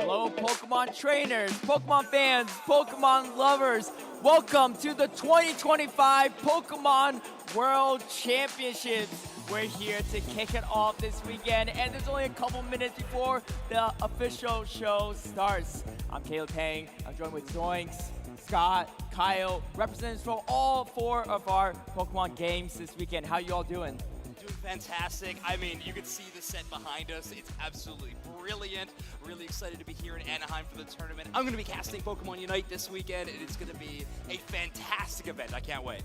Hello, Pokemon trainers, Pokemon fans, Pokemon lovers. Welcome to the 2025 Pokemon World Championships. We're here to kick it off this weekend, and there's only a couple minutes before the official show starts. I'm Caleb Pang. I'm joined with Zoinks, Scott, Kyle, representatives from all 4 of our Pokemon games this weekend. How you all doing? Doing fantastic. I mean, you can see the set behind us. It's absolutely brilliant. Really excited to be here in Anaheim for the tournament. I'm going to be casting Pokemon Unite this weekend, and it's going to be a fantastic event. I can't wait.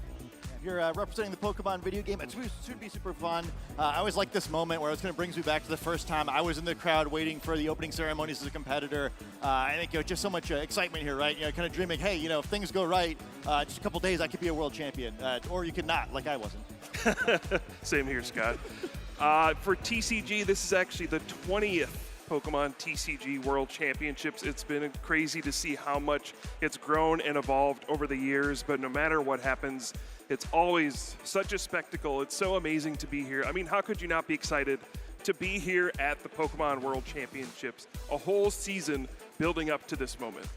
You're representing the Pokemon video game. It should be super fun. I always like this moment where it kind of brings me back to the first time I was in the crowd waiting for the opening ceremonies as a competitor. I think just so much excitement here, right? Kind of dreaming, hey, if things go right, just a couple days I could be a world champion, or you could not, like I wasn't. Same here, Scott. For TCG, this is actually the 20th Pokemon TCG World Championships. It's been crazy to see how much it's grown and evolved over the years, but no matter what happens, it's always such a spectacle. It's so amazing to be here. I mean, how could you not be excited to be here at the Pokemon World Championships? A whole season building up to this moment.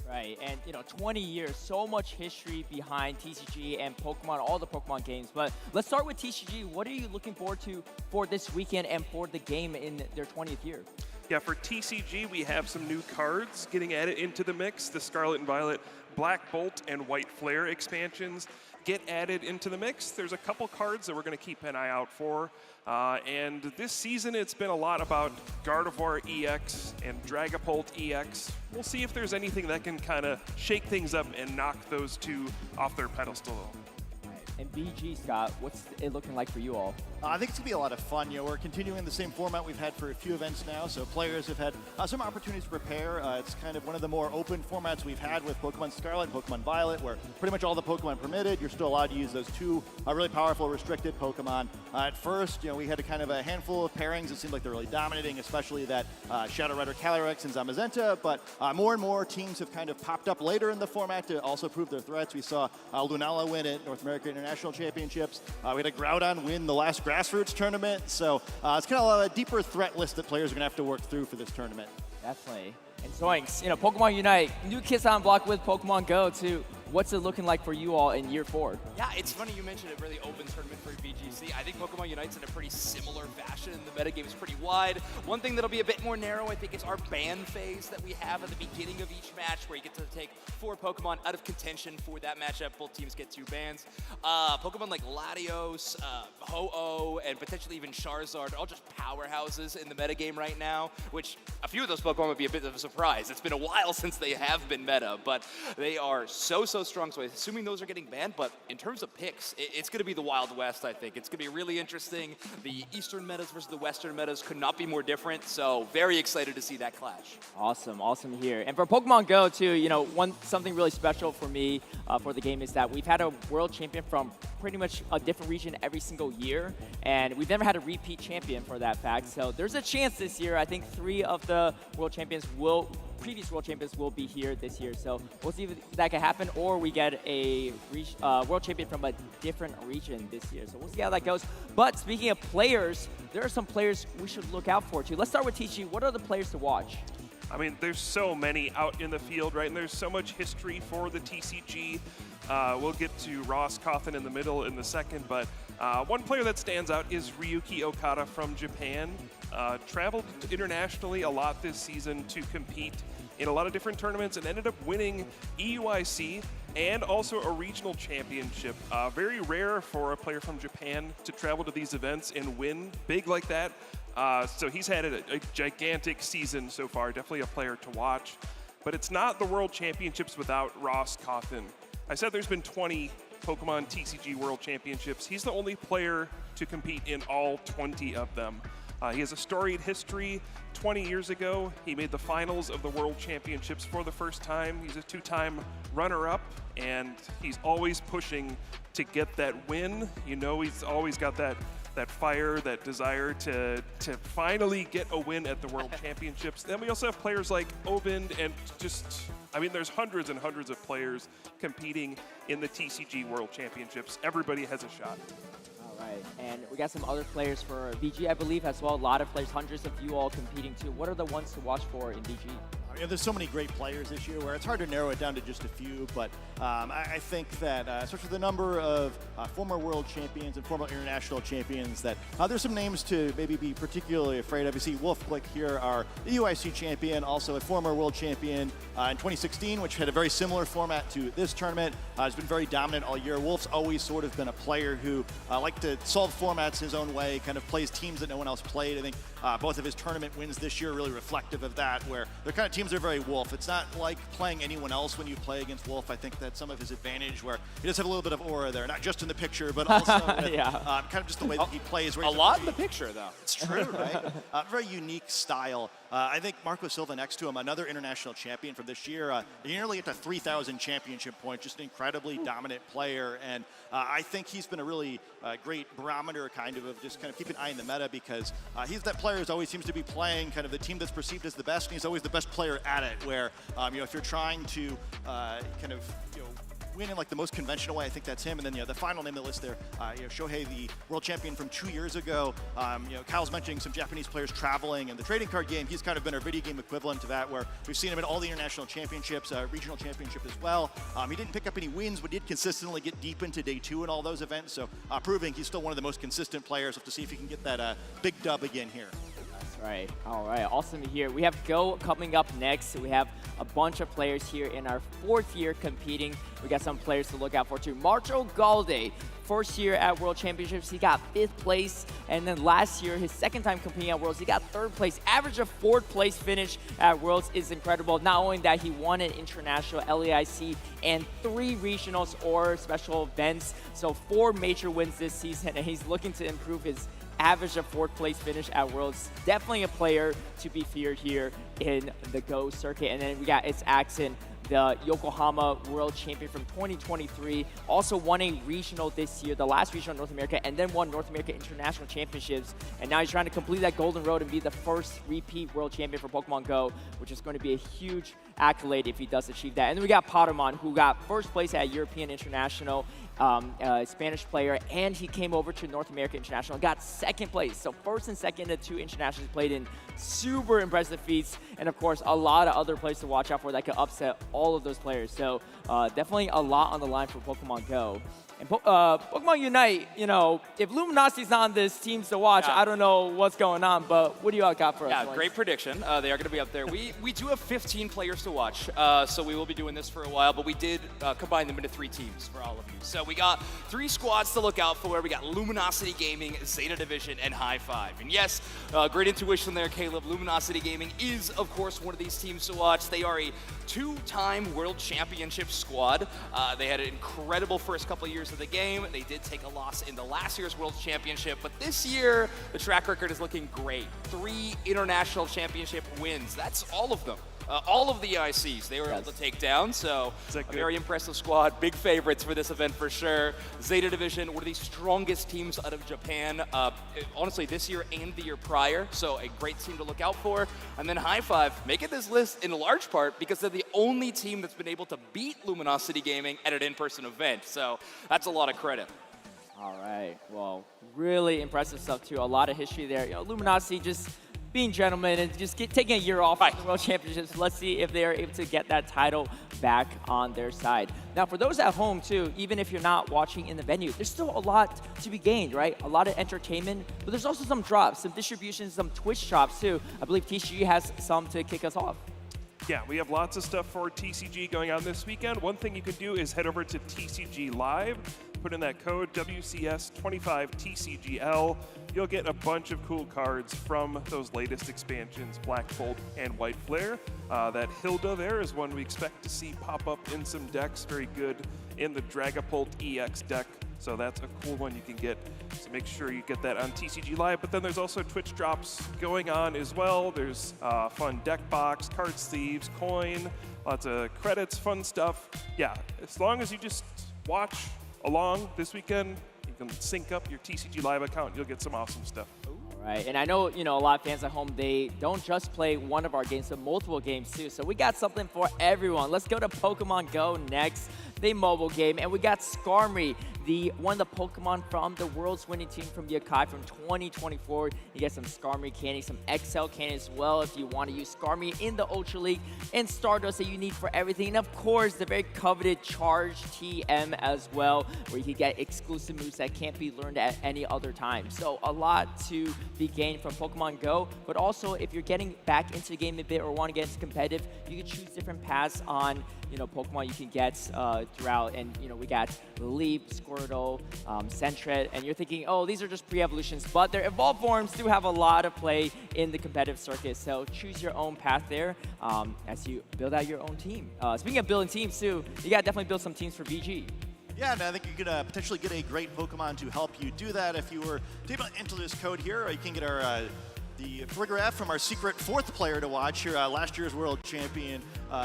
Right, and 20 years, so much history behind TCG and Pokemon, all the Pokemon games. But let's start with TCG. What are you looking forward to for this weekend and for the game in their 20th year? Yeah, for TCG, we have some new cards getting added into the mix. The Scarlet and Violet Black Bolt and White Flare expansions get added into the mix. There's a couple cards that we're going to keep an eye out for. And this season, it's been a lot about Gardevoir EX and Dragapult EX. We'll see if there's anything that can kind of shake things up and knock those two off their pedestal. And BG, Scott, what's it looking like for you all? I think it's going to be a lot of fun. We're continuing the same format we've had for a few events now, so players have had some opportunities to prepare. It's kind of one of the more open formats we've had with Pokemon Scarlet and Pokemon Violet, where pretty much all the Pokemon permitted. You're still allowed to use those two really powerful restricted Pokemon. At first, we had a handful of pairings that seemed like they're really dominating, especially that Shadow Rider Calyrex and Zamazenta, but more and more teams have kind of popped up later in the format to also prove their threats. We saw Lunala win at North American International Championships. We had a Groudon win the last Grassroots tournament, so it's kind of a deeper threat list that players are going to have to work through for this tournament. Definitely. And Zoinks, Pokemon Unite, new kids on block with Pokemon Go too. What's it looking like for you all in year 4? Yeah, it's funny you mentioned a really open tournament for VGC. I think Pokemon Unite's in a pretty similar fashion. The metagame is pretty wide. One thing that'll be a bit more narrow, I think, is our ban phase that we have at the beginning of each match, where you get to take 4 Pokemon out of contention for that matchup. Both teams get 2 bans. Pokemon like Latios, Ho-Oh, and potentially even Charizard are all just powerhouses in the metagame right now, which a few of those Pokemon would be a bit of a surprise. It's been a while since they have been meta, but they are so strong, so assuming those are getting banned. But in terms of picks, it's going to be the Wild West, I think. It's going to be really interesting. The Eastern metas versus the Western metas could not be more different, so very excited to see that clash. Awesome to hear. And for Pokemon Go, too, something really special for me for the game is that we've had a world champion from pretty much a different region every single year, and we've never had a repeat champion for that fact. So there's a chance this year. I think 3 of the previous world champions will be here this year. So we'll see if that can happen, or we get a world champion from a different region this year. So we'll see how that goes. But speaking of players, there are some players we should look out for too. Let's start with TG. What are the players to watch? I mean, there's so many out in the field, right? And there's so much history for the TCG. We'll get to Ross Cawthon in the middle in the second, but one player that stands out is Ryuki Okada from Japan. Traveled internationally a lot this season to compete in a lot of different tournaments and ended up winning EUIC and also a regional championship. Very rare for a player from Japan to travel to these events and win big like that. So he's had a gigantic season so far, definitely a player to watch. But it's not the World Championships without Ross Cawthon. I said there's been 20 Pokemon TCG World Championships. He's the only player to compete in all 20 of them. He has a storied history. 20 years ago, he made the finals of the World Championships for the first time. He's a 2-time runner-up, and he's always pushing to get that win. He's always got that fire, that desire to finally get a win at the World Championships. Then we also have players like Obind, and there's hundreds and hundreds of players competing in the TCG World Championships. Everybody has a shot. Right, and we got some other players for VG, I believe, as well. A lot of players, hundreds of you all competing too. What are the ones to watch for in VG? There's so many great players this year where it's hard to narrow it down to just a few, but I think that, especially the number of former world champions and former international champions, that there's some names to maybe be particularly afraid of. You see Wolf Glick here, our UIC champion, also a former world champion in 2016, which had a very similar format to this tournament. Has been very dominant all year. Wolf's always sort of been a player who liked to solve formats his own way, kind of plays teams that no one else played. I think both of his tournament wins this year are really reflective of that, where they're kind of teams teams are very Wolf. It's not like playing anyone else when you play against Wolf. I think that's some of his advantage, where he does have a little bit of aura there, not just in the picture, but also with, kind of just the way that he plays. A lot in the picture, though. It's true, right? Very unique style. I think Marco Silva next to him, another international champion from this year, nearly at the 3,000 championship point, just an incredibly dominant player. And I think he's been a really great barometer kind of just kind of keep an eye in the meta, because he's that player who always seems to be playing kind of the team that's perceived as the best, and he's always the best player at it, where, if you're trying to kind of, win in like the most conventional way, I think that's him. And then the final name on the list there, Shohei, the world champion from 2 years ago. Kyle's mentioning some Japanese players traveling, and the trading card game, he's kind of been our video game equivalent to that, where we've seen him in all the international championships, regional championship as well. He didn't pick up any wins, but did consistently get deep into day 2 in all those events, so proving he's still one of the most consistent players. We'll have to see if he can get that big dub again here. Right. All right. Awesome to hear. We have Go coming up next. We have a bunch of players here in our 4th year competing. We got some players to look out for too. Marco Galde, first year at World Championships, he got 5th place. And then last year, his 2nd time competing at Worlds, he got 3rd place. Average of 4th place finish at Worlds is incredible. Not only that, he won an international LAIC and 3 regionals or special events. So 4 major wins this season, and he's looking to improve his average of 4th place finish at Worlds. Definitely a player to be feared here in the Go circuit. And then we got It's Axon, the Yokohama World Champion from 2023. Also won a regional this year, the last regional in North America, and then won North America International Championships. And now he's trying to complete that golden road and be the first repeat World Champion for Pokemon Go, which is going to be a huge accolade if he does achieve that. And then we got Patamon, who got 1st place at European International, Spanish player, and he came over to North America International and got 2nd place. So 1st and 2nd at 2 internationals played in. Super impressive feats, and of course a lot of other players to watch out for that could upset all of those players. So definitely a lot on the line for Pokemon Go. And Pokemon Unite, if Luminosity's on this team to watch, I don't know what's going on, but what do you all got for us? Yeah, great prediction. They are going to be up there. We do have 15 players to watch, so we will be doing this for a while, but we did combine them into 3 teams for all of you. So we got 3 squads to look out for. We got Luminosity Gaming, Zeta Division, and High Five. And yes, great intuition there, Caleb. Luminosity Gaming is, of course, one of these teams to watch. They are a 2-time World Championship squad. They had an incredible first couple of years of the game. They did take a loss in the last year's World Championship, but this year the track record is looking great. 3 international championship wins. That's all of them. All of the ICs they were able to take down, so a very impressive squad. Big favorites for this event for sure. Zeta Division, one of the strongest teams out of Japan, honestly, this year and the year prior, so a great team to look out for. And then High Five, making this list in large part because they're the only team that's been able to beat Luminosity Gaming at an in-person event, so that's a lot of credit. All right, well, really impressive stuff too. A lot of history there. Luminosity just being gentlemen and just taking a year off from the World Championships. Let's see if they're able to get that title back on their side. Now, for those at home, too, even if you're not watching in the venue, there's still a lot to be gained, right? A lot of entertainment, but there's also some drops, some distributions, some Twitch drops, too. I believe TCG has some to kick us off. Yeah, we have lots of stuff for TCG going on this weekend. One thing you can do is head over to TCG Live, put in that code WCS25TCGL. You'll get a bunch of cool cards from those latest expansions, Black Bolt and White Flare. That Hilda there is one we expect to see pop up in some decks. Very good in the Dragapult EX deck. So that's a cool one you can get. So make sure you get that on TCG Live. But then there's also Twitch drops going on as well. There's fun deck box, card sleeves, coin, lots of credits, fun stuff. Yeah, as long as you just watch along this weekend, you can sync up your TCG Live account. You'll get some awesome stuff. Right, and I know, a lot of fans at home, they don't just play one of our games, but multiple games too. So we got something for everyone. Let's go to Pokemon Go next, the mobile game. And we got Skarmory, one of the Pokemon from the world's winning team from Yokai from 2024. You get some Skarmory candy, some XL candy as well if you want to use Skarmory in the Ultra League, and Stardust that you need for everything. And of course, the very coveted Charge TM as well, where you can get exclusive moves that can't be learned at any other time. So a lot to be gained from Pokemon Go, but also if you're getting back into the game a bit or want to get into competitive, you can choose different paths on Pokemon you can get throughout, and we got Leap, Squirtle, Sentret, and you're thinking, oh, these are just pre-evolutions, but their evolved forms do have a lot of play in the competitive circuit, so choose your own path there as you build out your own team. Speaking of building teams too, you gotta definitely build some teams for VG. Yeah, and I think you could potentially get a great Pokemon to help you do that if you were to enter this code here. You can get our the Frigoraph from our secret 4th player to watch here, last year's world champion,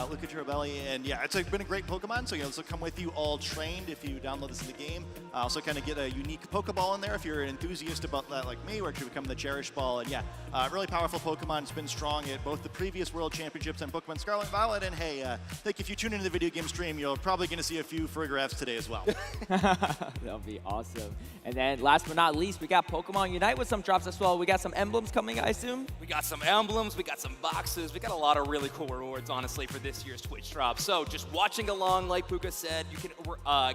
Luca Girabelli. And yeah, it's been a great Pokemon, so this will come with you all trained if you download this in the game. Also kind of get a unique Pokeball in there if you're an enthusiast about that like me, where it should become the Cherish Ball. And yeah, really powerful Pokemon. It's been strong at both the previous World Championships and Pokemon Scarlet and Violet. And hey, I think if you tune into the video game stream, you're probably going to see a few Frigoraphs today as well. That'll be awesome. And then last but not least, we got Pokemon Unite with some drops as well. We got some emblems coming, I assume? We got some emblems, we got some boxes, we got a lot of really cool rewards, honestly, for this year's Twitch drop. So just watching along, like Puka said, you can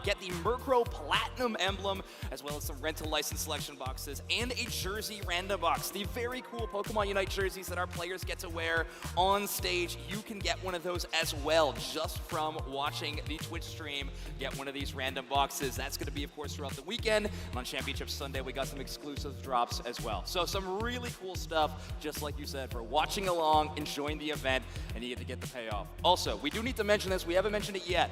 get the Murkrow Platinum emblem, as well as some rental license selection boxes, and a jersey random box. The very cool Pokemon Unite jerseys that our players get to wear on stage. You can get one of those as well, just from watching the Twitch stream. Get one of these random boxes. That's going to be, of course, throughout the weekend. And on Championship Sunday, we got some exclusive drops as well. So some really cool stuff, just like you said, for watching along, enjoying the event, and you get to get the payoff. Also, we do need to mention this. We haven't mentioned it yet.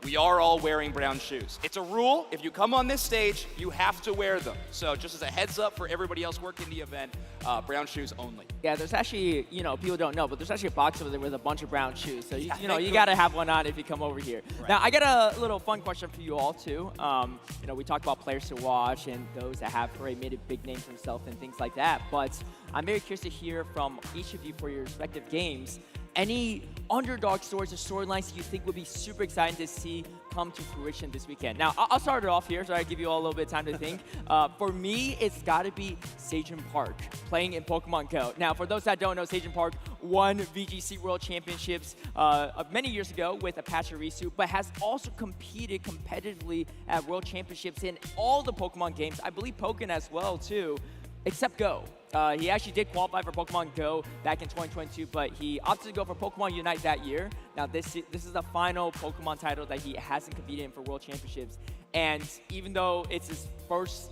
We are all wearing brown shoes. It's a rule. If you come on this stage, you have to wear them. So just as a heads up for everybody else working the event, brown shoes only. Yeah, there's actually, people don't know, but there's actually a box over there with a bunch of brown shoes. So, you got to have one on if you come over here. Right. Now, I got a little fun question for you all, too. We talked about players to watch and those that have already made a big name for themselves and things like that. But I'm very curious to hear from each of you for your respective games. Any underdog stories or storylines you think would be super exciting to see come to fruition this weekend? Now, I'll start it off here, so I give you all a little bit of time to think. For me, it's got to be Sagen Park playing in Pokemon Go. Now, for those that don't know, Sagen Park won VGC World Championships many years ago with Apache Risu, but has also competed competitively at World Championships in all the Pokemon games. I believe Pokken as well, too, except Go. He actually did qualify for Pokemon Go back in 2022, but he opted to go for Pokemon Unite that year. Now, this is the final Pokemon title that he hasn't competed in for World Championships. And even though it's his first,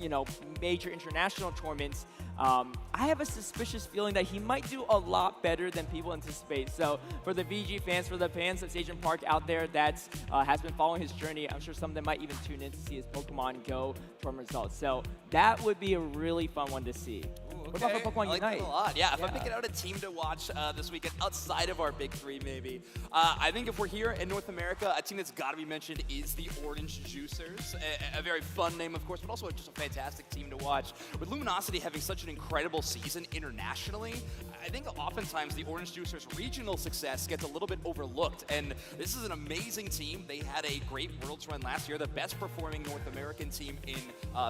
major international tournaments, I have a suspicious feeling that he might do a lot better than people anticipate. So for the VG fans, for the fans of Sagen Park out there that has been following his journey, I'm sure some of them might even tune in to see his Pokemon Go tournament results. So that would be a really fun one to see. What about for Pokemon I like Unite? that a lot. Yeah, if I'm picking out a team to watch this weekend outside of our big three, maybe, I think if we're here in North America, a team that's got to be mentioned is the Orange Juicers. A very fun name, of course, but also just a fantastic team to watch. With Luminosity having such an incredible season internationally, I think oftentimes the Orange Juicers' regional success gets a little bit overlooked. And this is an amazing team. They had a great Worlds run last year, the best performing North American team in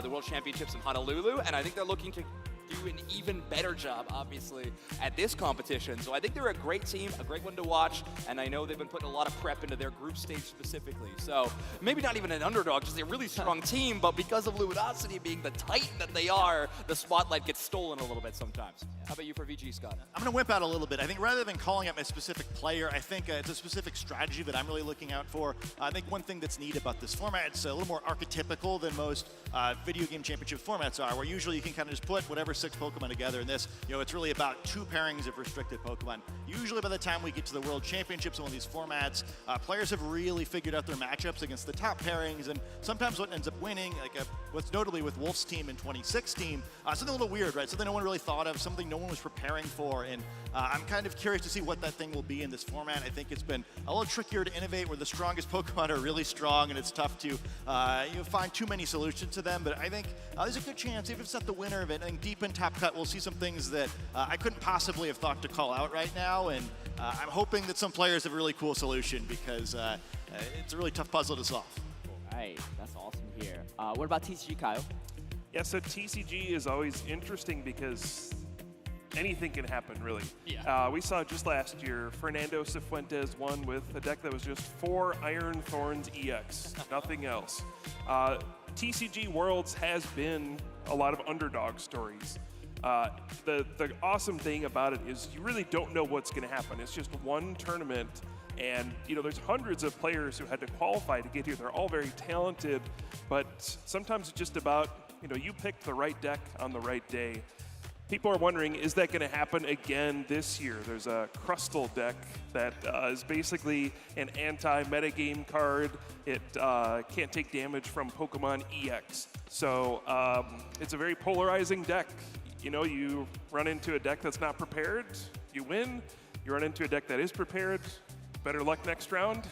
the World Championships in Honolulu, and I think they're looking to do an even better job, obviously, at this competition. So I think they're a great team, a great one to watch, and I know they've been putting a lot of prep into their group stage specifically. So maybe not even an underdog, just a really strong team, but because of Luminosity being the titan that they are, the spotlight gets stolen a little bit sometimes. How about you for VG, Scott? I'm going to whip out a little bit. I think rather than calling out a specific player, I think it's a specific strategy that I'm really looking out for. I think one thing that's neat about this format, it's a little more archetypical than most video game championship formats are, where usually you can kind of just put whatever 6 Pokemon together. In this, it's really about 2 pairings of restricted Pokemon. Usually by the time we get to the World Championships in one of these formats, players have really figured out their matchups against the top pairings, and sometimes what ends up winning, like what's notably with Wolf's team in 2016, something a little weird, right? Something no one really thought of, something no one was preparing for, and I'm kind of curious to see what that thing will be in this format. I think it's been a little trickier to innovate, where the strongest Pokemon are really strong, and it's tough to find too many solutions to them, but I think there's a good chance, even if it's not the winner of it, I think deep in Top Cut, we'll see some things that I couldn't possibly have thought to call out right now, and I'm hoping that some players have a really cool solution, because it's a really tough puzzle to solve. All right, that's awesome here. What about TCG, Kyle? Yeah, so TCG is always interesting because anything can happen, really. Yeah. We saw just last year, Fernando Cifuentes won with a deck that was just 4 Iron Thorns EX, nothing else. TCG Worlds has been a lot of underdog stories. The awesome thing about it is you really don't know what's going to happen. It's just one tournament, and there's hundreds of players who had to qualify to get here. They're all very talented, but sometimes it's just about you picked the right deck on the right day. People are wondering, is that going to happen again this year? There's a Crustal deck that is basically an anti-metagame card. It can't take damage from Pokemon EX. So it's a very polarizing deck. You run into a deck that's not prepared, you win. You run into a deck that is prepared, better luck next round.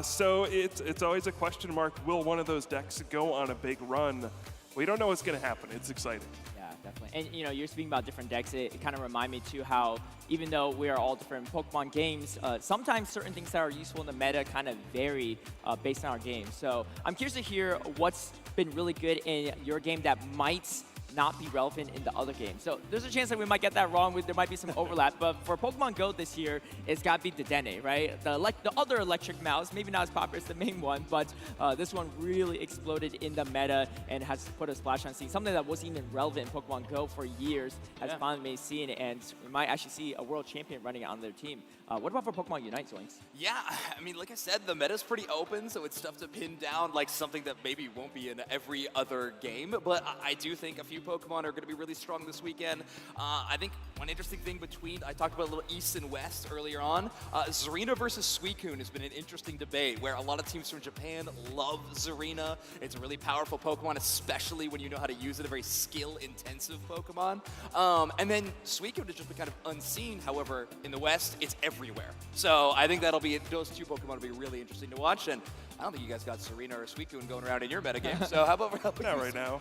So it's always a question mark. Will one of those decks go on a big run? We don't know what's going to happen. It's exciting. Yeah, definitely. And you're speaking about different decks. It kind of remind me too how even though we are all different Pokemon games, sometimes certain things that are useful in the meta kind of vary based on our game. So I'm curious to hear what's been really good in your game that might not be relevant in the other games. So there's a chance that we might get that wrong. There might be some overlap. But for Pokemon Go this year, it's got to be Dedenne, right? The other electric mouse, maybe not as popular as the main one, but this one really exploded in the meta and has put a splash on scene. Something that wasn't even relevant in Pokemon Go for years has finally made scene, and we might actually see a world champion running it on their team. What about for Pokemon Unite, Zoinks? Yeah, I mean, like I said, the meta's pretty open, so it's tough to pin down like something that maybe won't be in every other game. But I do think a few Pokemon are going to be really strong this weekend. I think one interesting thing I talked about a little East and West earlier on. Zarina versus Suicune has been an interesting debate where a lot of teams from Japan love Zarina. It's a really powerful Pokemon, especially when you know how to use it, a very skill-intensive Pokemon. And then Suicune has just been kind of unseen. However, in the West, it's everywhere. So I think those two Pokemon will be really interesting to watch. And I don't think you guys got Zarina or Suicune going around in your metagame. So how about Not right now.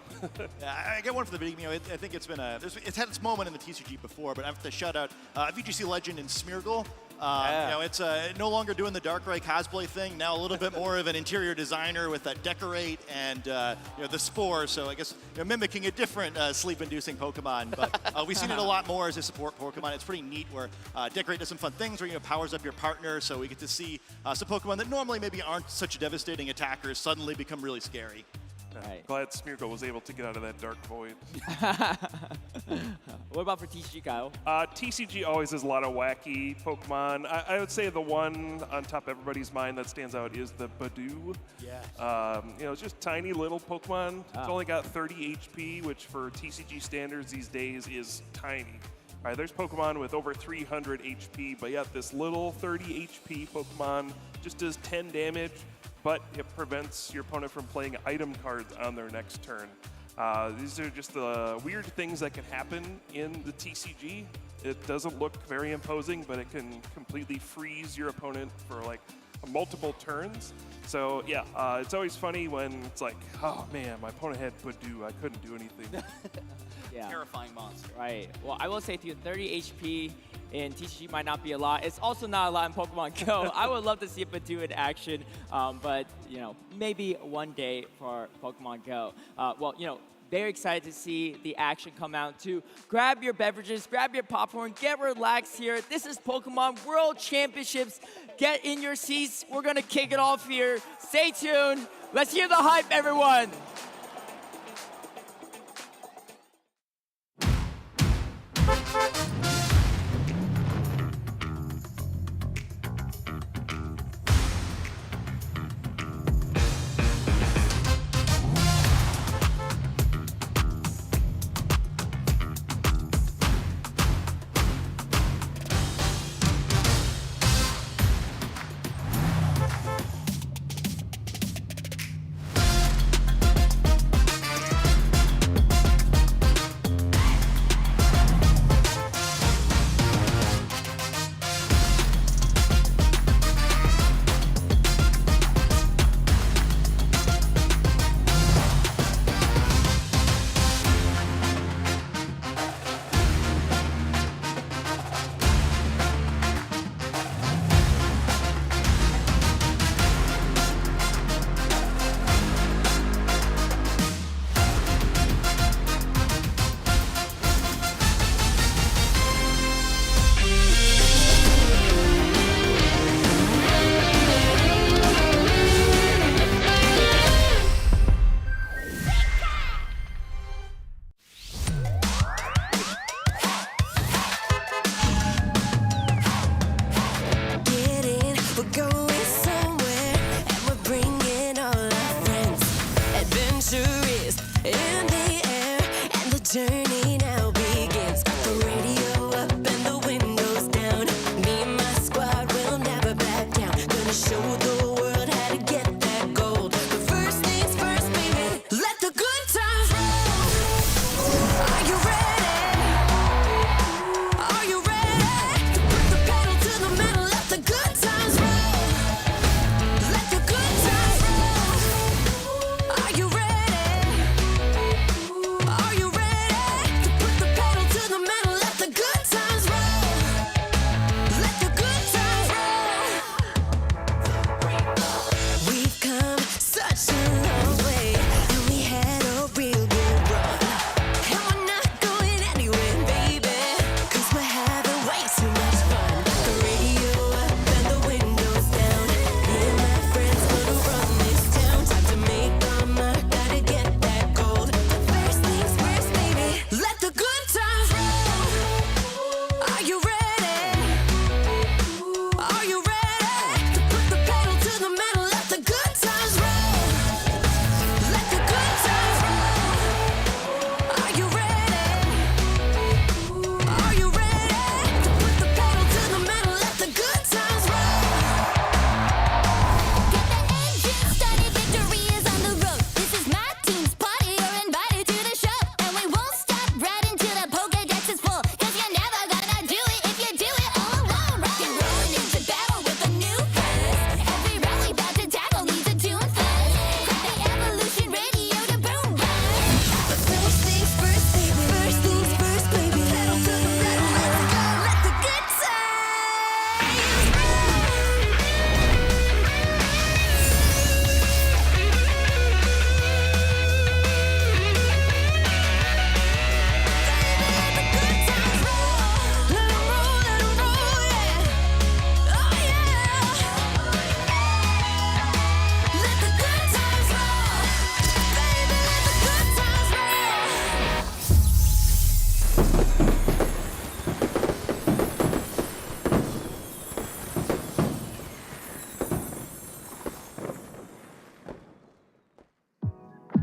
Yeah, I get one for the beginning. I think it's been it's had its moment in the TCG before, but I have to shout out VGC Legend and Smeargle. It's no longer doing the Darkrai cosplay thing. Now a little bit more of an interior designer with that Decorate and the Spore. So I guess mimicking a different sleep-inducing Pokemon. But we've seen it a lot more as a support Pokemon. It's pretty neat where Decorate does some fun things where powers up your partner. So we get to see some Pokemon that normally maybe aren't such devastating attackers suddenly become really scary. Right. Glad Smeargle was able to get out of that dark void. What about for TCG, Kyle? TCG always has a lot of wacky Pokemon. I would say the one on top of everybody's mind that stands out is the Badoo. Yeah. It's just tiny little Pokemon. It's only got 30 HP, which for TCG standards these days is tiny. All right, there's Pokemon with over 300 HP, but yet this little 30 HP Pokemon just does 10 damage. But it prevents your opponent from playing item cards on their next turn. These are just the weird things that can happen in the TCG. It doesn't look very imposing, but it can completely freeze your opponent for like multiple turns. So yeah, it's always funny when it's like, oh man, my opponent had Badoo, I couldn't do anything. Yeah. terrifying monster. Right. Well, I will say to you, 30 HP in TCG might not be a lot. It's also not a lot in Pokemon Go. I would love to see Badoo in action, but maybe one day for Pokemon Go. Very excited to see the action come out too. Grab your beverages, grab your popcorn, get relaxed here. This is Pokemon World Championships. Get in your seats. We're gonna kick it off here. Stay tuned. Let's hear the hype, everyone.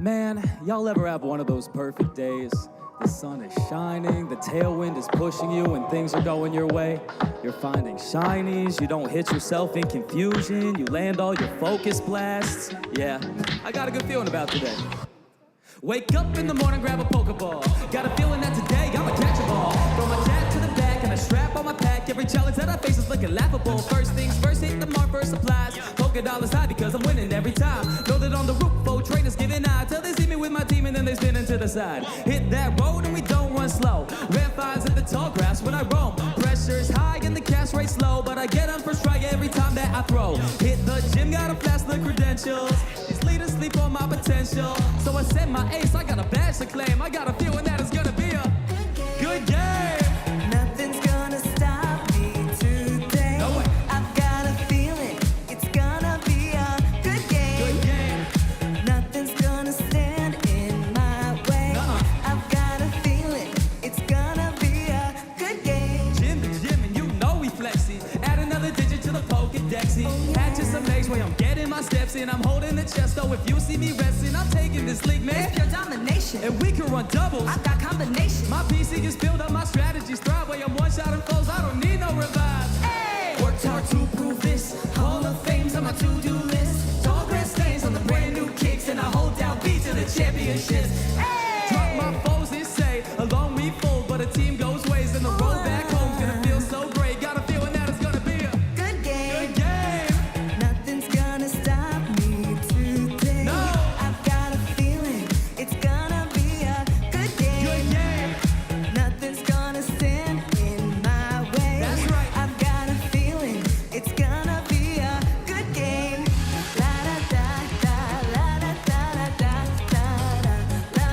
Man, y'all ever have one of those perfect days? The sun is shining, the tailwind is pushing you, and things are going your way. You're finding shinies, you don't hit yourself in confusion, you land all your focus blasts. Yeah, I got a good feeling about today. Wake up in the morning, grab a Pokeball. Got a feeling that today I'ma catch a ball. Throw my jab to the back and a strap on my pack. Every challenge that I face is looking laughable. First things first, hit the mark, first supplies. $Poké high because I'm winning every time. Know that on the roof, 4 trainers giving eye till they see me with my team and then they spin into the side. Hit that road and we don't run slow. Red fires at the tall grass when I roam. Pressure's high and the cash rate slow, but I get on first strike every time that I throw. Hit the gym, gotta flash the credentials. These leaders sleep on my potential, so I send my ace. I got a badge to claim. I got a feeling that it's gonna be a good game. Nothing's gonna stop me today. No way. I've got a feeling it's gonna be a good game. Good game. Nothing's gonna stand in my way. I've got a feeling it's gonna be a good game. Gym to gym, and you know we flexy. Add another digit to the Pokédexy. Add just some legs where I'm getting my steps in. I'm holding the chest, though. If you see me resting, I'm taking this league, man. It's pure domination. And we can run doubles. I've got combination. My PC is built up, my strategies thrive. Way I'm one shot and foes, I don't need no revives. Hey! Worked hard to prove this. Hall of Fame's on my to-do list. Tall grass stains on the brand new kicks, and I hold down B to the championships. Hey! Drop my foes and say, alone we fold, but a team goes ways, and the road back home's gonna feel so great. Got a feeling that it's gonna be a Good game. good game. Nothing's gonna stop me today. No. I've got a feeling it's gonna be a good game. Good game. Nothing's gonna stand in my way. That's right. I've got a feeling it's gonna be a good game. La da da da, la da da da da da da, la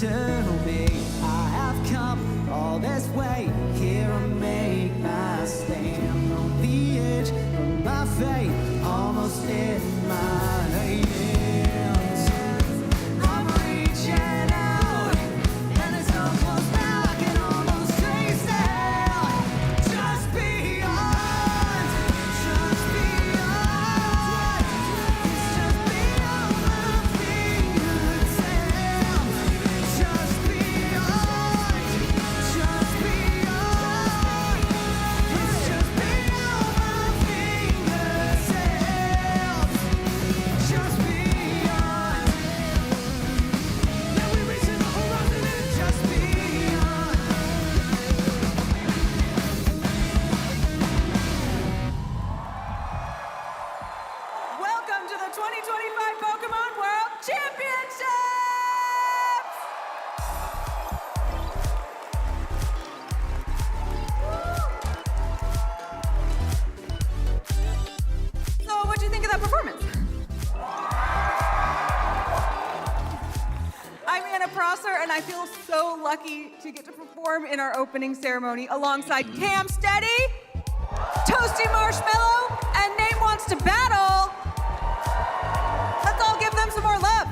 to me. I have come all this way here to make my stand on the edge of my fate, almost in my hands. I'm reaching out, and it's so close now I can almost taste it. Just beyond, just beyond, it's just beyond my fingertips. Just beyond, just beyond, it's just beyond my fingertips. Just beyond, now we're reaching the horizon and it's just beyond. Welcome to the 2025 Pokémon World Championships! So, what'd you think of that performance? I'm Anna Prosser, and I feel so lucky to get to perform in our opening ceremony alongside Cam Steady, Toasty Marshmallow, and Name Wants to Battle. Let's all give them some more love.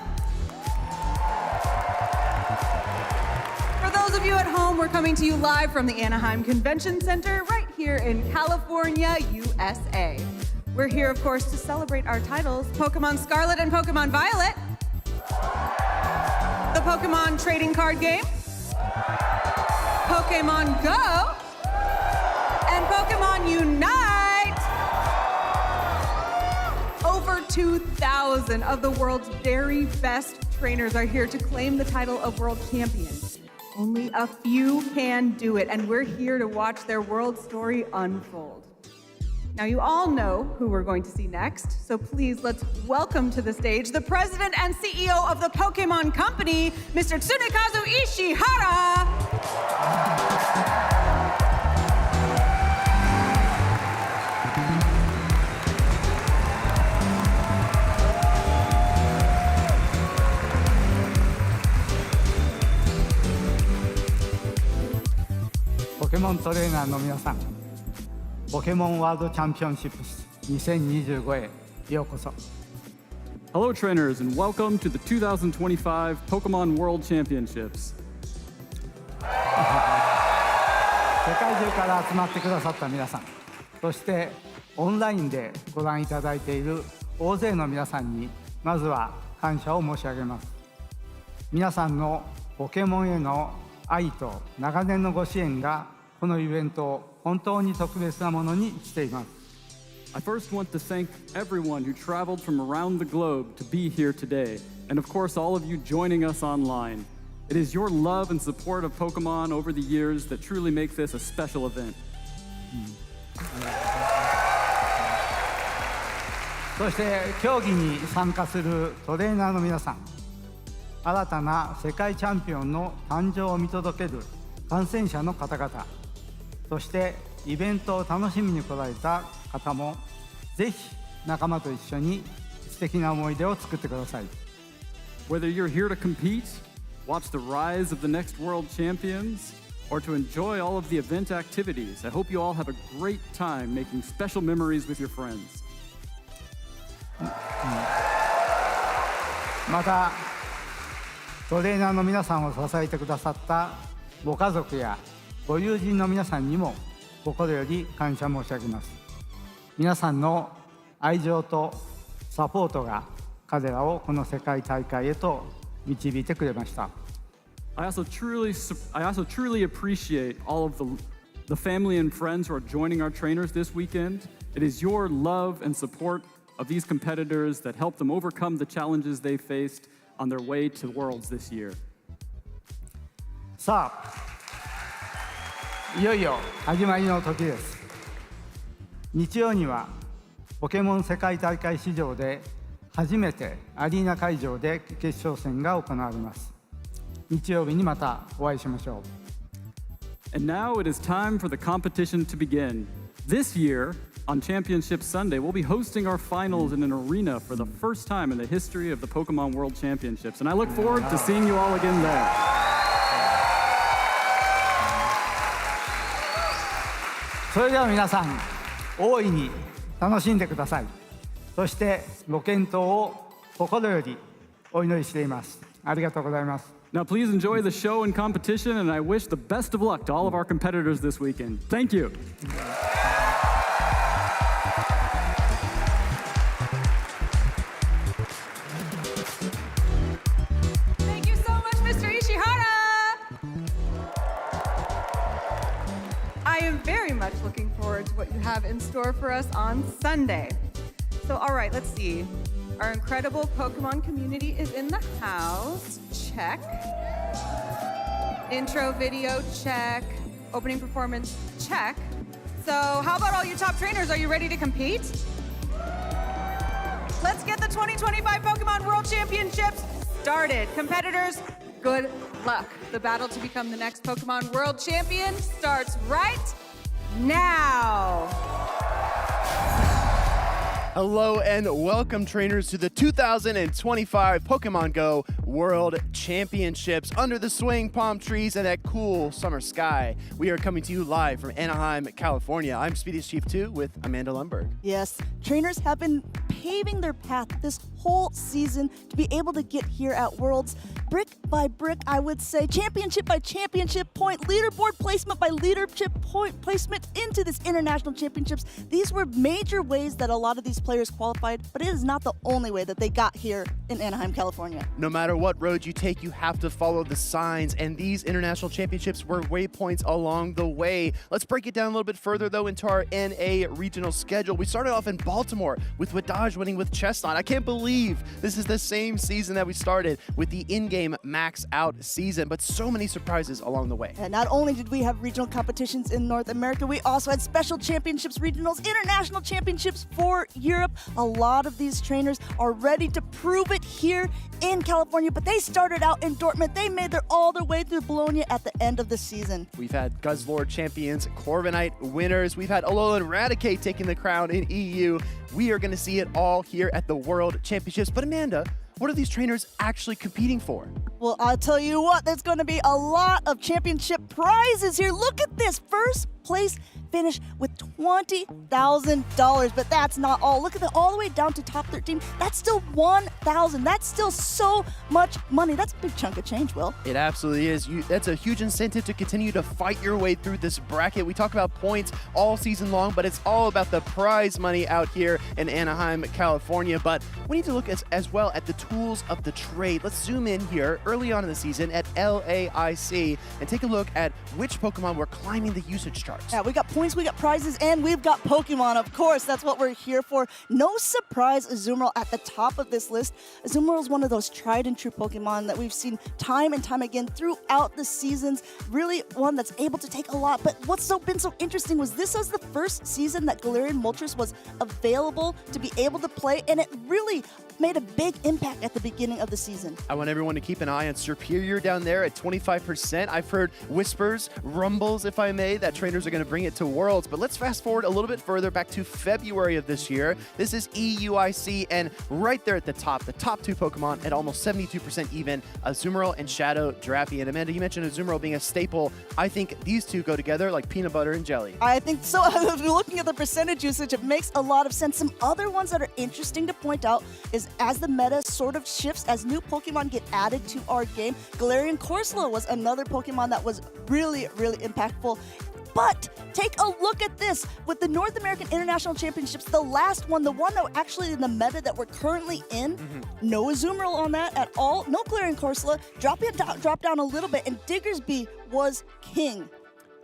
For those of you at home, we're coming to you live from the Anaheim Convention Center right here in California, USA. We're here, of course, to celebrate our titles, Pokémon Scarlet and Pokémon Violet, the Pokémon trading card game, Pokémon Go, and Pokémon Unite. Over 2,000 of the world's very best trainers are here to claim the title of world champion. Only a few can do it, and we're here to watch their world story unfold. Now, you all know who we're going to see next, so please let's welcome to the stage the president and CEO of the Pokémon Company, Mr. Tsunekazu Ishihara. Pokémon トレーナーの皆さん、ポケモンワールドチャンピオンシップス2025へようこそ。 Hello, trainers, and welcome to the 2025 Pokemon World Championships. 世界中から集まってくださった皆さん、そしてオンラインでご覧いただいている大勢の皆さんにまずは感謝を申し上げます。皆さんのポケモンへの愛と長年のご支援がこのイベントを本当に特別なものにしています。 I first want to thank everyone who traveled from around the globe to be here today, and of course all of you joining us online. It is your love and support of Pokemon over the years that truly make this a special event. そして競技に参加するトレーナーの皆さん、新たな世界チャンピオンの誕生を見届ける観戦者の方々、そしてイベントを楽しみに来られた方もぜひ仲間と一緒に素敵な思い出を作ってください。 Whether you're here to compete, watch the rise of the next world champions, or to enjoy all of the event activities, I hope you all have a great time making special memories with your friends. またトレーナーの皆さんを支えてくださったご家族やご友人の皆さんにも心より感謝申し上げます。皆さんの愛情とサポートが彼らをこの世界大会へと導いてくれました。 I also truly appreciate all of the family and friends who are joining our trainers this weekend. It is your love and support of these competitors that help them overcome the challenges they faced on their way to Worlds this year. さあ、いよいよ始まりの時です。日曜にはポケモン世界大会史上で初めてアリーナ会場で決勝戦が行われます。日曜日にまたお会いしましょう。 And now it is time for the competition to begin. This year, on Championship Sunday, we'll be hosting our finals in an arena for the first time in the history of the Pokemon World Championships. And I look forward to seeing you all again there. それでは皆さん大いに楽しんでください。そしてご健闘を心よりお祈りしています。ありがとうございます。 Now, please enjoy the show and competition, and I wish the best of luck to all of our competitors this weekend. Thank you. Thank you so much, Mr. Ishihara. I am very much looking forward to what you have in store for us on Sunday. So, all right, let's see. Our incredible Pokemon community is in the house. Check. Intro video, check. Opening performance, check. So how about all you top trainers? Are you ready to compete? Let's get the 2025 Pokemon World Championships started. Competitors, good luck. The battle to become the next Pokemon World Champion starts right now. Hello and welcome, trainers, to the 2025 Pokemon Go World Championships under the swaying palm trees and that cool summer sky. We are coming to you live from Anaheim, California. I'm Speedy's Chief 2 with Amanda Lundberg. Yes, trainers have been paving their path this whole season to be able to get here at Worlds. Brick by brick, I would say, championship by championship point, leaderboard placement by leadership point placement into this international championships. These were major ways that a lot of these players qualified, but it is not the only way that they got here in Anaheim, California. No matter what road you take, you have to follow the signs, and these international championships were waypoints along the way. Let's break it down a little bit further, though, into our NA regional schedule. We started off in Baltimore with Wadaj winning with Chestnut. I can't believe this is the same season that we started with the in-game max out season, but so many surprises along the way. And not only did we have regional competitions in North America, we also had special championships, regionals, international championships for Europe. A lot of these trainers are ready to prove it here in California, but they started out in Dortmund. They made all their way through Bologna at the end of the season. We've had Guzzlord champions, Corviknight winners. We've had Alolan Raticate taking the crown in EU. We are going to see it all here at the World Championships. But Amanda, what are these trainers actually competing for? Well, I'll tell you what, there's going to be a lot of championship prizes here. Look at this. First place finish with $20,000, but that's not all. Look at that, all the way down to top 13. That's still $1,000. That's still so much money. That's a big chunk of change, Will. It absolutely is. That's a huge incentive to continue to fight your way through this bracket. We talk about points all season long, but it's all about the prize money out here in Anaheim, California. But we need to look as well at the tools of the trade. Let's zoom in here early on in the season at LAIC and take a look at which Pokemon were climbing the usage charts. Yeah, we got points, we got prizes, and we've got Pokemon, of course. That's what we're here for. No surprise, Azumarill at the top of this list. Azumarill is one of those tried and true Pokemon that we've seen time and time again throughout the seasons. Really one that's able to take a lot. But what's been so interesting was this was the first season that Galarian Moltres was available to be able to play, and it really made a big impact at the beginning of the season. I want everyone to keep an eye on Superior down there at 25%. I've heard whispers, rumbles, if I may, that trainers are going to bring it to Worlds. But let's fast forward a little bit further back to February of this year. This is EUIC, and right there at the top two Pokemon at almost 72% even, Azumarill and Shadow Drappy. And Amanda, you mentioned Azumarill being a staple. I think these two go together like peanut butter and jelly. I think so. Looking at the percentage usage, it makes a lot of sense. Some other ones that are interesting to point out is as the meta sort of shifts, as new Pokemon get added to our game, Galarian Corsola was another Pokemon that was really, really impactful. But take a look at this. With the North American International Championships, the last one, the one that actually in the meta that we're currently in, no Azumarill on that at all, no Galarian Corsola, drop down a little bit, and Diggersby was king.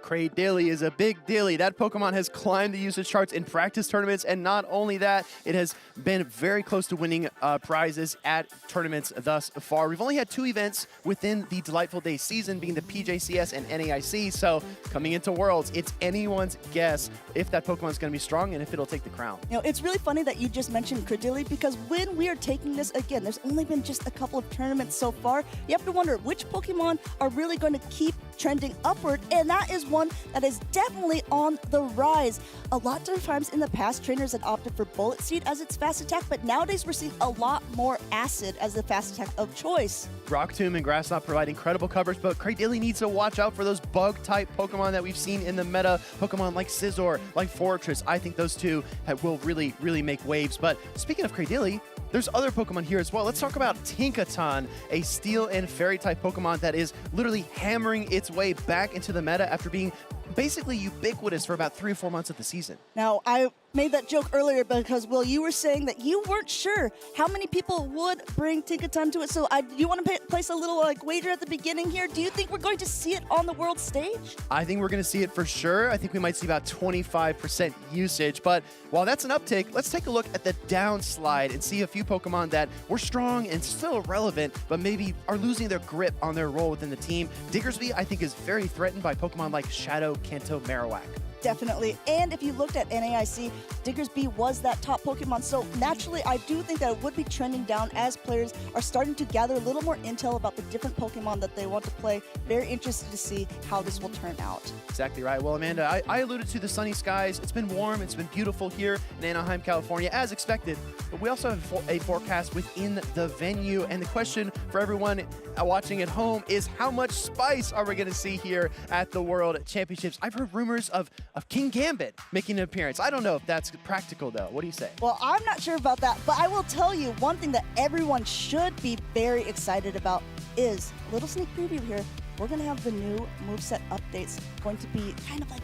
Cradilly is a big dilly. That Pokemon has climbed the usage charts in practice tournaments, and not only that, it has been very close to winning prizes at tournaments thus far. We've only had 2 events within the Delightful Day season, being the PJCS and NAIC, so coming into Worlds, it's anyone's guess if that Pokemon's going to be strong and if it'll take the crown. You know, it's really funny that you just mentioned Cradilly, because when we are taking this, again, there's only been just a couple of tournaments so far. You have to wonder which Pokemon are really going to keep trending upward, and that is one that is definitely on the rise. A lot of times in the past, trainers had opted for Bullet Seed as its fast attack, but nowadays we're seeing a lot more Acid as the fast attack of choice. Rock Tomb and Grass Knot provide incredible coverage, but Cradily needs to watch out for those bug-type Pokemon that we've seen in the meta. Pokemon like Scizor, like Fortress. I think those two will really make waves. But speaking of Cradily, there's other Pokemon here as well. Let's talk about Tinkaton, a Steel and Fairy-type Pokemon that is literally hammering its way back into the meta after being basically ubiquitous for about 3 or 4 months of the season. Now, I made that joke earlier because, Will, you were saying that you weren't sure how many people would bring Tinkaton to it. So you want to place a little wager at the beginning here? Do you think we're going to see it on the world stage? I think we're going to see it for sure. I think we might see about 25% usage. But while that's an uptake, let's take a look at the downslide and see a few Pokemon that were strong and still relevant, but maybe are losing their grip on their role within the team. Diggersby, I think, is very threatened by Pokemon like Shadow, Kanto, Marowak. Definitely. And if you looked at NAIC, Diggersby was that top Pokemon. So naturally, I do think that it would be trending down as players are starting to gather a little more intel about the different Pokemon that they want to play. Very interested to see how this will turn out. Exactly right. Well, Amanda, I alluded to the sunny skies. It's been warm. It's been beautiful here in Anaheim, California, as expected. But we also have a forecast within the venue. And the question for everyone watching at home is, how much spice are we going to see here at the World Championships? I've heard rumors of King Gambit making an appearance. I don't know if that's practical, though. What do you say? Well, I'm not sure about that, but I will tell you one thing that everyone should be very excited about is, a little sneak preview here, we're going to have the new moveset updates going to be kind of like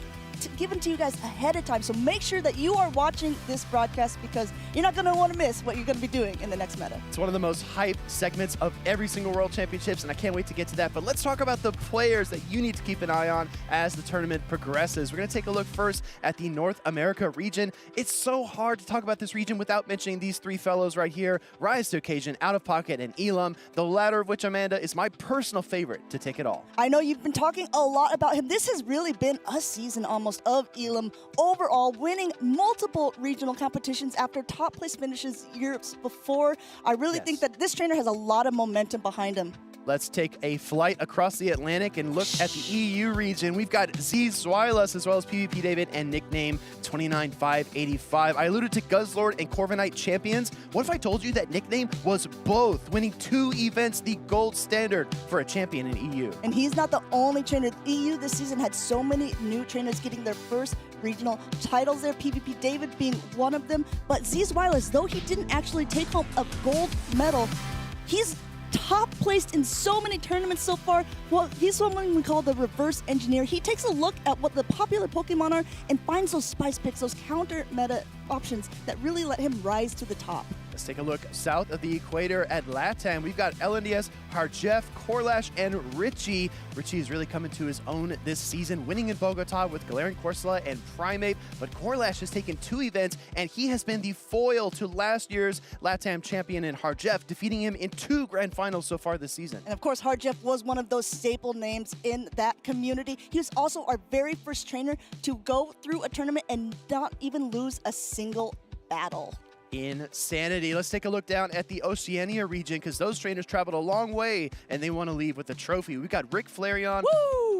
given to you guys ahead of time. So make sure that you are watching this broadcast because you're not going to want to miss what you're going to be doing in the next meta. It's one of the most hyped segments of every single World Championships, and I can't wait to get to that. But let's talk about the players that you need to keep an eye on as the tournament progresses. We're going to take a look first at the North America region. It's so hard to talk about this region without mentioning these three fellows right here: Rise to Occasion, Out of Pocket, and Elam, the latter of which, Amanda, is my personal favorite to take it all. I know you've been talking a lot about him. This has really been a season almost of Elam overall, winning multiple regional competitions after top place finishes years before. I really think that this trainer has a lot of momentum behind him. Let's take a flight across the Atlantic and look at the EU region. We've got Z Swilas as well as PvP David and nickname 29585. I alluded to Guzzlord and Corviknight champions. What if I told you that nickname was both, winning 2 events, the gold standard for a champion in EU? And he's not the only trainer. EU this season had so many new trainers getting their first regional titles there, PvP David being one of them. But Z Swilas, though he didn't actually take home a gold medal, he's top placed in so many tournaments so far. Well, he's someone we call the reverse engineer. He takes a look at what the popular Pokemon are and finds those spice picks, those counter meta options that really let him rise to the top. Let's take a look south of the equator at LATAM. We've got LNDS, Harjeff, Corlash, and Richie. Richie is really coming to his own this season, winning in Bogota with Galarian Corsola and Primeape. But Corlash has taken 2 events, and he has been the foil to last year's LATAM champion in Harjeff, defeating him in 2 grand finals so far this season. And of course, Harjeff was one of those staple names in that community. He was also our very first trainer to go through a tournament and not even lose a single battle. Insanity. Let's take a look down at the Oceania region because those trainers traveled a long way and they want to leave with a trophy. We've got Rick Flareon,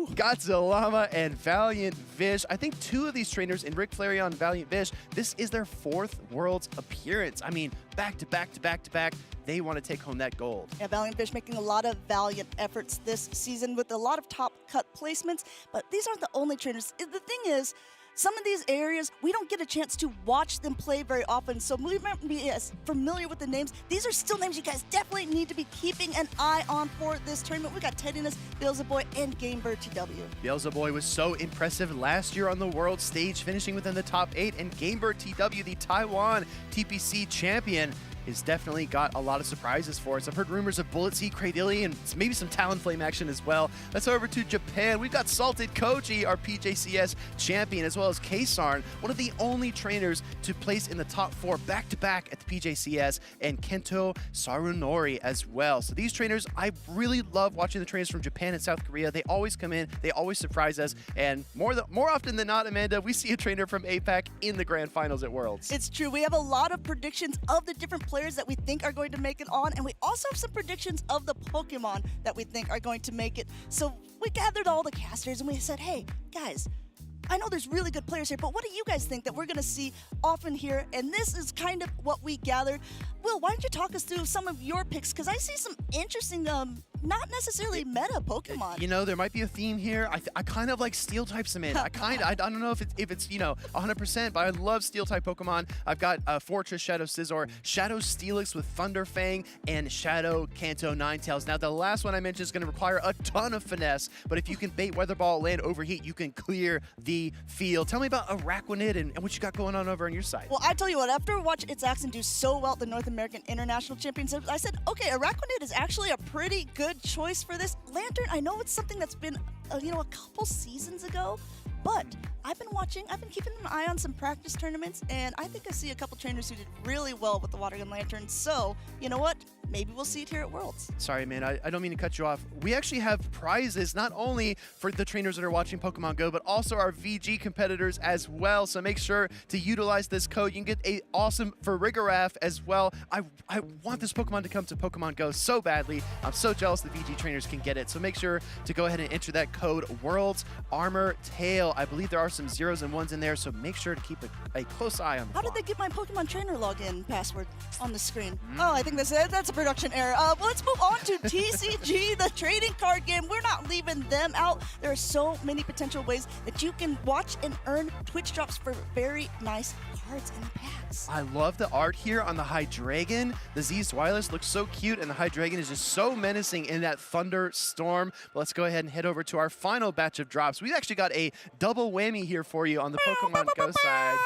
Godzilla, and Valiant Vish. I think 2 of these trainers in Rick Flareon and Valiant Vish, this is their 4th Worlds appearance. I mean, back to back to back to back, they want to take home that gold. Yeah, Valiant Vish making a lot of valiant efforts this season with a lot of top cut placements, but these aren't the only trainers. The thing is, some of these areas, we don't get a chance to watch them play very often, so we might be as familiar with the names. These are still names you guys definitely need to be keeping an eye on for this tournament. We got Teddiness, Beelzeboy, and Gamebird TW. Beelzeboy was so impressive last year on the world stage, finishing within the top 8, and Gamebird TW, the Taiwan TPC champion, has definitely got a lot of surprises for us. I've heard rumors of Bullet Seed, Cradily, and maybe some Talonflame action as well. Let's go over to Japan. We've got Salted Koji, our PJCS champion, as well as K-Sarn, one of the only trainers to place in the top 4 back-to-back at the PJCS, and Kento Sarunori as well. So these trainers, I really love watching the trainers from Japan and South Korea. They always come in, they always surprise us, and more often than not, Amanda, we see a trainer from APAC in the grand finals at Worlds. It's true. We have a lot of predictions of the different players that we think are going to make it on, and we also have some predictions of the Pokemon that we think are going to make it. So we gathered all the casters and we said, hey, guys, I know there's really good players here, but what do you guys think that we're going to see often here? And this is kind of what we gathered. Will, why don't you talk us through some of your picks? Because I see some interesting, not necessarily meta Pokemon. You know, there might be a theme here. I kind of like Steel type Cement. I don't know if it's 100%, but I love Steel type Pokemon. I've got Fortress Shadow Scizor, Shadow Steelix with Thunder Fang, and Shadow Kanto Ninetales. Now, the last one I mentioned is going to require a ton of finesse, but if you can bait Weather Ball, land Overheat, you can clear the field. Tell me about Araquanid and what you got going on over on your side. Well, I tell you what, after watching its accent do so well at the North American International Championships, I said, okay, Araquanid is actually a pretty good choice for this. Lantern, I know it's something that's been, a couple seasons ago, but I've been keeping an eye on some practice tournaments, and I think I see a couple trainers who did really well with the Water Gun Lantern. So, you know what? Maybe we'll see it here at Worlds. Sorry, man, I don't mean to cut you off. We actually have prizes not only for the trainers that are watching Pokemon Go, but also our VG competitors as well. So make sure to utilize this code. You can get a awesome Farigiraf as well. I want this Pokemon to come to Pokemon Go so badly. I'm so jealous the VG trainers can get it. So make sure to go ahead and enter that code Worlds Armor Tail. I believe there are some 0s and 1s in there, so make sure to keep a close eye on the How did they get my Pokemon Trainer login password on the screen? Oh, I think that's a production error. Well, let's move on to TCG, the trading card game. We're not leaving them out. There are so many potential ways that you can watch and earn Twitch drops for very nice cards in the packs. I love the art here on the Hydreigon. The Z's Wireless looks so cute, and the Hydreigon is just so menacing in that thunderstorm. But let's go ahead and head over to our final batch of drops. We've actually got a double whammy here for you on the Pokemon Go side.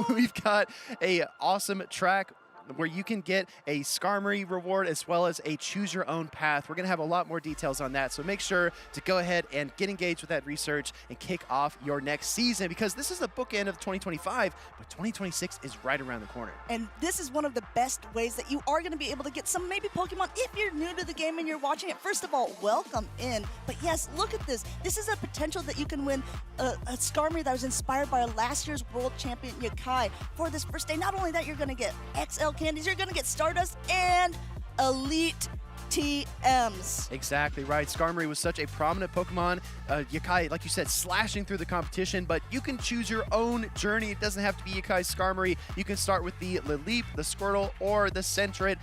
We've got a awesome track where you can get a Skarmory reward as well as a choose your own path. We're going to have a lot more details on that, so make sure to go ahead and get engaged with that research and kick off your next season, because this is the bookend of 2025, but 2026 is right around the corner. And this is one of the best ways that you are going to be able to get some maybe Pokemon if you're new to the game and you're watching it. First of all, welcome in. But yes, look at this. This is a potential that you can win a Skarmory that was inspired by last year's world champion Yakai for this first day. Not only that, you're going to get XL candies, you're going to get Stardust and Elite TMs. Exactly right. Skarmory was such a prominent Pokemon. Yakai, like you said, slashing through the competition, but you can choose your own journey. It doesn't have to be Yakai Skarmory. You can start with the Lileep, the Squirtle, or the Sentret.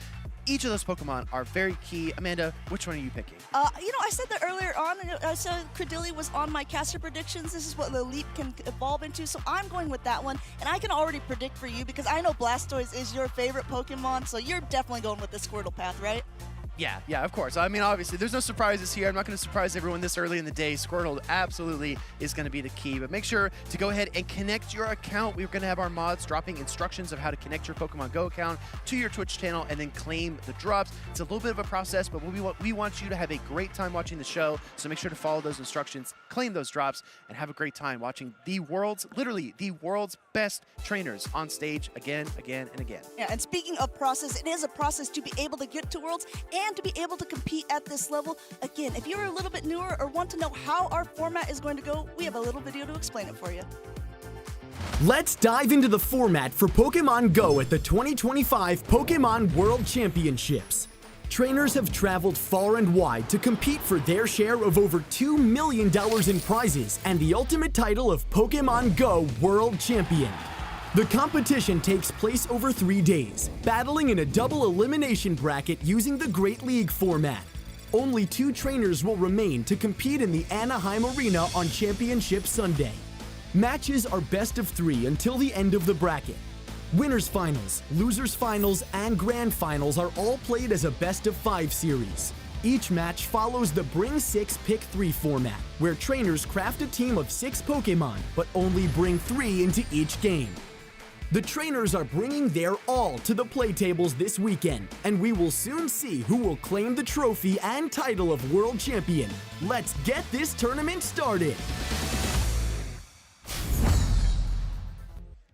Each of those Pokemon are very key. Amanda, which one are you picking? I said that earlier on. I said Credilli was on my caster predictions. This is what Lileep can evolve into, so I'm going with that one. And I can already predict for you because I know Blastoise is your favorite Pokemon, so you're definitely going with the Squirtle path, right? Yeah, of course. I mean, obviously, there's no surprises here. I'm not going to surprise everyone this early in the day. Squirtle absolutely is going to be the key. But make sure to go ahead and connect your account. We're going to have our mods dropping instructions of how to connect your Pokemon Go account to your Twitch channel and then claim the drops. It's a little bit of a process, but we want you to have a great time watching the show. So make sure to follow those instructions, claim those drops, and have a great time watching literally the world's best trainers on stage again, and again. Yeah, and speaking of process, it is a process to be able to get to Worlds and to be able to compete at this level. Again, if you're a little bit newer or want to know how our format is going to go, we have a little video to explain it for you. Let's dive into the format for Pokemon Go at the 2025 Pokémon World Championships. Trainers have traveled far and wide to compete for their share of over $2 million in prizes and the ultimate title of Pokemon Go World Champion. The competition takes place over 3 days, battling in a double elimination bracket using the Great League format. Only 2 trainers will remain to compete in the Anaheim Arena on Championship Sunday. Matches are best of 3 until the end of the bracket. Winners finals, losers finals, and grand finals are all played as a best of 5 series. Each match follows the Bring 6 Pick 3 format, where trainers craft a team of 6 Pokemon, but only bring 3 into each game. The trainers are bringing their all to the playtables this weekend, and we will soon see who will claim the trophy and title of World Champion. Let's get this tournament started!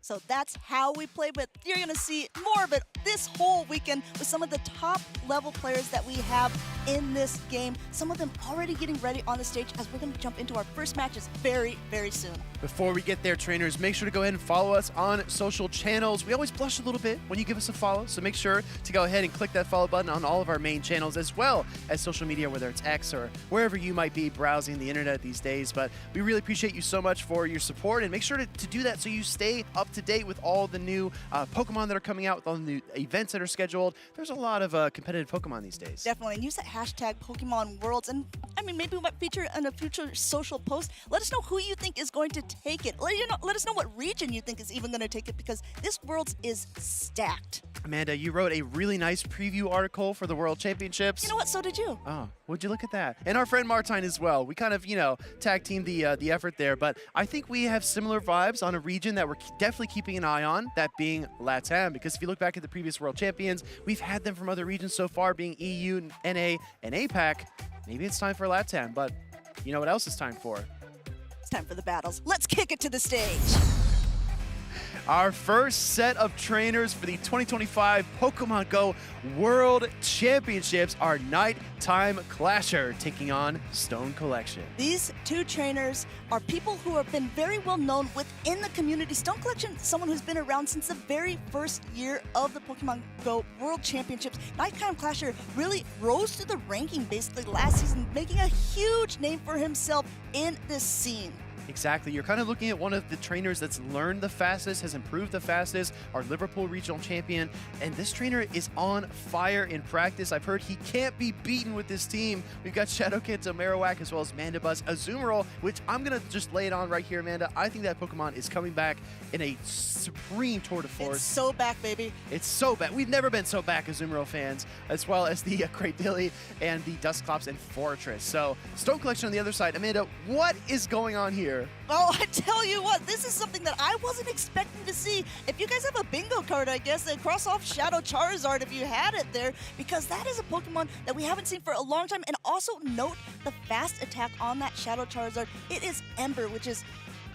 So that's how we play, but you're going to see more of it this whole weekend with some of the top level players that we have in this game. Some of them already getting ready on the stage as we're going to jump into our first matches very, very soon. Before we get there, trainers, make sure to go ahead and follow us on social channels. We always blush a little bit when you give us a follow, so make sure to go ahead and click that follow button on all of our main channels, as well as social media, whether it's X or wherever you might be browsing the internet these days. But we really appreciate you so much for your support, and make sure to do that so you stay up to date with all the new Pokemon that are coming out, with all the new events that are scheduled. There's a lot of competitive Pokemon these days. Definitely, and use that hashtag Pokemon Worlds, and I mean, maybe we might feature in a future social post. Let us know who you think is going to take it. Let us know what region you think is even going to take it, because this Worlds is stacked. Amanda, you wrote a really nice preview article for the World Championships. You know what? So did you. Oh, would you look at that? And our friend Martine as well. We kind of, tag teamed the effort there, but I think we have similar vibes on a region that we're definitely keeping an eye on, that being LATAM, because if you look back at the previous World Champions, we've had them from other regions so far, being EU, NA, and APAC. Maybe it's time for LATAM, but you know what else it's time for? It's time for the battles. Let's kick it to the stage. Our first set of trainers for the 2025 Pokemon Go World Championships are Nighttime Clasher taking on Stone Collection. These two trainers are people who have been very well known within the community. Stone Collection, someone who's been around since the very first year of the Pokemon Go World Championships. Nighttime Clasher really rose to the ranking basically last season, making a huge name for himself in this scene. Exactly. You're kind of looking at one of the trainers that's learned the fastest, has improved the fastest, our Liverpool regional champion, and this trainer is on fire in practice. I've heard he can't be beaten with this team. We've got Shadow Kanto, Marowak, as well as Mandibuzz, Azumarill, which I'm going to just lay it on right here, Amanda. I think that Pokemon is coming back in a supreme tour de force. It's so back, baby. It's so back. We've never been so back, Azumarill fans, as well as the Cradilly and the Dusclops and Fortress. So Stone Collection on the other side. Amanda, what is going on here? Oh, I tell you what, this is something that I wasn't expecting to see. If you guys have a bingo card, I guess, then cross off Shadow Charizard if you had it there, because that is a Pokemon that we haven't seen for a long time. And also note the fast attack on that Shadow Charizard. It is Ember, which is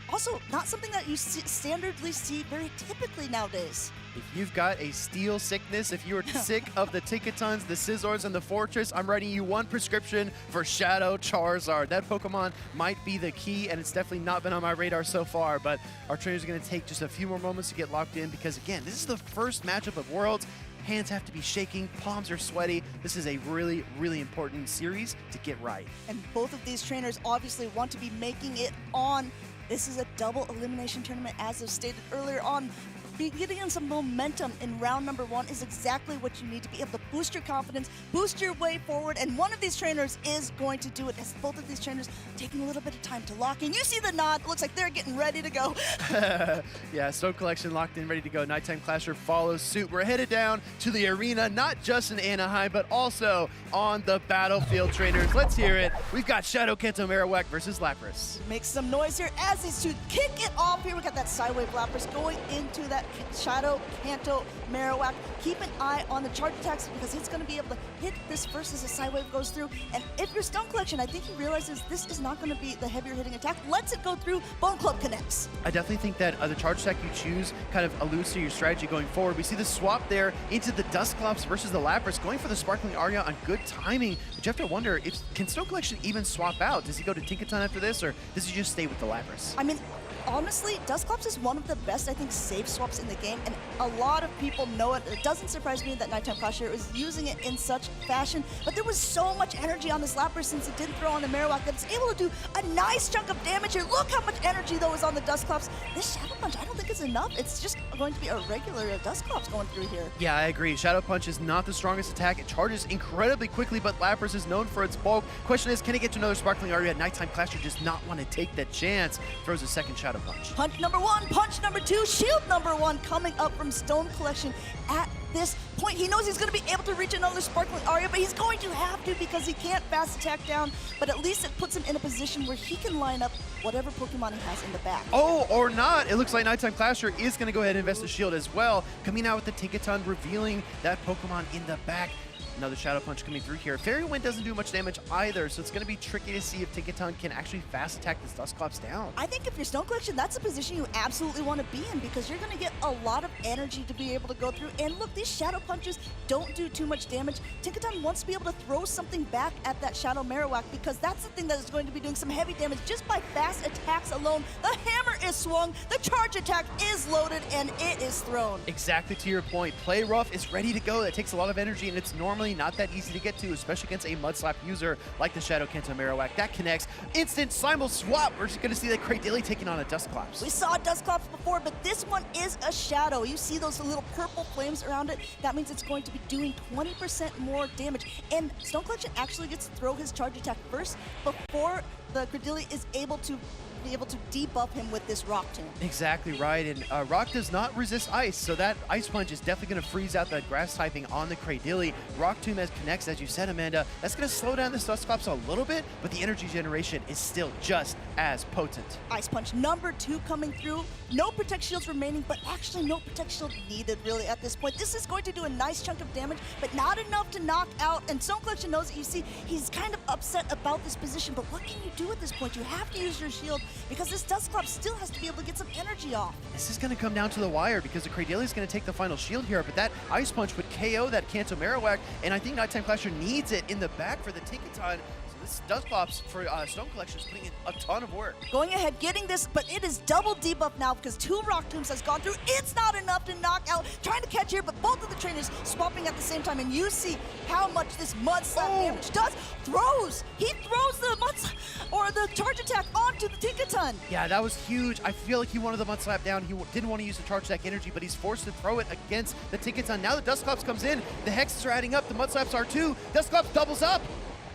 also not something that you standardly see very typically nowadays. If you've got a steel sickness, if you are sick of the Tinkatons, the Scizors, and the Fortress, I'm writing you one prescription for Shadow Charizard. That Pokemon might be the key, and it's definitely not been on my radar so far, but our trainers are going to take just a few more moments to get locked in, because, again, this is the first matchup of Worlds. Hands have to be shaking, palms are sweaty. This is a really, really important series to get right. And both of these trainers obviously want to be making it on. This is a double elimination tournament, as I've stated earlier on. Getting in some momentum in round number 1 is exactly what you need to be able to boost your confidence, boost your way forward, and one of these trainers is going to do it, as both of these trainers taking a little bit of time to lock in. You see the nod. It looks like they're getting ready to go. Yeah, Stone Collection locked in, ready to go. Nighttime Clasher follows suit. We're headed down to the arena, not just in Anaheim, but also on the battlefield, trainers. Let's hear it. We've got Shadow Kanto Marowak versus Lapras. Make some noise here as these two kick it off here. We got that Sidewave Lapras going into that Shadow Kanto Marowak. Keep an eye on the charge attacks, because he's going to be able to hit this first as the Sidewave goes through. And if you're Stone Collection, I think he realizes this is not going to be the heavier hitting attack. Lets it go through. Bone Club connects. I definitely think that the charge attack you choose kind of alludes to your strategy going forward. We see the swap there into the Dusclops versus the Lapras, going for the Sparkling Aria on good timing, but you have to wonder, can Stone Collection even swap out? Does he go to Tinkaton after this, or does he just stay with the Lapras? I mean, honestly, Dusclops is one of the best, I think, save swaps in the game, and a lot of people know it. It doesn't surprise me that Nighttime Clasher is using it in such fashion, but there was so much energy on this Lapras since it didn't throw on the Marowak that it's able to do a nice chunk of damage here. Look how much energy, though, is on the Dusclops. This Shadow Punch, I don't think is enough. It's just going to be a regular Dusclops going through here. Yeah, I agree. Shadow Punch is not the strongest attack. It charges incredibly quickly, but Lapras is known for its bulk. Question is, can it get to another Sparkling Aria? Nighttime Clasher does not want to take that chance. Throws a second Shadow Punch. Punch number 1, punch number 2, shield number 1 coming up from Stone Collection at this point. He knows he's going to be able to reach another Sparkling Aria, but he's going to have to, because he can't fast attack down, but at least it puts him in a position where he can line up whatever Pokemon he has in the back. Oh, or not. It looks like Nighttime Clasher is going to go ahead and invest the shield as well, coming out with the Tinkaton, revealing that Pokemon in the back. Another Shadow Punch coming through here. Fairy Wind doesn't do much damage either, so it's going to be tricky to see if Tinkaton can actually fast attack this Dusclops down. I think if you're Stone Collection, that's a position you absolutely want to be in because you're going to get a lot of energy to be able to go through. And look, these Shadow Punches don't do too much damage. Tinkaton wants to be able to throw something back at that Shadow Marowak because that's the thing that is going to be doing some heavy damage just by fast attacks alone. The hammer is swung, the charge attack is loaded, and it is thrown. Exactly to your point. Play Rough is ready to go. That takes a lot of energy, and it's normally not that easy to get to, especially against a Mud Slap user like the Shadow Kanto Marowak. That connects. Instant Simul Swap. We're just going to see that Cradily taking on a Dusclops. We saw Dusclops before, but this one is a Shadow. You see those little purple flames around it? That means it's going to be doing 20% more damage. And Stone Collection actually gets to throw his charge attack first before the Cradily is able to debuff him with this Rock Tomb. Exactly right, and Rock does not resist Ice, so that Ice Punch is definitely going to freeze out the Grass typing on the Cradily. Rock Tomb as connects, as you said, Amanda. That's going to slow down the Dusclops a little bit, but the energy generation is still just as potent. Ice Punch number 2 coming through. No Protect Shields remaining, but actually no Protect Shield needed really at this point. This is going to do a nice chunk of damage, but not enough to knock out, and Stone Collection knows it. You see, he's kind of upset about this position, but what can you do at this point? You have to use your shield because this Dusclops still has to be able to get some energy off. This is going to come down to the wire because the Cradily is going to take the final shield here, but that Ice Punch would KO that Kanto Marowak, and I think Nighttime Clasher needs it in the back for the Tinkaton. This Dusclops for Stone Collection is putting in a ton of work. Going ahead, getting this, but it is double debuff now because 2 Rock Tombs has gone through. It's not enough to knock out. Trying to catch here, but both of the trainers swapping at the same time, and you see how much this Mud Slap damage does. He throws the Mud Slap, or the charge attack onto the Tinkaton. Yeah, that was huge. I feel like he wanted the Mud Slap down. He didn't want to use the charge attack energy, but he's forced to throw it against the Tinkaton. Now the Dusclops comes in. The Hexes are adding up. The Mud Slaps are too. Dusclops doubles up.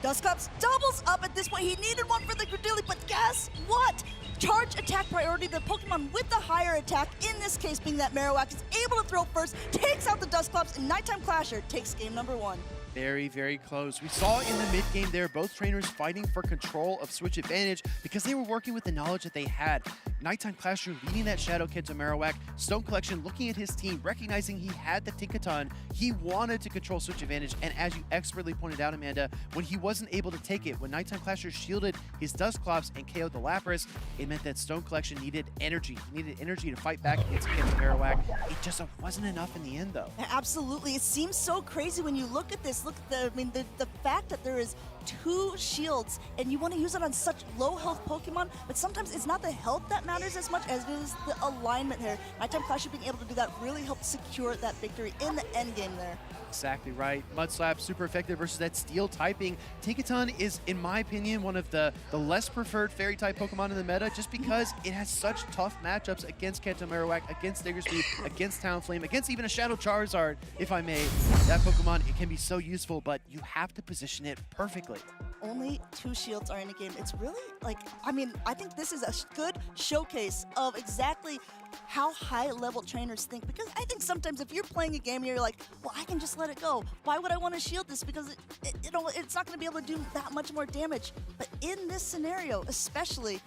Dusclops doubles up at this point. He needed one for the Cradily, but guess what? Charge attack priority, the Pokemon with the higher attack, in this case being that Marowak, is able to throw first, takes out the Dusclops, and Nighttime Clasher takes game number 1. Very, very close. We saw in the mid-game there, both trainers fighting for control of Switch Advantage because they were working with the knowledge that they had. Nighttime Clasher leading that Shadow Kanto Marowak. Stone Collection looking at his team, recognizing he had the Tinkaton. He wanted to control Switch Advantage, and as you expertly pointed out, Amanda, when he wasn't able to take it, when Nighttime Clasher shielded his Dusclops and KO'd the Lapras, it meant that Stone Collection needed energy. He needed energy to fight back against Kanto Marowak. It just wasn't enough in the end, though. Absolutely. It seems so crazy when you look at this. Look at the fact that there is 2 shields and you want to use it on such low health Pokemon, but sometimes it's not the health that matters as much as it is the alignment here. Nighttime Clasher being able to do that really helped secure that victory in the end game there. Exactly right. Mud Slap, super effective versus that Steel typing. Tinkaton is, in my opinion, one of the less preferred Fairy type Pokemon in the meta just because it has such tough matchups against Kanto Marowak, against Diggersby, against Talonflame, against even a Shadow Charizard, if I may. That Pokemon, it can be so useful, but you have to position it perfectly. Only 2 shields are in a game. It's really like, I think this is a good showcase of exactly how high-level trainers think, because I think sometimes if you're playing a game and you're like, well, I can just let it go. Why would I want to shield this? Because it's not going to be able to do that much more damage. But in this scenario, especially,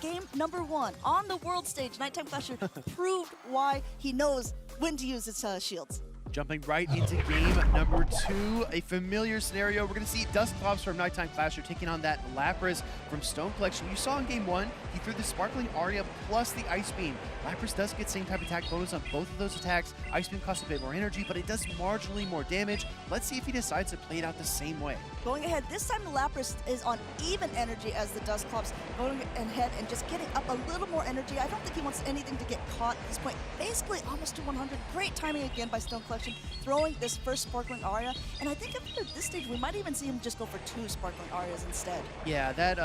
game number 1 on the world stage, Nighttime Clasher proved why he knows when to use his shields. Jumping right into game number 2, a familiar scenario. We're going to see Dusclops from Nighttime Clasher taking on that Lapras from Stone Collection. You saw in game 1, he threw the Sparkling Aria plus the Ice Beam. Lapras does get same type attack bonus on both of those attacks. Ice Beam costs a bit more energy, but it does marginally more damage. Let's see if he decides to play it out the same way. Going ahead, this time the Lapras is on even energy as the Dusclops, going ahead and just getting up a little more energy. I don't think he wants anything to get caught at this point. Basically almost to 100. Great timing again by Stone Collection, throwing this first Sparkling Aria. And I think at this stage, we might even see him just go for 2 Sparkling Arias instead. Yeah, that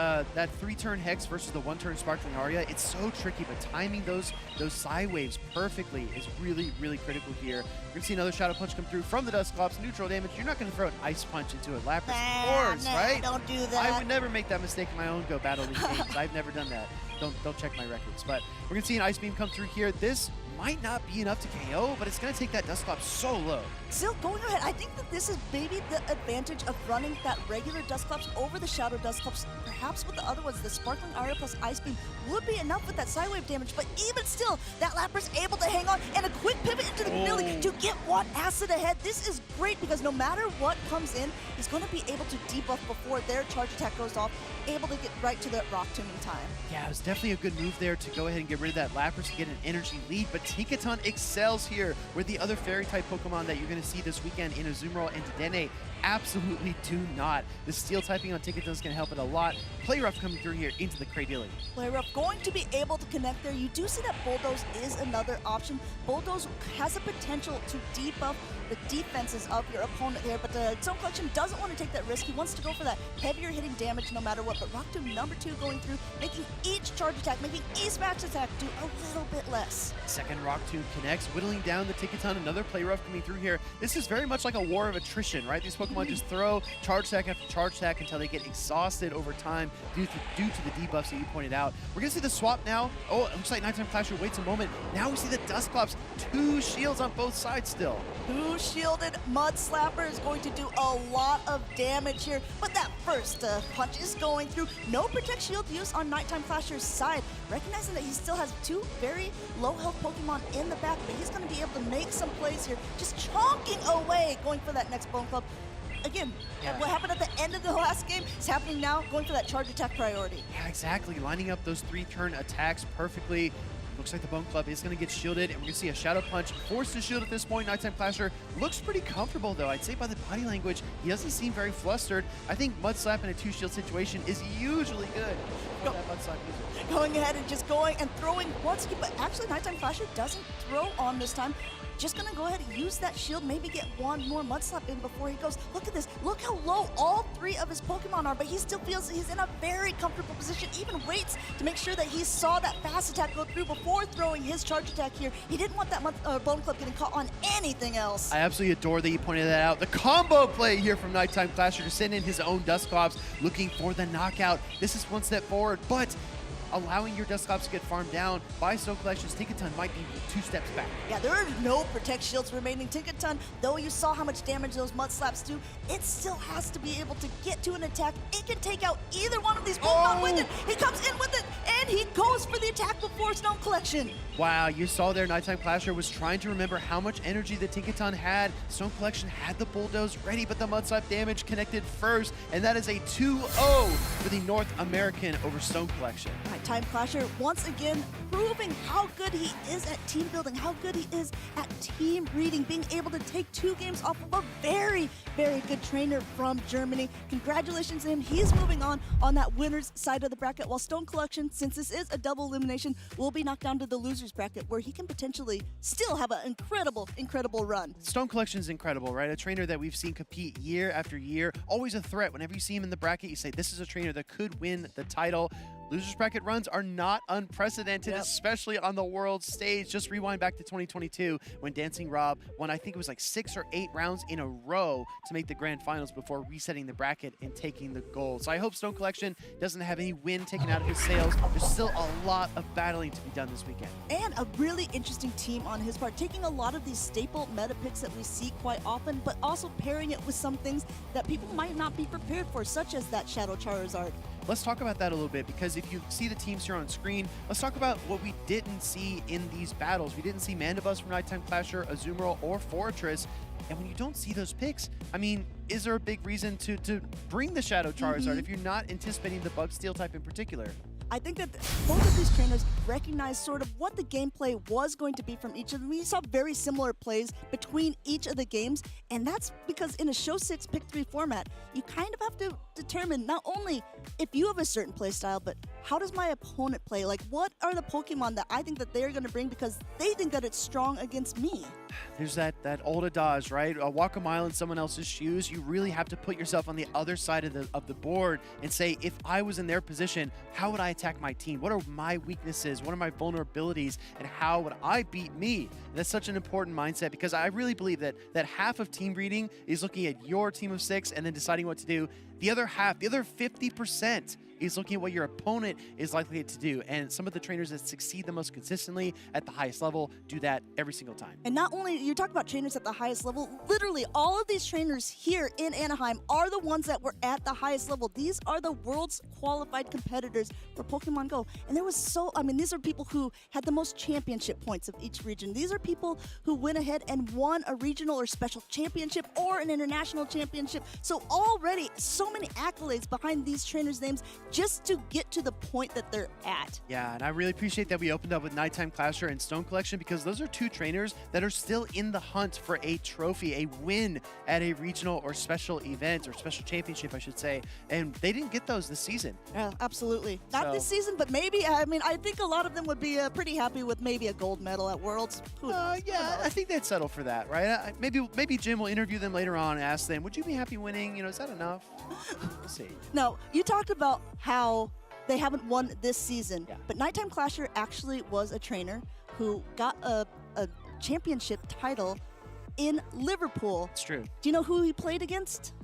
3-turn Hex versus the 1-turn Sparkling Aria, it's so tricky, but timing those Psy Waves perfectly is really, really critical here. We're going to see another Shadow Punch come through from the Dusclops, neutral damage. You're not going to throw an Ice Punch into a Lapras, of course, right? Don't do that. I would never make that mistake in my own Go Battle League games. I've never done that. Don't check my records. But we're going to see an Ice Beam come through here. This might not be enough to KO, but it's going to take that Dusclops so low. Still going ahead, I think that this is maybe the advantage of running that regular Dusclops over the Shadow Dusclops. Perhaps with the other ones, the Sparkling Aria plus Ice Beam would be enough with that Sidewave damage, but even still, that Lapras able to hang on and a quick pivot into the melee to get one acid ahead. This is great because no matter what comes in, he's going to be able to debuff before their charge attack goes off, able to get right to that Rock Tomb in time. Yeah, it was definitely a good move there to go ahead and get rid of that Lapras to get an energy lead, but Tinkaton excels here where the other Fairy-type Pokemon that you're going to see this weekend in Azumarill and Dedenne absolutely do not. The Steel typing on Tinkaton is going to help it a lot. Play Rough coming through here into the Cradily. Play Rough going to be able to connect there. You do see that Bulldoze is another option. Bulldoze has a potential to debuff the defenses of your opponent there, but the Stone Collection doesn't want to take that risk. He wants to go for that heavier hitting damage no matter what, but Rock Tomb number 2 going through, making each charge attack, making each max attack do a little bit less. Second Rock Tomb connects, whittling down the Tinkaton. Another Play Rough coming through here. This is very much like a war of attrition, right? These Pokemon just throw charge attack after charge attack until they get exhausted over time due to the debuffs that you pointed out. We're going to see the swap now. Oh, it looks like Nighttime Clasher waits a moment. Now we see the Dusclops. 2 shields on both sides still. 2 shielded Mud Slapper is going to do a lot of damage here, but that first punch is going through. No Protect Shield use on Nighttime Clasher's side, recognizing that he still has 2 very low health Pokemon in the back, but he's going to be able to make some plays here, just chonking away, going for that next Bone Club. Again, what happened at the end of the last game is happening now, going for that charge attack priority. Yeah, exactly. Lining up those 3-turn attacks perfectly. Looks like the Bone Club is going to get shielded, and we're going to see a Shadow Punch forced to shield at this point. Nighttime Clasher looks pretty comfortable, though. I'd say by the body language, he doesn't seem very flustered. I think Mud Slap in a 2-shield situation is usually good. Going ahead and just going and throwing once again, but actually Nighttime Clasher doesn't throw on this time. Just gonna go ahead and use that shield, maybe get one more Mud Slap in before he goes. Look at this, look how low all 3 of his Pokemon are, but he still feels he's in a very comfortable position, even waits to make sure that he saw that fast attack go through before throwing his charge attack here. He didn't want that Bone Club getting caught on anything else. I absolutely adore that you pointed that out. The combo play here from Nighttime Clasher to send in his own Dusclops, looking for the knockout. This is one step forward, but allowing your Dusclops to get farmed down by Stone Collection's Tinkaton might be 2 steps back. Yeah, there are no Protect Shields remaining. Tinkaton, though you saw how much damage those Mud Slaps do, it still has to be able to get to an attack. It can take out either one of these Pokemon with it. He comes in with it, and he goes for the attack before Stone Collection. Wow, you saw there Nighttime Clasher was trying to remember how much energy the Tinkaton had. Stone Collection had the Bulldoze ready, but the Mud Slap damage connected first, and that is a 2-0 for the North American over Stone Collection. Nighttime Clasher once again proving how good he is at team building, how good he is at team reading, being able to take 2 games off of a very, very good trainer from Germany. Congratulations to him. He's moving on that winner's side of the bracket, while Stone Collection, since this is a double elimination, will be knocked down to the loser's bracket, where he can potentially still have an incredible, incredible run. Stone Collection is incredible, right? A trainer that we've seen compete year after year, always a threat. Whenever you see him in the bracket, you say, this is a trainer that could win the title. Losers bracket runs are not unprecedented, especially on the world stage. Just rewind back to 2022 when Dancing Rob won, I think it was like 6 or 8 rounds in a row to make the grand finals before resetting the bracket and taking the gold. So I hope Stone Collection doesn't have any wind taken out of his sails. There's still a lot of battling to be done this weekend. And a really interesting team on his part, taking a lot of these staple meta picks that we see quite often, but also pairing it with some things that people might not be prepared for, such as that Shadow Charizard. Let's talk about that a little bit, because if you see the teams here on screen, let's talk about what we didn't see in these battles. We didn't see Mandibuzz from Nighttime Clasher, Azumarill, or Fortress. And when you don't see those picks, I mean, is there a big reason to bring the Shadow Charizard if you're not anticipating the Bug Steel type in particular? I think that both of these trainers recognize sort of what the gameplay was going to be from each of them. We saw very similar plays between each of the games, and that's because in a Show 6 Pick 3 format, you kind of have to determine not only if you have a certain play style, but how does my opponent play? Like, what are the Pokemon that I think that they're going to bring because they think that it's strong against me? There's that old adage, right? Walk a mile in someone else's shoes. You really have to put yourself on the other side of the board and say, if I was in their position, how would I attack my team? What are my weaknesses? What are my vulnerabilities? And how would I beat me? And that's such an important mindset, because I really believe that half of team reading is looking at your team of 6 and then deciding what to do. The other half, the other 50%, is looking at what your opponent is likely to do. And some of the trainers that succeed the most consistently at the highest level do that every single time. And not only, you talk about trainers at the highest level, literally all of these trainers here in Anaheim are the ones that were at the highest level. These are the world's qualified competitors for Pokemon Go. And there was these are people who had the most championship points of each region. These are people who went ahead and won a regional or special championship or an international championship. So already so many accolades behind these trainers' names just to get to the point that they're at. Yeah, and I really appreciate that we opened up with Nighttime Clasher and Stone Collection, because those are two trainers that are still in the hunt for a trophy, a win at a regional or special event, or special championship, I should say. And they didn't get those this season. Yeah, absolutely. Not this season, but maybe, I think a lot of them would be pretty happy with maybe a gold medal at Worlds. Yeah, I think they'd settle for that, right? Maybe Jim will interview them later on and ask them, would you be happy winning? You know, is that enough? We'll see. Now, you talked about how they haven't won this season, but Nighttime Clasher actually was a trainer who got a championship title in Liverpool. It's true. Do you know who he played against?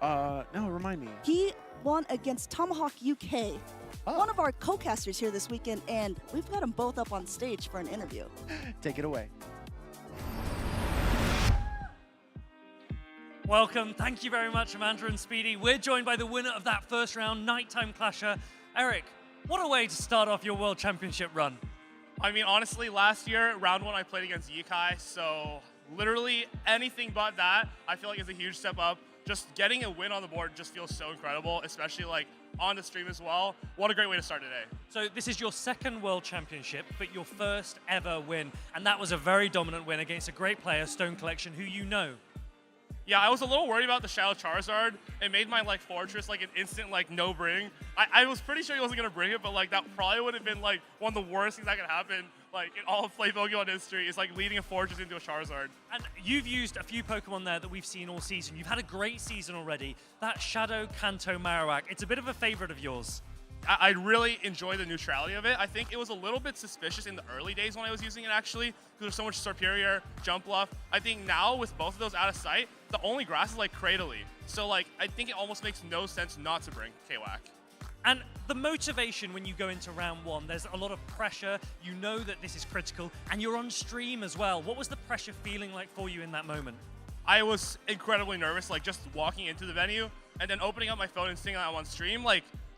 No, remind me. He won against Tomahawk UK. One of our co-casters here this weekend, and we've got them both up on stage for an interview. Take it away. Welcome. Thank you very much, Amanda and Speedy. We're joined by the winner of that first round, Nighttime Clasher. Eric, what a way to start off your World Championship run. I mean, honestly, last year, round 1, I played against Yikai, so literally anything but that, I feel like is a huge step up. Just getting a win on the board just feels so incredible, especially like on the stream as well. What a great way to start today. So this is your second World Championship, but your first ever win. And that was a very dominant win against a great player, Stone Collection, who you know. Yeah, I was a little worried about the Shadow Charizard. It made my Fortress an instant no bring. I was pretty sure he wasn't gonna bring it, but that probably would have been one of the worst things that could happen in all of Play Pokemon history is leading a Fortress into a Charizard. And you've used a few Pokemon there that we've seen all season. You've had a great season already. That Shadow Kanto Marowak, it's a bit of a favorite of yours. I really enjoy the neutrality of it. I think it was a little bit suspicious in the early days when I was using it, actually, because there's so much Superior, Jump Bluff. I think now, with both of those out of sight, the only grass is Cradily. So, I think it almost makes no sense not to bring K-Wack. And the motivation when you go into round 1, there's a lot of pressure. You know that this is critical, and you're on stream as well. What was the pressure feeling like for you in that moment? I was incredibly nervous, just walking into the venue, and then opening up my phone and seeing that I'm on stream,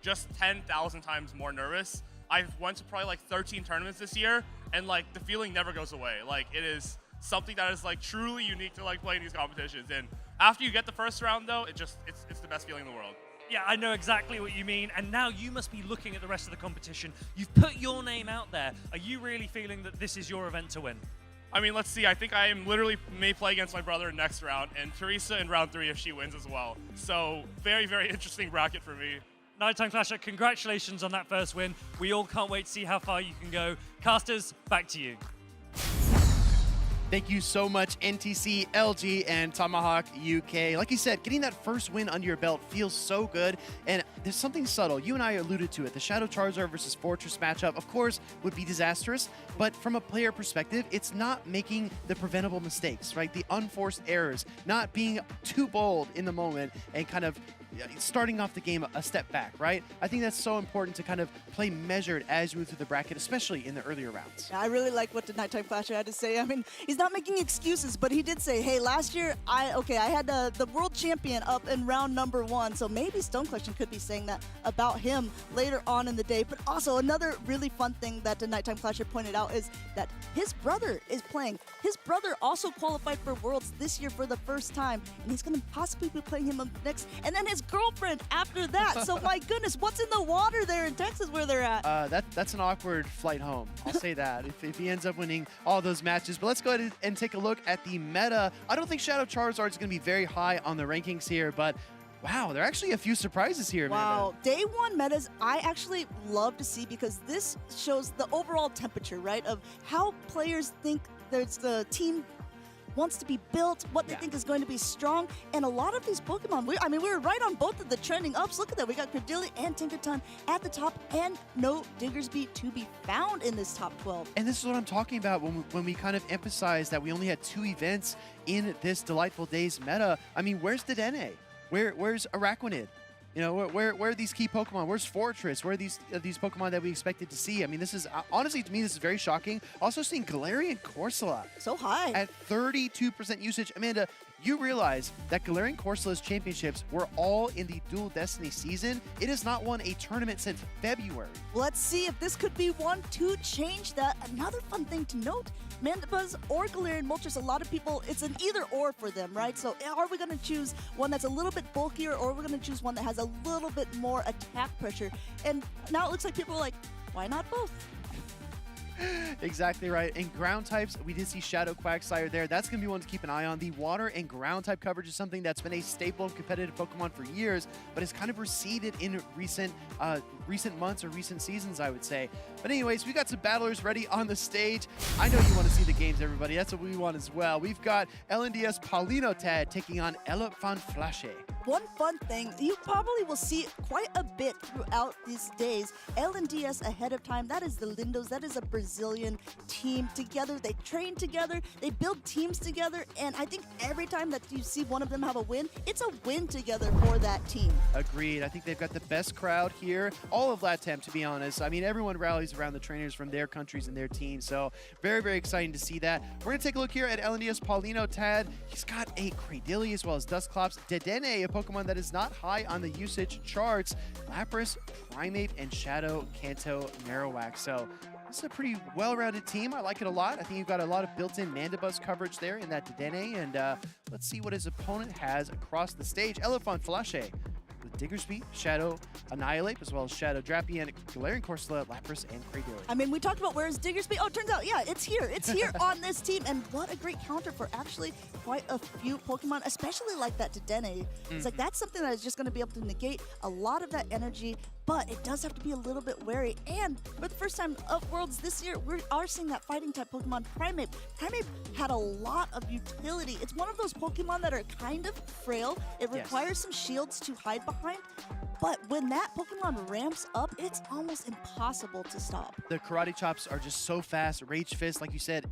just 10,000 times more nervous. I've went to probably 13 tournaments this year, and the feeling never goes away. It is something that is truly unique to playing these competitions. And after you get the first round though, it's the best feeling in the world. Yeah, I know exactly what you mean, and now you must be looking at the rest of the competition. You've put your name out there. Are you really feeling that this is your event to win? I mean, let's see. I think I am literally may play against my brother next round, and Teresa in round 3 if she wins as well. So very, very interesting bracket for me. Nighttime Clasher, congratulations on that first win. We all can't wait to see how far you can go. Casters, back to you. Thank you so much, NTC, LG, and Tomahawk UK. Like you said, getting that first win under your belt feels so good, and there's something subtle. You and I alluded to it. The Shadow Charizard versus Fortress matchup, of course, would be disastrous, but from a player perspective, it's not making the preventable mistakes, right? The unforced errors, not being too bold in the moment and kind of starting off the game a step back, right? I think that's so important to kind of play measured as you move through the bracket, especially in the earlier rounds. Yeah, I really like what the Nighttime Clasher had to say. I mean, he's not making excuses, but he did say, hey, last year, I had the world champion up in round number 1, so maybe Stone Collection could be saying that about him later on in the day. But also, another really fun thing that the Nighttime Clasher pointed out is that his brother is playing. His brother also qualified for Worlds this year for the first time, and he's going to possibly be playing him up next. And then his girlfriend after that. So my goodness, what's in the water there in Texas where they're at? That's an awkward flight home. I'll say that if he ends up winning all those matches. But let's go ahead and take a look at the meta. I don't think Shadow Charizard is going to be very high on the rankings here, but wow, there are actually a few surprises here, Wow, day 1 metas I actually love to see because this shows the overall temperature, right, of how players think there's the team wants to be built, what they think is going to be strong, and a lot of these Pokemon, we were right on both of the trending ups. Look at that, we got Credilli and Tinkaton at the top, and no Diggersby to be found in this top 12. And this is what I'm talking about when we kind of emphasize that we only had 2 events in this Delightful Days meta. I mean, where's Dedenne? Where's Araquanid? You know, where are these key Pokemon? Where's Fortress? Where are these Pokemon that we expected to see? I mean, this is, honestly, to me, this is very shocking. Also seeing Galarian Corsola. So high. At 32% usage. Amanda, you realize that Galarian Corsola's championships were all in the Dual Destiny season. It has not won a tournament since February. Let's see if this could be one to change that. Another fun thing to note, Mandibuzz or Galarian Moltres, a lot of people, it's an either or for them, right? So are we going to choose one that's a little bit bulkier, or are we going to choose one that has a little bit more attack pressure? And now it looks like people are like, why not both? Exactly right. In ground types, we did see Shadow Quagsire there. That's going to be one to keep an eye on. The water and ground type coverage is something that's been a staple of competitive Pokemon for years, but has kind of receded in recent months or recent seasons, I would say. But anyways, we got some battlers ready on the stage. I know you want to see the games, everybody. That's what we want as well. We've got LNDS Palinotad taking on Elephant Flashe. One fun thing, you probably will see quite a bit throughout these days. LNDS ahead of time, that is the Lindos, that is a Brazilian team together. They train together, they build teams together, and I think every time that you see one of them have a win, it's a win together for that team. Agreed. I think they've got the best crowd here, all of LATAM, to be honest. I mean, everyone rallies around the trainers from their countries and their teams, so very, very exciting to see that. We're going to take a look here at LNDS Palinotad. He's got a Cradily as well as Dusclops, Dedenne, a Pokemon that is not high on the usage charts, Lapras, Primeape, and Shadow Kanto Marowak. So this is a pretty well-rounded team. I like it a lot. I think you've got a lot of built-in Mandibuzz coverage there in that Dedenne, and let's see what his opponent has across the stage. Elephant Flashe with Diggersby, Shadow Annihilate, as well as Shadow Drappy, and Galarian Corsola, Lapras, and Cradily. I mean, we talked about where's Diggersby. Oh, it turns out, yeah, it's here. It's here on this team, and what a great counter for actually quite a few Pokemon, especially like that Dedenne. It's like that's something that is just going to be able to negate a lot of that energy, but it does have to be a little bit wary. And for the first time of Worlds this year, we are seeing that fighting-type Pokemon, Primeape. Primeape had a lot of utility. It's one of those Pokemon that are kind of frail. It requires some shields to hide behind, but when that Pokemon ramps up, it's almost impossible to stop. The Karate Chops are just so fast. Rage Fist, like you said,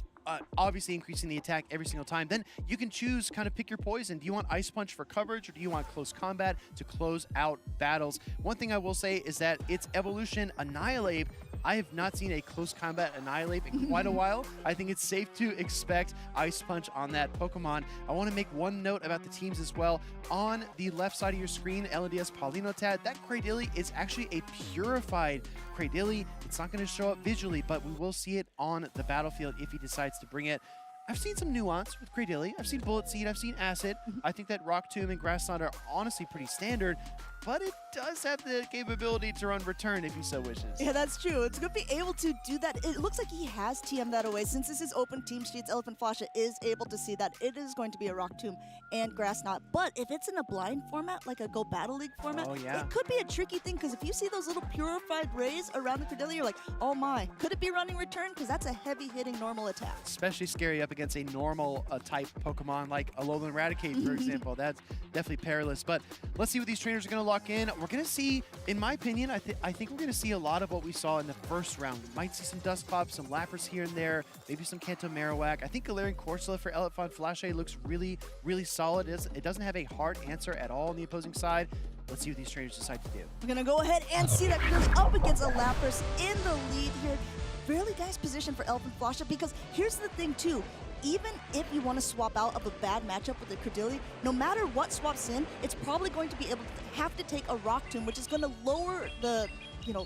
obviously increasing the attack every single time. Then you can choose, kind of pick your poison. Do you want Ice Punch for coverage, or do you want close combat to close out battles? One thing I will say is that its evolution, Annihilate, I have not seen a close combat Annihilate in quite a while. I think it's safe to expect Ice Punch on that Pokemon. I want to make one note about the teams as well. On the left side of your screen, LNDS Palinotad, that Cradily is actually a purified Cradily. It's not going to show up visually, but we will see it on the battlefield if he decides to bring it. I've seen some nuance with Cradily. I've seen Bullet Seed, I've seen Acid. I think that Rock Tomb and Grass Knot are honestly pretty standard, but it does have the capability to run Return if he so wishes. Yeah, that's true. It's going to be able to do that. It looks like he has TM'd that away. Since this is open team sheets, Elephant Flasha is able to see that it is going to be a Rock Tomb and Grass Knot. But if it's in a blind format, like a Go Battle League format, it could be a tricky thing, because if you see those little purified rays around the Cradily, you're like, oh my, could it be running Return? Because that's a heavy-hitting normal attack. Especially scary up against a normal type Pokemon like Alolan Raticate, for example. That's definitely perilous. But let's see what these trainers are going to lock in. We're going to see, in my opinion, I think we're going to see a lot of what we saw in the first round. We might see some Dusclops, some Lapras here and there, maybe some Kanto Marowak. I think Galarian Corsola for Elephant Flashe looks really, really solid. It doesn't have a hard answer at all on the opposing side. Let's see what these trainers decide to do. We're going to go ahead and see that Cradily up against a Lapras in the lead here. Fairly nice position for Elephant Flasha, because here's the thing too. Even if you want to swap out of a bad matchup with the Cradily, no matter what swaps in, it's probably going to be able to have to take a Rock Tomb, which is going to lower the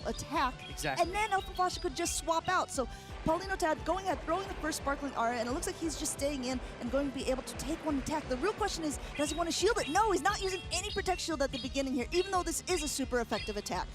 attack. Exactly. And then Elephant Flasha could just swap out. So Palinotad going ahead, throwing the first Sparkling Aura, and it looks like he's just staying in and going to be able to take one attack. The real question is, does he want to shield it? No, he's not using any Protect Shield at the beginning here, even though this is a super effective attack.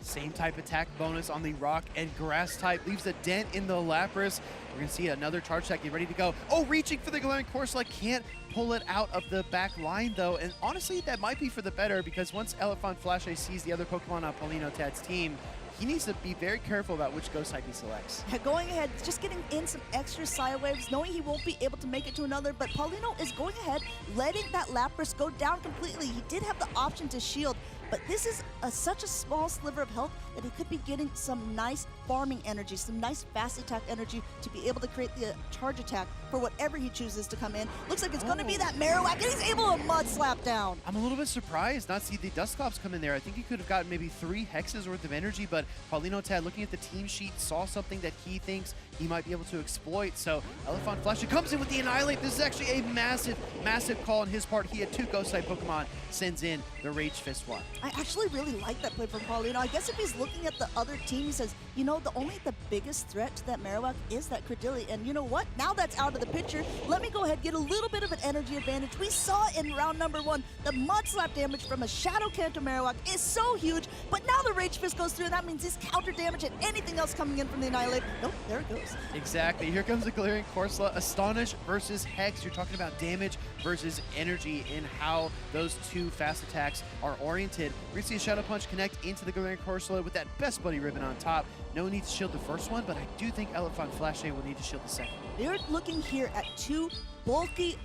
Same type attack bonus on the Rock and Grass type. Leaves a dent in the Lapras. We're going to see another charge attack. Get ready to go. Oh, reaching for the Galarian Corsola. Can't pull it out of the back line, though. And honestly, that might be for the better, because once Elephant Flashe sees the other Pokemon on Palinotad's team, he needs to be very careful about which ghost type he selects. Going ahead, just getting in some extra Psy Waves, knowing he won't be able to make it to another, but Paulino is going ahead, letting that Lapras go down completely. He did have the option to shield, but this is such a small sliver of health that he could be getting some nice farming energy, some nice fast attack energy to be able to create the charge attack for whatever he chooses to come in. Looks like it's going to be that Marowak, and he's able to mud slap down. I'm a little bit surprised not to see the Dusclops come in there. I think he could have gotten maybe 3 hexes worth of energy, but Paulinotad, looking at the team sheet, saw something that he thinks he might be able to exploit. So Elephant Flash comes in with the Annihilate. This is actually a massive, massive call on his part. He had 2 Ghost-type Pokemon, sends in the Rage Fist one. I actually really like that play from Paulino. I guess if he's looking at the other team, he says, you know, the biggest threat to that Marowak is that Credilli. And you know what? Now that's out of the picture. Let me go ahead and get a little bit of an energy advantage. We saw in round number 1, the Mud Slap damage from a Shadow Kanto Marowak is so huge, but now the Rage Fist goes through, and that means he's counter damage and anything else coming in from the Annihilate. Nope, there it goes. Exactly. Here comes the Galarian Corsola. Astonish versus Hex. You're talking about damage versus energy in how those 2 fast attacks are oriented. We're going to see a Shadow Punch connect into the Galarian Corsola with that Best Buddy ribbon on top. No need to shield the first one, but I do think Elephant Flash will need to shield the second. They're looking here at 2 bulky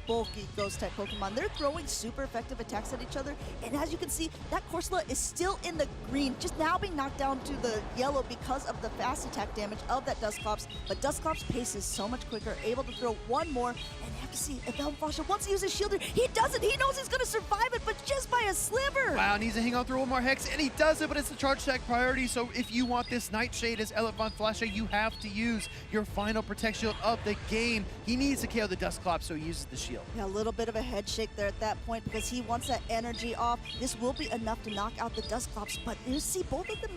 Ghost-type Pokemon. They're throwing super effective attacks at each other, and as you can see, that Corsola is still in the green, just now being knocked down to the yellow because of the fast attack damage of that Dusclops, but Dusclops' pace is so much quicker, able to throw one more, and you have to see if Elfasha wants to use his shielder. He doesn't! He knows he's going to survive it, but just by a sliver! Wow, needs to hang on through one more Hex, and he does it, but it's the charge attack priority, so if you want this Nightshade as Elephant Flash, you have to use your final Protect Shield of the game. He needs to KO the Dusclops, so he uses the shield. Yeah, a little bit of a head shake there at that point because he wants that energy off. This will be enough to knock out the Dusclops, but you see both of them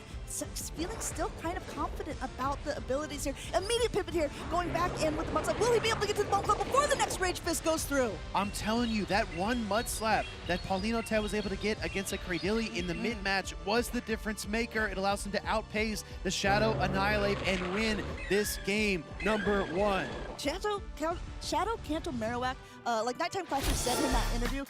feeling still kind of confident about the abilities here. Immediate pivot here, going back in with the Mud Slap. Will he be able to get to the Bone Club before the next Rage Fist goes through? I'm telling you, that one Mud Slap that Paulinotad was able to get against a Cradilli in the mid-match was the difference maker. It allows him to outpace the Shadow Annihilate and win this game number 1. Shadow Kanto Marowak, like Nighttime Flasher said in that interview,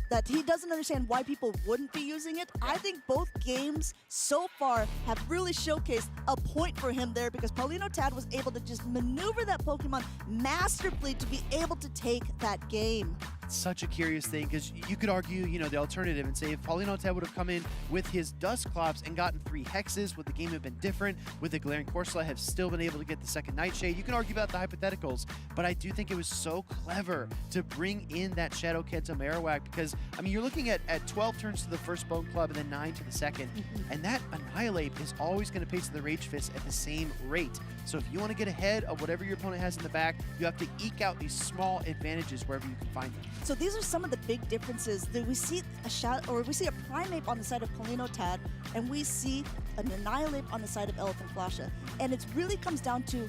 that he doesn't understand why people wouldn't be using it. I think both games so far have really showcased a point for him there because Paulinotad was able to just maneuver that Pokemon masterfully to be able to take that game. Such a curious thing because you could argue, you know, the alternative and say if Paulinotad would have come in with his Dusclops and gotten 3 hexes, would the game have been different? Would the Galarian Corsola have still been able to get the second Nightshade? You can argue about the hypotheticals, but I do think it was so clever to bring in that Shadow Kanto Marowak because, I mean, you're looking at 12 turns to the first Bone Club and then 9 to the second, and that Annihilate is always going to pace the Rage Fist at the same rate. So if you want to get ahead of whatever your opponent has in the back, you have to eke out these small advantages wherever you can find them. So these are some of the big differences. That we see a Shadow, or we see a Primeape on the side of Paulinotad, and we see an Annihilate on the side of Elephant Flasha. And it really comes down to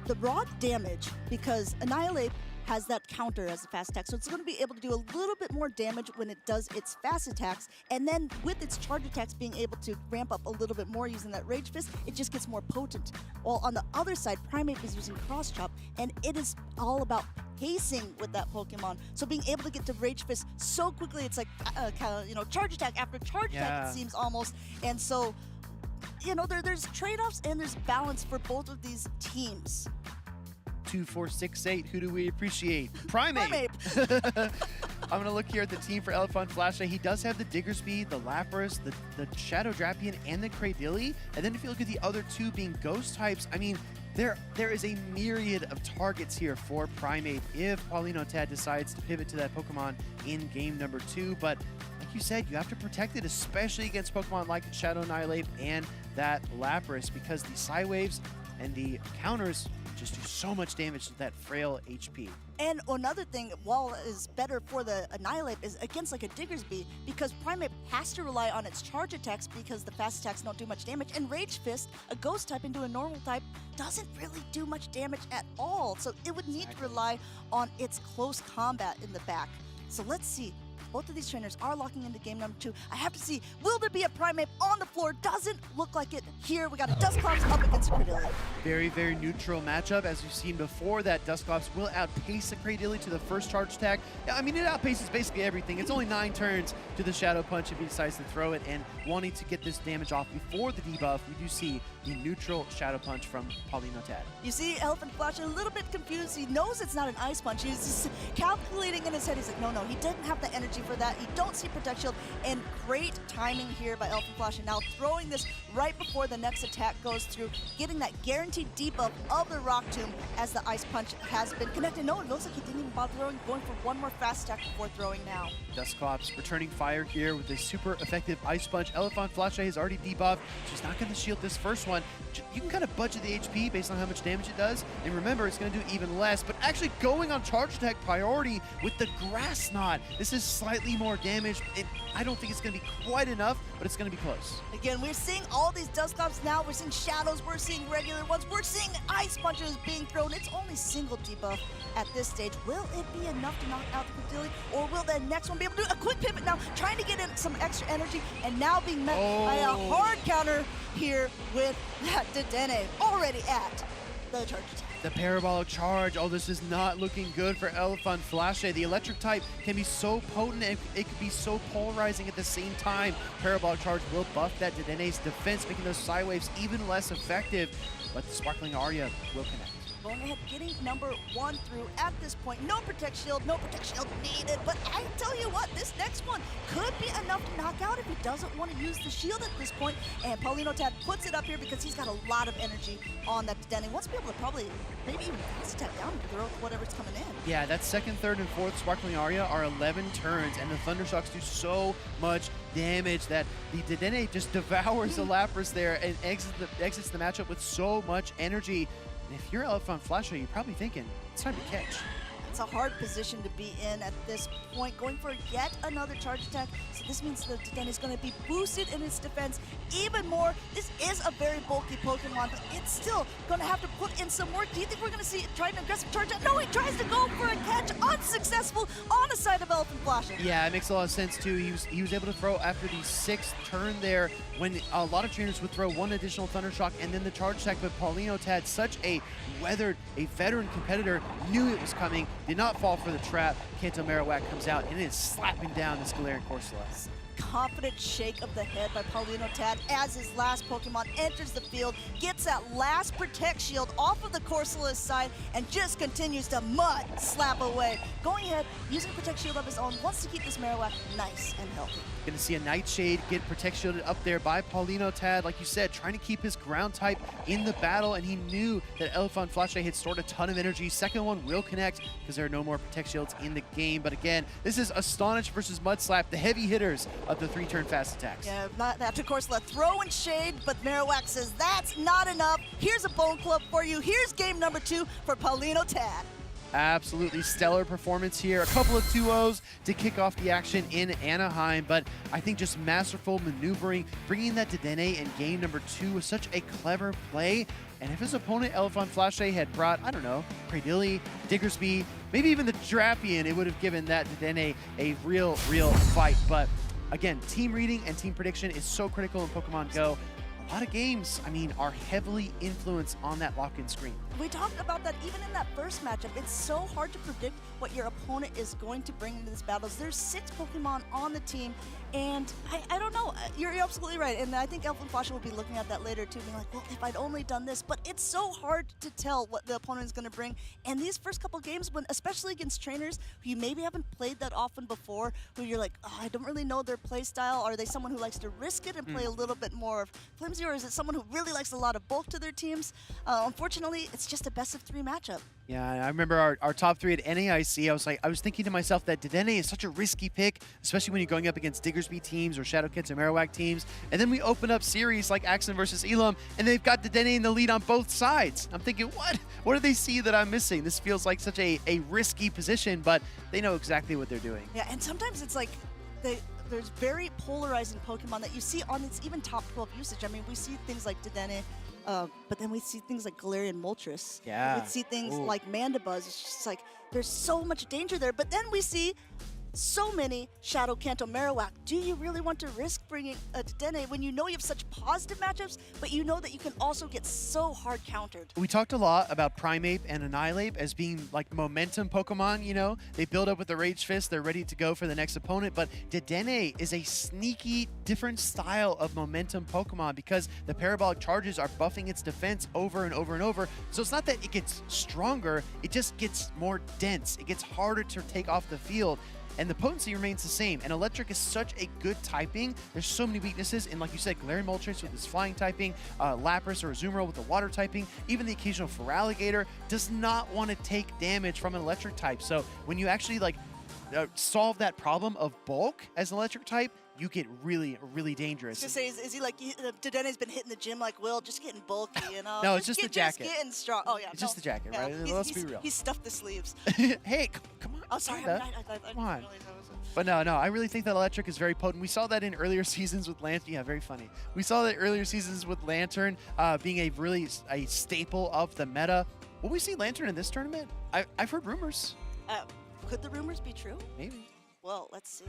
the raw damage because Annihilate has that counter as a fast attack, so it's going to be able to do a little bit more damage when it does its fast attacks, and then with its charge attacks being able to ramp up a little bit more using that Rage Fist, it just gets more potent. While on the other side, Primeape is using Cross Chop, and it is all about pacing with that Pokemon. So being able to get to Rage Fist so quickly, it's like, you know, charge attack after charge attack, it seems almost. And so, you know, there's trade-offs and there's balance for both of these teams. 2, 4, 6, 8. Who do we appreciate? Primeape. I'm going to look here at the team for Elephant Flasha. He does have the Diggersby, the Lapras, the Shadow Drapion, and the Cradilli. And then if you look at the other 2 being Ghost types, I mean, there is a myriad of targets here for Primeape if Paulinotad decides to pivot to that Pokemon in game number 2. But like you said, you have to protect it, especially against Pokemon like Shadow Annihilate and that Lapras, because the Psywaves and the counters just do so much damage to that frail HP. And another thing, while is better for the Annihilate, is against like a Diggersby, because Primeape has to rely on its charge attacks because the fast attacks don't do much damage, and Rage Fist, a Ghost type into a normal type, doesn't really do much damage at all. So it would need to rely on its close combat in the back. So let's see. Both of these trainers are locking into game number 2. I have to see, will there be a Primeape on the floor? Doesn't look like it here. We got a Dusclops up against Cradilli. Very, very neutral matchup. As we've seen before, that Dusclops will outpace the Cradilli to the first charge attack. Yeah, I mean, it outpaces basically everything. It's only 9 turns to the Shadow Punch if he decides to throw it, and wanting to get this damage off before the debuff, we do see the neutral Shadow Punch from Paulinotad. You see Elephant Flash a little bit confused. He knows it's not an Ice Punch. He's just calculating in his head. He's like, no, he didn't have the energy energy for that. You don't see Protect Shield, and great timing here by Elfin Flash, and now throwing this right before the next attack goes through, getting that guaranteed debuff of the Rock Tomb as the Ice Punch has been connected. No, it looks like he didn't even bother throwing, going for one more fast attack before throwing now. Dusclops returning fire here with a super effective Ice Punch. Elefant Flash has already debuffed. She's not going to shield this first one. You can kind of budget the HP based on how much damage it does. And remember, it's going to do even less. But actually going on charge attack priority with the Grass Knot. This is slightly more damage. I don't think it's going to be quite enough, but it's going to be close. Again, we're seeing all these Dusclops now. We're seeing shadows. We're seeing regular ones. We're seeing Ice Punches being thrown. It's only single debuff at this stage. Will it be enough to knock out the Credilli? Or will the next one be able to do a quick pivot now, trying to get in some extra energy, and now being met by a hard counter here with that Dedenne already at the charge attack. The parabolic charge. Oh, this is not looking good for Elefant Flash. The electric type can be so potent and it can be so polarizing at the same time. Parabolic charge will buff that Dedenne's defense, making those side waves even less effective. But the Sparkling Aria will connect. Going ahead, getting number 1 through at this point. No Protect Shield needed. But I tell you what, this next one could be enough to knock out if he doesn't want to use the shield at this point. And Paulino Tad puts it up here because he's got a lot of energy on that Dedenne. Wants to be able to probably maybe even fast attack down and throw whatever's coming in. Yeah, that second, third, and fourth Sparkling Aria are 11 turns, and the Thundershocks do so much damage that the Dedenne just devours the Lapras there and exits the matchup with so much energy. And if you're Elefant Flasher, you're probably thinking, it's time to catch. It's a hard position to be in at this point, going for yet another charge attack. So this means that Dedenne is going to be boosted in its defense even more. This is a very bulky Pokemon, but it's still going to have to put in some work. Do you think we're going to see it try an aggressive charge attack? No, he tries to go for a catch, unsuccessful on the side of Elefant Flasher. Yeah, it makes a lot of sense too. He was able to throw after the 6th turn there, when a lot of trainers would throw one additional Thundershock and then the charge attack, but Paulino Tad, such a veteran competitor, knew it was coming, did not fall for the trap. Kanto Marowak comes out and is slapping down this Galarian Corsola. Confident shake of the head by Paulino Tad as his last Pokemon enters the field, gets that last Protect Shield off of the Corsola's side, and just continues to mud slap away. Going ahead, using Protect Shield of his own, wants to keep this Marowak nice and healthy. Going to see a Nightshade get Protect Shielded up there by Paulino Tad, like you said, trying to keep his ground type in the battle, and he knew that Elefant Flash had stored a ton of energy. Second one will connect because there are no more Protect Shields in the game. But again, this is Astonish versus Mudslap, the heavy hitters of the 3-turn fast attacks. Yeah, not after Corsola throwing shade, but Marowak says that's not enough. Here's a Bone Club for you. Here's game number 2 for Paulino Tad. Absolutely stellar performance here. A couple of 2-0s to kick off the action in Anaheim, but I think just masterful maneuvering, bringing that Dedenne in game number 2 was such a clever play. And if his opponent, Elefant Flash, had brought, I don't know, Cradilli, Diggersby, maybe even the Drapion, it would have given that Dedenne a real fight. But again, team reading and team prediction is so critical in Pokemon Go. A lot of games, I mean, are heavily influenced on that lock-in screen. We talked about that even in that first matchup. It's so hard to predict what your opponent is going to bring into this battles. There's 6 Pokemon on the team, and I don't know. You're absolutely right, and I think Elefant Flash will be looking at that later too, being like, well, if I'd only done this. But it's so hard to tell what the opponent is going to bring. And these first couple games, when especially against trainers who you maybe haven't played that often before, who you're like, oh, I don't really know their play style. Are they someone who likes to risk it and play a little bit more flimsy, or is it someone who really likes a lot of bulk to their teams? Unfortunately, it's just a best-of-3 matchup. Yeah, I remember our top 3 at NAIC. I was thinking to myself that Dedenne is such a risky pick, especially when you're going up against Diggersby teams or Shadowkits or Marowak teams. And then we open up series like Axon versus Elam, and they've got Dedenne in the lead on both sides. I'm thinking, what do they see that I'm missing? This feels like such a risky position, but they know exactly what they're doing. Yeah, and sometimes it's like there's very polarizing Pokemon that you see on its even top 12 usage. I mean, we see things like Dedenne, but then we see things like Galarian Moltres. Yeah. We see things like Mandibuzz. It's just like there's so much danger there. But then we see so many Shadow Kanto Marowak. Do you really want to risk bringing a Dedenne when you know you have such positive matchups, but you know that you can also get so hard countered? We talked a lot about Primeape and Annihilape as being like momentum Pokemon, you know? They build up with the Rage Fist, they're ready to go for the next opponent, but Dedenne is a sneaky, different style of momentum Pokemon because the parabolic charges are buffing its defense over and over and over. So it's not that it gets stronger, it just gets more dense. It gets harder to take off the field. and the potency remains the same. And Electric is such a good typing. There's so many weaknesses, and like you said, Galarian Moltres with his flying typing, Lapras or Azumarill with the water typing, even the occasional Feraligatr does not want to take damage from an Electric type. So when you actually like solve that problem of bulk as an Electric type, you get really, really dangerous. I was gonna say, is he like, Dedene's been hitting the gym like Will, just getting bulky, you know? No, it's just the jacket. Just getting strong. Oh, yeah. It's just the jacket, right? Let's be real. He stuffed the sleeves. Hey, come on. Oh, sorry. Come on. But no, I really think that Electric is very potent. We saw that in earlier seasons with Lantern. Yeah, very funny. We saw that earlier seasons with Lantern being a staple of the meta. Will we see Lantern in this tournament? I've heard rumors. Could the rumors be true? Maybe. Well, let's see.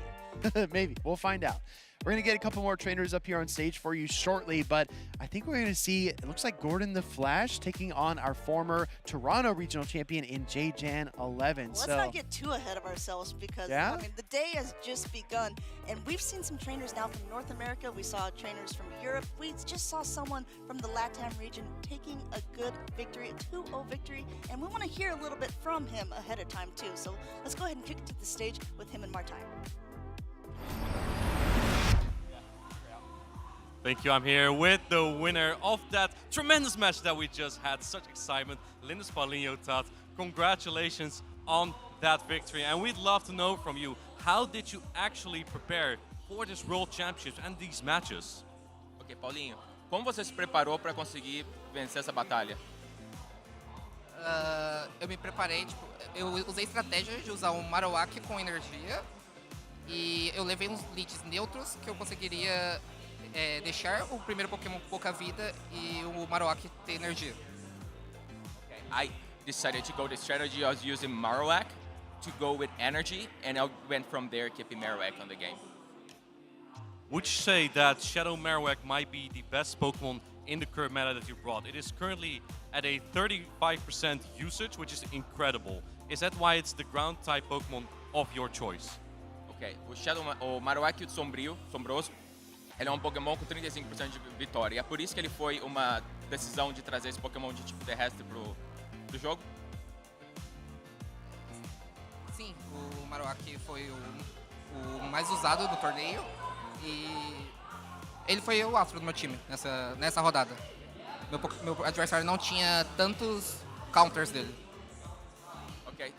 Maybe. We'll find out. We're going to get a couple more trainers up here on stage for you shortly, but I think we're going to see, it looks like Gordon the Flash taking on our former Toronto regional champion in JJan 11. Let's not get too ahead of ourselves because, I mean, the day has just begun, and we've seen some trainers now from North America. We saw trainers from Europe. We just saw someone from the LATAM region taking a good victory, a 2-0 victory, and we want to hear a little bit from him ahead of time, too. So let's go ahead and kick it to the stage with him and Martijn. Thank you. I'm here with the winner of that tremendous match that we just had. Such excitement. Linus Paulinho Tat, congratulations on that victory. And we'd love to know from you, how did you actually prepare for this World Championships and these matches? Ok, Paulinho, como você se preparou para conseguir vencer essa batalha? Eu me preparei, tipo, eu usei estratégia de usar um Marowak com energia e eu levei uns leads neutros que eu conseguiria deixar o primeiro Pokémon com pouca vida e o Marowak ter energia. Okay. I decided to go the strategy of using Marowak to go with energy, and I went from there keeping Marowak on the game. Would you say that Shadow Marowak might be the best Pokemon in the current meta that you brought? It is currently at a 35% usage, which is incredible. Is that why it's the ground type Pokemon of your choice? Ok, o Marowak sombroso, ele é um Pokémon com 35% de vitória. E é por isso que ele foi uma decisão de trazer esse Pokémon de tipo terrestre pro jogo? Sim, o Marowak foi o mais usado do torneio e ele foi o astro do meu time nessa rodada. Meu adversário não tinha tantos counters dele. Ok.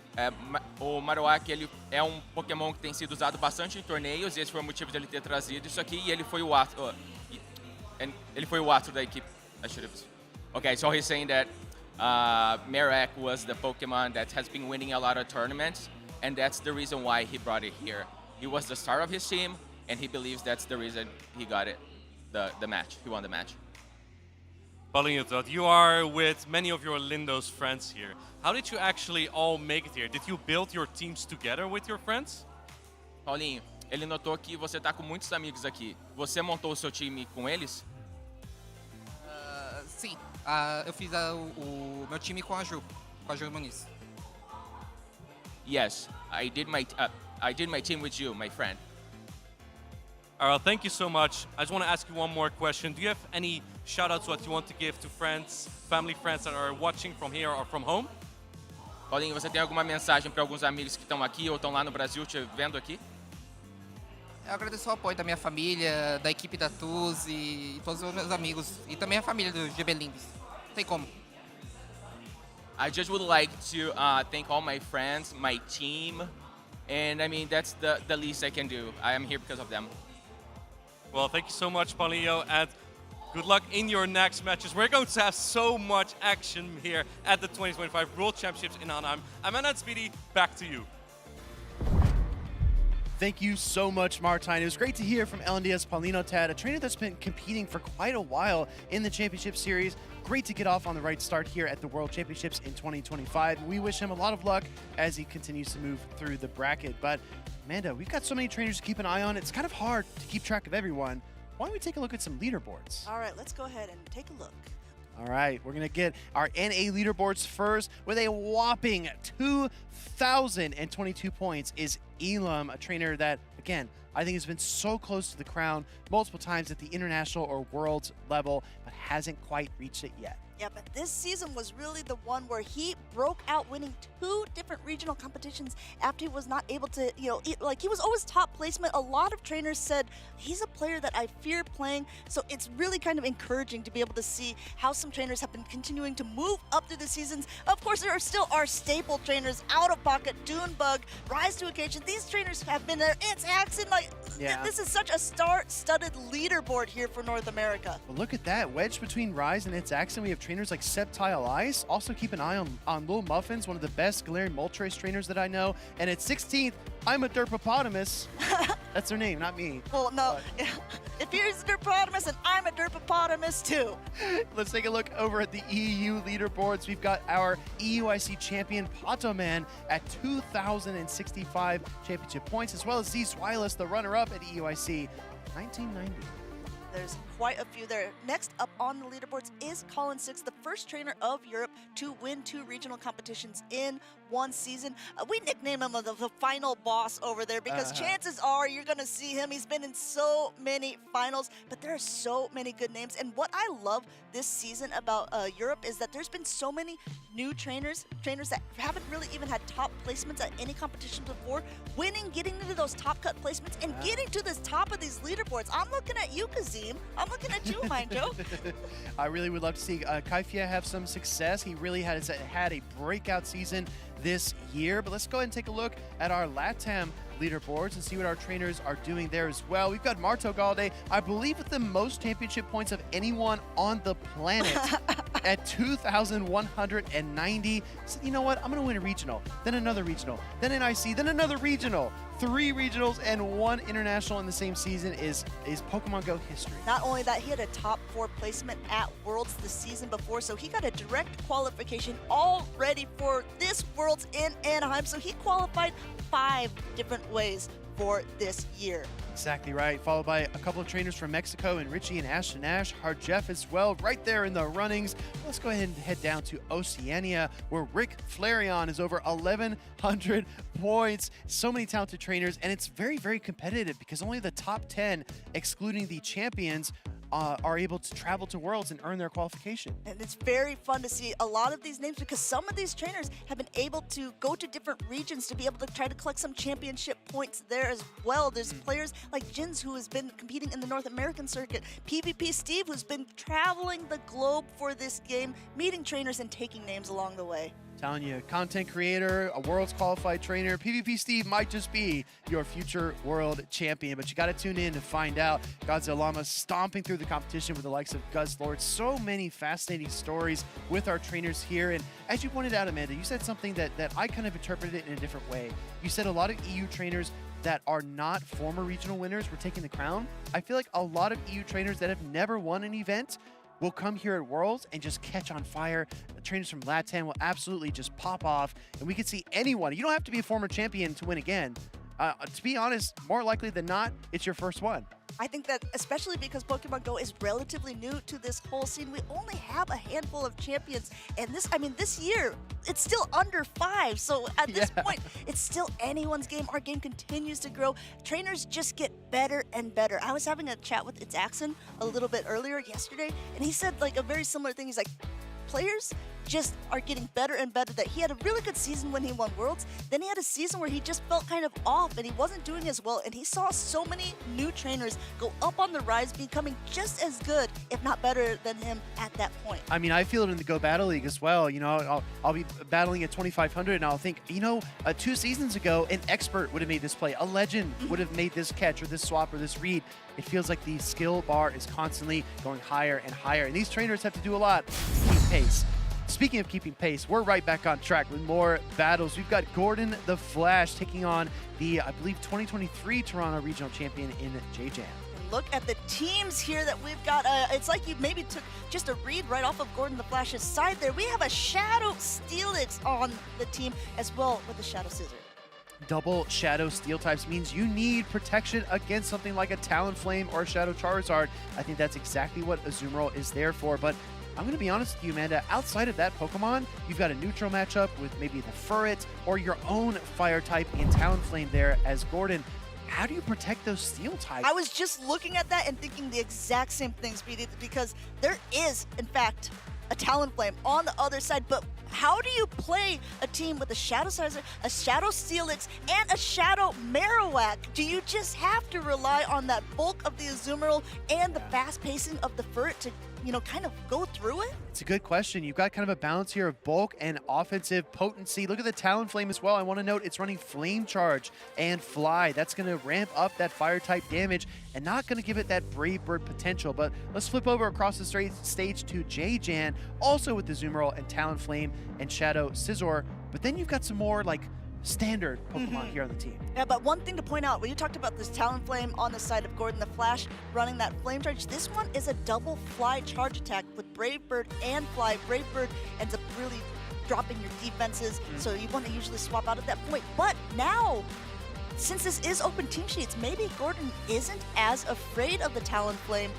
O Marowak, ele é um Pokémon que tem sido usado bastante em torneios, e esse foi o motivo de ele ter trazido isso aqui, e ele foi o astro. Ele foi o astro da equipe. Okay, so he's saying that Marowak was the Pokemon that has been winning a lot of tournaments, and that's the reason why he brought it here. He was the star of his team, and he believes that's the reason he got it, the match. He won the match. Paulinho, you are with many of your Lindos friends here. How did you actually all make it here? Did you build your teams together with your friends? Paulinho, ele notou que você tá com muitos amigos aqui. Você montou o seu time com eles? Sim, eu fiz o meu time com a Ju Muniz. Yes, I did my team with you, my friend. Alright, thank you so much. I just want to ask you one more question. Do you have any shout-outs what you want to give to friends, family friends that are watching from here or from home? Paulinho, você tem alguma mensagem para alguns amigos que estão aqui ou estão lá no Brasil te vendo aqui? Eu agradeço o apoio da minha família, da equipe da TUS e todos os meus amigos. E também a família do GB Limbis. Não tem como. I just would like to thank all my friends, my team, and I mean, that's the least I can do. I am here because of them. Well, thank you so much, Paulinho, and good luck in your next matches. We're going to have so much action here at the 2025 World Championships in Anaheim. I'm Anand Speedy, back to you. Thank you so much, Martijn. It was great to hear from LNDS Paulinho Tat, a trainer that's been competing for quite a while in the Championship Series. Great to get off on the right start here at the World Championships in 2025. We wish him a lot of luck as he continues to move through the bracket. But Amanda, we've got so many trainers to keep an eye on. It's kind of hard to keep track of everyone. Why don't we take a look at some leaderboards? All right, let's go ahead and take a look. All right, we're going to get our NA leaderboards first. With a whopping 2,022 points is Elam, a trainer that, again, I think has been so close to the crown multiple times at the international or world level, but hasn't quite reached it yet. Yeah, but this season was really the one where he broke out, winning 2 different regional competitions after he was not able to, he was always top placement. A lot of trainers said he's a player that I fear playing, so it's really kind of encouraging to be able to see how some trainers have been continuing to move up through the seasons. Of course, there are still our staple trainers, Out of Pocket, Dunebug, Rise to Occasion. These trainers have been there. It's Axon. This is such a star-studded leaderboard here for North America. Well, look at that. Wedged between Rise and It's Axon, we have trainers like Septile Ice. Also keep an eye on Lil Muffins, one of the best Galarian Moltres trainers that I know. And at 16th, I'm a Derpopotamus. That's their name, not me. Well, no. If here's a Derpopotamus, and I'm a Derpopotamus too. Let's take a look over at the EU leaderboards. We've got our EUIC champion, Potoman, at 2,065 championship points, as well as Z Swilus, the runner-up at EUIC 1990. There's quite a few there. Next up on the leaderboards is Colin Six, the first trainer of Europe to win 2 regional competitions in one season. We nickname him the final boss over there because chances are you're going to see him. He's been in so many finals, but there are so many good names. And what I love this season about Europe is that there's been so many new trainers that haven't really even had top placements at any competition before, winning, getting into those top cut placements, and getting to the top of these leaderboards. I'm looking at you, Kazim. I'm looking at you, Mind Joe. I really would love to see Kaifia have some success. He really had a breakout season this year. But let's go ahead and take a look at our LATAM leaderboards and see what our trainers are doing there as well. We've got Marto Galde, I believe with the most championship points of anyone on the planet at 2,190. So you know what? I'm going to win a regional, then another regional, then an IC, then another regional. 3 regionals and 1 international in the same season is Pokemon Go history. Not only that, he had a top 4 placement at Worlds the season before, so he got a direct qualification all ready for this Worlds in Anaheim. So he qualified 5 different ways for this year. Exactly right. Followed by a couple of trainers from Mexico, and Richie and Ashton Ash, Hard Jeff as well, right there in the runnings. Let's go ahead and head down to Oceania, where Rick Flareon is over 1,100 points. So many talented trainers, and it's very, very competitive because only the top 10, excluding the champions, are able to travel to Worlds and earn their qualification. And it's very fun to see a lot of these names because some of these trainers have been able to go to different regions to be able to try to collect some championship points there as well. There's players like Jins, who has been competing in the North American circuit, PvP Steve, who's been traveling the globe for this game, meeting trainers and taking names along the way. Telling you, content creator, a Worlds qualified trainer, PvP Steve might just be your future world champion, but you got to tune in to find out. Godzilla stomping through the competition with the likes of Guzzlord. So many fascinating stories with our trainers here. And as you pointed out, Amanda, you said something that I kind of interpreted it in a different way. You said a lot of EU trainers that are not former regional winners were taking the crown. I feel like a lot of EU trainers that have never won an event will come here at Worlds and just catch on fire. The trainers from LATAM will absolutely just pop off, and we can see anyone. You don't have to be a former champion to win again. To be honest, more likely than not, it's your first one. I think that especially because Pokemon Go is relatively new to this whole scene, we only have a handful of champions. And this year, it's still under 5. So at this point, it's still anyone's game. Our game continues to grow. Trainers just get better and better. I was having a chat with It's Axon a little bit earlier yesterday, and he said like a very similar thing. He's like, players just are getting better and better. That he had a really good season when he won Worlds. Then he had a season where he just felt kind of off and he wasn't doing as well. And he saw so many new trainers go up on the rise, becoming just as good, if not better than him at that point. I mean, I feel it in the Go Battle League as well. You know, I'll be battling at 2,500 and I'll think, 2 seasons ago, an expert would have made this play. A legend would have made this catch or this swap or this read. It feels like the skill bar is constantly going higher and higher. And these trainers have to do a lot to keep pace. Speaking of keeping pace, we're right back on track with more battles. We've got Gordon the Flash taking on the, I believe, 2023 Toronto Regional Champion in J-Jam. Look at the teams here that we've got. It's like you maybe took just a read right off of Gordon the Flash's side there. We have a Shadow Steelix on the team as well with the Shadow Scissor. Double Shadow Steel types means you need protection against something like a Talonflame or a Shadow Charizard. I think that's exactly what Azumarill is there for, but I'm going to be honest with you, Amanda. Outside of that Pokemon, you've got a neutral matchup with maybe the Furret or your own fire type in Talonflame there as Gordon. How do you protect those steel types? I was just looking at that and thinking the exact same thing, Speedy, because there is, in fact, a Talonflame on the other side, but how do you play a team with a Shadow Sizer, a Shadow Steelix, and a Shadow Marowak? Do you just have to rely on that bulk of the Azumarill and the fast pacing of the Furret to, kind of go through it? It's a good question. You've got kind of a balance here of bulk and offensive potency. Look at the Talonflame as well. I want to note it's running Flame Charge and Fly. That's going to ramp up that fire type damage and not going to give it that Brave Bird potential. But let's flip over across the stage to J-Jan, also with the Azumarill and Talonflame and Shadow Scizor. But then you've got some more like standard Pokemon here on the team. Yeah, but one thing to point out, when you talked about this Talonflame on the side of Gordon the Flash running that Flame Charge, this one is a double Fly charge attack with Brave Bird and Fly. Brave Bird ends up really dropping your defenses, so you want to usually swap out at that point. But now, since this is open team sheets, maybe Gordon isn't as afraid of the Talonflame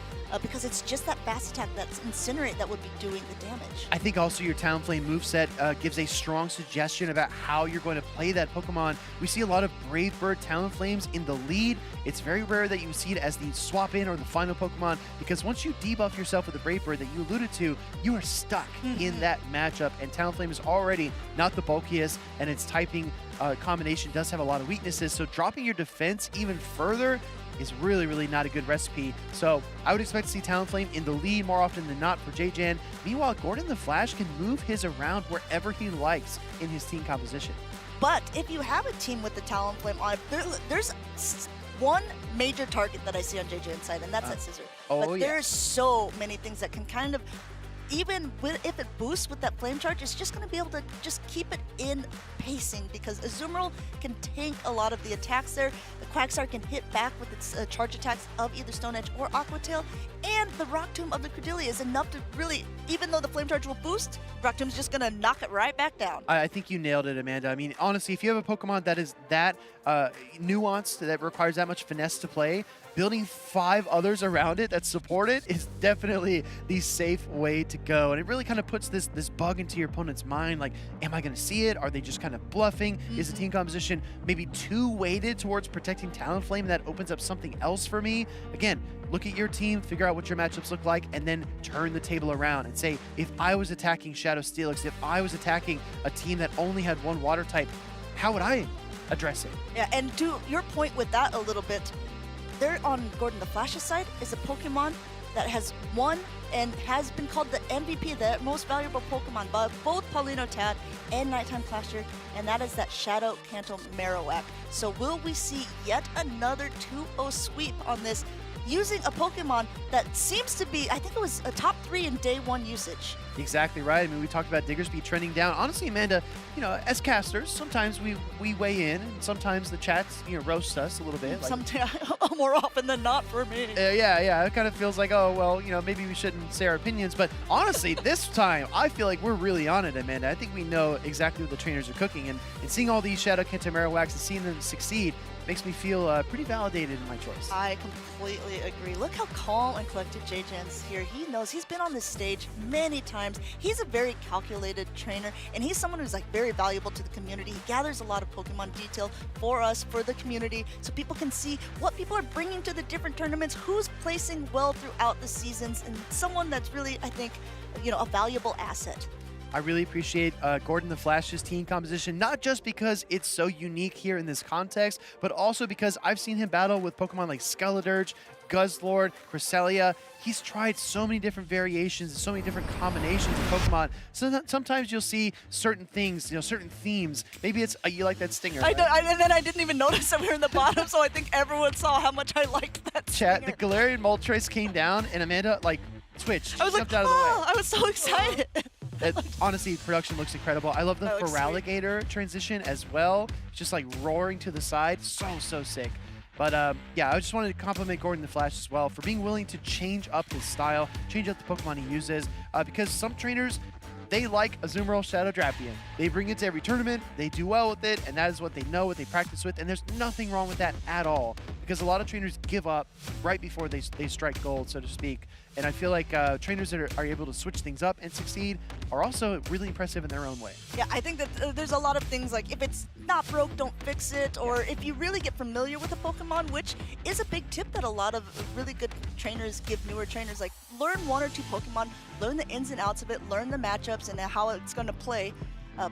because it's just that fast attack, that's Incinerate, that would be doing the damage. I think also your Talonflame moveset gives a strong suggestion about how you're going to play that Pokemon. We see a lot of Brave Bird Talonflames in the lead. It's very rare that you see it as the swap in or the final Pokemon, because once you debuff yourself with the Brave Bird that you alluded to, you are stuck in that matchup, and Talonflame is already not the bulkiest, and its typing combination does have a lot of weaknesses, so dropping your defense even further is really, really not a good recipe. So I would expect to see Talonflame in the lead more often than not for J-Jan. Meanwhile, Gordon the Flash can move his around wherever he likes in his team composition. But if you have a team with the Talonflame on it, there's one major target that I see on J-Jan's side, and that's that Scizor. But there's so many things that can kind of, even if it boosts with that Flame Charge, it's just going to be able to just keep it in pacing, because Azumarill can tank a lot of the attacks there. The Quagsire can hit back with its charge attacks of either Stone Edge or Aqua Tail, and the Rock Tomb of the Cordelia is enough to really, even though the Flame Charge will boost, Rock Tomb's just going to knock it right back down. I think you nailed it, Amanda. I mean, honestly, if you have a Pokemon that is that nuanced, that requires that much finesse to play, building 5 others around it that support it is definitely the safe way to go. And it really kind of puts this bug into your opponent's mind, like, am I going to see it? Are they just kind of bluffing? Is the team composition maybe too weighted towards protecting Talonflame, and that opens up something else for me? Again, look at your team, figure out what your matchups look like, and then turn the table around and say, if I was attacking Shadow Steelix, if I was attacking a team that only had one water type, how would I address it? Yeah, and to your point with that a little bit, there on Gordon the Flash's side is a Pokemon that has won and has been called the MVP, the most valuable Pokemon, by both Paulino Tad and Nighttime Clasher, and that is that Shadow Kanto Marowak. So will we see yet another 2-0 sweep on this, using a Pokemon that seems to be, I think it was a top 3 in day 1 usage? Exactly right. I mean, we talked about Diggersby trending down. Honestly, Amanda, as casters, sometimes we weigh in, and sometimes the chats, roast us a little bit. Sometimes, more often than not for me. Yeah. It kind of feels like, oh, well, maybe we shouldn't say our opinions. But honestly, this time, I feel like we're really on it, Amanda. I think we know exactly what the trainers are cooking. And seeing all these Shadow Kanto Marowaks and seeing them succeed makes me feel pretty validated in my choice. I completely agree. Look how calm and collected J-Jan's here. He knows he's been on this stage many times. He's a very calculated trainer, and he's someone who's very valuable to the community. He gathers a lot of Pokemon detail for us, for the community, so people can see what people are bringing to the different tournaments, who's placing well throughout the seasons, and someone that's really, I think, a valuable asset. I really appreciate Gordon the Flash's team composition, not just because it's so unique here in this context, but also because I've seen him battle with Pokemon like Skeledirge, Guzzlord, Cresselia. He's tried so many different variations and so many different combinations of Pokemon. So sometimes you'll see certain things, certain themes. Maybe it's you like that Stinger. And then I didn't even notice that we were in the bottom, so I think everyone saw how much I liked that Chat, Stinger. the Galarian Moltres came down, and Amanda, twitched. I was jumped like, out of the way. I was so excited. Honestly, production looks incredible. I love the Feraligatr transition as well. Just roaring to the side. So sick. But yeah, I just wanted to compliment Gordon the Flash as well for being willing to change up his style, change up the Pokemon he uses, because some trainers, they like Azumarill Shadow Drapion. They bring it to every tournament, they do well with it, and that is what they know, what they practice with, and there's nothing wrong with that at all, because a lot of trainers give up right before they strike gold, so to speak. And I feel like trainers that are able to switch things up and succeed are also really impressive in their own way. Yeah, I think that there's a lot of things like, if it's not broke, don't fix it, or if you really get familiar with a Pokemon, which is a big tip that a lot of really good trainers give newer trainers, learn one or two Pokemon, learn the ins and outs of it, learn the matchups and how it's going to play.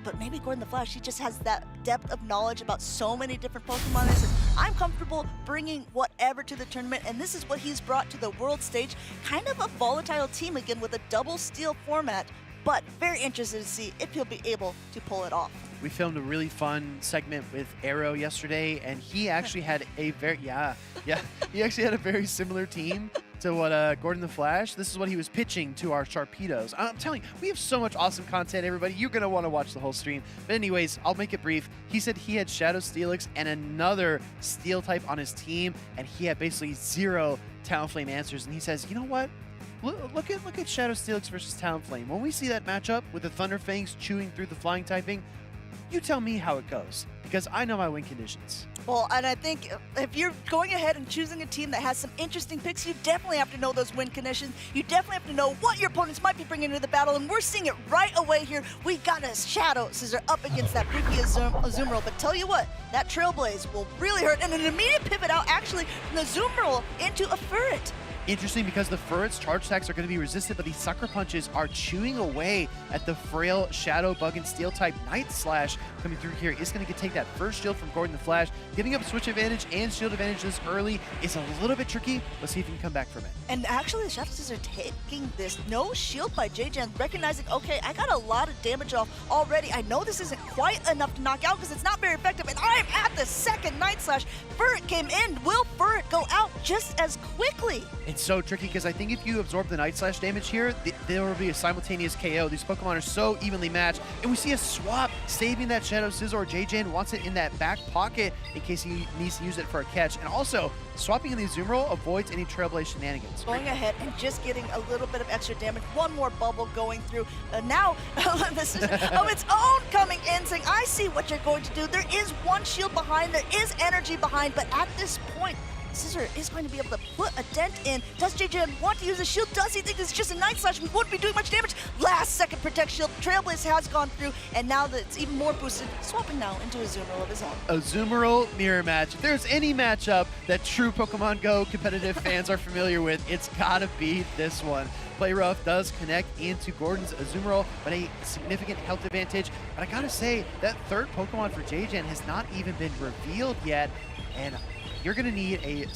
But maybe Gordon the Flash, he just has that depth of knowledge about so many different Pokemon. And says, I'm comfortable bringing whatever to the tournament, and this is what he's brought to the world stage. Kind of a volatile team again with a double steal format, but very interested to see if he'll be able to pull it off. We filmed a really fun segment with Arrow yesterday, and he actually had a very, he actually had a very similar team to what Gordon the Flash. This is what he was pitching to our Sharpedos. I'm telling you, we have so much awesome content, everybody. You're going to want to watch the whole stream. But anyways, I'll make it brief. He said he had Shadow Steelix and another Steel type on his team, and he had basically 0 Talonflame answers. And he says, you know what? Look at Shadow Steelix versus Talonflame. When we see that matchup with the Thunder Fangs chewing through the flying typing, you tell me how it goes, because I know my win conditions. Well, and I think if you're going ahead and choosing a team that has some interesting picks, you definitely have to know those win conditions. You definitely have to know what your opponents might be bringing to the battle, and we're seeing it right away here. We got a Shadow Scissor up against that previous Azumarill, but tell you what, that Trailblaze will really hurt, and an immediate pivot out actually from the Azumarill into a Furret. Interesting, because the Furret's charge attacks are going to be resisted, but these Sucker Punches are chewing away at the frail Shadow, Bug, and Steel type. Night Slash coming through here is going to take that first shield from Gordon the Flash. Giving up switch advantage and shield advantage this early is a little bit tricky. Let's see if he can come back from it. And actually, the Shadow Scissor taking this. No shield by JJan, recognizing, okay, I got a lot of damage off already. I know this isn't quite enough to knock out because it's not very effective, and I'm at the second Night Slash. Furret came in. Will Furret go out just as quickly? It's so tricky, because I think if you absorb the Night Slash damage here, there will be a simultaneous KO. These Pokemon are so evenly matched, and we see a swap saving that Shadow Scissor. JJan wants it in that back pocket in case he needs to use it for a catch, and also swapping in the Azumarill avoids any Trailblaze shenanigans. Going ahead and just getting a little bit of extra damage. One more bubble going through. Now, this is of its own coming in, saying, I see what you're going to do. There is one shield behind, there is energy behind, but at this point, Scissor is going to be able to put a dent in. Does JJ want to use a shield? Does he think it's just a Night Slash? We wouldn't be doing much damage. Last second Protect Shield. Trailblaze has gone through, and now that it's even more boosted, swapping now into a Azumarill of his own. Azumarill Mirror Match. If there's any matchup that true Pokemon Go competitive fans are familiar with, it's gotta be this one. Play Rough does connect into Gordon's Azumarill, but a significant health advantage. But I gotta say, that third Pokemon for JJan has not even been revealed yet, and you're going to need a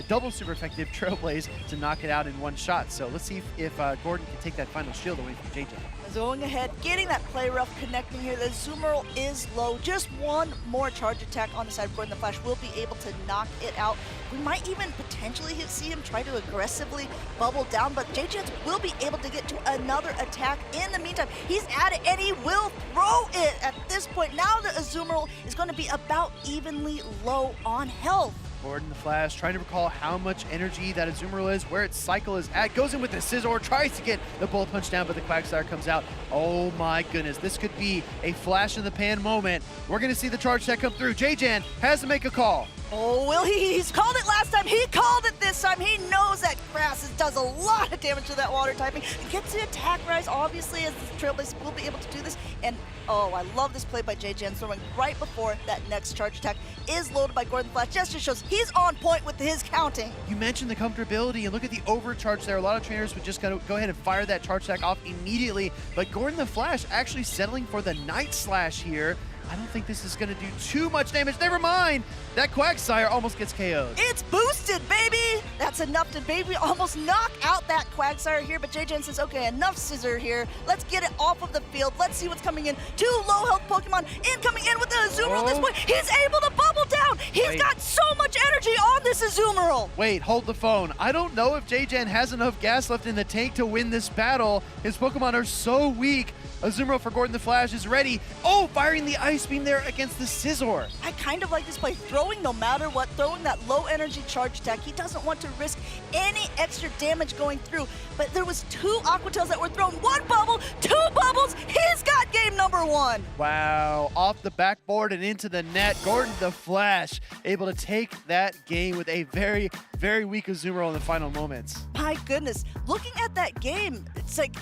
double super effective Trailblaze to knock it out in one shot. So let's see if Gordon can take that final shield away from JJ. Going ahead, getting that Play Rough connecting here. The Azumarill is low. Just one more charge attack on the side of Gordon the Flash will be able to knock it out. We might even potentially see him try to aggressively bubble down, but JJ will be able to get to another attack. In the meantime, he's at it, and he will throw it at this point. Now the Azumarill is going to be about evenly low on health. Gordon the Flash trying to recall how much energy that Azumarill is, where its cycle is at, goes in with the Scissor, tries to get the Bullet Punch down, but the Quagsire comes out. Oh my goodness, this could be a flash in the pan moment. We're going to see the charge attack come through. JJan has to make a call. Oh, will he? He's called it last time. He called it this time. He knows that grass does a lot of damage to that water typing. He gets the attack rise, obviously, as the Trailblaze will be able to do this. And, oh, I love this play by JJan, throwing right before that next charge attack is loaded by Gordon Flash. Just shows he's on point with his counting. You mentioned the comfortability, and look at the overcharge there. A lot of trainers would just go ahead and fire that charge attack off immediately, but Gordon the Flash actually settling for the Night Slash here. I don't think this is going to do too much damage. Never mind. That Quagsire almost gets KO'd. It's boosted, baby! That's enough to maybe almost knock out that Quagsire here, but JJan says, okay, enough Scissor here. Let's get it off of the field. Let's see what's coming in. Two low-health Pokemon coming in with the Azumarill at this point. He's able to bubble down. He's got so much energy on this Azumarill. Wait, hold the phone. I don't know if JJan has enough gas left in the tank to win this battle. His Pokemon are so weak. Azumarill for Gordon the Flash is ready. Oh, firing the Ice Beam there against the Scizor. I kind of like this play. Throwing no matter what, throwing that low energy charge attack. He doesn't want to risk any extra damage going through. But there was two Aqua Tails that were thrown. One bubble, two bubbles. He's got game number one. Wow, off the backboard and into the net. Gordon the Flash able to take that game with a very, very weak Azumarill in the final moments. My goodness, looking at that game, it's like,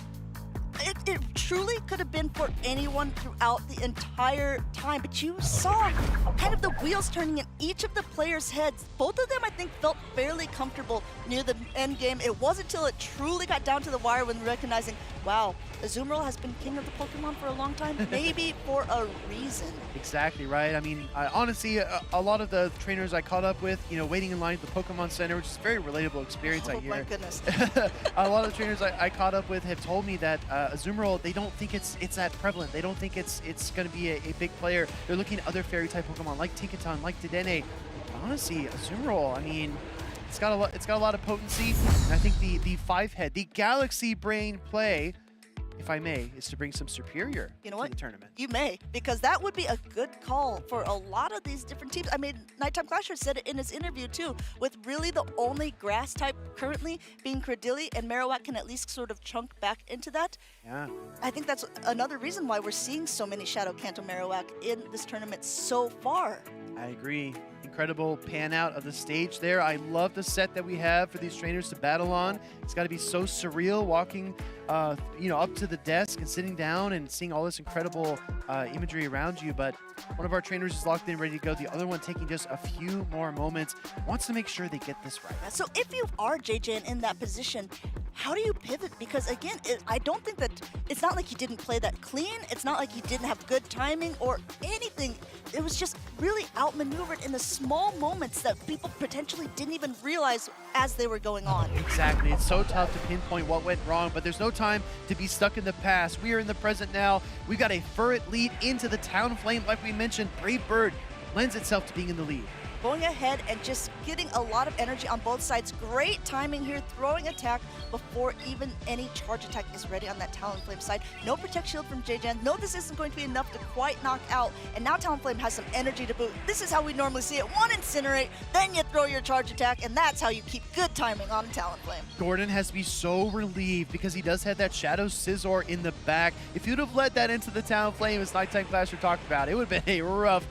it truly could have been for anyone throughout the entire time. But you saw kind of the wheels turning in each of the players' heads. Both of them, I think, felt fairly comfortable near the end game. It wasn't until it truly got down to the wire when recognizing, wow, Azumarill has been king of the Pokemon for a long time, maybe for a reason. Exactly right. I mean, honestly, a lot of the trainers I caught up with, you know, waiting in line at the Pokemon Center, which is a very relatable experience, I hear. Oh my goodness. A lot of the trainers I caught up with have told me that Azumarill, they don't think it's that prevalent. They don't think it's going to be a big player. They're looking at other fairy-type Pokemon like Tinkaton, like Dedenne. Honestly, Azumarill, I mean, it's got a lot of potency. And I think the 5-head, the Galaxy Brain play, if I may, is to bring some superior You know to what? the tournament. You may, because that would be a good call for a lot of these different teams. I mean, Nighttime Clasher said it in his interview too, with really the only grass type currently being Cradily, and Marowak can at least sort of chunk back into that. Yeah. I think that's another reason why we're seeing so many Shadow Kanto Marowak in this tournament so far. I agree. Incredible pan out of the stage there. I love the set that we have for these trainers to battle on. It's got to be so surreal walking you know, up to the desk and sitting down and seeing all this incredible imagery around you. But one of our trainers is locked in, ready to go. The other one taking just a few more moments, wants to make sure they get this right. So if you are JJ in that position, how do you pivot? Because again, I don't think that it's not like he didn't play that clean. It's not like he didn't have good timing or anything. It was just really outmaneuvered in the small moments that people potentially didn't even realize as they were going on. Exactly. It's so tough to pinpoint what went wrong, but there's no time to be stuck in the past. We are in the present now. We've got a Furret lead into the Talonflame. Like we mentioned, Brave Bird lends itself to being in the lead. Going ahead and just getting a lot of energy on both sides. Great timing here, throwing attack before even any charge attack is ready on that Talonflame side. No Protect Shield from JJ. No, this isn't going to be enough to quite knock out. And now Talonflame has some energy to boot. This is how we normally see it. One Incinerate, then you throw your charge attack, and that's how you keep good timing on Talonflame. Gordon has to be so relieved because he does have that Shadow Scizor in the back. If you'd have led that into the Talonflame, as Nighttime Clasher talked about, it would have been a rough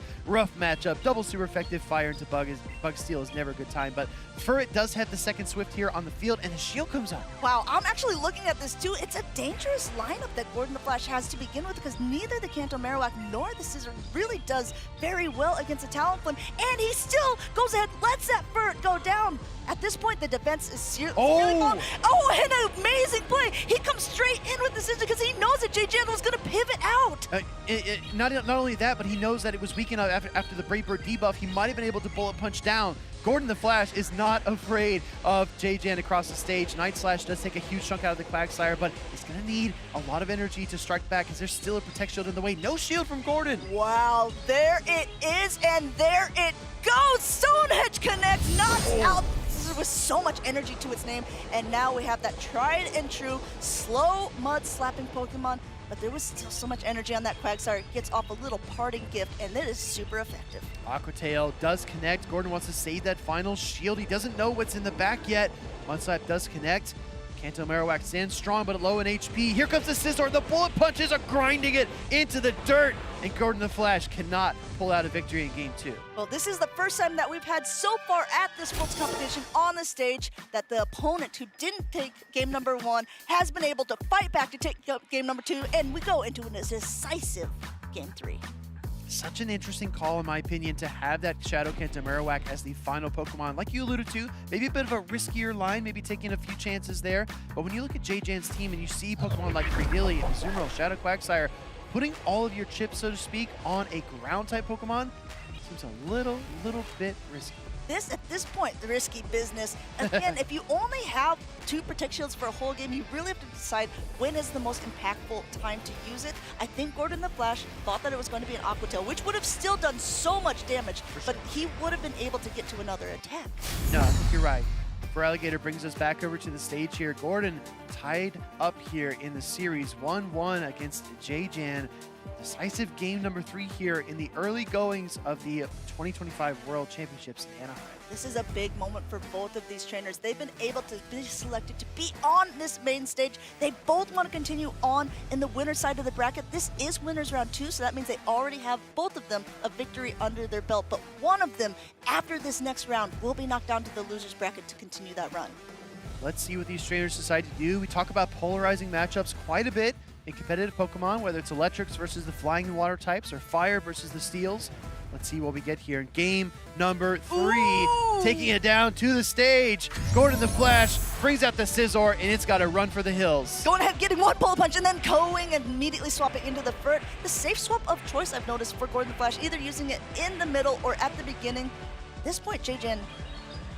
matchup. Double super effective fire into Bug Steel is never a good time, but Furret does have the second Swift here on the field, and the shield comes out. Wow, I'm actually looking at this too. It's a dangerous lineup that Gordon the Flash has to begin with, because neither the Kanto Marowak nor the Scizor really does very well against a Talonflame, and he still goes ahead, lets that Furret go down. At this point, the defense is seriously gone. Oh, and an amazing play. He comes straight in with the Scizor because he knows that JJ was going to pivot out. Not only that, but he knows that it was weak enough after the Brave Bird debuff. He might have been able to bullet punch down. Gordon the Flash is not afraid of JJ across the stage. Night Slash does take a huge chunk out of the Quagsire, but he's going to need a lot of energy to strike back because there's still a Protect Shield in the way. No shield from Gordon. Wow, there it is, and there it goes. Stonehenge Connect knocks out with so much energy to its name, and now we have that tried and true slow mud slapping Pokemon, but there was still so much energy on that Quagsire. It gets off a little parting gift, and it is super effective. Aqua Tail does connect. Gordon wants to save that final shield. He doesn't know what's in the back yet. Mudslap does connect. Kanto Marowak stands strong, but low in HP. Here comes the Scizor. The bullet punches are grinding it into the dirt, and Gordon the Flash cannot pull out a victory in Game 2. Well, this is the first time that we've had so far at this Worlds competition on the stage that the opponent who didn't take game number 1 has been able to fight back to take up game number 2, and we go into a decisive game 3. Such an interesting call, in my opinion, to have that Shadow Kanto Marowak as the final Pokemon. Like you alluded to, maybe a bit of a riskier line, maybe taking a few chances there. But when you look at JJ's team and you see Pokemon like Cradily, Azumarill, Shadow Quagsire, putting all of your chips, so to speak, on a ground-type Pokemon seems a little bit risky. At this point, the risky business. Again, if you only have 2 Protect Shields for a whole game, you really have to decide when is the most impactful time to use it. I think Gordon the Flash thought that it was going to be an Aqua Tail, which would have still done so much damage, but he would have been able to get to another attack. No, I think you're right. Feraligatr brings us back over to the stage here. Gordon tied up here in the series 1-1 against JJ. Decisive game number 3 here in the early goings of the 2025 World Championships in Anaheim. This is a big moment for both of these trainers. They've been able to be selected to be on this main stage. They both want to continue on in the winner side of the bracket. This is winners round 2, so that means they already have, both of them, a victory under their belt. But one of them, after this next round, will be knocked down to the losers bracket to continue that run. Let's see what these trainers decide to do. We talk about polarizing matchups quite a bit. in competitive Pokemon, whether it's electrics versus the flying and water types or fire versus the steels. Let's see what we get here in game number 3. Ooh. Taking it down to the stage. Gordon the Flash brings out the Scizor, and it's got to run for the hills. Going ahead, getting one bullet punch, and then going and immediately swapping into the Furt. The safe swap of choice I've noticed for Gordon the Flash, either using it in the middle or at the beginning. At this point, JJN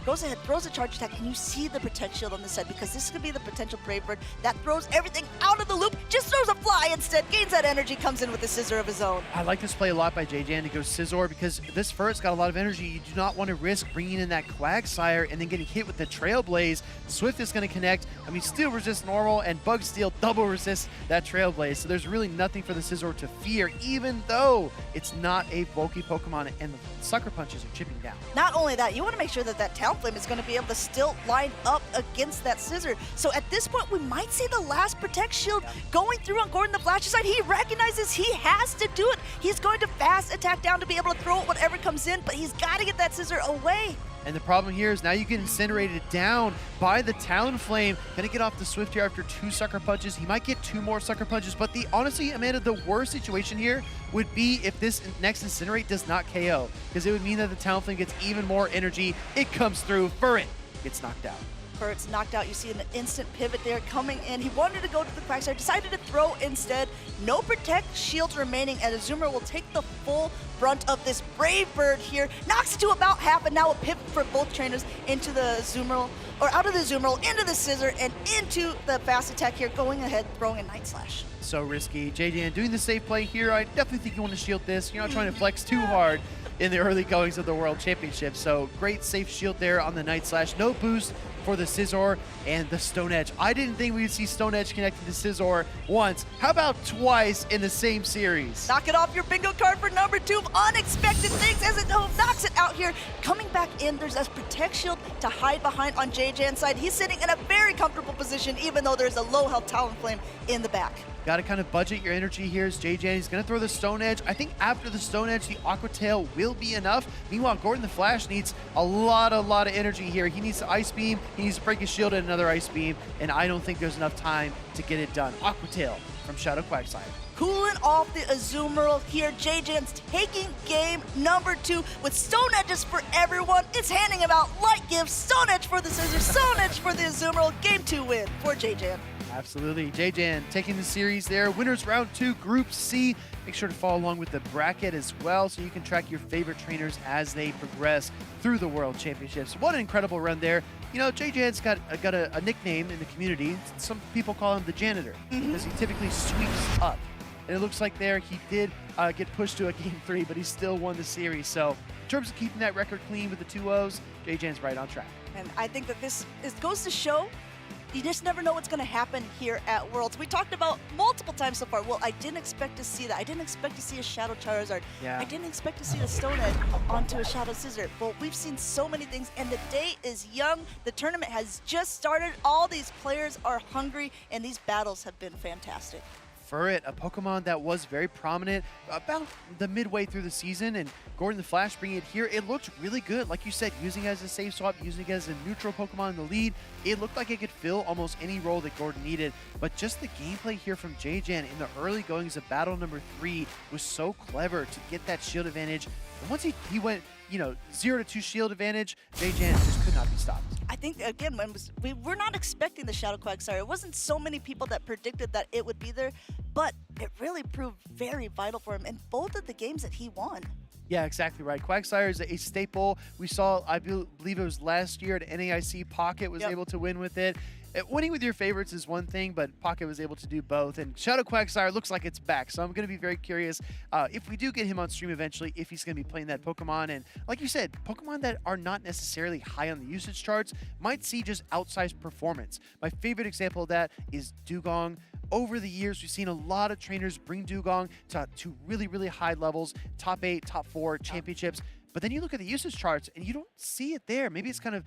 goes ahead, throws a charge attack, and you see the Protect Shield on this side because this could be the potential Brave Bird that throws everything out of the loop, just throws a fly instead, gains that energy, comes in with the Scissor of his own. I like this play a lot by JJN to go Scizor because this Furt's got a lot of energy. You do not want to risk bringing in that Quagsire and then getting hit with the Trailblaze. Swift is going to connect. I mean, Steel resists normal, and Bug Steel double resists that Trailblaze. So there's really nothing for the Scizor to fear, even though it's not a bulky Pokemon and the Sucker Punches are chipping down. Not only that, you want to make sure that that Talonflame is going to be able to still line up against that Scissor. So at this point, we might see the last Protect Shield going through on Gordon the Flash's side. He recognizes he has to do it. He's going to fast attack down to be able to throw it whatever comes in, but he's got to get that Scissor away. And the problem here is now you get incinerated down by the Talonflame. Gonna get off the Swift here after 2 Sucker Punches. He might get 2 more Sucker Punches, but honestly, Amanda, the worst situation here would be if this next Incinerate does not KO, because it would mean that the Talonflame gets even more energy. It comes through, Furret gets knocked out. Furret's knocked out. You see an instant pivot there coming in. He wanted to go to the Quagsire, decided to throw instead. No Protect Shields remaining, and Azumarill will take the full brunt of this Brave Bird here. Knocks it to about half, and now a pivot for both trainers into the Azumarill, or out of the Azumarill, into the Scissor, and into the fast attack here, going ahead, throwing a Night Slash. So risky. JJN doing the safe play here. I definitely think you want to shield this. You're not trying to flex too hard in the early goings of the World Championship. So great safe shield there on the Night Slash. No boost for the Scizor and the Stone Edge. I didn't think we'd see Stone Edge connected to Scizor once. How about twice in the same series? Knock it off your bingo card for number 2 of unexpected things as it knocks it out here. Coming back in, there's a Protect Shield to hide behind on JJN's side. He's sitting in a very comfortable position, even though there's a low health Talonflame in the back. Got to kind of budget your energy here as JJN. He's going to throw the Stone Edge. I think after the Stone Edge, the Aqua Tail will be enough. Meanwhile, Gordon the Flash needs a lot of energy here. He needs to Ice Beam. He needs to break his shield and another Ice Beam, and I don't think there's enough time to get it done. Aqua Tail from Shadow Quagsire. Cooling off the Azumarill here. JJN's taking game number 2 with Stone Edges for everyone. It's handing him out light gifts. Stone Edge for the Scissor, Stone Edge for the Azumarill. Game 2 win for JJN. Absolutely. JJN taking the series there. Winners round 2, Group C. Make sure to follow along with the bracket as well so you can track your favorite trainers as they progress through the World Championships. What an incredible run there. You know, JJN's got a nickname in the community. Some people call him the janitor because he typically sweeps up. And it looks like there he did get pushed to a Game 3, but he still won the series. So in terms of keeping that record clean with the 2-0s, JJN's right on track. And I think that this goes to show you just never know what's going to happen here at Worlds. We talked about multiple times so far. Well, I didn't expect to see that. I didn't expect to see a Shadow Charizard. Yeah. I didn't expect to see a Stone Edge onto a Shadow Scissor. Well, we've seen so many things, and the day is young. The tournament has just started. All these players are hungry, and these battles have been fantastic. Furret, a Pokemon that was very prominent about the midway through the season, and Gordon the Flash bringing it here. It looked really good. Like you said, using it as a safe swap, using it as a neutral Pokemon in the lead, it looked like it could fill almost any role that Gordon needed. But just the gameplay here from JJN in the early goings of battle number 3 was so clever to get that shield advantage. And once he went, 0-2 shield advantage, JJN just could not be stopped. I think, again, we were not expecting the Shadow Quagsire. It wasn't so many people that predicted that it would be there, but it really proved very vital for him in both of the games that he won. Yeah, exactly right. Quagsire is a staple. We saw, I believe it was last year at NAIC, Pocket was able to win with it. Winning with your favorites is one thing, but Pocket was able to do both. And Shadow Quagsire looks like it's back, so I'm going to be very curious if we do get him on stream eventually, if he's going to be playing that Pokemon. And like you said, Pokemon that are not necessarily high on the usage charts might see just outsized performance. My favorite example of that is Dugong. Over the years, we've seen a lot of trainers bring Dugong to really high levels, top 8, top 4 championships. But then you look at the usage charts and you don't see it there. Maybe it's kind of,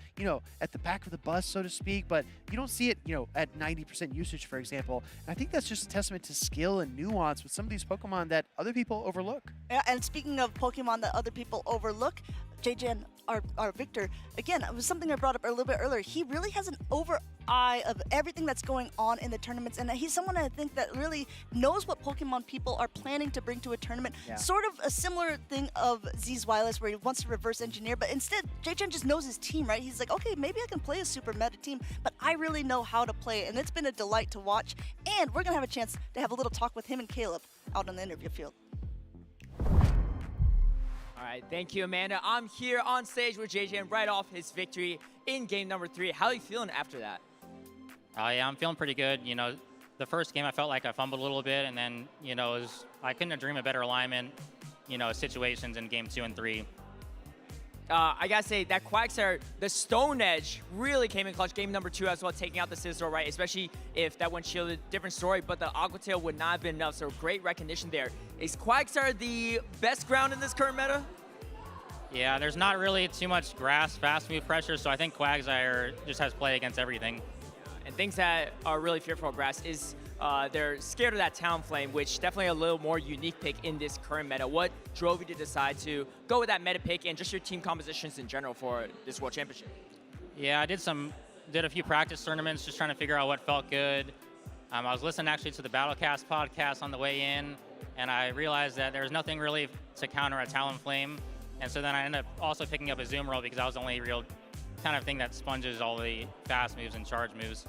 at the back of the bus, so to speak, but you don't see it, at 90% usage, for example. And I think that's just a testament to skill and nuance with some of these Pokemon that other people overlook. Yeah, and speaking of Pokemon that other people overlook, JJN our Victor, again, it was something I brought up a little bit earlier. He really has an eye of everything that's going on in the tournaments, and he's someone I think that really knows what Pokemon people are planning to bring to a tournament. Yeah. Sort of a similar thing of Z's Wireless, where he wants to reverse engineer, but instead, Jay-Chan just knows his team, right? He's like, okay, maybe I can play a super meta team, but I really know how to play it, and it's been a delight to watch, and we're going to have a chance to have a little talk with him and Caleb out on the interview field. All right, thank you, Amanda. I'm here on stage with JJ right off his victory in game number 3. How are you feeling after that? Yeah, I'm feeling pretty good. You know, the first game I felt like I fumbled a little bit, and then, you know, I couldn't have dreamed a better alignment, you know, situations in game 2 and 3. I gotta say, that Quagsire, the Stone Edge really came in clutch. Game number 2 as well, taking out the Scizor, right? Especially if that one shielded, different story, but the Aqua Tail would not have been enough, so great recognition there. Is Quagsire the best ground in this current meta? Yeah, there's not really too much grass, fast move pressure, so I think Quagsire just has play against everything. And things that are really fearful of grass is they're scared of that Talonflame, which definitely a little more unique pick in this current meta. What drove you to decide to go with that meta pick and just your team compositions in general for this World Championship? Yeah, I did a few practice tournaments just trying to figure out what felt good. I was listening actually to the Battlecast podcast on the way in, and I realized that there was nothing really to counter a Talonflame. And so then I ended up also picking up a Zoom Roll because that was the only real kind of thing that sponges all the fast moves and charge moves.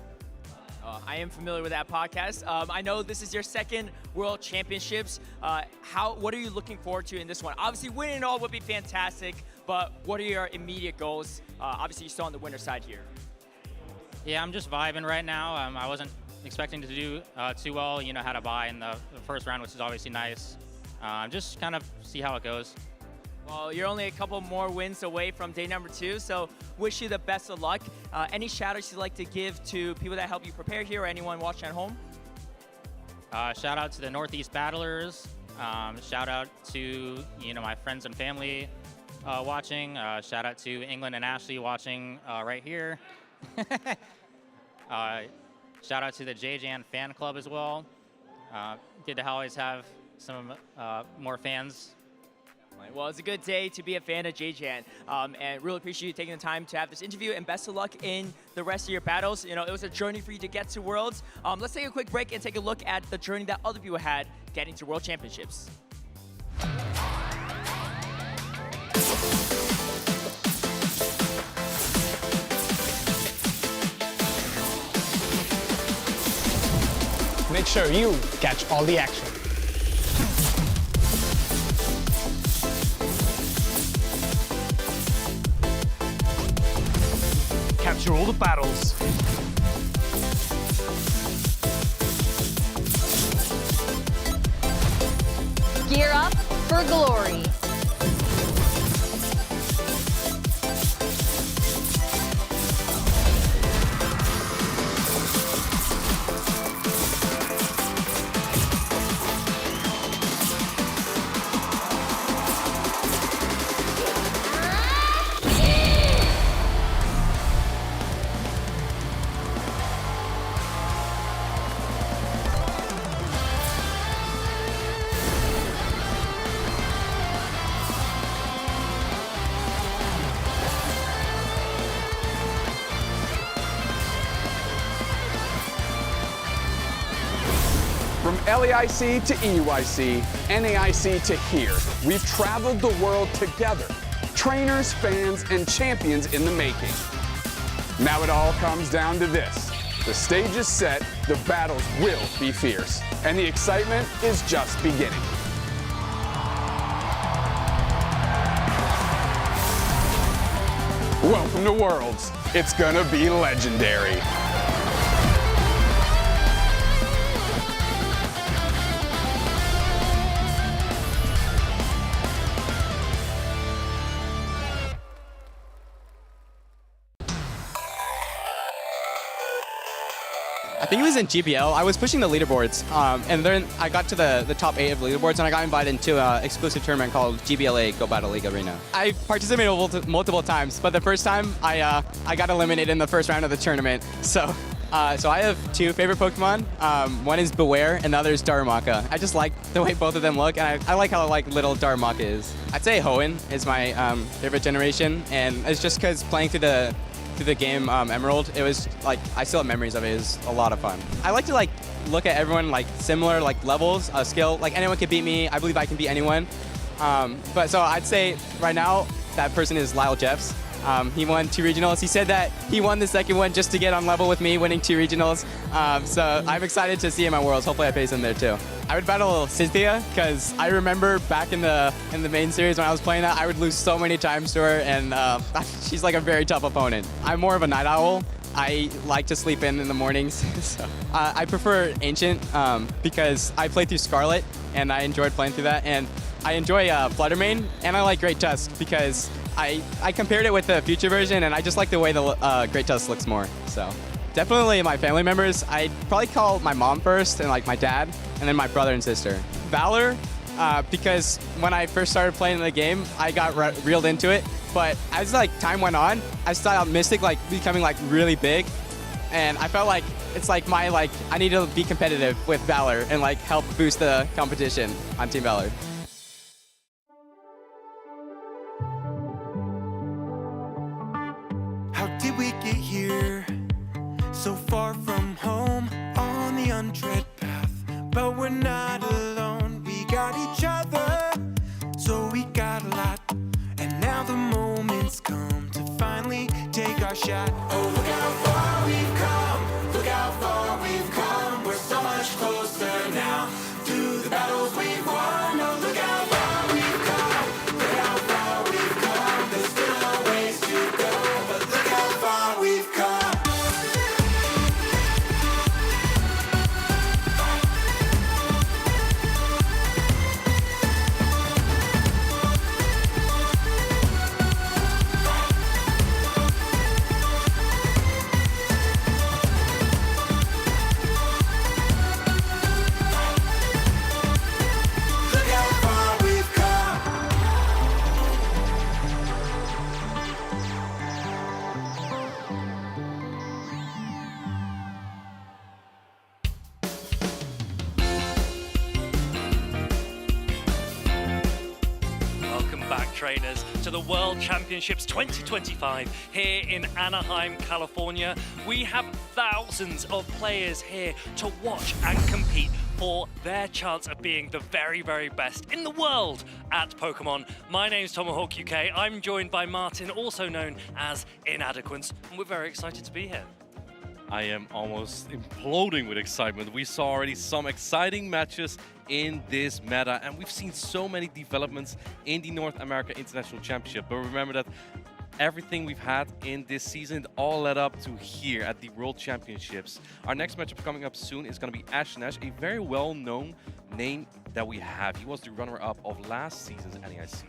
I am familiar with that podcast. I know this is your second World Championships. What are you looking forward to in this one? Obviously, winning it all would be fantastic, but what are your immediate goals? Obviously, you're still on the winner side here. Yeah, I'm just vibing right now. I wasn't expecting to do too well. You know, had a bye in the first round, which is obviously nice. Just kind of see how it goes. Well, you're only a couple more wins away from day number 2, so wish you the best of luck. Any shout-outs you'd like to give to people that help you prepare here or anyone watching at home? Shout out to the Northeast Battlers. Shout out to, you know, my friends and family watching. Shout out to England and Ashley watching right here. Shout out to the JJan fan club as well. Good to always have some more fans. Well, it's a good day to be a fan of JJan, and really appreciate you taking the time to have this interview, and best of luck in the rest of your battles. You know, it was a journey for you to get to Worlds. Let's take a quick break and take a look at the journey that other people had getting to World Championships. Make sure you catch all the action. Capture all the battles. Gear up for glory. From LAIC to EUIC, NAIC to here, we've traveled the world together. Trainers, fans, and champions in the making. Now it all comes down to this. The stage is set, the battles will be fierce, and the excitement is just beginning. Welcome to Worlds. It's gonna be legendary. I think it was in GBL. I was pushing the leaderboards, and then I got to the top 8 of leaderboards, and I got invited into an exclusive tournament called GBLA Go Battle League Arena. I participated multiple times, but the first time I got eliminated in the first round of the tournament. So So I have two favorite Pokemon. One is Beware, and the other is Darumaka. I just like the way both of them look, and I like how little Darumaka is. I'd say Hoenn is my favorite generation, and it's just because playing through the game Emerald, it was like I still have memories of it. It was a lot of fun. I like to look at everyone similar levels of skill. Like anyone can beat me. I believe I can beat anyone. But so I'd say right now that person is Lyle Jeffs. He won 2 regionals. He said that he won the second one just to get on level with me, winning 2 regionals. So I'm excited to see him at Worlds. Hopefully I face him there too. I would battle Cynthia because I remember back in the main series when I was playing that, I would lose so many times to her, and she's like a very tough opponent. I'm more of a night owl. I like to sleep in the mornings. So, I prefer Ancient because I played through Scarlet and I enjoyed playing through that. And I enjoy Fluttermane, and I like Great Tusk because I compared it with the future version, and I just like the way the Great Tusk looks more. So definitely my family members. I'd probably call my mom first, and my dad, and then my brother and sister. Valor, because when I first started playing the game, I got reeled into it. But as time went on, I saw Mystic becoming really big, and I felt like it's my I need to be competitive with Valor and help boost the competition on Team Valor. How did we get here? So far from home, on the untread path. But we're not alone, we got each other. So we got a lot, and now the moment's come to finally take our shot. Oh, look how far we've come, look how far we've come. We're so much closer now, through the battles we've won. Oh, look how far we've come, look how far we've come. There's still a ways to go, but look how far we've come. Trainers to the World Championships 2025 here in Anaheim, California. We have thousands of players here to watch and compete for their chance of being the very, very best in the world at Pokemon. My name's Tomahawk UK. I'm joined by Martin, also known as Inadequance, and we're very excited to be here. I am almost imploding with excitement. We saw already some exciting matches in this meta, and we've seen so many developments in the North America International Championship. But remember that everything we've had in this season all led up to here at the World Championships. Our next matchup coming up soon is going to be Ash, a very well-known name that we have. He was the runner-up of last season's NAIC.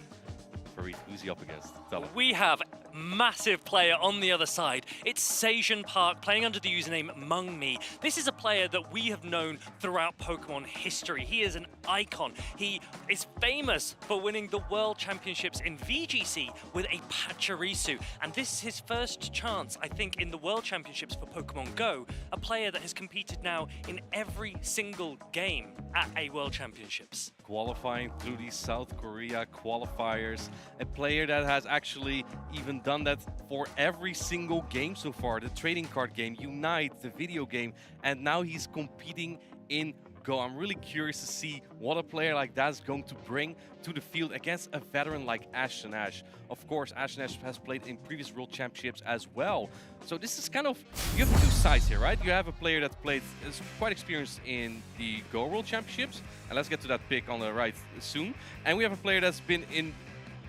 Farid, who's he up against? Tell him. We have massive player on the other side. It's Seijun Park playing under the username Mungmi. This is a player that we have known throughout Pokemon history. He is an icon. He is famous for winning the World Championships in VGC with a Pachirisu. And this is his first chance, I think, in the World Championships for Pokemon Go. A player that has competed now in every single game at a World Championships. Qualifying through the South Korea qualifiers. A player that has actually even done that for every single game so far. The trading card game, Unite, the video game, and now he's competing in Go. I'm really curious to see what a player like that is going to bring to the field against a veteran like Ash. Of course, Ash has played in previous World Championships as well. So this is kind of, you have two sides here, right? You have a player that is quite experienced in the Go World Championships, and let's get to that pick on the right soon. And we have a player that's been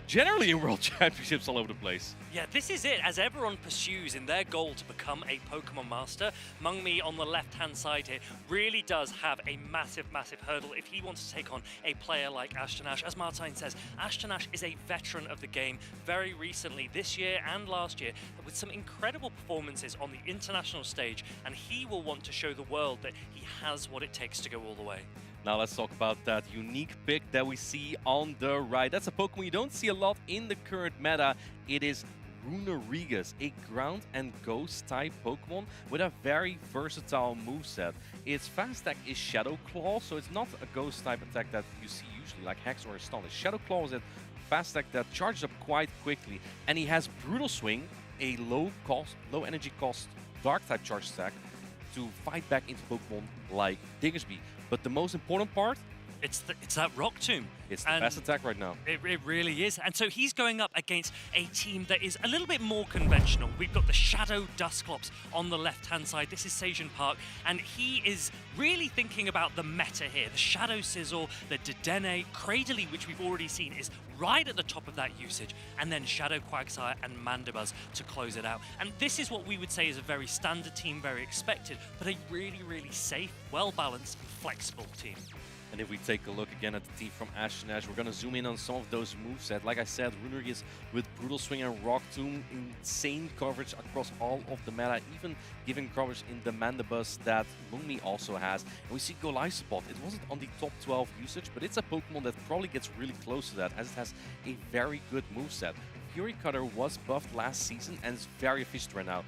generally in World Championships all over the place. Yeah, this is it. As everyone pursues in their goal to become a Pokemon Master, Mungmi on the left-hand side here really does have a massive, massive hurdle if he wants to take on a player like Ashton. As Martine says, Ashton is a veteran of the game very recently, this year and last year, with some incredible performances on the international stage, and he will want to show the world that he has what it takes to go all the way. Now let's talk about that unique pick that we see on the right. That's a Pokemon you don't see a lot in the current meta. It is Runerigas, a ground and ghost type Pokemon with a very versatile moveset. Its fast attack is Shadow Claw, so it's not a ghost type attack that you see usually like Hex or Astonish. Shadow Claw is a fast attack that charges up quite quickly, and he has Brutal Swing, a low energy cost dark type charge attack to fight back into Pokemon like Diggersby. But the most important part, it's that Rock Tomb. It's the best attack right now. It really is. And so he's going up against a team that is a little bit more conventional. We've got the Shadow Dusclops on the left-hand side. This is Seijun Park, and he is really thinking about the meta here. The Shadow Sizzle, the Dedenne, Cradily, which we've already seen, is right at the top of that usage, and then Shadow Quagsire and Mandibuzz to close it out. And this is what we would say is a very standard team, very expected, but a really, really safe, well-balanced, and flexible team. And if we take a look again at the team from Ash and Ash, we're going to zoom in on some of those moveset. Like I said, Runerigas with Brutal Swing and Rock Tomb, insane coverage across all of the meta, even giving coverage in the Mandibuzz that Mungmi also has. And we see Golisopod. It wasn't on the top 12 usage, but it's a Pokemon that probably gets really close to that, as it has a very good moveset. Fury Cutter was buffed last season and is very efficient right now.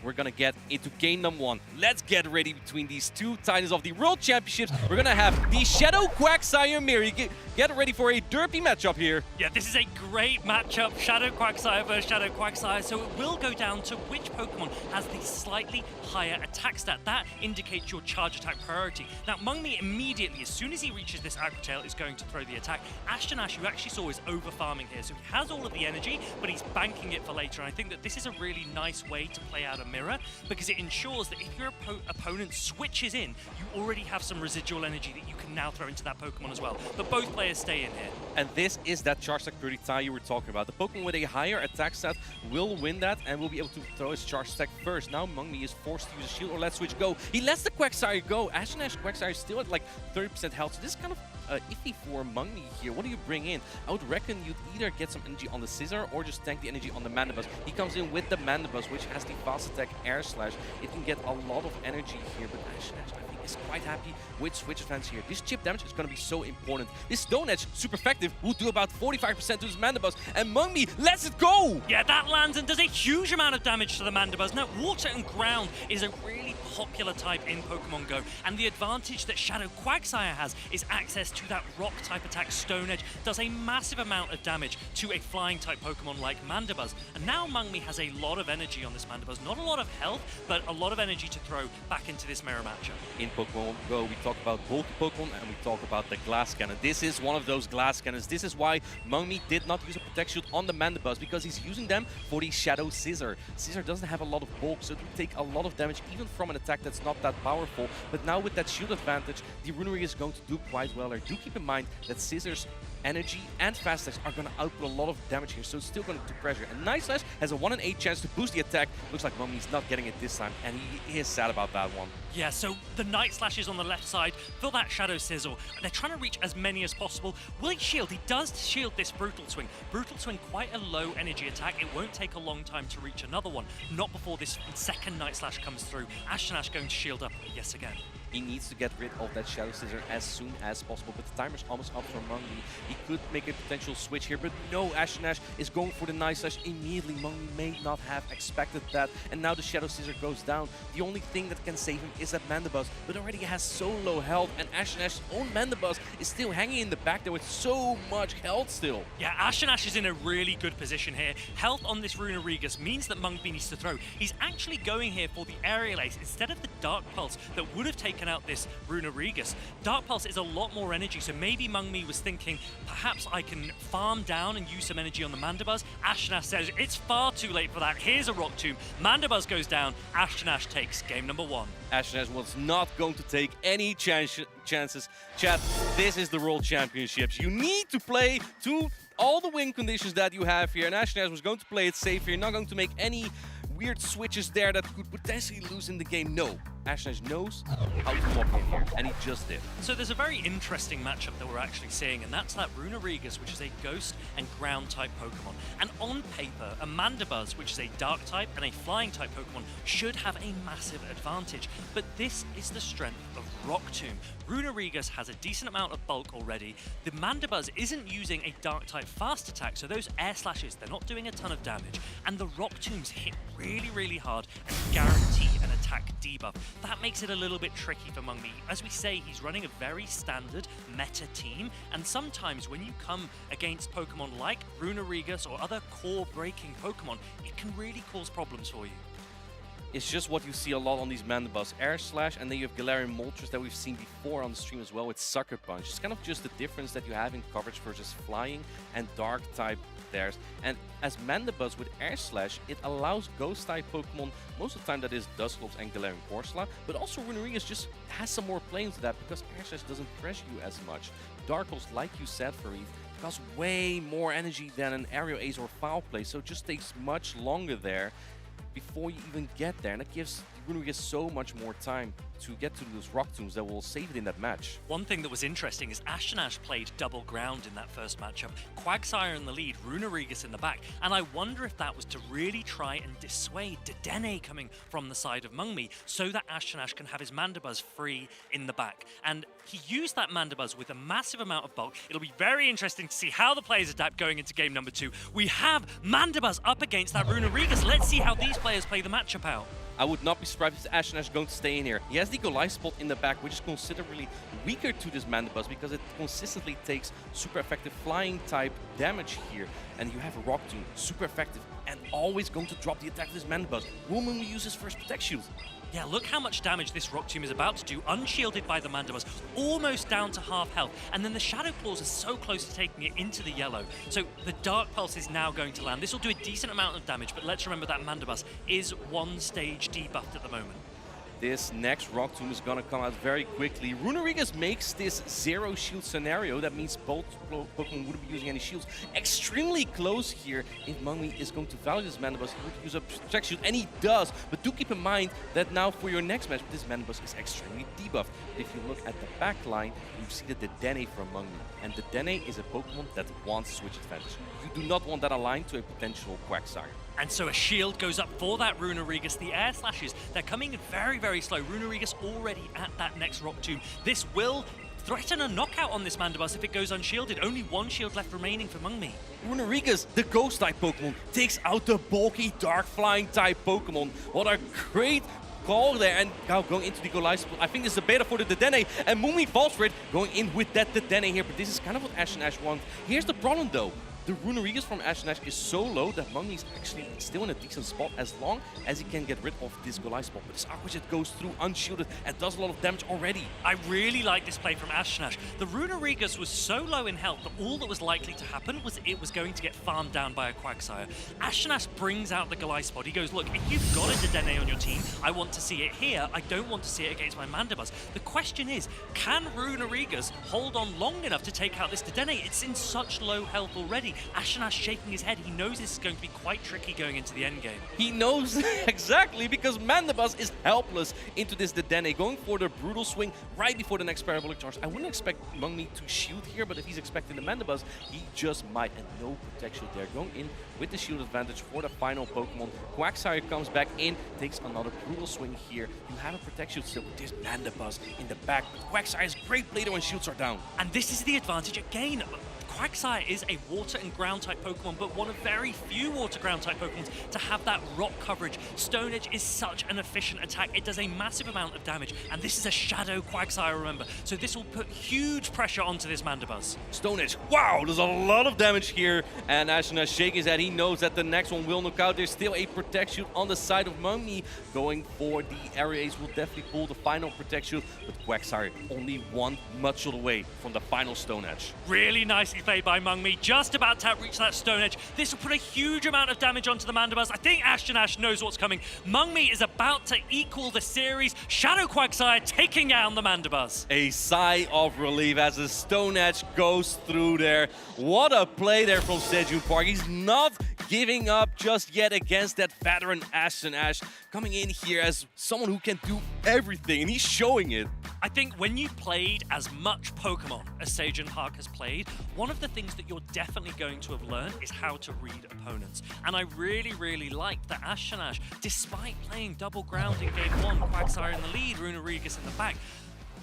We're gonna get into game number 1. Let's get ready between these two titans of the World Championships. We're gonna have the Shadow Quagsire Miri. Get ready for a derpy matchup here. Yeah, this is a great matchup. Shadow Quagsire versus Shadow Quagsire. So it will go down to which Pokemon has the slightly higher attack stat. That indicates your charge attack priority. Now, Mungmi immediately, as soon as he reaches this Aqua Tail, is going to throw the attack. Ashton Ash, who actually saw, is over farming here. So he has all of the energy, but he's banking it for later. And I think that this is a really nice way to play out a mirror, because it ensures that if your opponent switches in, you already have some residual energy that you can now throw into that Pokemon as well. But both players stay in here. And this is that charge attack priority tie you were talking about. The Pokemon with a higher attack stat will win that and will be able to throw his charge attack first. Now Mungmi is forced to use a shield or let switch go. He lets the Quagsire go. Ash and Ash Quagsire is still at like 30% health, so this is kind of iffy for Mungmi here. What do you bring in? I would reckon you'd either get some energy on the Scizor or just tank the energy on the Mandibuzz. He comes in with the Mandibuzz, which has the fast attack Air Slash. It can get a lot of energy here, but Ash, I think, is quite happy with switch advance here. This chip damage is going to be so important. This Stone Edge, super effective, will do about 45% to his Mandibuzz, and Mungmi lets it go! Yeah, that lands and does a huge amount of damage to the Mandibuzz. Now, Water and Ground is a really popular type in Pokemon Go, and the advantage that Shadow Quagsire has is access to that rock type attack. Stone Edge does a massive amount of damage to a flying type Pokemon like Mandibuzz, and now Mungmi has a lot of energy on this Mandibuzz. Not a lot of health, but a lot of energy to throw back into this mirror matchup. In Pokemon Go, we talk about bulky Pokemon and we talk about the Glass Cannon. This is one of those Glass Cannons. This is why Mungmi did not use a Protect Shield on the Mandibuzz, because he's using them for the Shadow Scizor. Scizor doesn't have a lot of bulk, so it will take a lot of damage even from an attack that's not that powerful. But now with that shield advantage, the Runerigas is going to do quite well there. Do keep in mind that Scizor's energy and fast attacks are going to output a lot of damage here, so it's still going to do pressure. And Night Slash has a 1 in 8 chance to boost the attack. Looks like Mungmi's not getting it this time, and he is sad about that one. Yeah, so the Night Slash is on the left side for that Shadow Sizzle. They're trying to reach as many as possible. Will he shield? He does shield this Brutal Swing. Brutal Swing, quite a low energy attack. It won't take a long time to reach another one. Not before this second Night Slash comes through. Ashton Ash going to shield up yes again. He needs to get rid of that Shadow Scizor as soon as possible, but the timer's almost up for Mungmi. He could make a potential switch here, but no, Ashton Ash is going for the Night Slash immediately. Mungmi may not have expected that, and now the Shadow Scizor goes down. The only thing that can save him is that Mandibuzz, but already has so low health, and Ashton Ash's own Mandibuzz is still hanging in the back there with so much health still. Yeah, Ashton Ash is in a really good position here. Health on this Runerigas means that Mungmi needs to throw. He's actually going here for the Aerial Ace instead of the Dark Pulse that would have taken out this Runerigas. Dark Pulse is a lot more energy, so maybe Mungmi was thinking, perhaps I can farm down and use some energy on the Mandibuzz. Ashton Ash says, it's far too late for that. Here's a Rock Tomb. Mandibuzz goes down. Ashton Ash takes game number 1. Ashton Ash was not going to take any chances. Chat, this is the World Championships. You need to play to all the win conditions that you have here, and Ashton Ash was going to play it safe here, not going to make any weird switches there that could potentially lose in the game. No, Ashnash knows how to walk in here, and he just did. So there's a very interesting matchup that we're actually seeing, and that's that Runerigas, which is a ghost and ground type Pokemon. And on paper, a Mandibuzz, which is a dark type and a flying type Pokemon, should have a massive advantage. But this is the strength of Rock Tomb. Runerigas has a decent amount of bulk already. The Mandibuzz isn't using a dark type fast attack, so those air slashes, they're not doing a ton of damage. And the Rock Tombs hit really hard and guarantee an attack debuff. That makes it a little bit tricky for Mungmi. As we say, he's running a very standard meta team, and sometimes when you come against Pokemon like Runerigas or other core-breaking Pokemon, it can really cause problems for you. It's just what you see a lot on these Mandibuzz. Air Slash, and then you have Galarian Moltres that we've seen before on the stream as well with Sucker Punch. It's kind of just the difference that you have in coverage versus flying and dark type theirs. And as Mandibuzz with Air Slash, it allows Ghost type Pokemon, most of the time that is Dusclops and Galarian Corsola, but also Runerigas just has some more play into that because Air Slash doesn't press you as much. Dark Pulse, like you said, Fareed, costs way more energy than an Aerial Ace or Foul Play, so it just takes much longer there before you even get there, and it gives Runerigas so much more time to get to those Rock Tombs that will save it in that match. One thing that was interesting is Ashton played double ground in that first matchup. Quagsire in the lead, Runerigas in the back, and I wonder if that was to really try and dissuade Dedenne coming from the side of Mungmi so that Ashton can have his Mandibuzz free in the back. And he used that Mandibuzz with a massive amount of bulk. It'll be very interesting to see how the players adapt going into game number 2. We have Mandibuzz up against that Runerigas. Let's see how these players play the matchup out. I would not be surprised if Ashton going to stay in here. He has the Goliath in the back, which is considerably weaker to this Mandibuzz because it consistently takes super effective flying type damage here. And you have a Rock Tomb, super effective, and always going to drop the attack of this Mandibuzz. Will Mungmi use his first Protect Shield? Yeah, look how much damage this Rock Tomb is about to do, unshielded by the Mandibuzz, almost down to half health. And then the Shadow Claws are so close to taking it into the yellow. So the Dark Pulse is now going to land. This will do a decent amount of damage, but let's remember that Mandibuzz is one stage debuffed at the moment. This next Rock Tomb is going to come out very quickly. Runerigas makes this zero shield scenario. That means both Pokemon wouldn't be using any shields. Extremely close here. If Mungmi is going to value this Mandibuzz, he would use a Protect Shield, and he does. But do keep in mind that now for your next match, this Mandibuzz is extremely debuffed. If you look at the back line, you see the Dedenne from Mungmi. And Dedenne is a Pokemon that wants switch advantage. You do not want that aligned to a potential Quagsire. And so a shield goes up for that Runerigas. The air slashes, they're coming in very slow. Runerigas already at that next Rock Tomb. This will threaten a knockout on this Mandibuzz if it goes unshielded. Only one shield left remaining for Mungmi. Runerigas, the Ghost type Pokemon, takes out the bulky Dark Flying type Pokemon. What a great call there, and now going into the Goliath. I think this is a beta for the Dedenne, and Mungmi falls for it, going in with that Dedenne here, but this is kind of what Ashton wants. Here's the problem though. The Runerigas from Ashton is so low that Mungmi is actually still in a decent spot as long as he can get rid of this Goliath spot. But this Aqua Jet goes through unshielded and does a lot of damage already. I really like this play from Ashton. The Runerigas was so low in health that all that was likely to happen was it was going to get farmed down by a Quagsire. Ashton brings out the Goliath spot. He goes, look, if you've got a Dedenne on your team, I want to see it here. I don't want to see it against my Mandibuzz. The question is, can Runerigas hold on long enough to take out this Dedenne? It's in such low health already. Ashton shaking his head. He knows this is going to be quite tricky going into the endgame. He knows exactly, because Mandibuzz is helpless into this Dedenne, going for the Brutal Swing right before the next Parabolic Charge. I wouldn't expect Mungmi to shield here, but if he's expecting the Mandibuzz, he just might, and no protection there. Going in with the shield advantage for the final Pokemon. Quagsire comes back in, takes another Brutal Swing here. You have a protection still with this Mandibuzz in the back, but Quagsire is great later when shields are down. And this is the advantage again. Quagsire is a water and ground type Pokemon, but one of very few water ground type Pokemons to have that rock coverage. Stone Edge is such an efficient attack. It does a massive amount of damage, and this is a Shadow Quagsire, remember. So this will put huge pressure onto this Mandibuzz. Stone Edge, wow, there's a lot of damage here. And Ashton is shaking his head. He knows that the next one will knock out. There's still a Protect Shield on the side of Mungmi. Going for the Area Ace will definitely pull the final Protect Shield, but Quagsire only one Mudshot away from the final Stone Edge. Really nicely played by Mungmi, just about to reach that Stone Edge. This will put a huge amount of damage onto the Mandibuzz. I think Ashton knows what's coming. Mungmi is about to equal the series. Shadow Quagsire taking down the Mandibuzz. A sigh of relief as the Stone Edge goes through there. What a play there from Sejun Park. He's not giving up just yet against that veteran Ashton Ash, coming in here as someone who can do everything, and he's showing it. I think when you've played as much Pokemon as Sajan Park has played, one of the things that you're definitely going to have learned is how to read opponents. And I really, really liked that Ashton Ash, despite playing double ground in Game 1, Quagsire in the lead, Runerigus in the back,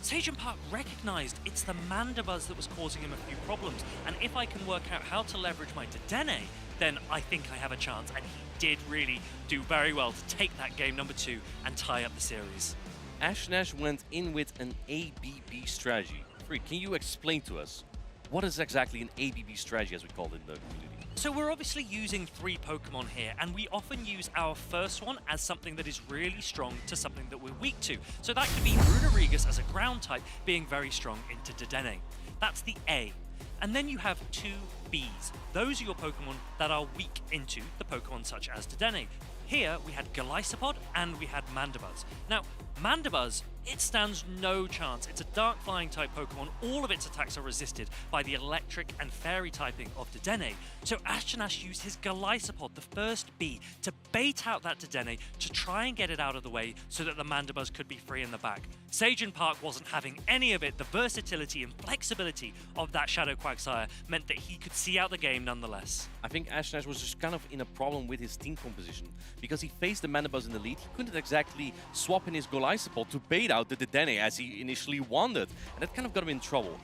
Sajan Park recognized it's the Mandibuzz that was causing him a few problems. And if I can work out how to leverage my Dedenne, then I think I have a chance. And he did really do very well to take that game number 2 and tie up the series. Ashton Ash went in with an ABB strategy. Free, can you explain to us what is exactly an ABB strategy, as we call it in the community? So we're obviously using 3 Pokemon here, and we often use our first one as something that is really strong to something that we're weak to. So that could be Runerigus as a ground type being very strong into Dedenne. That's the A. And then you have 2 Bs. Those are your Pokemon that are weak into the Pokemon such as Dedenne. Here we had Golisopod and we had Mandibuzz. Now, Mandibuzz, it stands no chance. It's a dark flying type Pokemon. All of its attacks are resisted by the electric and fairy typing of Dedenne. So Ashton Ash used his Golisopod, the first B, to bait out that Dedenne to try and get it out of the way so that the Mandibuzz could be free in the back. Sajan Park wasn't having any of it. The versatility and flexibility of that Shadow Quagsire meant that he could see out the game nonetheless. I think Ashton Ash was just kind of in a problem with his team composition because he faced the Mandibuzz in the lead. He couldn't exactly swap in his Golisopod to bait out the Dedenne as he initially wanted, and that kind of got him in trouble.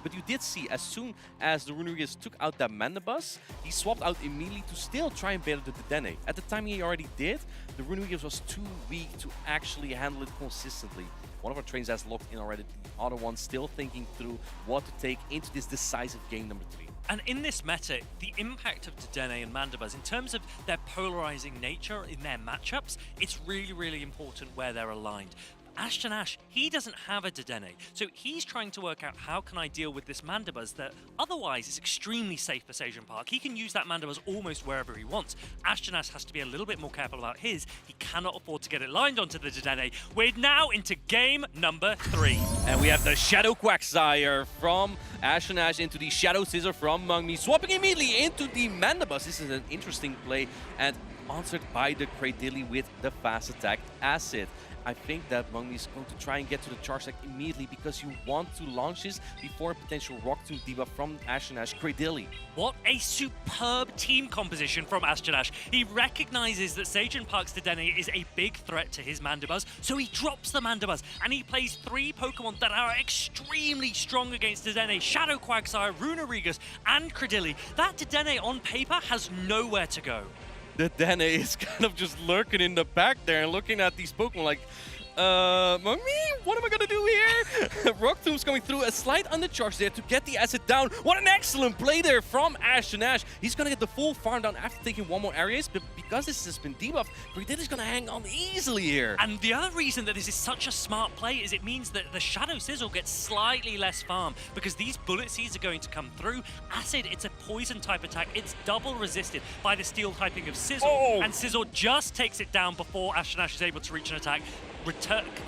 But you did see, as soon as the Runerigus took out that Mandibuzz, he swapped out immediately to still try and bait out the Dedenne. At the time he already did, the Runerigus was too weak to actually handle it consistently. One of our trainers has locked in already, the other one still thinking through what to take into this decisive game number 3. And in this meta, the impact of Dedenne and Mandibuzz, in terms of their polarizing nature in their matchups, it's really, really important where they're aligned. Ashton Ash, he doesn't have a Dedenne, so he's trying to work out how can I deal with this Mandibuzz that otherwise is extremely safe for Sajan Park. He can use that Mandibuzz almost wherever he wants. Ashton Ash has to be a little bit more careful about his. He cannot afford to get it lined onto the Dedenne. We're now into game number 3. And we have the Shadow Quagsire from Ashton Ash into the Shadow Scissor from Mungmi, swapping immediately into the Mandibuzz. This is an interesting play and answered by the Cradilly with the fast attack acid. I think that Mungmi is going to try and get to the charge deck immediately because you want to launch this before a potential Rock Tomb debuff from Ashton Ash Cradilly. What a superb team composition from Ashton Ash. He recognizes that Sajan Park's Dedenne is a big threat to his Mandibuzz, so he drops the Mandibuzz and he plays 3 Pokemon that are extremely strong against Dedenne: Shadow Quagsire, Runerigus, and Cradilly. That Dedenne on paper has nowhere to go. Dedenne is kind of just lurking in the back there and looking at these Pokemon like, Mungmi, what am I gonna do here? Rock Tomb's coming through, a slight undercharge there to get the acid down. What an excellent play there from Ashton Ash. He's gonna get the full farm down after taking 1 more areas, but because this has been debuffed, Cradilly's gonna hang on easily here. And the other reason that this is such a smart play is it means that the Shadow Sizzle gets slightly less farm because these Bullet Seeds are going to come through. Acid, it's a poison type attack. It's double resisted by the steel typing of Sizzle, and Sizzle just takes it down before Ashton Ash is able to reach an attack.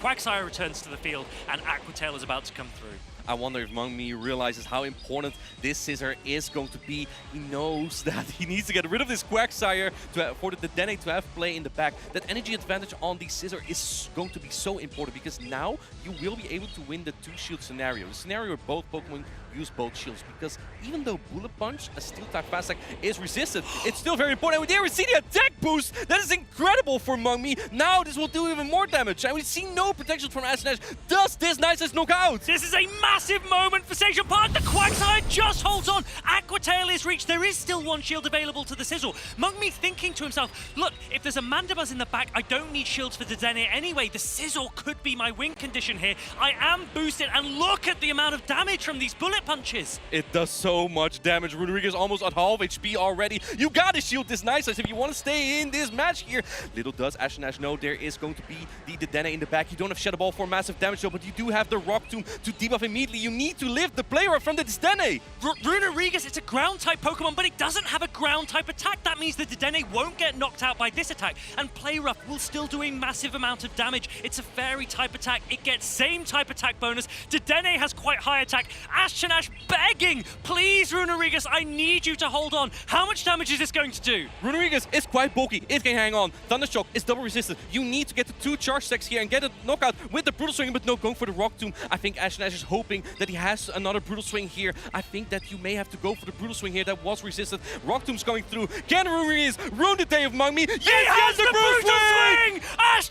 Quagsire returns to the field, and Aqua Tail is about to come through. I wonder if Mungmi realizes how important this Scissor is going to be. He knows that he needs to get rid of this Quagsire for the Dedenne to have play in the back. That energy advantage on the Scissor is going to be so important because now you will be able to win the 2-shield scenario. The scenario where both Pokemon use both shields, because even though Bullet Punch, a steel type fast attack, is resisted, it's still very important. And there we see the attack boost. That is incredible for Mungmi. Now this will do even more damage. And we see no protection from Ashton Ash. Does this Nicest knock out? This is a massive moment for Sajan Park. The Quagsire just holds on. Aqua Tail is reached. There is still 1 shield available to the Sizzle. Mungmi thinking to himself, look, if there's a Mandibuzz in the back, I don't need shields for the Dedenne anyway. The Sizzle could be my win condition here. I am boosted, and look at the amount of damage from these bullet punches. It does so much damage. Runerigus almost at half HP already. You gotta shield this Nicest if you want to stay in this match here. Little does Ashton Ash know there is going to be the Dedenne in the back. You don't have Shadow Ball for massive damage though, but you do have the Rock Tomb to debuff immediately. You need to lift the player up from the Dedenne. Runerigus, it's a great ground-type Pokemon, but it doesn't have a ground-type attack. That means that Dedenne won't get knocked out by this attack, and Play Rough will still do a massive amount of damage. It's a Fairy-type attack. It gets same type attack bonus. Dedenne has quite high attack. Ash begging, please, Runerigus, I need you to hold on. How much damage is this going to do? Runerigus is quite bulky. It can hang on. Thundershock is double resistant. You need to get the 2 charge stacks here and get a knockout with the Brutal Swing, but no, going for the Rock Tomb. I think Ash is hoping that he has another Brutal Swing here. I think that you may have to go for the Brutal Swing here that was resistant. Rock Tomb's going through. Can Runerigus ruin the day of Mung Me? Yes, he has the Brutal Swing! Ash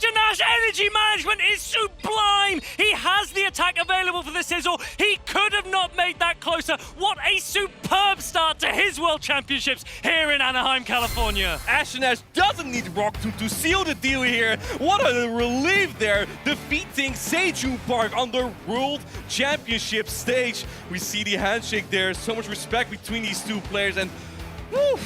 energy management is sublime! He has the attack available for the Sizzle. He could have not made that closer. What a superb start to his World Championships here in Anaheim, California. Ash doesn't need Rock Tomb to seal the deal here. What a relief there, defeating Seijun Park on the World Championship stage. We see the handshake there, so much respect between these two players, and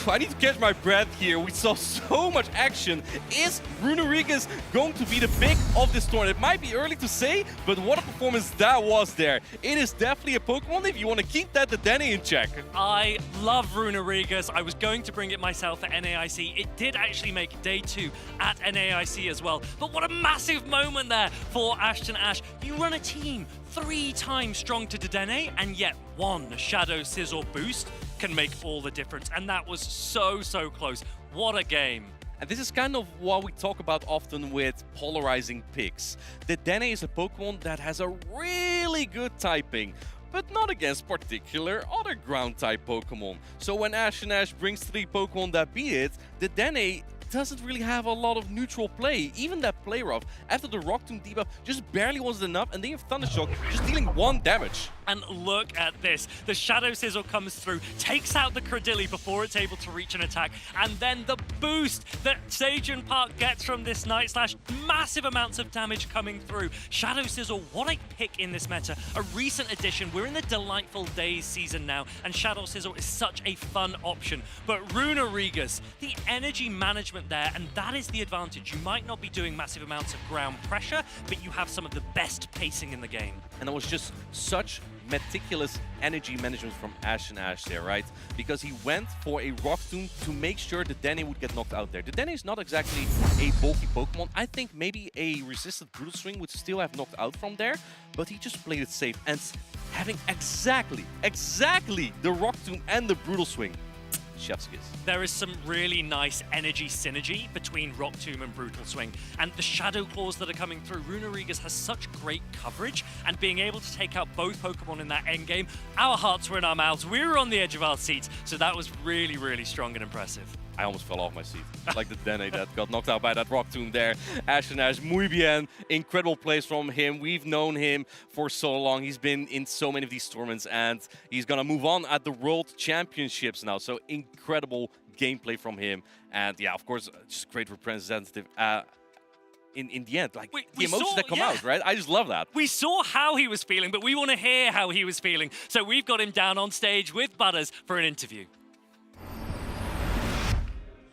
I need to catch my breath here. We saw so much action. Is Runerigus going to be the pick of this tournament? It might be early to say, but what a performance that was there. It is definitely a Pokemon if you want to keep that Dedenne in check. I love Runerigus. I was going to bring it myself at NAIC. It did actually make day 2 at NAIC as well. But what a massive moment there for Ashton Ash. You run a team 3 times strong to Dedenne, and yet 1 Shadow Sizzle boost can make all the difference, and that was so close. What a game. And this is kind of what we talk about often with polarizing picks. Dedenne is a Pokemon that has a really good typing, but not against particular other ground-type Pokemon. So when Ash brings 3 Pokemon that beat it, Dedenne doesn't really have a lot of neutral play. Even that Play Rough, after the Rock Tomb debuff, just barely wasn't enough, and then you have Thundershock just dealing 1 damage. And look at this. The Shadow Sizzle comes through, takes out the Cradilly before it's able to reach an attack, and then the boost that Seijun Park gets from this Night Slash, massive amounts of damage coming through. Shadow Sizzle, what a pick in this meta. A recent addition. We're in the Delightful Days season now, and Shadow Sizzle is such a fun option. But Runerigus, the energy management there, and that is the advantage. You might not be doing massive amounts of ground pressure, but you have some of the best pacing in the game. And it was just such meticulous energy management from Ash there, right? Because he went for a Rock Tomb to make sure that Dedenne would get knocked out there. Dedenne is not exactly a bulky Pokemon. I think maybe a resistant Brutal Swing would still have knocked out from there, but he just played it safe and having exactly the Rock Tomb and the Brutal Swing. Chef's kiss. There is some really nice energy synergy between Rock Tomb and Brutal Swing, and the Shadow Claws that are coming through. Runerigus has such great coverage, and being able to take out both Pokemon in that endgame, our hearts were in our mouths. We were on the edge of our seats, so that was really strong and impressive. I almost fell off my seat. Like the Dedenne that got knocked out by that Rock Tomb there. Ash, muy bien. Incredible plays from him. We've known him for so long. He's been in so many of these tournaments, and he's going to move on at the World Championships now. So incredible gameplay from him. And yeah, of course, just great representative. In the end, like the emotions that come out, right? I just love that. We saw how he was feeling, but we want to hear how he was feeling. So we've got him down on stage with Butters for an interview.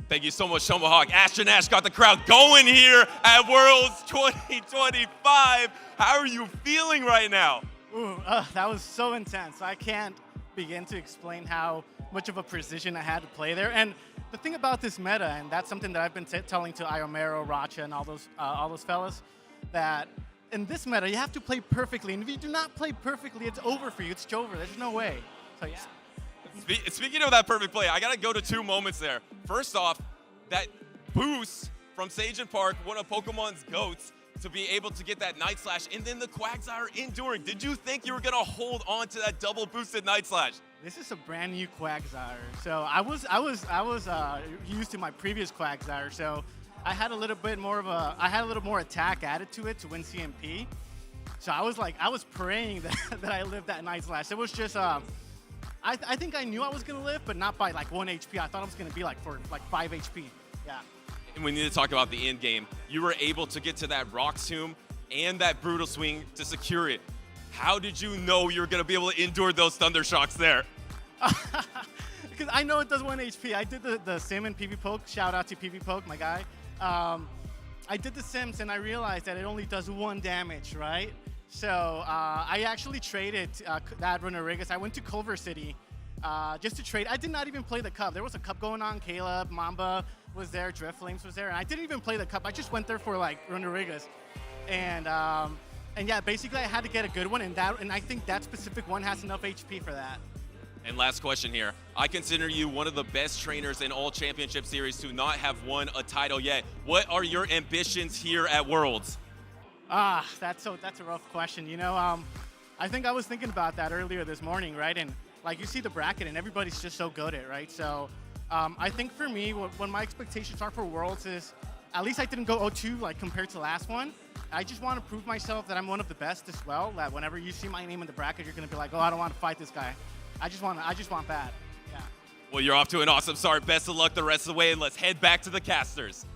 Thank you so much, Tomahawk. Ashton Ash got the crowd going here at Worlds 2025. How are you feeling right now? Ooh, that was so intense. I can't begin to explain how much of a precision I had to play there. And the thing about this meta, and that's something that I've been telling to Iomero, Racha, and all those fellas, that in this meta, you have to play perfectly. And if you do not play perfectly, it's over for you. It's over. There's no way. So yeah. Speaking of that perfect play, I got to go to 2 moments there. First off, that boost from Seijun Park, one of Pokemon's GOATs, to be able to get that Night Slash, and then the Quagsire enduring. Did you think you were going to hold on to that double boosted Night Slash? This is a brand new Quagsire. So I was used to my previous Quagsire, so I had a little more attack added to it to win CMP. So I was praying that I lived that Night Slash. It was just I think I knew I was going to live, but not by like 1 HP. I thought it was going to be like for like 5 HP. Yeah. And we need to talk about the end game. You were able to get to that Rock Tomb and that Brutal Swing to secure it. How did you know you were going to be able to endure those Thunder Shocks there? Because I know it does 1 HP. I did the sim in PV Poke. Shout out to PV Poke, my guy. I did the sims and I realized that it only does 1 damage, right? So I actually traded that Runerigus. I went to Culver City just to trade. I did not even play the cup. There was a cup going on. Caleb, Mamba was there, Drift Flames was there, and I didn't even play the cup. I just went there for like Runerigas, and yeah, basically I had to get a good one, and I think that specific one has enough HP for that. And last question here. I consider you one of the best trainers in all championship series to not have won a title yet. What are your ambitions here at Worlds? That's a rough question. You know, I think I was thinking about that earlier this morning, right? And like you see the bracket, and everybody's just so good at it, right? So I think for me, what my expectations are for Worlds is, at least I didn't go 0-2 like compared to the last one. I just want to prove myself that I'm one of the best as well. That whenever you see my name in the bracket, you're gonna be like, oh, I don't want to fight this guy. I just want bad. Yeah. Well, you're off to an awesome start. Best of luck the rest of the way, and let's head back to the casters.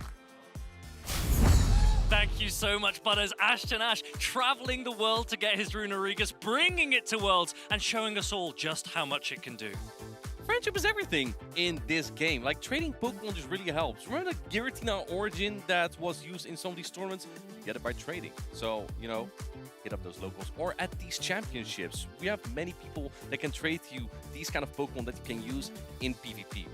Thank you so much, Butters. Ashton Ash traveling the world to get his Runerigas, bringing it to Worlds, and showing us all just how much it can do. Friendship is everything in this game. Like, trading Pokemon just really helps. Remember the Giratina origin that was used in some of these tournaments? You get it by trading. So, you know, hit up those locals. Or at these championships, we have many people that can trade you these kind of Pokemon that you can use in PvP.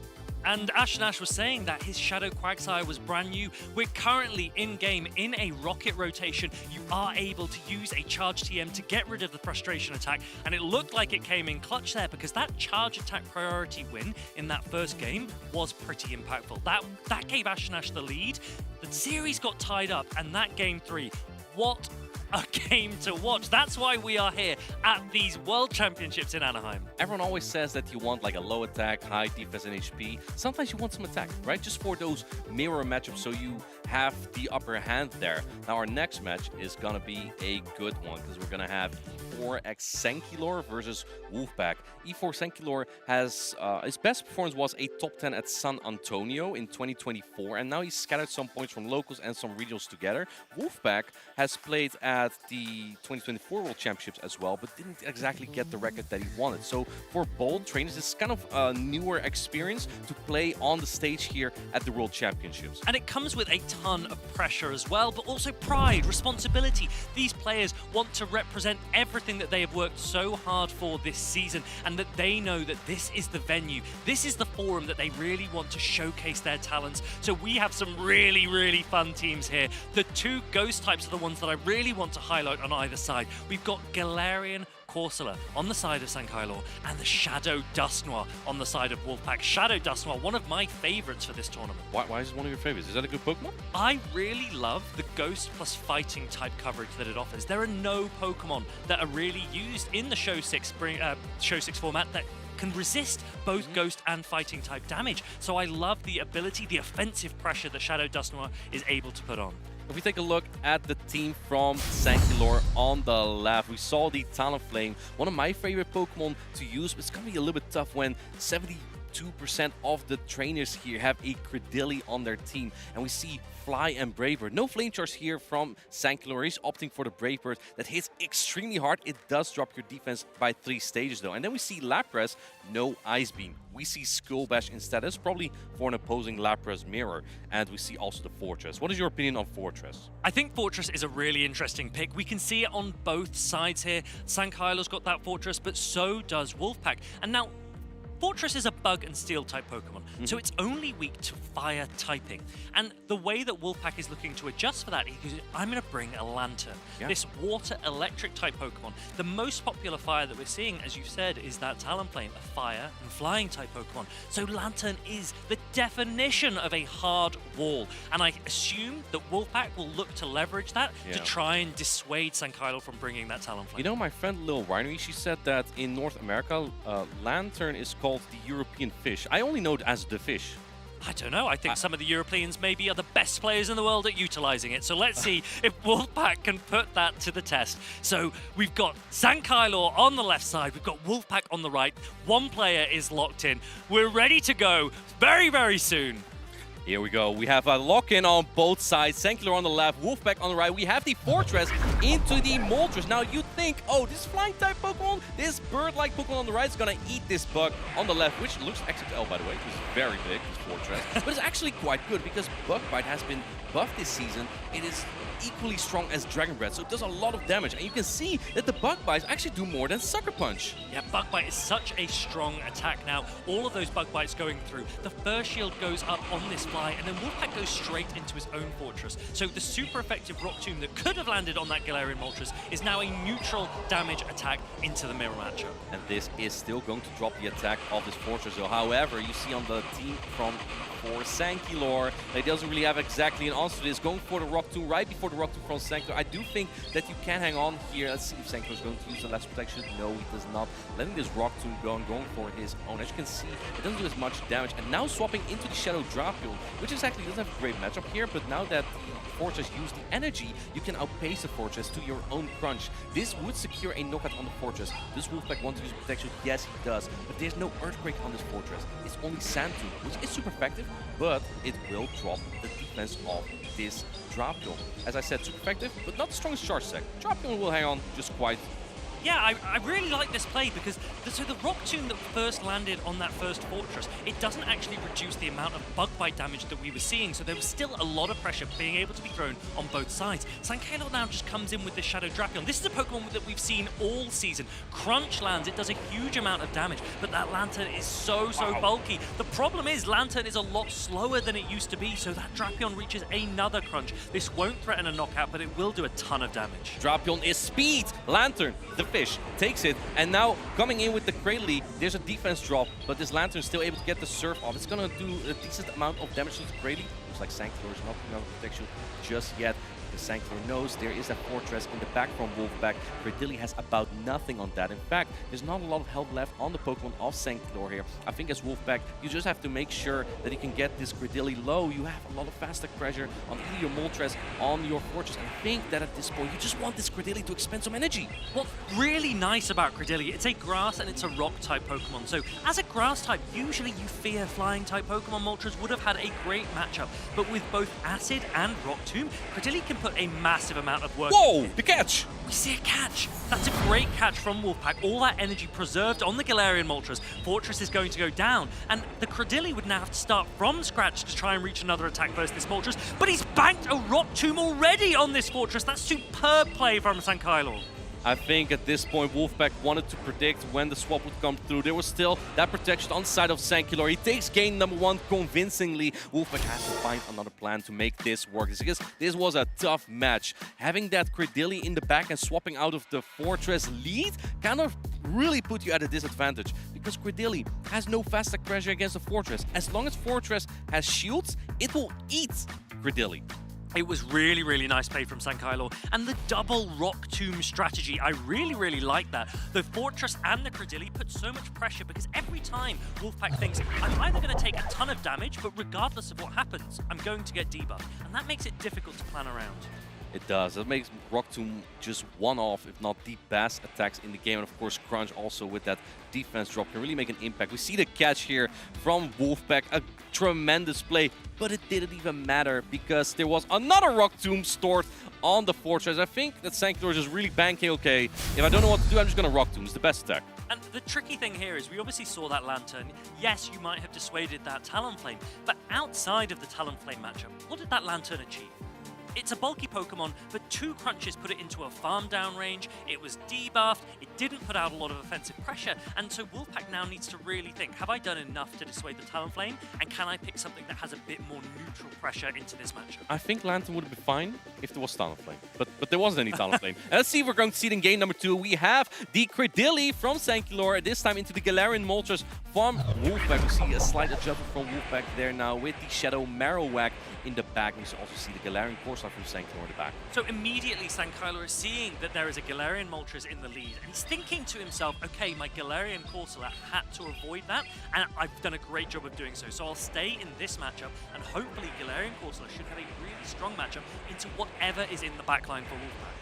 And Ashton Ash was saying that his Shadow Quagsire was brand new. We're currently in-game in a rocket rotation. You are able to use a charge TM to get rid of the frustration attack, and it looked like it came in clutch there because that charge attack priority win in that first game was pretty impactful. That gave Ashton Ash the lead. The series got tied up, and that game 3, what a game to watch. That's why we are here at these World Championships in Anaheim. Everyone always says that you want like a low attack, high defense and HP. Sometimes you want some attack, right? Just for those mirror matchups so you have the upper hand there. Now our next match is gonna be a good one because we're gonna have E4 x Sankilor versus Wolfpack. E4 Sankilor has his best performance was a top 10 at San Antonio in 2024, and now he's scattered some points from locals and some regionals together. Wolfpack has played at the 2024 World Championships as well, but didn't exactly get the record that he wanted. So for bold trainers, it's kind of a newer experience to play on the stage here at the World Championships. And it comes with a ton of pressure as well, but also pride, responsibility. These players want to represent everything that they have worked so hard for this season, and that they know that this is the venue, this is the forum that they really want to showcase their talents. So we have some really, really fun teams here. The two ghost types are the ones that I really want to highlight on either side. We've got Galarian Corsola on the side of Sankylor and the Shadow Dusknoir on the side of Wolfpack. Shadow Dusknoir, one of my favorites for this tournament. Why is it one of your favorites? Is that a good Pokemon? I really love the Ghost plus Fighting type coverage that it offers. There are no Pokemon that are really used in the Show 6 format that can resist both Ghost and Fighting type damage. So I love the ability, the offensive pressure that Shadow Dusknoir is able to put on. If we take a look at the team from Sankylor on the left, we saw the Talonflame, one of my favorite Pokemon to use, but it's going to be a little bit tough when 72% of the trainers here have a Credilli on their team. And we see Fly and Brave Bird. No Flame Charge here from Sankylor. He's opting for the Brave Bird that hits extremely hard. It does drop your defense by 3 stages though. And then we see Lapras, no Ice Beam. We see Skull Bash instead. That's probably for an opposing Lapras mirror. And we see also the Fortress. What is your opinion on Fortress? I think Fortress is a really interesting pick. We can see it on both sides here. Sankylor's got that Fortress, but so does Wolfpack. And now, Fortress is a Bug and Steel type Pokemon, so it's only weak to Fire typing. And the way that Wolfpack is looking to adjust for that is I'm going to bring a Lantern, this Water Electric type Pokemon. The most popular Fire that we're seeing, as you said, is that Talonflame, a Fire and Flying type Pokemon. So Lantern is the definition of a hard wall. And I assume that Wolfpack will look to leverage that to try and dissuade Sankylor from bringing that Talonflame. You know, my friend Lil Winery, she said that in North America, Lantern is called the European fish. I only know it as the fish. I don't know. I think some of the Europeans maybe are the best players in the world at utilizing it. So let's see if Wolfpack can put that to the test. So we've got Sankylor on the left side. We've got Wolfpack on the right. One player is locked in. We're ready to go very, very soon. Here we go. We have a lock-in on both sides. Sankylor on the left, Wolfpack on the right. We have the Fortress into the Moltres. Now you think, oh, this flying-type Pokemon, this bird-like Pokemon on the right is going to eat this Bug on the left, which looks XXL, by the way. It's very big, this Fortress. But it's actually quite good because Bug Bite has been buffed this season. It is equally strong as Dragon Breath, so it does a lot of damage. And you can see that the Bug Bites actually do more than Sucker Punch. Yeah, Bug Bite is such a strong attack now. All of those Bug Bites going through. The first shield goes up on this fly, and then Wolfpack goes straight into his own fortress. So the super effective Rock Tomb that could have landed on that Galarian Moltres is now a neutral damage attack into the mirror matchup. And this is still going to drop the attack of this fortress. So, however, you see on the team for Sankylor, they doesn't really have exactly an answer to this. Going for the Rock Tomb right before the Rock Tomb from Sankylor. I do think that you can hang on here. Let's see if Sankylor is going to use the last protection. No, he does not. Letting this Rock Tomb go and going for his own. As you can see, it doesn't do as much damage. And now swapping into the Shadow Drapion, which is actually doesn't have a great matchup here, but now that the Fortress used the energy, you can outpace the Fortress to your own crunch. This would secure a knockout on the Fortress. Does Wolfpack want to use protection? Yes, he does. But there's no Earthquake on this Fortress. It's only Sand Tomb, which is super effective, but it will drop the defense of this Drapion. As I said, super effective, but not the strongest charge set. Drapion will hang on just quite. Yeah, I really like this play because so the Rock Tomb that first landed on that first fortress, it doesn't actually reduce the amount of Bug Bite damage that we were seeing, so there was still a lot of pressure being able to be thrown on both sides. Sankylor now just comes in with the Shadow Drapion. This is a Pokemon that we've seen all season. Crunch lands, it does a huge amount of damage, but that Lantern is so bulky. The problem is Lantern is a lot slower than it used to be, so that Drapion reaches another crunch. This won't threaten a knockout, but it will do a ton of damage. Drapion is speed. Lantern, the fish, takes it, and now coming in with the Cradley, there's a defense drop, but this Lantern is still able to get the Surf off. It's gonna do a decent amount of damage to the Cradley. Looks like Sankylor is not putting out protection just yet. Sankylor knows there is a fortress in the back from Wolfpack. Cradilly has about nothing on that. In fact, there's not a lot of health left on the Pokemon of Sankylor here. I think as Wolfpack, you just have to make sure that you can get this Cradilly low. You have a lot of fast attack pressure on either your Moltres on your fortress. And I think that at this point, you just want this Cradilly to expend some energy. What's really nice about Cradilly, it's a grass and it's a rock type Pokemon. So as a grass type, usually you fear flying type Pokemon. Moltres would have had a great matchup. But with both Acid and Rock Tomb, Cradilly can put a massive amount of work. Whoa, the catch! We see a catch. That's a great catch from Wolfpack. All that energy preserved on the Galarian Moltres. Fortress is going to go down, and the Cradilly would now have to start from scratch to try and reach another attack versus this Moltres, but he's banked a Rock Tomb already on this Fortress. That's superb play from Sankylor. I think at this point, Wolfpack wanted to predict when the swap would come through. There was still that protection on the side of Sankylor. He takes game number 1 convincingly. Wolfpack has to find another plan to make this work. Because this was a tough match. Having that Cradilly in the back and swapping out of the Fortress lead kind of really put you at a disadvantage. Because Cradilly has no fast attack pressure against the Fortress. As long as Fortress has shields, it will eat Cradilly. It was really, really nice play from Sankylor. And the double Rock Tomb strategy, I really, really like that. The Fortress and the Cradilly put so much pressure because every time Wolfpack thinks, I'm either going to take a ton of damage, but regardless of what happens, I'm going to get debuffed. And that makes it difficult to plan around. It does. It makes Rock Tomb just one-off, if not the best attacks in the game. And of course, Crunch also with that defense drop can really make an impact. We see the catch here from Wolfpack. A tremendous play, but it didn't even matter because there was another Rock Tomb stored on the Fortress. I think that Sankylor is just really banking, okay, if I don't know what to do, I'm just going to Rock Tomb. It's the best attack. And the tricky thing here is we obviously saw that Lantern. Yes, you might have dissuaded that Talonflame, but outside of the Talonflame matchup, what did that Lantern achieve? It's a bulky Pokemon, but 2 crunches put it into a farm down range. It was debuffed, it didn't put out a lot of offensive pressure, and so Wolfpack now needs to really think, have I done enough to dissuade the Talonflame, and can I pick something that has a bit more neutral pressure into this matchup? I think Lantern would have been fine if there was Talonflame, but there wasn't any Talonflame. Let's see if we're going to see it in game number 2. We have the Cradilly from Sankylor, this time into the Galarian Moltres from Wolfpack. We see a slight adjustment from Wolfpack there now with the Shadow Marowak in the back. We also see the Galarian Corsair from Sankylor in the back. So immediately Sankylor is seeing that there is a Galarian Moltres in the lead, and he's thinking to himself, okay, my Galarian Corsair had to avoid that, and I've done a great job of doing so. So I'll stay in this matchup, and hopefully Galarian Corsair should have a really strong matchup into whatever is in the backline for Wolfpack.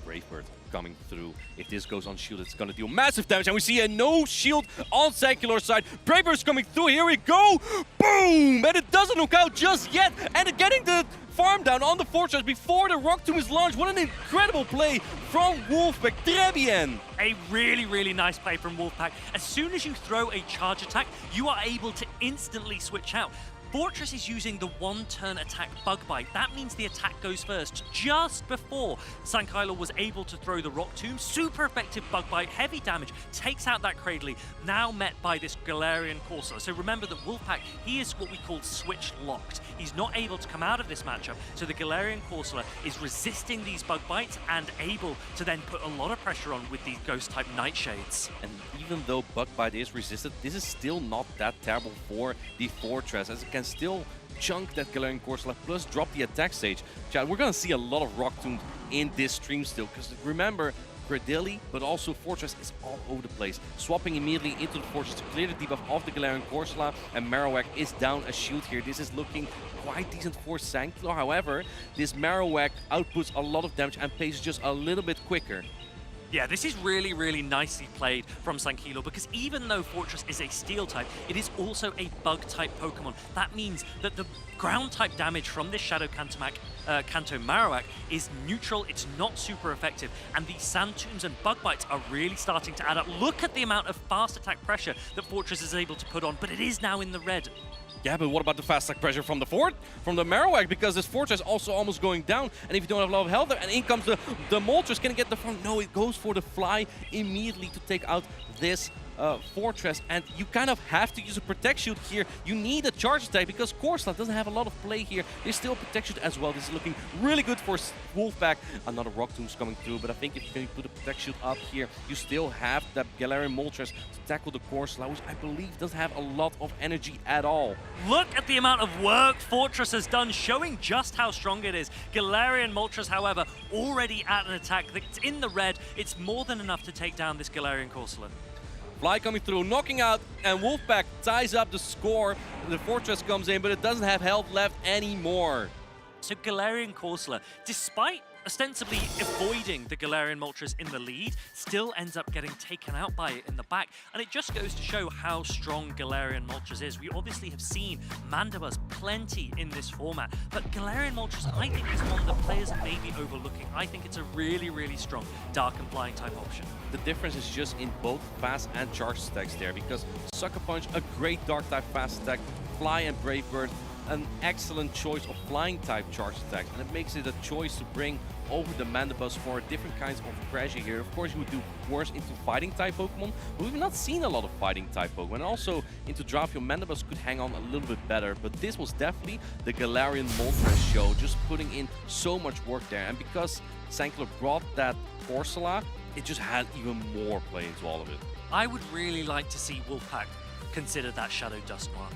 Bravebird coming through. If this goes unshielded, it's going to deal massive damage. And we see a no shield on Sankylor's side. Bravebird's coming through. Here we go. Boom! And it doesn't look out just yet. And getting the farm down on the Fortress before the Rock Tomb is launched. What an incredible play from Wolfpack. Très bien. A really, really nice play from Wolfpack. As soon as you throw a charge attack, you are able to instantly switch out. Fortress is using the one-turn attack Bug Bite. That means the attack goes first, just before Sankylo was able to throw the Rock Tomb. Super effective Bug Bite, heavy damage, takes out that Cradley, now met by this Galarian Corsola. So remember that Wolfpack, he is what we call switch locked. He's not able to come out of this matchup, so the Galarian Corsola is resisting these Bug Bites and able to then put a lot of pressure on with these Ghost-type Nightshades. And even though Bug Bite is resisted, this is still not that terrible for the Fortress, as it can still chunk that Galarian Corsola plus drop the attack stage. Chad, we're gonna see a lot of Rock Tomb in this stream still, because remember, Cradily, but also Fortress is all over the place. Swapping immediately into the Fortress to clear the debuff of the Galarian Corsola, and Marowak is down a shield here. This is looking quite decent for Sankylo. However, this Marowak outputs a lot of damage and paces just a little bit quicker. Yeah, this is really, really nicely played from Sankylo, because even though Fortress is a Steel type, it is also a Bug type Pokemon. That means that the ground type damage from this Shadow Kanto Marowak is neutral, it's not super effective, and these Sand Tombs and Bug Bites are really starting to add up. Look at the amount of fast attack pressure that Fortress is able to put on, but it is now in the red. Yeah, but what about the fast attack pressure from the Marowak? Because this Fortress also almost going down, and if you don't have a lot of health there, and in comes the Moltres, can it get the front? No, it goes for the fly immediately to take out this Fortress, and you kind of have to use a Protect Shield here. You need a charge attack because Corsola doesn't have a lot of play here. There's still a Protect Shield as well. This is looking really good for Wolfpack. Another Rock Tomb's coming through, but I think if you can put a Protect Shield up here, you still have that Galarian Moltres to tackle the Corsola, which I believe doesn't have a lot of energy at all. Look at the amount of work Fortress has done, showing just how strong it is. Galarian Moltres, however, already at an attack that's in the red. It's more than enough to take down this Galarian Corsola. Fly coming through, knocking out, and Wolfpack ties up the score. The Fortress comes in, but it doesn't have health left anymore. So Galarian Corsola, despite ostensibly avoiding the Galarian Moltres in the lead, still ends up getting taken out by it in the back. And it just goes to show how strong Galarian Moltres is. We obviously have seen Mandibuzz plenty in this format, but Galarian Moltres, I think, is one that players may be overlooking. I think it's a really, really strong Dark and Flying type option. The difference is just in both fast and charge attacks there, because Sucker Punch, a great Dark type fast attack, Fly and Brave Bird, an excellent choice of flying type charge attacks, and it makes it a choice to bring over the Mandibuzz for different kinds of pressure here. Of course, you would do worse into fighting type Pokemon, but we've not seen a lot of fighting type Pokemon. And also into Drapion, Mandibuzz could hang on a little bit better, but this was definitely the Galarian Moltres show, just putting in so much work there. And because Sankylo brought that Corsola, it just had even more play into all of it. I would really like to see Wolfpack consider that Shadow Dusknoir.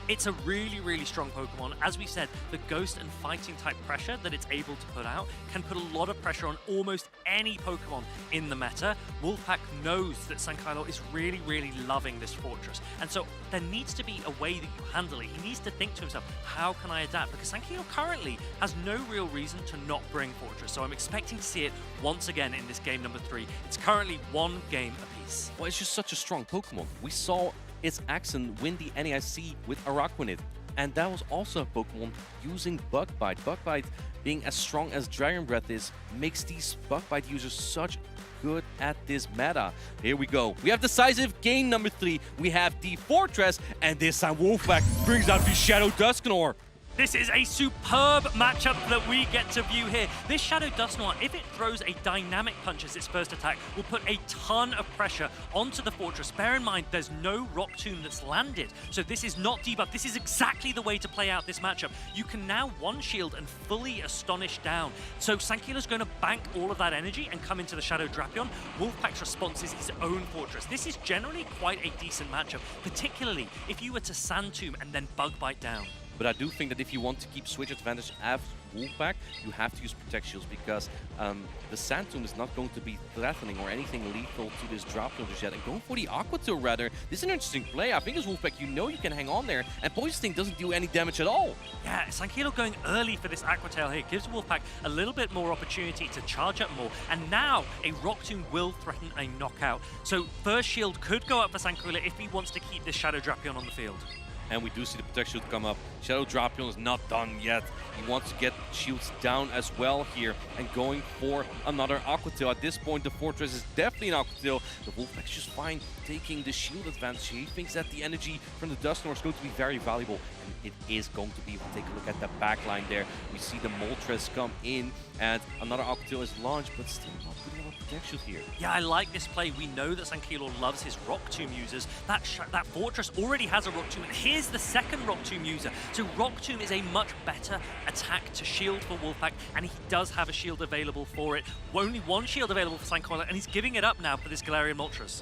It's a really, really strong Pokemon. As we said, the Ghost and Fighting type pressure that it's able to put out can put a lot of pressure on almost any Pokemon in the meta. Wolfpack knows that Sankylo is really, really loving this Fortress. And so there needs to be a way that you handle it. He needs to think to himself, how can I adapt? Because Sankylo currently has no real reason to not bring Fortress. So I'm expecting to see it once again in this game number 3. It's currently 1 game apiece. Well, it's just such a strong Pokemon. We saw its accent win the NAIC with Araquanid, and that was also a Pokemon using Bug Bite. Bug Bite, being as strong as Dragon Breath is, makes these Bug Bite users such good at this meta. Here we go. We have decisive game number 3. We have the Fortress, and this time Wolfpack brings out the Shadow Dusknoir. This is a superb matchup that we get to view here. This Shadow Dusknoir, if it throws a dynamic punch as its first attack, will put a ton of pressure onto the Fortress. Bear in mind, there's no Rock Tomb that's landed, so this is not debuffed. This is exactly the way to play out this matchup. You can now one-shield and fully Astonish down. So Sankylo's going to bank all of that energy and come into the Shadow Drapion. Wolfpack's response is his own Fortress. This is generally quite a decent matchup, particularly if you were to Sand Tomb and then Bug Bite down. But I do think that if you want to keep switch advantage as Wolfpack, you have to use Protect Shields, because the Sand Tomb is not going to be threatening or anything lethal to this Drapion just yet. And going for the Aqua Tail rather, this is an interesting play. I think as Wolfpack, you know you can hang on there, and Poison Sting doesn't do any damage at all. Yeah, Sankylo going early for this Aqua Tail here gives Wolfpack a little bit more opportunity to charge up more, and now a Rock Tomb will threaten a knockout. So first shield could go up for Sankylo if he wants to keep this Shadow Drapion on the field. And we do see the Protect Shield come up. Shadow Drapion is not done yet. He wants to get shields down as well here and going for another Aqua Tail. At this point, the Fortress is definitely an Aqua Tail. The Wolfpack is just fine taking the shield advantage. He thinks that the energy from the Dusknoir is going to be very valuable. And it is going to be. If we take a look at the backline there, we see the Moltres come in and another Aqua Tail is launched, but still not putting up a Protect Shield here. Yeah, I like this play. We know that Sankilor loves his Rock Tomb users. That Fortress already has a Rock Tomb, and here's the second Rock Tomb user. So Rock Tomb is a much better attack to shield for Wolfpack, and he does have a shield available for it. Only one shield available for Sankilor, and he's giving it up now for this Galarian Moltres.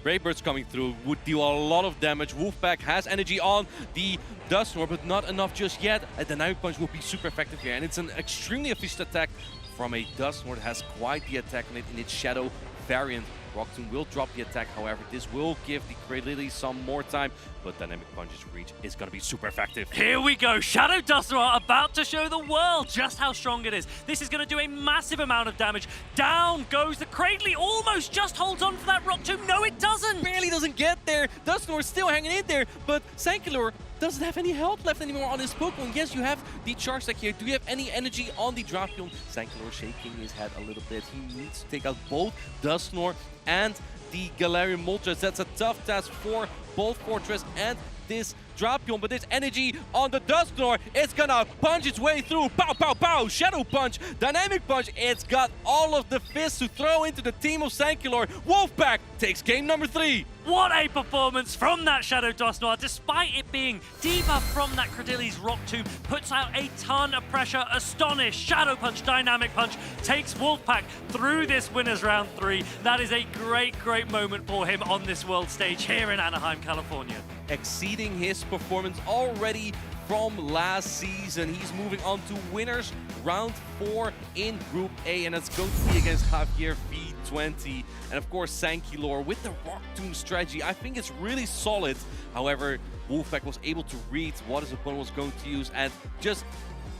Brave coming through would deal a lot of damage. Wolfpack has energy on the Dusknoir, but not enough just yet. A Dynamic Punch will be super effective here, and it's an extremely efficient attack from a Dusknoir that has quite the attack on it in its Shadow variant. Rock Tomb will drop the attack, however, this will give the Cradily some more time, but Dynamic Punch's reach is going to be super effective. Here we go, Shadow Dusknoir about to show the world just how strong it is. This is going to do a massive amount of damage. Down goes the Cradily, almost just holds on for that Rock Tomb. No, it doesn't! Barely doesn't get there. Dusknoir is still hanging in there, but Sankilor doesn't have any health left anymore on his Pokemon. Yes, you have the Charge Attack here. Do you have any energy on the Drapion? Sankilor shaking his head a little bit. He needs to take out both Dusknoir and the Galarian Moltres. That's a tough task for both Fortress and this Drapion, but this energy on the Dusknoir, it's gonna punch its way through. Pow, pow, pow! Shadow Punch, Dynamic Punch. It's got all of the fists to throw into the team of Sankilor. Wolfpack takes game number 3. What a performance from that Shadow Dusknoir, despite it being debuff from that Cradili's Rock Tomb, puts out a ton of pressure. Astonished, Shadow Punch, Dynamic Punch, takes Wolfpack through this winners round 3. That is a great, great moment for him on this world stage here in Anaheim, California. Exceeding his performance already from last season. He's moving on to winners round 4 in Group A, and it's going to be against Javier V20. And of course, Sankilor with the Rock Tomb strategy. I think it's really solid. However, Wolfpack was able to read what his opponent was going to use, and just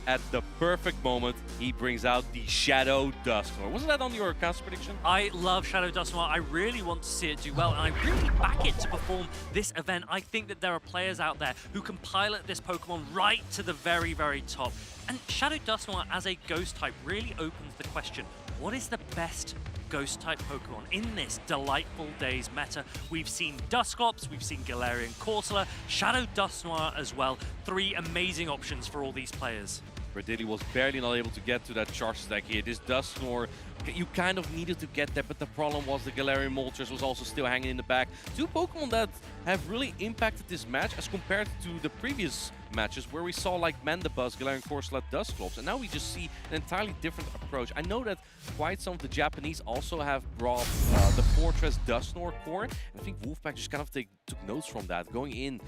at the perfect moment, he brings out the Shadow Dusknoir. Wasn't that on your cast prediction? I love Shadow Dusknoir. I really want to see it do well, and I really back it to perform this event. I think that there are players out there who can pilot this Pokemon right to the very, very top. And Shadow Dusknoir as a Ghost type really opens the question, what is the best Ghost type Pokemon in this delightful days meta? We've seen Dusclops, we've seen Galarian Corsola, Shadow Dusknoir as well. 3 amazing options for all these players. Cradily was barely not able to get to that charge attack here. This Dusknoir, you kind of needed to get there, but the problem was the Galarian Moltres was also still hanging in the back. 2 Pokemon that have really impacted this match as compared to the previous matches where we saw like Mandibuzz, Galarian Corsola, Dusclops, and now we just see an entirely different approach. I know that quite some of the Japanese also have brought the Fortress Dusknoir core, and I think Wolfpack just kind of took notes from that, going in.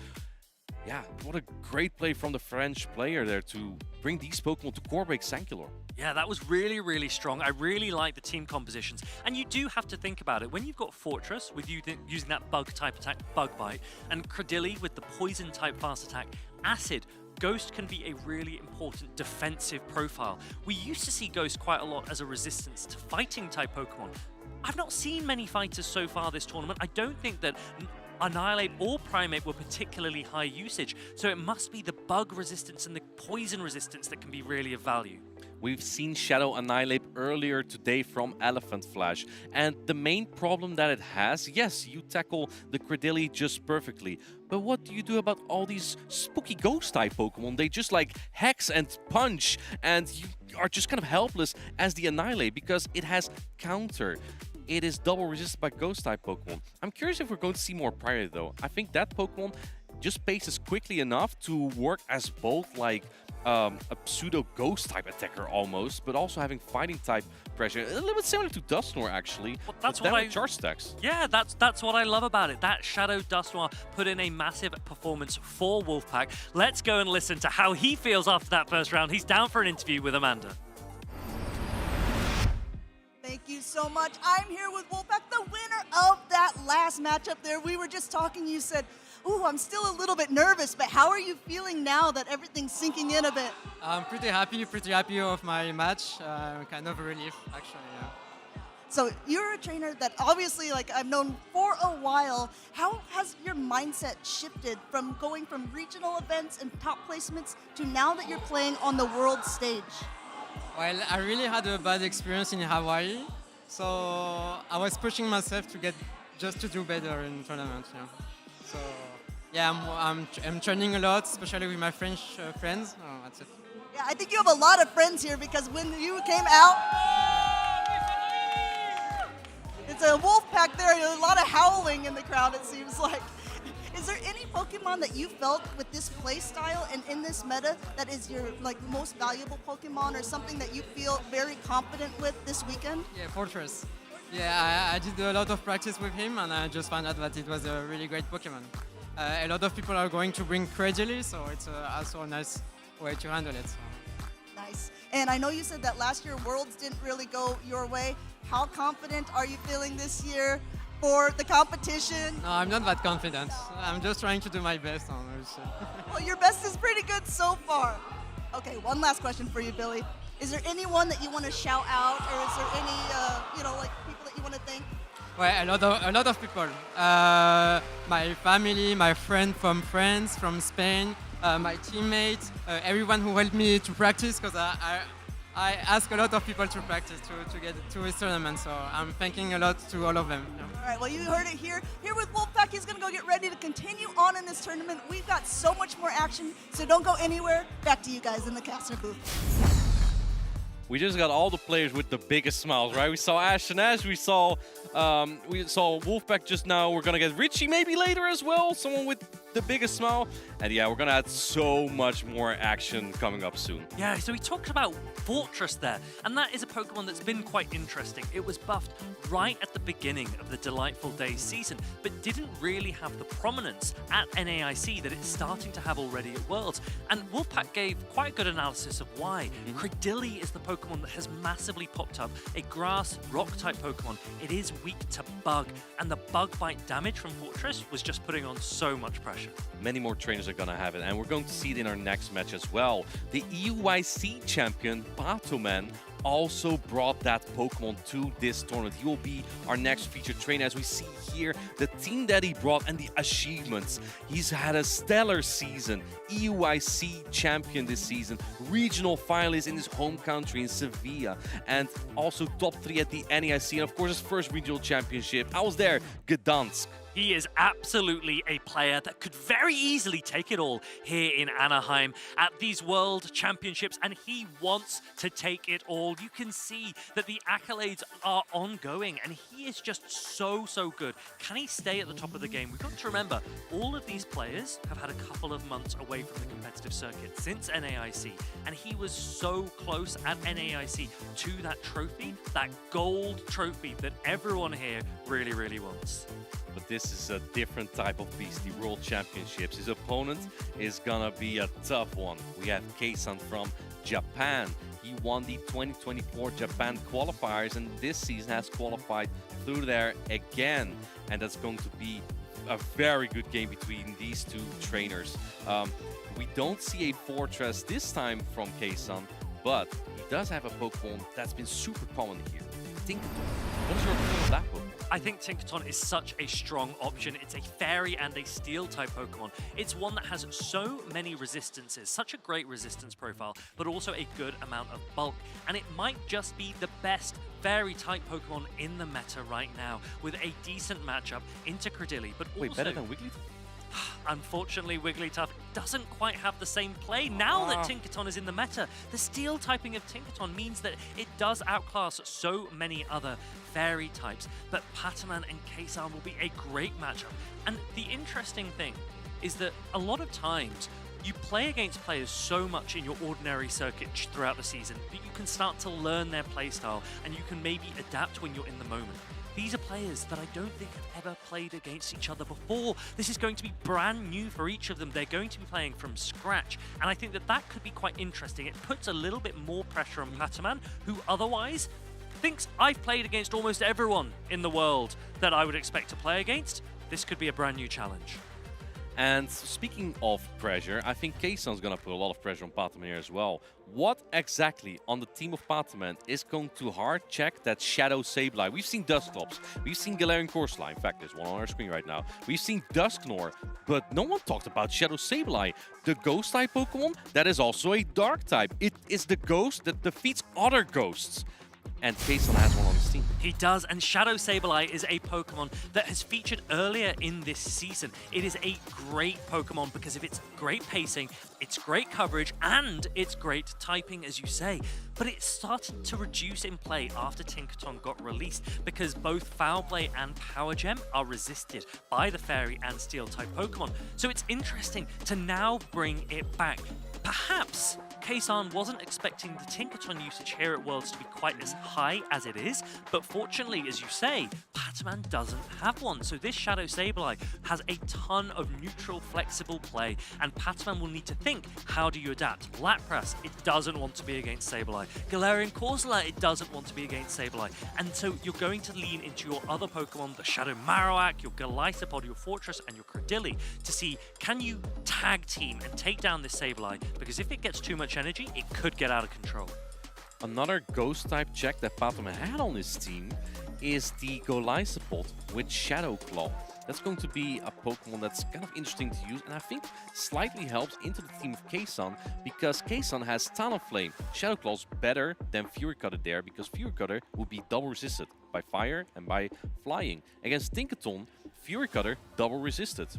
Yeah, what a great play from the French player there to bring these Pokemon to core break Sankilor. Yeah, that was really, really strong. I really like the team compositions. And you do have to think about it. When you've got Fortress with you using that bug type attack, Bug Bite, and Cradily with the poison type fast attack, Acid, Ghost can be a really important defensive profile. We used to see Ghost quite a lot as a resistance to fighting type Pokemon. I've not seen many fighters so far this tournament. I don't think that Annihilate or Primate were particularly high usage, so it must be the bug resistance and the poison resistance that can be really of value. We've seen Shadow Annihilate earlier today from Elephant Flash, and the main problem that it has, yes, you tackle the Cradily just perfectly, but what do you do about all these spooky ghost-type Pokemon? They just like hex and punch, and you are just kind of helpless as the Annihilate because it has counter. It is double resisted by Ghost-type Pokemon. I'm curious if we're going to see more Primate though. I think that Pokemon just paces quickly enough to work as both like a pseudo Ghost-type attacker almost, but also having fighting-type pressure. A little bit similar to Dusknoir actually. Well, that's what what charge stacks. Yeah, that's what I love about it. That Shadow Dusknoir put in a massive performance for Wolfpack. Let's go and listen to how he feels after that first round. He's down for an interview with Amanda. Thank you so much. I'm here with Wolfpack, the winner of that last matchup there. We were just talking, you said, ooh, I'm still a little bit nervous, but how are you feeling now that everything's sinking in a bit? I'm pretty happy of my match. Kind of a relief, actually, yeah. So you're a trainer that obviously, like, I've known for a while. How has your mindset shifted from going from regional events and top placements to now that you're playing on the world stage? Well, I really had a bad experience in Hawaii, so I was pushing myself to get just to do better in tournaments. Yeah. So yeah, I'm training a lot, especially with my French friends. Oh, that's it. Yeah, I think you have a lot of friends here because when you came out, it's a wolf pack there. There's a lot of howling in the crowd, it seems like. Is there any Pokemon that you felt with this play style and in this meta that is your most valuable Pokemon, or something that you feel very confident with this weekend? Yeah, Fortress. Yeah, I did a lot of practice with him, and I just found out that it was a really great Pokemon. A lot of people are going to bring Cradily, so it's also a nice way to handle it. So. Nice. And I know you said that last year Worlds didn't really go your way. How confident are you feeling this year for the competition? No, I'm not that confident. I'm just trying to do my best. Well, your best is pretty good so far. Okay, one last question for you, Billy. Is there anyone that you want to shout out, or is there any, people that you want to thank? Well, a lot of people. My family, my friend from France, from Spain, my teammates, everyone who helped me to practice, because I ask a lot of people to practice to get to this tournament, so I'm thanking a lot to all of them. All right, well, you heard it here. Here with Wolfpack, he's going to go get ready to continue on in this tournament. We've got so much more action, so don't go anywhere. Back to you guys in the caster booth. We just got all the players with the biggest smiles, right? We saw Ash and Ash, we saw Wolfpack just now. We're gonna get Richie maybe later as well, someone with the biggest smile. And yeah, we're gonna add so much more action coming up soon. Yeah, so we talked about Fortress there, and that is a Pokemon that's been quite interesting. It was buffed right at the beginning of the Delightful Days season, but didn't really have the prominence at NAIC that it's starting to have already at Worlds. And Wolfpack gave quite a good analysis of why. Cradily is the Pokemon that has massively popped up, a grass rock-type Pokemon. It is weak to bug, and the bug bite damage from Fortress was just putting on so much pressure. Many more trainers are gonna have it, and we're going to see it in our next match as well. The EUIC champion, Batoman, also brought that Pokemon to this tournament. He will be our next featured trainer. As we see here, the team that he brought and the achievements. He's had a stellar season. EUIC champion this season, regional finalist in his home country in Sevilla, and also top 3 at the NAIC, and of course his first regional championship. I was there, Gdansk. He is absolutely a player that could very easily take it all here in Anaheim at these World Championships, and he wants to take it all. You can see that the accolades are ongoing, and he is just so good. Can he stay at the top of the game? We've got to remember, all of these players have had a couple of months away from the competitive circuit since NAIC, and he was so close at NAIC to that trophy, that gold trophy that everyone here really wants. But this is a different type of beast, the World Championships. His opponent is gonna be a tough one. We have Keisan from Japan. He won the 2024 Japan qualifiers, and this season has qualified through there again. And that's going to be a very good game between these two trainers. We don't see a Fortress this time from Keisan, but he does have a Pokemon that's been super common here. Tinkaton. What is your opinion of that Pokemon? I think Tinkaton is such a strong option. It's a fairy and a steel type Pokemon. It's one that has so many resistances, such a great resistance profile, but also a good amount of bulk. And it might just be the best fairy type Pokemon in the meta right now, with a decent matchup into Cradily, but also... Wait, better than Wigglytuff? Unfortunately, Wigglytuff doesn't quite have the same play now that Tinkaton is in the meta. The steel typing of Tinkaton means that it does outclass so many other fairy types, but Pataman and Keisan will be a great matchup. And the interesting thing is that a lot of times you play against players so much in your ordinary circuit throughout the season that you can start to learn their playstyle and you can maybe adapt when you're in the moment. These are players that I don't think have ever played against each other before. This is going to be brand new for each of them. They're going to be playing from scratch. And I think that that could be quite interesting. It puts a little bit more pressure on Pataman, who otherwise thinks I've played against almost everyone in the world that I would expect to play against. This could be a brand new challenge. And speaking of pressure, I think Kaysan's gonna put a lot of pressure on Pataman here as well. What exactly on the team of Pataman is going to hard check that Shadow Sableye? We've seen Dusclops, we've seen Galarian Corsola. In fact, there's one on our screen right now. We've seen Dusknoir, but no one talked about Shadow Sableye, the ghost type Pokemon that is also a dark type. It is the ghost that defeats other ghosts. And Kaysan has one on his team. He does, and Shadow Sableye is a Pokemon that has featured earlier in this season. It is a great Pokemon because of its great pacing, its great coverage, and its great typing, as you say. But it started to reduce in play after Tinkaton got released because both Foul Play and Power Gem are resisted by the Fairy and Steel-type Pokemon. So it's interesting to now bring it back. Perhaps Kaysan wasn't expecting the Tinkaton usage here at Worlds to be quite as high as it is, but fortunately, as you say, Pataman doesn't have one. So this Shadow Sableye has a ton of neutral, flexible play, and Pataman will need to think, how do you adapt? Lapras, it doesn't want to be against Sableye. Galarian Corsola, it doesn't want to be against Sableye. And so you're going to lean into your other Pokemon, the Shadow Marowak, your Golisopod, your Fortress, and your Cradily to see, can you tag team and take down this Sableye? Because if it gets too much energy, it could get out of control. Another ghost-type check that Pataman had on his team is the Golisopod with Shadow Claw. That's going to be a Pokemon that's kind of interesting to use, and I think slightly helps into the team of Kaysan because Kaysan has Talonflame. Shadow Claw's better than Fury Cutter there because Fury Cutter would be double resisted by fire and by flying. Against Tinkaton, Fury Cutter double resisted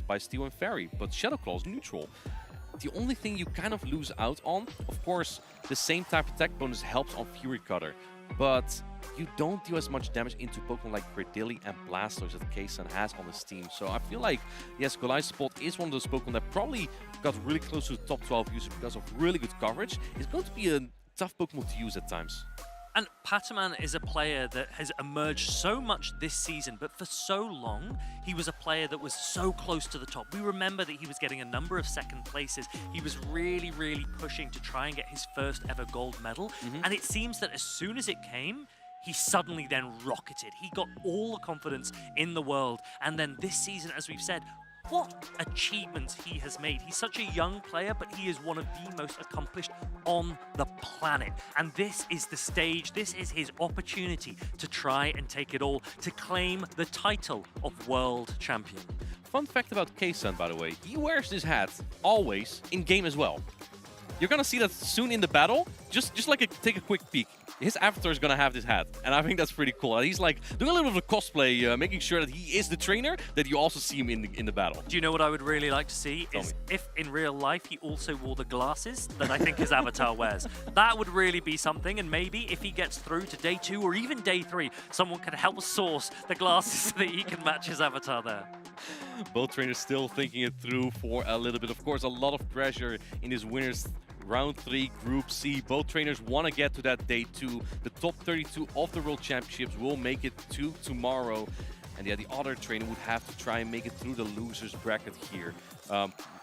by Steel and Fairy, but Shadow Claw's neutral. The only thing you kind of lose out on, of course, the same type of attack bonus helps on Fury Cutter, but you don't do as much damage into Pokemon like Cradily and Blastoise that Kaysan has on his team. So I feel like, yes, Golisopod is one of those Pokemon that probably got really close to the top 12 users because of really good coverage. It's going to be a tough Pokemon to use at times. And Pataman is a player that has emerged so much this season, but for so long, he was a player that was so close to the top. We remember that he was getting a number of second places. He was really, really pushing to try and get his first ever gold medal. And it seems that as soon as it came, he suddenly then rocketed. He got all the confidence in the world. And then this season, as we've said, what achievements he has made. He's such a young player, but he is one of the most accomplished on the planet. And this is the stage, this is his opportunity to try and take it all, to claim the title of World Champion. Fun fact about Kaysan, by the way, he wears this hat always in-game as well. You're gonna see that soon in the battle. Just like take a quick peek. His avatar is gonna have this hat, and I think that's pretty cool. He's like doing a little bit of cosplay, making sure that he is the trainer, that you also see him in the battle. Do you know what I would really like to see? If in real life he also wore the glasses that I think his avatar wears. That would really be something, and maybe if he gets through to day 2 or even day 3, someone can help source the glasses so that he can match his avatar there. Both trainers still thinking it through for a little bit. Of course, a lot of pressure in his winners Round 3, Group C. Both trainers want to get to that day 2. The top 32 of the World Championships will make it to tomorrow. And yeah, the other trainer would have to try and make it through the losers bracket here.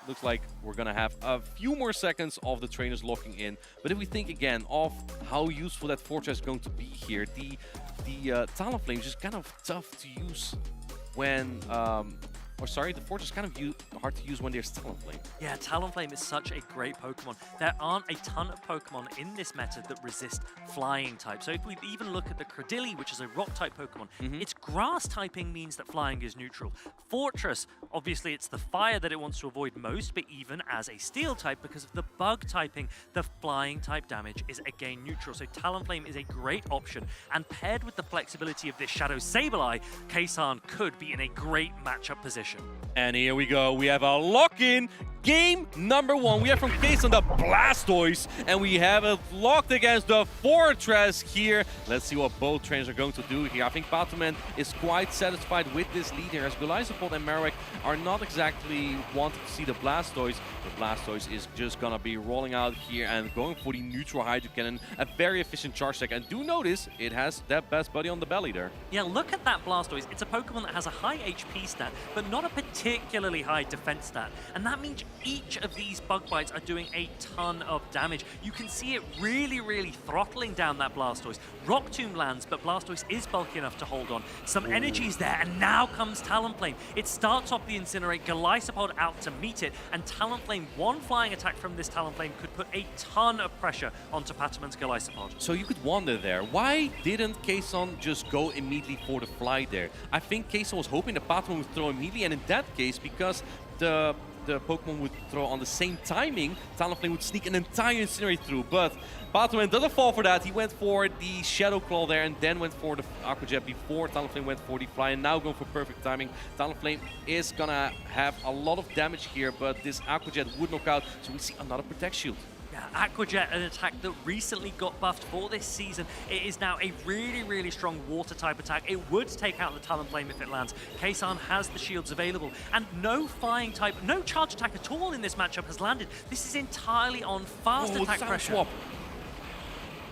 Looks like we're going to have a few more seconds of the trainers locking in. But if we think again of how useful that Fortress is going to be here, the Talonflame is just kind of tough to use when... the Fortress is kind of hard to use when there's Talonflame. Yeah, Talonflame is such a great Pokemon. There aren't a ton of Pokemon in this meta that resist flying type. So if we even look at the Cradily, which is a rock type Pokemon, its grass typing means that flying is neutral. Fortress, obviously it's the fire that it wants to avoid most, but even as a steel type, because of the bug typing, the flying type damage is again neutral. So Talonflame is a great option. And paired with the flexibility of this Shadow Sableye, Kaysan could be in a great matchup position. And here we go. We have a lock-in game number 1. We have from Kaysan the Blastoise, and we have it locked against the Fortress here. Let's see what both trainers are going to do here. I think Pataman is quite satisfied with this lead here, as Golisopod and Marowak are not exactly wanting to see the Blastoise. The Blastoise is just gonna be rolling out here and going for the neutral Hydro Cannon, a very efficient charge deck. And do notice it has that best buddy on the belly there. Yeah, look at that Blastoise. It's a Pokemon that has a high HP stat, but not a particularly high defense stat. And that means Each of these bug bites are doing a ton of damage. You can see it really throttling down that Blastoise. Rock Tomb lands, but Blastoise is bulky enough to hold on. Some energy is there, and now comes Talonflame. It starts off the Incinerate, Golisopod out to meet it, and Talonflame, one flying attack from this Talonflame could put a ton of pressure onto Patamon's Golisopod. So you could wonder there, why didn't Kayson just go immediately for the fly there? I think Kayson was hoping the Patamon would throw immediately, and in that case, because the Pokemon would throw on the same timing, Talonflame would sneak an entire Incinerate through, but Patamon doesn't fall for that. He went for the Shadow Claw there and then went for the Aqua Jet before Talonflame went for the Fly, and now going for perfect timing. Talonflame is gonna have a lot of damage here, but this Aqua Jet would knock out, so we see another Protect Shield. Yeah, Aqua Jet, an attack that recently got buffed for this season. It is now a really strong water-type attack. It would take out the Talonflame if it lands. Kayson has the shields available, and no flying type, no charge attack at all in this matchup has landed. This is entirely on fast attack pressure. Swap.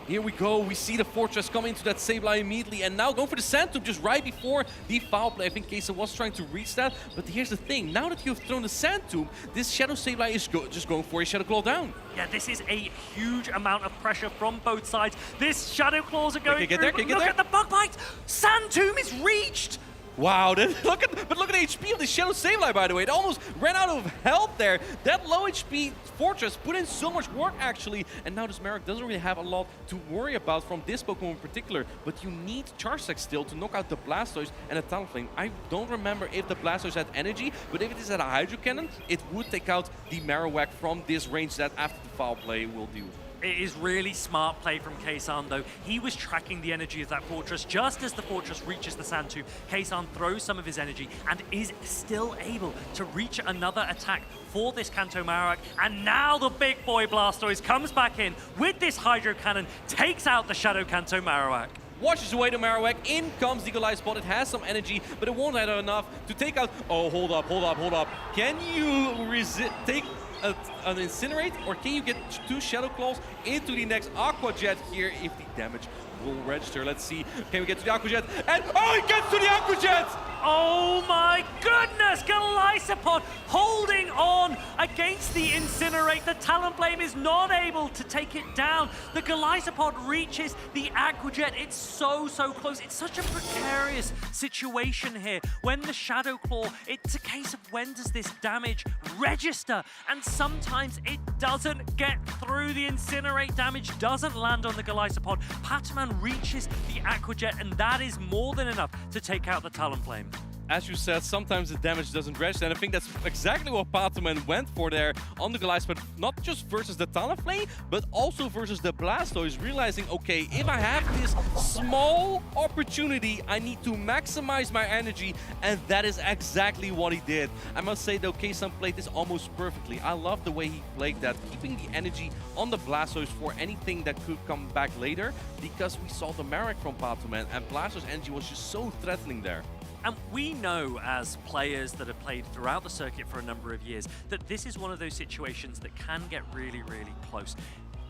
Here we go, we see the Fortress come into that Sableye immediately, and now going for the Sand Tube just right before the foul play. I think Kayson was trying to reach that, but here's the thing, now that you've thrown the Sand Tube, this Shadow Sableye is just going for a Shadow Claw down. Yeah, this is a huge amount of pressure from both sides. This Shadow Claws are going through, but look at the Bug Bite! Sand Tomb is reached! Wow, look at the HP of the Shadow Sableye, by the way. It almost ran out of health there. That low HP Fortress put in so much work, actually. And now this Marowak doesn't really have a lot to worry about from this Pokemon in particular. But you need Charge Attack still to knock out the Blastoise and the Talonflame. I don't remember if the Blastoise had energy, but if it is at a Hydro Cannon, it would take out the Marowak from this range that after the foul play will do. It is really smart play from Kayson, though. He was tracking the energy of that Fortress. Just as the Fortress reaches the Sand Tube, Kayson throws some of his energy and is still able to reach another attack for this Kanto Marowak. And now the big boy Blastoise comes back in with this Hydro Cannon, takes out the Shadow Kanto Marowak. Washes away the Marowak, in comes the Golisopod. It has some energy, but it won't have enough to take out... Oh, hold up. Can you take an Incinerate, or can you get two Shadow Claws into the next Aqua Jet here if the damage will register? Let's see. Can we get to the Aqua Jet? And oh, he gets to the Aqua Jet! Oh my goodness! Golisopod holding on against the Incinerate. The Talonflame is not able to take it down. The Golisopod reaches the Aqua Jet. It's so close. It's such a precarious situation here. When the Shadow Claw, it's a case of when does this damage register? And sometimes it doesn't get through. The Incinerate damage doesn't land on the Golisopod. Patamon reaches the Aqua Jet, and that is more than enough to take out the Talonflame. As you said, sometimes the damage doesn't register, and I think that's exactly what Patamon went for there on the Golisopod, not just versus the Talonflame, but also versus the Blastoise, realizing, okay, if I have this small opportunity, I need to maximize my energy, and that is exactly what he did. I must say, though, Kayson played this almost perfectly. I love the way he played that, keeping the energy on the Blastoise for anything that could come back later, because we saw the Marowak from Patamon, and Blastoise energy was just so threatening there. And we know, as players that have played throughout the circuit for a number of years, that this is one of those situations that can get really close.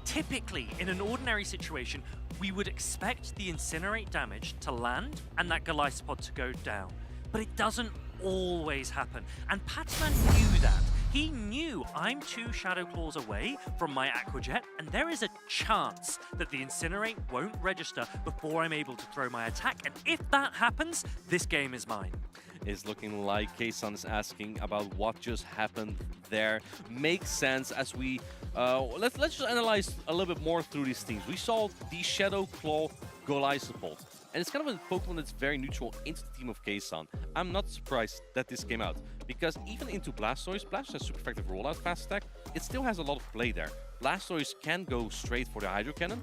Typically, in an ordinary situation, we would expect the Incinerate damage to land and that Golisopod to go down. But it doesn't always happen. And Patamon knew that. He knew I'm 2 Shadow Claws away from my Aqua Jet, and there is a chance that the Incinerate won't register before I'm able to throw my attack. And if that happens, this game is mine. It's looking like Kayson is asking about what just happened there. Makes sense as we... let's just analyze a little bit more through these teams. We saw the Shadow Claw Golisopod. And it's kind of a Pokemon that's very neutral into the team of Kayson. I'm not surprised that this came out, because even into Blastoise has super effective rollout fast attack. It still has a lot of play there. Blastoise can go straight for the Hydro Cannon,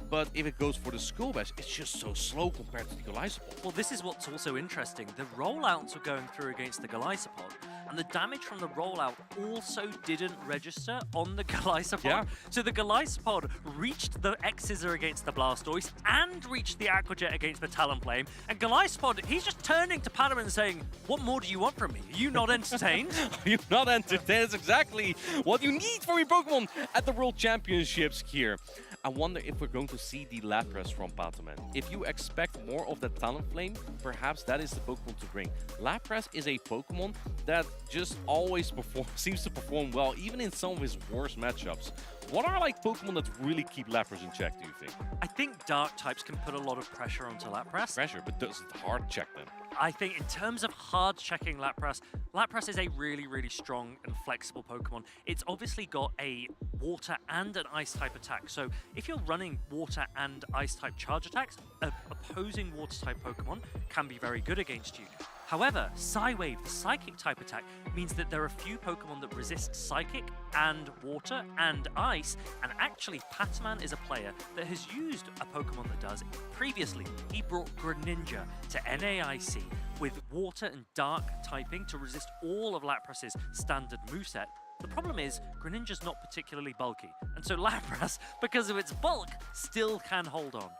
but if it goes for the Skull Bash, it's just so slow compared to the Golisopod. Well, this is what's also interesting. The rollouts were going through against the Golisopod, and the damage from the rollout also didn't register on the Golisopod. Yeah. So the Golisopod reached the X-Scissor against the Blastoise and reached the Aqua Jet against the Talonflame. And Golisopod, he's just turning to Patamon and saying, what more do you want from me? Are you not entertained? Are you not entertained? That's exactly what you need from your Pokemon at the World Championships here. I wonder if we're going to see the Lapras from Patamon. If you expect more of that Talonflame, perhaps that is the Pokemon to bring. Lapras is a Pokemon that just always seems to perform well, even in some of his worst matchups. What are like Pokemon that really keep Lapras in check, do you think? I think dark types can put a lot of pressure onto Lapras. Pressure, but does it hard check them? I think in terms of hard checking Lapras, Lapras is a really, really strong and flexible Pokemon. It's obviously got a water and an ice type attack. So if you're running water and ice type charge attacks, opposing water type Pokemon can be very good against you. However, Psywave, the Psychic type attack, means that there are few Pokemon that resist Psychic and Water and Ice, and actually Pataman is a player that has used a Pokemon that does. Previously, he brought Greninja to NAIC with Water and Dark typing to resist all of Lapras's standard moveset. The problem is, Greninja's not particularly bulky, and so Lapras, because of its bulk, still can hold on.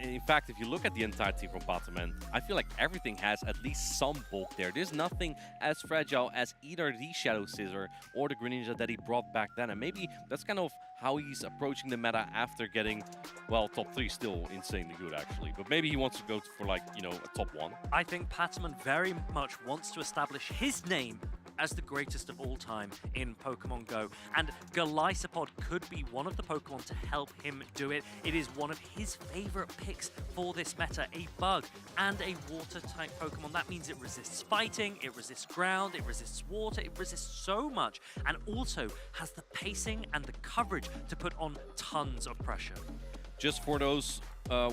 In fact, if you look at the entire team from Pataman, I feel like everything has at least some bulk there. There's nothing as fragile as either the Shadow Scissor or the Greninja that he brought back then. And maybe that's kind of how he's approaching the meta after getting, well, top 3 still insanely good, actually. But maybe he wants to go for, like, you know, a top 1. I think Pataman very much wants to establish his name as the greatest of all time in Pokemon Go. And Golisopod could be one of the Pokemon to help him do it. It is one of his favorite picks for this meta, a bug and a water-type Pokemon. That means it resists fighting, it resists ground, it resists water, it resists so much, and also has the pacing and the coverage to put on tons of pressure. Just for those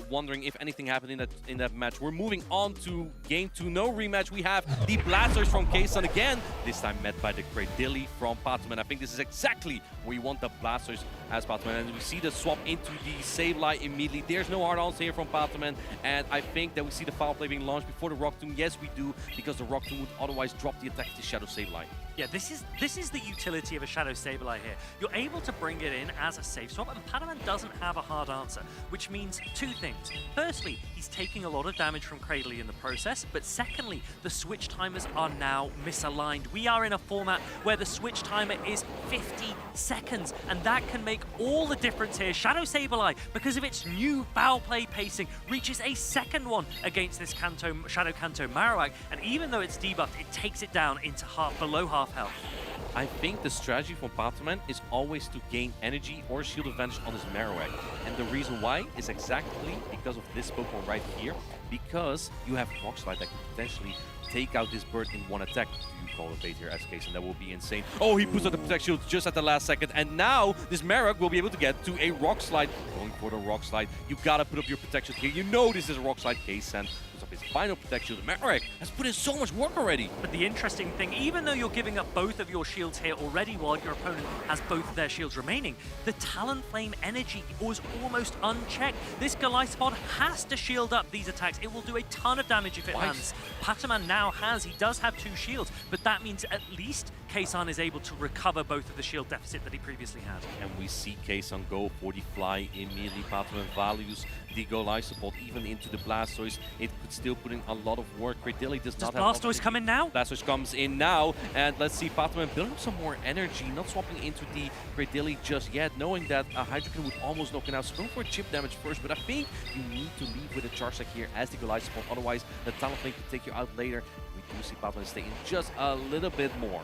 wondering if anything happened in that match, we're moving on to Game 2. No rematch. We have the Blasters from K-Sun again, this time met by the Cradilly from Pataman. I think this is exactly where you want the Blasters as Pataman. And we see the swap into the Sableye immediately. There's no hard answer here from Pataman. And I think that we see the Foul Play being launched before the Rock Tomb. Yes, we do, because the Rock Tomb would otherwise drop the attack to Shadow Sableye. Yeah, this is the utility of a Shadow Sableye here. You're able to bring it in as a safe swap, and Pataman doesn't have a hard answer, which means two things. Firstly, he's taking a lot of damage from Cradilly in the process, but secondly, the switch timers are now misaligned. We are in a format where the switch timer is 50 seconds, and that can make all the difference here. Shadow Sableye, because of its new Foul Play pacing, reaches a second one against this Shadow Kanto Marowak, and even though it's debuffed, it takes it down into below half health. I think the strategy from Pataman is always to gain energy or shield advantage on his Marowak. And the reason why is exactly because of this Pokemon right here. Because you have Rock Slide that can potentially take out this bird in one attack. Do you call it bait here as case? And that will be insane. Oh, he puts out the Protect Shield just at the last second. And now this Marowak will be able to get to a Rock Slide. Going for the Rock Slide. You gotta put up your Protection here. You know this is a Rock Slide case, and his final Protection. The Marowak has put in so much work already. But the interesting thing, even though you're giving up both of your shields here already while your opponent has both of their shields remaining, the Talonflame energy was almost unchecked. This Golisopod has to shield up these attacks. It will do a ton of damage if it lands. Pataman now he does have 2 shields, but that means at least K-Sun is able to recover both of the shield deficit that he previously had. And we see K-Sun go for the fly immediately. Pataman values the Golisopod even into the Blastoise. It could still put in a lot of work. Cradilly does not have... Blastoise come in now? Blastoise comes in now, and let's see Pataman building some more energy, not swapping into the Cradilly just yet, knowing that a Hydrokin would almost knock it out. So going for chip damage first, but I think you need to leave with a Charge Attack here as the Golisopod, otherwise the Talonflame could take you out later. We do see Pataman stay in just a little bit more.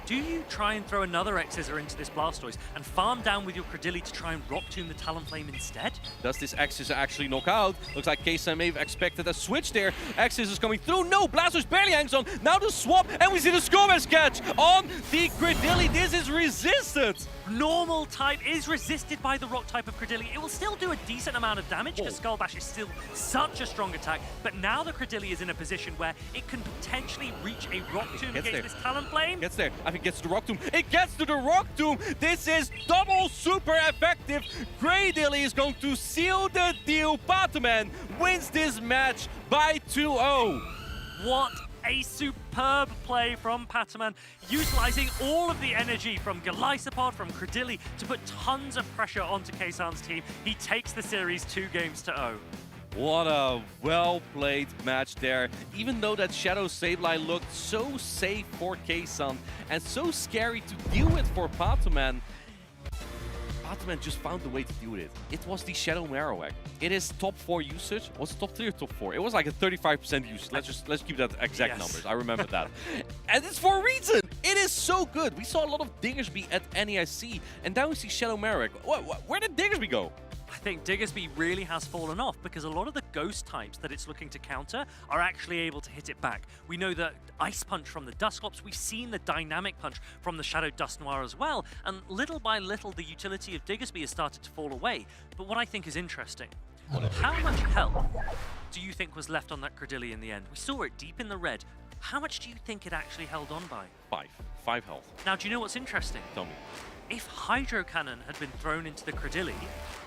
Do you try and throw another X-Scissor into this Blastoise and farm down with your Cradilly to try and Rock Tomb the Talonflame instead? Does this X-Scissor actually knock out? Looks like K-Sun may have expected a switch there. X-Scissors coming through. No, Blastoise barely hangs on. Now the swap, and we see the Scorpius catch on the Cradilly. This is resisted. Normal type is resisted by the rock type of Cradilly. It will still do a decent amount of damage because Skull Bash is still such a strong attack, but now the Cradilly is in a position where it can potentially reach a Rock Tomb against this Talonflame. Gets there. I think it gets to the Rock Tomb. It gets to the Rock Tomb. This is double super effective. Cradilly is going to seal the deal. Pataman wins this match by 2-0. What a superb play from Pataman, utilizing all of the energy from Golisopod, from Cradilly, to put tons of pressure onto K-Sun's team. He takes the series 2-0. What a well-played match there. Even though that Shadow Sableye looked so safe for K-Sun and so scary to deal with for Pataman, Pataman just found a way to deal with it. It was the Shadow Marowak. It is top 4 usage. Was it top 3 or top 4? It was like a 35% usage. Let's keep that exact numbers. I remember that. And it's for a reason, It is so good. We saw a lot of Diggersby at NAIC, and now we see Shadow Merrick. Where did Diggersby go? I think Diggersby really has fallen off because a lot of the ghost types that it's looking to counter are actually able to hit it back. We know the Ice Punch from the Dusclops, we've seen the Dynamic Punch from the Shadow Dust Noir as well, and little by little the utility of Diggersby has started to fall away. But what I think is interesting, how much health do you think was left on that Credilli in the end? We saw it deep in the red. How much do you think it actually held on by? 5 health. Now, do you know what's interesting? Tell me. If Hydro Cannon had been thrown into the Credilli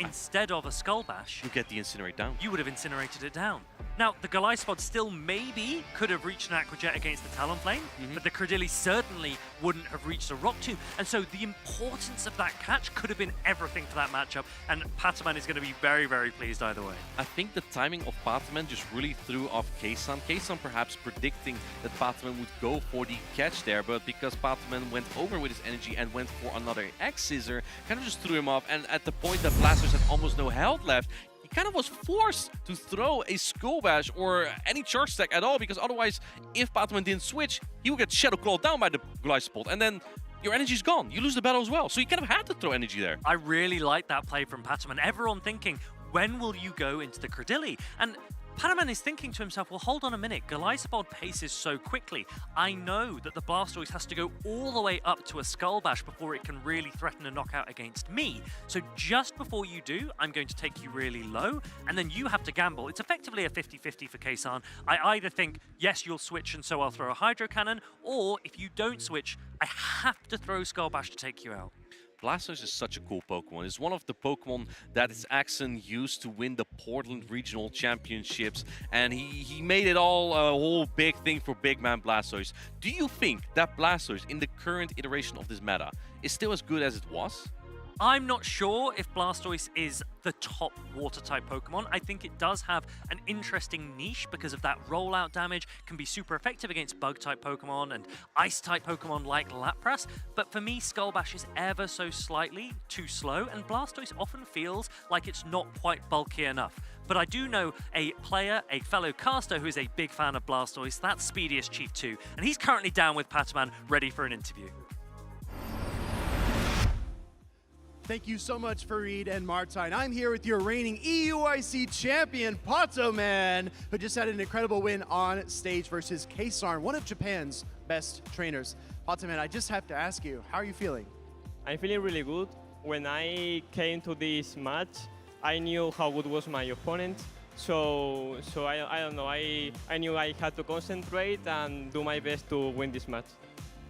instead of a Skull Bash, You get the Incinerate down. you would have incinerated it down. Now, the Goliathspod still maybe could have reached an Aquajet against the Talonflame, but the Credilli certainly wouldn't have reached a Rock Tomb. And so the importance of that catch could have been everything for that matchup, and Pataman is going to be very, very pleased either way. I think the timing of Pataman just really threw off Kaysan. Kaysan perhaps predicting that Pataman would go for the catch there, but because Pataman went over with his energy and went for another X-Scissor, kind of just threw him off, and at the point that Blasters had almost no health left, he kind of was forced to throw a Skull Bash or any charge stack at all, because otherwise, if Pataman didn't switch, he would get Shadow Clawed down by the Goliathspod, and then your energy's gone. You lose the battle as well. So you kind of had to throw energy there. I really like that play from Pataman. Everyone thinking, when will you go into the Credilli? And Pataman is thinking to himself, well, hold on a minute. Goliathspod paces so quickly. I know that the Blastoise has to go all the way up to a Skull Bash before it can really threaten a knockout against me. So just before you do, I'm going to take you really low, and then you have to gamble. It's effectively a 50-50 for Kaysan. I either think, yes, you'll switch, and so I'll throw a Hydro Cannon, or if you don't switch, I have to throw Skull Bash to take you out. Blastoise is such a cool Pokemon. It's one of the Pokemon that is Axon used to win the Portland Regional Championships, and he made it all a whole big thing for Big Man Blastoise. Do you think that Blastoise in the current iteration of this meta is still as good as it was? I'm not sure if Blastoise is the top water-type Pokemon. I think it does have an interesting niche because of that rollout damage, can be super effective against Bug-type Pokemon and Ice-type Pokemon like Lapras. But for me, Skull Bash is ever so slightly too slow, and Blastoise often feels like it's not quite bulky enough. But I do know a player, a fellow caster who is a big fan of Blastoise, that's Speediest Chief 2, and he's currently down with Pataman, ready for an interview. Thank you so much, Fareed and Martine. I'm here with your reigning EUIC champion, Pataman, who just had an incredible win on stage versus Kaysan, one of Japan's best trainers. Pataman, I just have to ask you, how are you feeling? I'm feeling really good. When I came to this match, I knew how good was my opponent. So I don't know, I knew I had to concentrate and do my best to win this match.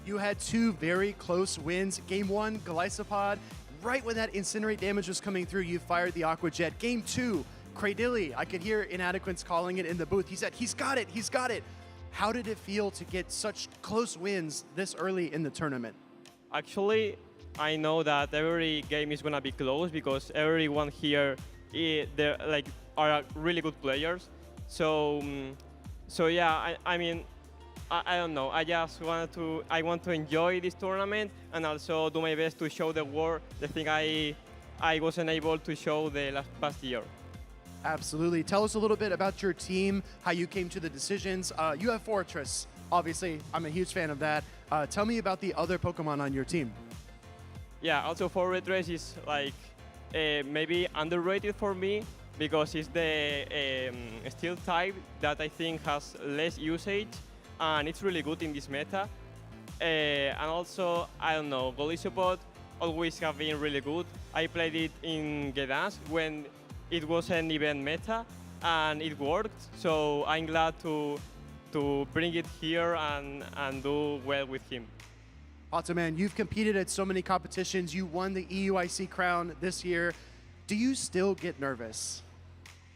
You had two very close wins. Game 1, Goliathspod. Right when that Incinerate damage was coming through, you fired the Aqua Jet. Game 2, Credilli. I could hear Inadequates calling it in the booth. He said, he's got it, he's got it. How did it feel to get such close wins this early in the tournament? Actually, I know that every game is gonna be close because everyone here are really good players. So yeah, I mean, I don't know. I just want to enjoy this tournament and also do my best to show the world the thing I wasn't able to show the past year. Absolutely. Tell us a little bit about your team, how you came to the decisions. You have Fortress, obviously. I'm a huge fan of that. Tell me about the other Pokemon on your team. Yeah, also Fortress is like maybe underrated for me because it's the Steel type that I think has less usage. And it's really good in this meta. And also, I don't know, Goliathspod always have been really good. I played it in Gdansk when it wasn't even meta, and it worked. So I'm glad to bring it here and do well with him. Pataman, you've competed at so many competitions. You won the EUIC crown this year. Do you still get nervous?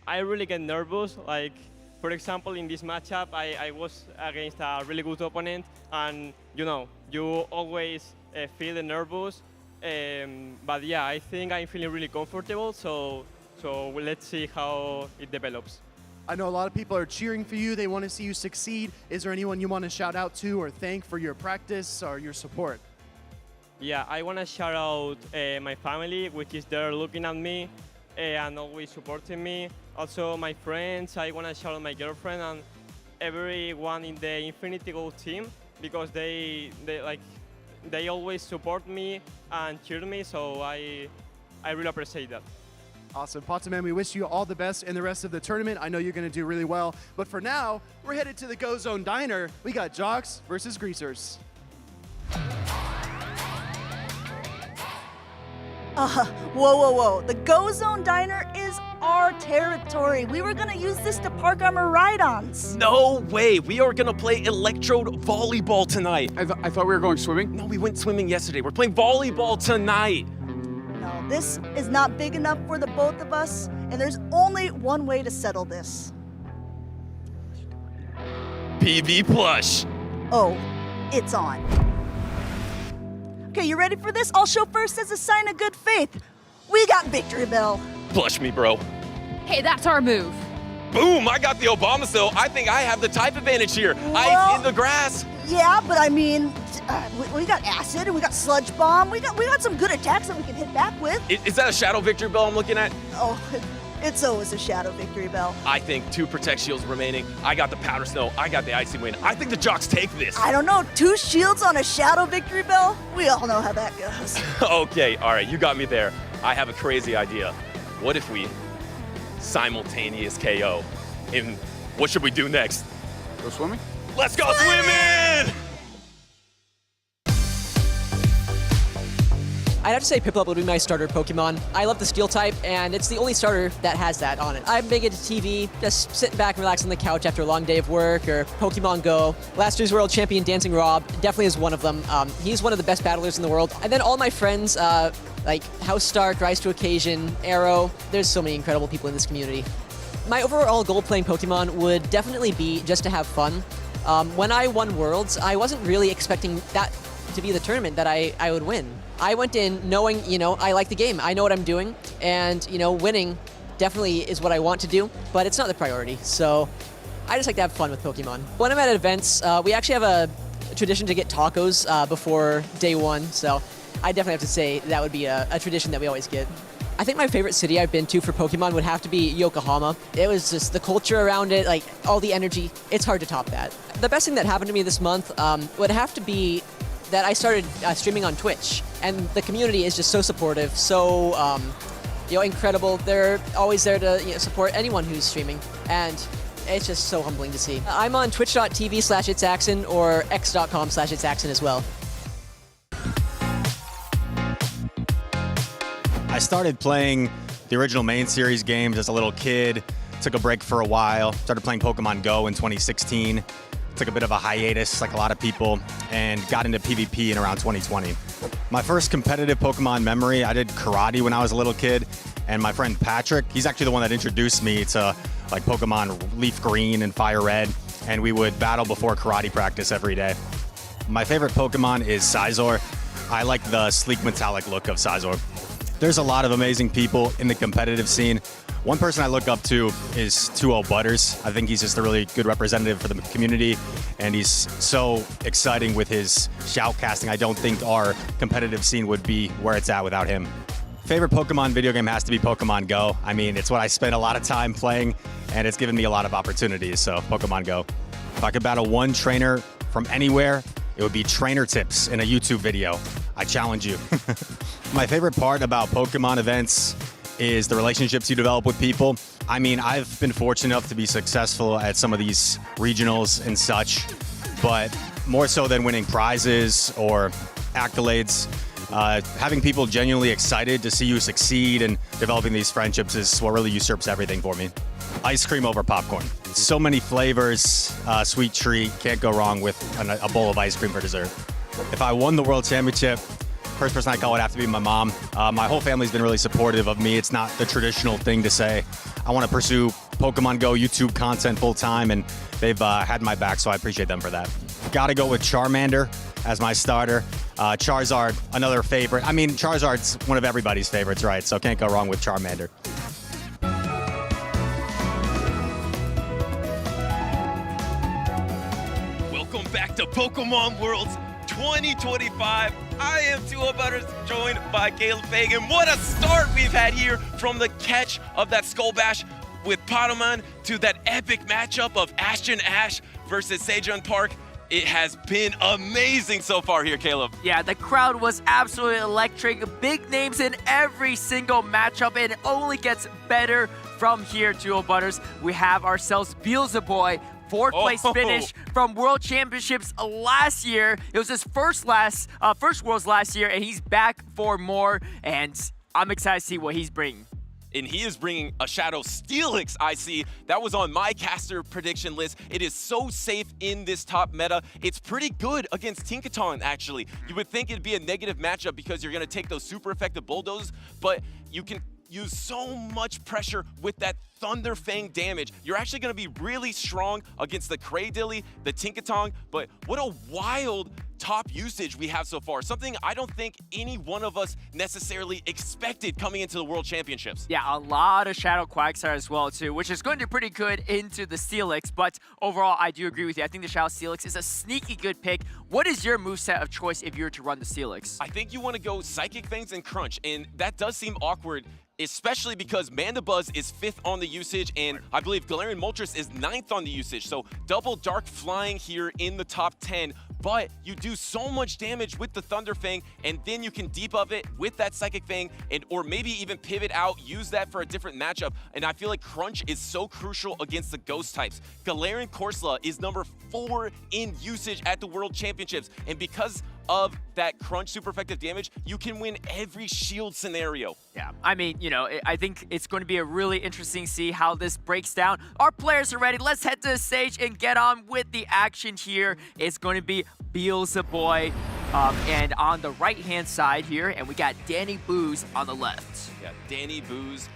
I really get nervous. Like, for example, in this matchup, I was against a really good opponent, and you know, you always feel nervous. But yeah, I think I'm feeling really comfortable. So let's see how it develops. I know a lot of people are cheering for you. They want to see you succeed. Is there anyone you want to shout out to or thank for your practice or your support? Yeah, I want to shout out my family, which is there looking at me and always supporting me. Also, my friends, I want to shout out my girlfriend and everyone in the Infinity Gold team because they they always support me and cheer me, so I really appreciate that. Awesome. Potsman, we wish you all the best in the rest of the tournament. I know you're going to do really well. But for now, we're headed to the Go Zone Diner. We got Jocks versus Greasers. Whoa. The Go Zone Diner is our territory. We were gonna use this to park our ride-ons. No way! We are gonna play electrode volleyball tonight. I thought we were going swimming? No, we went swimming yesterday. We're playing volleyball tonight. No, this is not big enough for the both of us, and there's only one way to settle this. PV plush. Oh, it's on. Okay, you ready for this? I'll show first as a sign of good faith. We got Victory Bell. Plush me, bro. Hey, that's our move. Boom! I got the Obama still. I think I have the type advantage here. Ice in the grass. Yeah, but I mean, we got acid and we got sludge bomb. We got some good attacks that we can hit back with. Is that a shadow victory bell I'm looking at? Oh, it's always a shadow Victory Bell. I think 2 protect shields remaining. I got the powder snow. I got the icy wind. I think the Jocks take this. I don't know, 2 shields on a shadow Victory Bell? We all know how that goes. Okay, all right, you got me there. I have a crazy idea. What if we simultaneous KO? And what should we do next? Go swimming? Let's go swimming! I'd have to say Piplup would be my starter Pokemon. I love the Steel type, and it's the only starter that has that on it. I'm big into TV, just sitting back and relaxing on the couch after a long day of work, or Pokemon Go. Last year's world champion Dancing Rob definitely is one of them. He's one of the best battlers in the world. And then all my friends, like House Stark, Rise to Occasion, Arrow, there's so many incredible people in this community. My overall goal playing Pokemon would definitely be just to have fun. When I won Worlds, I wasn't really expecting that to be the tournament that I would win. I went in knowing, I like the game. I know what I'm doing, and, winning definitely is what I want to do, but it's not the priority. So I just like to have fun with Pokemon. When I'm at events, we actually have a tradition to get tacos before day one, so I definitely have to say that would be a tradition that we always get. I think my favorite city I've been to for Pokemon would have to be Yokohama. It was just the culture around it, like all the energy. It's hard to top that. The best thing that happened to me this month would have to be that I started streaming on Twitch, and the community is just so supportive, so incredible. They're always there to support anyone who's streaming, and it's just so humbling to see. I'm on twitch.tv/itsaxon or x.com/itsaxon as well. I started playing the original main series games as a little kid, took a break for a while, started playing Pokemon Go in 2016, took a bit of a hiatus like a lot of people, and got into PvP in around 2020. My first competitive Pokemon memory, I did karate when I was a little kid, and my friend Patrick, he's actually the one that introduced me to like Pokemon Leaf Green and Fire Red, and we would battle before karate practice every day. My favorite Pokemon is Scizor. I like the sleek metallic look of Scizor. There's a lot of amazing people in the competitive scene. One person I look up to is 2-0 Butters. I think he's just a really good representative for the community, and he's so exciting with his shoutcasting. I don't think our competitive scene would be where it's at without him. Favorite Pokemon video game has to be Pokemon Go. I mean, it's what I spend a lot of time playing, and it's given me a lot of opportunities, so Pokemon Go. If I could battle one trainer from anywhere, it would be trainer tips in a YouTube video. I challenge you. My favorite part about Pokemon events is the relationships you develop with people. I mean, I've been fortunate enough to be successful at some of these regionals and such, but more so than winning prizes or accolades, having people genuinely excited to see you succeed and developing these friendships is what really usurps everything for me. Ice cream over popcorn. So many flavors, sweet treat, can't go wrong with a bowl of ice cream for dessert. If I won the World Championship, first person I call would have to be my mom. My whole family's been really supportive of me. It's not the traditional thing to say. I want to pursue Pokemon Go YouTube content full time, and they've had my back, so I appreciate them for that. Gotta go with Charmander as my starter. Charizard, another favorite. I mean, Charizard's one of everybody's favorites, right? So can't go wrong with Charmander. Welcome back to Pokemon Worlds 2025. I am 2-0 Butters, joined by Caleb Fagan. What a start we've had here, from the catch of that Skull Bash with Potamon to that epic matchup of Ashton Ash versus Sejun Park. It has been amazing so far here, Caleb. Yeah, the crowd was absolutely electric. Big names in every single matchup, and it only gets better from here, Duo Butters. We have ourselves Beelzeboy, fourth place finish from World Championships last year. It was his first Worlds last year, and he's back for more, and I'm excited to see what he's bringing. And he is bringing a Shadow Steelix, I see. That was on my caster prediction list. It is so safe in this top meta. It's pretty good against Tinkaton, actually. You would think it'd be a negative matchup because you're going to take those super effective bulldozers, but you can use so much pressure with that Thunder Fang damage. You're actually going to be really strong against the Kraydilly, the Tinkaton, but what a wild top usage we have so far. Something I don't think any one of us necessarily expected coming into the World Championships. Yeah, a lot of Shadow Quagsire as well too, which is going to be pretty good into the Steelix, but overall I do agree with you. I think the Shadow Steelix is a sneaky good pick. What is your moveset of choice if you were to run the Steelix? I think you want to go Psychic Fangs and Crunch, and that does seem awkward, especially because Mandibuzz is 5th on the usage, and I believe Galarian Moltres is 9th on the usage, so double Dark Flying here in the top 10, but you do so much damage with the Thunder Fang, and then you can debuff it with that Psychic Fang, or maybe even pivot out, use that for a different matchup, and I feel like Crunch is so crucial against the Ghost types. Galarian Corsola is number 4 in usage at the World Championships, and because of that Crunch super effective damage, you can win every shield scenario. Yeah, I mean, you know, I think it's going to be a really interesting to see how this breaks down. Our players are ready. Let's head to the stage and get on with the action here. It's going to be Beelzeboy, and on the right-hand side here, and we got Danny Booz on the left. Yeah, Danny Booz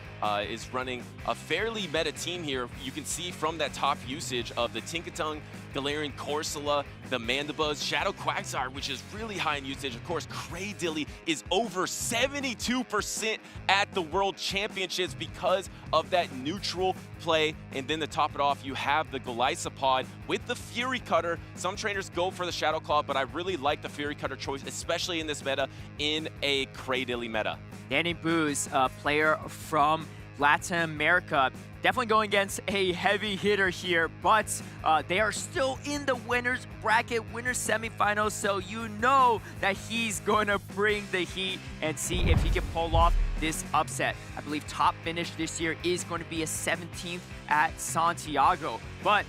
is running a fairly meta team here. You can see from that top usage of the Tinkaton, Galarian Corsola, the Mandibuzz, Shadow Quagsire, which is really high in usage. Of course, Kraydilly is over 72% at the World Championships because of that neutral play. And then to top it off, you have the Golisopod with the Fury Cutter. Some trainers go for the Shadow Claw, but I really like the Fury Cutter choice, especially in this meta, in a Kraydilly meta. Danny Booz, a player from Latin America, definitely going against a heavy hitter here, but they are still in the winners bracket, winners semifinals, so you know that he's going to bring the heat and see if he can pull off this upset. I believe top finish this year is going to be a 17th at Santiago, but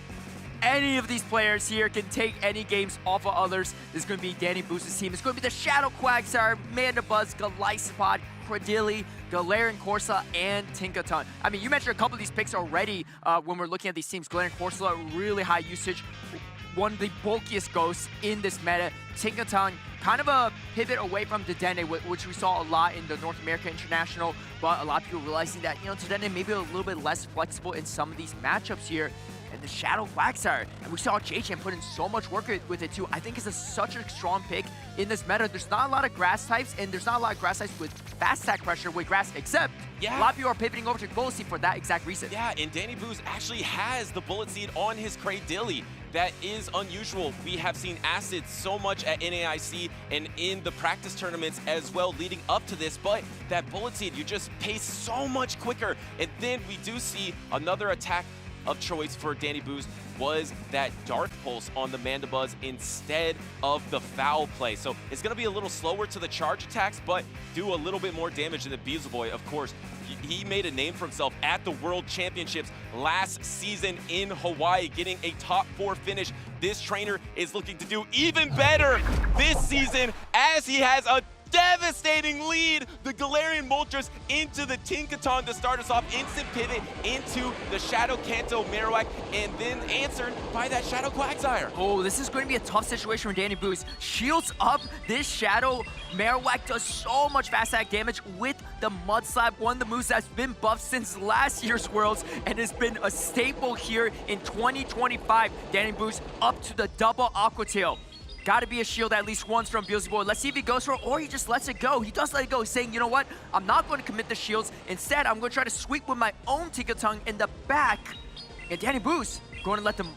any of these players here can take any games off of others. This is going to be Danny Booz's team. It's going to be the Shadow Quagsire, Mandibuzz, Golisopod, Kraydilly, Galarian Corsola, and Tinkaton. I mean, you mentioned a couple of these picks already when we're looking at these teams. Galarian Corsola, really high usage, one of the bulkiest ghosts in this meta. Tinkaton, kind of a pivot away from Dedenne, which we saw a lot in the North America International, but a lot of people realizing that, you know, Dedenne maybe a little bit less flexible in some of these matchups here. And the Shadow Quagsire, and we saw JChan put in so much work with it too. I think it's such a strong pick in this meta. There's not a lot of grass types, and there's not a lot of grass types with fast attack pressure with grass, except a lot of people are pivoting over to Bullet Seed for that exact reason. Yeah, and Danny Booz actually has the Bullet Seed on his Kraydilly. That is unusual. We have seen Acid so much at NAIC and in the practice tournaments as well leading up to this, but that Bullet Seed, you just pace so much quicker. And then we do see another attack of choice for Danny Booz was that Dark Pulse on the Mandibuzz instead of the foul play. So it's going to be a little slower to the charge attacks, but do a little bit more damage than the Beelzeboy. Of course, he made a name for himself at the World Championships last season in Hawaii, getting a top 4 finish. This trainer is looking to do even better this season as he has a devastating lead. The Galarian Moltres into the Tinkaton to start us off. Instant pivot into the Shadow Kanto Marowak, and then answered by that Shadow Quagsire. Oh, this is going to be a tough situation for Danny Booz. Shields up. This Shadow Marowak does so much fast attack damage with the Mud Slap, one of the moves that's been buffed since last year's Worlds and has been a staple here in 2025. Danny Booz up to the double Aqua Tail. Got to be a shield at least once from Beelzeboy. Let's see if he goes for it, or he just lets it go. He does let it go. He's saying, you know what? I'm not going to commit the shields. Instead, I'm going to try to sweep with my own Tinkaton in the back. And Danny Booz going to let them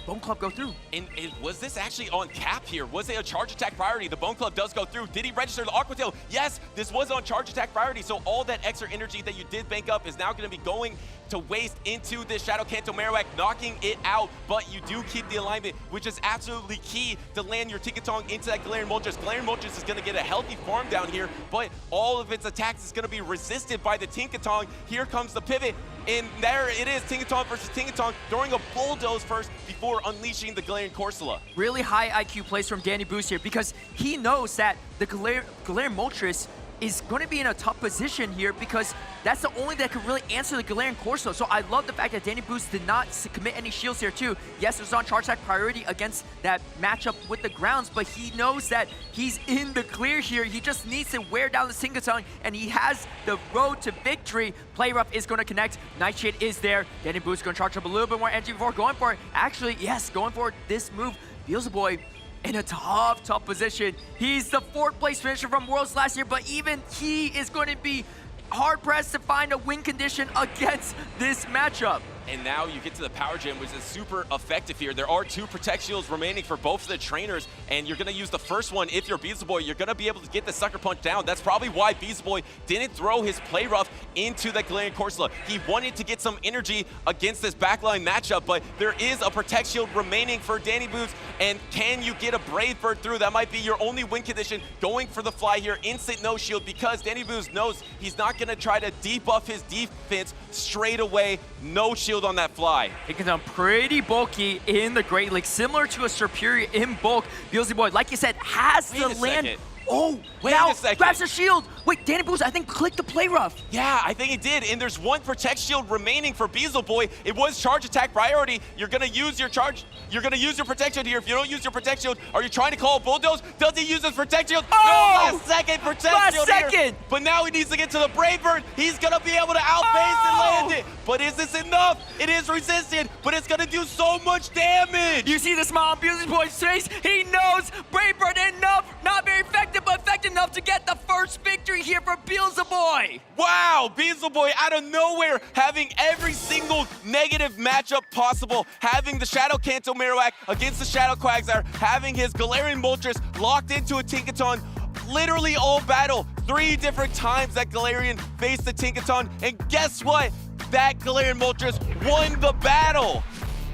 Bone Club go through. And was this actually on cap here? Was it a charge attack priority? The Bone Club does go through. Did he register the Aqua Tail? Yes, this was on charge attack priority. So all that extra energy that you did bank up is now going to be going to waste into this Shadow Kanto Marowak, knocking it out, but you do keep the alignment, which is absolutely key to land your Tinkatong into that Galarian Moltres. Galarian Moltres is going to get a healthy farm down here, but all of its attacks is going to be resisted by the Tinkatong. Here comes the pivot, and there it is, Tinkatong versus Tinkatong, throwing a Bulldoze first before unleashing the Galarian Corsola. Really high IQ plays from Danny Boost here because he knows that the Galarian Moltres is going to be in a tough position here because that's the only that could really answer the Galarian Corso. So I love the fact that Danny Boost did not commit any shields here too. Yes, it was on charge attack priority against that matchup with the grounds, but he knows that he's in the clear here. He just needs to wear down the Tinkatong, and he has the road to victory. Play Rough is going to connect. Nightshade is there. Danny Boost is going to charge up a little bit more energy before going for it. Actually, yes, going for this move. Beelzebub in a tough position. He's the 4th place finisher from Worlds last year, but even he is going to be hard-pressed to find a win condition against this matchup. And now you get to the Power Gem, which is super effective here. There are 2 Protect Shields remaining for both of the trainers, and you're going to use the first one. If you're Beelzebub, you're going to be able to get the Sucker Punch down. That's probably why Beelzebub didn't throw his Play Rough into the Galarian Corsola. He wanted to get some energy against this backline matchup, but there is a Protect Shield remaining for Danny Boost, and can you get a Brave Bird through? That might be your only win condition. Going for the fly here, instant no shield, because Danny Boost knows he's not going to try to debuff his defense straight away. No shield on that fly. It can sound pretty bulky in the Great League, similar to a Superior in bulk. Beelzebub, like you said, has to land. Oh, Wait now a second. grabs the shield. Wait, Danny Boost, I think, clicked the Play Rough. Yeah, I think it did, and there's 1 Protect Shield remaining for Beelzebub. It was charge attack priority. You're gonna use your charge. You're gonna use your Protect Shield here. If you don't use your Protect Shield, are you trying to call a Bulldoze? Does he use his Protect Shield? Oh! No, last second Protect Shield here. But now he needs to get to the Brave Bird. He's gonna be able to outpace and land it. But is this enough? It is resisted, but it's gonna do so much damage. You see the smile on Beelzebub's face? He knows Brave Bird enough, not very effective, but effective enough to get the first victory here for Beelzebub. Wow, Beelzebub out of nowhere, having every single negative matchup possible, having the Shadow Kanto Marowak against the Shadow Quagsire, having his Galarian Moltres locked into a Tinkaton, literally all battle. 3 different times that Galarian faced the Tinkaton, and guess what? That Galarian Moltres won the battle.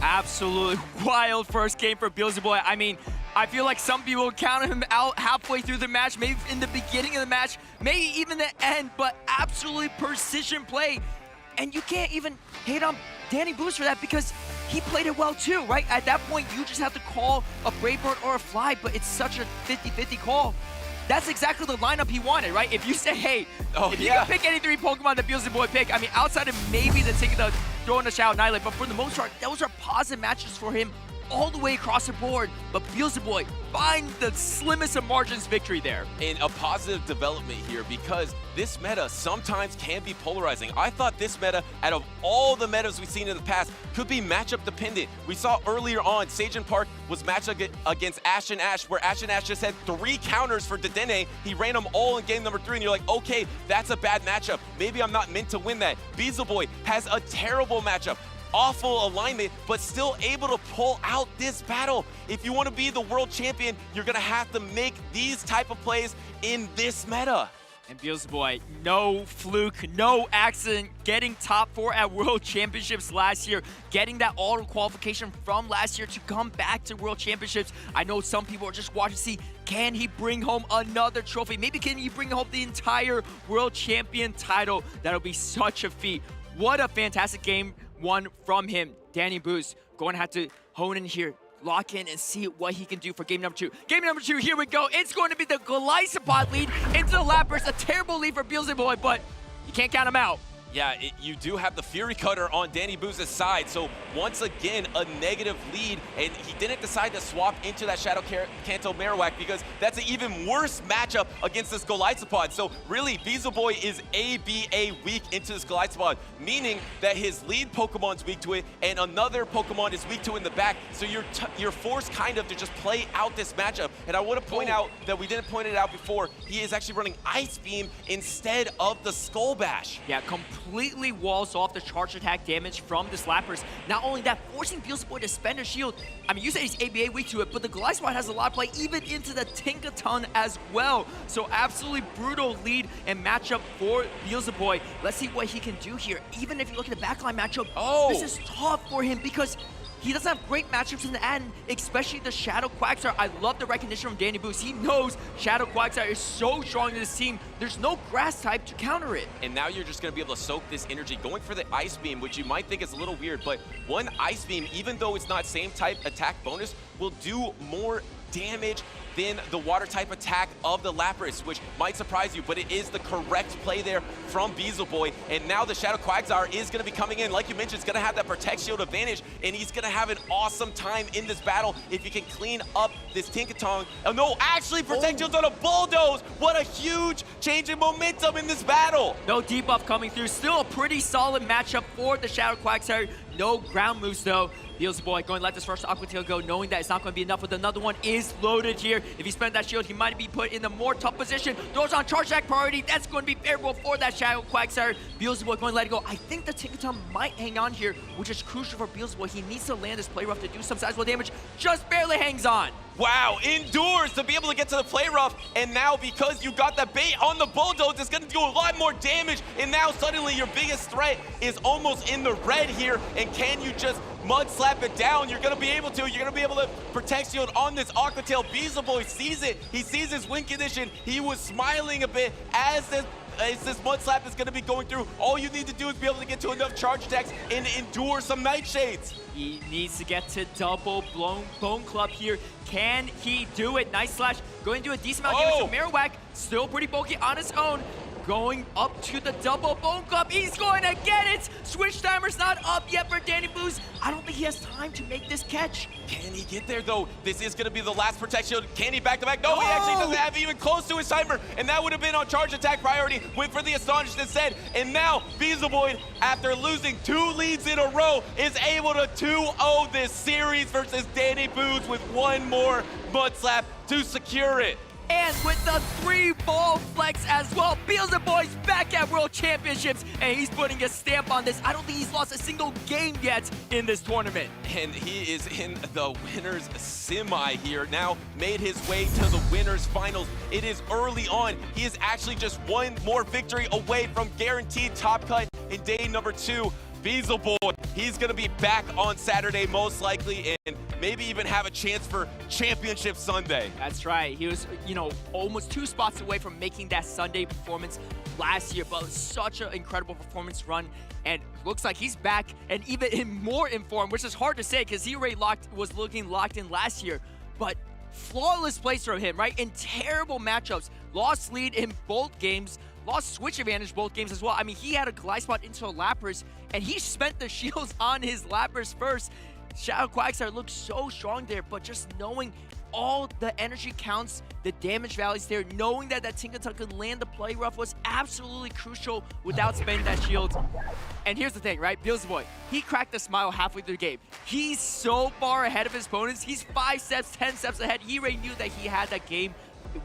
Absolutely wild first game for Beelzebub. I mean, I feel like some people counted him out halfway through the match, maybe in the beginning of the match, maybe even the end, but absolutely precision play. And you can't even hate on Danny Boost for that because he played it well too, right? At that point, you just have to call a Brave Bird or a Fly, but it's such a 50-50 call. That's exactly the lineup he wanted, right? If you say, hey, if you can pick any 3 Pokemon that Beelzebub pick, I mean, outside of maybe the Tinkatong throwing a Shadow Annihilate, but for the most part, those are positive matches for him all the way across the board, but Beelzebub finds the slimmest of margins victory there. And a positive development here because this meta sometimes can be polarizing. I thought this meta, out of all the metas we've seen in the past, could be matchup dependent. We saw earlier on, Sage and Park was matched against Ash and Ash, where Ash and Ash just had 3 counters for Dedenne. He ran them all in game number 3, and you're like, okay, that's a bad matchup. Maybe I'm not meant to win that. Beelzebub has a terrible matchup. Awful alignment, but still able to pull out this battle. If you want to be the world champion, you're going to have to make these type of plays in this meta. And Beelzebub, no fluke, no accident, getting top 4 at World Championships last year, getting that auto qualification from last year to come back to World Championships. I know some people are just watching to see, can he bring home another trophy? Maybe can he bring home the entire World Champion title? That'll be such a feat. What a fantastic game one from him. Danny Boost going to have to hone in here, lock in, and see what he can do for game number 2. Game number 2, here we go. It's going to be the Golisopod lead into the Lapras. A terrible lead for Beelzebub, but you can't count him out. Yeah, you do have the Fury Cutter on Danny Boost's side, so once again, a negative lead, and he didn't decide to swap into that Shadow Kanto Marowak because that's an even worse matchup against this Golisopod. So really, Beelzebub is ABA weak into this Golisopod, meaning that his lead Pokemon's weak to it, and another Pokemon is weak to it in the back, so you're forced kind of to just play out this matchup. And I want to point out that we didn't point it out before, he is actually running Ice Beam instead of the Skull Bash. Yeah, completely completely walls off the charge attack damage from the Slappers. Not only that, forcing Beelzebub to spend a shield. I mean, you say he's ABA weak to it, but the Glide Squad has a lot of play, even into the Tinkaton as well. So absolutely brutal lead and matchup for Beelzebub. Let's see what he can do here. Even if you look at the backline matchup, this is tough for him because he doesn't have great matchups in the end, especially the Shadow Quagsire. I love the recognition from Danny Boost. He knows Shadow Quagsire is so strong in this team. There's no grass type to counter it. And now you're just going to be able to soak this energy, going for the Ice Beam, which you might think is a little weird, but one Ice Beam, even though it's not same type attack bonus, will do more damage than the water type attack of the Lapras, which might surprise you, but it is the correct play there from Beelzebub. And now the Shadow Quagsire is going to be coming in. Like you mentioned, it's going to have that Protect Shield advantage, and he's going to have an awesome time in this battle if he can clean up this Tinkaton. Oh no, actually Protect Shield's on a Bulldoze. What a huge change in momentum in this battle. No debuff coming through. Still a pretty solid matchup for the Shadow Quagsire. No ground moves though. Beelzebub going to let this first Aqua Tail go, knowing that it's not going to be enough, but another one is loaded here. If he spends that shield, he might be put in a more tough position. Throws on charge attack priority. That's going to be favorable for that Shadow Quagsire. Beelzebub going to let it go. I think the Tinkaton might hang on here, which is crucial for Beelzebub. He needs to land his play rough to do some sizable damage. Just barely hangs on. Wow, endures to be able to get to the play rough, and now because you got that bait on the Bulldoze, it's going to do a lot more damage, and now suddenly your biggest threat is almost in the red here, and can you just mud slap it down? You're going to be able to. You're going to be able to Protect Shield on this Aqua Tail. Beelzebub sees it. He sees his win condition. He was smiling a bit as this Mud Slap is going to be going through. All you need to do is be able to get to enough charge attacks and endure some Nightshades. He needs to get to double Bone Club here. Can he do it? Nice slash. Going to do a decent amount of damage to Marowak. Still pretty bulky on his own. Going up to the double Bone Club. He's going to get it. Switch timer's not up yet for Danny Boost. I don't think he has time to make this catch. Can he get there though? This is going to be the last Protect Shield. Can he back to back? No, he actually doesn't have even close to his timer. And that would have been on charge attack priority. Went for the Astonished instead. And now Beelzebub, after losing 2 leads in a row, is able to 2-0 this series versus Danny Boost with one more Mud Slap to secure it. And with the 3-ball flex as well, Beelzebub's back at World Championships, and he's putting a stamp on this. I don't think he's lost a single game yet in this tournament. And he is in the winner's semi here, now made his way to the winner's finals. It is early on. He is actually just one more victory away from guaranteed top cut in day number 2. Beelzebub, he's going to be back on Saturday most likely, and maybe even have a chance for Championship Sunday. That's right. He was, almost 2 spots away from making that Sunday performance last year, but such an incredible performance run, and looks like he's back and even more in form, which is hard to say because he already was looking locked in last year, but flawless plays from him, right? In terrible matchups, lost lead in both games, lost switch advantage both games as well. I mean, he had a Glide Spot into a Lapras, and he spent the shields on his Lapras first. Shadow Quagsire looks so strong there, but just knowing all the energy counts, the damage values there, knowing that Tinkaton could land the play rough was absolutely crucial without spending that shield. And here's the thing, right? Beelzebub, he cracked a smile halfway through the game. He's so far ahead of his opponents. He's 5 steps, 10 steps ahead. He already knew that he had that game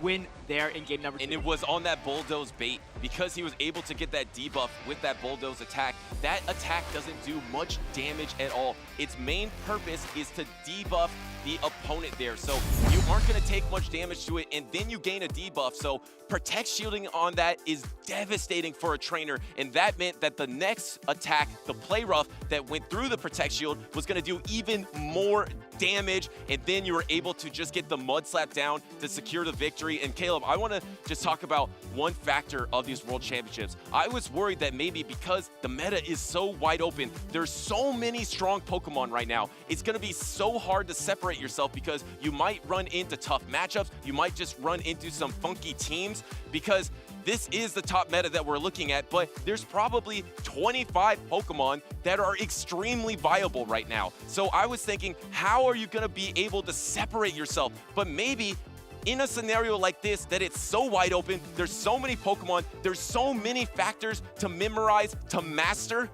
win there in game number 2. And it was on that Bulldoze bait because he was able to get that debuff with that Bulldoze attack. That attack doesn't do much damage at all. Its main purpose is to debuff the opponent there. So you aren't going to take much damage to it, and then you gain a debuff. So Protect Shielding on that is devastating for a trainer, and that meant that the next attack, the Play Rough that went through the Protect Shield, was going to do even more damage, and then you were able to just get the Mud Slap down to secure the victory. And Caleb, I want to just talk about one factor of these World Championships. I was worried that maybe because the meta is so wide open, there's so many strong Pokemon right now, it's going to be so hard to separate yourself because you might run into tough matchups, you might just run into some funky teams, because this is the top meta that we're looking at, but there's probably 25 Pokemon that are extremely viable right now. So I was thinking, how are you going to be able to separate yourself? But maybe in a scenario like this, that it's so wide open, there's so many Pokemon, there's so many factors to memorize, to master,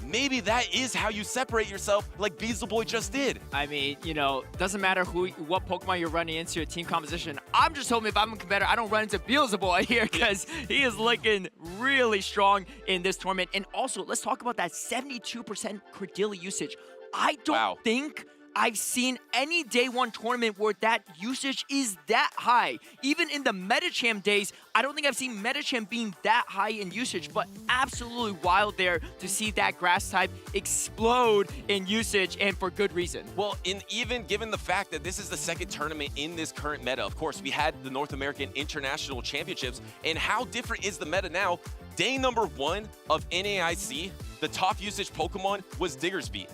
maybe that is how you separate yourself like Beelzeboy just did. I mean, you know, doesn't matter what Pokemon you're running into, a team composition. I'm just hoping if I'm a competitor, I don't run into Beelzeboy here because he is looking really strong in this tournament. And also, let's talk about that 72% Credilli usage. I don't think I've seen any day one tournament where that usage is that high. Even in the Metacham days, I don't think I've seen Metacham being that high in usage, but absolutely wild there to see that grass type explode in usage, and for good reason. Well, even given the fact that this is the second tournament in this current meta, of course, we had the North American International Championships, and how different is the meta now? Day number 1 of NAIC, the top usage Pokemon was Diggersby.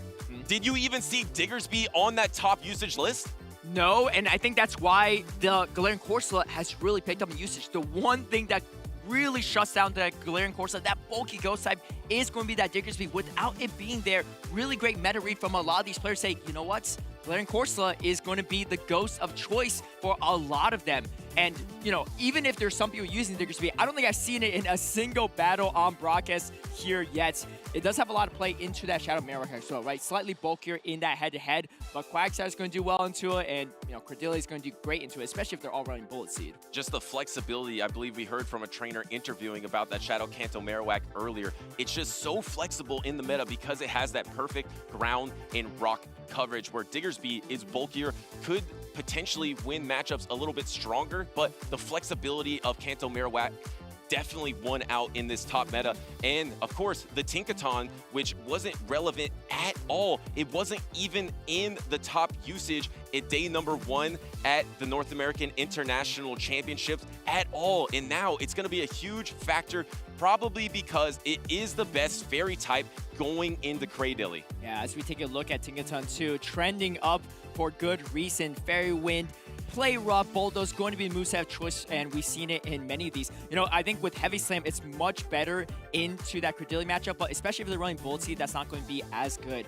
Did you even see Diggersby on that top usage list? No, and I think that's why the Galarian Corsola has really picked up in usage. The one thing that really shuts down the Galarian Corsola, that bulky ghost type, is going to be that Diggersby. Without it being there, really great meta read from a lot of these players say, you know what? Galarian Corsola is going to be the ghost of choice for a lot of them. And, you know, even if there's some people using Diggersby, I don't think I've seen it in a single battle on broadcast here yet. It does have a lot of play into that Shadow Marowak as well, right? Slightly bulkier in that head-to-head, but Quagsire is going to do well into it, and, you know, Credilli is going to do great into it, especially if they're all running Bullet Seed. Just the flexibility, I believe we heard from a trainer interviewing about that Shadow Kanto Marowak earlier. It's just so flexible in the meta because it has that perfect ground and rock coverage where Diggersby is bulkier, could potentially win matchups a little bit stronger, but the flexibility of Kanto Marowak definitely won out in this top meta. And of course, the Tinkaton, which wasn't relevant at all. It wasn't even in the top usage at day number 1 at the North American International Championships at all. And now it's going to be a huge factor, probably because it is the best fairy type going into Cradilly. Yeah, as we take a look at Tinkaton 2, trending up for good reason. Fairy Wind, Play Rough, Bulldoze going to be moveset choice, and we've seen it in many of these. You know, I think with Heavy Slam, it's much better into that Credilli matchup, but especially if they're running Bullet Seed, that's not going to be as good.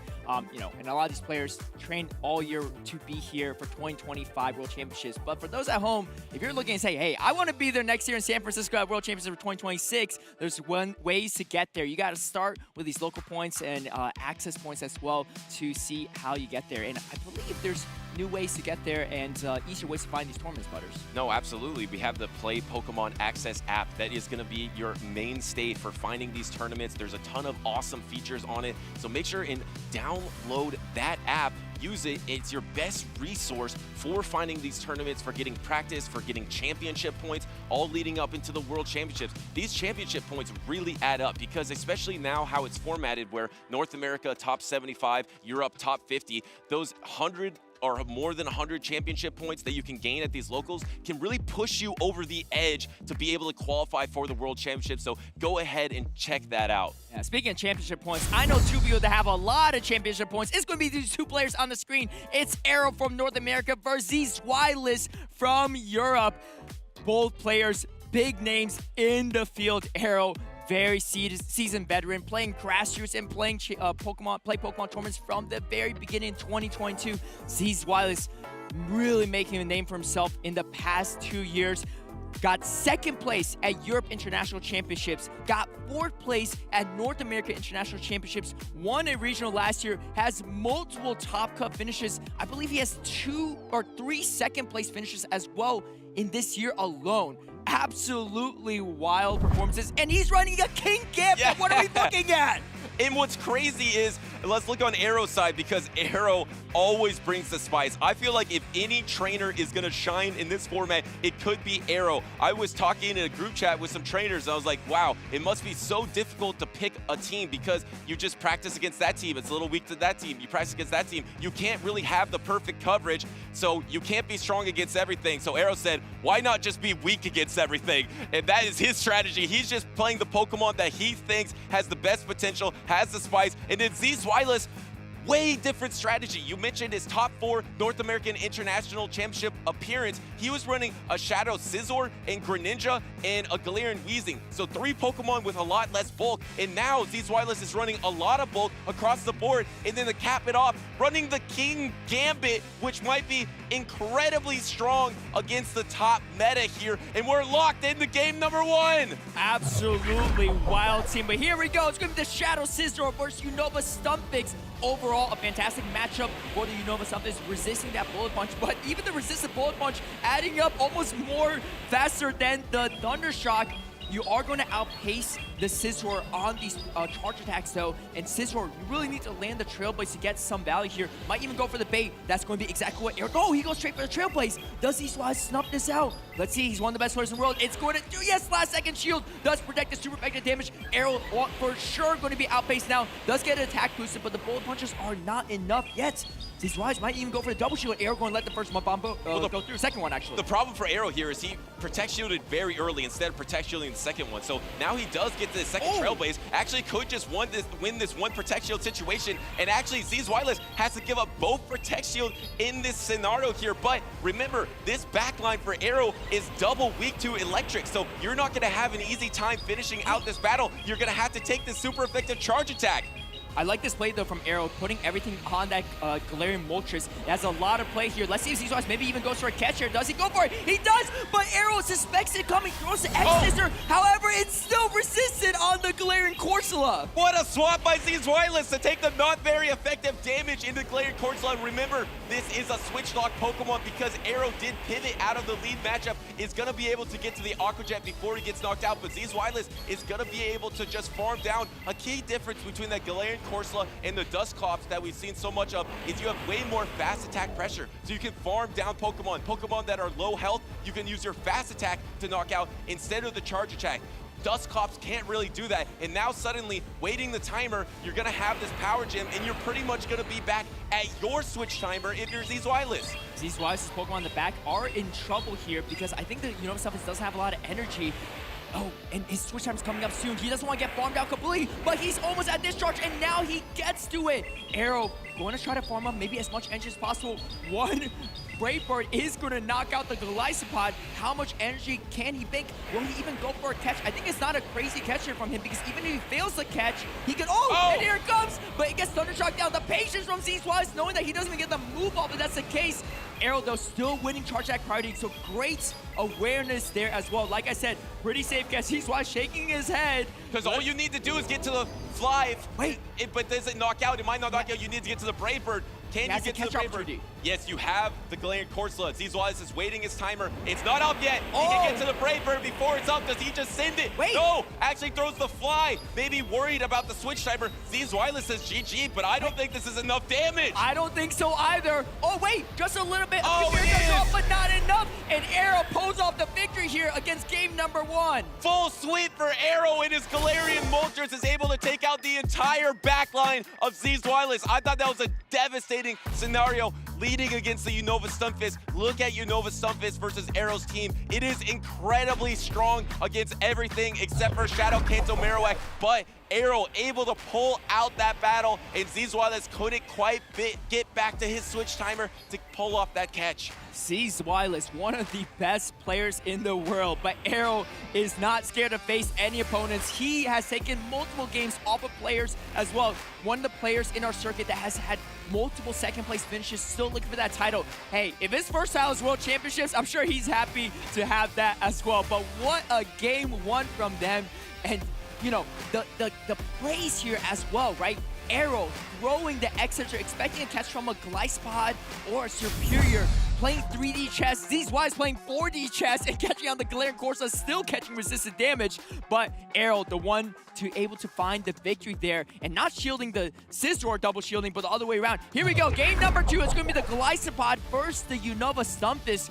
You know, and a lot of these players train all year to be here for 2025 World Championships. But for those at home, if you're looking and say, hey, I want to be there next year in San Francisco at World Championships for 2026, there's ways to get there. You got to start with these local points and access points as well to see how you get there. And I believe there's new ways to get there and easier ways to find these tournaments, Butters. No, absolutely. We have the Play Pokemon Access app that is going to be your mainstay for finding these tournaments. There's a ton of awesome features on it, so make sure and download that app. Use it. It's your best resource for finding these tournaments, for getting practice, for getting championship points, all leading up into the World Championships. These championship points really add up because especially now how it's formatted where North America top 75, Europe top 50, those 100 or more than 100 championship points that you can gain at these locals can really push you over the edge to be able to qualify for the World Championship. So go ahead and check that out. Yeah, speaking of championship points, I know two people that have a lot of championship points. It's going to be these two players on the screen. It's Arrow from North America versus Zweilis from Europe. Both players, big names in the field. Arrow, very seasoned veteran, playing grassroots and playing Pokemon tournaments from the very beginning in 2022. Zweilis really making a name for himself in the past 2 years. Got second place at Europe International Championships, got fourth place at North America International Championships, won a regional last year, has multiple top cut finishes. I believe he has 2 or 3 second place finishes as well in this year alone. Absolutely wild performances, and he's running a King Gift. Yeah. What are we looking at? And what's crazy is, let's look on Arrow's side because Arrow always brings the spice. I feel like if any trainer is going to shine in this format, it could be Arrow. I was talking in a group chat with some trainers, and I was like, wow, it must be so difficult to pick a team because you just practice against that team. It's a little weak to that team. You practice against that team. You can't really have the perfect coverage, so you can't be strong against everything. So Arrow said, why not just be weak against everything? And that is his strategy. He's just playing the Pokemon that he thinks has the best potential, has the spice, and then Zweilis way different strategy. You mentioned his top 4 North American International Championship appearance. He was running a Shadow Scizor and Greninja and a Galarian Weezing. So 3 Pokemon with a lot less bulk. And now Z's Wireless is running a lot of bulk across the board. And then to cap it off, running the King Gambit, which might be incredibly strong against the top meta here. And we're locked into game number 1. Absolutely wild team. But here we go. It's going to be the Shadow Scizor versus Unova Stumpix. Overall, a fantastic matchup for the Unova Stumpix, resisting that Bullet Punch. But even the resisted Bullet Punch adding up almost more faster than the Thundershock. You are going to outpace the Scizor on these charge attacks though, and Scizor, you really need to land the Trailblaze to get some value here. Might even go for the bait. That's going to be exactly what Eric. Oh, he goes straight for the Trailblaze. Does he snuff this out? Let's see, he's one of the best players in the world. It's going to do, yes, last second shield. Does protect the super effective damage. Arrow for sure going to be outpaced now. Does get an attack boosted, but the bullet punches are not enough yet. These Wise might even go for the double shield. Arrow going to let the first one bomb go through. Second one, actually. The problem for Arrow here is he protect shielded very early instead of protect shielding the second one. So now he does get to the second Trailblaze. Actually could just win this one protect shield situation. And actually, Z's Wireless has to give up both protect shield in this scenario here. But remember, this backline for Arrow is double weak to electric. So you're not going to have an easy time finishing out this battle. You're going to have to take this super effective charge attack. I like this play, though, from Arrow, putting everything on that Galarian Moltres. It has a lot of play here. Let's see if Z's maybe even goes for a catch here. Does he go for it? He does, but Arrow suspects it coming, throws the X-Scissor. However, it's still resisted on the Galarian Corsola. What a swap by Z's Wireless to take the not very effective damage into Galarian Corsola. Remember, this is a switch lock Pokemon because Arrow did pivot out of the lead matchup. Is going to be able to get to the Aqua Jet before he gets knocked out, but Z's Wireless is going to be able to just farm down. A key difference between that Galarian Corsola and the Dusclops that we've seen so much of is you have way more fast attack pressure. So you can farm down Pokemon that are low health, you can use your fast attack to knock out instead of the charge attack. Dusclops can't really do that, and now suddenly, waiting the timer, you're gonna have this power gem, and you're pretty much gonna be back at your switch timer if you're Z's Wireless. Z's Wireless' Pokemon in the back are in trouble here because I think that Unova Stumpix doesn't have a lot of energy. Oh, and his switch time's coming up soon. He doesn't want to get farmed out completely, but he's almost at discharge, and now he gets to it. Arrow going to try to farm up maybe as much energy as possible. One Brave Bird is going to knock out the Golisopod. How much energy can he make? Will he even go for a catch? I think it's not a crazy catch here from him because even if he fails the catch, he can, and here it comes, but it gets Thundershock down. The patience from Z's Wise, knowing that he doesn't even get the move off, if that's the case. Arrow, though, still winning charge attack priority, so great awareness there as well. Like I said, pretty safe catch. He's Wise shaking his head. Because all you need to do is get to the fly. Wait. But does it knock out? It might not knock out. You need to get to the Brave Bird. Can you get to the Brave Bird? Yes, you have the Galarian Corsola. Z's Wireless is waiting his timer. It's not up yet. He can get to the Brave Bird before it's up. Does he just send it? Wait. No, actually throws the fly. Maybe worried about the switch timer. Z's Wireless says GG, but I don't think this is enough damage. I don't think so either. Oh, wait, just a little bit. Off, but not enough. And Arrow pulls off the victory here against game number 1. Full sweep for Arrow, and his Galarian Moltres is able to take out the entire backline of Z's Wireless. I thought that was a devastating scenario leading against the Unova Stumpix. Look at Unova Stumpix versus Arrow's team. It is incredibly strong against everything except for Shadow Kanto Marowak, but Arrow able to pull out that battle, and Z's Wireless couldn't quite get back to his switch timer to pull off that catch. Z's Wireless, one of the best players in the world, but Arrow is not scared to face any opponents. He has taken multiple games off of players as well. One of the players in our circuit that has had multiple second place finishes, still looking for that title. Hey, if his first title is World Championships, I'm sure he's happy to have that as well. But what a game 1 from them. And you know, the plays here as well, right? Arrow throwing the X-Scissor, expecting a catch from a Gliscod or a Superior, playing 3D chess. Z's Wise playing 4D chess and catching on the Galarian Corsola, still catching resistant damage. But Arrow, the one able to find the victory there and not shielding the Scizor, double shielding, but the other way around. Here we go, game number 2. It's going to be the Gliscod versus the Unova Stumpix.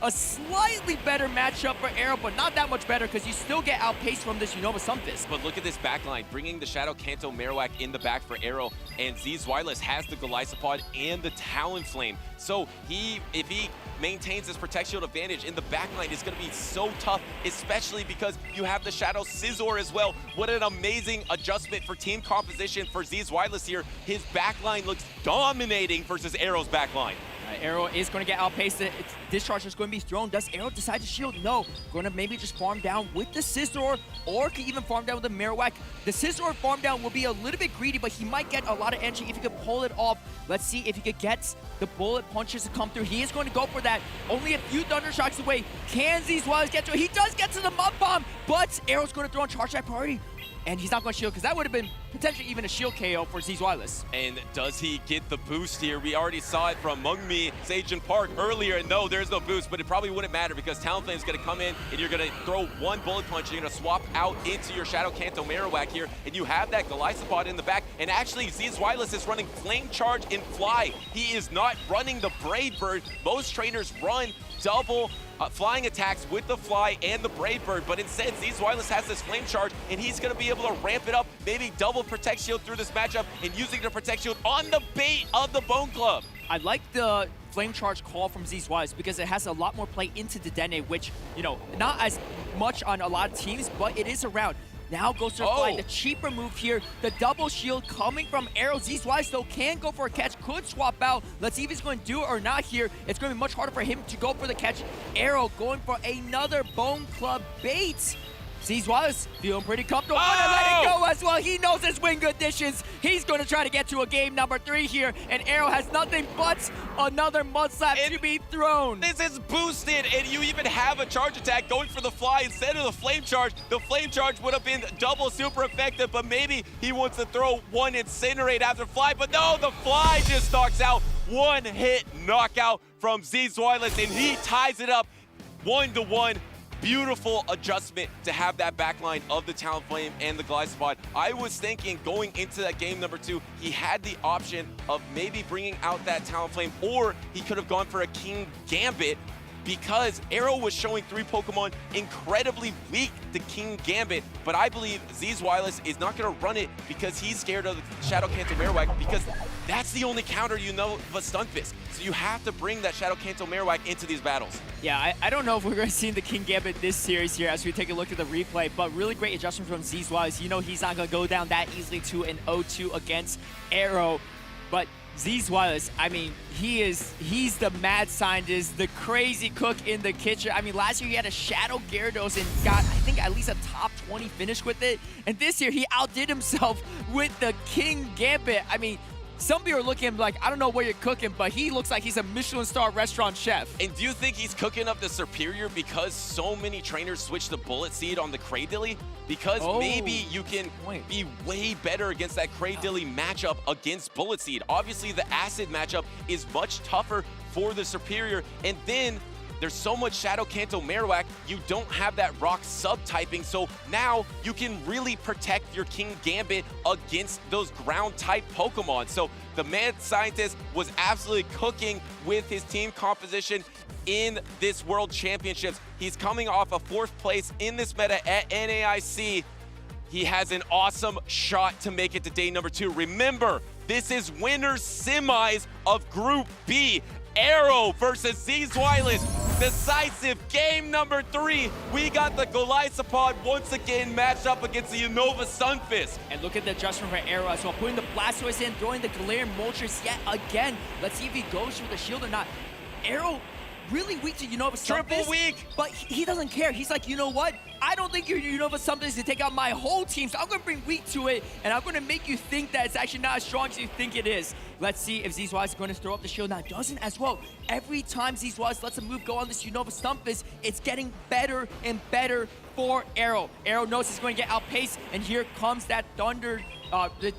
a slightly better matchup for Arrow, but not that much better because you still get outpaced from this Unova Sunfist. But look at this backline, bringing the Shadow Kanto Marowak in the back for Arrow, and Z's Wireless has the Golisopod and the Talonflame. So if he maintains his Protect Shield advantage in the backline, it's going to be so tough, especially because you have the Shadow Scizor as well. What an amazing adjustment for team composition for Z's Wireless here. His backline looks dominating versus Arrow's backline. Arrow is going to get outpaced. Discharge is going to be thrown. Does Arrow decide to shield? No. Going to maybe just farm down with the Scizor, or could even farm down with the Marowak. The Scizor farm down will be a little bit greedy, but he might get a lot of energy if he could pull it off. Let's see if he could get the bullet punches to come through. He is going to go for that. Only a few Thunder Shocks away. Can Z's Wireless get to it? He does get to the Mud Bomb, but Arrow's going to throw on Charge Attack priority. And he's not going to shield because that would have been potentially even a shield KO for Z's Wireless. And does he get the boost here? We already saw it from Mungmi, Sage Park earlier, and no, there's no boost, but it probably wouldn't matter because Talonflame is going to come in and you're going to throw one bullet punch, you're going to swap out into your Shadow Kanto Marowak here, and you have that Golisopod in the back, and actually Z's Wireless is running Flame Charge and Fly. He is not running the Brave Bird. Most trainers run double flying attacks with the Fly and the Brave Bird, but instead Z's Wireless has this Flame Charge, and he's going to be able to ramp it up, maybe double Protect Shield through this matchup, and using the Protect Shield on the bait of the Bone Club. I like the Flame Charge call from Z's Wireless because it has a lot more play into the Dene, which, you know, not as much on a lot of teams, but it is around. Now goes to Fly, the cheaper move here. The double shield coming from Arrow. Z's Wireless though can go for a catch, could swap out. Let's see if he's going to do it or not here. It's going to be much harder for him to go for the catch. Arrow going for another Bone Club bait. Z's Wireless feeling pretty comfortable. Gonna let it go as well. He knows his win conditions. He's going to try to get to a game number 3 here, and Arrow has nothing but another Mud Slap to be thrown. This is boosted, and you even have a charge attack going for the Fly instead of the Flame Charge. The Flame Charge would have been double super effective, but maybe he wants to throw one Incinerate after Fly, but no, the Fly just knocks out. One hit knockout from Z's Wireless, and he ties it up 1-1. Beautiful adjustment to have that backline of the Talonflame and the Golisopod. I was thinking going into that game number 2, he had the option of maybe bringing out that Talonflame, or he could have gone for a King Gambit, because Arrow was showing 3 Pokemon incredibly weak to King Gambit, but I believe Z's Wireless is not going to run it because he's scared of the Shadow Kanto Marowak, because that's the only counter you know of a Stunfisk. So you have to bring that Shadow Kanto Marowak into these battles. Yeah, I don't know if we're going to see the King Gambit this series here as we take a look at the replay, but really great adjustment from Z's Wireless. You know he's not going to go down that easily to an 0-2 against Arrow, but Z's Wireless, I mean, he's the mad scientist, the crazy cook in the kitchen. I mean, last year he had a Shadow Gyarados and got, I think, at least a top 20 finish with it. And this year he outdid himself with the King Gambit. I mean, some people are looking at him like, I don't know what you're cooking, but he looks like he's a Michelin star restaurant chef. And do you think he's cooking up the superior because so many trainers switch to Bullet Seed on the Cradilly? Because maybe you can be way better against that Cradilly matchup against Bullet Seed. Obviously, the Acid matchup is much tougher for the superior. And then there's so much Shadow Kanto Marowak, you don't have that rock subtyping, so now you can really protect your King Gambit against those ground-type Pokemon. So the mad scientist was absolutely cooking with his team composition in this World Championships. He's coming off a 4th place in this meta at NAIC. He has an awesome shot to make it to day number 2. Remember, this is winners semis of Group B. Arrow versus Z's Wireless. Decisive game number 3. We got the Golisopod once again matched up against the Unova Sunfist. And look at the adjustment for Arrow as well. Putting the Blastoise in, throwing the Galarian Moltres yet again. Let's see if he goes for the shield or not. Arrow really weak to Unova Sunfist. Triple weak. But he doesn't care. He's like, you know what? I don't think your Unova Sunfist is to take out my whole team, so I'm going to bring weak to it, and I'm going to make you think that it's actually not as strong as you think it is. Let's see if Z's Wireless is going to throw up the shield. Now, it doesn't as well. Every time Z's Wireless lets a move go on this Unova Sunfist, it's getting better and better for Arrow. Arrow knows he's going to get outpaced, and here comes that Thunder,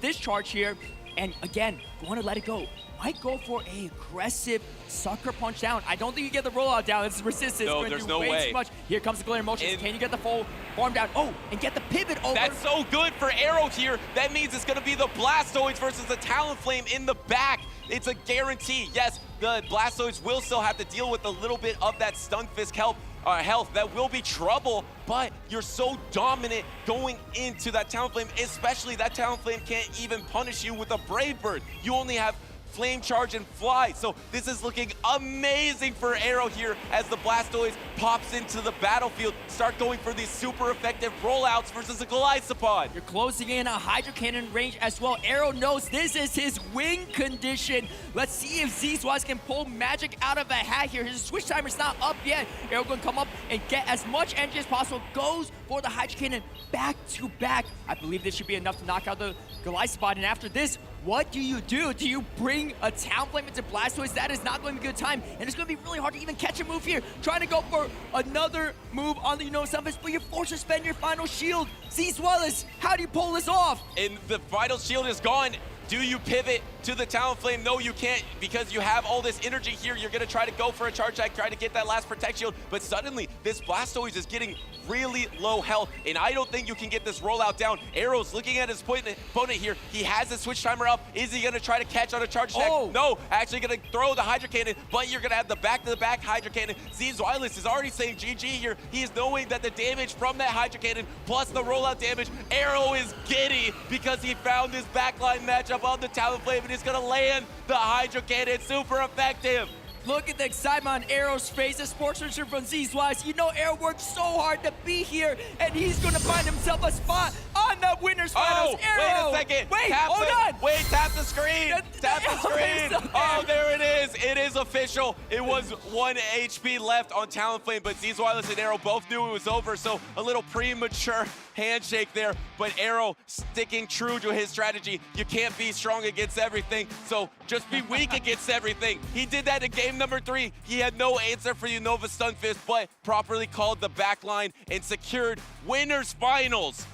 this charge here. And again, going to let it go. might go for a aggressive sucker punch down. I don't think you get the rollout down. This is resistance. No, Going there's through no way way. too much. Here comes the Galarian motions. Can you get the full farm down? Oh, and get the pivot over. That's so good for Arrow here. That means it's going to be the Blastoise versus the Talonflame in the back. It's a guarantee. Yes, the Blastoise will still have to deal with a little bit of that Stunfisk health. That will be trouble, but you're so dominant going into that Talonflame, especially that Talonflame can't even punish you with a Brave Bird. You only have Flame Charge and Fly. So this is looking amazing for Arrow here as the Blastoise pops into the battlefield. Start going for these super effective rollouts versus a Golisopod. You're closing in a Hydro Cannon range as well. Arrow knows this is his win condition. Let's see if Z-Wise can pull magic out of a hat here. His switch timer's not up yet. Arrow gonna come up and get as much energy as possible. Goes for the Hydro Cannon back to back. I believe this should be enough to knock out the Golisopod. And after this, what do you do? Do you bring a Talonflame into Blastoise? That is not going to be a good time, and it's going to be really hard to even catch a move here. Trying to go for another move on the Stunfisk, but you're forced to spend your final shield. Z-Wallace, how do you pull this off? And the vital shield is gone. Do you pivot to the Talonflame? No, you can't, because you have all this energy here. You're gonna try to go for a charge attack, try to get that last Protect Shield, but suddenly this Blastoise is getting really low health, and I don't think you can get this rollout down. Arrow's looking at his opponent here. He has the switch timer up. Is he gonna try to catch on a charge attack? Oh. No, actually gonna throw the Hydro Cannon, but you're gonna have the back-to-the-back Hydro Cannon. Z-Wireless is already saying GG here. He is knowing that the damage from that Hydro Cannon plus the rollout damage, Arrow is giddy because he found this backline matchup on the Talonflame, and he's gonna land the Hydro Cannon. Super effective. Look at the excitement on Arrow's face, the sportsmanship from Z-Wise. You know Arrow worked so hard to be here, and he's gonna find himself a spot on the winner's finals. Arrow! Wait a second. Wait, tap hold on. Wait, tap the screen. Tap the screen. Oh, there it is. It is official. It was 1 HP left on Talonflame, but Z-Wireless and Arrow both knew it was over, so a little premature handshake there, but Arrow sticking true to his strategy. You can't be strong against everything, so just be weak against everything. He did that in game number 3. He had no answer for Unova Stunfisk, but properly called the backline and secured winners finals.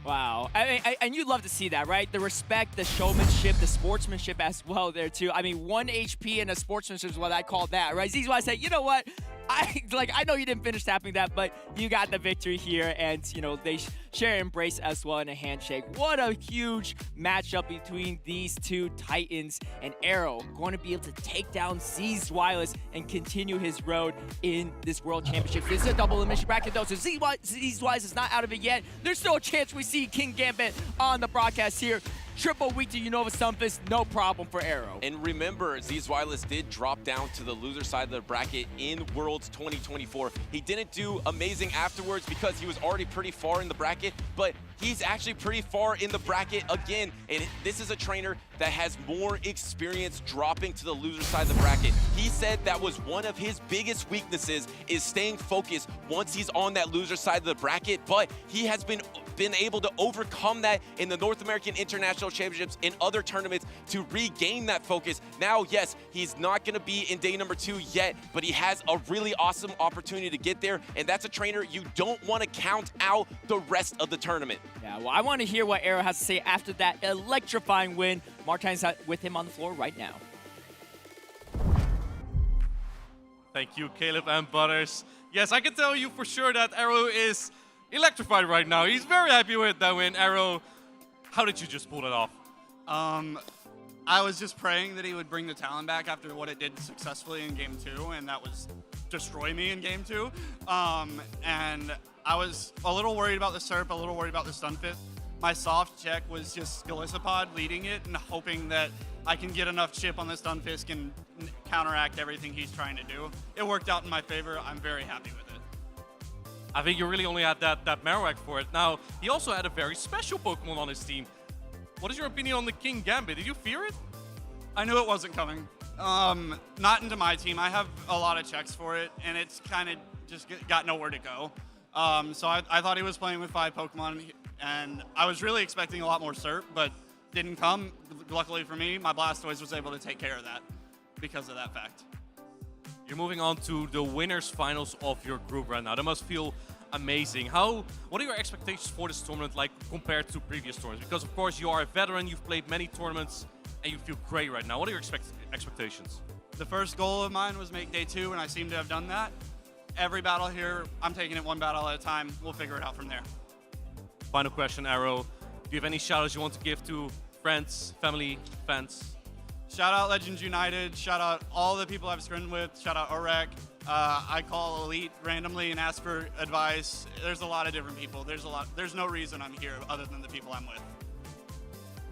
Wow, and you'd love to see that, right? The respect, the showmanship, the sportsmanship as well there too. I mean, 1 HP and a sportsmanship is what I call that, right? This is why I say, you know what? I know you didn't finish tapping that, but you got the victory here, and they share an embrace as well in a handshake. What a huge matchup between these two titans, and Arrow going to be able to take down Z-Wireless and continue his road in this World Championship. This is a double elimination bracket though, so Z-Wireless is not out of it yet. There's still a chance we see King Gambit on the broadcast here. Triple week to Unova Stunfisk, no problem for Arrow. And remember, Z-Wireless did drop down to the loser side of the bracket in Worlds 2024. He didn't do amazing afterwards because he was already pretty far in the bracket, but he's actually pretty far in the bracket again. And this is a trainer that has more experience dropping to the loser side of the bracket. He said that was one of his biggest weaknesses, is staying focused once he's on that loser side of the bracket, but he has been able to overcome that in the North American International Championships and other tournaments to regain that focus. Now, yes, he's not going to be in day number 2 yet, but he has a really awesome opportunity to get there, and that's a trainer you don't want to count out the rest of the tournament. Yeah, well, I want to hear what Arrow has to say after that electrifying win. Martine's with him on the floor right now. Thank you, Caleb and Butters. Yes, I can tell you for sure that Arrow is electrified right now. He's very happy with that win. Arrow, how did you just pull it off? I was just praying that he would bring the Talon back after what it did successfully in game 2, and that was destroy me in game 2. And I was a little worried about the SERP, a little worried about the Stunfisk. My soft check was just Golisopod leading it and hoping that I can get enough chip on the Stunfisk and counteract everything he's trying to do. It worked out in my favor. I'm very happy with it. I think you really only had that Marowak for it. Now, he also had a very special Pokemon on his team. What is your opinion on the King Gambit? Did you fear it? I knew it wasn't coming. Not into my team. I have a lot of checks for it, and it's kind of just got nowhere to go. So I thought he was playing with 5 Pokemon, and I was really expecting a lot more SERP, but didn't come. Luckily for me, my Blastoise was able to take care of that because of that fact. You're moving on to the winners finals of your group right now. That must feel amazing. What are your expectations for this tournament like compared to previous tournaments? Because of course you are a veteran, you've played many tournaments. and you feel great right now. What are your expectations? The first goal of mine was make day 2, and I seem to have done that. Every battle here, I'm taking it one battle at a time. We'll figure it out from there. Final question, Arrow. Do you have any shout-outs you want to give to friends, family, fans? Shout out Legends United. Shout out all the people I've scrimmed with. Shout out Orek. I call Elite randomly and ask for advice. There's a lot of different people. There's no reason I'm here other than the people I'm with.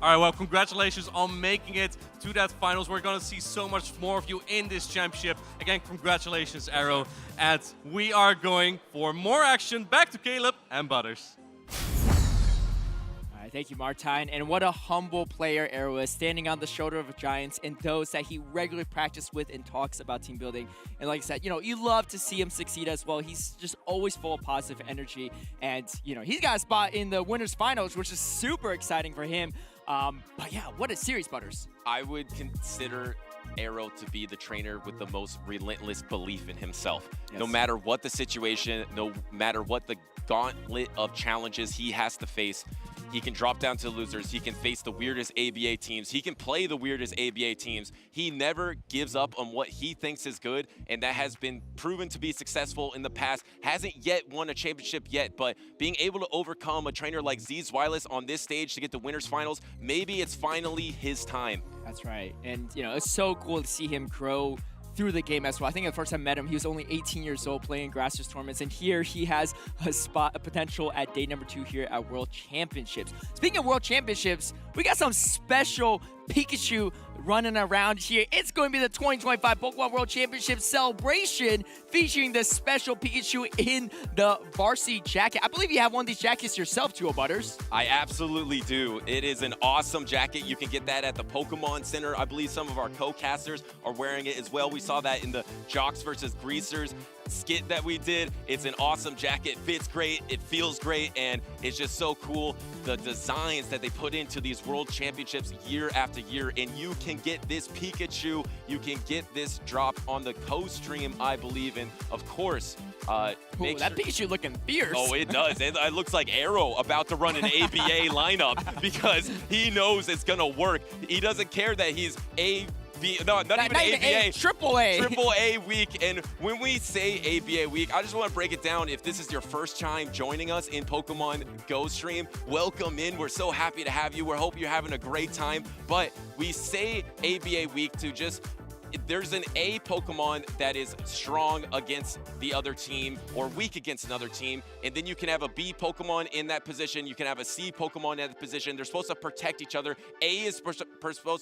All right, well, congratulations on making it to that finals. We're going to see so much more of you in this championship. Again, congratulations, Arrow. And we are going for more action. Back to Caleb and Butters. All right, thank you, Martijn. And what a humble player Arrow is, standing on the shoulder of giants and those that he regularly practices with and talks about team building. And like I said, you love to see him succeed as well. He's just always full of positive energy. And, he's got a spot in the winners finals, which is super exciting for him. But yeah, what a series, Butters. I would consider Arrow to be the trainer with the most relentless belief in himself. Yes. No matter what the situation, no matter what the gauntlet of challenges he has to face, he can drop down to losers. He can face the weirdest ABA teams. He can play the weirdest ABA teams. He never gives up on what he thinks is good, and that has been proven to be successful in the past. Hasn't yet won a championship yet, but being able to overcome a trainer like Z's Wireless on this stage to get the winners finals, maybe it's finally his time. That's right. And, it's so cool to see him grow through the game as well. I think the first time I met him, he was only 18 years old playing grassroots tournaments, and here he has a potential at day number 2 here at World Championships. Speaking of World Championships, we got some special Pikachu running around here. It's going to be the 2025 Pokemon World Championship celebration featuring the special Pikachu in the varsity jacket. I believe you have one of these jackets yourself too, Butters. I absolutely do. It is an awesome jacket. You can get that at the Pokemon Center. I believe some of our co-casters are wearing it as well. We saw that in the Jocks versus Greasers skit that we did. It's an awesome jacket. Fits great. It feels great. And it's just so cool. The designs that they put into these World Championships year after year. And you can get this Pikachu. You can get this drop on the co-stream, I believe. And of course, that Pikachu looking fierce. Oh, it does. It looks like Arrow about to run an ABA lineup because he knows it's going to work. He doesn't care that he's not even ABA. Triple A. Triple A week. And when we say ABA week, I just want to break it down. If this is your first time joining us in Pokemon Go stream, welcome in. We're so happy to have you. We hope you're having a great time. But we say ABA week to just there's an A Pokemon that is strong against the other team or weak against another team, and then you can have a B Pokemon in that position. You can have a C Pokemon in that position. They're supposed to protect each other. A is supposed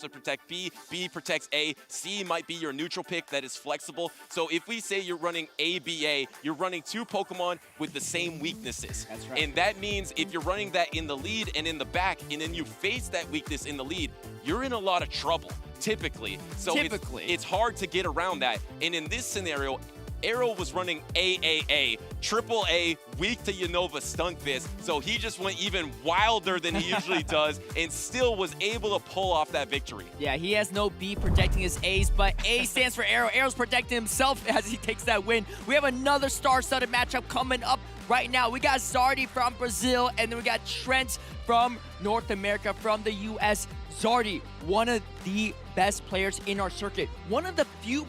to protect B. B protects A. C might be your neutral pick that is flexible. So if we say you're running ABA, you're running 2 Pokemon with the same weaknesses. That's right. And that means if you're running that in the lead and in the back, and then you face that weakness in the lead, you're in a lot of trouble. Typically. So it's hard to get around that. And in this scenario, Arrow was running AAA, Triple A, weak to Unova Stunfisk, so he just went even wilder than he usually does and still was able to pull off that victory. Yeah, he has no B protecting his A's, but A stands for Arrow. Arrow's protecting himself as he takes that win. We have another star-studded matchup coming up right now. We got Zardy from Brazil, and then we got Trent from North America, from the U.S. Zardy, one of the best players in our circuit. One of the few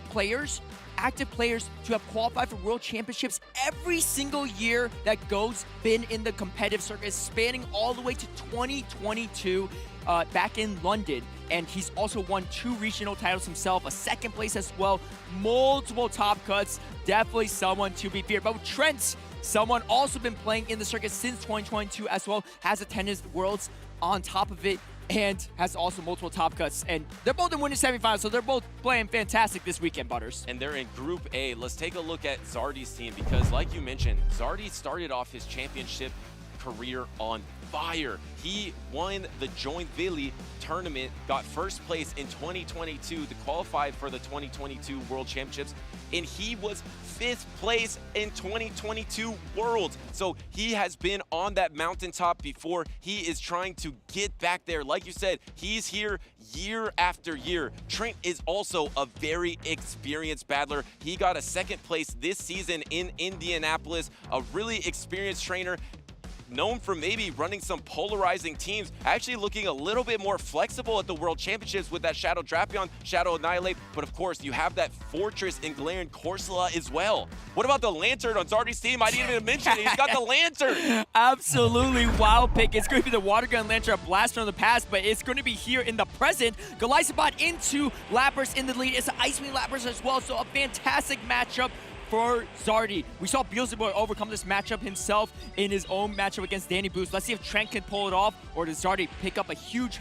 active players to have qualified for World Championships every single year that Go's been in the competitive circuit, spanning all the way to 2022 back in London. And he's also won 2 regional titles himself, a 2nd place as well, multiple top cuts, definitely someone to be feared. But Trent, someone also been playing in the circuit since 2022 as well, has attended Worlds on top of it, and has also multiple top cuts. And they're both in winning semifinals, so they're both playing fantastic this weekend, Butters. And they're in Group A. Let's take a look at Zardy's team because, like you mentioned, Zardy started off his championship career on fire. He won the Joinville tournament, got 1st place in 2022 to qualify for the 2022 World Championships, and he was 5th place in 2022 Worlds. So he has been on that mountaintop before. He is trying to get back there. Like you said, he's here year after year. Trent is also a very experienced battler. He got a 2nd place this season in Indianapolis, a really experienced trainer. known for maybe running some polarizing teams, actually looking a little bit more flexible at the World Championships with that Shadow Drapion, Shadow Annihilate, but of course you have that Fortress in Galarian Corsola as well. What about the Lantern on Zardy's team? I didn't even mention it. He's got the Lantern. Absolutely wild pick. It's going to be the Water Gun Lantern, a blast from the past, but it's going to be here in the present. Galisabot into Lapras in the lead. It's an Ice Beam Lapras as well, so a fantastic matchup for Zardy. We saw Beelzebub overcome this matchup himself in his own matchup against Danny Boost. Let's see if Trent can pull it off, or does Zardy pick up a huge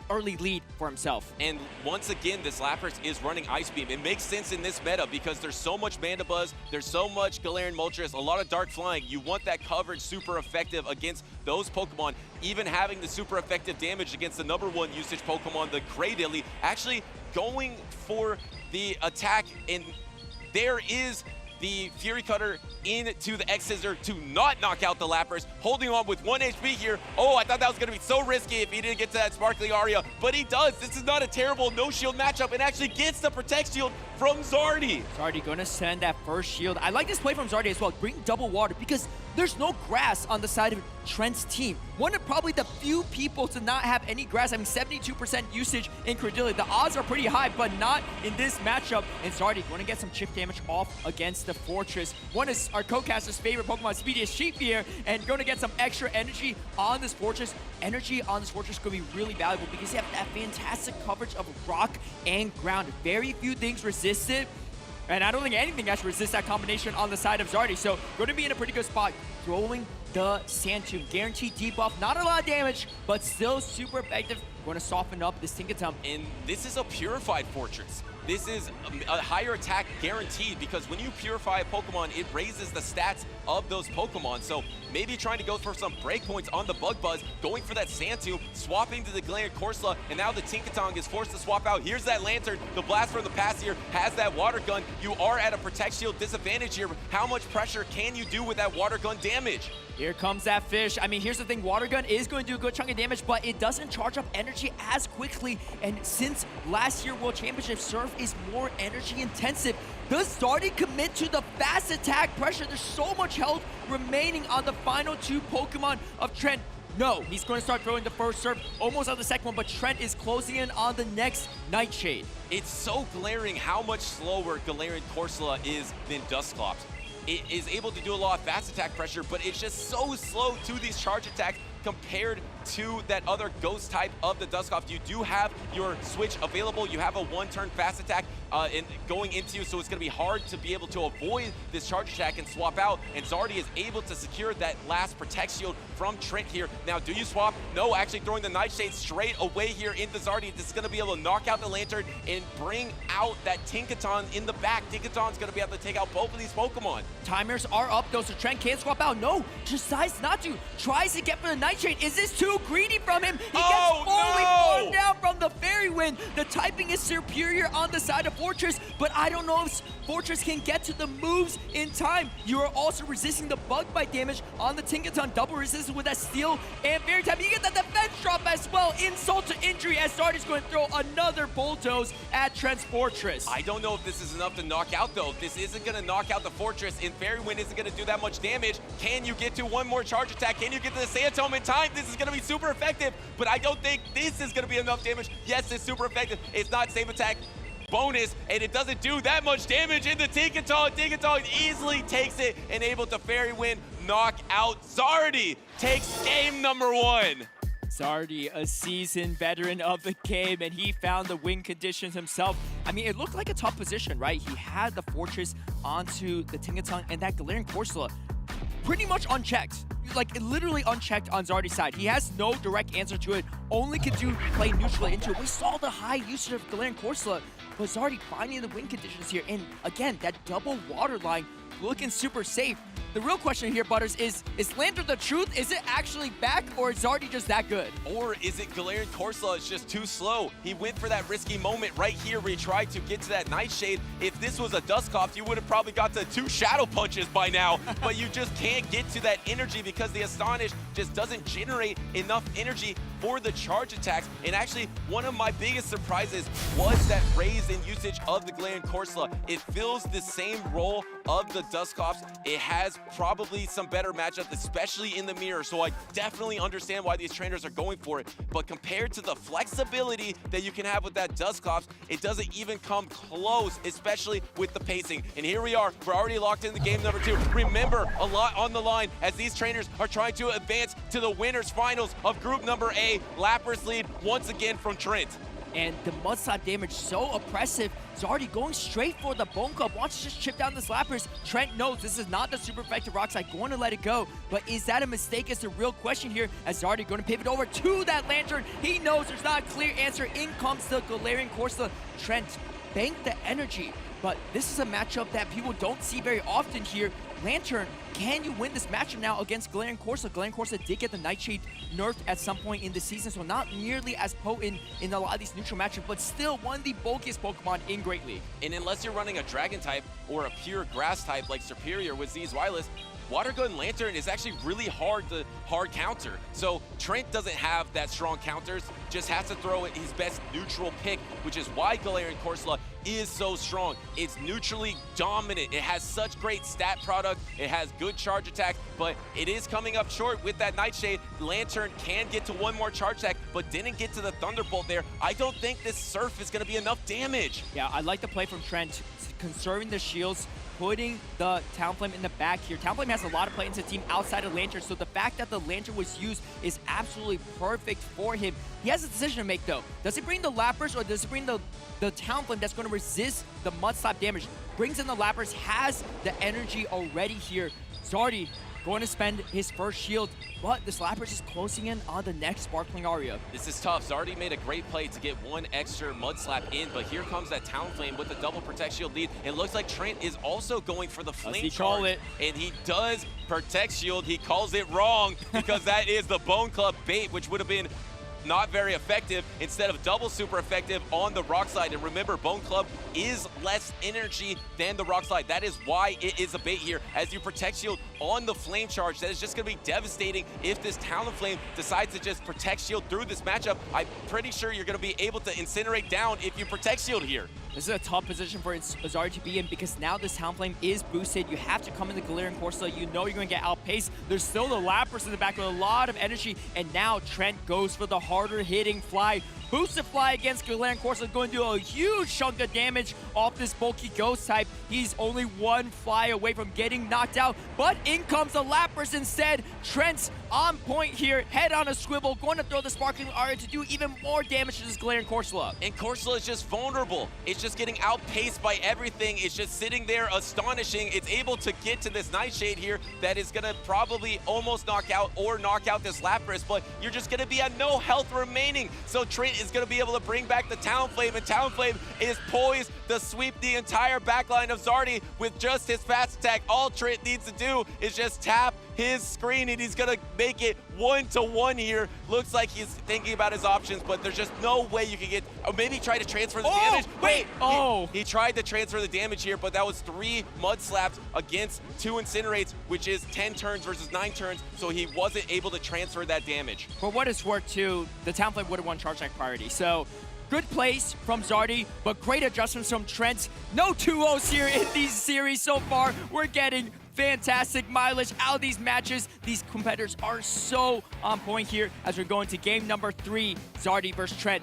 early lead for himself. And once again, this Lapras is running Ice Beam. It makes sense in this meta because there's so much Mana Buzz, there's so much Galarian Moltres, a lot of Dark Flying. You want that coverage super effective against those Pokemon. Even having the super effective damage against the #1 usage Pokemon, the Greydilly, actually going for the attack, and there is the Fury Cutter into the X-Scissor to not knock out the Lapras, holding on with 1 HP here. Oh, I thought that was going to be so risky if he didn't get to that Sparkly Aria, but he does. This is not a terrible no-shield matchup, and actually gets the Protect Shield from Zardy. Zardy going to send that first shield. I like this play from Zardy as well. Bring double water because there's no grass on the side of Trent's team. One of probably the few people to not have any grass. I mean, 72% usage in Credility. The odds are pretty high, but not in this matchup. And Zardy going to get some chip damage off against the Fortress. One is our co-caster's favorite Pokemon, Speediest Sheep here, and going to get some extra energy on this Fortress. Energy on this Fortress could be really valuable because you have that fantastic coverage of rock and ground. Very few things resist it. And I don't think anything actually resists that combination on the side of Zardy. So going to be in a pretty good spot. Throwing the Sand Tomb. Guaranteed debuff. Not a lot of damage, but still super effective. Going to soften up this Tinkaton. And this is a purified Fortress. This is a higher attack guaranteed because when you purify a Pokemon, it raises the stats of those Pokemon. So maybe trying to go for some breakpoints on the Bug Buzz, going for that Sand Tomb, swapping to the Galarian Corsola, and now the Tinkaton is forced to swap out. Here's that Lantern. The Blast from the past here has that Water Gun. You are at a Protect Shield disadvantage here. How much pressure can you do with that Water Gun damage? Here comes that fish. I mean, here's the thing. Water Gun is going to do a good chunk of damage, but it doesn't charge up energy as quickly. And since last year World Championship, Surf is more energy intensive. Does Zardy commit to the fast attack pressure? There's so much health remaining on the final two Pokemon of Trent. No, he's going to start throwing the first Surf, almost on the second one, but Trent is closing in on the next Nightshade. It's so glaring how much slower Galarian Corsola is than Dusclops. It is able to do a lot of fast attack pressure, but it's just so slow to these charge attacks compared to that other ghost type of the Dusclops. You do have your switch available. You have a one-turn fast attack going into you, so it's going to be hard to be able to avoid this charge attack and swap out. And Zardy is able to secure that last Protect Shield from Trent here. Now, do you swap? No, actually throwing the Nightshade straight away here into Zardy. This is going to be able to knock out the Lantern and bring out that Tinkaton in the back. Tinkaton's going to be able to take out both of these Pokemon. Timers are up though, so Trent can't swap out. No, decides not to. Tries to get for the Nightshade. Is this too greedy from him? He gets fully blown down from the Fairy Wind. The typing is superior on the side of Fortress, but I don't know if Fortress can get to the moves in time. You are also resisting the Bug Bite damage on the Tinkaton. Double resistance with that Steel and Fairy type. You get that defense drop as well. Insult to injury as Zardy's going to throw another Bulldoze at Trent's Fortress. I don't know if this is enough to knock out though. This isn't going to knock out the Fortress, and Fairy Wind isn't going to do that much damage. Can you get to one more charge attack? Can you get to the Sand Tomb in time? This is going to be super effective, but I don't think this is going to be enough damage. Yes, it's super effective. It's not save attack bonus, and it doesn't do that much damage into Tinkaton. Tinkaton easily takes it and able to Fairy Wind knock out Zardy. Takes game number 1. Zardy, a seasoned veteran of the game, and he found the win conditions himself. I mean, it looked like a tough position, right? He had the Fortress onto the Tinkaton and that Galarian Corsola pretty much unchecked. Like, literally unchecked on Zardy's side. He has no direct answer to it. Only could do play neutral into it. We saw the high usage of Galarian Corsola, but Zardy finding the win conditions here. And again, that double water line looking super safe. The real question here, Butters, is Lantern the truth? Is it actually back, or is Zardy just that good? Or is it Galarian Corsola is just too slow? He went for that risky moment right here where he tried to get to that Nightshade. If this was a Dusclops, you would have probably got to 2 Shadow Punches by now, but you just can't get to that energy because the Astonish just doesn't generate enough energy for the charge attacks. And actually, one of my biggest surprises was that raise in usage of the Galarian Corsola. It fills the same role of the Dusclops. It has probably some better matchups, especially in the mirror. So I definitely understand why these trainers are going for it. But compared to the flexibility that you can have with that Dusclops, it doesn't even come close, especially with the pacing. And here we are, we're already locked into game number 2. Remember, a lot on the line as these trainers are trying to advance to the winners finals of group number A. Lapras lead once again from Trent. And the Mud Slap damage so oppressive. Zardy going straight for the Bone Club. Wants to just chip down the Slappers. Trent knows this is not the super effective Rock Slide. Going to let it go. But is that a mistake is the real question here. As Zardy going to pivot over to that Lantern. He knows there's not a clear answer. In comes the Galarian Corsola. Trent banked the energy. But this is a matchup that people don't see very often here. Lantern, can you win this matchup now against Galarian Corsola? Galarian Corsola did get the Nightshade nerfed at some point in the season, so not nearly as potent in a lot of these neutral matchups, but still one of the bulkiest Pokemon in Great League. And unless you're running a Dragon type or a pure Grass type like Superior with Z's Wireless, Water Gun Lantern is actually really hard to counter. So Trent doesn't have that strong counters, just has to throw it his best neutral pick, which is why Galarian Corsola is so strong. It's neutrally dominant. It has such great stat product. It has good charge attack, but it is coming up short with that Nightshade. Lantern can get to one more charge attack, but didn't get to the Thunderbolt there. I don't think this Surf is going to be enough damage. Yeah, I like the play from Trent, conserving the shields, putting the Talonflame in the back here. Talonflame has a lot of play into the team outside of Lantern, so the fact that the Lantern was used is absolutely perfect for him. He has a decision to make, though. Does he bring the Lapras or does he bring the Talonflame that's going to resist the Mud Slap damage? Brings in the Lapras, has the energy already here. Zardy going to spend his first shield, but the Lapras is closing in on the next Sparkling Aria. This is tough. Zardy made a great play to get one extra Mud Slap in, but here comes that Talonflame with the double Protect Shield lead. It looks like Trent is also going for the Flame Charge. And he does Protect Shield. He calls it wrong because that is the Bone Club bait, which would have been not very effective instead of double super effective on the Rock Slide. And remember, Bone Club is less energy than the Rock Slide. That is why it is a bait here. As you Protect Shield on the Flame Charge, that is just going to be devastating if this Talonflame decides to just Protect Shield through this matchup. I'm pretty sure you're going to be able to Incinerate down if you Protect Shield here. This is a tough position for Zardy to be in because now this Talonflame is boosted. You have to come in the Galarian Corsola. You know you're going to get outpaced. There's still the Lapras in the back with a lot of energy. And now Trent goes for the harder hitting Fly. Boosted Fly against Galarian Corsola, going to do a huge chunk of damage off this bulky Ghost type. He's only one Fly away from getting knocked out, but in comes the Lapras instead. Trent's on point here, head on a swivel, going to throw the Sparkling Aria to do even more damage to this Galarian Corsola. And Corsola is just vulnerable. It's just getting outpaced by everything. It's just sitting there astonishing. It's able to get to this Nightshade here that is going to probably almost knock out or knock out this Lapras, but you're just going to be at no health remaining. So Trent is going to be able to bring back the Talonflame, and Talonflame is poised to sweep the entire backline of Zardy with just his fast attack. All Trent needs to do is just tap his screen, and he's going to make it 1-to-1 here. Looks like he's thinking about his options, but there's just no way you can get, or maybe try to transfer the damage. Wait, he tried to transfer the damage here, but that was 3 Mud Slaps against 2 Incinerates, which is 10 turns versus 9 turns, so he wasn't able to transfer that damage. For what it's worth, too, the Talonflame would have won Charge Attack priority. So good plays from Zardy, but great adjustments from Trent. No 2-0s here in these series so far. We're getting fantastic mileage out of these matches. These competitors are so on point here as we're going to game number 3, Zardy versus Trent.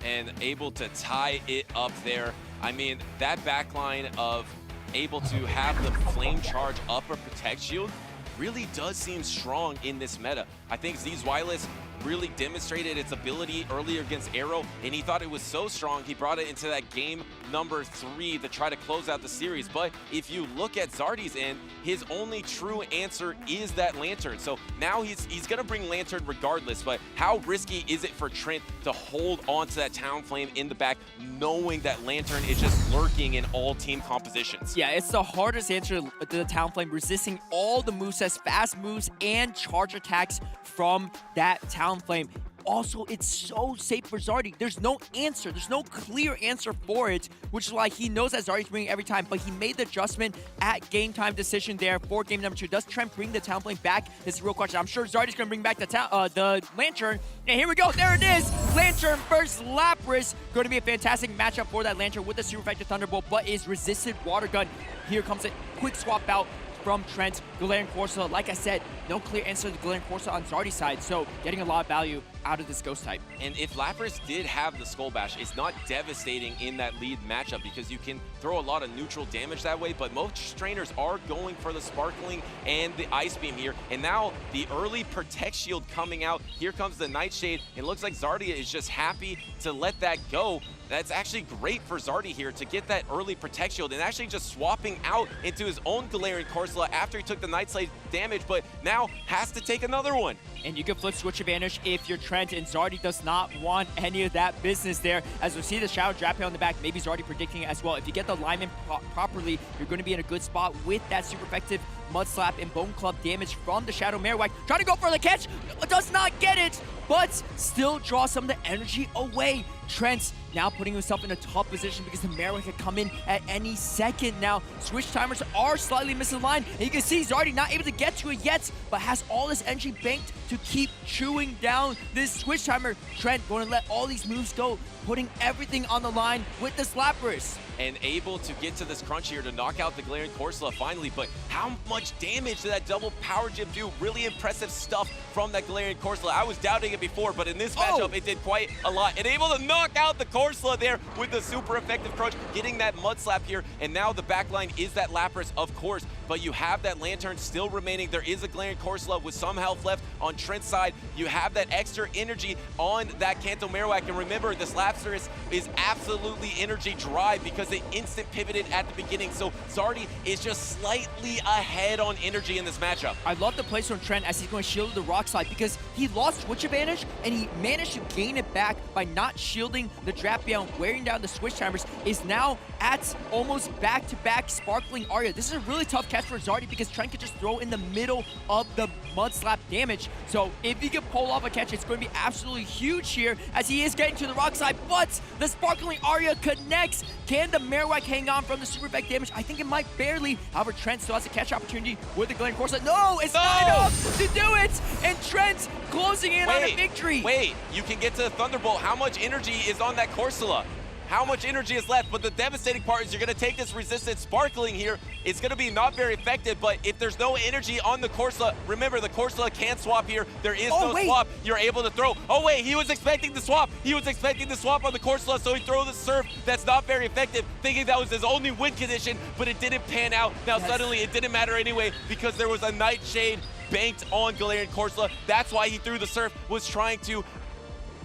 And able to tie it up there. I mean, that backline of able to have the Flame Charge up or Protect Shield really does seem strong in this meta. I think Z's Wireless really demonstrated its ability earlier against Arrow, and he thought it was so strong he brought it into that game number 3 to try to close out the series. But if you look at Zardy's end, his only true answer is that Lantern. So now he's gonna bring Lantern regardless, but how risky is it for Trent to hold on to that Talonflame in the back, knowing that Lantern is just lurking in all team compositions? Yeah, it's the hardest answer to the Talonflame, resisting all the movesets, fast moves, and charge attacks from that Talonflame. also it's so safe for Zardy. There's no answer. There's no clear answer for it, which is why he knows that Zardy's bringing every time, but he made the adjustment at game time decision there for game number 2. Does Trent bring the Talonflame back? This is a real question. I'm sure Zardy's going to bring back the Lantern. And here we go. There it is. Lantern versus Lapras. Going to be a fantastic matchup for that Lantern with the super effective Thunderbolt, but is resisted Water Gun. Here comes a quick swap out from Trent. Galarian Corsola, like I said, no clear answer to Galarian Corsola on Zardy's side, so getting a lot of value out of this Ghost type. And if Lapras did have the Skull Bash, it's not devastating in that lead matchup because you can throw a lot of neutral damage that way, but most trainers are going for the Sparkling and the Ice Beam here. And now the early Protect Shield coming out. Here comes the Nightshade. It looks like Zardy is just happy to let that go. That's actually great for Zardy here to get that early Protect Shield and actually just swapping out into his own Galarian Corsola after he took the Night Slide damage, but now has to take another one. And you can flip switch advantage if you're Trent, and Zardy does not want any of that business there. As we see the Shadow Draft on the back, maybe Zardy predicting it as well. If you get the alignment properly, you're going to be in a good spot with that super effective Mud Slap and Bone Club damage from the Shadow Marowak. Trying to go for the catch, does not get it, but still draw some of the energy away. Trent now putting himself in a tough position because the Marowak could come in at any second now. Switch timers are slightly misaligned, and you can see Zardy not able to get to it yet, but has all this energy banked to keep chewing down this switch timer. Trent going to let all these moves go, putting everything on the line with this Lapras. And able to get to this crunch here to knock out the Galarian Corsola finally, but how much damage did that double power gem do? Really impressive stuff from that Galarian Corsola. I was doubting it before, but in this matchup, it did quite a lot. And able to knock out the Corsola there with the super effective crunch, getting that Mud Slap here. And now the backline is that Lapras, of course, but you have that Lantern still remaining. There is a Galarian Corsola with some health left on Trent's side. You have that extra energy on that Kanto Marowak. And remember, this Lapras is absolutely energy dry because they instant pivoted at the beginning. So Zardy is just slightly ahead on energy in this matchup. I love the place from Trent as he's going to shield the rock slide because he lost switch advantage and he managed to gain it back by not shielding the Drapion, wearing down the switch timers, is now at almost back-to-back Sparkling Aria. This is a really tough catch for Zardy because Trent could just throw in the middle of the Mud Slap damage. So if he can pull off a catch, it's going to be absolutely huge here as he is getting to the rock slide, but the Sparkling Aria connects. Can the Marowak hang on from the super effect damage? I think it might barely. However, Trent still has a catch opportunity with the Galarian Corsola. No, it's not enough to do it! And Trent closing in on a victory. Wait, you can get to the Thunderbolt. How much energy is on that Corsola? How much energy is left? But the devastating part is you're going to take this resisted Sparkling here. It's going to be not very effective, but if there's no energy on the Corsola, remember the Corsola can't swap here. There is no swap. You're able to throw. Oh wait, he was expecting the swap. He was expecting the swap on the Corsola, so he throws the Surf. That's not very effective, thinking that was his only win condition, but it didn't pan out. Now suddenly it didn't matter anyway because there was a Nightshade banked on Galarian Corsola. That's why he threw the Surf, was trying to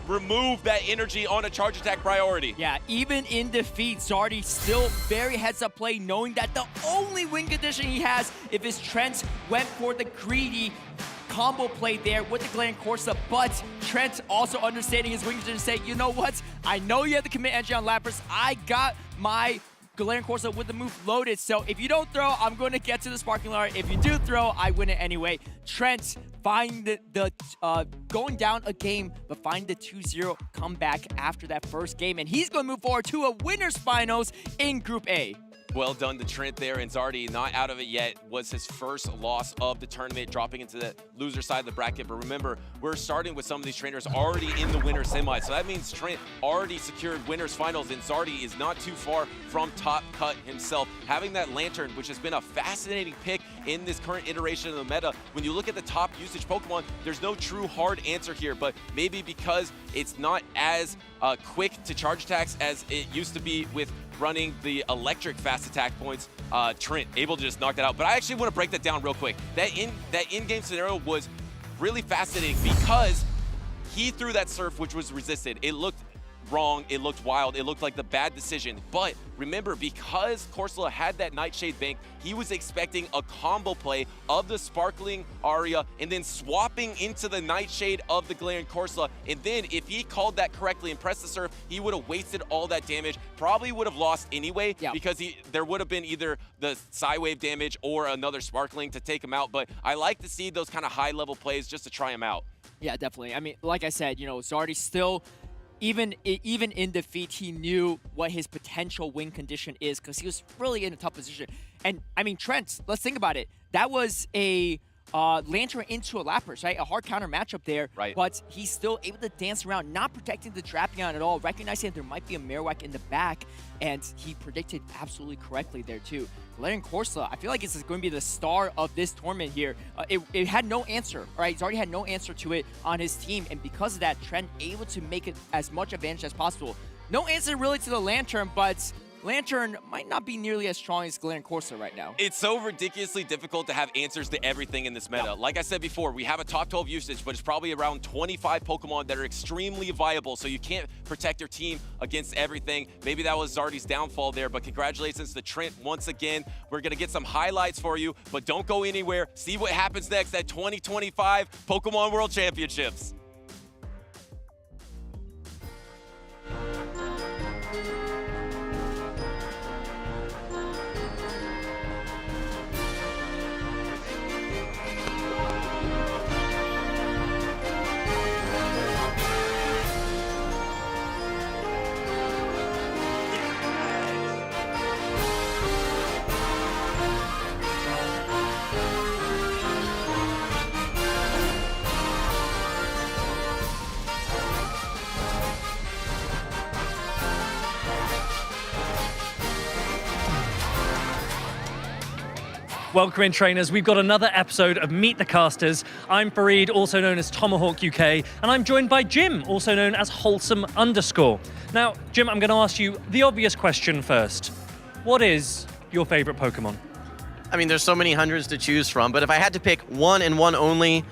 remove that energy on a charge attack priority. Yeah, even in defeat, Zardy still very heads-up play, knowing that the only win condition he has if his Trent went for the greedy combo play there with the Galarian Corsola, but Trent also understanding his win condition to say, you know what, I know you have to commit energy on Lapras. I got my Galarian Corsola with the move loaded, so if you don't throw, I'm going to get to the Sparkling Aria. If you do throw, I win it anyway. Trent find going down a game, but find the 2-0 comeback after that first game, and he's going to move forward to a winner's finals in Group A. Well done to Trent there, and Zardy not out of it yet. Was his first loss of the tournament, dropping into the loser side of the bracket. But remember, we're starting with some of these trainers already in the winner's semi. So that means Trent already secured winner's finals, and Zardy is not too far from top cut himself. Having that Lantern, which has been a fascinating pick in this current iteration of the meta. When you look at the top usage Pokemon, there's no true hard answer here, but maybe because it's not as quick to charge attacks as it used to be with running the electric fast attack points, Trent able to just knock that out. But I actually want to break that down real quick. That in-game scenario was really fascinating because he threw that Surf, which was resisted. It looked wrong. It looked wild. It looked like the bad decision. But remember, because Corsola had that Nightshade Bank, he was expecting a combo play of the Sparkling Aria and then swapping into the Nightshade of the Galarian Corsola. And then if he called that correctly and pressed the surf, he would have wasted all that damage, probably would have lost anyway, because there would have been either the Psywave damage or another Sparkling to take him out. But I like to see those kind of high-level plays just to try him out. Yeah, definitely. I mean, like I said, you know, Zardy still, even in defeat, he knew what his potential win condition is because he was really in a tough position. And, I mean, Trent, let's think about it. That was a Lantern into a Lapras, right? A hard counter matchup there. Right. But he's still able to dance around, not protecting the Drapion at all, recognizing that there might be a Marowak in the back, and he predicted absolutely correctly there, too. Galarian Corsola, I feel like this is going to be the star of this tournament here. It had no answer, right? He's already had no answer to it on his team, and because of that, Trent able to make it as much advantage as possible. No answer really to the Lantern, but Lantern might not be nearly as strong as Galarian Corsola right now. It's so ridiculously difficult to have answers to everything in this meta. Yep. Like I said before, we have a top 12 usage, but it's probably around 25 Pokemon that are extremely viable, so you can't protect your team against everything. Maybe that was Zardy's downfall there, but congratulations to Trent once again. We're going to get some highlights for you, but don't go anywhere. See what happens next at 2025 Pokémon World Championships. Welcome in, trainers. We've got another episode of Meet the Casters. I'm Fareed, also known as Tomahawk UK, and I'm joined by Jim, also known as Wholesome_. Now, Jim, I'm going to ask you the obvious question first. What is your favorite Pokemon? I mean, there's so many hundreds to choose from, but if I had to pick one and one only,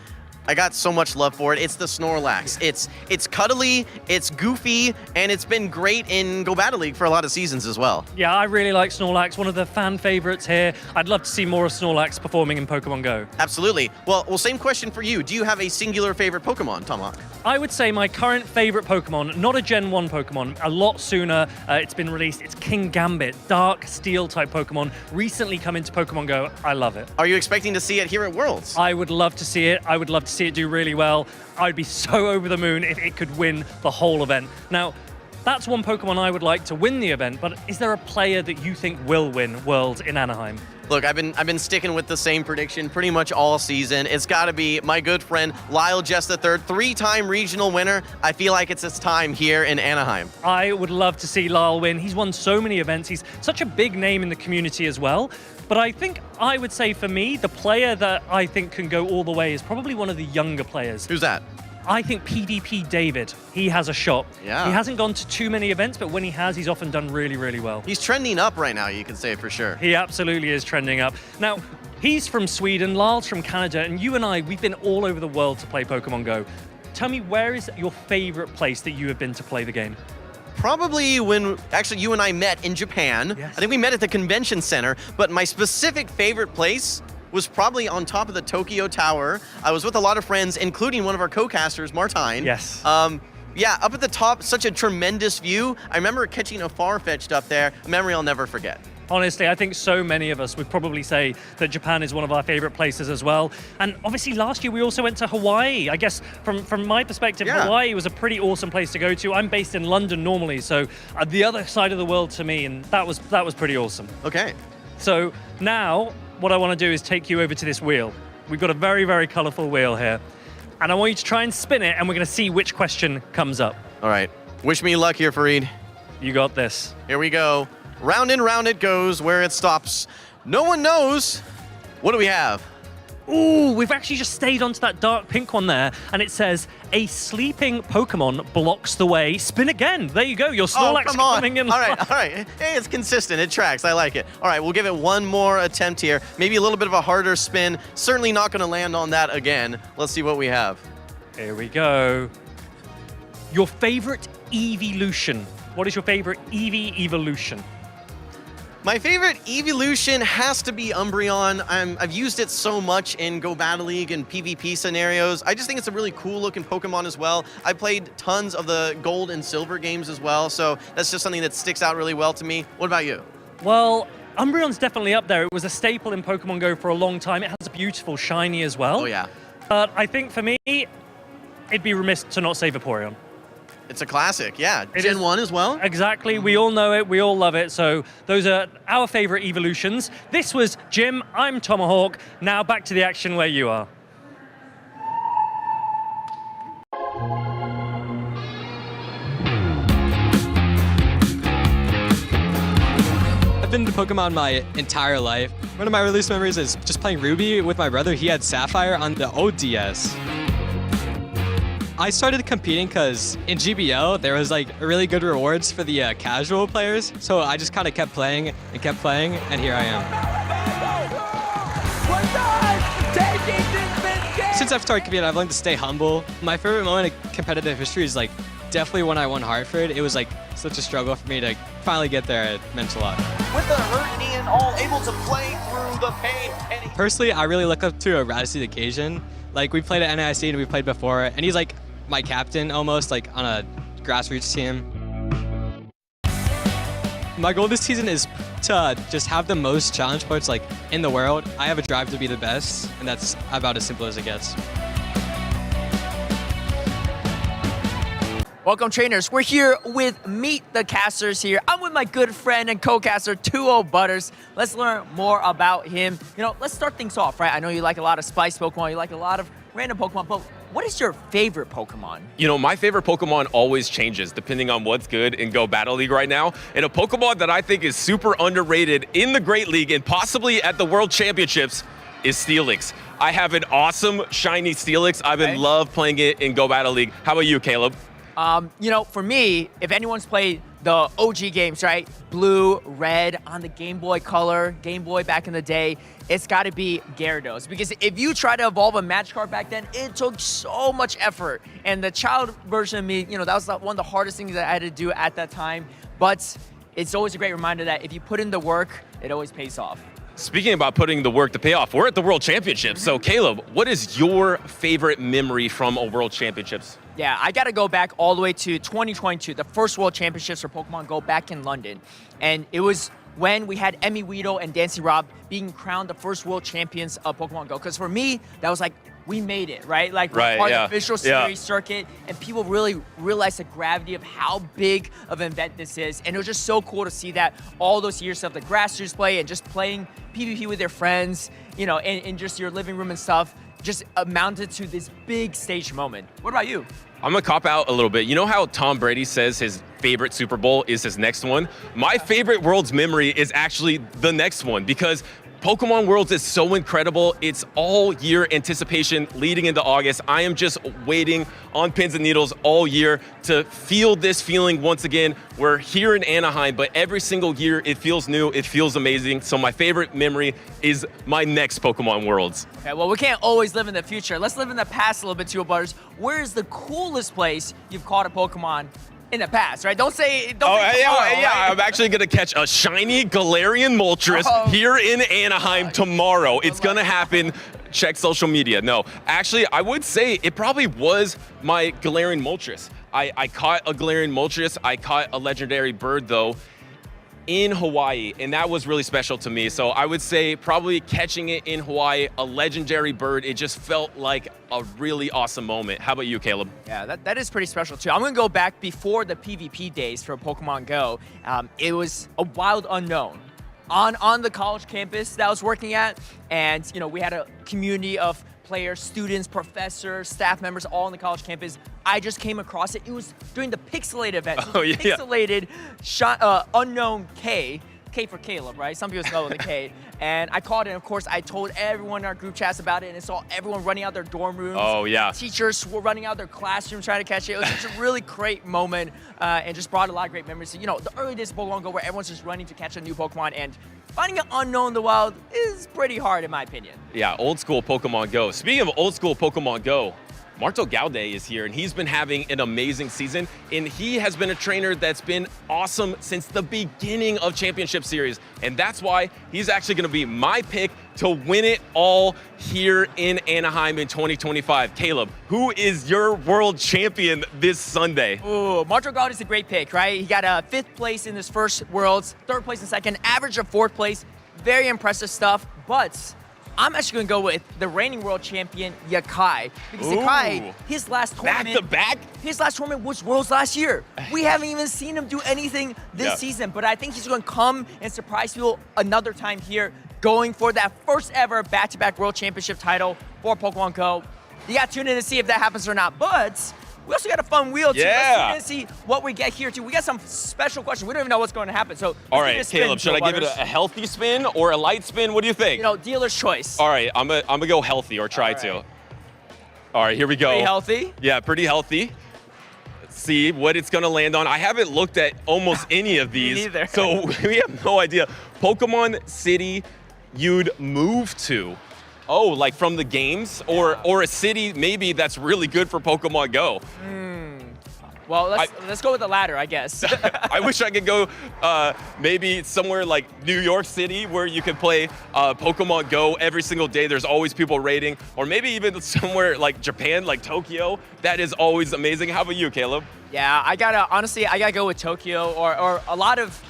I got so much love for it. It's the Snorlax. It's cuddly, it's goofy, and it's been great in Go Battle League for a lot of seasons as well. Yeah, I really like Snorlax, one of the fan favorites here. I'd love to see more of Snorlax performing in Pokemon Go. Absolutely. Well, same question for you. Do you have a singular favorite Pokemon, Tomahawk? I would say my current favorite Pokemon, not a Gen 1 Pokemon, a lot sooner it's been released. It's King Gambit, dark steel type Pokemon, recently come into Pokemon Go. I love it. Are you expecting to see it here at Worlds? I would love to see it. I would love to see it do really well. I'd be so over the moon if it could win the whole event. Now, that's one Pokemon I would like to win the event, but is there a player that you think will win Worlds in Anaheim? Look, I've been sticking with the same prediction pretty much all season. It's got to be my good friend Lyle Jess III, three-time regional winner. I feel like it's his time here in Anaheim. I would love to see Lyle win. He's won so many events. He's such a big name in the community as well. But I would say for me, the player that I think can go all the way is probably one of the younger players. Who's that? I think PDP David, he has a shot. Yeah. He hasn't gone to too many events, but when he has, he's often done really, really well. He's trending up right now, you can say for sure. He absolutely is trending up. Now, he's from Sweden, Lyle's from Canada, and you and I, we've been all over the world to play Pokemon Go. Tell me, where is your favorite place that you have been to play the game? Probably when actually you and I met in Japan. Yes. I think we met at the convention center, but my specific favorite place was probably on top of the Tokyo Tower. I was with a lot of friends, including one of our co-casters, Martine. Yes. Yeah, up at the top, such a tremendous view. I remember catching a Farfetch'd up there, a memory I'll never forget. Honestly, I think so many of us would probably say that Japan is one of our favorite places as well. And obviously last year we also went to Hawaii. I guess from my perspective, Yeah. Hawaii was a pretty awesome place to go to. I'm based in London normally, so the other side of the world to me, and that was pretty awesome. Okay. So now what I want to do is take you over to this wheel. We've got a very, very colorful wheel here. And I want you to try and spin it, and we're going to see which question comes up. All right. Wish me luck here, Fareed. You got this. Here we go. Round and round it goes. Where it stops, no one knows. What do we have? Ooh, we've actually just stayed onto that dark pink one there, and it says, a sleeping Pokemon blocks the way. Spin again. There you go. Your Snorlax come on. coming in. All right. Hey, it's consistent. It tracks. I like it. All right, we'll give it one more attempt here. Maybe a little bit of a harder spin. Certainly not going to land on that again. Let's see what we have. Here we go. your favorite evolution. What is your favorite evolution? My favorite evolution has to be Umbreon. I've used it so much in Go Battle League and PvP scenarios. I just think it's a really cool looking Pokemon as well. I played tons of the Gold and Silver games as well, so that's just something that sticks out really well to me. What about you? Well, Umbreon's definitely up there. It was a staple in Pokemon Go for a long time. It has a beautiful shiny as well. Oh yeah. But I think for me, it'd be remiss to not say Vaporeon. It's a classic, yeah. Gen 1 as well? Exactly. We all know it. We all love it. So those are our favorite evolutions. This was Jim. I'm Tomahawk. Now back to the action where you are. I've been into Pokemon my entire life. One of my earliest memories is just playing Ruby with my brother. He had Sapphire on the ODS. I started competing because in GBO, there was like really good rewards for the casual players. So I just kind of kept playing, and here I am. Since I've started competing, I've learned to stay humble. My favorite moment in competitive history is like definitely when I won Hartford. It was like such a struggle for me to finally get there. It meant a lot. With the hurt knee and all, able to play through the pain. Personally, I really look up to Radicate Occasion. Like we played at NIC and we played before, and he's like my captain almost, like on a grassroots team. My goal this season is to just have the most challenge points like in the world. I have a drive to be the best, and that's about as simple as it gets. Welcome, trainers. We're here with Meet the Casters here. I'm with my good friend and co-caster, 2-0 Butters. Let's learn more about him. You know, let's start things off, right? I know you like a lot of spice Pokemon, you like a lot of random Pokemon, but what is your favorite Pokemon? You know, my favorite Pokemon always changes depending on what's good in Go Battle League right now. And a Pokemon that I think is super underrated in the Great League and possibly at the World Championships is Steelix. I have an awesome shiny Steelix. I've been love playing it in Go Battle League. How about you, Caleb? You know, for me, if anyone's played the OG games, right? Blue, red, on the Game Boy Color, Game Boy back in the day, it's got to be Gyarados. Because if you try to evolve a match card back then, it took so much effort. And the child version of me, you know, that was one of the hardest things that I had to do at that time. But it's always a great reminder that if you put in the work, it always pays off. Speaking about putting the work to pay off, we're at the World Championships. So Caleb, what is your favorite memory from a World Championships? Yeah, I got to go back all the way to 2022, the first World Championships for Pokemon Go back in London. And it was when we had Emmy Weedle and Dancy Rob being crowned the first World Champions of Pokemon Go. Because for me, that was like, we made it, right? Like, we're part of the official series circuit, and people really realized the gravity of how big of an event this is. And it was just so cool to see that all those years of the grassroots play and just playing PvP with your friends, you know, in just your living room and stuff, just amounted to this big stage moment. What about you? I'm gonna cop out a little bit. You know how Tom Brady says his favorite Super Bowl is his next one? My favorite World's memory is actually the next one because Pokemon Worlds is so incredible. It's all year anticipation leading into August. I am just waiting on pins and needles all year to feel this feeling once again. We're here in Anaheim, but every single year it feels new, it feels amazing. So my favorite memory is my next Pokemon Worlds. Okay, well, we can't always live in the future. Let's live in the past a little bit too, Butters. Where is the coolest place you've caught a Pokemon in the past, right? Don't say tomorrow, yeah. right? I'm actually gonna catch a shiny Galarian Moltres here in Anaheim tomorrow. It's gonna happen. Check social media. No, actually, I would say it probably was my Galarian Moltres. I caught a Galarian Moltres. I caught a legendary bird though in Hawaii, and that was really special to me. So I would say probably catching it in Hawaii, a legendary bird, it just felt like a really awesome moment. How about you, Caleb? Yeah, that is pretty special too. I'm gonna go back before the PvP days for Pokemon Go. It was a wild unknown on the college campus that I was working at, and you know, we had a community of players, students, professors, staff members, all on the college campus. I just came across it. It was during the Pixelated event. Pixelated unknown K for Caleb, right? Some people spell with a K. And I caught it, and of course, I told everyone in our group chats about it, and I saw everyone running out their dorm rooms. Oh, yeah. Teachers were running out their classrooms trying to catch it. It was just a really great moment, and just brought a lot of great memories. You know, the early days of Pokemon Go where everyone's just running to catch a new Pokemon, and finding an unknown in the wild is pretty hard, in my opinion. Yeah, old school Pokemon Go. Speaking of old school Pokemon Go, Marto Gaudet is here, and he's been having an amazing season, and he has been a trainer that's been awesome since the beginning of Championship Series, and that's why he's actually going to be my pick to win it all here in Anaheim in 2025. Caleb, who is your world champion this Sunday? Ooh, Marto Gaudet is a great pick, right? He got a 5th place in his first Worlds, 3rd place in second, average of 4th place. Very impressive stuff, but I'm actually going to go with the reigning world champion, Yakai. Because Yakai, his last tournament... Back? His last tournament was Worlds last year. We haven't even seen him do anything this season, but I think he's going to come and surprise people another time here, going for that first ever back-to-back World Championship title for Pokemon Go. You got to tune in to see if that happens or not, but we also got a fun wheel, too. Let's tune in and see what we get here, too. We got some special questions. We don't even know what's going to happen, so all right, Caleb, should I give it a healthy spin or a light spin? What do you think? You know, dealer's choice. All right, I'm gonna go healthy, or try to. All right, here we go. Pretty healthy? Yeah, pretty healthy. Let's see what it's gonna land on. I haven't looked at almost any of these. Me neither. So we have no idea. Pokemon City you'd move to. Oh, like from the games? Or a city maybe that's really good for Pokemon Go. Well, let's go with the latter, I guess. I wish I could go maybe somewhere like New York City where you could play Pokemon Go every single day. There's always people raiding. Or maybe even somewhere like Japan, like Tokyo. That is always amazing. How about you, Caleb? Yeah, honestly, I gotta go with Tokyo or a lot of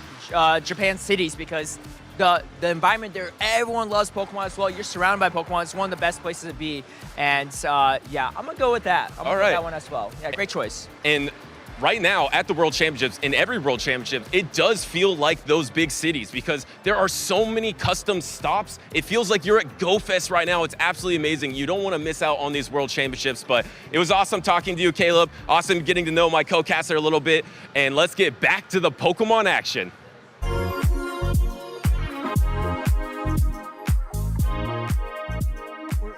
Japan cities because the environment there, everyone loves Pokemon as well. You're surrounded by Pokemon. It's one of the best places to be. And yeah, I'm gonna go with that. I'm gonna go with that one as well. Yeah, great choice. And right now at the World Championships, in every World Championship, it does feel like those big cities because there are so many custom stops. It feels like you're at GoFest right now. It's absolutely amazing. You don't want to miss out on these World Championships, but it was awesome talking to you, Caleb. Awesome getting to know my co-caster a little bit. And let's get back to the Pokemon action.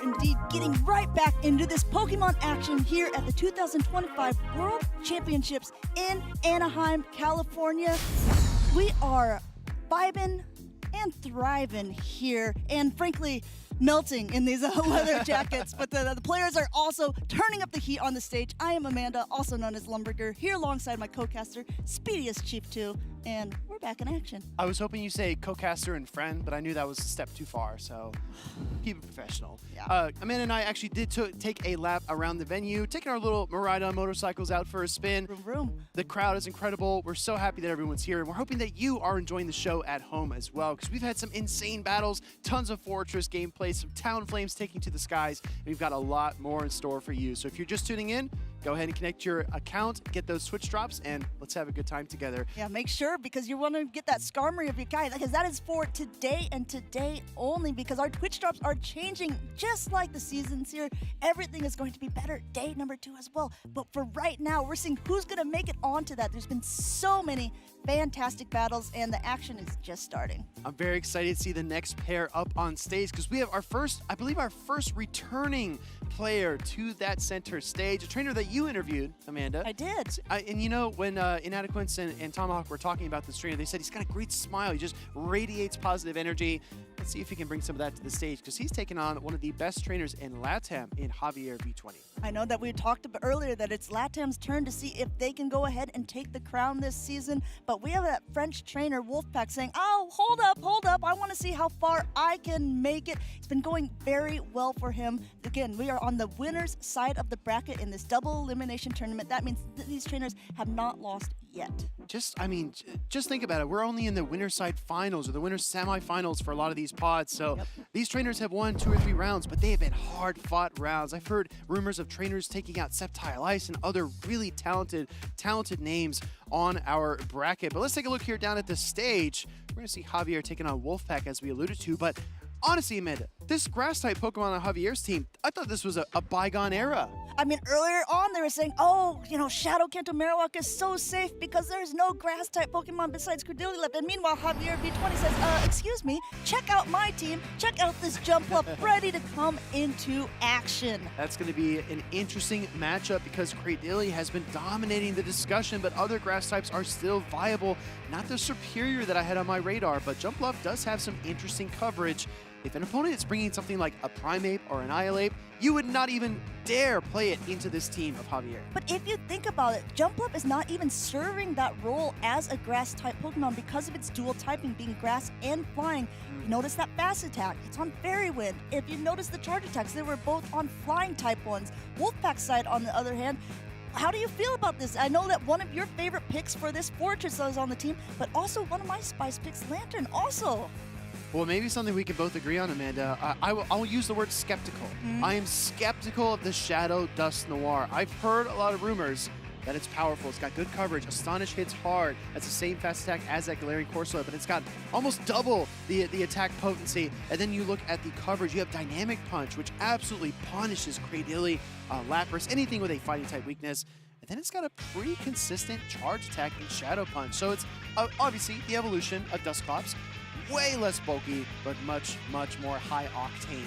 Indeed, getting right back into this Pokemon action here at the 2025 World Championships in Anaheim, California. We are vibing and thriving here, and frankly, melting in these leather jackets. But the players are also turning up the heat on the stage. I am Amanda, also known as Lumberger, here alongside my co-caster, Speediest Chief 2, and we're back in action. I was hoping you say co-caster and friend, but I knew that was a step too far, so keep it professional. Yeah. Amanda and I actually did take a lap around the venue, taking our little Merida motorcycles out for a spin. Vroom, vroom. The crowd is incredible. We're so happy that everyone's here, and we're hoping that you are enjoying the show at home as well, because we've had some insane battles, tons of Fortress gameplay, some Town Flames taking to the skies, and we've got a lot more in store for you. So if you're just tuning in, go ahead and connect your account, get those Twitch drops, and let's have a good time together. Yeah, make sure, because you want to get that Skarmory of your guy, because that is for today and today only, because our Twitch drops are changing just like the seasons here. Everything is going to be better day number 2 as well. But for right now, we're seeing who's going to make it onto that. There's been so many fantastic battles, and the action is just starting. I'm very excited to see the next pair up on stage, because we have our first, I believe our first returning player to that center stage, a trainer that you interviewed, Amanda. I did. And you know, when Inadequence and Tomahawk were talking about this trainer, they said he's got a great smile. He just radiates positive energy. Let's see if he can bring some of that to the stage, because he's taken on one of the best trainers in LATAM in Javier V20. I know that we talked about earlier that it's LATAM's turn to see if they can go ahead and take the crown this season, but we have that French trainer, Wolfpack, saying, oh, hold up, I want to see how far I can make it. It's been going very well for him. Again, we are on the winner's side of the bracket in this double elimination tournament. That means that these trainers have not lost yet. Just think about it. We're only in the winner's side finals or the winner's semifinals for a lot of these pods. So these trainers have won 2 or 3 rounds, but they have been hard-fought rounds. I've heard rumors of trainers taking out Sceptile Ice and other really talented names on our bracket. But let's take a look here down at the stage. We're going to see Javier taking on Wolfpack, as we alluded to. But honestly, Amanda, this grass-type Pokemon on Javier's team, I thought this was a bygone era. I mean, earlier on they were saying, oh, you know, Shadow Kanto Marowak is so safe because there's no grass-type Pokemon besides Credilli left. And meanwhile, Javier V20 says, excuse me, check out my team. Check out this Jumpluff ready to come into action. That's going to be an interesting matchup because Credilli has been dominating the discussion, but other grass types are still viable. Not the superior that I had on my radar, but Jumpluff does have some interesting coverage. if an opponent is bringing something like a Primeape or an Iolape, you would not even dare play it into this team of Javier. But if you think about it, Jumpluff is not even serving that role as a grass-type Pokemon because of its dual typing being grass and flying. You notice that fast attack, it's on Fairy Wind. If you notice the charge attacks, they were both on flying type ones. Wolfpack's side, on the other hand, how do you feel about this? I know that one of your favorite picks for this Fortress is on the team, but also one of my spice picks, Lantern, also. Well, maybe something we can both agree on, Amanda. I'll use the word skeptical. I am skeptical of the Shadow Dust Noir. I've heard a lot of rumors that it's powerful. It's got good coverage. Astonish hits hard. That's the same fast attack as that Galarian Corsola, but it's got almost double the attack potency. And then you look at the coverage. You have Dynamic Punch, which absolutely punishes Cradily, Lapras, anything with a fighting type weakness. And then it's got a pretty consistent charge attack in Shadow Punch. So it's obviously the evolution of Dusclops. Way less bulky, but much, much more high octane.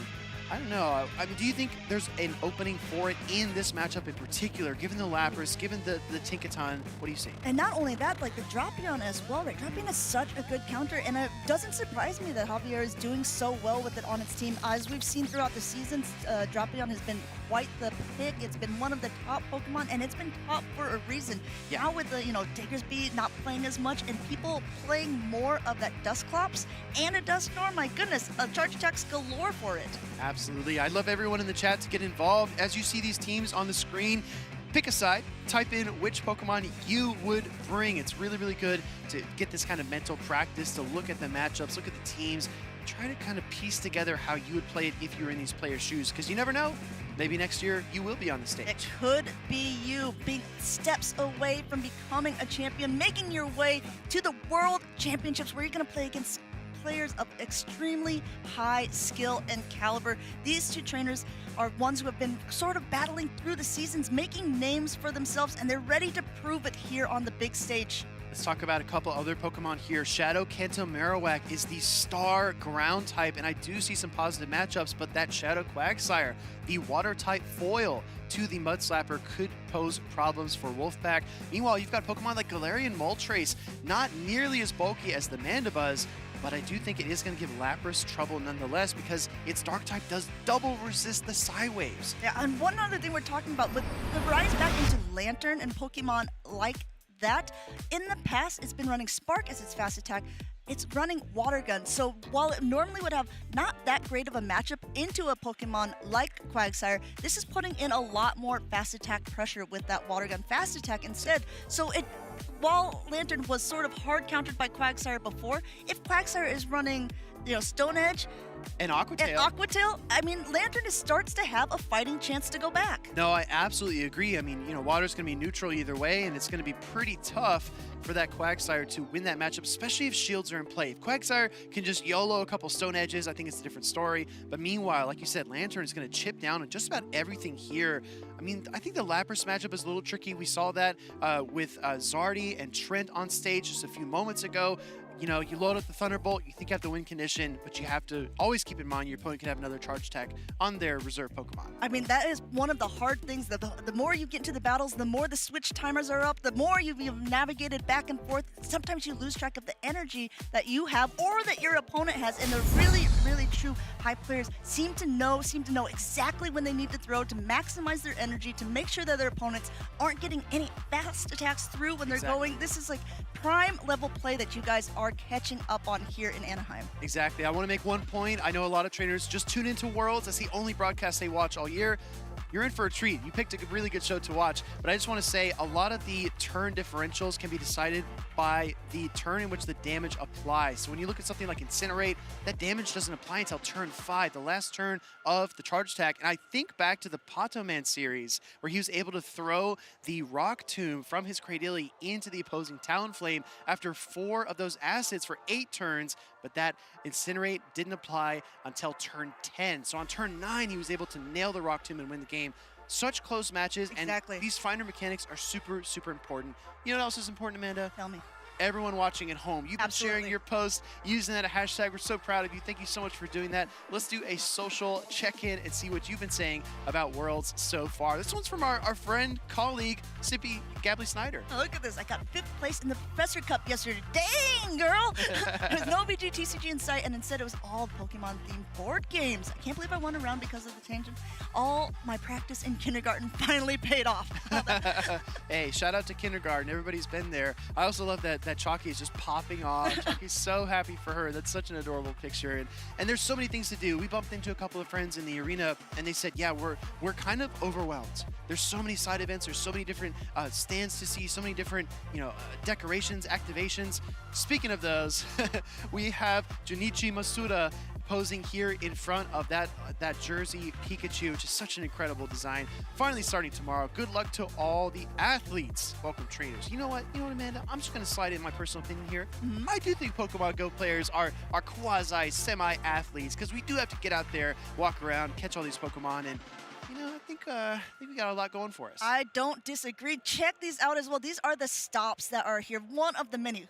I don't know. I mean, do you think there's an opening for it in this matchup in particular, given the Lapras, given the Tinkaton? What do you see? And not only that, like the Drapion as well, right? Drapion is such a good counter, and it doesn't surprise me that Javier is doing so well with it on its team. As we've seen throughout the seasons, Drapion has been quite the pick. It's been one of the top Pokemon, and it's been top for a reason. Yeah. Now with the, Diggersby not playing as much and people playing more of that Dusclops and a Dusknoir, my goodness, charge attacks galore for it. Absolutely. I'd love everyone in the chat to get involved. As you see these teams on the screen, pick a side, type in which Pokemon you would bring. It's really, really good to get this kind of mental practice, to look at the matchups, look at the teams, try to kind of piece together how you would play it if you were in these players' shoes, because you never know. Maybe next year you will be on the stage. It could be you, being steps away from becoming a champion, making your way to the World Championships where you're going to play against players of extremely high skill and caliber. These two trainers are ones who have been sort of battling through the seasons, making names for themselves, and they're ready to prove it here on the big stage. Let's talk about a couple other Pokemon here. Shadow Kanto Marowak is the star ground type, and I do see some positive matchups, but that Shadow Quagsire, the water type foil to the Mudslapper, could pose problems for Wolfpack. Meanwhile, you've got Pokemon like Galarian Moltres, not nearly as bulky as the Mandibuzz, but I do think it is going to give Lapras trouble nonetheless because its Dark type does double resist the Psy Waves. Yeah, and one other thing we're talking about, with the rise back into Lantern and Pokemon like that, in the past it's been running Spark as its fast attack. It's running Water Gun, so while it normally would have not that great of a matchup into a Pokemon like Quagsire, this is putting in a lot more fast attack pressure with that Water Gun fast attack instead. So while Lantern was sort of hard countered by Quagsire before, if Quagsire is running, Stone Edge and Aqua Tail, I mean, Lantern starts to have a fighting chance to go back. No, I absolutely agree. I mean, Water's going to be neutral either way, and it's going to be pretty tough for that Quagsire to win that matchup, especially if shields are in play. If Quagsire can just YOLO a couple Stone Edges, I think it's a different story. But meanwhile, like you said, Lantern is going to chip down on just about everything here. I mean, I think the Lapras matchup is a little tricky. We saw that with Zardy and Trent on stage just a few moments ago. You load up the Thunderbolt, you think you have the win condition, but you have to always keep in mind your opponent could have another charge attack on their reserve Pokemon. I mean, that is one of the hard things. The more you get into the battles, the more the switch timers are up, the more you've navigated back and forth. Sometimes you lose track of the energy that you have or that your opponent has, and the really, really true high players seem to know exactly when they need to throw to maximize their energy, to make sure that their opponents aren't getting any fast attacks through when they're going. This is like prime level play that you guys are catching up on here in Anaheim. Exactly. I want to make one point. I know a lot of trainers just tune into Worlds. That's the only broadcast they watch all year. You're in for a treat. You picked a really good show to watch, but I just want to say a lot of the turn differentials can be decided by the turn in which the damage applies. So when you look at something like Incinerate, that damage doesn't apply until turn 5, the last turn of the charge attack. And I think back to the Patoman series where he was able to throw the Rock Tomb from his Cradily into the opposing Talonflame after 4 of those acids for 8 turns, but that Incinerate didn't apply until turn 10. So on turn 9, he was able to nail the Rock Tomb and win the game. Such close matches, and these finder mechanics are super, super important. You know what else is important, Amanda? Tell me. everyone watching at home. You've been sharing your posts, using that hashtag. We're so proud of you. Thank you so much for doing that. Let's do a social check-in and see what you've been saying about Worlds so far. This one's from our friend, colleague, Sippy Gabley Snyder. Oh, look at this. I got 5th place in the Professor Cup yesterday. Dang, girl! There's no BG TCG in sight, and instead it was all Pokemon-themed board games. I can't believe I won a round because of the tangent. All my practice in kindergarten finally paid off. Hey, shout out to kindergarten. Everybody's been there. I also love that Chalky is just popping off. Chalky's so happy for her. That's such an adorable picture. And there's so many things to do. We bumped into a couple of friends in the arena, and they said, yeah, we're kind of overwhelmed. There's so many side events. There's so many different stands to see, so many different decorations, activations. Speaking of those, we have Junichi Masuda posing here in front of that jersey Pikachu, which is such an incredible design. Finally starting tomorrow. Good luck to all the athletes. Welcome, trainers. You know what, Amanda? I'm just going to slide in my personal opinion here. I do think Pokemon Go players are quasi-semi-athletes, because we do have to get out there, walk around, catch all these Pokemon, and I think we got a lot going for us. I don't disagree. Check these out as well. These are the stops that are here. One of the many.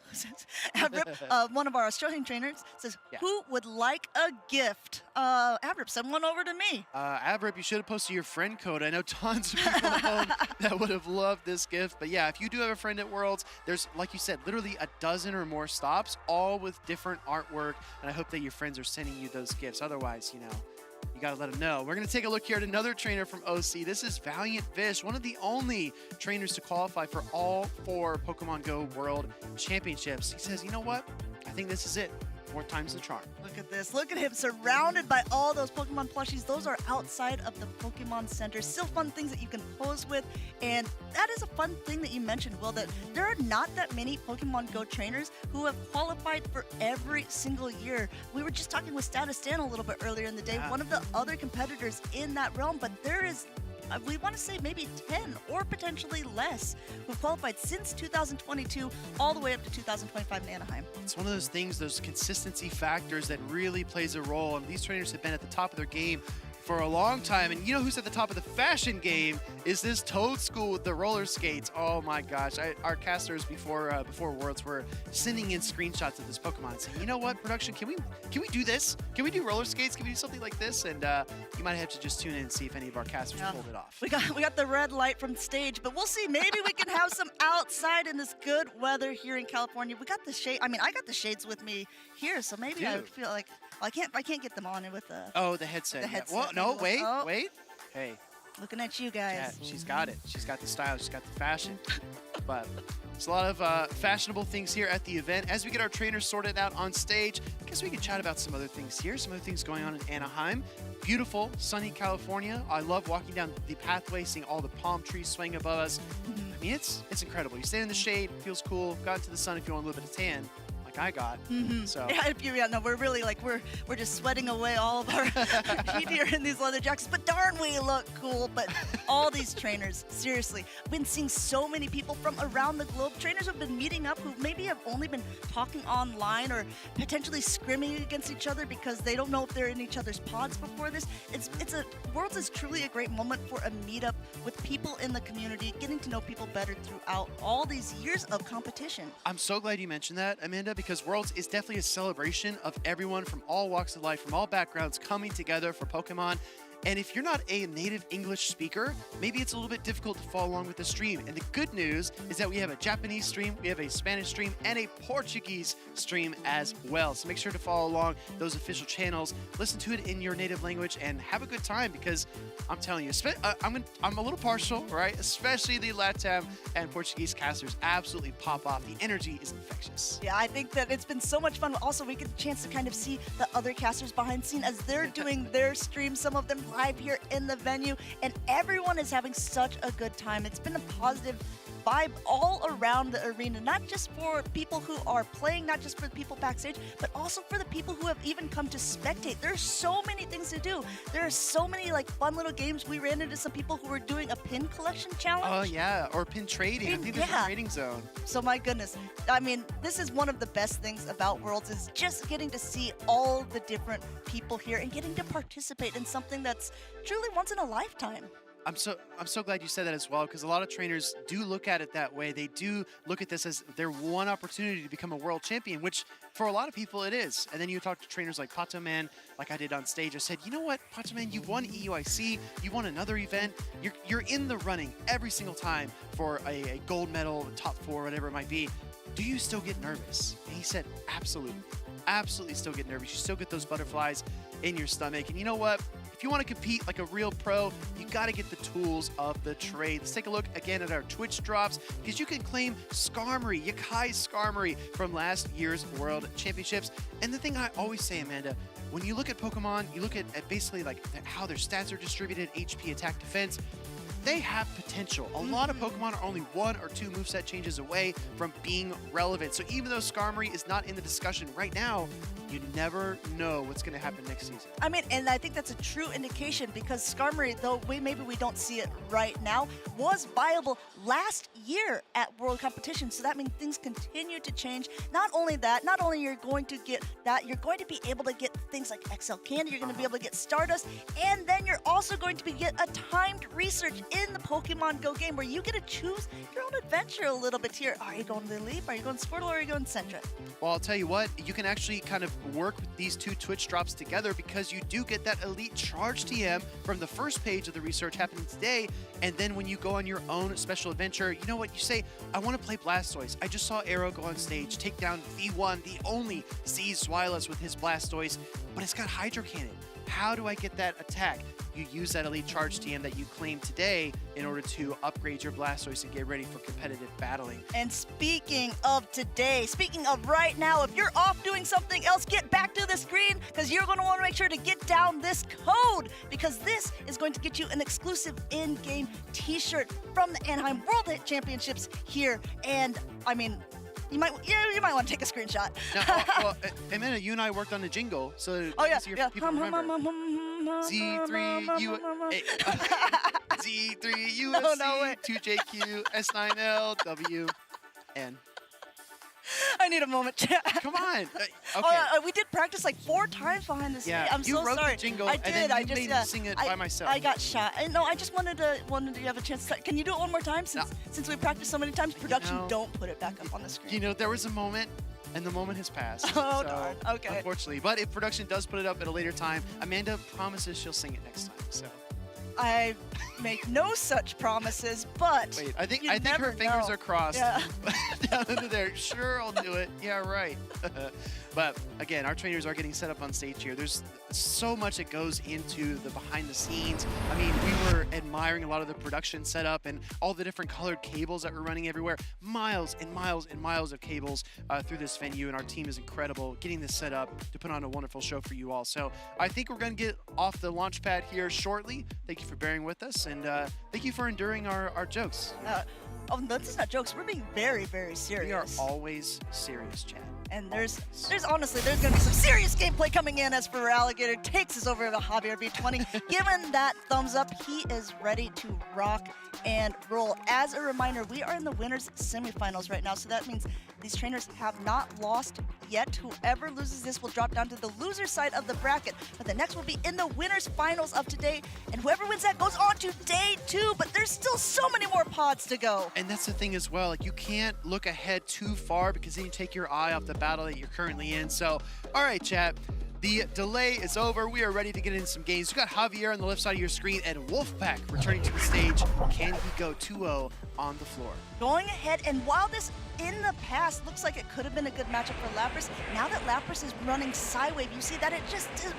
One of our Australian trainers says, who would like a gift? Avrip, send one over to me. Avrip, you should have posted your friend code. I know tons of people at home that would have loved this gift. But yeah, if you do have a friend at Worlds, there's, like you said, literally a dozen or more stops, all with different artwork. And I hope that your friends are sending you those gifts. Otherwise, you got to let them know. We're going to take a look here at another trainer from OC. This is Valiant Fish, one of the only trainers to qualify for all 4 Pokemon Go World Championships. He says, you know what? I think this is it. 4 times the charm. Look at this. Look at him surrounded by all those Pokemon plushies. Those are outside of the Pokemon Center. Still fun things that you can pose with. And that is a fun thing that you mentioned, Will, that there are not that many Pokemon Go trainers who have qualified for every single year. We were just talking with Status Dan a little bit earlier in the day, one of the other competitors in that realm, but there is we want to say maybe 10 or potentially less who've qualified since 2022 all the way up to 2025 in Anaheim. It's one of those things, those consistency factors that really plays a role. And these trainers have been at the top of their game for a long time. And you know who's at the top of the fashion game is this Toad School with the roller skates. Oh my gosh. Our casters before Worlds were sending in screenshots of this Pokemon and saying, you know what, production, can we do this? Can we do roller skates? Can we do something like this? And you might have to just tune in and see if any of our casters pulled it off. We got the red light from stage, but we'll see. Maybe we can have some outside in this good weather here in California. We got the shade. I mean, I got the shades with me here, so maybe I would feel like I can't get them on with the the headset. The headset. Well, no, wait. Hey. Looking at you guys. Yeah, she's got it. She's got the style. She's got the fashion. But there's a lot of fashionable things here at the event. As we get our trainers sorted out on stage, I guess we can chat about some other things here, some other things going on in Anaheim. Beautiful, sunny California. I love walking down the pathway, seeing all the palm trees swaying above us. I mean, it's incredible. You stand in the shade, feels cool. Go out into the sun if you want a little bit of tan. I got. So no, we're really we're just sweating away all of our heat here in these leather jackets, but darn, we look cool. But all these trainers, seriously, I've been seeing so many people from around the globe. Trainers have been meeting up who maybe have only been talking online or potentially scrimming against each other because they don't know if they're in each other's pods before this. Worlds is truly a great moment for a meetup with people in the community, getting to know people better throughout all these years of competition. I'm so glad you mentioned that, Amanda, because Worlds is definitely a celebration of everyone from all walks of life, from all backgrounds coming together for Pokemon. And if you're not a native English speaker, maybe it's a little bit difficult to follow along with the stream. And the good news is that we have a Japanese stream, we have a Spanish stream, and a Portuguese stream as well. So make sure to follow along those official channels, listen to it in your native language, and have a good time because I'm telling you, I'm a little partial, right? Especially the Latam and Portuguese casters absolutely pop off. The energy is infectious. Yeah, I think that it's been so much fun. Also, we get a chance to kind of see the other casters behind the scene as they're doing their stream, some of them live here in the venue, and everyone is having such a good time. It's been a positive vibe all around the arena, not just for people who are playing, not just for the people backstage, but also for the people who have even come to spectate. There's so many things to do. There are so many fun little games. We ran into some people who were doing a pin collection challenge. Oh yeah, or pin trading. I think there's a trading zone. So my goodness, I mean, this is one of the best things about Worlds is just getting to see all the different people here and getting to participate in something that's truly once in a lifetime. I'm so glad you said that as well, because a lot of trainers do look at it that way. They do look at this as their one opportunity to become a world champion, which for a lot of people it is. And then you talk to trainers like Pato Man, like I did on stage. I said, you know what, Pato Man, you won EUIC, you won another event. You're in the running every single time for a gold medal, top 4, whatever it might be. Do you still get nervous? And he said, absolutely. Absolutely still get nervous. You still get those butterflies in your stomach. And you know what? If you want to compete like a real pro, you got to get the tools of the trade. Let's take a look again at our Twitch drops, because you can claim Skarmory, Yakai Skarmory from last year's World Championships. And the thing I always say, Amanda, when you look at Pokemon, you look at basically like how their stats are distributed, HP, attack, defense. They have potential. A lot of Pokemon are only 1 or 2 moveset changes away from being relevant. So even though Skarmory is not in the discussion right now, you never know what's going to happen next season. I mean, and I think that's a true indication, because Skarmory, though maybe we don't see it right now, was viable last year at World Competition. So that means things continue to change. Not only that, not only you're going to get that, you're going to be able to get things like XL Candy, you're going to be able to get Stardust, and then you're also going to get a timed research in the Pokemon Go game where you get to choose your own adventure a little bit here. Are you going to Leap? Are you going Squirtle? Or are you going Centra? Well, I'll tell you what, you can actually kind of work with these 2 Twitch drops together, because you do get that Elite Charge TM from the first page of the research happening today. And then when you go on your own special adventure, you know what? You say, I want to play Blastoise. I just saw Arrow go on stage, take down V1, the only Z's Swilus with his Blastoise, but it's got Hydro Cannon. How do I get that attack? You use that Elite Charge TM that you claimed today in order to upgrade your Blastoise and get ready for competitive battling. And speaking of today, speaking of right now, if you're off doing something else, get back to the screen, because you're going to want to make sure to get down this code, because this is going to get you an exclusive in-game t-shirt from the Anaheim World Championships here. And I mean, you might want to take a screenshot. Now, well, Amanda, you and I worked on the jingle, so people remember. Z3U Z3USC 2JQ S9L WN. I need a moment. Come on. Okay. We did practice like 4 times behind the scenes. Yeah, I'm you so wrote sorry. the jingle, I did. and then I you just made me sing it by myself. I got shot. No, I just wanted to have a chance to. Can you do it one more time? Since we practiced so many times, production don't put it back up on the screen. You know, there was a moment, and the moment has passed. Oh, so, darn. Okay. Unfortunately. But if production does put it up at a later time, Amanda promises she'll sing it next time. So. I make no such promises, but wait, I think her fingers are crossed. Yeah. Down under there. Sure, I'll do it. Yeah, right. But again, our trainers are getting set up on stage here. There's so much that goes into the behind the scenes. I mean, we were admiring a lot of the production setup and all the different colored cables that were running everywhere. Miles and miles and miles of cables through this venue, and our team is incredible getting this set up to put on a wonderful show for you all. So I think we're going to get off the launch pad here shortly. Thank you for bearing with us, and thank you for enduring our jokes. Oh, this is not jokes. We're being very, very serious. We are always serious, Chad. And there's honestly, there's going to be some serious gameplay coming in as for Alligator takes us over to Javier B20. Given that thumbs up, he is ready to rock and roll. As a reminder, we are in the winners semifinals right now, so that means these trainers have not lost yet. Whoever loses this will drop down to the loser side of the bracket, but the next will be in the winners finals of today, and whoever wins that goes on to day 2, but there's still so many more pods to go. And that's the thing as well, like you can't look ahead too far, because then you take your eye off the battle that you're currently in. So, all right, chat. The delay is over. We are ready to get into some games. You got Javier on the left side of your screen and Wolfpack returning to the stage. Can he go 2-0 on the floor? Going ahead, and while this in the past looks like it could have been a good matchup for Lapras, now that Lapras is running Psywave, you see that it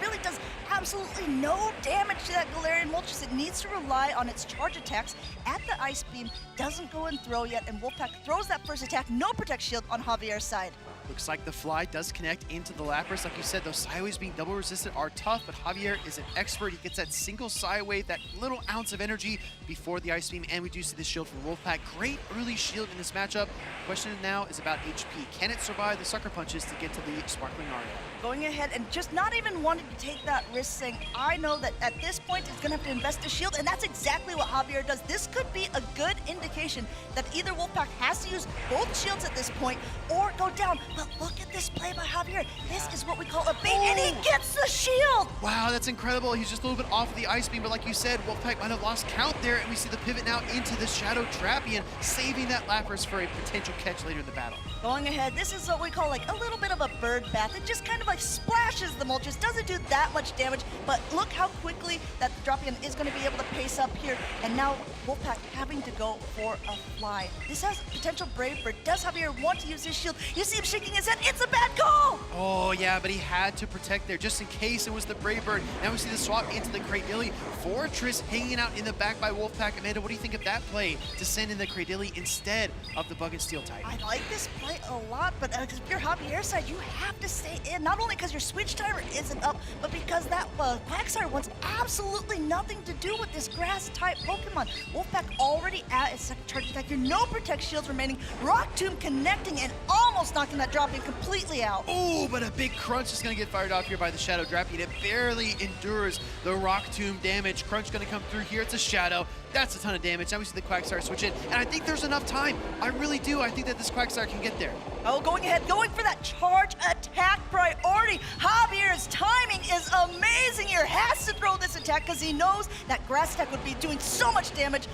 really does absolutely no damage to that Galarian Moltres. It needs to rely on its charge attacks at the Ice Beam, doesn't go and throw yet, and Wolfpack throws that first attack, no Protect Shield on Javier's side. Looks like the Fly does connect into the Lapras. Like you said, those Psywaves being double resistant are tough, but Javier is an expert. He gets that single Psywave, that little ounce of energy before the Ice Beam, and we do see the shield from Wolfpack. Wolfpack. Great early shield in this matchup. Question now is about HP. Can it survive the sucker punches to get to the Sparkling Aria? Going ahead and just not even wanting to take that risk, saying, I know that at this point it's going to have to invest a shield, and that's exactly what Javier does. This could be a good indication that either Wolfpack has to use both shields at this point or go down. But look at this play by Javier. This is what we call a bait, and he gets the shield! Wow, that's incredible. He's just a little bit off of the Ice Beam, but like you said, Wolfpack might have lost count there, and we see the pivot now into the Shadow Drapion, saving that Lapras for a potential catch later in the battle. Going ahead, this is what we call like a little bit of a bird bath. It just kind of like splashes the Moltres, doesn't do that much damage, but look how quickly that Drapion is going to be able to pace up here, and now Wolfpack having to go for a fly. This has potential Brave Bird. Does Javier want to use his shield? You see him shaking his head. It's a bad call! Oh yeah, but he had to protect there just in case it was the Brave Bird. Now we see the swap into the Cradilly. Fortress hanging out in the back by Wolfpack. Amanda, what do you think of that play to send in the Cradilly instead of the Bug and Steel type? I like this play a lot, but if you're Javier side, you have to stay in. Not only because your switch timer isn't up, but because that Quagsire wants absolutely nothing to do with this grass-type Pokemon. Wolfpack already at its second charge attack here. No Protect Shields remaining. Rock Tomb connecting and almost knocking that Drapion completely out. Oh, but a big crunch is going to get fired off here by the Shadow Drapion. It barely endures the Rock Tomb damage. Crunch going to come through here. It's a Shadow. That's a ton of damage. Now we see the Quagsire switch in, and I think there's enough time. I really do. I think that this Quagsire can get there. Oh, going ahead, going for that charge attack priority. Javier's timing is amazing here. Has to throw this attack because he knows that grass attack would be doing so much damage.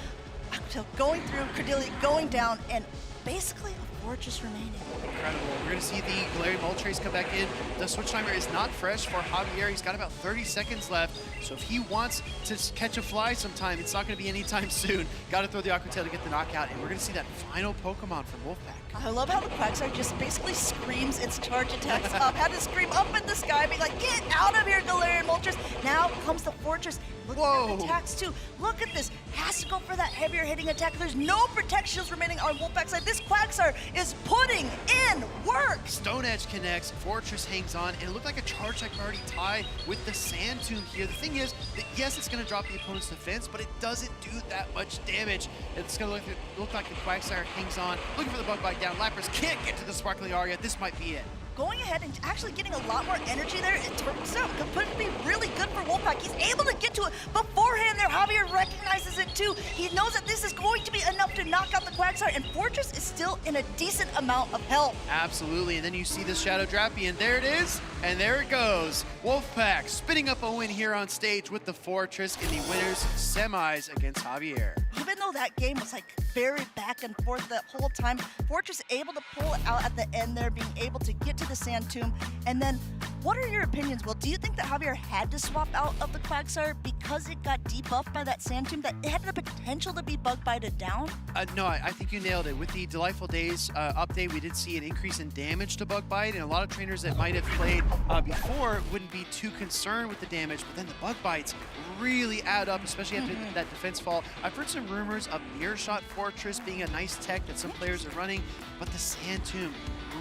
So going through, Cradilly going down, and basically a Fortress remaining. Incredible. We're going to see the Galarian Moltres come back in. The switch timer is not fresh for Javier. He's got about 30 seconds left. So if he wants to catch a fly sometime, it's not going to be anytime soon. Got to throw the Aqua Tail to get the knockout. And we're going to see that final Pokemon from Wolfpack. I love how the Quagsire just basically screams its charge attacks up. Had to scream up in the sky, be like, get out of here, Galarian Moltres. Now comes the Fortress. Look at the attacks too. Look at this. Has to go for that heavier hitting attack. There's no Protect Shields remaining on Wolfpack's side. This Quagsire is putting in work. Stone Edge connects, Fortress hangs on, and it looked like a charge attack priority tie with the Sand Tomb here. The thing is that yes, it's going to drop the opponent's defense, but it doesn't do that much damage. It's going to look like the Quagsire hangs on, looking for the Bug Bite down. Lapras can't get to the Sparkling Aria. This might be it. Going ahead and actually getting a lot more energy there. It turns out could be really good for Wolfpack. He's able to get to it beforehand there. Javier recognizes it too. He knows that this is going to be enough to knock out the Quagsire, and Fortress is still in a decent amount of health. Absolutely, and then you see the Shadow Drapion. There it is, and there it goes. Wolfpack spinning up a win here on stage with the Fortress in the winners semis against Javier. Even though that game was like very back and forth the whole time, Fortress able to pull it out at the end there, being able to get to the Sand Tomb. And then, what are your opinions, Will? Do you think that Javier had to swap out of the Quagsire because it got debuffed by that Sand Tomb, that it had the potential to be Bug Bited down? No, I think you nailed it. With the Delightful Days update, we did see an increase in damage to Bug Bite, and a lot of trainers that might have played before wouldn't be too concerned with the damage, but then the Bug Bites really add up, especially after that defense fall. I've heard some rumors of Mirror Shot Fortress being a nice tech that some players are running, but the Sand Tomb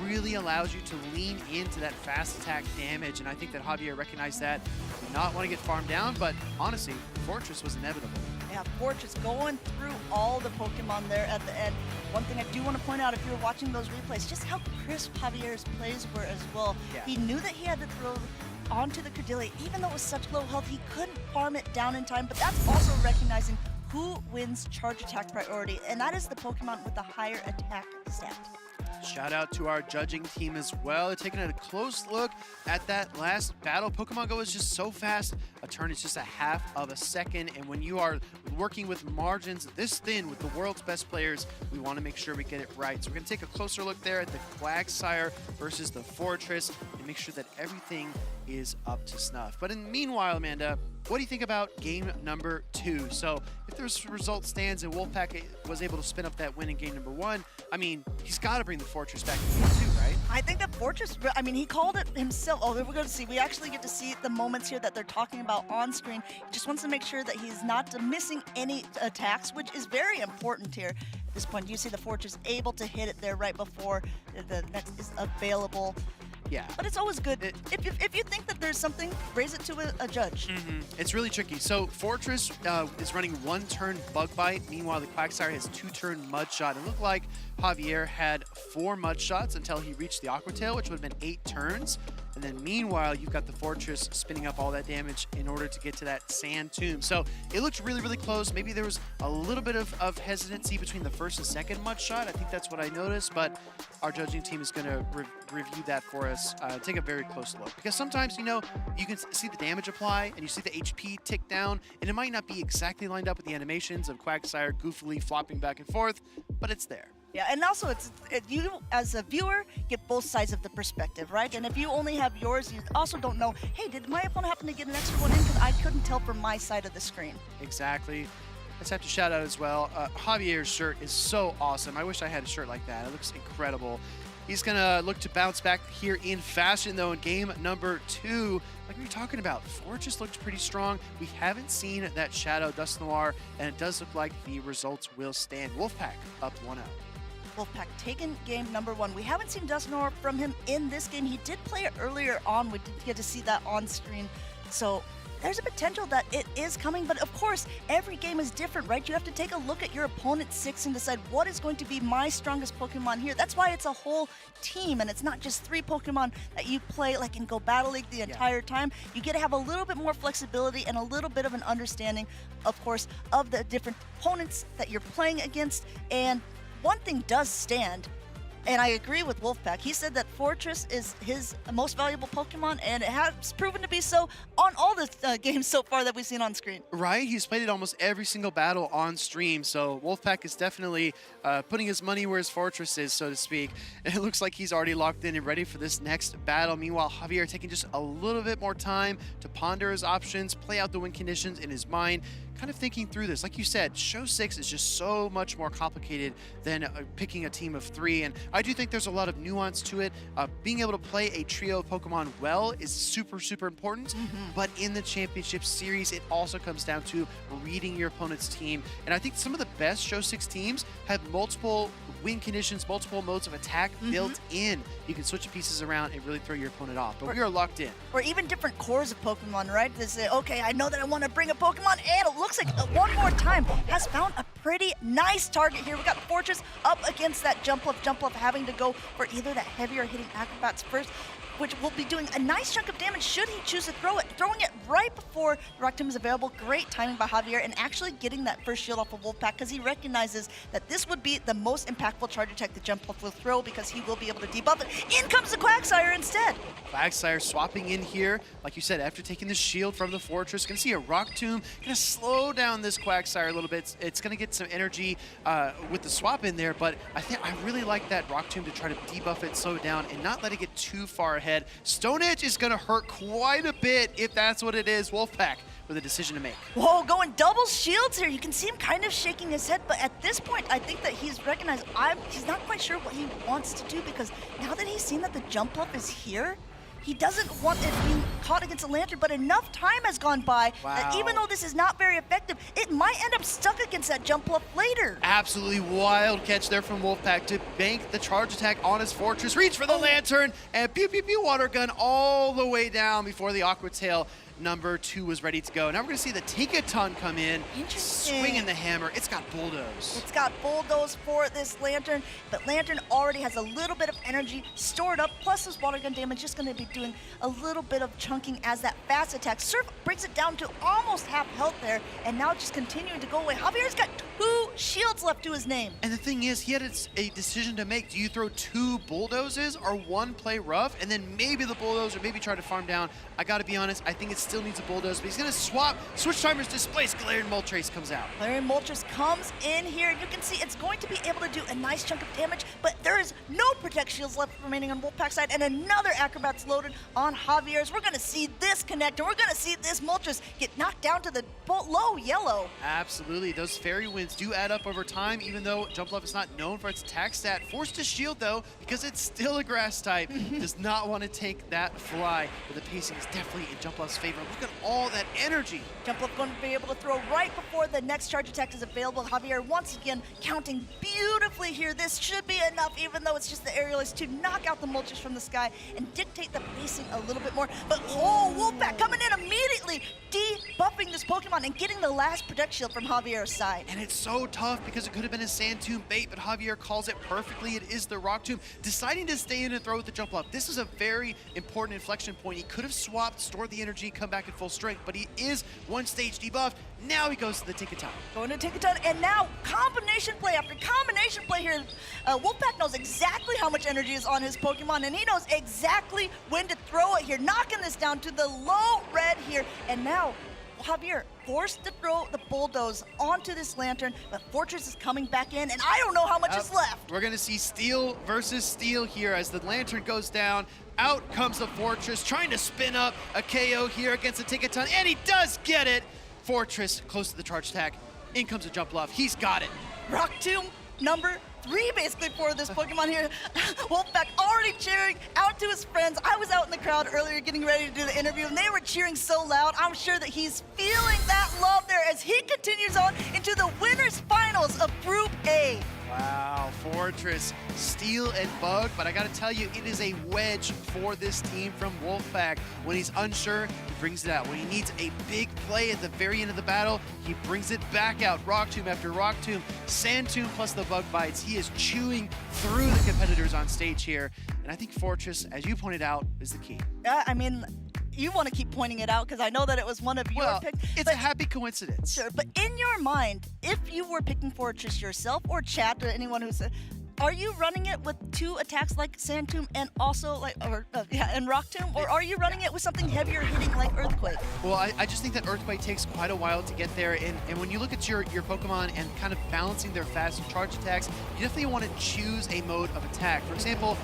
really allows you to lean into that fast attack damage, and I think that Javier recognized that. Did not want to get farmed down, but honestly, Fortress was inevitable. Yeah, Fortress going through all the Pokemon there at the end. One thing I do want to point out, if you're watching those replays, just how crisp Javier's plays were as well. Yeah. He knew that he had to throw onto the Cradilly. Even though it was such low health, he couldn't farm it down in time, but that's also recognizing who wins charge attack priority, and that is the Pokemon with the higher attack stat. Shout out to our judging team as well. They're taking a close look at that last battle. Pokemon Go is just so fast. A turn is just a half of a second. And when you are working with margins this thin with the world's best players, we want to make sure we get it right. So we're going to take a closer look there at the Quagsire versus the Fortress and make sure that everything is up to snuff. But in the meanwhile, Amanda, what do you think about game number 2? So if this result stands and Wolfpack was able to spin up that win in game number 1, I mean, he's got to bring the Fortress back in game 2, right? I think that Fortress, I mean, he called it himself. Oh, we're going to see. We actually get to see the moments here that they're talking about on screen. He just wants to make sure that he's not missing any attacks, which is very important here. At this point, you see the Fortress able to hit it there right before the next is available. Yeah. But it's always good. If you think that there's something, raise it to a judge. It's really tricky. So Fortress is running 1-turn Bug Bite. Meanwhile, the Quagsire has 2-turn Mud Shot. It looked like Javier had 4 Mud Shots until he reached the Aqua Tail, which would have been 8 turns. And then meanwhile, you've got the Fortress spinning up all that damage in order to get to that Sand Tomb. So it looked really, really close. Maybe there was a little bit of hesitancy between the first and second Mud Shot. I think that's what I noticed, but our judging team is going to review that for us. Take a very close look. Because sometimes, you know, you can see the damage apply and you see the HP tick down, and it might not be exactly lined up with the animations of Quagsire goofily flopping back and forth, but it's there. Yeah, and also you as a viewer get both sides of the perspective, right? And if you only have yours, you also don't know, hey, did my opponent happen to get an extra one in? Because I couldn't tell from my side of the screen. Exactly. Let's have to shout out as well. Javier's shirt is so awesome. I wish I had a shirt like that. It looks incredible. He's going to look to bounce back here in fashion, though, in game number 2. Like we were talking about, Fortress looked pretty strong. We haven't seen that Shadow Dust Noir, and it does look like the results will stand. Wolfpack up 1-0. Wolfpack taking game number 1. We haven't seen Dust Noir from him in this game. He did play it earlier on. We did get to see that on screen. So there's a potential that it is coming, but of course, every game is different, right? You have to take a look at your opponent's 6 and decide what is going to be my strongest Pokemon here. That's why it's a whole team, and it's not just 3 Pokemon that you play like in Go Battle League the entire time. You get to have a little bit more flexibility and a little bit of an understanding, of course, of the different opponents that you're playing against. And one thing does stand, and I agree with Wolfpack. He said that Fortress is his most valuable Pokemon, and it has proven to be so on all the games so far that we've seen on screen. Right, he's played it almost every single battle on stream, so Wolfpack is definitely putting his money where his Fortress is, so to speak. And it looks like he's already locked in and ready for this next battle. Meanwhile, Javier taking just a little bit more time to ponder his options, play out the win conditions in his mind, kind of thinking through this. Like you said, Show 6 is just so much more complicated than picking a team of 3, and I do think there's a lot of nuance to it. Being able to play a trio of Pokemon well is super, super important, but in the Championship Series, it also comes down to reading your opponent's team, and I think some of the best Show 6 teams have multiple win conditions, multiple modes of attack built in. You can switch the pieces around and really throw your opponent off, but we are locked in. Or even different cores of Pokemon, right? They say, okay, I know that I want to bring a Pokemon, and it looks like one more time has found a pretty nice target here. We got Fortress up against that jump up, having to go for either that heavier hitting Acrobats first, which will be doing a nice chunk of damage should he choose to throw it. Throwing it right before the Rock Tomb is available. Great timing by Javier, and actually getting that first shield off of Wolfpack because he recognizes that this would be the most impactful charge attack the Jump Up will throw because he will be able to debuff it. In comes the Quagsire instead. Quagsire swapping in here. Like you said, after taking the shield from the Fortress, gonna see a Rock Tomb, gonna slow down this Quagsire a little bit. It's gonna get some energy with the swap in there, but I really like that Rock Tomb to try to debuff it, slow it down, and not let it get too far ahead. Stone Edge is gonna hurt quite a bit if that's what it is. Wolfpack with a decision to make. Whoa, going double shields here. You can see him kind of shaking his head, but at this point, I think that he's recognized he's not quite sure what he wants to do, because now that he's seen that the jump up is here, he doesn't want it being caught against a Lantern, but enough time has gone by that even though this is not very effective, it might end up stuck against that jump up later. Absolutely wild catch there from Wolfpack to bank the charge attack on his Fortress, reach for the Lantern, and pew pew pew water gun all the way down before the Aqua Tail number 2 was ready to go. Now we're going to see the Tinkaton come in, swinging the hammer. It's got Bulldoze. It's got Bulldoze for this Lantern, but Lantern already has a little bit of energy stored up, plus this water gun damage just going to be doing a little bit of chunking as that fast attack. Surf brings it down to almost half health there, and now just continuing to go away. Javier's got 2 shields left to his name. And the thing is, he had a decision to make. Do you throw 2 Bulldozes or 1 play rough, and then maybe the Bulldoze, or maybe try to farm down? I got to be honest, I think it still needs a Bulldoze, but he's going to swap. Switch Timers displaced. Galarian Moltres comes out. Galarian Moltres comes in here. You can see it's going to be able to do a nice chunk of damage, but there is no Protect Shields left remaining on Wolfpack's side, and another Acrobats loaded on Javier's. We're going to see this connect, and we're going to see this Moltres get knocked down to the low yellow. Absolutely. Those Fairy Winds points do add up over time, even though Jumpluff is not known for its attack stat. Forced to shield, though, because it's still a grass type. Does not want to take that fly, but the pacing is definitely in Jumpluff's favor. Look at all that energy. Jumpluff going to be able to throw right before the next charge attack is available. Javier once again counting beautifully here. This should be enough, even though it's just the aerialist, to knock out the mulches from the sky and dictate the pacing a little bit more. But Wolfpack coming in immediately, debuffing this Pokemon and getting the last Protect Shield from Javier's side. And it's so tough because it could have been a Sand Tomb bait, but Javier calls it perfectly. It is the Rock Tomb, deciding to stay in and throw with the Jumpluff. This is a very important inflection point. He could have swapped, stored the energy, come back at full strength, but he is one stage debuffed. Now he goes to the Tinkaton. Going to Tinkaton, and now combination play after combination play here. Wolfpack knows exactly how much energy is on his Pokemon, and he knows exactly when to throw it here, knocking this down to the low red here. And now Javier forced to throw the Bulldoze onto this Lantern, but Fortress is coming back in, and I don't know how much is left. We're going to see Steel versus Steel here as the Lantern goes down. Out comes the Fortress, trying to spin up a KO here against the Tinkaton, and he does get it. Fortress close to the charge attack. In comes a Jumpluff. He's got it. Rock Tomb number 3 basically for this Pokemon here. Wolfpack already cheering out to his friends. I was out in the crowd earlier getting ready to do the interview, and they were cheering so loud. I'm sure that he's feeling that love there as he continues on into the winners finals of Group A. Wow, Fortress, Steel and Bug, but I gotta tell you, it is a wedge for this team from Wolfpack. When he's unsure, he brings it out. When he needs a big play at the very end of the battle, he brings it back out. Rock Tomb after Rock Tomb, Sand Tomb plus the Bug Bites. He is chewing through the competitors on stage here, and I think Fortress, as you pointed out, is the key. I mean, you want to keep pointing it out because I know that it was one of your picks. It's a happy coincidence. Sure, but in your mind, if you were picking Fortress yourself or chat to anyone who's, are you running it with 2 attacks like Sand Tomb and also and Rock Tomb, or are you running it with something heavier hitting like Earthquake? Well, I just think that Earthquake takes quite a while to get there, and when you look at your Pokemon and kind of balancing their fast charge attacks, you definitely want to choose a mode of attack. For example,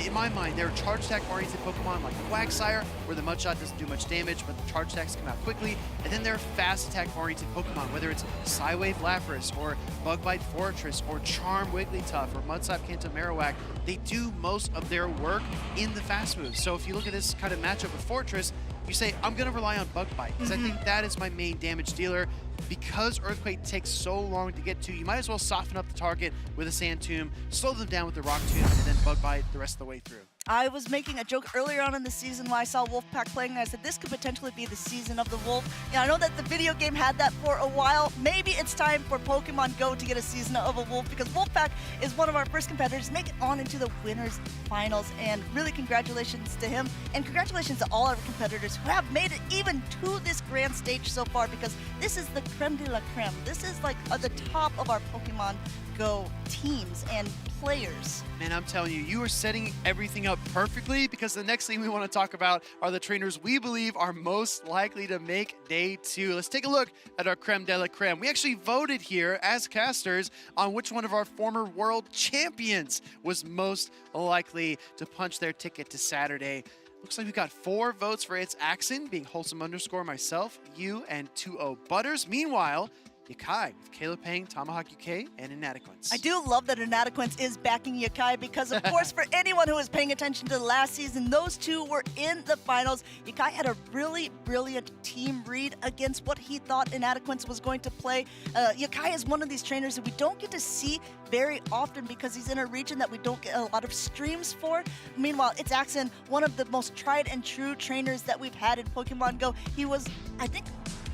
in my mind, there are charge attack oriented Pokemon like Quagsire, where the Mudshot doesn't do much damage, but the charge attacks come out quickly, and then there are fast attack oriented Pokemon, whether it's Psywave Lapras, or Bug Bite Fortress, or Charm Wigglytuff, or Mudslap Kanto Marowak. They do most of their work in the fast moves. So if you look at this kind of matchup with Fortress, you say, I'm going to rely on Bug Bite, because I think that is my main damage dealer. Because Earthquake takes so long to get to, you might as well soften up the target with a Sand Tomb, slow them down with the Rock Tomb, and then Bug Bite the rest of the way through. I was making a joke earlier on in the season when I saw Wolfpack playing, and I said this could potentially be the season of the Wolf. I know that the video game had that for a while. Maybe it's time for Pokemon Go to get a season of a Wolf, because Wolfpack is one of our first competitors to make it on into the winners finals, and really congratulations to him, and congratulations to all our competitors who have made it even to this grand stage so far, because this is the creme de la creme. This is like at the top of our Pokemon Go teams and players. Man, I'm telling you, you are setting everything up perfectly, because the next thing we want to talk about are the trainers we believe are most likely to make Day 2. Let's take a look at our creme de la creme. We actually voted here as casters on which one of our former world champions was most likely to punch their ticket to Saturday. Looks like we got 4 votes for It's Axon, being Wholesome _ myself, you, and 2-0 Butters. Meanwhile, Yakai with Caleb Pang, Tomahawk UK, and Inadequence. I do love that Inadequence is backing Yakai because, of course, for anyone who was paying attention to the last season, those two were in the finals. Yakai had a really brilliant team read against what he thought Inadequence was going to play. Yakai is one of these trainers that we don't get to see very often because he's in a region that we don't get a lot of streams for. Meanwhile, It's Axon, one of the most tried and true trainers that we've had in Pokemon Go. He was, I think,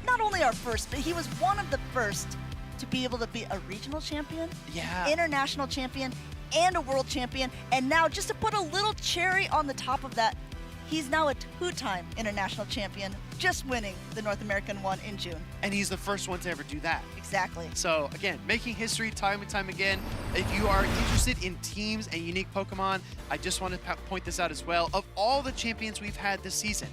not only our first, but he was one of the first to be able to be a regional champion, international champion, and a world champion. And now, just to put a little cherry on the top of that, he's now a 2-time international champion, just winning the North American one in June. And he's the first one to ever do that. Exactly. So again, making history time and time again. If you are interested in teams and unique Pokemon, I just want to point this out as well. Of all the champions we've had this season,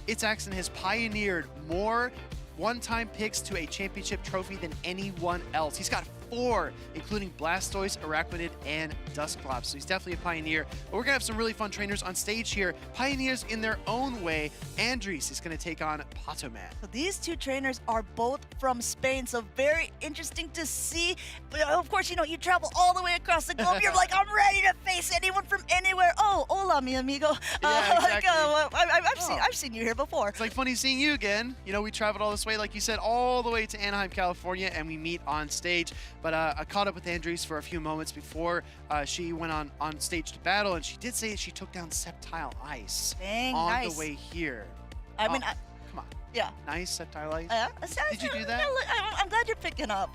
It's Axon has pioneered more one-time picks to a championship trophy than anyone else. He's got 4, including Blastoise, Araquanid, and Dusclops. So he's definitely a pioneer. But we're going to have some really fun trainers on stage here. Pioneers in their own way. Andres is going to take on Patoman. So these two trainers are both from Spain, so very interesting to see. But of course, you know, you travel all the way across the globe. You're like, I'm ready to face anyone from anywhere. Oh, hola, mi amigo. Yeah, exactly. I've seen you here before. It's like funny seeing you again. You know, we traveled all this way, like you said, all the way to Anaheim, California, and we meet on stage. But I caught up with Andres for a few moments before she went on stage to battle, and she did say she took down Sceptile Ice Dang, on nice. the way here. I mean, come on. Yeah. Nice Sceptile Ice. Did you do that? I'm glad you're picking up.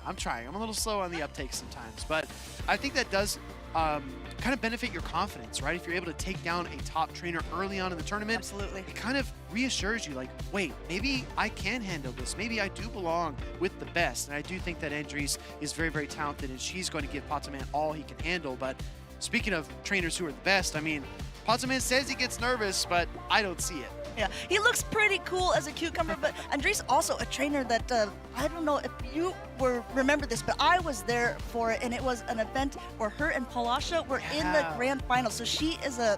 I'm trying. I'm a little slow on the uptake sometimes, but I think that does kind of benefit your confidence, right? If you're able to take down a top trainer early on in the tournament, absolutely, it kind of reassures you, like, wait, maybe I can handle this. Maybe I do belong with the best. And I do think that Andres is very, very talented, and she's going to give Patoman all he can handle. But speaking of trainers who are the best, I mean, Patoman says he gets nervous, but I don't see it. Yeah, he looks pretty cool as a cucumber, but Andres also a trainer that, I don't know if you remember this, but I was there for it, and it was an event where her and Palasha were in the grand final. So she is a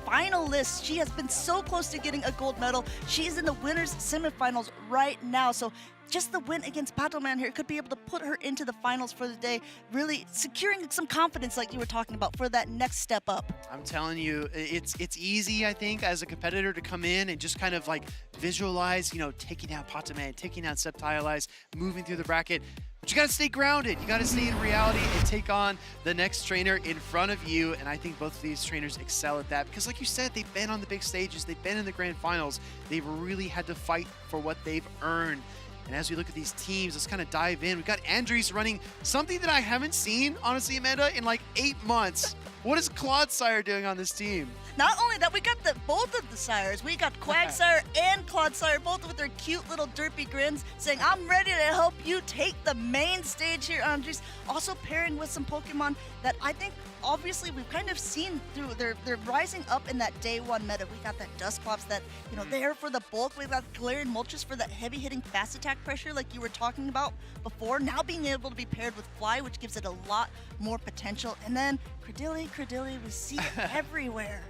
finalist. She has been so close to getting a gold medal. She is in the winners semifinals right now. So just the win against Patoman here could be able to put her into the finals for the day, really securing some confidence like you were talking about for that next step up. I'm telling you, it's easy, I think, as a competitor to come in and just kind of like visualize, you know, taking down Patoman, taking down Sceptile Ice, moving through the bracket. But you got to stay grounded. You got to stay in reality and take on the next trainer in front of you. And I think both of these trainers excel at that because, like you said, they've been on the big stages. They've been in the grand finals. They've really had to fight for what they've earned. And as we look at these teams, let's kind of dive in. We've got Andres running something that I haven't seen, honestly, Amanda, in like 8 months. What is Clodsire doing on this team? Not only that, we got both of the sires. We got Quagsire and Clodsire, both with their cute little derpy grins, saying, I'm ready to help you take the main stage here, Andres. Also pairing with some Pokemon that I think, obviously, we've kind of seen through. They're rising up in that day one meta. We got that Dusclops that, you know, there for the bulk. We got Galarian Moltres for that heavy-hitting fast attack pressure like you were talking about before. Now being able to be paired with Fly, which gives it a lot more potential. And then Cradilly, we see it everywhere.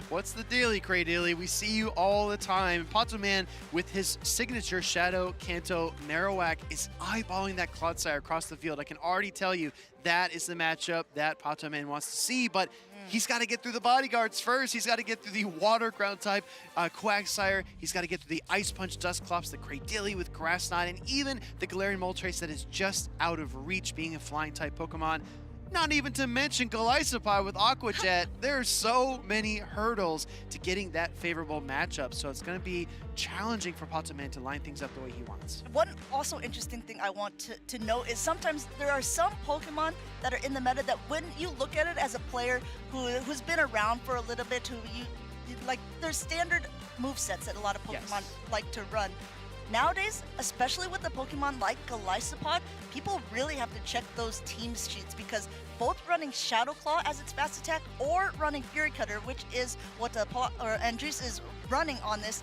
What's the daily, Cradilly? We see you all the time. Patoman, with his signature Shadow Kanto Marowak, is eyeballing that Clodsire across the field. I can already tell you that is the matchup that Patoman wants to see, but he's got to get through the bodyguards first. He's got to get through the water ground type Quagsire. He's got to get through the Ice Punch Dusclops, the Cradilly with Grass Knot, and even the Galarian Moltres that is just out of reach being a flying type Pokemon. Not even to mention Golisopod with Aqua Jet. There are so many hurdles to getting that favorable matchup, so it's going to be challenging for Patoman to line things up the way he wants. One also interesting thing I want to note is sometimes there are some Pokemon that are in the meta that when you look at it as a player who's been around for a little bit, who you like, there's standard movesets that a lot of Pokemon like to run. Nowadays, especially with a Pokemon like Golisopod, people really have to check those team sheets because both running Shadow Claw as its fast attack or running Fury Cutter, which is what Andres is running on this,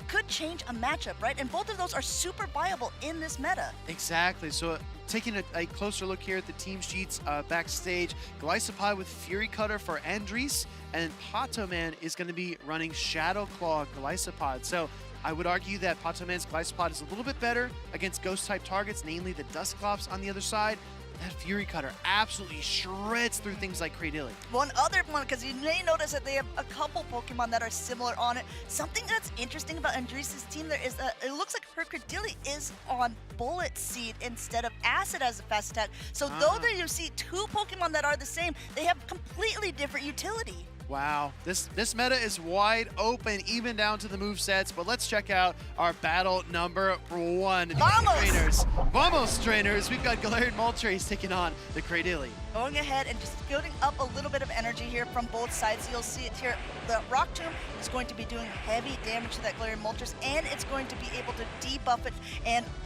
could change a matchup, right? And both of those are super viable in this meta. Exactly. So taking a closer look here at the team sheets backstage, Golisopod with Fury Cutter for Andres, and Patoman is going to be running Shadow Claw Golisopod. So I would argue that Patoman's Golisopod is a little bit better against Ghost-type targets, namely the Dusclops on the other side. That Fury Cutter absolutely shreds through things like Cradilly. One other one, because you may notice that they have a couple Pokemon that are similar on it. Something that's interesting about Andres' team there is that it looks like her Cradilly is on Bullet Seed instead of Acid as a fast attack. So though there you see two Pokemon that are the same, they have completely different utility. Wow, this meta is wide open, even down to the movesets, but let's check out our battle number 1. Vamos trainers! We've got Galarian Moltres taking on the Cradilly. Going ahead and just building up a little bit of energy here from both sides. You'll see it here. The Rock Tomb is going to be doing heavy damage to that Galarian Moltres, and it's going to be able to debuff it.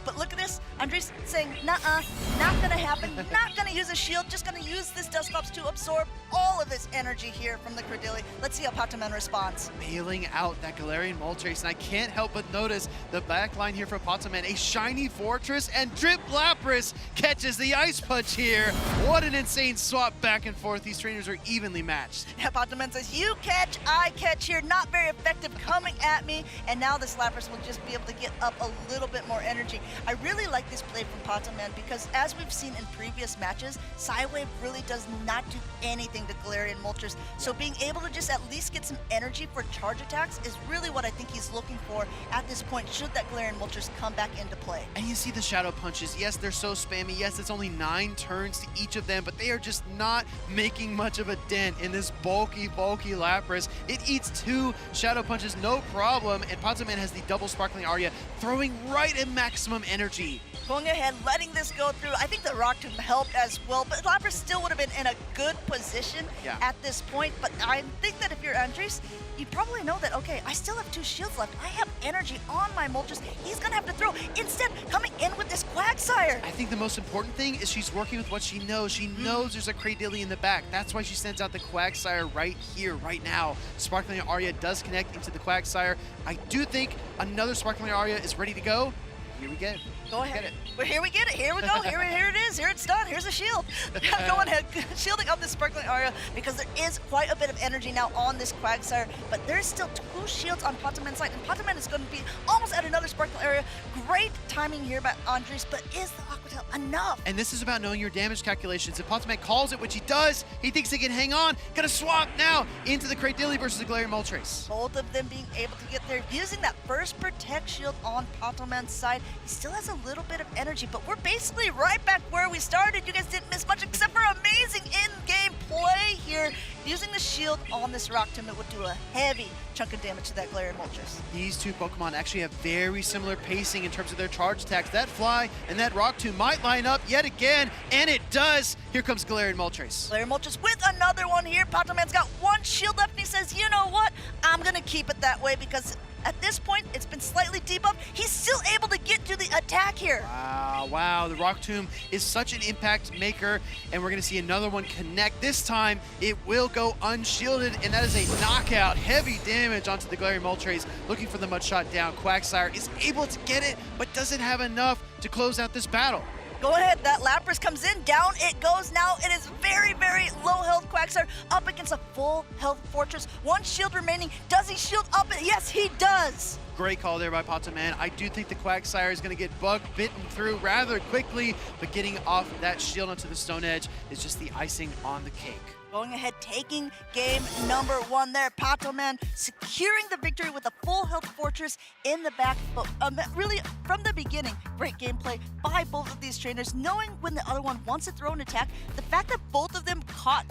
But look at this, Andres saying, nuh-uh, not gonna happen, not gonna use a shield, just gonna use this Dusclops to absorb all of this energy here from the Credilli. Let's see how Pataman responds. Bailing out that Galarian Moltres, and I can't help but notice the back line here for Pataman. A shiny Fortress, and Drip Lapras catches the Ice Punch here. What an insane swap back and forth. These trainers are evenly matched. Yeah, Pataman says, you catch, I catch here. Not very effective coming at me, and now this Lapras will just be able to get up a little bit more energy. I really like this play from Pataman because as we've seen in previous matches, Psywave really does not do anything to Galarian Moltres. So being able to just at least get some energy for charge attacks is really what I think he's looking for at this point, should that Galarian Moltres come back into play. And you see the Shadow Punches. Yes, they're so spammy. Yes, it's only 9 turns to each of them, but they are just not making much of a dent in this bulky Lapras. It eats 2 Shadow Punches, no problem, and Pataman has the double Sparkling Aria, throwing right at maximum energy. Going ahead, letting this go through. I think the Rock Tomb helped as well, but Lapras still would have been in a good position at this point. But I think that if you're Andres, you probably know that, okay, I still have 2 shields left. I have energy on my Moltres. He's going to have to throw. Instead, coming in with this Quagsire. I think the most important thing is she's working with what she knows. She knows there's a Cradilly in the back. That's why she sends out the Quagsire right here, right now. Sparkling Aria does connect into the Quagsire. I do think another Sparkling Aria is ready to go. Here we go. Go ahead. Well, here we get it. Here we go. Here it is. Here it's done. Here's a shield. Go ahead, shielding up this Sparkling Aria because there is quite a bit of energy now on this Quagsire, but there's still 2 shields on Pataman's side, and Pataman is going to be almost at another Sparkling Aria. Great timing here by Andres, but is the Aqua Tail enough? And this is about knowing your damage calculations. If Pataman calls it, which he does, he thinks he can hang on. Gonna swap now into the Cradilly versus the Galarian Moltres. Both of them being able to get there, using that first Protect Shield on Pataman's side. He still has a little bit of energy, but we're basically right back where we started. You guys didn't miss much except for amazing in-game play here. Using the shield on this Rock Tomb, it would do a heavy chunk of damage to that Galarian Moltres. These 2 Pokemon actually have very similar pacing in terms of their charge attacks. That Fly and that Rock Tomb might line up yet again, and it does. Here comes Galarian Moltres. Galarian Moltres with another one here. Pataman's got 1 shield left, and he says, you know what? I'm going to keep it that way because at this point, it's been slightly debuffed. He's still able to get to the attack here. Wow. The Rock Tomb is such an impact maker, and we're going to see another one connect. This time, it will go unshielded, and that is a knockout. Heavy damage onto the Galarian Moltres, looking for the Mud Shot down. Quagsire is able to get it, but doesn't have enough to close out this battle. Go ahead, that Lapras comes in, down it goes now. It is very, very low health Quagsire up against a full health Fortress. 1 shield remaining. Does he shield up? Yes, he does. Great call there by Pataman. I do think the Quagsire is going to get bitten through rather quickly, but getting off that shield onto the Stone Edge is just the icing on the cake. Going ahead, taking game number 1 there. Pataman securing the victory with a full health Fortress in the back. But really, from the beginning, great gameplay by both of these trainers, knowing when the other one wants to throw an attack. The fact that both of them caught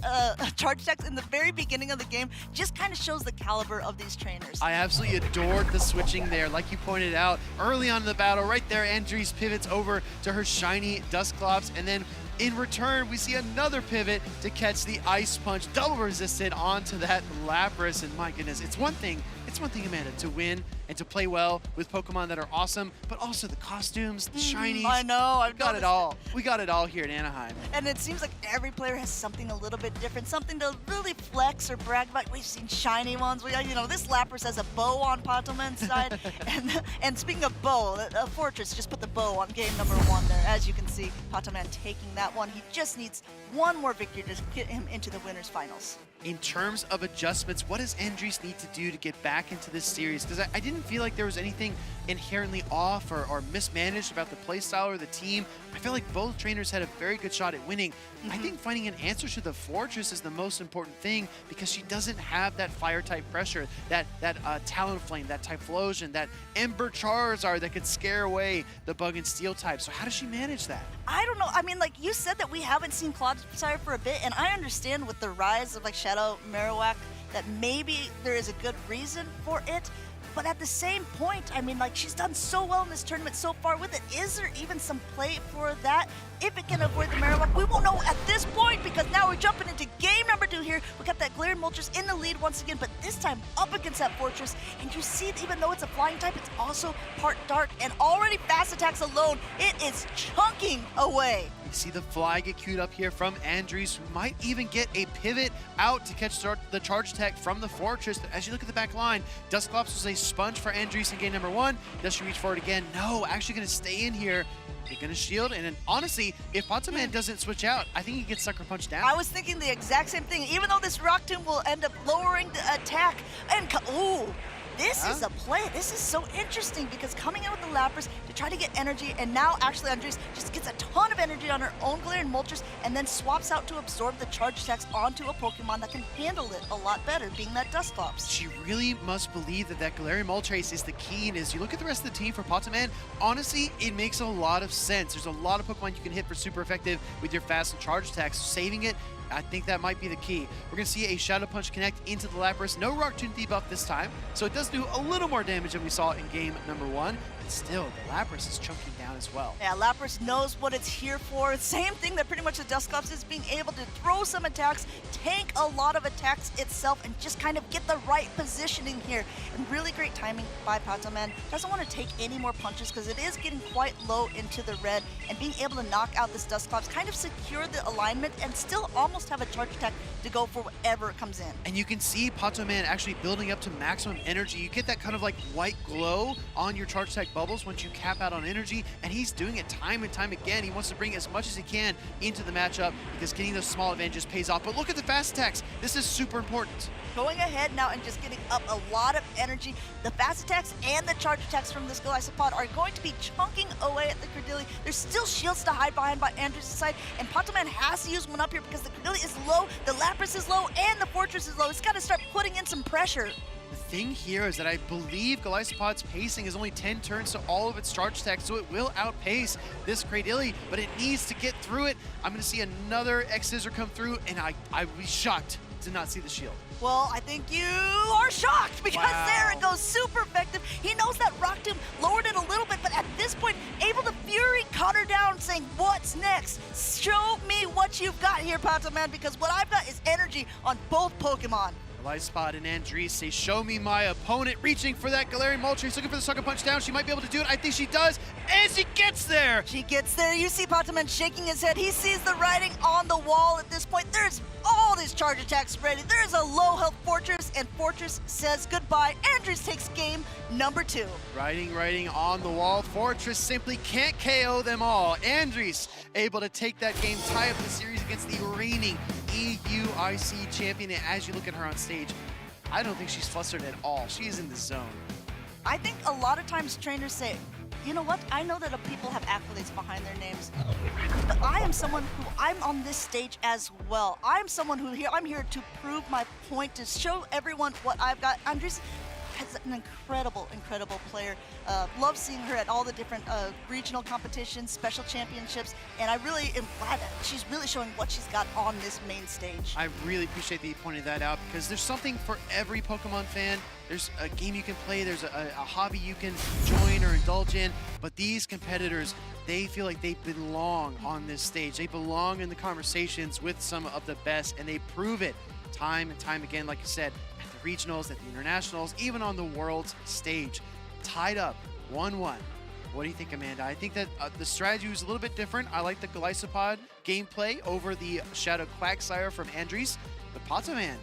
charge attacks in the very beginning of the game just kind of shows the caliber of these trainers. I absolutely adored the switching there. Like you pointed out, early on in the battle, right there, Andres pivots over to her shiny Dusclops, and then in return, we see another pivot to catch the Ice Punch, double resisted onto that Lapras, and my goodness, it's one thing, Amanda, to win and to play well with Pokemon that are awesome, but also the costumes, the shinies. I know, I've got it all. We got it all here at Anaheim. And it seems like every player has something a little bit different, something to really flex or brag about. We've seen shiny ones. This Lapras has a bow on Pataman's side. and speaking of bow, Fortress just put the bow on game number 1 there. As you can see, Pataman taking that one. He just needs 1 more victory to get him into the winners finals. In terms of adjustments, what does Andres need to do to get back into this series? Because I didn't feel like there was anything inherently off or mismanaged about the playstyle or the team. I feel like both trainers had a very good shot at winning. I think finding an answer to the Fortress is the most important thing because she doesn't have that fire-type pressure, that Talonflame, that Typhlosion, that Ember Charizard that could scare away the Bug and Steel type. So how does she manage that? I don't know. I mean, like you said that we haven't seen Clodsire for a bit, and I understand with the rise of Shadow Marowak that maybe there is a good reason for it. But at the same point, I mean, like, she's done so well in this tournament so far with it. Is there even some play for that? If it can avoid the Marrow Walk, we won't know at this point, because now we're jumping into game number 2 here. We got that Galarian Moltres in the lead once again, but this time up against that Fortress. And you see, even though it's a flying type, it's also part dark. And already fast attacks alone, it is chunking away. You see the fly get queued up here from Andries, who might even get a pivot out to catch the charge attack from the Fortress. As you look at the back line, Dusclops was a sponge for Andries in game number 1. Does she reach for it again? No, actually going to stay in here. They're going to shield, and then honestly, if Patoman doesn't switch out, I think he gets Sucker Punch down. I was thinking the exact same thing. Even though this Rock Tomb will end up lowering the attack, and ooh, this is a play. This is so interesting, because coming in with the Lapras to try to get energy, and now actually Andres just gets a ton of energy on her own Galarian Moltres, and then swaps out to absorb the charge attacks onto a Pokemon that can handle it a lot better, being that Dusclops. She really must believe that Galarian Moltres is the key, and as you look at the rest of the team for Patoman, honestly, it makes a lot of sense. There's a lot of Pokemon you can hit for super effective with your fast and charge attacks. Saving it, I think that might be the key. We're going to see a Shadow Punch connect into the Lapras. No Rock Tomb debuff this time, so it does do a little more damage than we saw in game number 1. But still, the Lapras is chunking down as well. Yeah, Lapras knows what it's here for. Same thing that pretty much the Dusclops is, being able to throw some attacks, tank a lot of attacks itself, and just kind of get the right positioning here. And really great timing by Patoman. Doesn't want to take any more punches, because it is getting quite low into the red, and being able to knock out this Dusclops, kind of secure the alignment, and still almost have a charge attack to go for whatever comes in. And you can see Patoman actually building up to maximum energy. You get that kind of like white glow on your charge attack bubbles once you cap out on energy, and he's doing it time and time again. He wants to bring as much as he can into the matchup, because getting those small advantages pays off. But look at the fast attacks. This is super important. Going ahead now and just getting up a lot of energy. The fast attacks and the charge attacks from this Golisopod are going to be chunking away at the Credilli. There's still shields to hide behind by Andrews' side, and Patoman has to use one up here, because the Credilli is low, the Lapras is low, and the Fortress is low. He's got to start putting in some pressure. The thing here is that I believe Golisopod's pacing is only 10 turns to all of its charge attacks, so it will outpace this Cradilly, but it needs to get through it. I'm going to see another X-Scissor come through, and I'd be shocked to not see the shield. Well, I think you are shocked, because there it goes, super effective. He knows that Rock Tomb lowered it a little bit, but at this point, able to Fury cut her down, saying, what's next? Show me what you've got here, Patoman, because what I've got is energy on both Pokemon. Golisopod and Andries say, show me my opponent, reaching for that Galarian Moltres, looking for the Sucker Punch down. She might be able to do it. I think she does, and she gets there. She gets there. You see Patoman shaking his head. He sees the writing on the wall at this point. There's all these charge attacks ready. There's a low health Fortress, and Fortress says goodbye. Andries takes game number 2. Writing on the wall. Fortress simply can't KO them all. Andries able to take that game, tie up the series against the reigning EUIC champion. And as you look at her on stage, I don't think she's flustered at all. She is in the zone. I think a lot of times trainers say, you know what, I know that people have accolades behind their names, but I am someone who, I'm on this stage as well. I'm someone who I'm here to prove my point, to show everyone what I've got. Andries is an incredible player. Love seeing her at all the different regional competitions, special championships, and I really am glad that she's really showing what she's got on this main stage. I really appreciate that you pointed that out, because there's something for every Pokemon fan. There's a game you can play, there's a hobby you can join or indulge in, but these competitors, they feel like they belong on this stage. They belong in the conversations with some of the best, and they prove it time and time again, like you said, at the regionals, at the internationals, even on the world's stage. Tied up 1-1. What do you think, Amanda? I think that the strategy was a little bit different. I like the Golisopod gameplay over the Shadow Quagsire from Andries, but Patoman,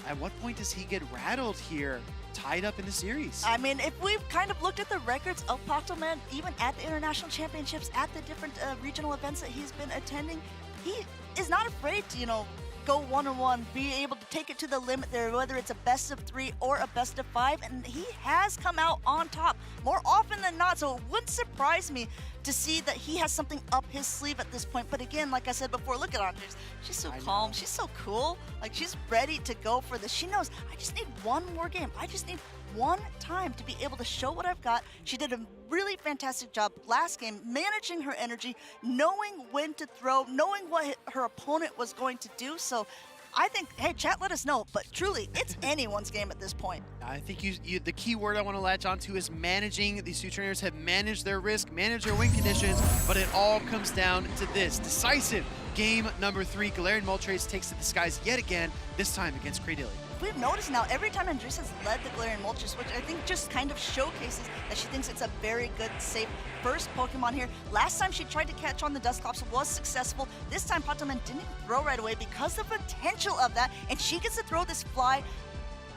at what point does he get rattled here, tied up in the series? I mean, if we've kind of looked at the records of Patoman, even at the international championships, at the different regional events that he's been attending, he is not afraid to, go one-on-one, be able to take it to the limit there, whether it's a best of 3 or a best of 5, and he has come out on top more often than not, so it wouldn't surprise me to see that he has something up his sleeve at this point. But again, like I said before, look at Andres. She's so calm. She's so cool. Like, she's ready to go for this. She knows, I just need one more game. I just need one time to be able to show what I've got. She did a really fantastic job last game managing her energy, knowing when to throw, knowing what her opponent was going to do. So I think, hey, chat, let us know. But truly, it's anyone's game at this point. I think the key word I want to latch onto is managing. These two trainers have managed their risk, managed their win conditions, but it all comes down to this. Decisive game number 3. Galarian Moltres takes to the skies yet again, this time against Cradilly. We've noticed now every time Andres has led the Galarian Moltres, which I think just kind of showcases that she thinks it's a very good, safe first Pokemon here. Last time she tried to catch on the Dusclops, was successful. This time Patoman didn't throw right away because of the potential of that, and she gets to throw this fly,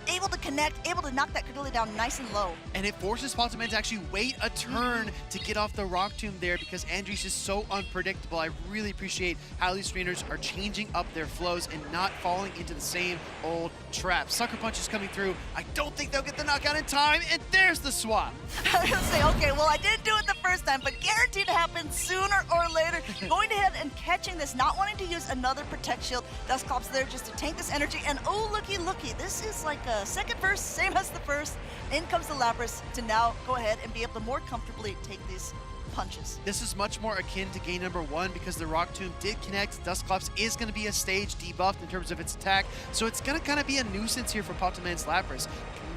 able to connect, able to knock that Cradilly down nice and low. And it forces Patoman to actually wait a turn to get off the Rock Tomb there because Andres is so unpredictable. I really appreciate how these trainers are changing up their flows and not falling into the same old trap. Sucker Punch is coming through. I don't think they'll get the knockout in time, and there's the swap. I was gonna say, okay, well, I didn't do it the first time, but guaranteed to happen sooner or later. Going ahead and catching this, not wanting to use another Protect Shield. Dusclops there just to tank this energy, and oh, looky, this is like a second burst, same as the first. In comes the Lapras to now go ahead and be able to more comfortably take these punches. This is much more akin to game number 1 because the Rock Tomb did connect. Dusclops is going to be a stage debuffed in terms of its attack, so it's going to kind of be a nuisance here for Patoman's Lapras.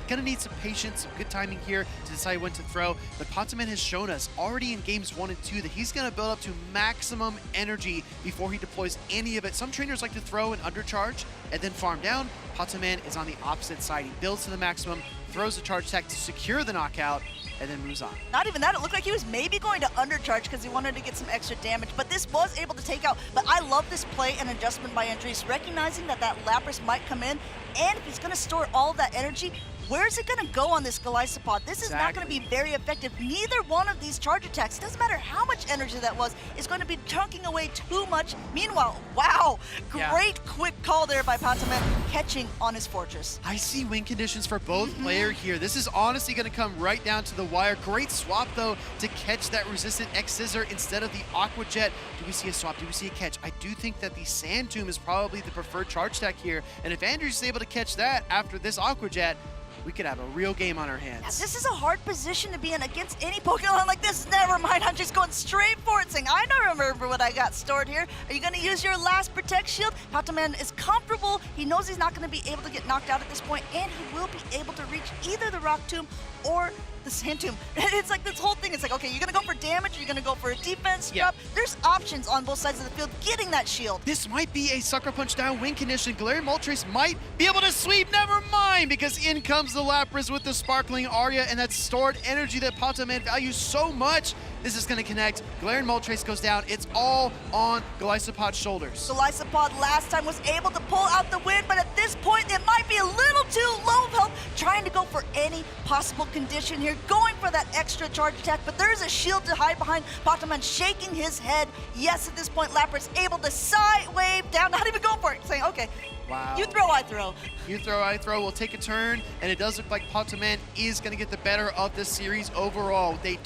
Gonna need some patience, some good timing here to decide when to throw, but Patoman has shown us already in games 1 and 2 that he's gonna build up to maximum energy before he deploys any of it. Some trainers like to throw and undercharge and then farm down. Patoman is on the opposite side. He builds to the maximum, throws the charge attack to secure the knockout, and then moves on. Not even that, it looked like he was maybe going to undercharge because he wanted to get some extra damage, but this was able to take out. But I love this play and adjustment by Andres, recognizing that Lapras might come in, and if he's gonna store all of that energy, where is it going to go on this Golisopod? This is not going to be very effective. Neither one of these charge attacks, doesn't matter how much energy that was, is going to be chunking away too much. Meanwhile, wow, great quick call there by Patoman, catching on his Fortress. I see win conditions for both players here. This is honestly going to come right down to the wire. Great swap, though, to catch that resistant X-Scissor instead of the Aqua Jet. Do we see a swap? Do we see a catch? I do think that the Sand Tomb is probably the preferred charge attack here, and if Andrews is able to catch that after this Aqua Jet, we could have a real game on our hands. Yeah, this is a hard position to be in against any Pokemon like this. Never mind, I'm just going straight for it, saying, I don't remember what I got stored here. Are you going to use your last Protect Shield? Patoman is comfortable. He knows he's not going to be able to get knocked out at this point, and he will be able to reach either the Rock Tomb or the Sand Tomb. It's like this whole thing. It's like, okay, you're going to go for damage, or you're going to go for a defense drop. There's options on both sides of the field getting that shield. This might be a Sucker Punch down win condition. Galarian Moltres might be able to sweep. Never mind, because in comes the Lapras with the Sparkling Aria and that stored energy that Patoman values so much. This is going to connect. Galarian Moltres goes down. It's all on Golisopod's shoulders. Golisopod last time was able to pull out the win, but at this point, it might be a little too low of health, trying to go for any possible condition here, going for that extra charge attack, but there's a shield to hide behind. Patoman shaking his head. Yes, at this point, Lapras able to side wave down, not even going for it, saying, okay, wow. You throw, I throw. You throw, I throw. We'll take a turn, and it does look like Patoman is going to get the better of this series overall. With a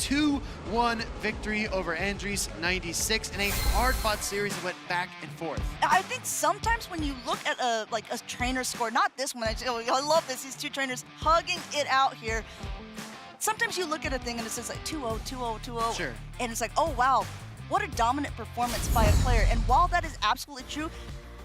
2-1 victory over Andres 96 in a hard-fought series that went back and forth. I think sometimes when you look at a trainer score, not this one, I love this, these two trainers hugging it out here. Sometimes you look at a thing and it says like 2-0, 2-0, 2-0. Sure. And it's like, oh wow, what a dominant performance by a player. And while that is absolutely true,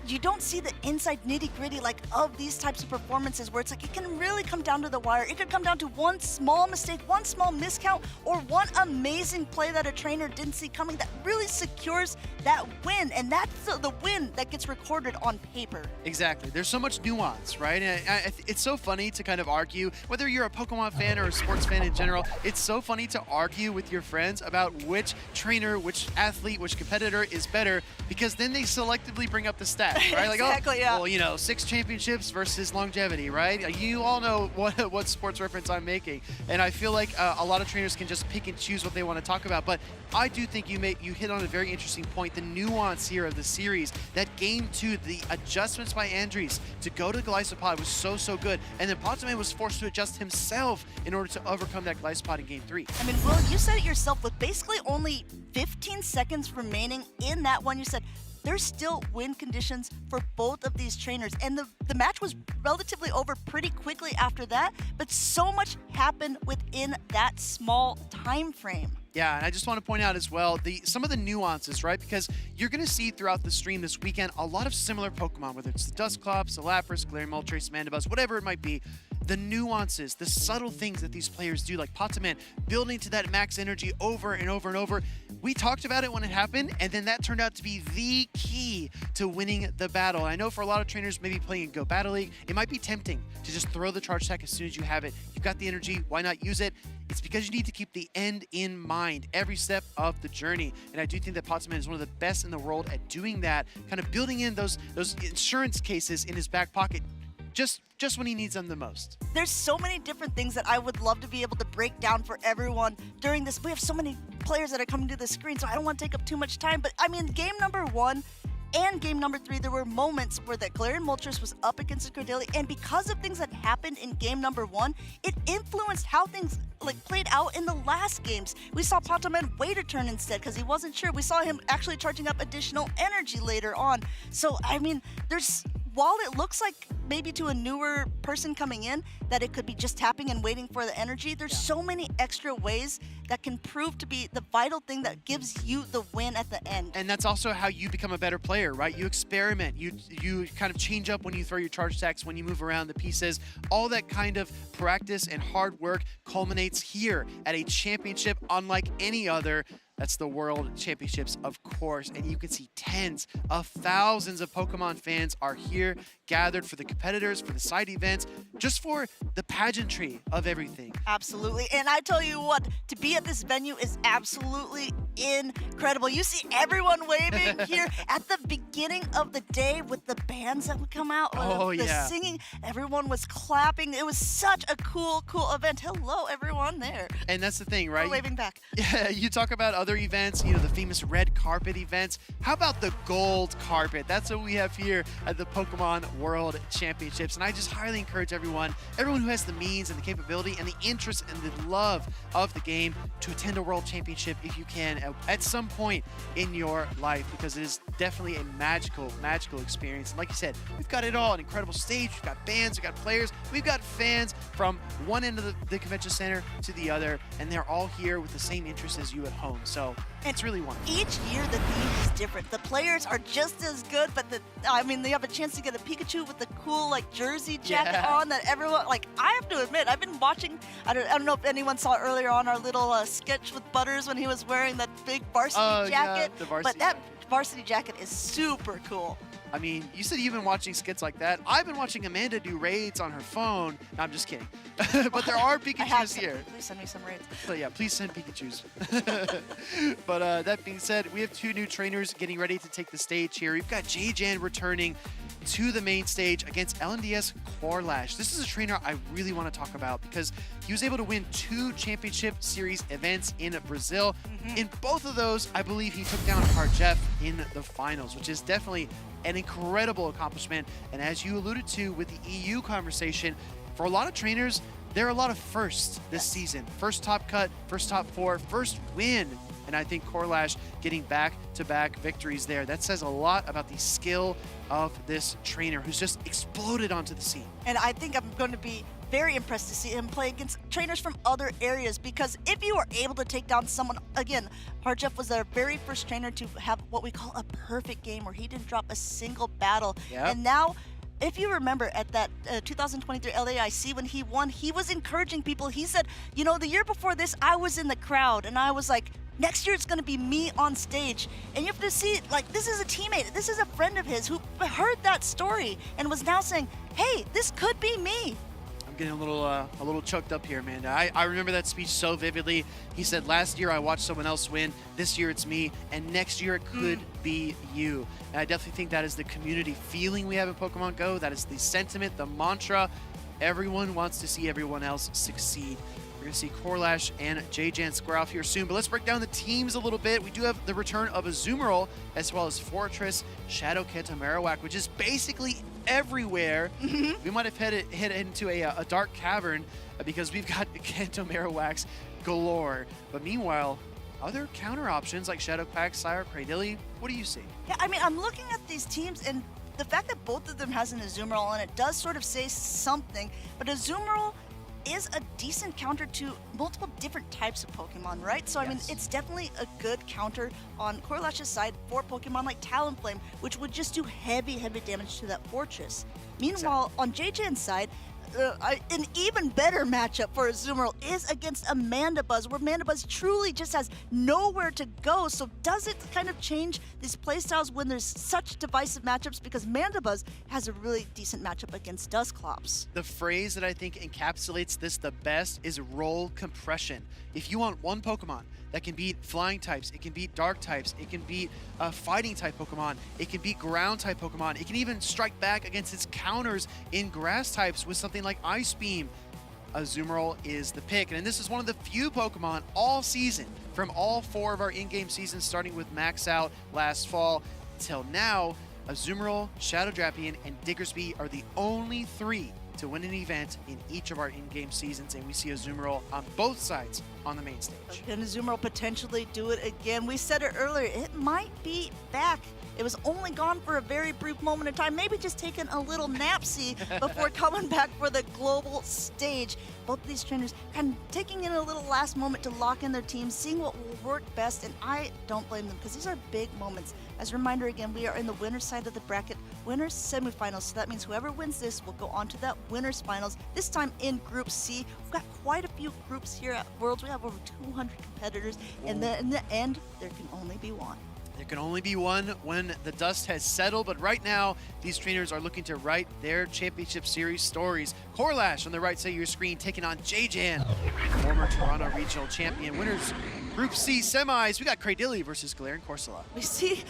you don't see the inside nitty-gritty like of these types of performances where it's like it can really come down to the wire. It could come down to one small mistake, one small miscount, or one amazing play that a trainer didn't see coming that really secures that win. And that's the win that gets recorded on paper. Exactly. There's so much nuance, right? And it's so funny to kind of argue, whether you're a Pokemon fan or a sports fan in general, it's so funny to argue with your friends about which trainer, which athlete, which competitor is better, because then they selectively bring up the stats. Right? Like, exactly, yeah. Well, you know, 6 championships versus longevity, right? You all know what sports reference I'm making. And I feel like a lot of trainers can just pick and choose what they want to talk about. But I do think you hit on a very interesting point. The nuance here of the series, that game 2, the adjustments by Andres to go to Golisopod was so good. And then Patoman was forced to adjust himself in order to overcome that Golisopod in game 3. I mean, Will, you said it yourself, with basically only 15 seconds remaining in that one, you said, there's still win conditions for both of these trainers. And the match was relatively over pretty quickly after that, but so much happened within that small time frame. Yeah, and I just want to point out as well some of the nuances, right? Because you're going to see throughout the stream this weekend a lot of similar Pokemon, whether it's the Dusclops, the Lapras, Galarian Moltres, Mandibuzz, whatever it might be. The nuances, the subtle things that these players do, like Potaman, building to that max energy over and over and over. We talked about it when it happened, and then that turned out to be the key to winning the battle. And I know for a lot of trainers, maybe playing in Go Battle League, it might be tempting to just throw the charge attack as soon as you have it. You've got the energy, why not use it? It's because you need to keep the end in mind every step of the journey. And I do think that Potaman is one of the best in the world at doing that, kind of building in those insurance cases in his back pocket just when he needs them the most. There's so many different things that I would love to be able to break down for everyone during this. We have so many players that are coming to the screen, so I don't want to take up too much time. But I mean, game number 1 and game number 3, there were moments where that Galarian Moltres was up against the Cordeli, and because of things that happened in game number 1, it influenced how things played out in the last games. We saw Potaman wait a turn instead because he wasn't sure. We saw him actually charging up additional energy later on. So I mean, while it looks like maybe to a newer person coming in that it could be just tapping and waiting for the energy, there's so many extra ways that can prove to be the vital thing that gives you the win at the end. And that's also how you become a better player, right? You experiment, you kind of change up when you throw your charge attacks, when you move around the pieces. All that kind of practice and hard work culminates here at a championship unlike any other. That's the World Championships, of course. And you can see tens of thousands of Pokemon fans are here, gathered for the competitors, for the side events, just for the pageantry of everything. Absolutely. And I tell you what, to be at this venue is absolutely incredible. You see everyone waving here at the beginning of the day with the bands that would come out, the singing. Everyone was clapping. It was such a cool event. Hello, everyone there. And that's the thing, right? We're waving back. Yeah, you talk about other events, the famous red carpet events. How about the gold carpet? That's what we have here at the Pokemon World Championships. And I just highly encourage everyone who has the means and the capability and the interest and the love of the game to attend a World Championship if you can at some point in your life, because it is definitely a magical experience. And like you said, we've got it all, an incredible stage, we've got bands, we've got players, we've got fans from one end of the convention center to the other, and they're all here with the same interest as you at home. So it's really wonderful. Each year the theme is different. The players are just as good, but they have a chance to get a Pikachu with the cool jersey jacket on that everyone I have to admit, I've been watching. I don't know if anyone saw earlier on our little sketch with Butters when he was wearing that big varsity jacket. The varsity but that varsity jacket is super cool. I mean, you said you've been watching skits like that. I've been watching Amanda do raids on her phone. No, I'm just kidding. But there are Pikachus here. Please send me some raids. But yeah, please send Pikachus. But that being said, we have 2 new trainers getting ready to take the stage here. We've got J-Jan returning to the main stage against LNDS Corlash. This is a trainer I really want to talk about because he was able to win 2 championship series events in Brazil. In both of those, I believe he took down Harjeff in the finals, which is definitely an incredible accomplishment. And as you alluded to with the EU conversation, for a lot of trainers, there are a lot of firsts this season. First top cut, first top 4, first win. And I think Corlash getting back-to-back victories there, that says a lot about the skill of this trainer who's just exploded onto the scene. And I think I'm going to be very impressed to see him play against trainers from other areas, because if you are able to take down someone, again, Harjeff was our very first trainer to have what we call a perfect game where he didn't drop a single battle. Yep. And now, if you remember at that 2023 LAIC when he won, he was encouraging people. He said, the year before this, I was in the crowd and I was like, next year it's going to be me on stage. And you have to see, this is a teammate. This is a friend of his who heard that story and was now saying, hey, this could be me. I'm getting a little choked up here, Amanda. I remember that speech so vividly. He said, last year I watched someone else win. This year it's me. And next year it could be you. And I definitely think that is the community feeling we have in Pokemon Go. That is the sentiment, the mantra. Everyone wants to see everyone else succeed. We're going to see Corlash and J-Jan square off here soon, but let's break down the teams a little bit. We do have the return of Azumarill, as well as Fortress, Shadow Kanto Marowak, which is basically everywhere. We might have headed into a dark cavern because we've got Kanto Marowaks galore. But meanwhile, other counter options like Shadowpack, Sire, Cradilly, what do you see? Yeah, I mean, I'm looking at these teams, and the fact that both of them has an Azumarill, and it does sort of say something, but Azumarill is a decent counter to multiple different types of Pokemon, right? So, I mean, it's definitely a good counter on Corlash's side for Pokemon like Talonflame, which would just do heavy damage to that Fortress. Meanwhile, on JJ's side, an even better matchup for Azumarill is against a Mandibuzz, where Mandibuzz truly just has nowhere to go. So does it kind of change these playstyles when there's such divisive matchups? Because Mandibuzz has a really decent matchup against Dusclops. The phrase that I think encapsulates this the best is roll compression. If you want one Pokemon that can beat flying types, it can beat dark types, it can beat fighting type Pokemon, it can beat ground type Pokemon, it can even strike back against its counters in grass types with something like Ice Beam, Azumarill is the pick. And this is one of the few Pokemon all season, from all 4 of our in-game seasons, starting with Max Out last fall till now, Azumarill, Shadow Drapion, and Diggersby are the only 3 to win an event in each of our in-game seasons, and we see Azumarill on both sides on the main stage. Can Azumarill potentially do it again? We said it earlier, it might be back. It was only gone for a very brief moment in time, maybe just taking a little napsy before coming back for the global stage. Both of these trainers kind of taking in a little last moment to lock in their teams, seeing what will work best, and I don't blame them because these are big moments. As a reminder again, we are in the winner's side of the bracket, winner's semifinals, so that means whoever wins this will go on to that winner's finals, this time in Group C. We've got quite a few groups here at Worlds. We have over 200 competitors, and in the end, there can only be one. There can only be one when the dust has settled, but right now, these trainers are looking to write their Championship Series stories. Corlash on the right side of your screen taking on J-Jan, former Toronto Regional Champion. Winners Group C semis, we got Cradilly versus Galarian Corsola. We see,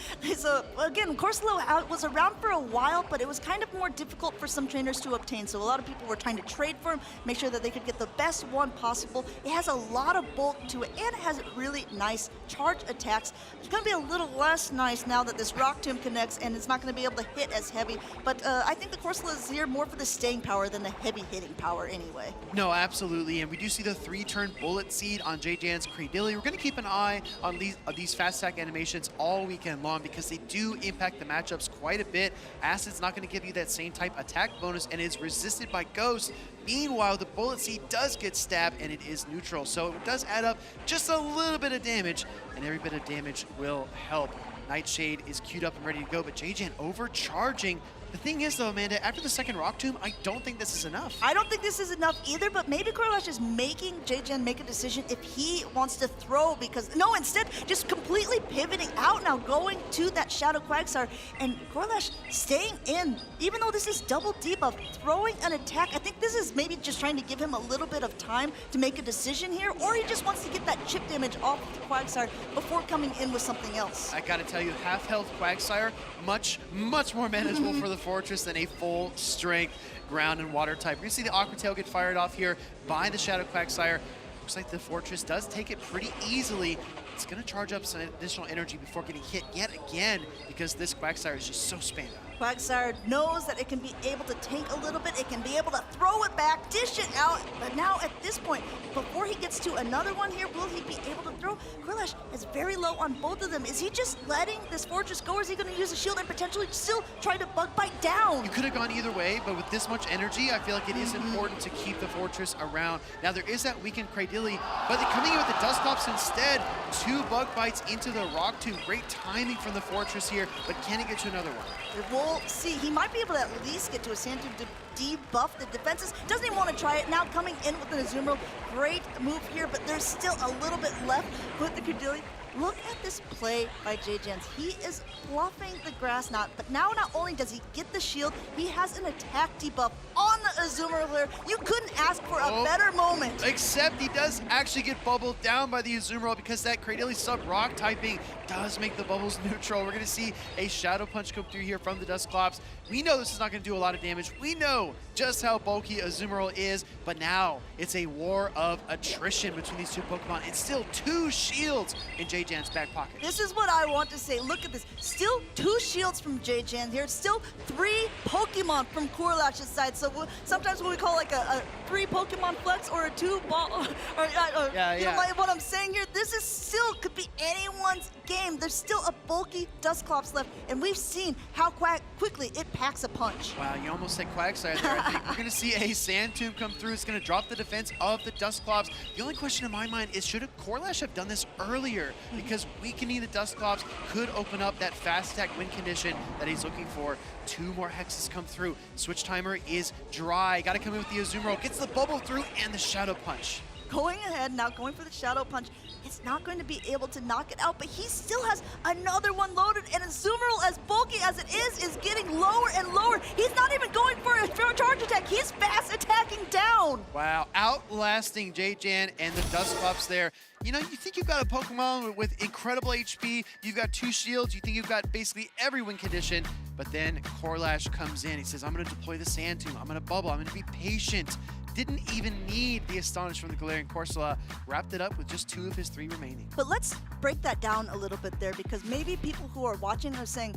again, Corsola was around for a while, but it was kind of more difficult for some trainers to obtain. So a lot of people were trying to trade for him, make sure that they could get the best one possible. It has a lot of bulk to it, and it has really nice charge attacks. It's going to be a little less nice now that this Rock Tomb connects, and it's not going to be able to hit as heavy. But I think the Corsola is here more for the staying power than the heavy hitting power anyway. No, absolutely, and we do see the 3-turn Bullet Seed on J-Jan's Cradilly. We're going to keep an eye on these fast attack animations all weekend long because they do impact the matchups quite a bit. Acid's not going to give you that same type attack bonus and is resisted by Ghost. Meanwhile, the Bullet Seed does get stabbed and it is neutral, so it does add up just a little bit of damage, and every bit of damage will help. Nightshade is queued up and ready to go, but J-Jan overcharging. The thing is, though, Amanda, after the second Rock Tomb, I don't think this is enough. I don't think this is enough either, but maybe Corlash is making J-Jan make a decision if he wants to throw, because, no, instead, just completely pivoting out now, going to that Shadow Quagsire, and Corlash staying in, even though this is double debuff, throwing an attack. I think this is maybe just trying to give him a little bit of time to make a decision here, or he just wants to get that chip damage off of the Quagsire before coming in with something else. I gotta tell you, half-health Quagsire, much more manageable for the Fortress than a full-strength ground and water type. We're gonna see the Aqua Tail get fired off here by the Shadow Quagsire. Looks like the Fortress does take it pretty easily. It's gonna charge up some additional energy before getting hit yet again because this Quagsire is just so spammed out. Quagsire knows that it can be able to tank a little bit, it can be able to throw it back, dish it out, but now at this point, before he gets to another one here, will he be able to throw? Corlash is very low on both of them. Is he just letting this Fortress go, or is he going to use a shield and potentially still try to bug bite down? You could have gone either way, but with this much energy, I feel like it is important to keep the Fortress around. Now, there is that weakened Cradilly, but they're coming in with the Dusclops instead. 2 bug bites into the Rock Tomb. Great timing from the Fortress here, but can he get to another one? We'll see. He might be able to at least get to a Sand Tomb to debuff the defenses. Doesn't even want to try it. Now coming in with an Azumarill. Great move here, but there's still a little bit left with the Cradilly. Look at this play by J-Jans. He is bluffing the Grass Knot, but now not only does he get the shield, he has an attack debuff on the Azumarill here. You couldn't ask for a better moment. Except he does actually get bubbled down by the Azumarill because that Cradilly sub-rock typing does make the bubbles neutral. We're going to see a Shadow Punch come through here from the Dusclops. We know this is not going to do a lot of damage. We know just how bulky Azumarill is, but now it's a war of attrition between these two Pokemon. It's still 2 shields in J-Jan's Jan's back pocket. This is what I want to say. Look at this. Still 2 shields from Jan here. Still 3 Pokemon from Korlash's side. So sometimes what we call like a 3 Pokemon flex or a 2 ball. You know, like what I'm saying here, this is still could be anyone's game. There's still a bulky Dusclops left, and we've seen how quickly it packs a punch. Wow, you almost said Quagsire there. I think we're going to see a Sand Tomb come through. It's going to drop the defense of the Dusclops. The only question in my mind is, should a Korlash have done this earlier? Because weakening the Dusclops could open up that fast attack win condition that he's looking for. 2 more hexes come through. Switch timer is dry. Got to come in with the Azumarill. Gets the bubble through and the Shadow Punch. Going ahead now, going for the Shadow Punch. It's not going to be able to knock it out, but he still has another one loaded, and Azumarill, as bulky as it is getting lower and lower. He's not even going for a charge attack. He's fast attacking down. Wow, outlasting Jan and the Dusclops there. You know, you think you've got a Pokemon with incredible HP, you've got 2 shields, you think you've got basically every win condition, but then Korlash comes in. He says, I'm going to deploy the Sand Tomb, I'm going to bubble, I'm going to be patient. Didn't even need the Astonish from the Galarian Corsola. Wrapped it up with just 2 of his 3 remaining. But let's break that down a little bit there, because maybe people who are watching are saying,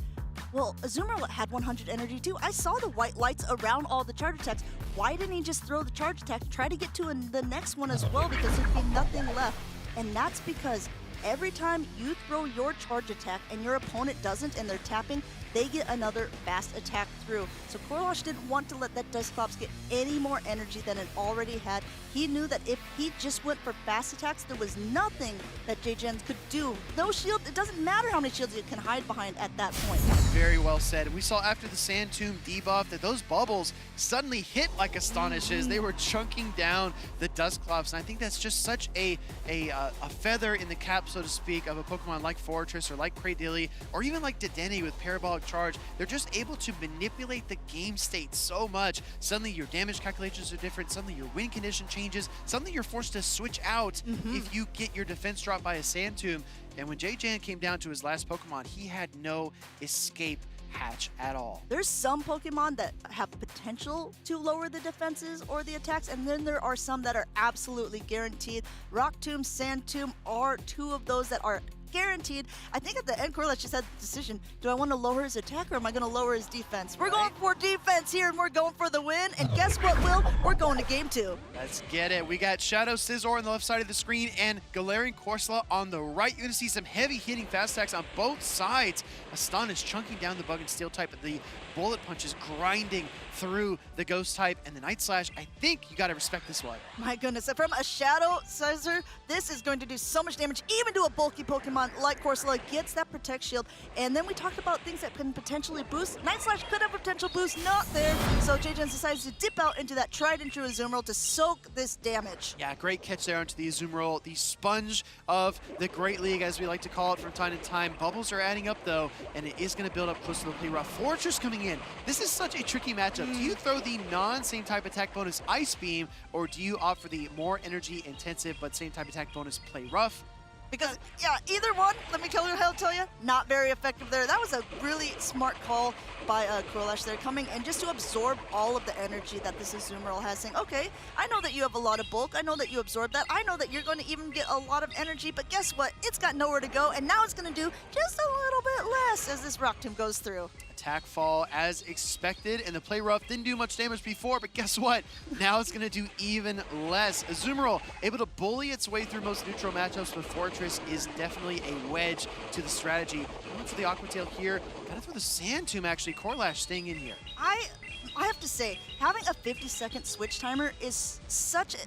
well, Azumarill had 100 energy too. I saw the white lights around all the charge attacks. Why didn't he just throw the charge attack, try to get to the next one as well, because there'd be nothing left. And that's because every time you throw your charge attack and your opponent doesn't and they're tapping, they get another fast attack through. So Korlash didn't want to let that Dusclops get any more energy than it already had. He knew that if he just went for fast attacks, there was nothing that Jan could do. No shield, it doesn't matter how many shields you can hide behind at that point. Very well said. We saw after the Sand Tomb debuff that those bubbles suddenly hit like Astonishes. They were chunking down the Dusclops, and I think that's just such a feather in the cap, so to speak, of a Pokemon like Fortress or like Cradily or even like Dedenne with Parabolic Charge. They're just able to manipulate the game state so much. Suddenly your damage calculations are different. Suddenly your win condition changes. Suddenly you're forced to switch out if you get your defense dropped by a Sand Tomb. And when Jan came down to his last Pokemon, he had no escape hatch at all. There's some Pokemon that have potential to lower the defenses or the attacks, and then there are some that are absolutely guaranteed. Rock Tomb, Sand Tomb are 2 of those that are guaranteed. I think at the end, Korlash just had the decision, do I want to lower his attack or am I going to lower his defense? We're going for defense here, and we're going for the win. And guess what, Will? We're going to game 2. Let's get it. We got Shadow Scizor on the left side of the screen and Galarian Corsola on the right. You're going to see some heavy hitting fast attacks on both sides. Astonish chunking down the Bug and Steel type, but the Bullet Punch is grinding through the Ghost type, and the Night Slash, I think you got to respect this one. My goodness, from a Shadow Scizor, this is going to do so much damage, even to a bulky Pokemon like Corsola. Gets that Protect Shield, and then we talked about things that can potentially boost. Night Slash could have potential boost, not there, so Jan decides to dip out into that tried and true Azumarill to soak this damage. Yeah, great catch there onto the Azumarill, the sponge of the Great League, as we like to call it from time to time. Bubbles are adding up, though, and it is going to build up close to the play rough. Fortress coming in. This is such a tricky matchup. Do you throw the non-same type attack bonus Ice Beam, or do you opt for the more energy intensive but same type attack bonus Play Rough? Because, yeah, either one, let me tell you, not very effective there. That was a really smart call by Korlash there, coming in just to absorb all of the energy that this Azumarill has, saying, okay, I know that you have a lot of bulk, I know that you absorb that, I know that you're going to even get a lot of energy, but guess what? It's got nowhere to go, and now it's going to do just a little bit less as this Rock Tomb goes through. Attack fall as expected, and the Play Rough didn't do much damage before, but guess what? Now it's going to do even less. Azumarill able to bully its way through most neutral matchups, but Fortress is definitely a wedge to the strategy. Going for the Aqua Tail here. Got it for the Sand Tomb, actually. Korlash staying in here. I have to say, having a 50-second switch timer is such a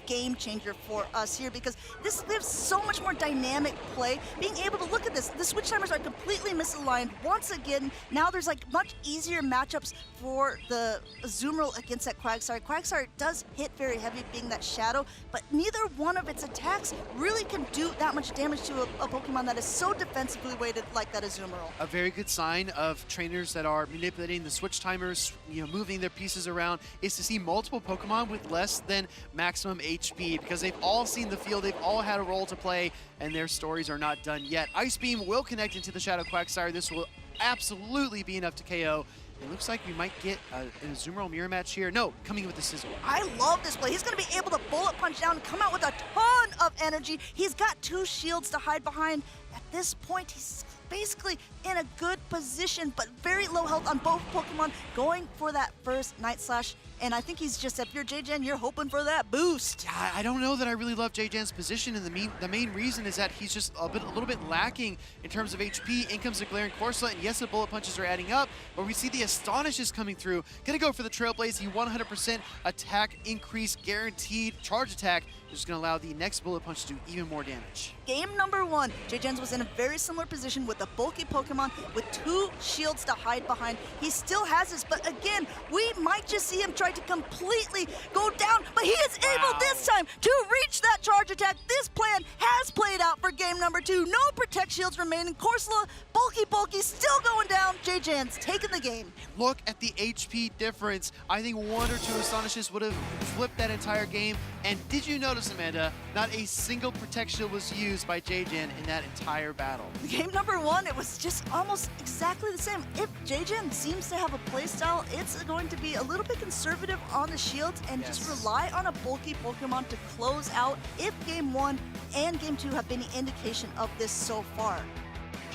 game changer for us here, because this gives so much more dynamic play. Being able to look at this, the switch timers are completely misaligned once again. Now there's like much easier matchups for the Azumarill against that Quagsire. Quagsire does hit very heavy, being that Shadow, but neither one of its attacks really can do that much damage to a Pokemon that is so defensively weighted like that Azumarill. A very good sign of trainers that are manipulating the switch timers, moving their pieces around, is to see multiple Pokemon with less than maximum HP, because they've all seen the field, they've all had a role to play, and their stories are not done yet. Ice Beam will connect into the Shadow Quagsire. This will absolutely be enough to KO, It looks like we might get an Azumarill mirror match here. No, coming with the Scizor. I love this play. He's going to be able to bullet punch down and come out with a ton of energy. He's got 2 shields to hide behind. At this point, he's basically in a good position, but very low health on both Pokemon, going for that first Night Slash. And I think he's just, if you're JJen, you're hoping for that boost. Yeah, I don't know that I really love JJen's position, and the main reason is that he's just a little bit lacking in terms of HP. In comes the Galarian Corsola, and yes, the bullet punches are adding up, but we see the Astonishes coming through. Gonna go for the Trailblaze. He 100% attack increase guaranteed. Charge attack is just gonna allow the next bullet punch to do even more damage. Game number 1, JJen's was in a very similar position with a bulky Pokemon with 2 shields to hide behind. He still has this, but again, we might just see him try to completely go down, but he is able this time to reach that charge attack. This plan has played out for game number 2. No Protect Shields remaining. Corsola, bulky, still going down. JJen's taking the game. Look at the HP difference. I think 1 or 2 Astonishes would have flipped that entire game. And did you notice, Amanda, not a single Protect Shield was used by JJen in that entire battle. Game number 1, it was just almost exactly the same. If JJen seems to have a playstyle, it's going to be a little bit conservative on the shields and just rely on a bulky Pokemon to close out if game 1 and game 2 have been any indication of this so far.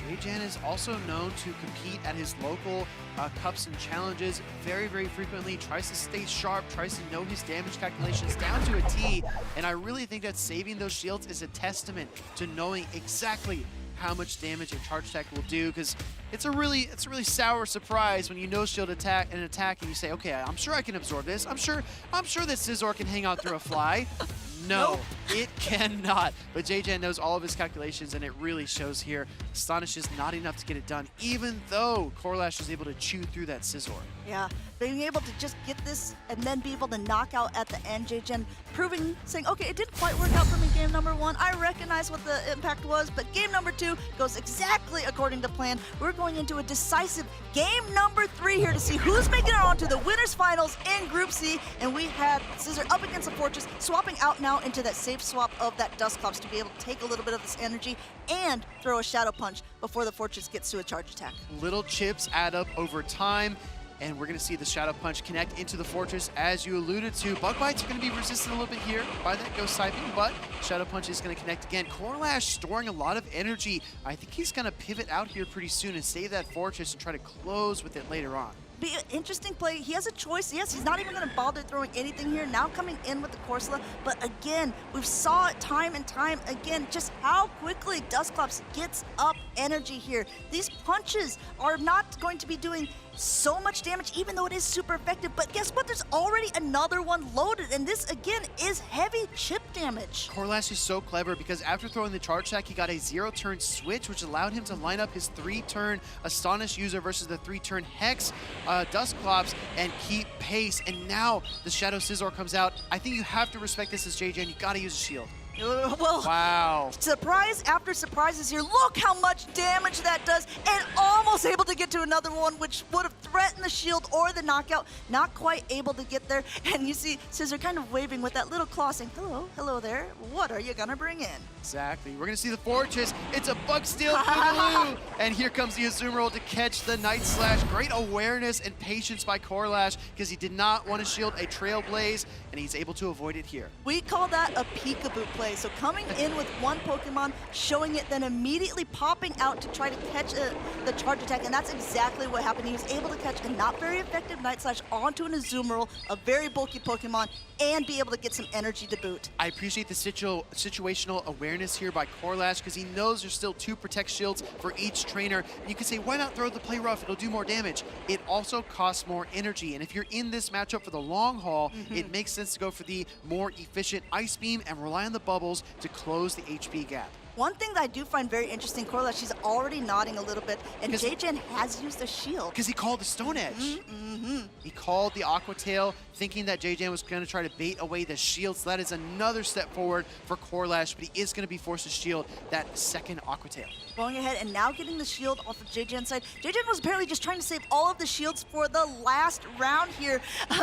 JJen is also known to compete at his local cups and challenges very, very frequently, tries to stay sharp, tries to know his damage calculations down to a T, and I really think that saving those shields is a testament to knowing exactly how much damage a charge attack will do, because it's a really sour surprise when you no shield attack and you say, okay, I'm sure I can absorb this. I'm sure that Scizor can hang out through a fly. No, it cannot. But JJen knows all of his calculations, and it really shows here. Astonish is not enough to get it done, even though Corlash is able to chew through that Scizor. Yeah, being able to just get this and then be able to knock out at the end, JJen saying, okay, it didn't quite work out for me game number 1. I recognize what the impact was, but game number 2 goes exactly according to plan. We're going into a decisive game number 3 here to see who's making it on to the winners finals in Group C. And we had Scizor up against the Fortress, swapping out now into that safe swap of that Dusclops to be able to take a little bit of this energy and throw a Shadow Punch before the Fortress gets to a charge attack. Little chips add up over time, and we're going to see the Shadow Punch connect into the Fortress, as you alluded to. Bug Bites are going to be resisted a little bit here by that Ghost Typing, but Shadow Punch is going to connect again. Corlash storing a lot of energy. I think he's going to pivot out here pretty soon and save that Fortress and try to close with it later on. Be an interesting play. He has a choice. Yes, he's not even going to bother throwing anything here. Now coming in with the Corsola. But again, we've saw it time and time again, just how quickly Dusclops gets up energy here. These punches are not going to be doing so much damage, even though it is super effective. But guess what? There's already another one loaded, and this again is heavy chip damage. Corlash is so clever because after throwing the charge attack, he got a 0-turn switch, which allowed him to line up his 3-turn Astonish user versus the 3-turn Hex Dusclops and keep pace. And now the Shadow Scizor comes out. I think you have to respect this as JJen. You got to use a shield. Well, wow. Surprise after surprise is here. Look how much damage that does, and almost able to get to another one, which would have threatened the shield or the knockout. Not quite able to get there, and you see Scizor kind of waving with that little claw saying, hello, hello there. What are you gonna bring in? Exactly. We're gonna see the Fortress. It's a Bug Steel Boogaloo, and here comes the Azumarill to catch the Night Slash. Great awareness and patience by Corlash because he did not want to shield a Trailblaze, and he's able to avoid it here. We call that a peekaboo play. So coming in with one Pokemon, showing it, then immediately popping out to try to catch the charge attack, and that's exactly what happened. He was able to catch a not very effective Night Slash onto an Azumarill, a very bulky Pokemon, and be able to get some energy to boot. I appreciate the situational awareness here by Corlash because he knows there's still 2 Protect Shields for each trainer. And you can say, why not throw the Play Rough? It'll do more damage. It also costs more energy, and if you're in this matchup for the long haul, it makes sense to go for the more efficient Ice Beam and rely on the bubbles to close the HP gap. One thing that I do find very interesting, Corlash, she's already nodding a little bit, and JJen has used a shield. Because he called the Stone Edge. He called the Aqua Tail, thinking that JJen was going to try to bait away the shield, so that is another step forward for Corlash, but he is going to be forced to shield that second Aqua Tail. Going ahead and now getting the shield off of JJen's side. JJen was apparently just trying to save all of the shields for the last round here,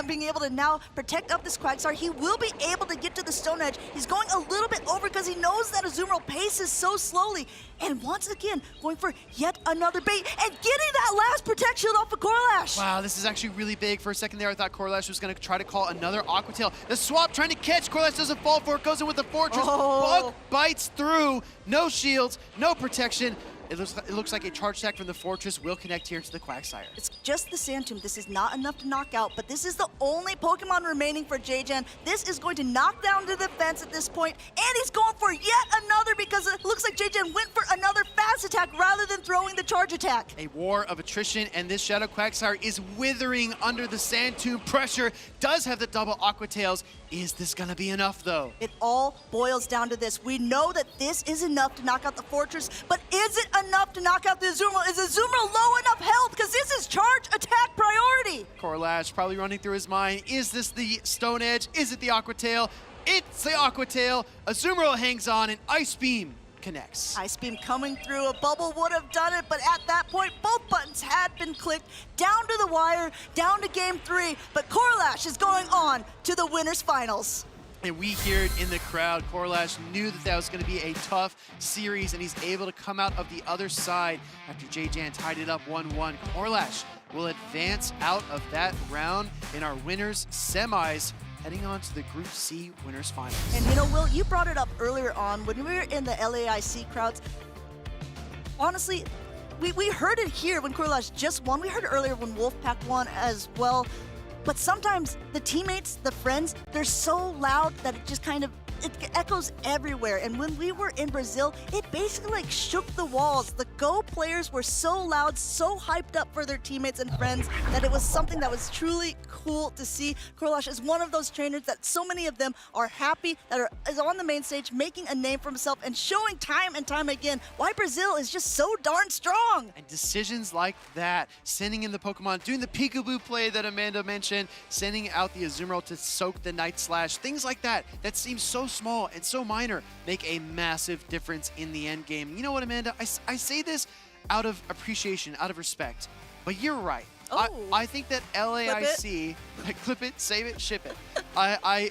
being able to now protect up this Quagsire. He will be able to get to the Stone Edge. He's going a little bit over because he knows that Azumarill paces progresses so slowly. And once again, going for yet another bait and getting that last Protect Shield off of Corlash. Wow, this is actually really big. For a second there, I thought Corlash was going to try to call another Aqua Tail. The swap trying to catch. Corlash doesn't fall for it. Goes in with the Fortress. Bug bites through. No shields, no protection. It looks like a charge attack from the Fortress will connect here to the Quagsire. It's just the Sand Tomb. This is not enough to knock out, but this is the only Pokemon remaining for JJen. This is going to knock down the defense at this point, and he's going for yet another because it looks like JJen went for another fast attack rather than throwing the charge attack. A war of attrition, and this Shadow Quagsire is withering under the Sand Tomb pressure. Does have the double Aqua Tails. Is this going to be enough, though? It all boils down to this. We know that this is enough to knock out the Fortress, but is it enough to knock out the Azumarill? Is Azumarill low enough health? Because this is charge attack priority. Corlash probably running through his mind. Is this the Stone Edge? Is it the Aqua Tail? It's the Aqua Tail. Azumarill hangs on, and Ice Beam connects. Ice Beam coming through. A bubble would have done it, but at that point, both buttons had been clicked. Down to the wire, down to game 3, but Corlash is going on to the winners finals. And we hear it in the crowd. Corlash knew that was going to be a tough series, and he's able to come out of the other side after JJen tied it up 1-1. Corlash will advance out of that round in our winners semis, heading on to the Group C winners finals. And you know, Will, you brought it up earlier on when we were in the LAIC crowds. Honestly, we heard it here when Corlash just won. We heard it earlier when Wolfpack won as well. But sometimes the teammates, the friends, they're so loud that it just kind of, it echoes everywhere. And when we were in Brazil, it basically like shook the walls. The Go players were so loud, so hyped up for their teammates and friends that it was something that was truly cool to see. Corlash is one of those trainers that so many of them are happy that is on the main stage, making a name for himself and showing time and time again why Brazil is just so darn strong. And decisions like that, sending in the Pokemon, doing the peekaboo play that Amanda mentioned, sending out the Azumarill to soak the Night Slash, things like that, that seems so small and so minor, make a massive difference in the end game. You know what, Amanda? I say this out of appreciation, out of respect, but you're right. I think that LAIC, clip it, save it, ship it. I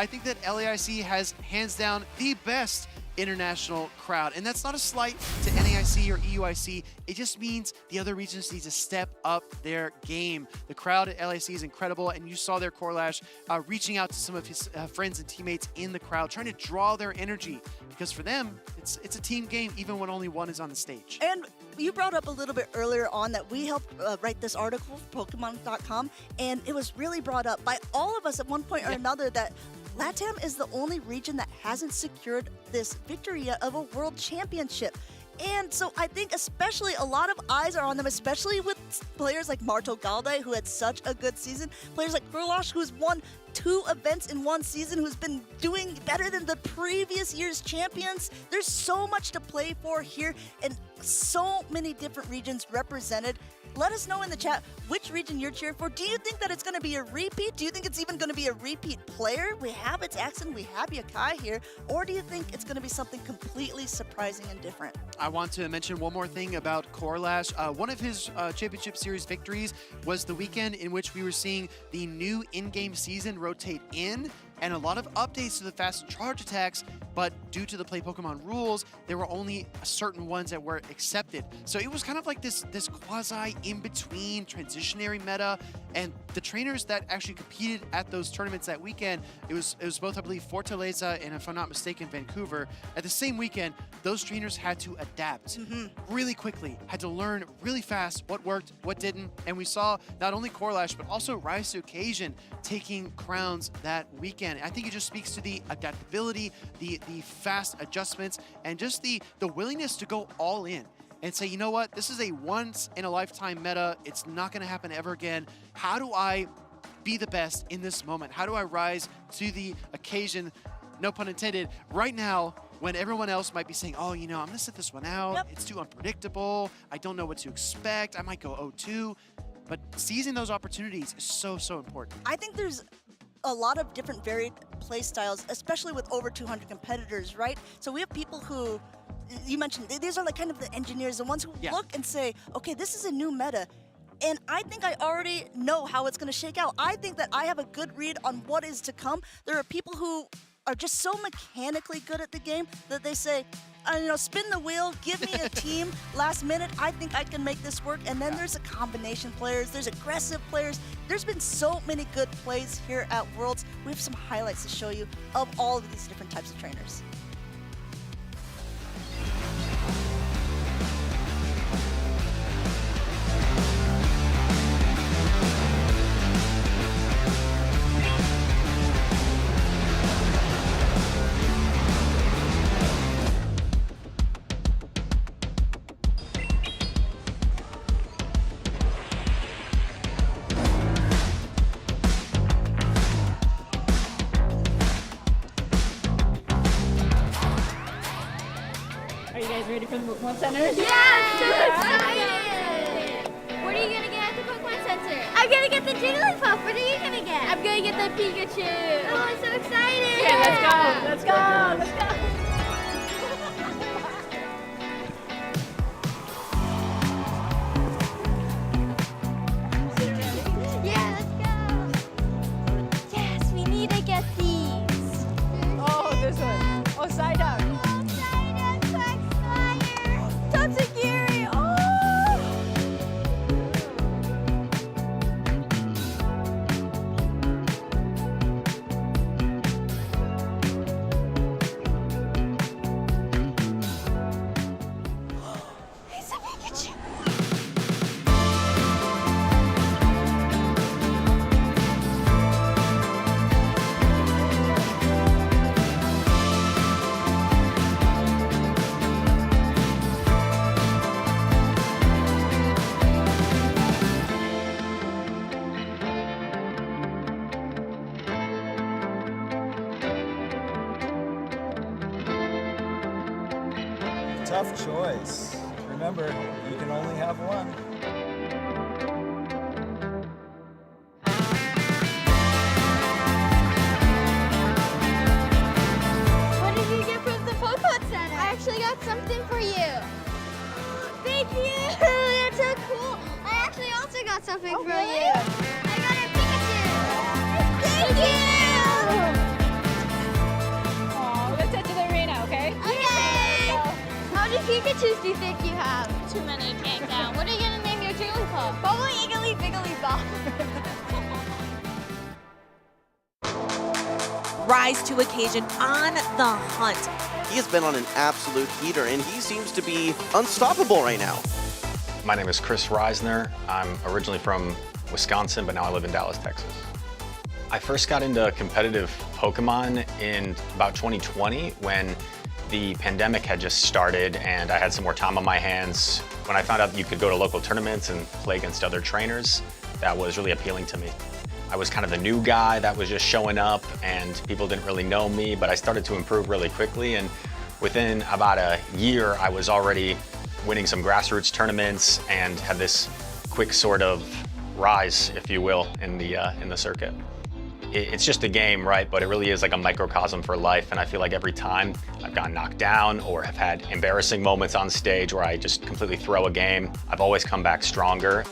think that LAIC has hands down the best international crowd, and that's not a slight to NAIC or EUIC. It just means the other regions need to step up their game. The crowd at LAIC is incredible, and you saw their Corlash reaching out to some of his friends and teammates in the crowd, trying to draw their energy, because for them, it's a team game even when only one is on the stage. And you brought up a little bit earlier on that we helped write this article for Pokemon.com, and it was really brought up by all of us at one point or another that LATAM is the only region that hasn't secured this victory yet of a World Championship. And so I think especially a lot of eyes are on them, especially with players like Marto Galde, who had such a good season, players like Corlash, who's won 2 events in one season, who's been doing better than the previous year's champions. There's so much to play for here and so many different regions represented. Let us know in the chat which region you're cheering for. Do you think that it's going to be a repeat? Do you think it's even going to be a repeat player? We have its Axon, we have Yakai here. Or do you think it's going to be something completely surprising and different? I want to mention one more thing about Corlash. One of his Championship Series victories was the weekend in which we were seeing the new in-game season rotate in, and a lot of updates to the fast charge attacks, but due to the Play Pokemon rules, there were only certain ones that were accepted. So it was kind of like this quasi in-between transitionary meta, and the trainers that actually competed at those tournaments that weekend, it was both, I believe, Fortaleza and, if I'm not mistaken, Vancouver. At the same weekend, those trainers had to adapt really quickly, had to learn really fast what worked, what didn't, and we saw not only Corlash, but also Rise to Occasion taking crowns that weekend. I think it just speaks to the adaptability, the fast adjustments, and just the willingness to go all in and say, you know what, this is a once-in-a-lifetime meta. It's not going to happen ever again. How do I be the best in this moment? How do I rise to the occasion, no pun intended, right now when everyone else might be saying, oh, you know, I'm going to sit this one out. It's too unpredictable. I don't know what to expect. I might go 0-2. But seizing those opportunities is so, so important. I think there's a lot of different varied play styles, especially with over 200 competitors, right? So we have people who, you mentioned, these are like kind of the engineers, the ones who look and say, okay, this is a new meta. And I think I already know how it's going to shake out. I think that I have a good read on what is to come. There are people who are just so mechanically good at the game that they say, spin the wheel, give me a team. Last minute, I think I can make this work. And then there's a combination players, there's aggressive players. There's been so many good plays here at Worlds. We have some highlights to show you of all of these different types of trainers. Ready for the Pokémon Center? Yeah, so excited! What are you gonna get at the Pokémon Center? I'm gonna get the Jigglypuff. What are you gonna get? I'm gonna get the Pikachu. Oh, I'm so excited! Yeah, let's go! Let's go! Yeah, let's go! Yes, we need to get these. Oh, this one. Oh, side out. Tough choice. Remember, you can only have one. What did you get from the Pokémon Center? I actually got something for you. Thank you! That's so cool. I actually also got something for you. I got a Pikachu. Thank you! Oh, let's head to the arena, okay? Okay! How many Pikachus do you think you have? Too many, can't count. What are you gonna name your Jigglypuff? Probably Iggly Biggly Bop. Rise to occasion on the hunt. He has been on an absolute heater, and he seems to be unstoppable right now. My name is Chris Reisner. I'm originally from Wisconsin, but now I live in Dallas, Texas. I first got into competitive Pokemon in about 2020 when the pandemic had just started and I had some more time on my hands. When I found out that you could go to local tournaments and play against other trainers, that was really appealing to me. I was kind of the new guy that was just showing up and people didn't really know me, but I started to improve really quickly, and within about a year I was already winning some grassroots tournaments and had this quick sort of rise, if you will, in the circuit. It's just a game, right? But it really is like a microcosm for life, and I feel like every time I've gotten knocked down or have had embarrassing moments on stage where I just completely throw a game, I've always come back stronger.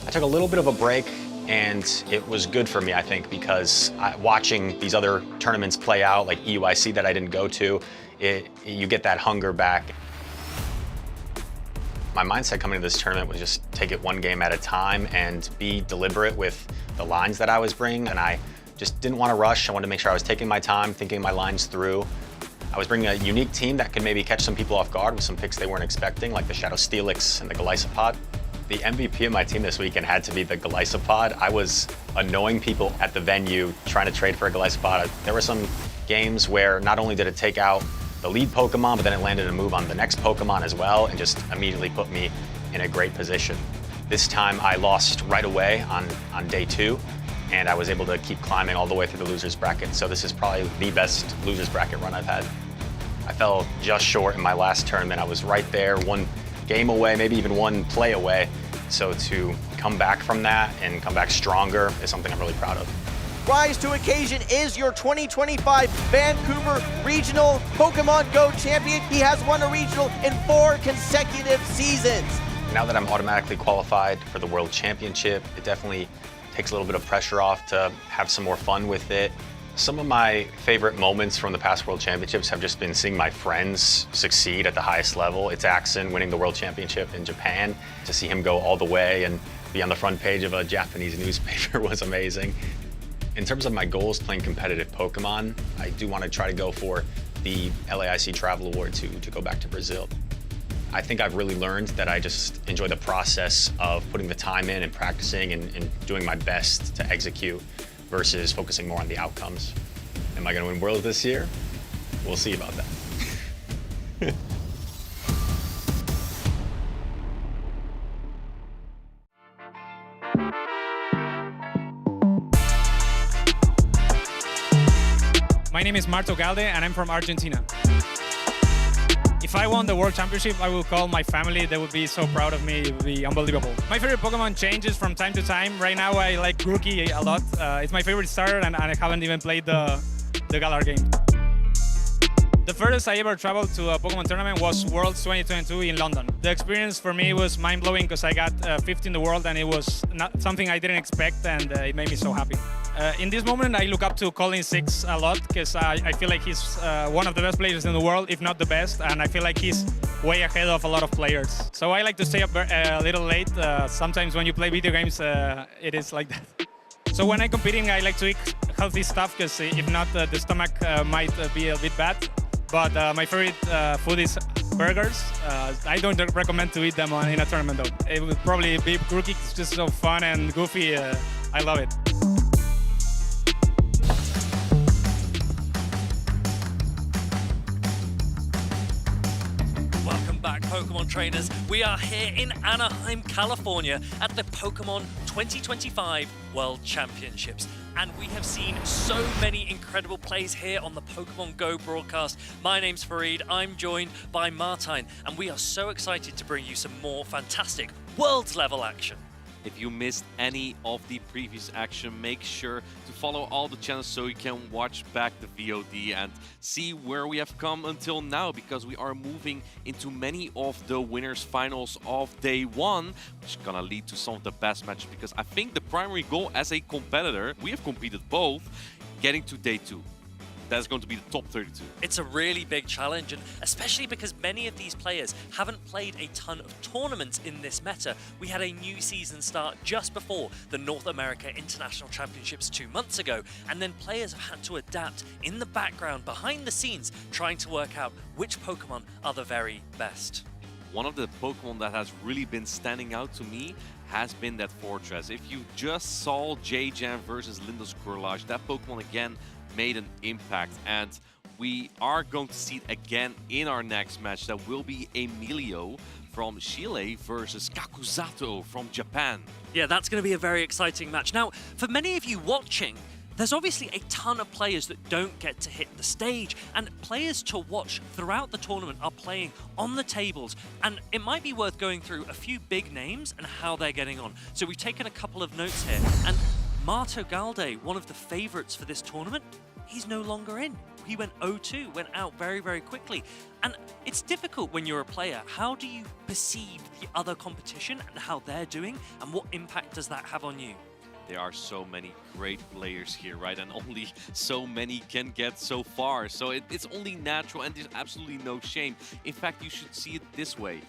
I took a little bit of a break, and it was good for me, I think, because watching these other tournaments play out, like EUIC that I didn't go to, you get that hunger back. My mindset coming to this tournament was just take it one game at a time and be deliberate with the lines that I was bringing, and I just didn't want to rush. I wanted to make sure I was taking my time, thinking my lines through. I was bringing a unique team that could maybe catch some people off guard with some picks they weren't expecting, like the Shadow Steelix and the Golisopod. The MVP of my team this weekend had to be the Golisopod. I was annoying people at the venue trying to trade for a Golisopod. There were some games where not only did it take out the lead Pokemon, but then it landed a move on the next Pokemon as well and just immediately put me in a great position. This time I lost right away on day 2. And I was able to keep climbing all the way through the loser's bracket. So this is probably the best loser's bracket run I've had. I fell just short in my last tournament. I was right there, one game away, maybe even one play away. So to come back from that and come back stronger is something I'm really proud of. Rise to occasion is your 2025 Vancouver Regional Pokemon Go champion. He has won a regional in 4 consecutive seasons. Now that I'm automatically qualified for the World Championship, it definitely takes a little bit of pressure off to have some more fun with it, Some of my favorite moments from the past World Championships have just been seeing my friends succeed at the highest level. It's Axon winning the World Championship in Japan. To see him go all the way and be on the front page of a Japanese newspaper was amazing. In terms of my goals playing competitive Pokemon, I do want to try to go for the LAIC Travel Award to go back to Brazil. I think I've really learned that I just enjoy the process of putting the time in and practicing and doing my best to execute versus focusing more on the outcomes. Am I going to win Worlds this year? We'll see about that. My name is Marto Galde and I'm from Argentina. If I won the World Championship, I will call my family. They would be so proud of me. It would be unbelievable. My favorite Pokemon changes from time to time. Right now, I like Grookey a lot. It's my favorite starter, and I haven't even played the Galar game. The furthest I ever traveled to a Pokemon tournament was Worlds 2022 in London. The experience for me was mind-blowing because I got 5th in the world, and it was not something I didn't expect, and it made me so happy. In this moment, I look up to Colin Six a lot because I feel like he's one of the best players in the world, if not the best, and I feel like he's way ahead of a lot of players. So I like to stay up a little late. Sometimes when you play video games, it is like that. So when I'm competing, I like to eat healthy stuff because if not, the stomach might be a bit bad. But my favorite food is burgers. I don't recommend to eat them in a tournament though. It would probably be Grookey. It's just so fun and goofy. I love it. Welcome back, Pokemon trainers. We are here in Anaheim, California at the Pokemon 2025 World Championships. And we have seen so many incredible plays here on the Pokemon Go broadcast. My name's Fareed, I'm joined by Martijn, and we are so excited to bring you some more fantastic Worlds level action. If you missed any of the previous action, make sure to follow all the channels so you can watch back the VOD and see where we have come until now, because we are moving into many of the winners finals of day one, which is gonna lead to some of the best matches, because I think the primary goal as a competitor, we have competed both, getting to day two. That's going to be the top 32. It's a really big challenge, and especially because many of these players haven't played a ton of tournaments in this meta. We had a new season start just before the North America International Championships 2 months ago, and then players have had to adapt in the background, behind the scenes, trying to work out which Pokemon are the very best. One of the Pokemon that has really been standing out to me has been that Fortress. If you just saw J-Jam versus Lindos Courlage, that Pokemon again made an impact, and we are going to see it again in our next match. That will be Emilio from Chile versus Kakuzato from Japan. Yeah, that's going to be a very exciting match. Now, for many of you watching, there's obviously a ton of players that don't get to hit the stage, and players to watch throughout the tournament are playing on the tables, and it might be worth going through a few big names and how they're getting on. So we've taken a couple of notes here, and Marto Galde, one of the favorites for this tournament, he's no longer in. He went 0-2, went out very, very quickly. And it's difficult when you're a player. How do you perceive the other competition and how they're doing, and what impact does that have on you? There are so many great players here, right? And only so many can get so far. So it's only natural, and there's absolutely no shame. In fact, you should see it this way.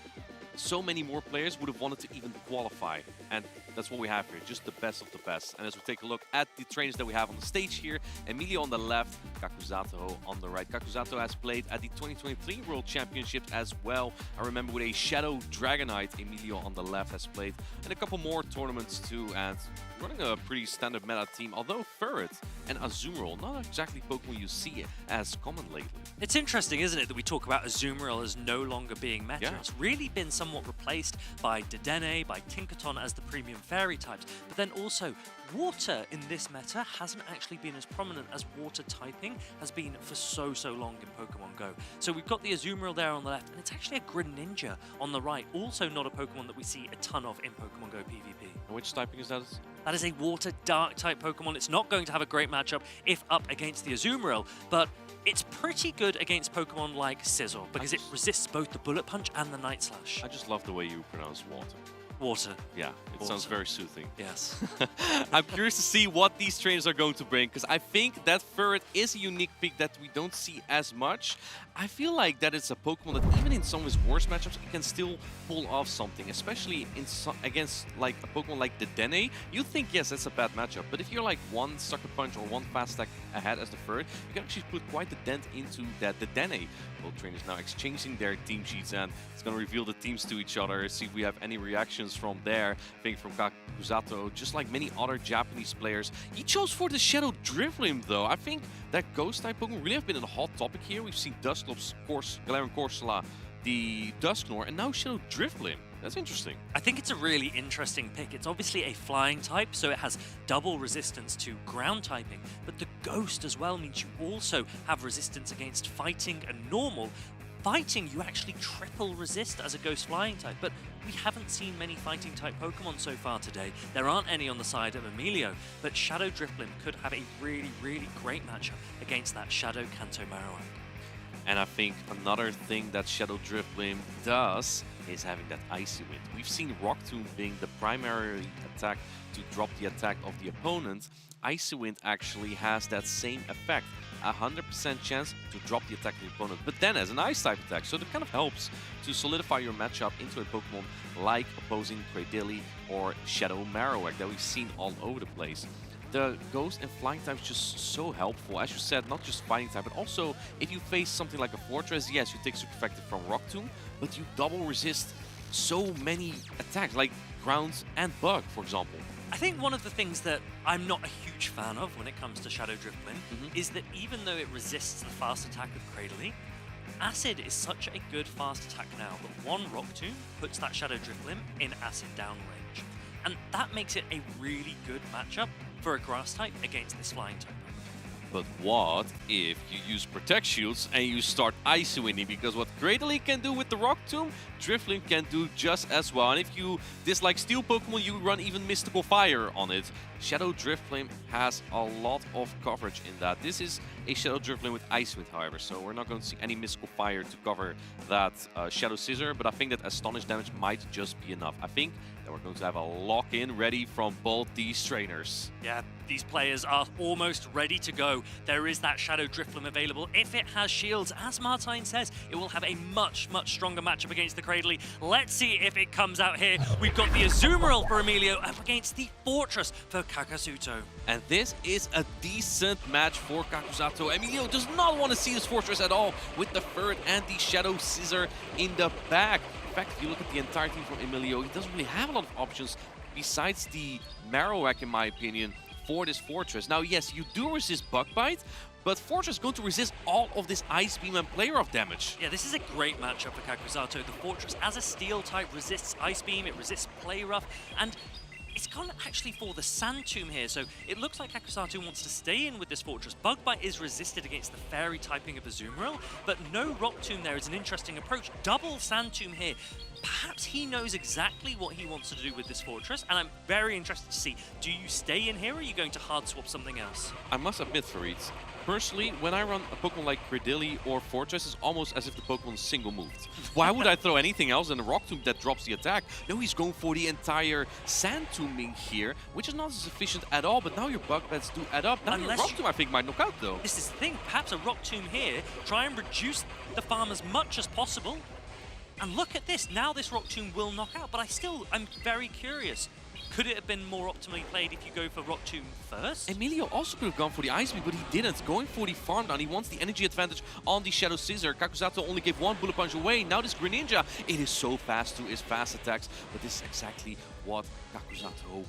So many more players would have wanted to even qualify, and that's what we have here, just the best of the best. And as we take a look at the trainers that we have on the stage here, Emilio on the left, Kakuzato on the right. Kakuzato has played at the 2023 World Championships as well. I remember with a Shadow Dragonite. Emilio on the left has played in a couple more tournaments too, and running a pretty standard meta team, although Ferret and Azumarill, not exactly Pokemon you see as common lately. It's interesting, isn't it, that we talk about Azumarill as no longer being meta. Yeah. It's really been somewhat replaced by Dedenne, by Tinkaton as the premium fairy types, but then also water in this meta hasn't actually been as prominent as water typing has been for so long in Pokemon Go. So we've got the Azumarill there on the left, and it's actually a Greninja on the right, also not a Pokemon that we see a ton of in Pokemon Go PvP. And which typing is that? That is a water dark type Pokemon. It's not going to have a great matchup if up against the Azumarill, but it's pretty good against Pokemon like Scizor because it resists both the Bullet Punch and the Night Slash. I just love the way you pronounce water. Water. Yeah, it sounds very soothing. Yes. I'm curious to see what these trainers are going to bring, because I think that Ferret is a unique pick that we don't see as much. I feel like that it's a Pokemon that even in some of his worst matchups, it can still pull off something, especially in against like a Pokemon like the Dene. You think, yes, that's a bad matchup, but if you're like one Sucker Punch or one Fast Attack ahead as the Ferret, you can actually put quite a dent into that. The Dene. Both trainers now exchanging their team sheets, and it's going to reveal the teams to each other, see if we have any reactions from there. I think from Kakuzato, just like many other Japanese players, he chose for the Shadow Drifblim though. I think that Ghost-type Pokemon really have been a hot topic here. We've seen Dusclops, Galarian Corsola, the Dusknoir, and now Shadow Drifblim. That's interesting. I think it's a really interesting pick. It's obviously a flying type, so it has double resistance to ground typing, but the Ghost as well means you also have resistance against fighting and normal. Fighting, you actually triple resist as a Ghost flying type, but we haven't seen many fighting type Pokemon so far today. There aren't any on the side of Emilio, but Shadow Drifblim could have a really, really great matchup against that Shadow Kanto Marowak. And I think another thing that Shadow Drifblim does is having that Icy Wind. We've seen Rock Tomb being the primary attack to drop the attack of the opponent. Icy Wind actually has that same effect. 100% chance to drop the attack of the opponent, but then as an Ice type attack, so that kind of helps to solidify your matchup into a Pokemon like opposing Cradily or Shadow Marowak that we've seen all over the place. The Ghost and Flying type is just so helpful. As you said, not just Fighting type, but also if you face something like a Fortress, yes, you take Super Effective from Rock Tomb, but you double resist so many attacks, like Ground and Bug, for example. I think one of the things that I'm not a huge fan of when it comes to Shadow Drifblim is that even though it resists the fast attack of Cradily, Acid is such a good fast attack now that one Rock Tomb puts that Shadow Drifblim in Acid down range. And that makes it a really good matchup for a Grass type against this Flying type. But what if you use Protect Shields and you start Icy Winding? Because what Cradily can do with the Rock Tomb, Drifblim can do just as well. And if you dislike Steel Pokemon, you run even Mystical Fire on it. Shadow Drifblim has a lot of coverage in that. This is a Shadow Drifblim with Ice Wind, however, so we're not going to see any Mystical Fire to cover that Shadow Scissor, but I think that Astonish damage might just be enough. I think that we're going to have a lock-in ready from both these trainers. Yeah, these players are almost ready to go. There is that Shadow Drifblim available. If it has shields, as Martine says, it will have a much, much stronger matchup against the Cradily. Let's see if it comes out here. We've got the Azumarill for Emilio up against the Fortress for Kakazuto. And this is a decent match for Kakuzato. Emilio does not want to see this Fortress at all with the Ferret and the Shadow Scissor in the back. In fact, if you look at the entire team from Emilio, he doesn't really have a lot of options besides the Marowak, in my opinion, for this Fortress. Now, yes, you do resist Bug Bite, but Fortress is going to resist all of this Ice Beam and Play Rough damage. Yeah, this is a great matchup for Kakuzato. The Fortress, as a Steel type, resists Ice Beam, it resists Play Rough, and it's gone actually for the Sand Tomb here, so it looks like Kakuzato wants to stay in with this Fortress. Bug Bite is resisted against the Fairy typing of Azumarill, but no Rock Tomb there is an interesting approach. Double Sand Tomb here. Perhaps he knows exactly what he wants to do with this Fortress, and I'm very interested to see, do you stay in here or are you going to hard swap something else? I must admit, Farid, personally, when I run a Pokemon like Cradily or Fortress, it's almost as if the Pokemon is single moved. Why would I throw anything else than a Rock Tomb that drops the attack? No, he's going for the entire Sand Tombing here, which is not as efficient at all, but now your Bug Bats do add up. Now your Rock Tomb, I think, might knock out, though. This is the thing, perhaps a Rock Tomb here, try and reduce the farm as much as possible. And look at this, now this Rock Tomb will knock out, but I'm very curious. Could it have been more optimally played if you go for Rock Tomb first? Emilio also could have gone for the Ice Beam, but he didn't. Going for the Farm Down, he wants the energy advantage on the Shadow Scissor. Kakuzato only gave one Bullet Punch away. Now this Greninja, it is so fast to his fast attacks, but this is exactly what Kakuzato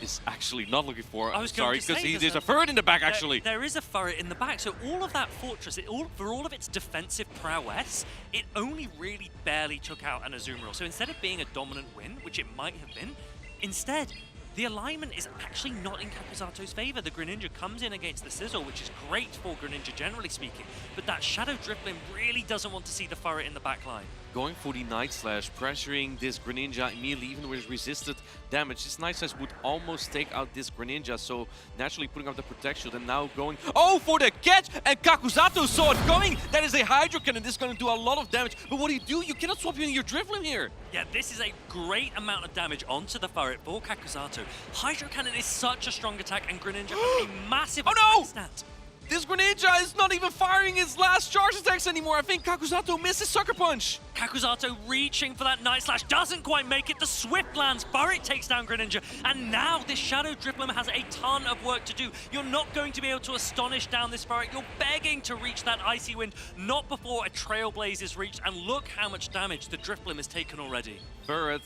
is actually not looking for. I was going to say, there's a Ferret in the back, actually. There is a Ferret in the back, so all of that Fortress, for all of its defensive prowess, it only really barely took out an Azumarill. So instead of being a dominant win, which it might have been, instead, the alignment is actually not in Kakuzato's favor. The Greninja comes in against the Sizzle, which is great for Greninja generally speaking, but that Shadow Drifblim really doesn't want to see the Ferret in the back line. Going for the Night Slash, pressuring this Greninja immediately, even with resisted damage. This Night Slash would almost take out this Greninja, so naturally putting up the Protect Shield and now going, oh, for the catch! And Kakuzato saw it coming! That is a Hydro Cannon, this is going to do a lot of damage, but what do? You cannot swap in your Drifblim here! Yeah, this is a great amount of damage onto the turret for Kakuzato. Hydro Cannon is such a strong attack, and Greninja has a massive attack stat. This Greninja is not even firing his last charge attacks anymore. I think Kakuzato misses Sucker Punch. Kakuzato reaching for that Night Slash, doesn't quite make it. The Swift lands, Burret takes down Greninja, and now this Shadow Driplim has a ton of work to do. You're not going to be able to Astonish down this Burret. You're begging to reach that Icy Wind, not before a Trailblaze is reached, and look how much damage the Driplim has taken already. Burret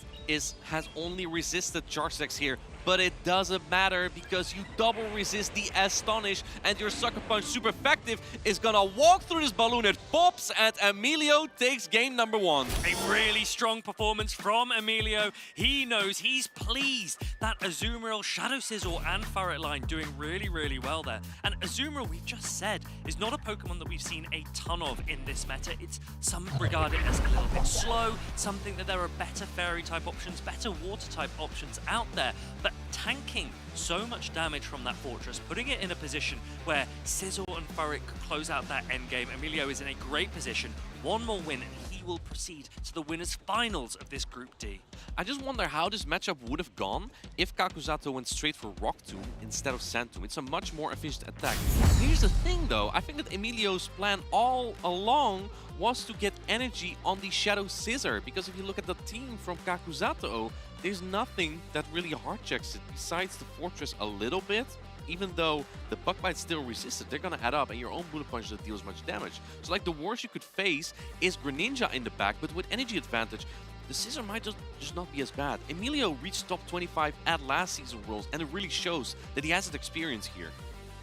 has only resisted charge attacks here, but it doesn't matter because you double resist the Astonish, and your Sucker Punch super effective is gonna walk through this balloon. It pops, and Emilio takes game number 1. A really strong performance from Emilio. He knows, he's pleased that Azumarill, Shadow Scizor, and Ferret line doing really, really well there. And Azumarill, we've just said, is not a Pokemon that we've seen a ton of in this meta. It's some regarded as a little bit slow, something that there are better Fairy-type options, better Water-type options out there. But tanking so much damage from that Fortress, putting it in a position where Scizor and Ferret could close out that endgame. Emilio is in a great position. One more win, and he will proceed to the winners' finals of this Group D. I just wonder how this matchup would have gone if Kakuzato went straight for Rock Tomb instead of Sand Tomb. It's a much more efficient attack. Here's the thing though, I think that Emilio's plan all along was to get energy on the Shadow Scissor, because if you look at the team from Kakuzato, there's nothing that really hard checks it besides the Fortress a little bit. Even though the Bug Bite's still resisted, they're gonna add up, and your own Bullet Punch that deals much damage. So like the worst you could face is Greninja in the back, but with energy advantage, the Scissor might just not be as bad. Emilio reached top 25 at last season Worlds, and it really shows that he has that experience here.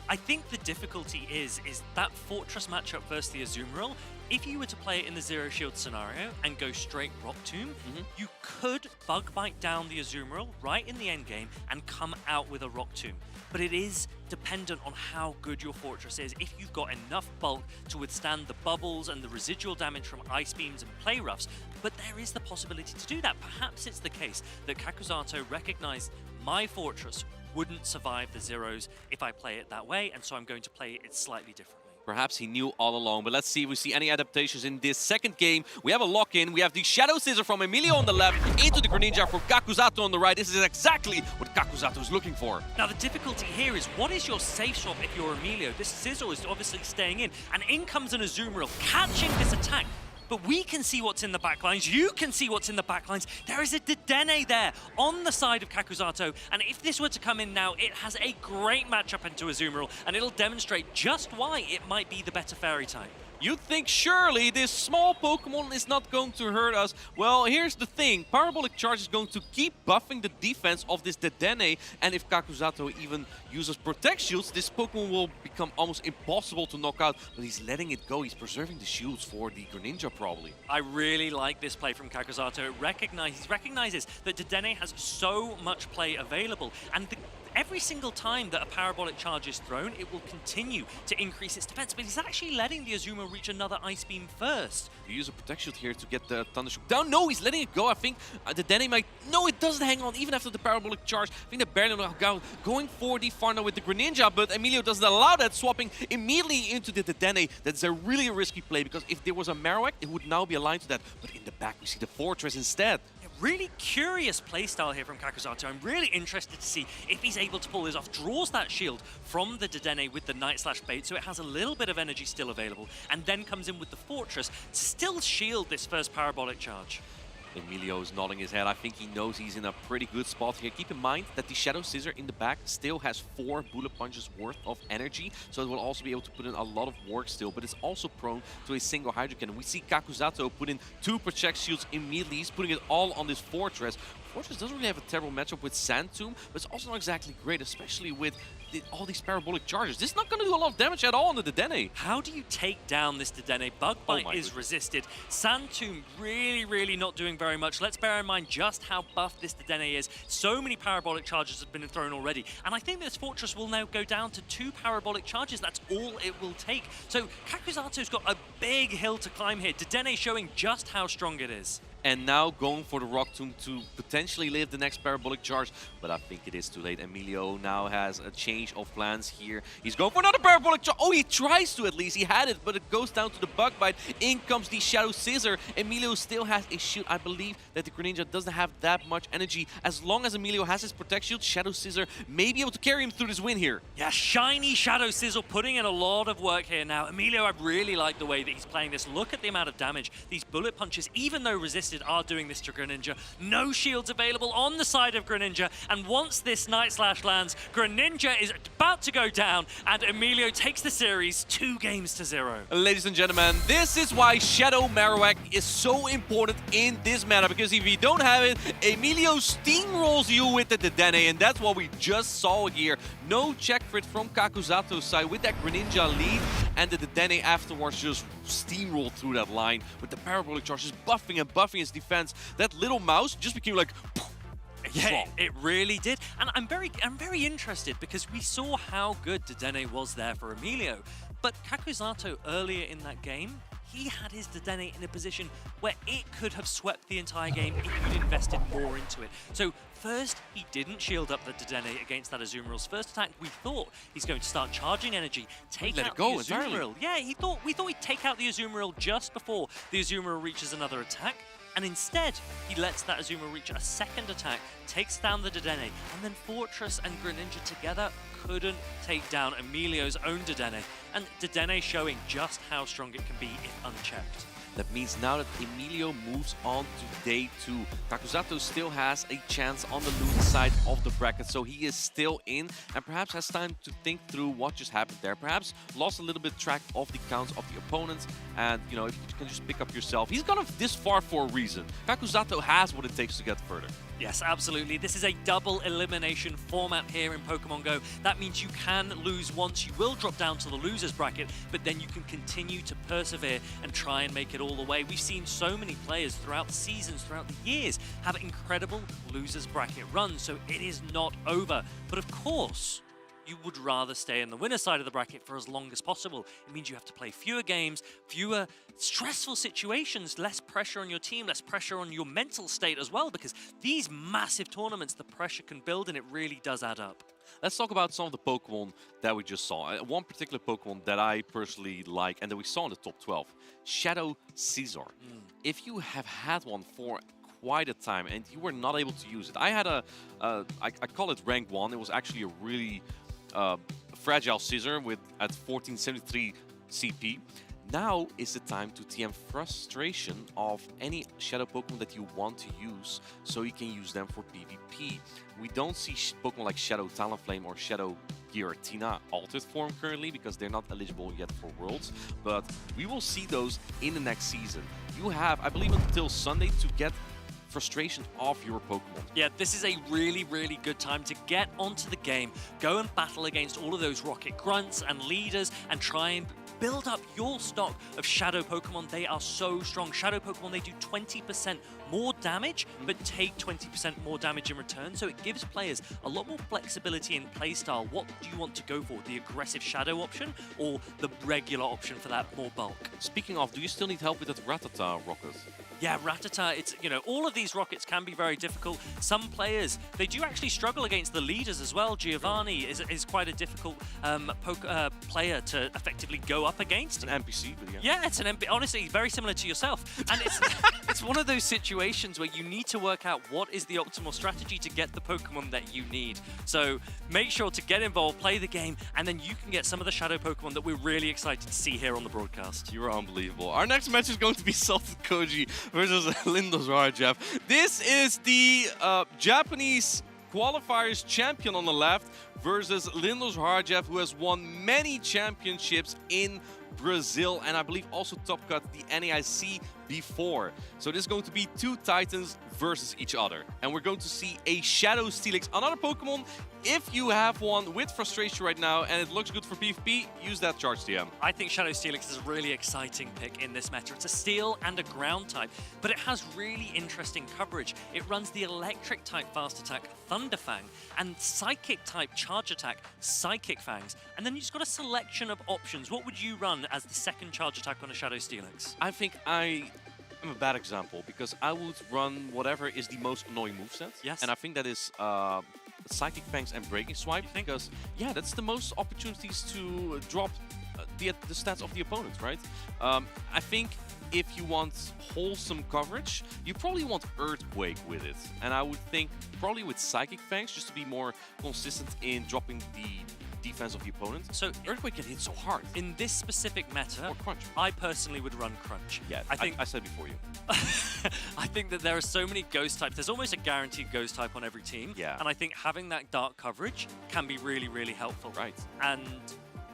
I think the difficulty is that Fortress matchup versus the Azumarill. If you were to play it in the Zero Shield scenario and go straight Rock Tomb, you could Bug Bite down the Azumarill right in the endgame and come out with a Rock Tomb. But it is dependent on how good your Fortress is. If you've got enough bulk to withstand the bubbles and the residual damage from Ice Beams and Play Roughs, but there is the possibility to do that. Perhaps it's the case that Kakuzato recognized my Fortress wouldn't survive the Zeros if I play it that way, and so I'm going to play it slightly differently. Perhaps he knew all along, but let's see if we see any adaptations in this second game. We have a lock-in. We have the Shadow Scissor from Emilio on the left, into the Greninja from Kakuzato on the right. This is exactly what Kakuzato is looking for. Now, the difficulty here is, what is your safe swap if you're Emilio? This Scizor is obviously staying in, and in comes an Azumarill, catching this attack. But we can see what's in the backlines. You can see what's in the backlines. There is a Dedenne there on the side of Kakuzato. And if this were to come in now, it has a great matchup into Azumarill, and it'll demonstrate just why it might be the better Fairy type. You'd think surely this small Pokemon is not going to hurt us. Well, here's the thing. Parabolic Charge is going to keep buffing the defense of this Dedenne, and if Kakuzato even uses Protect Shields, this Pokemon will become almost impossible to knock out, but he's letting it go. He's preserving the shields for the Greninja, probably. I really like this play from Kakuzato. He recognizes that Dedenne has so much play available, and every single time that a Parabolic Charge is thrown, it will continue to increase its defense, but he's actually letting the Azumarill reach another Ice Beam first. You use a Protect Shield here to get the Thundershock down. No, he's letting it go. I think the Dedenne might... No, it doesn't hang on, even after the Parabolic Charge. I think the barely going for the Farna with the Greninja, but Emilio doesn't allow that, swapping immediately into the Dedenne. That's a really risky play, because if there was a Marowak, it would now be aligned to that. But in the back, we see the Fortress instead. Really curious playstyle here from Kakuzato. I'm really interested to see if he's able to pull this off. Draws that shield from the Dedenne with the Night Slash bait, so it has a little bit of energy still available, and then comes in with the Fortress to still shield this first Parabolic Charge. Emilio is nodding his head. I think he knows he's in a pretty good spot here. Keep in mind that the Shadow Scissor in the back still has 4 Bullet Punches worth of energy, so it will also be able to put in a lot of work still, but it's also prone to a single Hydro Cannon. We see Kakuzato put in 2 Protect Shields immediately. He's putting it all on this Fortress. Fortress doesn't really have a terrible matchup with Sand Tomb, but it's also not exactly great, especially with all these Parabolic Charges. This is not going to do a lot of damage at all on the Dedenne. How do you take down this Dedenne? Bug Bite is resisted. Sand Tomb really not doing very much. Let's bear in mind just how buff this Dedenne is. So many Parabolic Charges have been thrown already, and I think this Fortress will now go down to 2 Parabolic Charges. That's all it will take. So Kakuzato's got a big hill to climb here. Dedenne showing just how strong it is. and now going for the Rock Tomb to potentially live the next Parabolic Charge. But I think it is too late. Emilio now has a change of plans here. He's going for another Parabolic Charge. Oh, he tries to at least. He had it, but it goes down to the Bug Bite. In comes the Shadow Scissor. Emilio still has a shield. I believe that the Greninja doesn't have that much energy. As long as Emilio has his Protect Shield, Shadow Scissor may be able to carry him through this win here. Yeah, shiny Shadow Sizzle putting in a lot of work here now. Emilio, I really like the way that he's playing this. Look at the amount of damage. These bullet punches, even though resisted, are doing this to Greninja. No shields available on the side of Greninja. And once this Night Slash lands, Greninja is about to go down, and Emilio takes the series 2-0. Ladies and gentlemen, this is why Shadow Marowak is so important in this meta, because if you don't have it, Emilio steamrolls you with the Dedenne, and that's what we just saw here. No check crit from Kakuzato's side with that Greninja lead, and the Dedenne afterwards just steamrolled through that line with the Parabolic Charge, just buffing and buffing his defense. That little mouse just became like... Yeah, it really did. And I'm very interested because we saw how good Dedenne was there for Emilio. But Kakuzato earlier in that game, he had his Dedenne in a position where it could have swept the entire game if he'd invested more into it. So first, he didn't shield up the Dedenne against that Azumarill's first attack. We thought he's going to start charging energy, take out the Azumarill. Yeah, we thought he'd take out the Azumarill just before the Azumarill reaches another attack. And instead, he lets that Azumarill reach a second attack, takes down the Dedenne, and then Fortress and Greninja together couldn't take down Emilio's own Dedenne. And Dedenne showing just how strong it can be if unchecked. That means now that Emilio moves on to day 2, Kakuzato still has a chance on the losing side of the bracket, so he is still in and perhaps has time to think through what just happened there. Perhaps lost a little bit track of the counts of the opponents, and you know, if you can just pick up yourself. He's gone this far for a reason. Kakuzato has what it takes to get further. Yes, absolutely. This is a double elimination format here in Pokemon Go. That means you can lose once. You will drop down to the losers bracket, but then you can continue to persevere and try and make it all the way. We've seen so many players throughout the seasons, throughout the years, have incredible losers bracket runs, so it is not over. But of course, you would rather stay in the winner side of the bracket for as long as possible. It means you have to play fewer games, fewer stressful situations, less pressure on your team, less pressure on your mental state as well, because these massive tournaments, the pressure can build and it really does add up. Let's talk about some of the Pokemon that we just saw. One particular Pokemon that I personally like and that we saw in the top 12, Shadow Scizor. If you have had one for quite a time and you were not able to use it, I had I call it rank 1. It was actually a really fragile Scizor at 1473 CP. Now is the time to TM Frustration of any Shadow Pokemon that you want to use, so you can use them for PvP. We don't see Pokemon like Shadow Talonflame or Shadow Giratina altered form currently because they're not eligible yet for Worlds, but we will see those in the next season. You have, I believe, until Sunday to get frustration off your Pokemon. Yeah, this is a really, really good time to get onto the game, go and battle against all of those Rocket Grunts and leaders, and try and build up your stock of Shadow Pokemon. They are so strong. Shadow Pokemon, they do 20% more damage, but take 20% more damage in return. So it gives players a lot more flexibility in playstyle. What do you want to go for? The aggressive Shadow option or the regular option for that more bulk? Speaking of, do you still need help with that Rattata rocket? Yeah, Rattata, it's, you know, all of these rockets can be very difficult. Some players, they do actually struggle against the leaders as well. Giovanni is quite a difficult player to effectively go up against. An NPC, but yeah. Yeah, it's an NPC. Honestly, very similar to yourself. And it's one of those situations where you need to work out what is the optimal strategy to get the Pokemon that you need. So make sure to get involved, play the game, and then you can get some of the Shadow Pokemon that we're really excited to see here on the broadcast. You are unbelievable. Our next match is going to be Salted Koji versus Lindos Rajab. This is the Japanese qualifiers champion on the left versus Lindos Rajab, who has won many championships in Brazil and I believe also top cut the NAIC before. So this is going to be two Titans versus each other. And we're going to see a Shadow Steelix, another Pokemon. If you have one with frustration right now and it looks good for PvP, use that charge TM. I think Shadow Steelix is a really exciting pick in this meta. It's a steel and a ground type, but it has really interesting coverage. It runs the electric type fast attack, Thunderfang, and psychic type charge attack, Psychic Fangs. And then you've just got a selection of options. What would you run as the second charge attack on a Shadow Steelix? I think I I'm a bad example because I would run whatever is the most annoying moveset. Yes. And I think that is Psychic Fangs and Breaking Swipe because, yeah, that's the most opportunities to drop the stats of the opponent, right? I think if you want wholesome coverage, you probably want Earthquake with it. And I would think probably with Psychic Fangs just to be more consistent in dropping the defense of the opponent. So Earthquake can hit so hard. In this specific meta, Or Crunch. I personally would run Crunch. Yeah, I think I said before you. I think that there are so many ghost types. There's almost a guaranteed ghost type on every team. Yeah. And I think having that dark coverage can be really, really helpful. Right. And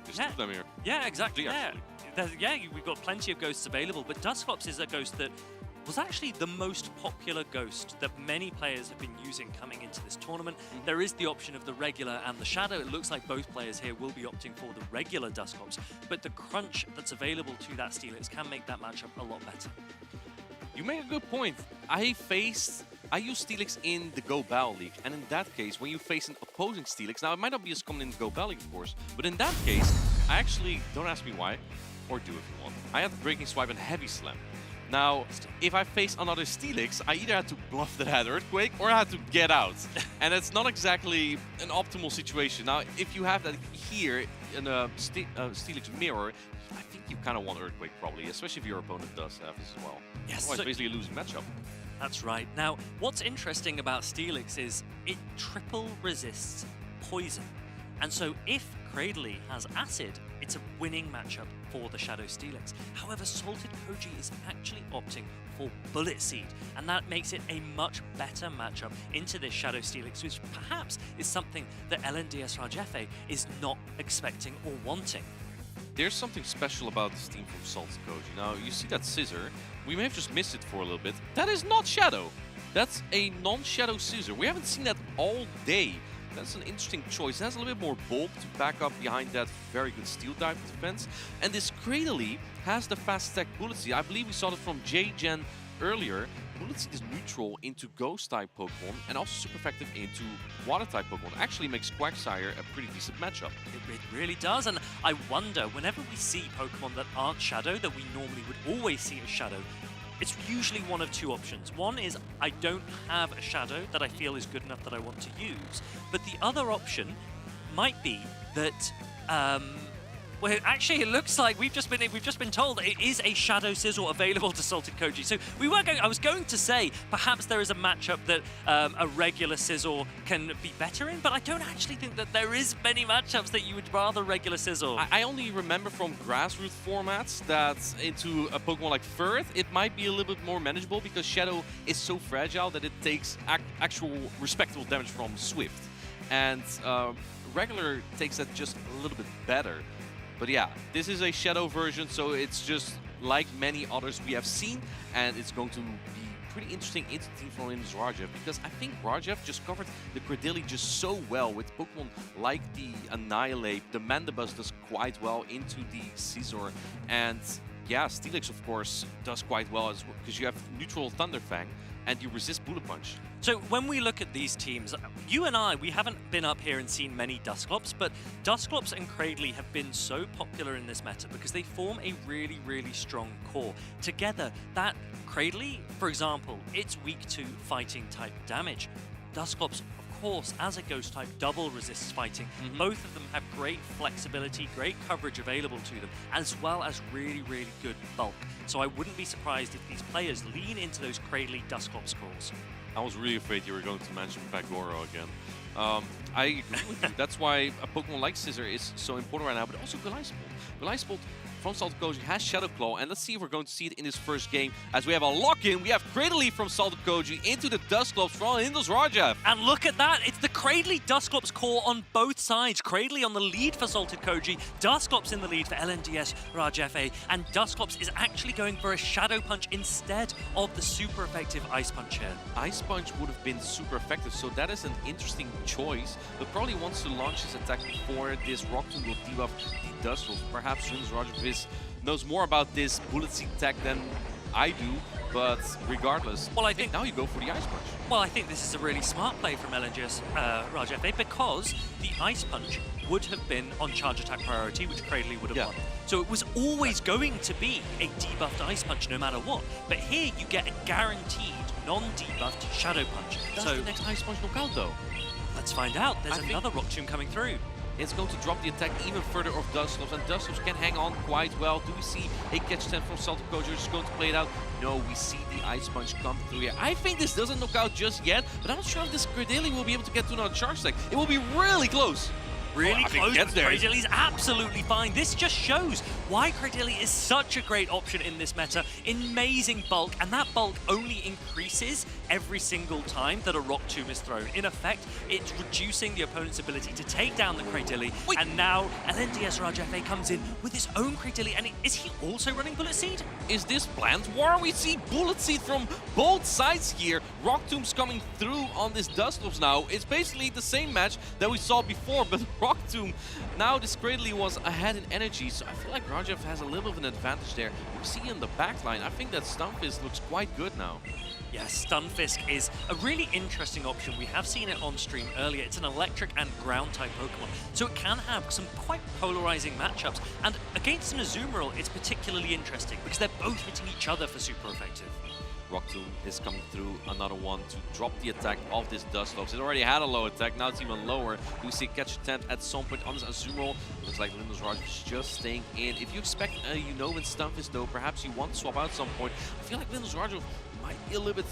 There's two of them here. yeah, exactly. Three, Yeah. actually. We've got plenty of ghosts available, but Dusclops is a ghost that was actually the most popular ghost that many players have been using coming into this tournament. There is the option of the regular and the shadow. It looks like both players here will be opting for the regular Dusclops, but the crunch that's available to that Steelix can make that matchup a lot better. You make a good point. I use Steelix in the Go Battle League, and in that case, when you face an opposing Steelix, now it might not be as common in the Go Battle League, of course, but in that case, I actually, don't ask me why, or do if you want, I have Breaking Swipe and Heavy Slam. Now, if I face another Steelix, I either had to bluff that I had Earthquake or I had to get out. And it's not exactly an optimal situation. Now, if you have that here in a Steelix mirror, I think you kind of want Earthquake probably, especially if your opponent does have this as well. Yes. Otherwise, basically a losing matchup. That's right. Now, what's interesting about Steelix is it triple resists poison. And so if Cradley has Acid, it's a winning matchup for the Shadow Steelix. However, Salted Koji is actually opting for Bullet Seed, and that makes it a much better matchup into this Shadow Steelix, which perhaps is something that LNDS Rajefe is not expecting or wanting. There's something special about this team from Salted Koji. Now, you see that Scissor. We may have just missed it for a little bit. That is not Shadow. That's a non-Shadow Scissor. We haven't seen that all day. That's an interesting choice. It has a little bit more bulk to back up behind that very good Steel type defense. And this Cradley has the fast attack Bullet Seed. I believe we saw it from J-Gen earlier. Bullet Seed is neutral into Ghost type Pokemon and also super effective into Water type Pokemon. Actually makes Quagsire a pretty decent matchup. It really does, and I wonder, whenever we see Pokemon that aren't Shadow, that we normally would always see as Shadow, it's usually one of two options. One is I don't have a Shadow that I feel is good enough that I want to use, but the other option might be that well, actually, it looks like we've just been told it is a Shadow Sizzle available to Salted Koji. So we were going. I was going to say perhaps there is a matchup that a regular Sizzle can be better in, but I don't actually think that there is many matchups that you would rather regular Sizzle. I only remember from grassroots formats that into a Pokemon like Furret, it might be a little bit more manageable because Shadow is so fragile that it takes actual respectable damage from Swift, and regular takes that just a little bit better. But yeah, this is a Shadow version, so it's just like many others we have seen, and it's going to be pretty interesting into Team from Indus Rajev, because I think Rajev just covered the Cradily just so well with Pokemon like the Annihilate. The Mandibuzz does quite well into the Scizor, and yeah, Steelix of course does quite well as well, because you have neutral Thunderfang and you resist Bullet Punch. So when we look at these teams, you and I, we haven't been up here and seen many Dusclops, but Dusclops and Cradley have been so popular in this meta because they form a really, really strong core. Together, that Cradley, for example, it's weak to fighting type damage. Dusclops, of course, as a ghost type, double resists fighting. Both of them have great flexibility, great coverage available to them, as well as really, really good bulk. So I wouldn't be surprised if these players lean into those Cradley Dusclops calls. I was really afraid you were going to mention Pagoro again. I agree with you. That's why a Pokemon like Scissor is so important right now, but also Goliathbolt. Goliathbolt from Salted Koji has Shadow Claw, and let's see if we're going to see it in this first game. As we have a lock-in, we have Cradley from Salted Koji into the Dusclops from Indus Rajev. And look at that, it's the Cradley Dusclops core on both sides. Cradley on the lead for Salted Koji, Dusclops in the lead for LNDS Rajefe, and Dusclops is actually going for a Shadow Punch instead of the super effective Ice Punch here. Ice Punch would have been super effective, so that is an interesting choice, but probably wants to launch his attack before this Rock Tomb will debuff the Dusclops. Perhaps Indus Rajev knows more about this Bullet Seed tech than I do, but regardless, well, I think now you go for the Ice Punch. Well, I think this is a really smart play from LNGS Rajefe because the Ice Punch would have been on charge attack priority, which Cradley would have won. So it was always going to be a debuffed Ice Punch no matter what. But here you get a guaranteed non-debuffed Shadow Punch. Does so the next Ice Punch knock out though? Let's find out. There's another Rock Tomb coming through. It's going to drop the attack even further off Dustlofs, and Dustlofs can hang on quite well. Do we see a catch 10 from Celtic Coach? Just going to play it out? No, we see the Ice Punch come through here. I think this doesn't knock out just yet, but I'm not sure if this Cradilli will be able to get to another charge stack. It will be really close. Really I think close, gets but there. Cradilli's absolutely fine. This just shows why Cradilli is such a great option in this meta. Amazing bulk, and that bulk only increases every single time that a Rock Tomb is thrown. In effect, it's reducing the opponent's ability to take down the Cradilli, and now LNDS Raj FA comes in with his own Cradilli, and is he also running Bullet Seed? Is this planned war? We see Bullet Seed from both sides here. Rock Tombs coming through on this Dustlofs now. It's basically the same match that we saw before, but Rock Tomb, now this Cradilli was ahead in energy, so I feel like Rajev has a little bit of an advantage there. We see in the backline, I think that Stunfisk looks quite good now. Yes, Stunfisk is a really interesting option. We have seen it on stream earlier. It's an electric and ground type Pokemon, so it can have some quite polarizing matchups. And against an Azumarill, it's particularly interesting because they're both hitting each other for super effective. Rock Tomb is coming through, another one to drop the attack of this Dustlofs. It already had a low attack, now it's even lower. Do we see catch attempt at some point on this Azumarill? Looks like Lindos Raj is just staying in. If you expect a Unova Stunfisk though, perhaps you want to swap out at some point. I feel like Lindos Raj might be a little bit...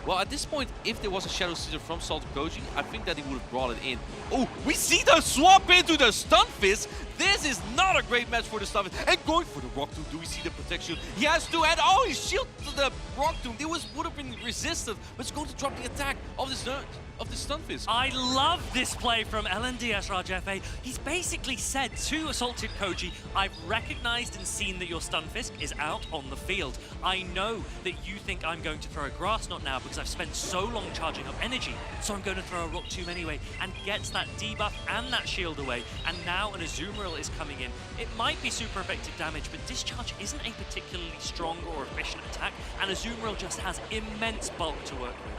Well, at this point, if there was a Shadow Scissor from Salted Koji, I think that he would have brought it in. Oh, we see the swap into the Stunfisk. This is not a great match for the Stunfisk. And going for the Rock Tomb, do we see the protection? He has to add, oh, he shielded the Rock Tomb. It would have been resisted, but it's going to drop the attack of this Stunfisk. I love this play from LNDS Raj FA. He's basically said to Assaulted Koji, I've recognized and seen that your Stunfisk is out on the field. I know that you think I'm going to throw a Grass Knot now because I've spent so long charging up energy, so I'm going to throw a Rock Tomb anyway, and gets that debuff and that shield away. And now an Azumarill is coming in. It might be super effective damage, but Discharge isn't a particularly strong or efficient attack, and Azumarill just has immense bulk to work with.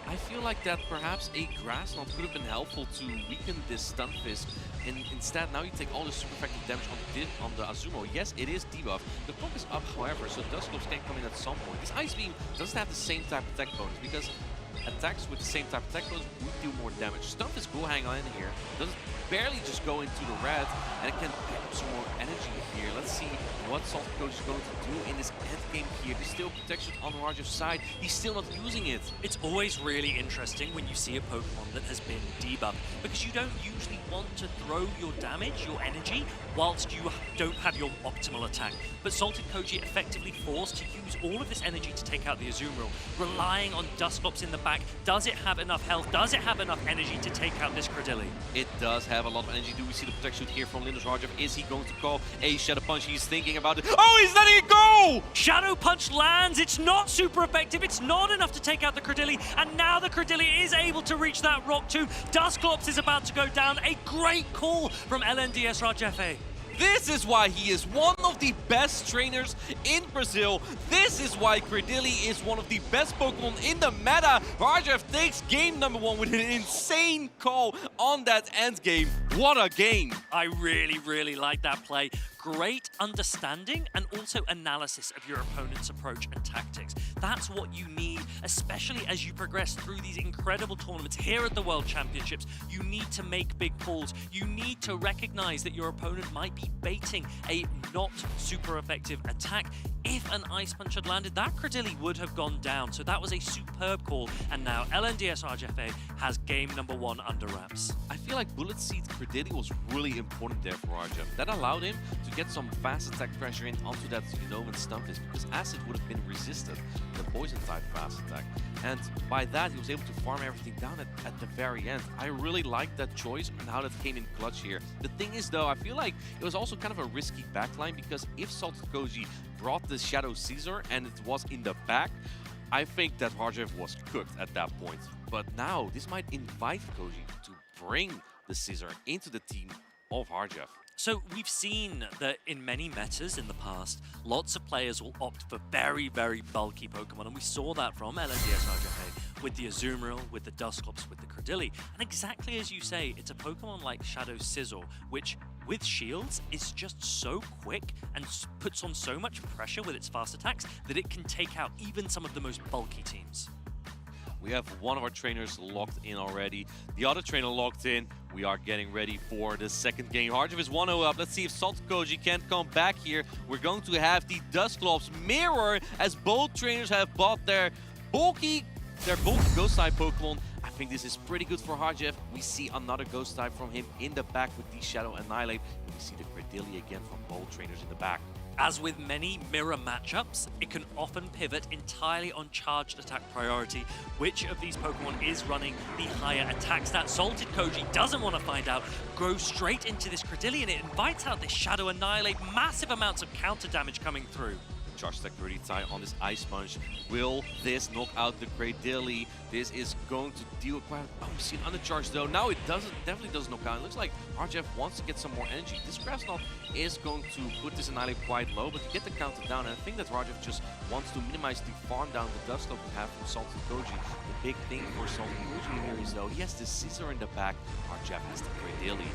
I feel like that perhaps a Grass Knot could have been helpful to weaken this Stunfisk, and instead now you take all the super effective damage on the Azumarill. Yes, it is debuff. The clock is up, however, so Dustlofs can come in at some point. This Ice Beam doesn't have the same type of attack bonus, because attacks with the same type of attack bonus would do more damage. Stunfisk will hang on in here, does barely just go into the red, and it can pick up some more energy here. Let's see what Salted Coach is going to do in this end game here. There's still protection on Rajev's side. He's still not using it. It's always really interesting when you see a Pokemon that has been debuffed, because you don't usually want to throw your damage, your energy, whilst you don't have your optimal attack. But Salted Koji effectively forced to use all of this energy to take out the Azumarill, relying on Dusclops in the back. Does it have enough health? Does it have enough energy to take out this Cradilli? It does have a lot of energy. Do we see the protection here from Lindos Rajev? Is he going to call a Shadow Punch? He's thinking about it. Oh, he's letting it go! Shadow Punch lands. It's not super effective. It's not enough to take out the Cradilli. And now the Cradilli is able to reach that Rock Tomb. Dusclops is about to go down. A great call from LNDS Rajefe. This is why he is one of the best trainers in Brazil. This is why Cradilli is one of the best Pokemon in the meta. Rajev takes game number 1 with an insane call on that end game. What a game. I really, really like that play. Great understanding and also analysis of your opponent's approach and tactics. That's what you need, especially as you progress through these incredible tournaments here at the World Championships. You need to make big calls. You need to recognize that your opponent might be baiting a not super effective attack. If an Ice Punch had landed, that Cradilli would have gone down. So that was a superb call. And now LNDS RJFA has game number 1 under wraps. I feel like Bullet Seed Cradilli was really important there for Rajev. That allowed him to get some fast attack pressure in onto that Unova Stunfisk, because Acid would have been resisted, the poison type fast attack. And by that, he was able to farm everything down at the very end. I really liked that choice and how that came in clutch here. The thing is though, I feel like it was also kind of a risky backline, because if Salted Koji brought the Shadow Caesar and it was in the back, I think that Rajev was cooked at that point. But now, this might invite Koji to bring the Caesar into the team of Rajev. So we've seen that in many metas in the past, lots of players will opt for very, very bulky Pokemon, and we saw that from LNDS RJFA. with the Azumarill, with the Dusclops, with the Cradily. And exactly as you say, it's a Pokemon like Shadow Sizzle, which with shields is just so quick and puts on so much pressure with its fast attacks that it can take out even some of the most bulky teams. We have one of our trainers locked in already. The other trainer locked in. We are getting ready for the second game. Hardjeff is 1-0 up. Let's see if Salted Koji can't come back here. We're going to have the Dusclops mirror as both trainers have bought their bulky ghost type Pokemon. I think this is pretty good for Hardjeff. We see another ghost type from him in the back with the Shadow Annihilate. And we see the Cradily again from both trainers in the back. As with many mirror matchups, it can often pivot entirely on charged attack priority. Which of these Pokemon is running the higher attack stat? Salted Koji doesn't want to find out, goes straight into this Cradily and it invites out this Shadow Annihilate, massive amounts of counter damage coming through. Charge Tech pretty tight on this Ice Punch. Will this knock out the Cradily? This is going to deal quite... Oh, we see an undercharge though. Now it definitely doesn't knock out. It looks like Hardjeff wants to get some more energy. This Grass Knot is going to put this Annihilate quite low, but to get the counter down, and I think that Hardjeff just wants to minimize the farm down the Dusclops we have from Salted Koji. The big thing for Salted Koji here is though, he has the Scissor in the back. Hardjeff has the Cradily.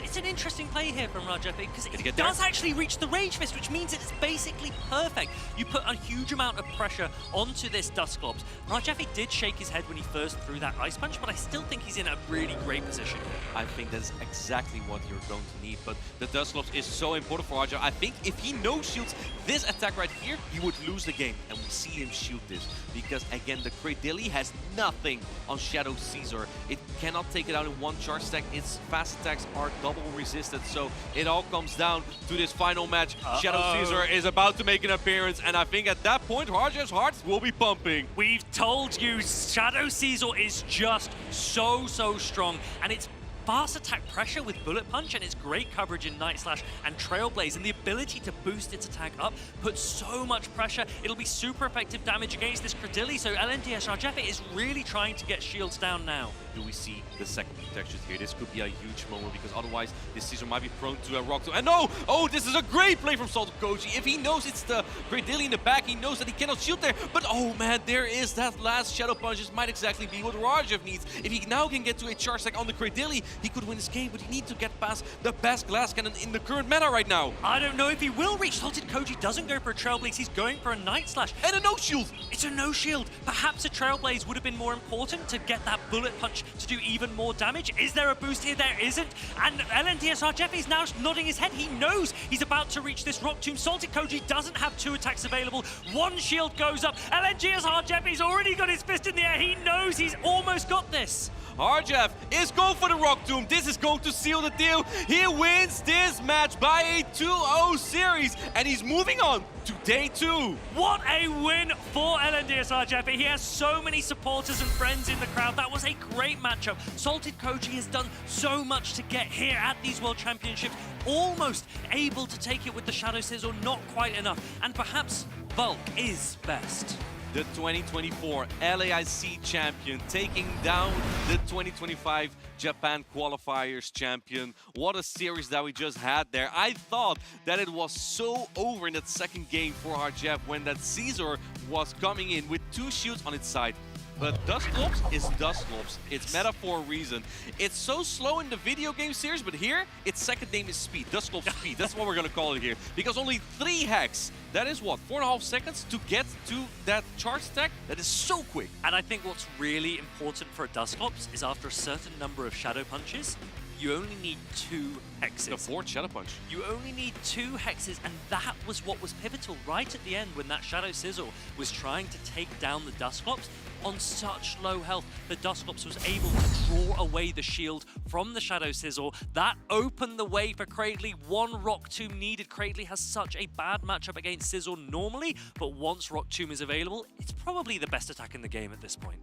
It's an interesting play here from Hardjeff because it does actually reach the Rage Fist, which means it's basically perfect. You put a huge amount of pressure onto this Dusclops. Hardjeff did shake his head when he first threw that Ice Punch, but I still think he's in a really great position here. I think that's exactly what you're going to need, but the Dusclops is so important for Hardjeff. I think if he no-shields this attack right here, he would lose the game, and we see him shoot this, because again, the Cradily has nothing on Shadow Caesar. It cannot take it out in one charge stack. Its fast attacks are double resisted, so it all comes down to this final match. Shadow Caesar is about to make an appearance, and I think at that point, Hardjeff's heart will be pumping. We've told you, Shadow Caesar is just so strong, and it's fast attack pressure with Bullet Punch and its great coverage in Night Slash and Trailblaze, and the ability to boost its attack up puts so much pressure. It'll be super effective damage against this Cradily, so LNDS Hardjeff is really trying to get shields down now. Do we see the second protection here? This could be a huge moment because otherwise this Caesar might be prone to a Rock Tomb. And no! Oh, this is a great play from Salted Koji. If he knows it's the Cradily in the back, he knows that he cannot shoot there. But oh man, there is that last Shadow Punch. This might exactly be what Hardjeff needs. If he now can get to a charge stack on the Cradily, he could win this game, but he needs to get past the best Glass Cannon in the current meta right now. I don't know if he will reach. Salted Koji doesn't go for a Trailblaze, he's going for a Night Slash. And a no-shield! It's a no-shield. Perhaps a Trailblaze would have been more important to get that Bullet Punch to do even more damage. Is there a boost here? There isn't. And LNDS Hardjeff is now nodding his head. He knows he's about to reach this Rock Tomb. Salted Koji doesn't have two attacks available. One shield goes up. LNDS Hardjeff, he's already got his fist in the air. He knows he's almost got this. Hardjeff is going for the Rock Tomb. This is going to seal the deal. He wins this match by a 2-0 series, and he's moving on to day 2. What a win for LNDS Hardjeff. He has so many supporters and friends in the crowd. That was a great matchup. Salted Koji has done so much to get here at these World Championships. Almost able to take it with the Shadow Sizzle, not quite enough. And perhaps Bulk is best. The 2024 LAIC champion taking down the 2025 Japan qualifiers champion. What a series that we just had there. I thought that it was so over in that second game for Hardjeff when that Caesar was coming in with 2 shields on its side. But Dusclops is Dusclops. It's meta for a reason. It's so slow in the video game series, but here, its second name is Speed. Dusclops Speed. That's what we're going to call it here. Because only 3 hacks, that is what, 4.5 seconds to get to that charge stack? That is so quick. And I think what's really important for a Dusclops is after a certain number of Shadow Punches, you only need 2 hexes. The 4th Shadow Punch. You only need 2 hexes, and that was what was pivotal right at the end when that Shadow Sizzle was trying to take down the Dusclops. On such low health, the Dusclops was able to draw away the shield from the Shadow Sizzle. That opened the way for Cradily. 1 Rock Tomb needed. Cradily has such a bad matchup against Sizzle normally, but once Rock Tomb is available, it's probably the best attack in the game at this point.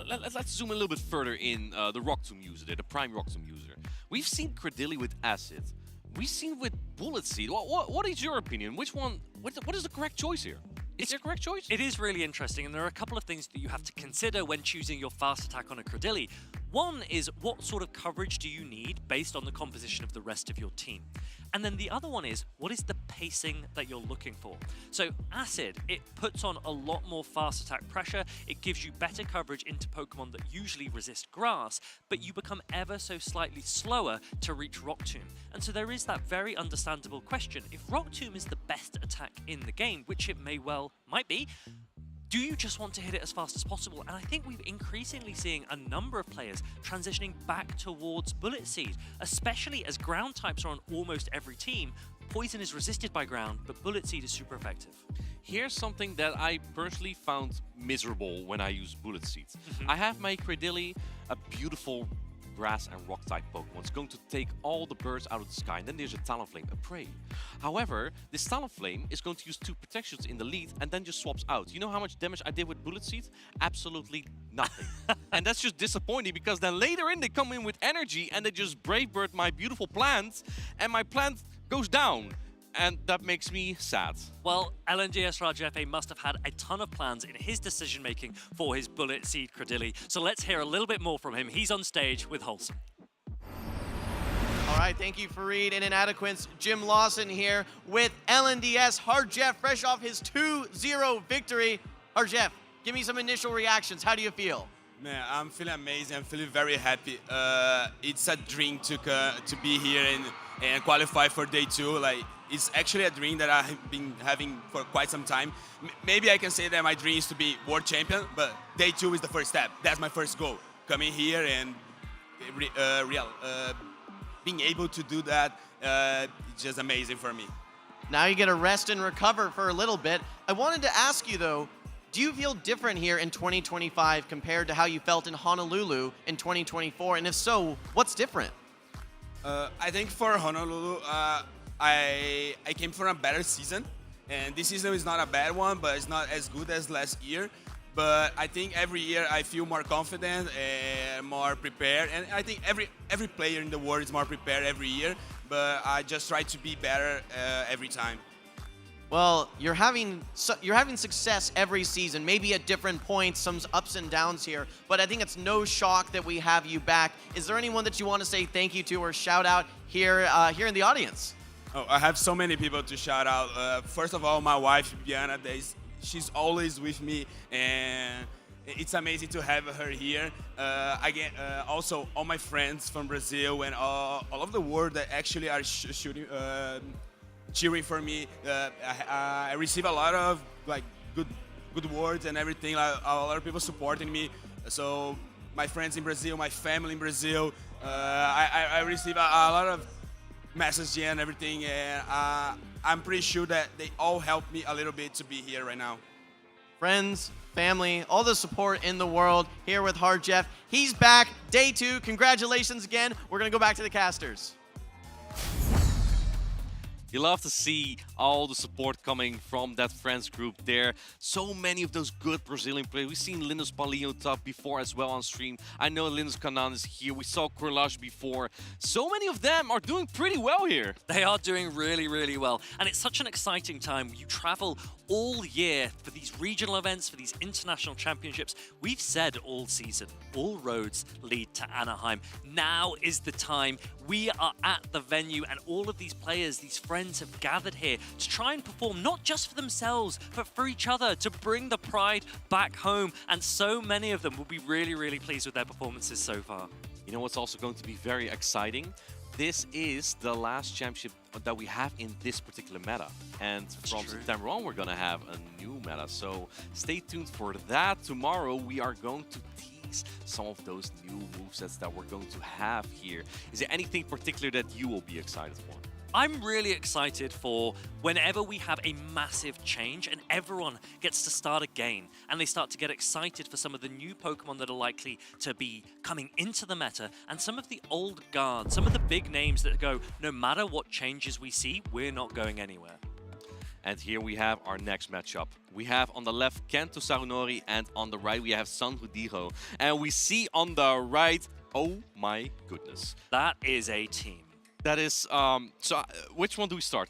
Let's zoom a little bit further in the Rock Tomb user, the Prime Rock Tomb user. We've seen Cradily with Acid. We've seen with Bullet Seed. What is your opinion? Which one? What is the correct choice here? Is there a correct choice? It is really interesting, and there are a couple of things that you have to consider when choosing your fast attack on a Cradily. One is what sort of coverage do you need based on the composition of the rest of your team? And then the other one is, what is the pacing that you're looking for. So Acid, it puts on a lot more fast attack pressure, it gives you better coverage into Pokemon that usually resist grass, but you become ever so slightly slower to reach Rock Tomb. And so there is that very understandable question, if Rock Tomb is the best attack in the game, which it might be, do you just want to hit it as fast as possible? And I think we've increasingly seeing a number of players transitioning back towards Bullet Seed, especially as ground types are on almost every team. Poison is resisted by ground, but Bullet Seed is super effective. Here's something that I personally found miserable when I use Bullet Seeds. I have my Cradily, a beautiful grass and rock type Pokemon. It's going to take all the birds out of the sky, and then there's a Talonflame, a prey. However, this Talonflame is going to use 2 protections in the lead and then just swaps out. You know how much damage I did with Bullet Seed? Absolutely nothing. And that's just disappointing, because then later in they come in with energy and they just Brave Bird my beautiful plant, and my plant goes down. And that makes me sad. Well, LNDS Rajefe must have had a ton of plans in his decision-making for his Bullet Seed Cradily. So let's hear a little bit more from him. He's on stage with Wholesome. All right, thank you, Fareed and Inadequence. Jim Lawson here with LNDS. Harjeff, fresh off his 2-0 victory. Harjeff, give me some initial reactions. How do you feel? Man, I'm feeling amazing. I'm feeling very happy. It's a dream to be here and qualify for day 2. Like, it's actually a dream that I've been having for quite some time. Maybe I can say that my dream is to be world champion, but day 2 is the first step. That's my first goal. Coming here and being able to do that, it's just amazing for me. Now you get to rest and recover for a little bit. I wanted to ask you, though, do you feel different here in 2025 compared to how you felt in Honolulu in 2024? And if so, what's different? I think for Honolulu, I came from a better season, and this season is not a bad one, but it's not as good as last year. But I think every year I feel more confident and more prepared, and I think every player in the world is more prepared every year. But I just try to be better every time. Well, you're having success every season, maybe at different points, some ups and downs here, but I think it's no shock that we have you back. Is there anyone that you want to say thank you to or shout out here in the audience? Oh, I have so many people to shout out. First of all, my wife, Biana, she's always with me, and it's amazing to have her here. Again, also all my friends from Brazil and all of the world that actually are cheering for me. I receive a lot of good words and everything. A lot of people supporting me. So my friends in Brazil, my family in Brazil, I receive a lot of messages and everything, and I'm pretty sure that they all helped me a little bit to be here right now. Friends, family, all the support in the world here with Harjeff. He's back, day 2. Congratulations again. We're going to go back to the casters. You love to see all the support coming from that friends group there. So many of those good Brazilian players. We've seen Linus Paulinho top before as well on stream. I know Linus Canan is here. We saw Corlage before. So many of them are doing pretty well here. They are doing really, really well. And it's such an exciting time. You travel all year for these regional events, for these international championships. We've said all season, all roads lead to Anaheim. Now is the time. We are at the venue, and all of these players, these friends have gathered here to try and perform not just for themselves, but for each other, to bring the pride back home. And so many of them will be really, really pleased with their performances so far. You know what's also going to be very exciting? This is the last championship that we have in this particular meta. And from September on, we're going to have a new meta. So stay tuned for that. Tomorrow, we are going to tease some of those new movesets that we're going to have here. Is there anything particular that you will be excited for? I'm really excited for whenever we have a massive change and everyone gets to start again and they start to get excited for some of the new Pokemon that are likely to be coming into the meta, and some of the old guards, some of the big names that go, no matter what changes we see, we're not going anywhere. And here we have our next matchup. We have on the left Kento Sarunori, and on the right we have San Hudiro. And we see on the right, oh my goodness. That is a team. That is, which one do we start?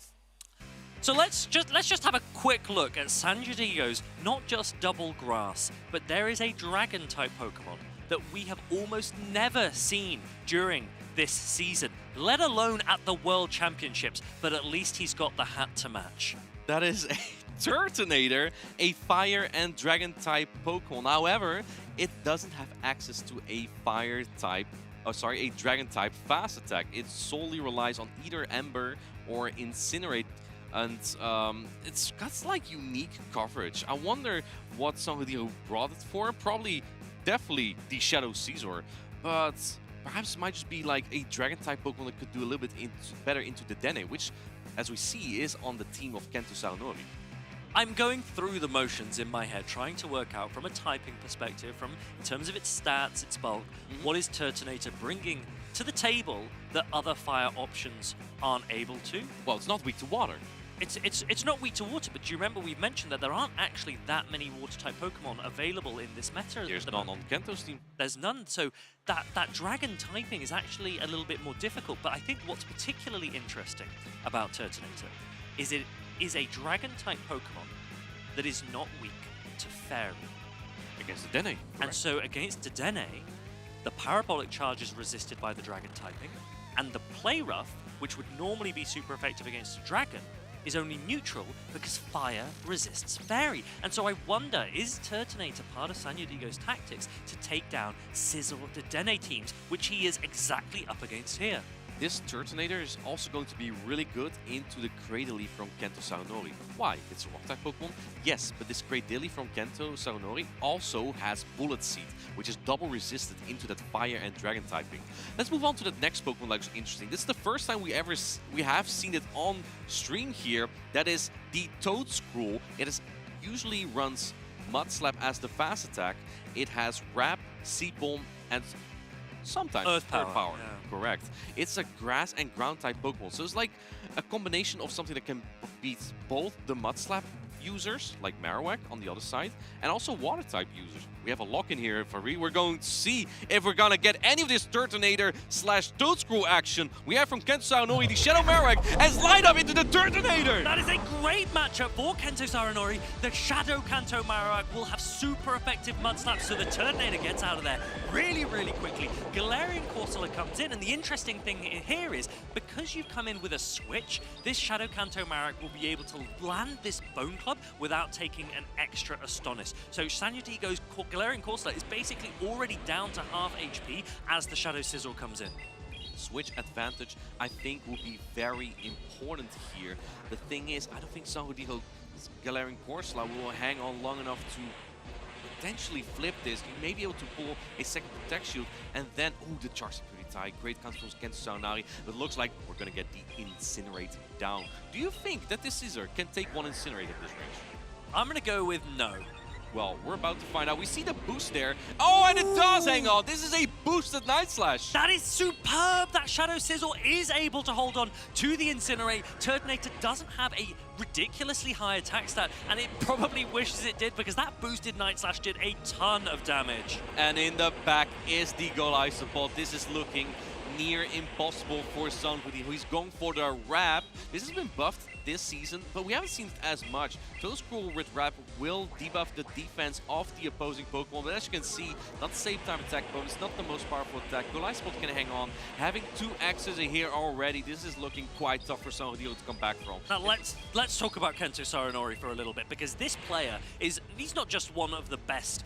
So let's just have a quick look at San Hudiro's not just double grass, but there is a dragon type Pokemon that we have almost never seen during this season, let alone at the World Championships, but at least he's got the hat to match. That is a Turtonator, a fire and dragon type Pokemon. However, it doesn't have access to a fire type, a dragon type fast attack. It solely relies on either Ember or Incinerate, and it's got like unique coverage. I wonder what Sanghudiro brought it for. Definitely the Shadow Caesar, but perhaps it might just be like a dragon type Pokemon that could do a little bit better into the Dene, which, as we see, is on the team of Kento Saonori. I'm going through the motions in my head, trying to work out from a typing perspective, in terms of its stats, its bulk, what is Turtonator bringing to the table that other fire options aren't able to. Well, it's not weak to water. It's not weak to water, but do you remember we mentioned that there aren't actually that many water-type Pokemon available in this meta? There's none on Kento's team. There's none, so that dragon typing is actually a little bit more difficult, but I think what's particularly interesting about Turtonator is it is a dragon-type Pokemon that is not weak to Fairy. Against the Dene. And so against the Dene, the Parabolic Charge is resisted by the dragon typing, and the Play Rough, which would normally be super effective against a dragon, is only neutral because fire resists Fairy. And so I wonder, is Turtonator part of Sanyodigo's tactics to take down Sizzle the Dene teams, which he is exactly up against here? This Turtonator is also going to be really good into the Cradily from Kento Saonori. Why? It's a Rock-type Pokemon? Yes, but this Cradily from Kento Saonori also has Bullet Seed, which is double resisted into that Fire and Dragon typing. Let's move on to the next Pokemon that looks interesting. This is the first time we have seen it on stream here. That is the Toadscruel. It usually runs Mud Slap as the fast attack. It has Wrap, Seed Bomb, and sometimes Earth Power. Yeah. Correct. It's a grass and ground type Pokemon, so it's like a combination of something that can beat both the Mud Slap users, like Marowak on the other side, and also water type users. We have a lock in here, Fari. We're going to see if we're gonna get any of this Turtonator / Toadscruel action. We have from Kento Saonori the Shadow Marowak as light up into the Turtonator. That is a great matchup for Kento Saonori. The Shadow Kanto Marowak will have super effective Mud Slaps, so the Turtonator gets out of there really, really quickly. Galarian Corsola comes in, and the interesting thing here is, because you've come in with a switch, this Shadow Kanto Marowak will be able to land this Bone Club without taking an extra Astonish. So Sanyodigo's Galarian Corsola is basically already down to half HP as the Shadow Sizzle comes in. Switch advantage, I think, will be very important here. The thing is, I don't think Sanghudiri's Galarian Corsola will hang on long enough to potentially flip this. You may be able to pull a second Protect Shield, and then, oh, the Charge Security Tie. Great counter from Kento Saonori. It looks like we're going to get the Incinerate down. Do you think that this Scizor can take one Incinerate at this range? I'm going to go with no. Well, we're about to find out. We see the boost there. Oh, and it does hang on. This is a boosted Night Slash. That is superb. That Shadow Sizzle is able to hold on to the Incinerate. Turtonator doesn't have a ridiculously high attack stat, and it probably wishes it did, because that boosted Night Slash did a ton of damage. And in the back is the Golisopod. This is looking near impossible for Sanghudiro. He's going for the Wrap. This has been buffed this season, but we haven't seen it as much. Toadscruel with Wrap will debuff the defense of the opposing Pokemon, but as you can see, not the same time attack bonus, not the most powerful attack. Golisopod can hang on. Having 2 X's here already, this is looking quite tough for Sanghudiro to come back from. Now let's talk about Kento Saonori for a little bit, because this player he's not just one of the best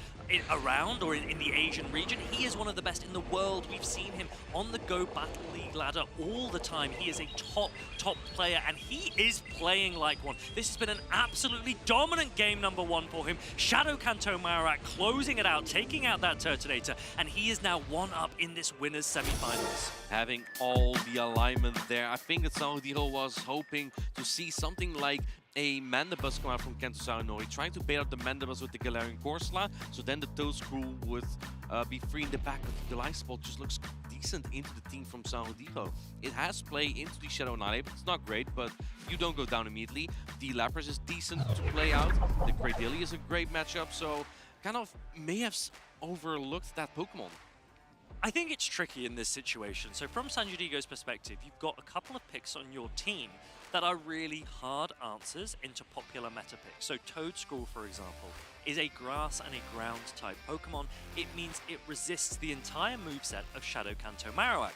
around or in the Asian region, he is one of the best in the world. We've seen him on the Go Battle League ladder all the time. He is a top player, and he is playing like one. This has been an absolutely dominant game number 1 for him. Shadow Kanto Marowak closing it out, taking out that Turtonator, and he is now 1-up in this winners semifinals. Having all the alignment there, I think that Sanghudiro was hoping to see something like a Mandibuzz come out from Kento Saonori, trying to bait out the Mandibuzz with the Galarian Corsola, so then the Toadscruel would be free in the back, but the Golisopod just looks decent into the team from Sanghudiro. It has play into the Shadow Knight. It's not great, but you don't go down immediately. The Lapras is decent to play out. The Cradily is a great matchup, so kind of may have overlooked that Pokemon. I think it's tricky in this situation. So from Sanghudiri's perspective, you've got a couple of picks on your team that are really hard answers into popular meta picks. So Toadscruel, for example, is a grass and a ground type Pokemon, it means it resists the entire moveset of Shadow Kanto Marowak.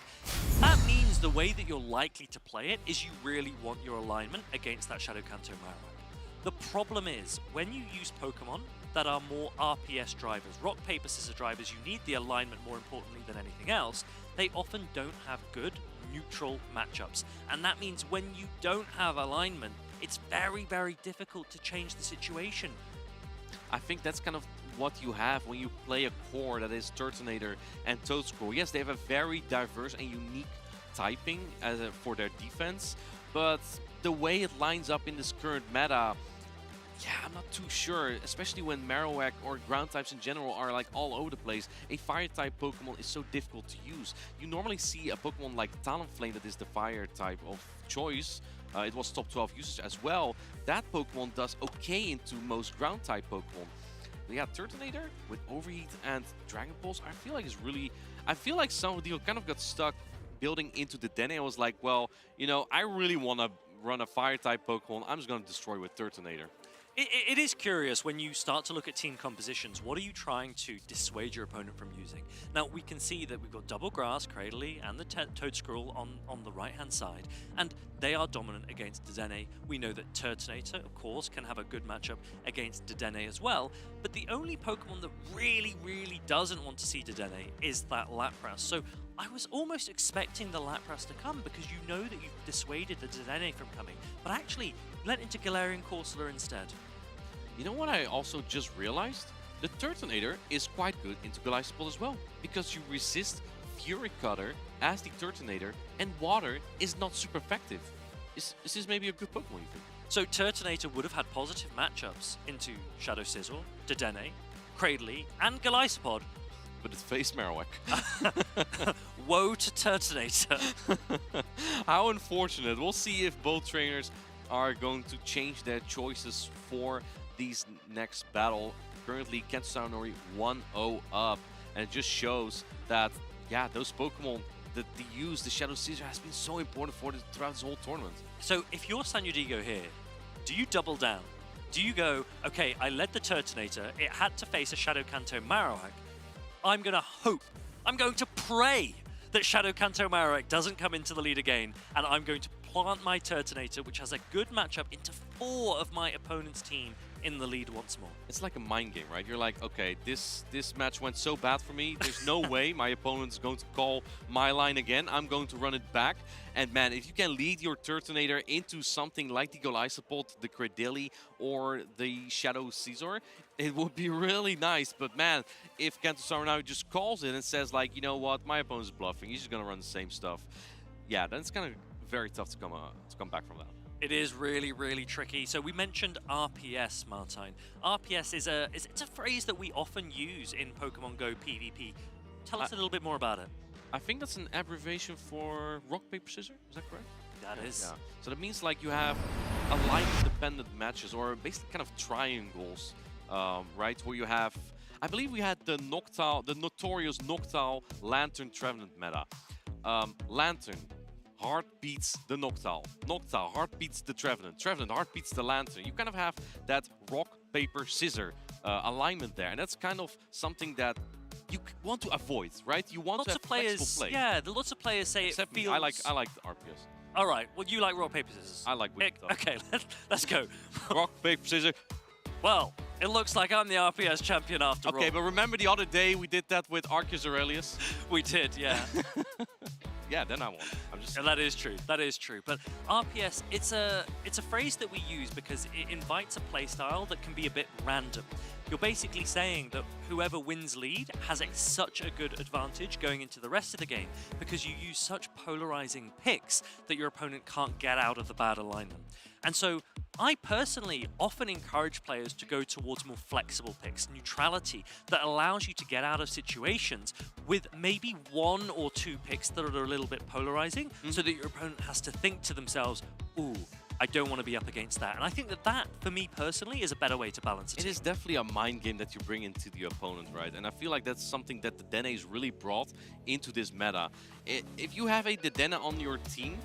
That means the way that you're likely to play it is you really want your alignment against that Shadow Kanto Marowak. The problem is, when you use Pokemon that are more RPS drivers, rock, paper, scissors drivers, you need the alignment more importantly than anything else, they often don't have good neutral matchups. And that means when you don't have alignment, it's very, very difficult to change the situation. I think that's kind of what you have when you play a core that is Turtonator and Toedscruel. Yes, they have a very diverse and unique typing for their defense, but the way it lines up in this current meta, yeah, I'm not too sure, especially when Marowak or ground types in general are like all over the place. A fire type Pokemon is so difficult to use. You normally see a Pokemon like Talonflame that is the fire type of choice. It was top 12 usage as well. That Pokemon does okay into most ground type Pokemon. But yeah, Turtonator with Overheat and Dragon Pulse, I feel like is really... I feel like some of you kind of got stuck building into the Dene. I was like, well, you know, I really want to run a fire type Pokemon. I'm just going to destroy with Turtonator. It is curious when you start to look at team compositions, what are you trying to dissuade your opponent from using? Now, we can see that we've got Double Grass, Cradley, and the Toedscruel on the right-hand side, and they are dominant against Dedenne. We know that Turtonator, of course, can have a good matchup against Dedenne as well, but the only Pokemon that really, really doesn't want to see Dedenne is that Lapras. So I was almost expecting the Lapras to come because you know that you've dissuaded the Dedenne from coming, but actually went into Galarian Corsola instead. You know what I also just realized? The Turtonator is quite good into Gliscor as well, because you resist Fury Cutter as the Turtonator, and Water is not super effective. Is this maybe a good Pokemon, you think? So Turtonator would have had positive matchups into Shadow Sizzle, Dedenne, Cradley, and Gliscor. But it's face Marowak. Woe to Turtonator. How unfortunate. We'll see if both trainers are going to change their choices for these next battle. Currently, Kento Saonori 1-0 up, and it just shows that, yeah, those Pokemon that they use, the Shadow Scissor, has been so important for throughout this whole tournament. So if you're San Diego here, do you double down? Do you go, okay, I led the Turtonator, it had to face a Shadow Kanto Marowak, I'm going to hope, I'm going to pray that Shadow Kanto Marowak doesn't come into the lead again, and I'm going to plant my Turtonator, which has a good matchup, into 4 of my opponent's team in the lead once more. It's like a mind game, right? You're like, okay, this match went so bad for me, there's no way my opponent's going to call my line again. I'm going to run it back. And man, if you can lead your Turtonator into something like the Gliscor, the Cradily, or the Shadow Scizor, it would be really nice. But man, if Kento Saonori just calls it and says like, you know what, my opponent's bluffing, he's just gonna run the same stuff. Yeah, then it's kind of very tough to come back from that. It is really, really tricky. So we mentioned RPS, Martijn. RPS is a phrase that we often use in Pokemon Go PvP. Tell us a little bit more about it. I think that's an abbreviation for rock, paper, scissors. Is that correct? That is. Yeah. So that means like you have alliance-dependent matches, or basically kind of triangles, right? Where you have, I believe we had the notorious Noctowl Lantern Trevenant meta. Lantern. Heart beats the Noctowl. Noctowl heart beats the Trevenant. Trevenant heart beats the Lantern. You kind of have that rock, paper, scissor alignment there. And that's kind of something that you want to avoid, right? You want lots to have of players, flexible play. Yeah, lots of players say Except it feels... me, I like the RPS. All right, well, you like rock, paper, scissors. I like wicked stuff. Okay, let's go. Rock, paper, scissors. Well, it looks like I'm the RPS champion after all. Okay, but remember the other day we did that with Arceus Aurelius? We did, yeah. Yeah, then I won. And that is true. That is true. But RPS, it's a phrase that we use because it invites a playstyle that can be a bit random. You're basically saying that whoever wins lead has such a good advantage going into the rest of the game because you use such polarizing picks that your opponent can't get out of the bad alignment. And so I personally often encourage players to go towards more flexible picks, neutrality that allows you to get out of situations with maybe 1 or 2 picks that are a little bit polarizing so that your opponent has to think to themselves, ooh, I don't want to be up against that. And I think that, for me personally, is a better way to balance it. It is definitely a mind game that you bring into the opponent, right? And I feel like that's something that the Dene's really brought into this meta. If you have a Dedenne on your team,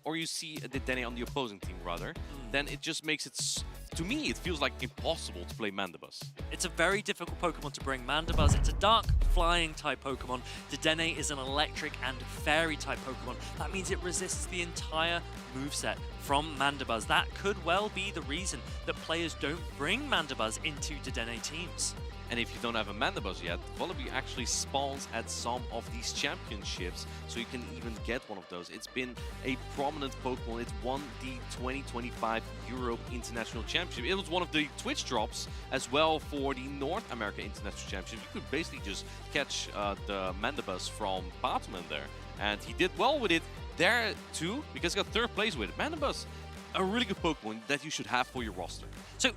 or you see a Dedenne on the opposing team, rather, then it just makes it, to me, it feels like impossible to play Mandibuzz. It's a very difficult Pokemon to bring. Mandibuzz, it's a dark flying type Pokemon. Dedenne is an electric and fairy type Pokemon. That means it resists the entire moveset from Mandibuzz. That could well be the reason that players don't bring Mandibuzz into Dedenne teams. And if you don't have a Mandibuzz yet, Volibee actually spawns at some of these championships, so you can even get one of those. It's been a prominent Pokemon. It won the 2025 Europe International Championship. It was one of the Twitch drops as well for the North America International Championship. You could basically just catch the Mandibuzz from Botman there. And he did well with it there too, because he got 3rd place with it. Mandibuzz, a really good Pokemon that you should have for your roster. So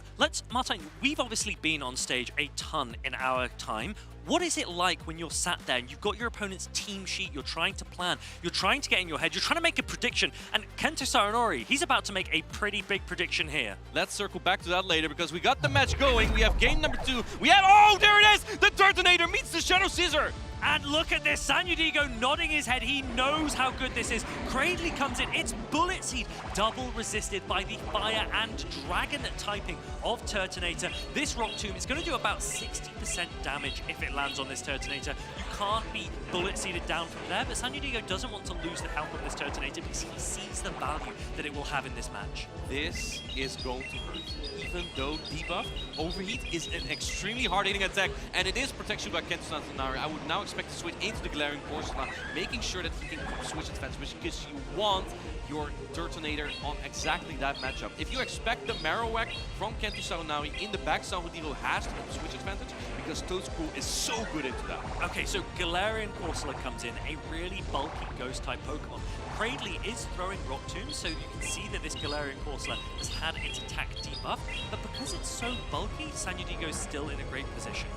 Martin, we've obviously been on stage a ton in our time. What is it like when you're sat there and you've got your opponent's team sheet, you're trying to plan, you're trying to get in your head, you're trying to make a prediction, and Kento Saranori, he's about to make a pretty big prediction here. Let's circle back to that later, because we got the match going. We have game number 2. We have, oh, there it is! The Turtonator meets the Shadow Scissor! And look at this, Sanudigo nodding his head. He knows how good this is. Cradley comes in. It's Bullet Seed, double resisted by the Fire and Dragon typing of Turtonator. This Rock Tomb is going to do about 60% damage if it lands on this Turtonator. You can't be Bullet Seeded down from there, but Sanudigo doesn't want to lose the health of this Turtonator because he sees the value that it will have in this match. This is going to hurt. Even though debuff, Overheat is an extremely hard-hitting attack, and it is protection by Kento Saranori. I would now expect to switch into the Galarian Corsola, making sure that he can switch advantage, because you want your Turtonator on exactly that matchup. If you expect the Marowak from Kento Saranori in the back, Sarudigo has to switch advantage, because Toadscrew is so good into that. Okay, so Galarian Corsola comes in, a really bulky Ghost-type Pokemon. Cradley is throwing Rock Tombs, so you can see that this Galarian Corsola has had its attack debuff, but because it's so bulky, Sanudigo is still in a great position.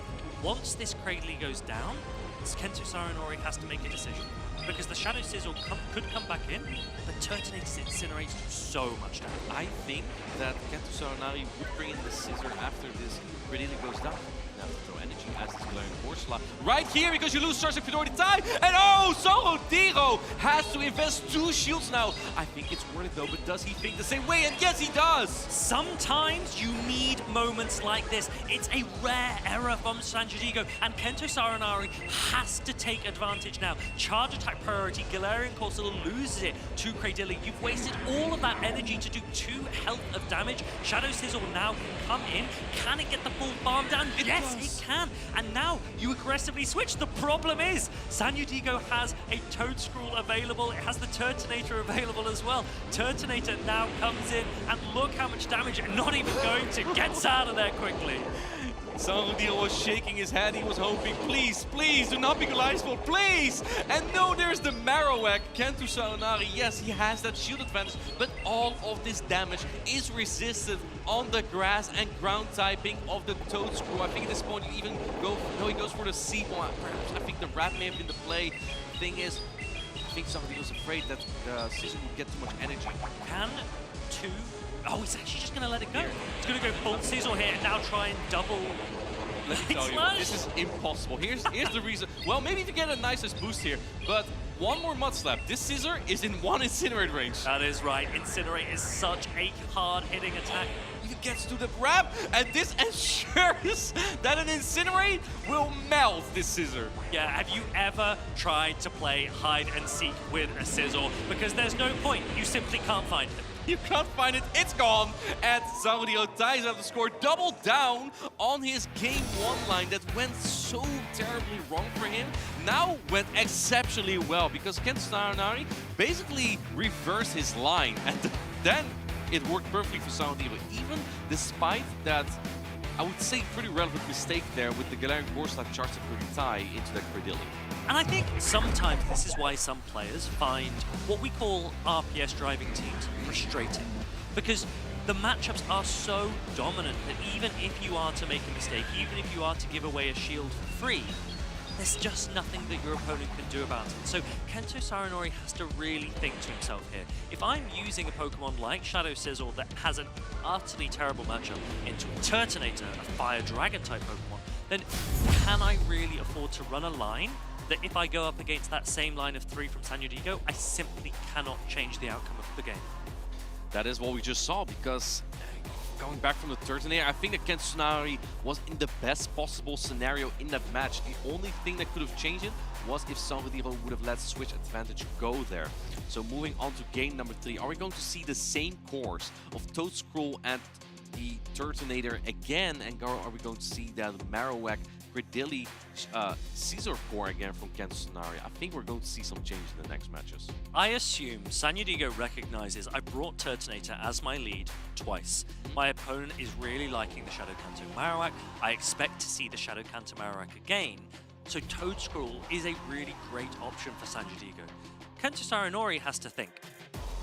Once this Cradley goes down, Kento Saranori has to make a decision, because the Shadow Sizzle could come back in, but Turtonator incinerates so much damage. I think that Kento Saranori would bring in the Scissor after this Cradley goes down. Now to throw energy as this Galarian Corsola right here, because you lose Starship Fedority tie, and oh, Sarudigo has to invest 2 shields now. I think it's worth it though, but does he think the same way? And yes, he does! Sometimes you need moments like this. It's a rare error from Sanudigo, and Kento Saranori has to take advantage now. Charge attack priority, Galarian Corsola loses it to Cradilli. You've wasted all of that energy to do 2 health of damage. Shadow Sizzle now can come in. Can it get the full farm down? Yes, it can. And now you aggressively switch. The problem is Sanudigo has a Toadscrew available. It has the Turtonator available as well. Turtonator now comes in, and look how much damage it not even going to. Gets out of there quickly. Sarudigo was shaking his head. He was hoping, please, please, do not be Goliath's fault, please! And no, there's the Marowak. Kento Saranori, yes, he has that shield advantage, but all of this damage is resisted on the grass and ground typing of the Toadscrew. I think at this point you even go, no, he goes for the C1. Perhaps I think the Rat may have been the play. The thing is, I think Sarudigo's afraid that the Scissor will get too much energy. Can 2... Oh, he's actually just going to let it go. He's going to go full Sizzle here and now try and double. Let me tell you, this is impossible. Here's the reason. Well, maybe to get a nicest boost here, but one more Mud Slap. This Scissor is in 1 Incinerate range. That is right. Incinerate is such a hard-hitting attack. He gets to the grab, and this ensures that an Incinerate will melt this Scissor. Yeah, have you ever tried to play hide and seek with a Sizzle? Because there's no point. You simply can't find it. You can't find it, it's gone. And Sarudigo ties up the score, double down on his game 1 line that went so terribly wrong for him. Now went exceptionally well, because Kento Saranori basically reversed his line, and then it worked perfectly for Sarudigo, even despite that, I would say, pretty relevant mistake there with the Galarian Corsola charge to tie into that Cradilli. And I think sometimes this is why some players find what we call RPS driving teams frustrating. Because the matchups are so dominant that even if you are to make a mistake, even if you are to give away a shield for free, there's just nothing that your opponent can do about it. So Kento Saranori has to really think to himself here. If I'm using a Pokemon like Shadow Sizzle that has an utterly terrible matchup into a Turtonator, a Fire Dragon type Pokemon, then can I really afford to run a line that if I go up against that same line of 3 from Sanudigo, I simply cannot change the outcome of the game? That is what we just saw, because going back from the Turtonator, I think that Kentsunari was in the best possible scenario in that match. The only thing that could have changed it was if Sanrediro would have let Switch Advantage go there. So moving on to game number 3, are we going to see the same course of Toadscruel and the Turtonator again? And are we going to see that Marowak, Credilli, Caesar core again from Kentsunari? I think we're going to see some change in the next matches. I assume Sanrediro recognizes I brought Turtonator as my lead twice. My opponent is really liking the Shadow Kanto Marowak. I expect to see the Shadow Kanto Marowak again. So Toadscruel is a really great option for Sanrediro. Kento Sarinori has to think,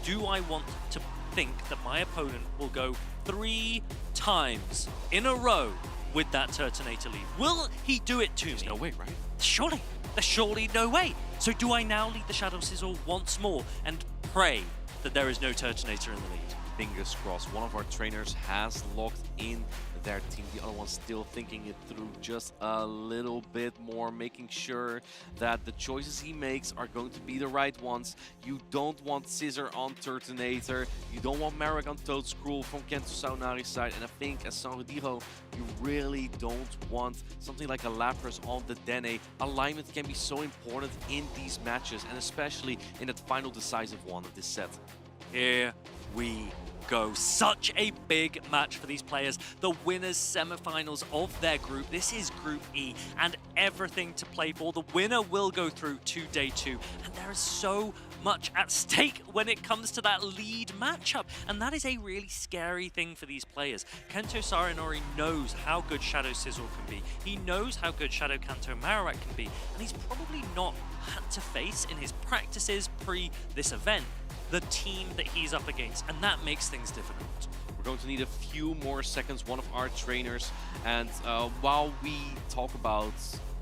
do I want to think that my opponent will go 3 times in a row with that Turtonator lead? Will he do it to me? There's no way, right? Surely. There's surely no way. So do I now lead the Shadow Sizzle once more and pray that there is no Turtonator in the lead? Fingers crossed. One of our trainers has locked in their team. The other one's still thinking it through just a little bit more, making sure that the choices he makes are going to be the right ones. You don't want Scissor on Turtonator. You don't want Marowak on Toadscruel from Kento Sarinori's side. And I think as Sanrediro, you really don't want something like a Lapras on the Dene. Alignment can be so important in these matches, and especially in that final decisive one of this set. Here we go. Such a big match for these players. The winners semifinals of their group. This is Group E and everything to play for. The winner will go through to day 2, and there is so much at stake when it comes to that lead matchup, and that is a really scary thing for these players. Kento Sarinori knows how good Shadow Sizzle can be. He knows how good Shadow Kanto Marowak can be, and he's probably not had to face in his practices pre this event the team that he's up against, and that makes things difficult. We're going to need a few more seconds, one of our trainers, and while we talk about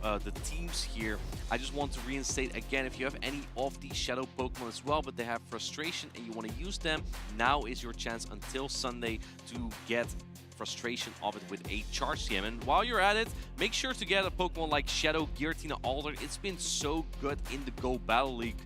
the teams here, I just want to reinstate again, if you have any of these Shadow Pokemon as well, but they have Frustration and you want to use them, now is your chance until Sunday to get Frustration of it with a Charge TM. And while you're at it, make sure to get a Pokemon like Shadow Giratina Alder. It's been so good in the Go Battle League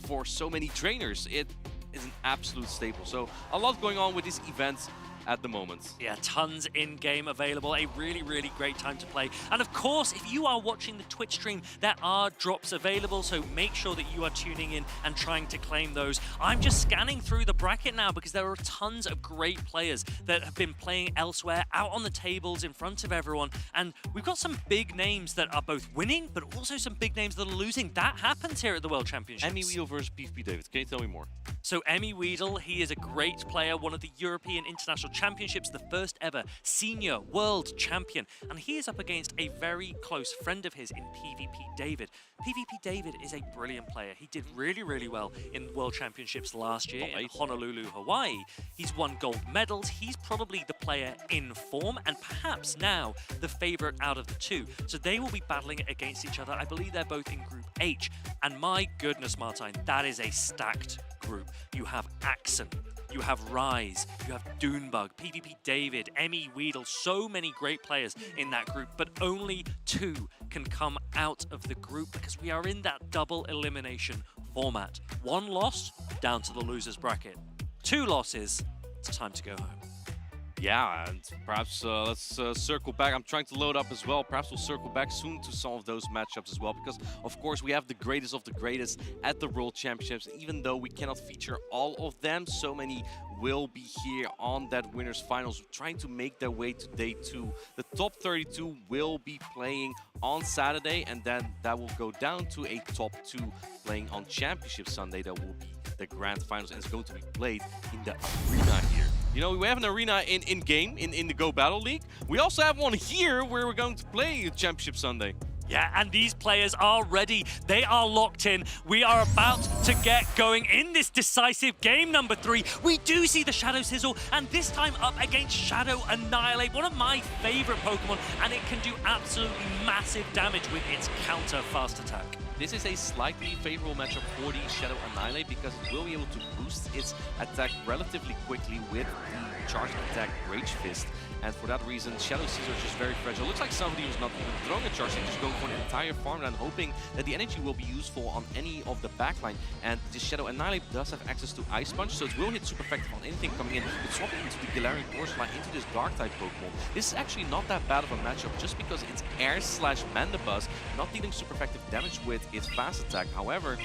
for so many trainers. It is an absolute staple. So a lot going on with this event at the moment. Yeah, tons in-game available. A really, really great time to play. And of course, if you are watching the Twitch stream, there are drops available, so make sure that you are tuning in and trying to claim those. I'm just scanning through the bracket now because there are tons of great players that have been playing elsewhere, out on the tables in front of everyone. And we've got some big names that are both winning, but also some big names that are losing. That happens here at the World Championships. Emmy Weedle versus PvP David. Can you tell me more? So Emmy Weedle, he is a great player, one of the European International Championships, the first ever senior world champion. And he is up against a very close friend of his in PvP David. PvP David is a brilliant player. He did really, really well in World Championships last year in Honolulu, Hawaii. He's won gold medals. He's probably the player in form and perhaps now the favorite out of the two. So they will be battling against each other. I believe they're both in Group H. And my goodness, Martijn, that is a stacked group. You have Axon, you have Rise, you have Doonbug, PvP David, Emmy Weedle, so many great players in that group, but only 2 can come out of the group because we are in that double elimination format. 1 loss, down to the losers bracket. 2 losses, it's time to go home. Yeah, and perhaps let's circle back. I'm trying to load up as well. Perhaps we'll circle back soon to some of those matchups as well, because of course we have the greatest of the greatest at the World Championships. Even though we cannot feature all of them, so many will be here on that winners finals, trying to make their way to day 2. The top 32 will be playing on Saturday, and then that will go down to a top 2 playing on Championship Sunday. That will be the grand finals, and it's going to be played in the arena here. You know, we have an arena in the Go Battle League. We also have one here where we're going to play Championship Sunday. Yeah, and these players are ready. They are locked in. We are about to get going in this decisive game number 3. We do see the Shadow Sizzle, and this time up against Shadow Annihilate, one of my favorite Pokemon, and it can do absolutely massive damage with its counter fast attack. this is a slightly favorable matchup for the Shadow Annihilate because it will be able to boost its attack relatively quickly with the charged attack Rage Fist. And for that reason, Shadow Caesar is just very fragile. Looks like somebody who's not even throwing a charge, just going for an entire farmland, hoping that the energy will be useful on any of the backline. And this Shadow Annihilate does have access to Ice Punch, so it will hit super effective on anything coming in. It's swapping into the Galarian Corsola, into this Dark-type Pokemon. This is actually not that bad of a matchup, just because it's Air/Mandibuzz, not dealing super effective damage with its fast attack. However,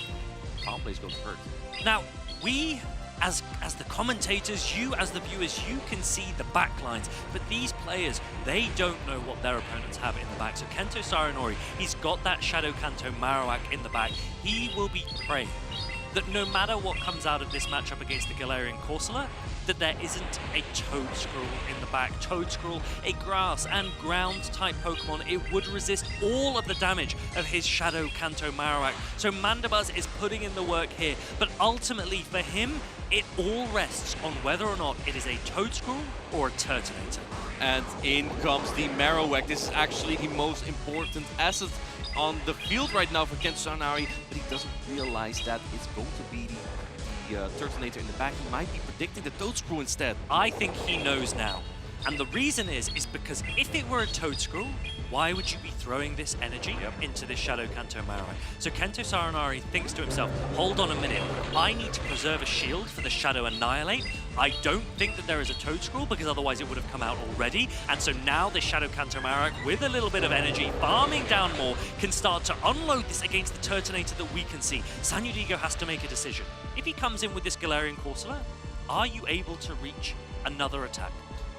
power play is going to hurt. Now, we as the commentators, you as the viewers, you can see the backlines, but these players, they don't know what their opponents have in the back. So Kento Saranori, he's got that Shadow Kanto Marowak in the back. He will be praying that no matter what comes out of this matchup against the Galarian Corsola, that there isn't a Toedscruel in the back. Toedscruel, a grass and ground type Pokemon, it would resist all of the damage of his Shadow Kanto Marowak. So Mandibuzz is putting in the work here, but ultimately for him, it all rests on whether or not it is a Toedscruel or a Turtonator. And in comes the Marowak. This is actually the most important asset on the field right now for Kento Saranori, but he doesn't realize that it's going to be the Turtonator in the back. He might be predicting the Toedscruel instead. I think he knows now. And the reason is because if it were a Toedscruel, why would you be throwing this energy into this Shadow Kanto Marowak? So Kento Saranori thinks to himself, hold on a minute, I need to preserve a shield for the Shadow Annihilate. I don't think that there is a Toedscruel because otherwise it would have come out already. And so now this Shadow Kanto Marowak, with a little bit of energy, farming down more, can start to unload this against the Turtonator that we can see. San Yudigo has to make a decision. If he comes in with this Galarian Corsola, are you able to reach another attack?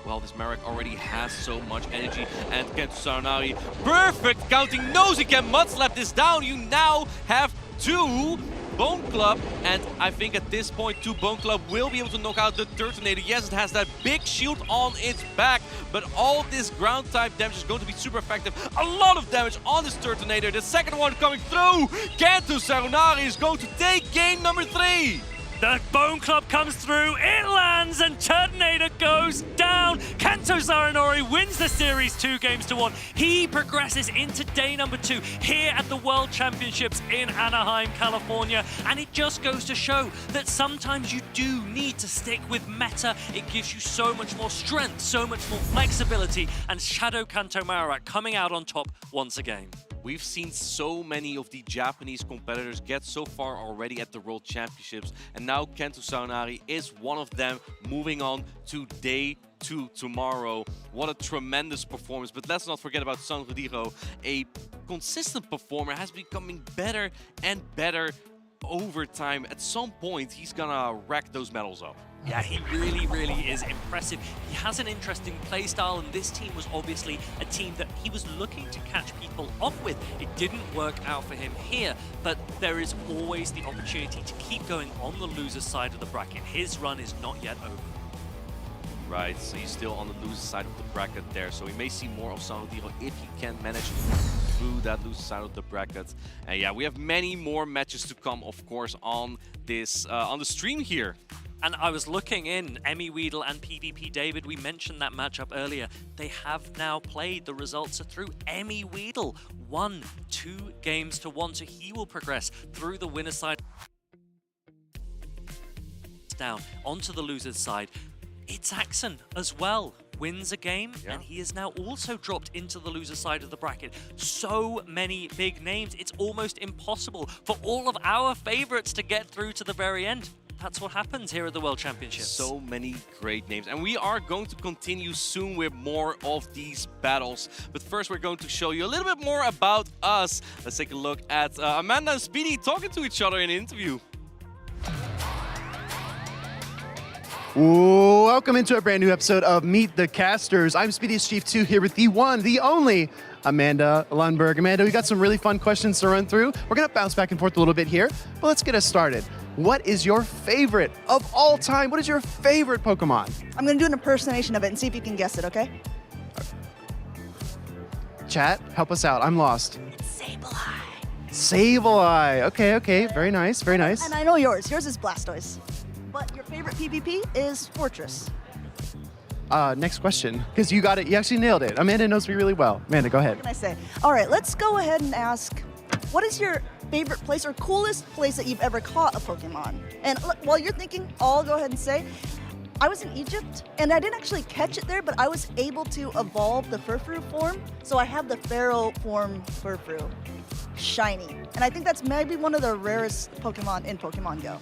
Well, this Marowak already has so much energy, and Kento Saranori, perfect counting, knows he can mud slap this down. You now have 2 Bone Club, and I think at this point 2 Bone Club will be able to knock out the Turtonator. Yes, it has that big shield on its back, but all this ground type damage is going to be super effective. A lot of damage on this Turtonator. The second one coming through. Kento Saranori is going to take game number 3. The Bone Club comes through, it lands, and Turtonator goes down. Kento Saranori wins the series 2-1. He progresses into day number 2 here at the World Championships in Anaheim, California. And it just goes to show that sometimes you do need to stick with meta. It gives you so much more strength, so much more flexibility, and Shadow Kanto Marowak coming out on top once again. We've seen so many of the Japanese competitors get so far already at the World Championships, and now Kento Saranori is one of them, moving on to day 2 tomorrow. What a tremendous performance, but let's not forget about San Rodrigo, a consistent performer, has been becoming better and better over time. At some point, he's gonna rack those medals up. Yeah, he really, really is impressive. He has an interesting playstyle, and this team was obviously a team that he was looking to catch people off with. It didn't work out for him here, but there is always the opportunity to keep going on the loser's side of the bracket. His run is not yet over. Right, so he's still on the loser side of the bracket there, so we may see more of San Rodrigo if he can manage through that loser side of the bracket. And yeah, we have many more matches to come, of course, on this on the stream here. And I was looking in, Emmy Weedle and PvP David, we mentioned that matchup earlier. They have now played, the results are through. Emmy Weedle won 2-1, so he will progress through the winner's side down onto the loser's side. It's Axon as well, wins a game, and he is now also dropped into the loser side of the bracket. So many big names, it's almost impossible for all of our favorites to get through to the very end. That's what happens here at the World Championships. So many great names. And we are going to continue soon with more of these battles. But first, we're going to show you a little bit more about us. Let's take a look at Amanda and Speedy talking to each other in an interview. Welcome into a brand new episode of Meet the Casters. I'm Speedy's Chief 2 here with the one, the only Amanda Lundberg. Amanda, we got some really fun questions to run through. We're going to bounce back and forth a little bit here, but let's get us started. What is your favorite of all time? What is your favorite Pokemon? I'm going to do an impersonation of it and see if you can guess it, okay? Chat, help us out. I'm lost. Sableye. Sableye. Okay. Very nice, very nice. And I know yours. Yours is Blastoise. But your favorite PvP is Fortress. Next question, because you got it. You actually nailed it. Amanda knows me really well. Amanda, go ahead. What can I say? All right, let's go ahead and ask, what is your favorite place or coolest place that you've ever caught a Pokemon? And while you're thinking, I'll go ahead and say, I was in Egypt, and I didn't actually catch it there, but I was able to evolve the Furfrou form, so I have the Pharaoh form Furfrou. Shiny. And I think that's maybe one of the rarest Pokemon in Pokemon Go.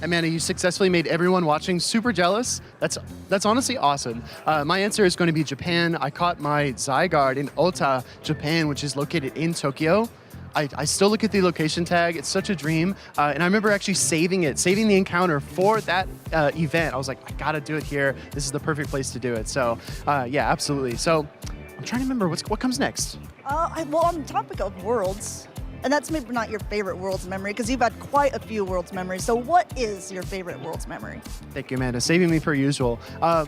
Amanda, you successfully made everyone watching super jealous. That's honestly awesome. My answer is going to be Japan. I caught my Zygarde in Ota, Japan, which is located in Tokyo. I still look at the location tag. It's such a dream. And I remember actually saving the encounter for that event. I was like, I gotta do it here. This is the perfect place to do it. So yeah, absolutely. So I'm trying to remember what comes next. Well, on the topic of worlds, and that's maybe not your favorite world's memory because you've had quite a few world's memories. So what is your favorite world's memory? Thank you, Amanda. Saving me per usual.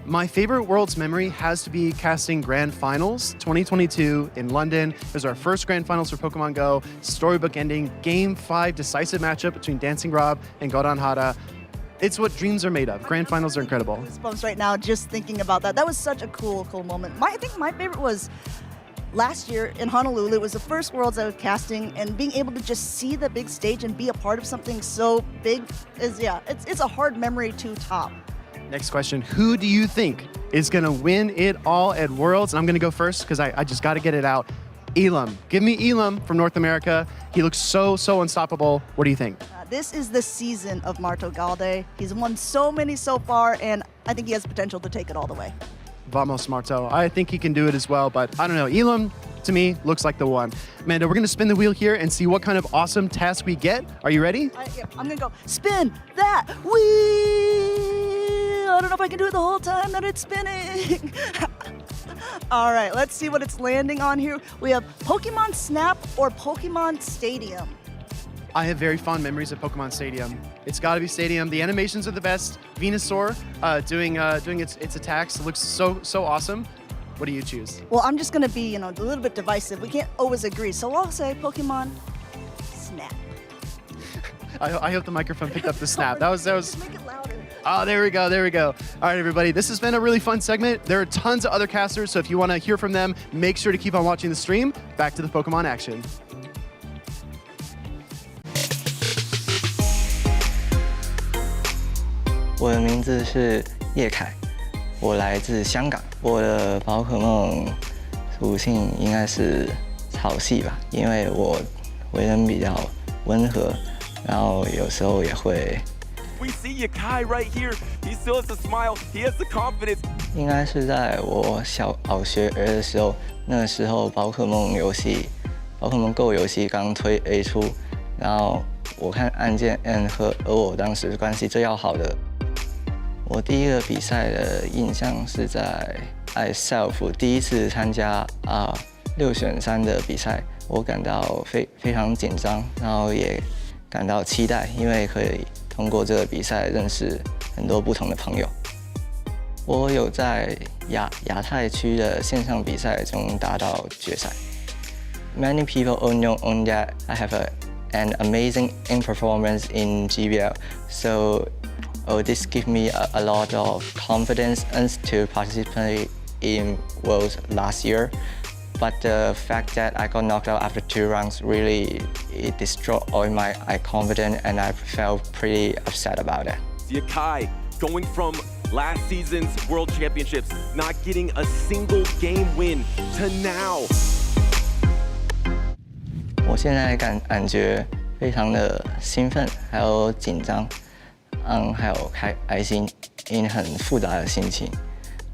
My favorite world's memory has to be casting Grand Finals 2022 in London. It was our first Grand Finals for Pokemon Go. Storybook ending, Game 5 decisive matchup between Dancing Rob and Goran Hada. It's what dreams are made of. Grand Finals are incredible. Goosebumps right now just thinking about that. That was such a cool moment. I think my favorite was last year in Honolulu. It was the first Worlds I was casting, and being able to just see the big stage and be a part of something so big it's a hard memory to top. Next question, who do you think is gonna win it all at Worlds? And I'm gonna go first because I just gotta get it out. Elam. Give me Elam from North America. He looks so unstoppable. What do you think? This is the season of Marto Galde. He's won so many so far, and I think he has potential to take it all the way. Vamos, Marto. I think he can do it as well, but I don't know. Elam, to me, looks like the one. Amanda, we're going to spin the wheel here and see what kind of awesome task we get. Are you ready? Yeah, I'm going to go spin that wheel. I don't know if I can do it the whole time that it's spinning. All right, let's see what it's landing on here. We have Pokemon Snap or Pokemon Stadium. I have very fond memories of Pokemon Stadium. It's got to be Stadium. The animations are the best. Venusaur doing its attacks. It looks so awesome. What do you choose? Well, I'm just going to be, a little bit divisive. We can't always agree. So I'll say Pokemon Snap. I hope the microphone picked up the snap. That was. Make it louder. Oh, there we go. All right, everybody. This has been a really fun segment. There are tons of other casters, so if you want to hear from them, make sure to keep on watching the stream. Back to the Pokemon action. 我的名字是叶凯，我来自香港。我的宝可梦属性应该是草系吧，因为我为人比较温和，然后有时候也会。We see Yakai right here. He still has a smile. He has the confidence. 应该是在我小学的时候，那时候宝可梦Go 游戏刚推出，然后我看案件 N 和我当时关系最要好的。 我第一个比赛的印象是在 iSelf 第一次参加6选3的比赛，我感到非常紧张，然后也感到期待，因为可以通过这个比赛认识很多不同的朋友。我有在亚太区的线上比赛中达到决赛。Many people know that I have an amazing performance in GBL, so. This gives me a lot of confidence to participate in Worlds last year. But the fact that I got knocked out after 2 rounds really destroyed all my confidence, and I felt pretty upset about it. Yakai going from last season's World Championships, not getting a single game win to now. 我现在感觉非常的兴奋，还有紧张。 还有开心，因很复杂的心情。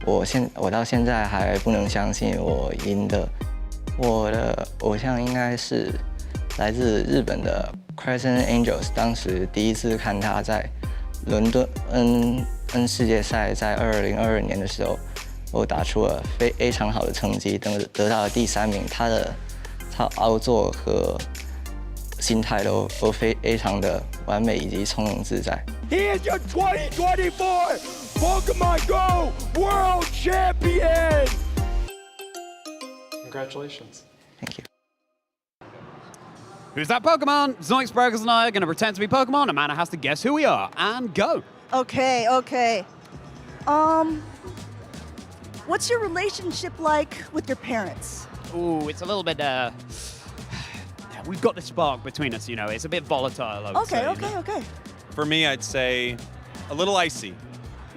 我到现在还不能相信我赢的。我的偶像应该是来自日本的 Crescent Angels， 当时第一次看他在伦敦N 世界赛，在2022年的时候，我打出了非常好的成绩，得到了第3名。他的操作和心态都非常的完美以及从容自在。 He is your 2024 Pokemon Go World Champion! Congratulations. Thank you. Who's that Pokemon? Zoinks, Brokers, and I are going to pretend to be Pokemon. Amanda has to guess who we are and go. Okay. What's your relationship like with your parents? Ooh, it's a little bit, we've got the spark between us, you know. It's a bit volatile, I would say. Okay. For me, I'd say a little icy,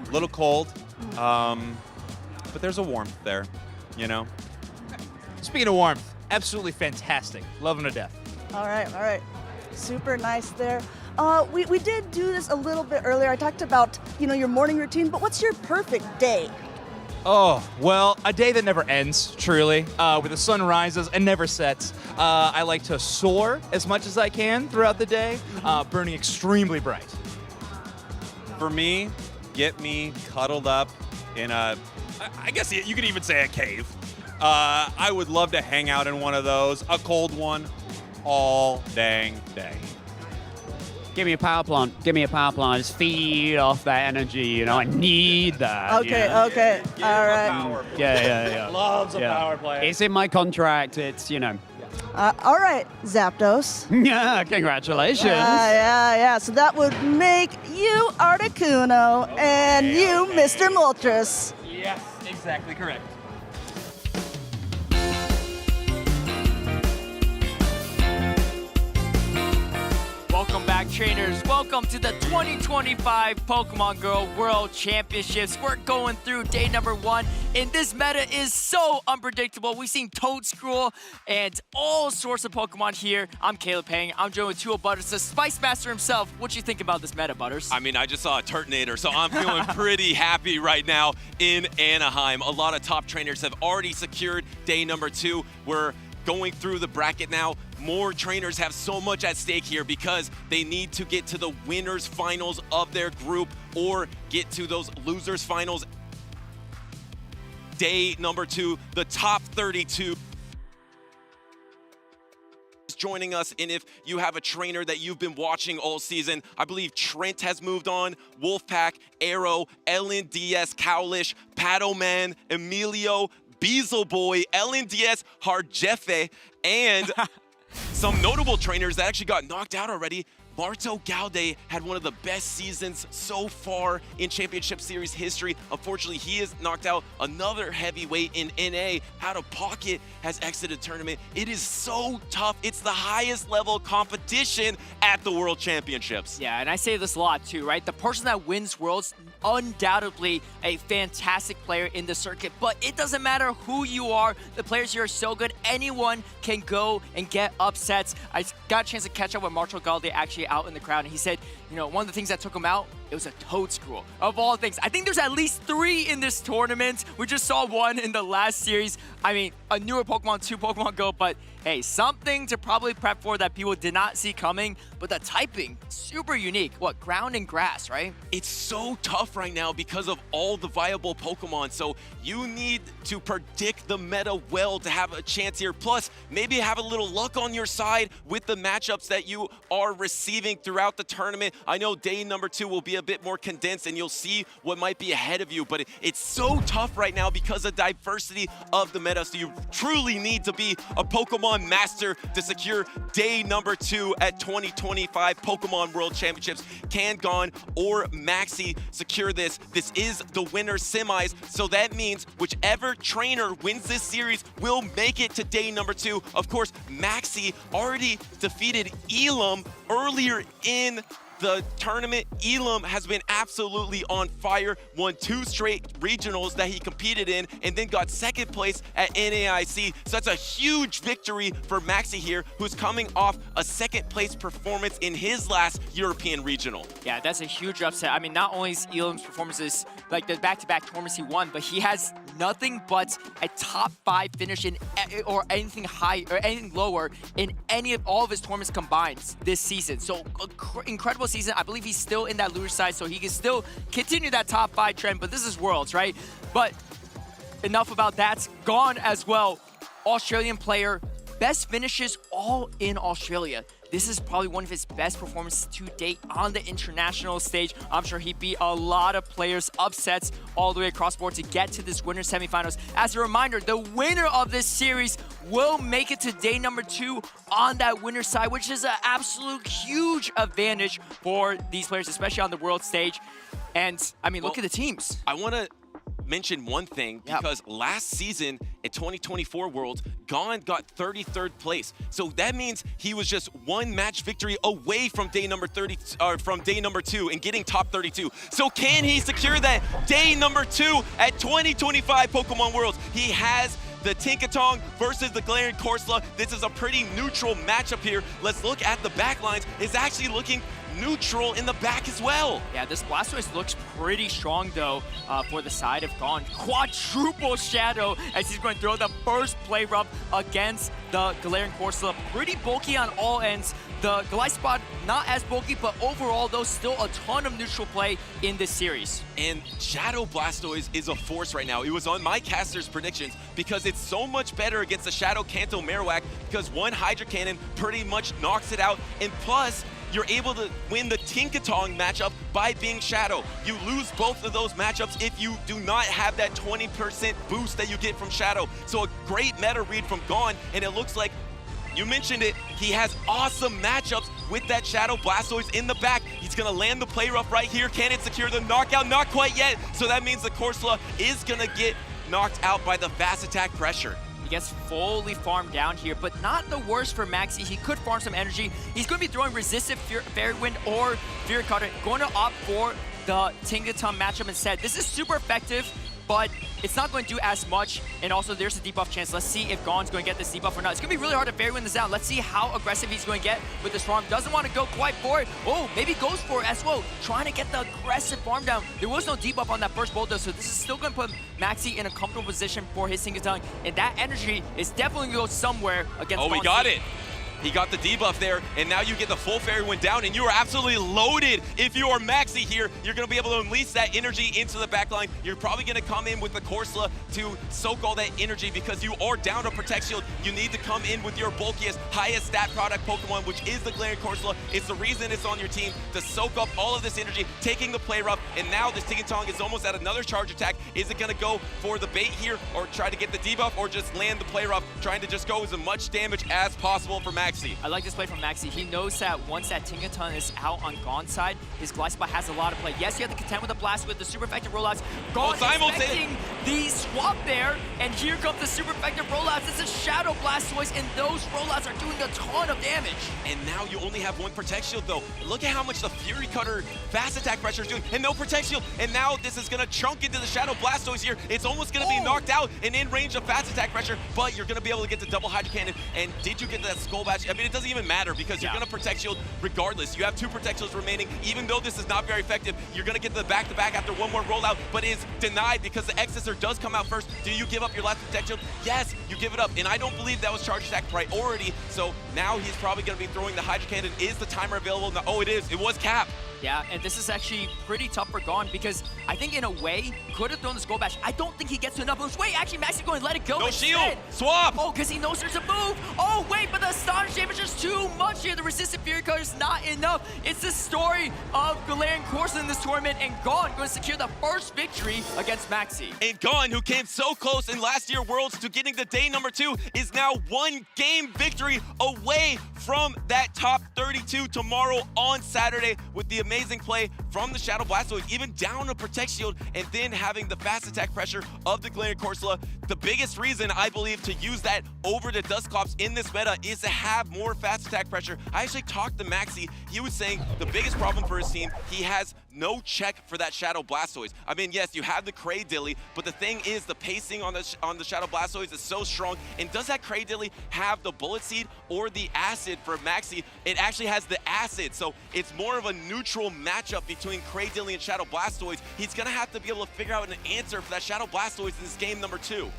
a little cold, but there's a warmth there, you know? Speaking of warmth, absolutely fantastic. Loving to death. All right. Super nice there. We did do this a little bit earlier. I talked about, your morning routine, but what's your perfect day? Oh, well, a day that never ends, truly, where the sun rises and never sets. I like to soar as much as I can throughout the day, burning extremely bright. For me, get me cuddled up in I guess you could even say a cave. I would love to hang out in one of those, a cold one, all dang day. Give me a power plant. I just feed off that energy, I need that. Okay. All right. Yeah. Loves a power player. It's in my contract. It's, all right, Zapdos. Yeah, congratulations. Yeah. So that would make you Articuno and you Mr. Moltres. Yes, exactly correct. Welcome back, trainers. Welcome to the 2025 Pokemon Go World Championships. We're going through day number 1, and this meta is so unpredictable. We've seen Toadscruel and all sorts of Pokemon here. I'm Caleb Pang. I'm joined with Tuo Butters, the Spice Master himself. What you think about this meta, Butters? I mean, I just saw a Turtonator, so I'm feeling pretty happy right now in Anaheim. A lot of top trainers have already secured day number 2. We're going through the bracket now. More trainers have so much at stake here because they need to get to the winners finals of their group or get to those losers finals. Day number 2, the top 32 is joining us. And if you have a trainer that you've been watching all season, I believe Trent has moved on, Wolfpack, Arrow, LNDS, Cowlish, Paddleman, Emilio, Beasleboy, LNDS, Harjefe, and some notable trainers that actually got knocked out already. Marto Galde had one of the best seasons so far in Championship Series history. Unfortunately, he is knocked out. Another heavyweight in NA, Out of Pocket, has exited tournament. It is so tough. It's the highest level competition at the World Championships. Yeah, and I say this a lot too, right? The person that wins Worlds, undoubtedly a fantastic player in the circuit, but it doesn't matter who you are. The players here are so good. Anyone can go and get upsets. I got a chance to catch up with Marto Galde actually out in the crowd, and he said, one of the things that took him out, it was a Toadscruel. Of all things, I think there's at least 3 in this tournament. We just saw one in the last series. I mean, a newer Pokemon, 2 Pokemon Go, but hey, something to probably prep for that people did not see coming, but the typing, super unique. What, ground and grass, right? It's so tough right now because of all the viable Pokemon, so you need to predict the meta well to have a chance here. Plus, maybe have a little luck on your side with the matchups that you are receiving throughout the tournament. I know day number 2 will be a bit more condensed and you'll see what might be ahead of you, but it's so tough right now because of diversity of the meta, so you truly need to be a Pokemon master to secure day number 2 at 2025 Pokemon World Championships. Can Gon or Maxi secure this? This is the winner semis, so that means whichever trainer wins this series will make it to day number 2. Of course, Maxi already defeated Elam earlier in the tournament. Elam has been absolutely on fire, won 2 straight regionals that he competed in, and then got 2nd place at NAIC. So that's a huge victory for Maxi here, who's coming off a 2nd place performance in his last European regional. Yeah, that's a huge upset. I mean, not only is Elam's performances, like the back-to-back tournaments he won, but he has nothing but a top 5 finish in or anything high or anything lower in any of all of his tournaments combined this season. So incredible season. I believe he's still in that loser side, so he can still continue that top 5 trend, but this is Worlds, right? But enough about that. Gone as well. Australian player, best finishes all in Australia. This is probably one of his best performances to date on the international stage. I'm sure he beat a lot of players, upsets all the way across the board to get to this winner semifinals. As a reminder, the winner of this series will make it to day number 2 on that winner side, which is an absolute huge advantage for these players, especially on the world stage. And I mean, look at the teams. I want to mention one thing, because last season at 2024 Worlds, Gon got 33rd place. So that means he was just one match victory away from day number 2 and getting top 32. So can he secure that day number 2 at 2025 Pokemon Worlds? He has the Tinkatong versus the Galarian Corsola. This is a pretty neutral matchup here. Let's look at the back lines. It's actually looking neutral in the back as well. Yeah, this Blastoise looks pretty strong though for the side of Gon. Quadruple Shadow as he's going to throw the first play rough against the Galarian Corsola. Pretty bulky on all ends. The Gliscod not as bulky, but overall though still a ton of neutral play in this series. And Shadow Blastoise is a force right now. It was on my caster's predictions because it's so much better against the Shadow Kanto Marowak because one Hydro Cannon pretty much knocks it out, and plus you're able to win the Tinkatong matchup by being Shadow. You lose both of those matchups if you do not have that 20% boost that you get from Shadow. So a great meta read from Gon, and it looks like, you mentioned it, he has awesome matchups with that Shadow Blastoise in the back. He's gonna land the play rough right here. Can it secure the knockout? Not quite yet. So that means the Corsola is gonna get knocked out by the fast attack pressure. He gets fully farmed down here, but not the worst for Maxi. He could farm some energy. He's going to be throwing Resistive Fairy Wind or Fury Cutter. Going to opt for the Tinkaton matchup instead. This is super effective, but it's not going to do as much. And also, there's a debuff chance. Let's see if Gon's going to get this debuff or not. It's going to be really hard to Fairy Wind this down. Let's see how aggressive he's going to get with this farm. Doesn't want to go quite for it. Oh, maybe goes for it as well. Trying to get the aggressive farm down. There was no debuff on that first bolt, though, so this is still going to put Maxi in a comfortable position for his Tinkaton. And that energy is definitely going to go somewhere against Oh, we got it. He got the debuff there, and now you get the full Fairy Wind down, and you are absolutely loaded. If you are Maxi here, you're going to be able to unleash that energy into the backline. You're probably going to come in with the Corsola to soak all that energy because you are down to Protect Shield. You need to come in with your bulkiest, highest stat product Pokemon, which is the Galarian Corsola. It's the reason it's on your team to soak up all of this energy, taking the play rough, and now this Tinkatong is almost at another charge attack. Is it going to go for the bait here, or try to get the debuff, or just land the play rough, trying to just go as much damage as possible for Maxi? I like this play from Maxi. He knows that once that Tinkaton is out on Gon's side, his Gliscod has a lot of play. Yes, you have to contend with the blast with the super effective rollouts. Gon expecting the swap there, and here comes the super effective rollouts. It's a Shadow Blastoise, and those rollouts are doing a ton of damage. And now you only have one Protect Shield, though. Look at how much the Fury Cutter fast attack pressure is doing, and no Protect Shield. And now this is going to chunk into the Shadow Blastoise here. It's almost going to be knocked out and in range of fast attack pressure, but you're going to be able to get the double Hydro Cannon. And did you get that Skull Bash? I mean, it doesn't even matter because you're going to Protect Shield regardless. You have 2 Protect Shields remaining. Even though this is not very effective, you're going to get the back-to-back after one more rollout, but is denied because the Excessor does come out first. Do you give up your last Protect Shield? Yes, you give it up. And I don't believe that was charge attack priority. So now he's probably going to be throwing the Hydro Cannon. Is the timer available? No, oh, it is. It was Cap. Yeah, and this is actually pretty tough for Gon because I think in a way, could have thrown the Skull Bash. I don't think he gets to enough moves. Wait, actually, Maxi's going to let it go instead. Shield! Swap! Oh, because he knows there's a move. Oh, wait, but the Astonish damage is too much here. The Resistant Fury Cutter is not enough. It's the story of Galarian Corsola in this tournament, and Gon going to secure the first victory against Maxi. And Gon, who came so close in last year's Worlds to getting the day number 2, is now one game victory away from that top 32 tomorrow on Saturday with the amazing play from the Shadow Blastoise, even down a Protect Shield, and then having the fast attack pressure of the Galarian Corsola. The biggest reason, I believe, to use that over the Dusclops in this meta is to have more fast attack pressure. I actually talked to Maxi. He was saying the biggest problem for his team, he has no check for that Shadow Blastoise. I mean, yes, you have the Cradilly, but the thing is, the pacing on the Shadow Blastoise is so strong. And does that Cradilly have the Bullet Seed or the Acid for Maxi? It actually has the Acid, so it's more of a neutral matchup between Cradilly and Shadow Blastoise. He's gonna have to be able to figure out an answer for that Shadow Blastoise in this game number 2.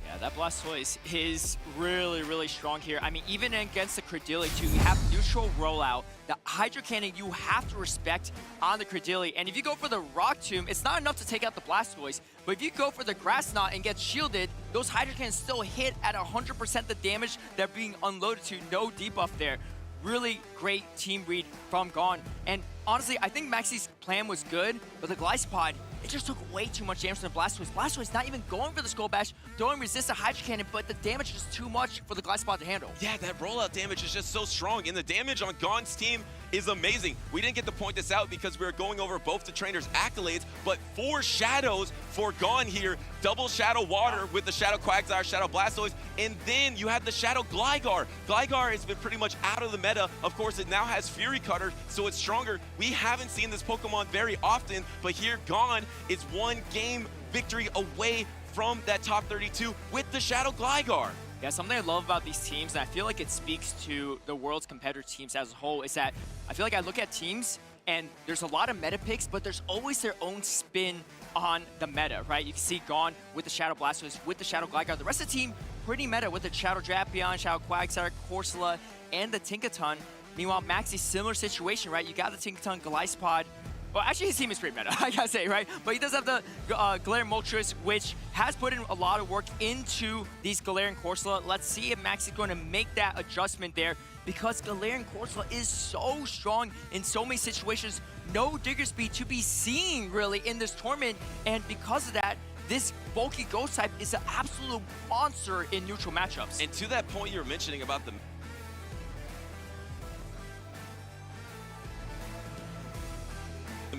Yeah, that Blastoise is really, really strong here. I mean, even against the Cradilly too, you have neutral rollout. The Hydro Cannon you have to respect on the Cradilly. And if you go for the Rock Tomb, it's not enough to take out the Blastoise. But if you go for the Grass Knot and get shielded, those Hydro Cannons still hit at 100% the damage they're being unloaded to. No debuff there. Really great team read from Gon. And honestly, I think Maxi's plan was good, but the Gliscod it just took way too much damage from the Blastoise. Blastoise not even going for the Skull Bash, throwing resist a Hydro Cannon, but the damage is too much for the Gliscod to handle. Yeah, that rollout damage is just so strong, and the damage on Gon's team is amazing. We didn't get to point this out because we were going over both the trainers' accolades, but 4 shadows for Gon here. Double Shadow Water with the Shadow Quagsire, Shadow Blastoise, and then you have the Shadow Gligar. Gligar has been pretty much out of the meta. Of course, it now has Fury Cutter, so it's stronger. We haven't seen this Pokemon very often, but here Gon is 1 game victory away from that top 32 with the Shadow Gligar. Yeah, something I love about these teams, and I feel like it speaks to the world's competitor teams as a whole, is that I feel like I look at teams and there's a lot of meta picks, but there's always their own spin on the meta, right? You can see Gon with the Shadow Blastoise, with the Shadow Gligar. The rest of the team, pretty meta with the Shadow Drapion, Shadow Quagsire, Corsola, and the Tinkaton. Meanwhile, Maxi, similar situation, right? You got the Tinkaton, Gliscod. Well, actually, his team is pretty meta, I gotta say, right? But he does have the Galarian Moltres, which has put in a lot of work into these Galarian Corsola. Let's see if Max is going to make that adjustment there, because Galarian Corsola is so strong in so many situations. No Digger Speed to be seen, really, in this tournament. And because of that, this bulky Ghost type is an absolute monster in neutral matchups. And to that point you were mentioning about the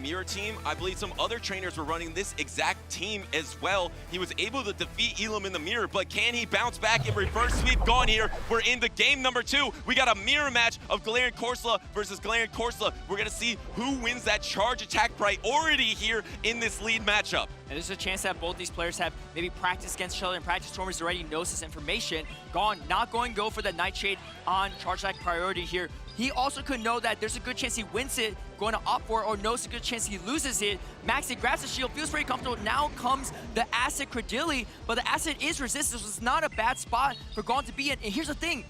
Mirror team, I believe some other trainers were running this exact team as well. He was able to defeat Elam in the mirror, but can he bounce back and reverse sweep Gon here? We're in the game number 2. We got a mirror match of Galarian Corsola versus Galarian Corsola. We're gonna see who wins that charge attack priority here in this lead matchup. And there's a chance that both these players have maybe practiced against each other, and practice tournaments already knows this information. Gon not going to go for the Nightshade on charge attack priority here. He also could know that there's a good chance he wins it, going to opt for it, or knows a good chance he loses it. Maxi grabs the shield, feels very comfortable. Now comes the Acid Credilli, but the Acid is resistant, so it's not a bad spot for Gon to be in. And here's the thing,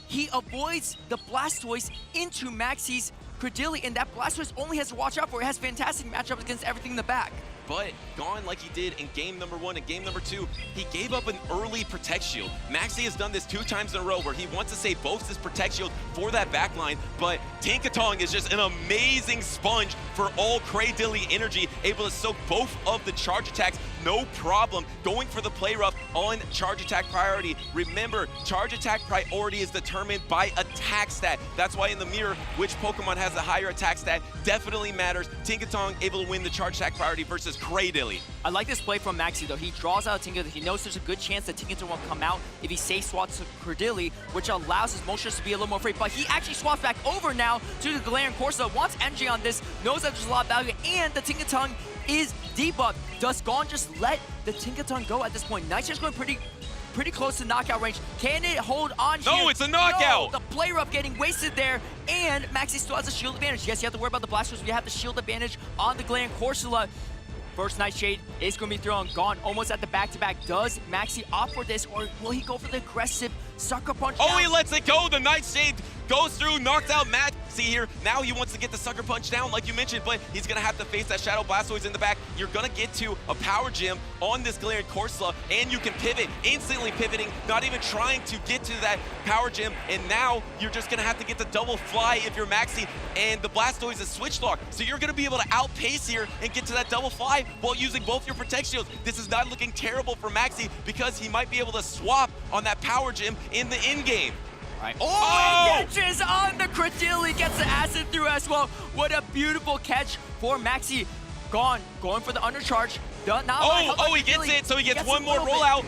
he avoids the Blastoise into Maxi's Credilli, and that Blastoise only has to watch out for it. It has fantastic matchups against everything in the back. But Gon, like he did in game number 1 and game number 2, he gave up an early Protect Shield. Maxi has done this 2 times in a row where he wants to save both his Protect Shield for that backline, but Tinkatong is just an amazing sponge for all Cradilly energy, able to soak both of the charge attacks, no problem, going for the play rough on charge attack priority. Remember, charge attack priority is determined by attack stat. That's why in the mirror, which Pokemon has the higher attack stat definitely matters. Tinkatong able to win the charge attack priority versus Cradilly. I like this play from Maxi, though. He draws out Tinkaton. He knows there's a good chance that Tinkaton will come out if he safe swaps to Credilli, which allows his Moltres to be a little more free. But he actually swaps back over now to the Galarian Corsola, wants energy on this, knows that there's a lot of value, and the Tinkaton is debuffed. Does Gon just let the Tinkaton go at this point? Nightshade's going pretty close to knockout range. Can it hold on here? No, it's a knockout! No, the play rough getting wasted there, and Maxi still has a shield advantage. Yes, you have to worry about the Blastoise, but you have the shield advantage on the Galarian Corsola. First Nightshade is going to be thrown. Gon almost at the back-to-back. Does Maxi opt for this, or will he go for the aggressive Sucker Punch? Oh, he lets it go! The Nightshade goes through, knocks out Matt. See here, now he wants to get the Sucker Punch down, like you mentioned, but he's going to have to face that Shadow Blastoise in the back. You're going to get to a Power Gem on this Galarian Corsola, and you can pivot, instantly pivoting, not even trying to get to that Power Gem, and now you're just going to have to get the double fly if you're Maxi, and the Blastoise is Switch Lock, so you're going to be able to outpace here and get to that double fly while using both your Protect Shields. This is not looking terrible for Maxi because he might be able to swap on that Power Gem in the in-game. Right. Oh, he catches on the Credilli, gets the acid through as well. What a beautiful catch for Maxi. Going for the undercharge. He gets it, so he gets one more rollout.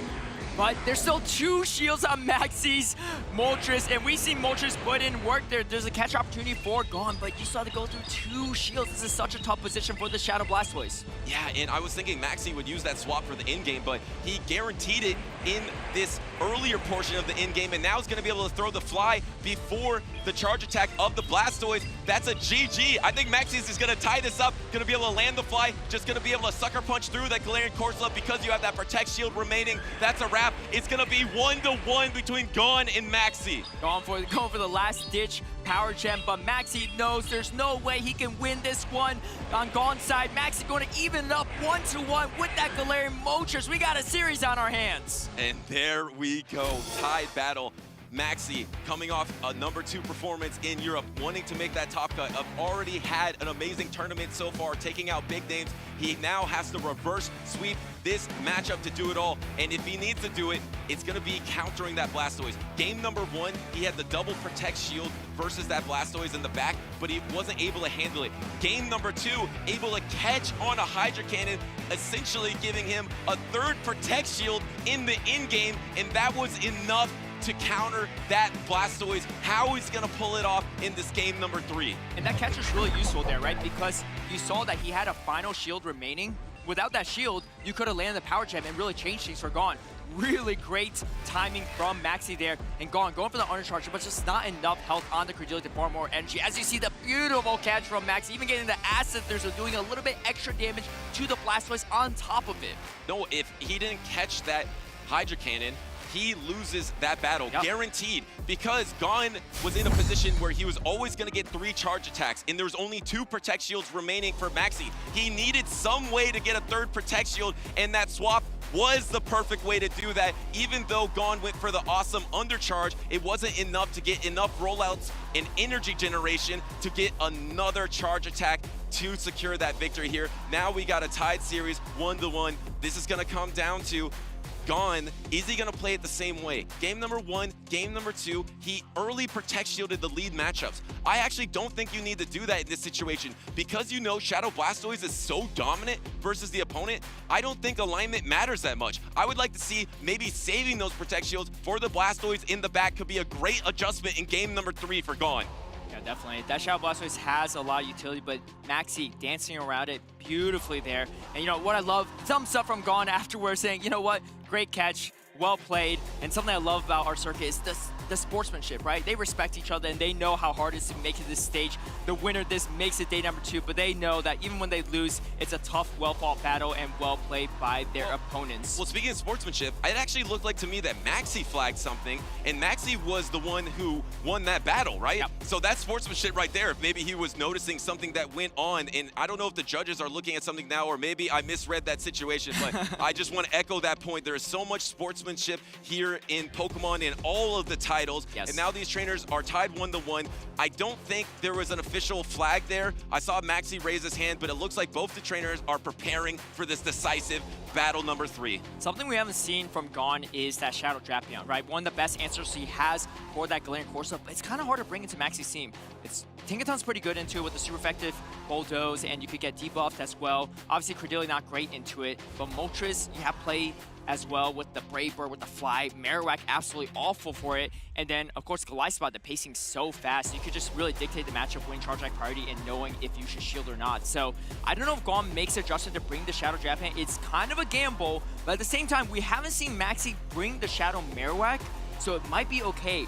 But there's still 2 shields on Maxi's Moltres, and we see Moltres put in work there. There's a catch opportunity for Gon, but you still have to go through 2 shields. This is such a tough position for the Shadow Blastoise. Yeah, and I was thinking Maxi would use that swap for the in-game, but he guaranteed it in this earlier portion of the in-game, and now he's going to be able to throw the fly before the charge attack of the Blastoise. That's a GG. I think Maxi's is going to tie this up, going to be able to land the fly, just going to be able to Sucker Punch through that Galarian Corsola because you have that Protect Shield remaining. That's a wrap. It's going to be 1-1 between Gon and Maxi. Going for the last-ditch Power Gem, but Maxi knows there's no way he can win this one on Gon's side. Maxi going to even it up 1-1 with that Galarian Moltres. We got a series on our hands. And there we go. Tied battle. Maxi, coming off a #2 performance in Europe, wanting to make that top cut. I've already had an amazing tournament so far, taking out big names. He now has to reverse sweep this matchup to do it all. And if he needs to do it, it's going to be countering that Blastoise. Game number 1, he had the double protect shield versus that Blastoise in the back, but he wasn't able to handle it. Game number 2, able to catch on a Hydra Cannon, essentially giving him a 3rd protect shield in the in-game, and that was enough to counter that Blastoise. How he's gonna pull it off in this game number 3. And that catch is really useful there, right? Because you saw that he had a final shield remaining. Without that shield, you could have landed the power gem and really changed things for Gone. Really great timing from Maxi there, and going for the undercharger, but just not enough health on the Credulity to farm more energy. As you see the beautiful catch from Maxi, even getting the acid there, so doing a little bit extra damage to the Blastoise on top of it. No, if he didn't catch that Hydra Cannon, he loses that battle, guaranteed, because Gone was in a position where he was always going to get 3 charge attacks, and there was only 2 protect shields remaining for Maxi. He needed some way to get a 3rd protect shield, and that swap was the perfect way to do that. Even though Gone went for the awesome undercharge, it wasn't enough to get enough rollouts and energy generation to get another charge attack to secure that victory here. Now we got a tied series, 1-1. This is going to come down to Gone, is he gonna play it the same way? Game number 1, game number 2, he early protect shielded the lead matchups. I actually don't think you need to do that in this situation. Because you know Shadow Blastoise is so dominant versus the opponent, I don't think alignment matters that much. I would like to see maybe saving those protect shields for the Blastoise in the back could be a great adjustment in game number 3 for Gone. Yeah, definitely. That Shadow Blastoise has a lot of utility, but Maxi dancing around it beautifully there. And you know what I love? Thumbs up from Gone afterwards saying, you know what? Great catch, well played. And something I love about our circuit is the sportsmanship, right? They respect each other and they know how hard it is to make it this stage. The winner this makes it day number 2, but they know that even when they lose, it's a tough, well-fought battle and well played by their opponents. Well, speaking of sportsmanship, it actually looked like to me that Maxi flagged something, and Maxi was the one who won that battle, right? Yep. So that's sportsmanship right there. Maybe he was noticing something that went on, and I don't know if the judges are looking at something now, or maybe I misread that situation, but I just want to echo that point. There is so much sportsmanship here in Pokemon in all of the titles, and now these trainers are tied 1-1. I don't think there was an official flag there. I saw Maxi raise his hand, but it looks like both the trainers are preparing for this decisive battle number 3. Something we haven't seen from Gone is that Shadow Drapion, right? One of the best answers he has for that Galarian Corsa, but it's kind of hard to bring into Maxi's team. Tinkaton's pretty good into it with the super effective Bulldoze, and you could get debuffed as well. Obviously, Credility not great into it, but Moltres, you have play as well with the Brave Bird, with the Fly. Marowak, absolutely awful for it. And then, of course, Gliscott, the pacing so fast, you could just really dictate the matchup, winning charge back priority, and knowing if you should shield or not. So I don't know if Gone makes an adjustment to bring the Shadow Drapion. It's kind of a gamble, but at the same time, we haven't seen Maxi bring the Shadow Marowak, so it might be okay.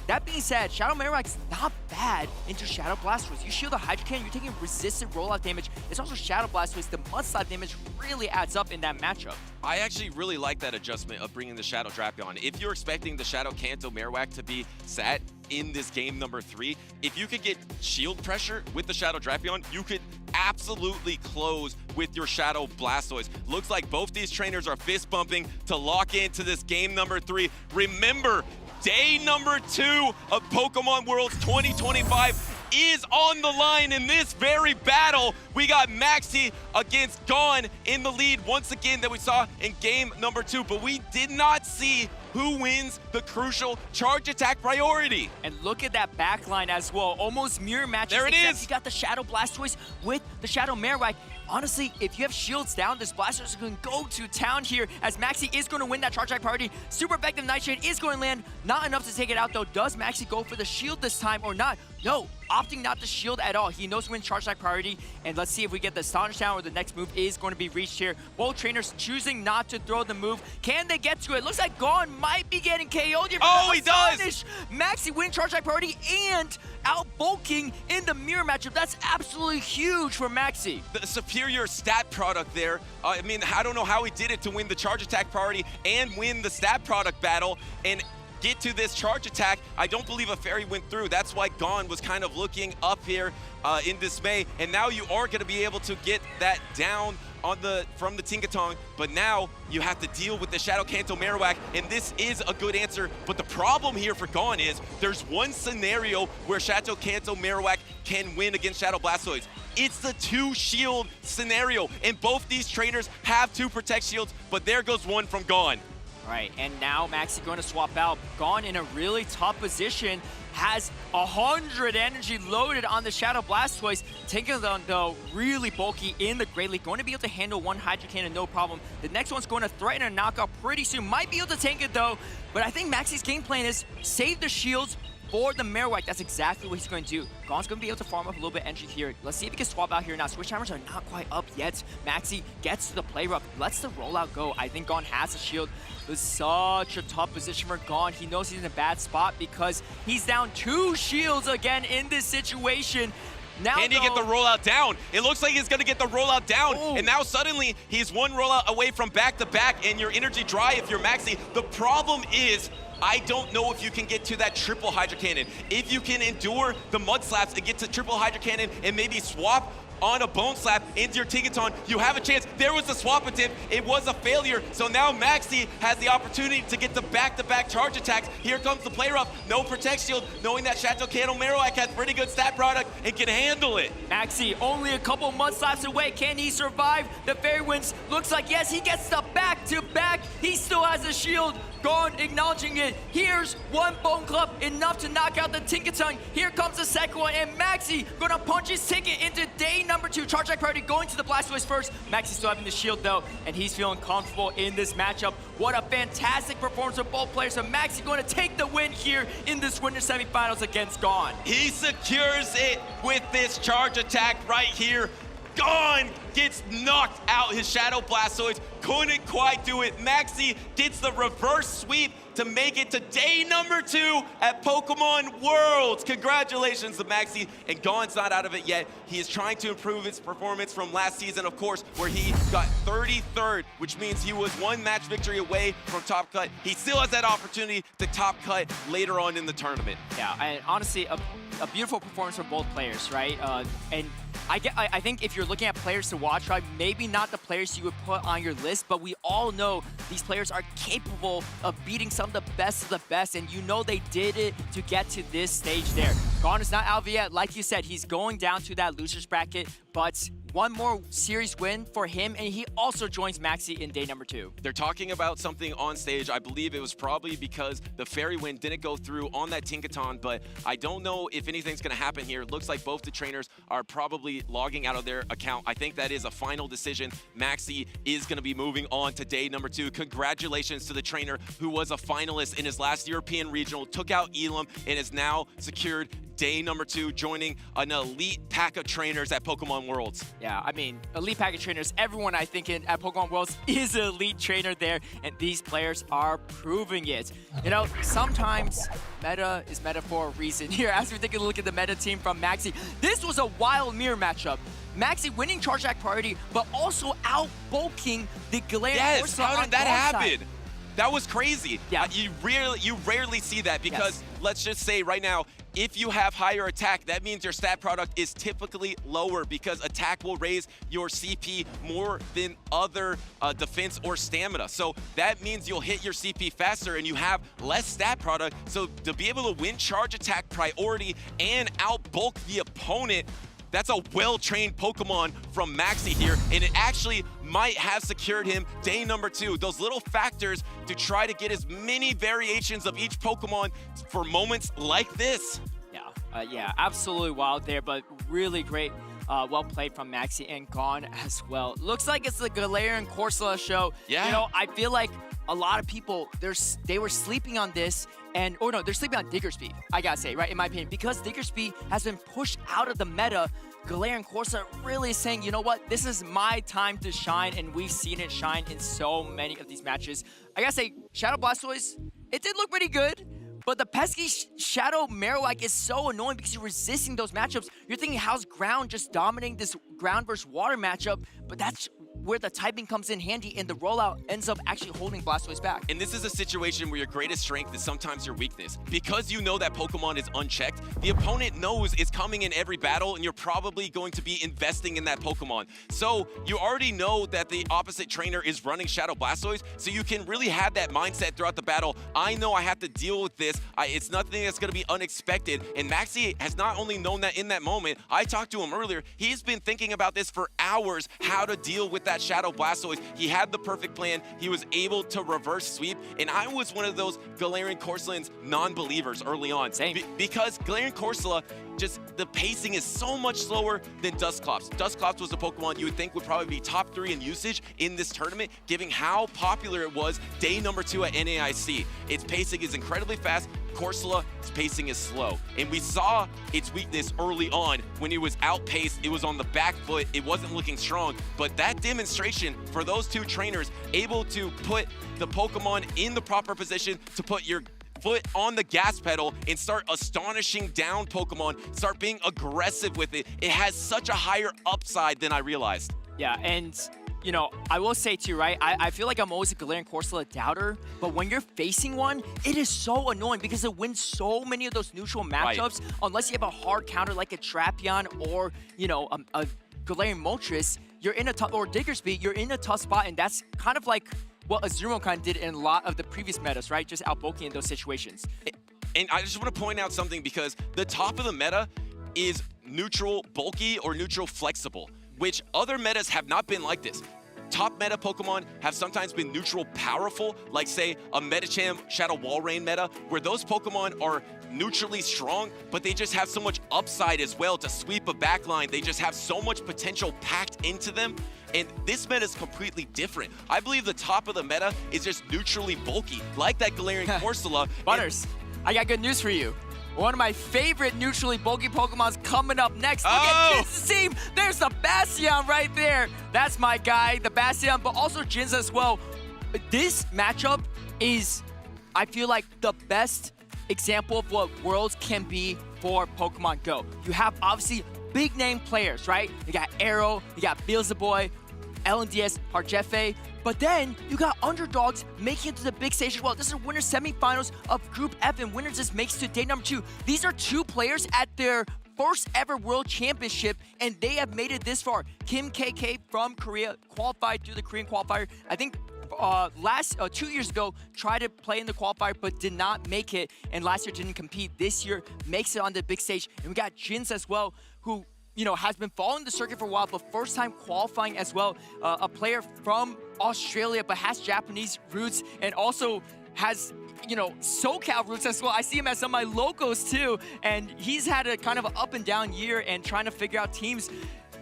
That being said, Shadow Marowak's not bad into Shadow Blastoise. You shield a Hydra Cannon, you're taking resistant rollout damage. It's also Shadow Blastoise. The mudslide damage really adds up in that matchup. I actually really like that adjustment of bringing the Shadow Drapion. If you're expecting the Shadow Kanto Marowak to be sat in this game number 3, if you could get shield pressure with the Shadow Drapion, you could absolutely close with your Shadow Blastoise. Looks like both these trainers are fist bumping to lock into this game number 3. Remember, day number 2 of Pokemon World 2025 is on the line in this very battle. We got Maxi against Gone in the lead once again that we saw in game number 2, but we did not see who wins the crucial charge attack priority. And look at that backline as well. Almost mirror matches. There it is. You got the Shadow Blastoise with the Shadow Marowak. Honestly, if you have shields down, this Blastoise is going to go to town here, as Maxi is going to win that charge attack priority. Super effective Nightshade is going to land. Not enough to take it out, though. Does Maxi go for the shield this time or not? No, opting not to shield at all. He knows when charge attack priority, and let's see if we get the Astonish down, or the next move is going to be reached here. Both trainers choosing not to throw the move. Can they get to it? Looks like Gone might be getting KO'd here. Oh, he does! Maxi win charge attack priority and out bulking in the mirror matchup. That's absolutely huge for Maxi. The superior stat product there. I mean, I don't know how he did it to win the charge attack priority and win the stat product battle. And get to this charge attack. I don't believe a fairy went through. That's why Gon was kind of looking up here in dismay. And now you are going to be able to get that down from the Tinkaton, but now you have to deal with the Shadow Kanto Marowak, and this is a good answer. But the problem here for Gon is there's one scenario where Shadow Kanto Marowak can win against Shadow Blastoise. It's the 2-shield scenario, and both these trainers have 2 Protect Shields, but there goes one from Gon. All right, and now Maxi going to swap out. Gon in a really tough position, has 100 energy loaded on the Shadow Blastoise. Tinkaton, though, really bulky in the Great League. Going to be able to handle one Hydro Cannon, no problem. The next one's going to threaten a knockout pretty soon. Might be able to tank it, though. But I think Maxi's game plan is save the shields for the Marowak. That's exactly what he's going to do. Gon's going to be able to farm up a little bit of energy here. Let's see if he can swap out here now. Switch timers are not quite up yet. Maxi gets to the play rough, lets the rollout go. I think Gon has a shield. It's such a tough position for Gon. He knows he's in a bad spot because he's down 2 shields again in this situation. Now, Can he get the rollout down? It looks like he's going to get the rollout down. Ooh. And now suddenly he's 1 rollout away from back-to-back, and your energy dry if you're Maxi. The problem is, I don't know if you can get to that triple Hydro Cannon. If you can endure the Mud Slaps and get to triple Hydro Cannon and maybe swap on a Bone Slap into your Tinkaton, you have a chance. There was a swap attempt. It was a failure. So now Maxi has the opportunity to get the back-to-back charge attacks. Here comes the play rough. No Protect Shield, knowing that Shadow Kanto Marowak has pretty good stat product and can handle it. Maxi only a couple Mud Slaps away. Can he survive the Fairy Winds? Looks like yes, he gets the back-to-back. He still has a shield. Gon acknowledging it. Here's 1 Bone Club, enough to knock out the Tinkaton. Here comes the second one, and Maxi gonna punch his ticket into day number 2. Charge Attack priority going to the Blastoise first. Maxi still having the shield though, and he's feeling comfortable in this matchup. What a fantastic performance from both players. So Maxi going to take the win here in this winter semifinals against Gon. He secures it with this charge attack right here. Gon gets knocked out. His Shadow Blastoise couldn't quite do it. Maxi gets the reverse sweep to make it to day number 2 at Pokémon Worlds. Congratulations to Maxi, and Gon's not out of it yet. He is trying to improve his performance from last season, of course, where he got 33rd, which means he was 1 match victory away from top cut. He still has that opportunity to top cut later on in the tournament. Yeah, and honestly, a beautiful performance from both players, right? And I think if you're looking at players to watch, right, maybe not the players you would put on your list, but we all know these players are capable of beating some of the best, and you know they did it to get to this stage there. Gon is not out of it yet. Like you said, he's going down to that loser's bracket, but 1 more series win for him, and he also joins Maxi in day number 2. They're talking about something on stage. I believe it was probably because the Fairy Wind didn't go through on that Tinkaton, but I don't know if anything's going to happen here. It looks like both the trainers are probably logging out of their account. I think that is a final decision. Maxi is going to be moving on to day number 2. Congratulations to the trainer who was a finalist in his last European Regional, took out Elam, and has now secured day number 2, joining an elite pack of trainers at Pokémon Worlds. Yeah, I mean, elite pack of trainers, everyone I think at Pokémon Worlds is an elite trainer there, and these players are proving it. You know, sometimes meta is meta for a reason. Here, as we take a look at the meta team from Maxi, this was a wild mirror matchup. Maxi winning Charge Attack priority, but also out-bulking the Galarian. Yes, how did that happen? Side. That was crazy. Yeah. You rarely see that because, yes, let's just say right now, if you have higher attack, that means your stat product is typically lower because attack will raise your CP more than other defense or stamina. So that means you'll hit your CP faster and you have less stat product. So to be able to win charge attack priority and outbulk the opponent, that's a well-trained Pokemon from Maxi here, and it actually might have secured him day number 2. Those little factors to try to get as many variations of each Pokemon for moments like this. Yeah, absolutely wild there, but really great. Well played from Maxi and Gon as well. Looks like it's the Galarian Corsola show. Yeah. You know, I feel like a lot of people, they were sleeping on this, and, or no, they're sleeping on Diggersby, I gotta say, right, in my opinion. Because Diggersby has been pushed out of the meta, Galarian Corsola really is saying, you know what, this is my time to shine, and we've seen it shine in so many of these matches. I gotta say, Shadow Blastoise, it did look pretty good, but the pesky Shadow Marowak is so annoying because you're resisting those matchups. You're thinking, how's ground just dominating this ground versus water matchup? But that's where the typing comes in handy and the rollout ends up actually holding Blastoise back. And this is a situation where your greatest strength is sometimes your weakness. Because you know that Pokemon is unchecked, the opponent knows it's coming in every battle, and you're probably going to be investing in that Pokemon. So you already know that the opposite trainer is running Shadow Blastoise, so you can really have that mindset throughout the battle. I know I have to deal with this. It's nothing that's going to be unexpected. And Maxi has not only known that in that moment, I talked to him earlier, he's been thinking about this for hours, how to deal with that Shadow Blastoise. He had the perfect plan. He was able to reverse sweep, and I was one of those Galarian Corsolan's non-believers early on. Same. Because Galarian Corsola, just the pacing is so much slower than Dusclops. Dusclops was a Pokemon you would think would probably be top 3 in usage in this tournament, given how popular it was day number 2 at NAIC. Its pacing is incredibly fast. Corsola, its pacing is slow. And we saw its weakness early on when it was outpaced, it was on the back foot, it wasn't looking strong. But that demonstration for those two trainers, able to put the Pokemon in the proper position to put your foot on the gas pedal and start astonishing down Pokemon, start being aggressive with it, it has such a higher upside than I realized. Yeah, and you know, I will say too, right? I feel like I'm always a Galarian Corsola doubter, but when you're facing one, it is so annoying because it wins so many of those neutral matchups. Right. Unless you have a hard counter like a Trapeon or, you know, a Galarian Moltres, you're in a tough, or Diggersby, you're in a tough spot, and that's kind of like what Azumarill kind of did in a lot of the previous metas, right? Just outbulking in those situations. And I just want to point out something, because the top of the meta is neutral bulky or neutral flexible, which other metas have not been like this. Top meta Pokemon have sometimes been neutral powerful, like say a Medicham Shadow Walrein meta, where those Pokemon are neutrally strong, but they just have so much upside as well to sweep a backline. They just have so much potential packed into them. And this meta is completely different. I believe the top of the meta is just neutrally bulky, like that Galarian Corsola. Butters, I got good news for you. One of my favorite neutrally bulky Pokemon's coming up next. Look at Jin's team. There's the Bastion right there. That's my guy, the Bastion, but also Jin's as well. This matchup is, I feel like, the best example of what Worlds can be for Pokemon Go. You have obviously big name players, right? You got Arrow, you got Beelzebub, LNDS, Harjefe, but then you got underdogs making it to the big stage as well. This is winner semifinals of Group F, and winners just makes it to day number 2. These are 2 players at their first ever World Championship, and they have made it this far. Kim KK from Korea qualified through the Korean qualifier. I think 2 years ago tried to play in the qualifier but did not make it, and last year didn't compete. This year makes it on the big stage, and we got Jins as well, who, you know, has been following the circuit for a while, but first time qualifying as well. A player from Australia, but has Japanese roots, and also has, you know, SoCal roots as well. I see him as some of my locals too, and he's had a kind of an up and down year and trying to figure out teams.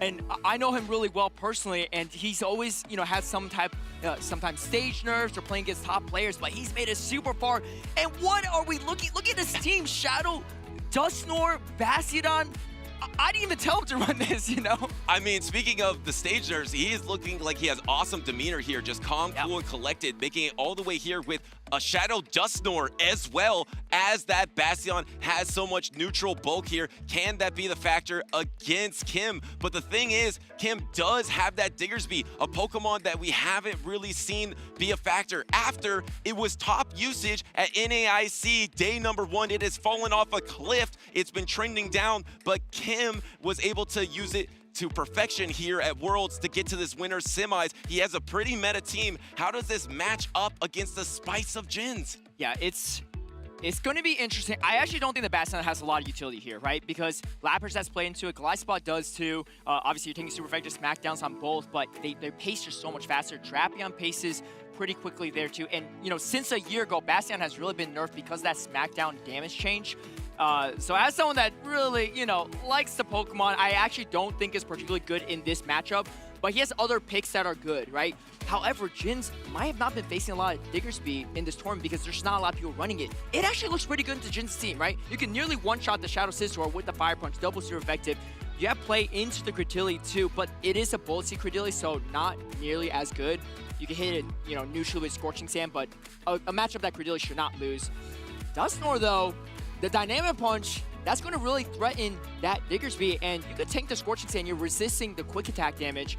And I know him really well personally, and he's always, you know, had some type, sometimes stage nerves or playing against top players, but he's made it super far. And what are we looking? Look at this team: Shadow, Dusknoir, Bastiodon. I didn't even tell him to run this, you know? I mean, speaking of the stage nerves, he is looking like he has awesome demeanor here, just calm, cool, and collected, making it all the way here with a Shadow Dusknoir, as well as that Bastion has so much neutral bulk here. Can that be the factor against Kim? But the thing is, Kim does have that Diggersby, a Pokemon that we haven't really seen be a factor. After it was top usage at NAIC day number 1, it has fallen off a cliff. It's been trending down, but Kim was able to use it to perfection here at Worlds to get to this winner's semis. He has a pretty meta team. How does this match up against the spice of Jins? Yeah, it's going to be interesting. I actually don't think the Bastion has a lot of utility here, right? Because Lapras has played into it, Gliscott does too. Obviously, you're taking super effective smackdowns on both, but their pace is so much faster. Trapeon paces pretty quickly there too. And, you know, since a year ago, Bastion has really been nerfed because of that smackdown damage change. So as someone that really, you know, likes the Pokemon, I actually don't think is particularly good in this matchup, but he has other picks that are good, right? However, Jins might have not been facing a lot of Diggersby in this tournament because there's not a lot of people running it. It actually looks pretty good into Jin's team, right? You can nearly one-shot the Shadow Scizor with the Fire Punch, double super effective. You have play into the Credility too, but it is a Bullet Seed Credility, so not nearly as good. You can hit it, you know, neutrally with Scorching Sand, but a matchup that Credility should not lose. Dusknoir, though, the Dynamic Punch that's going to really threaten that Diggersby, and you could tank the Scorching Sand. You're resisting the quick attack damage.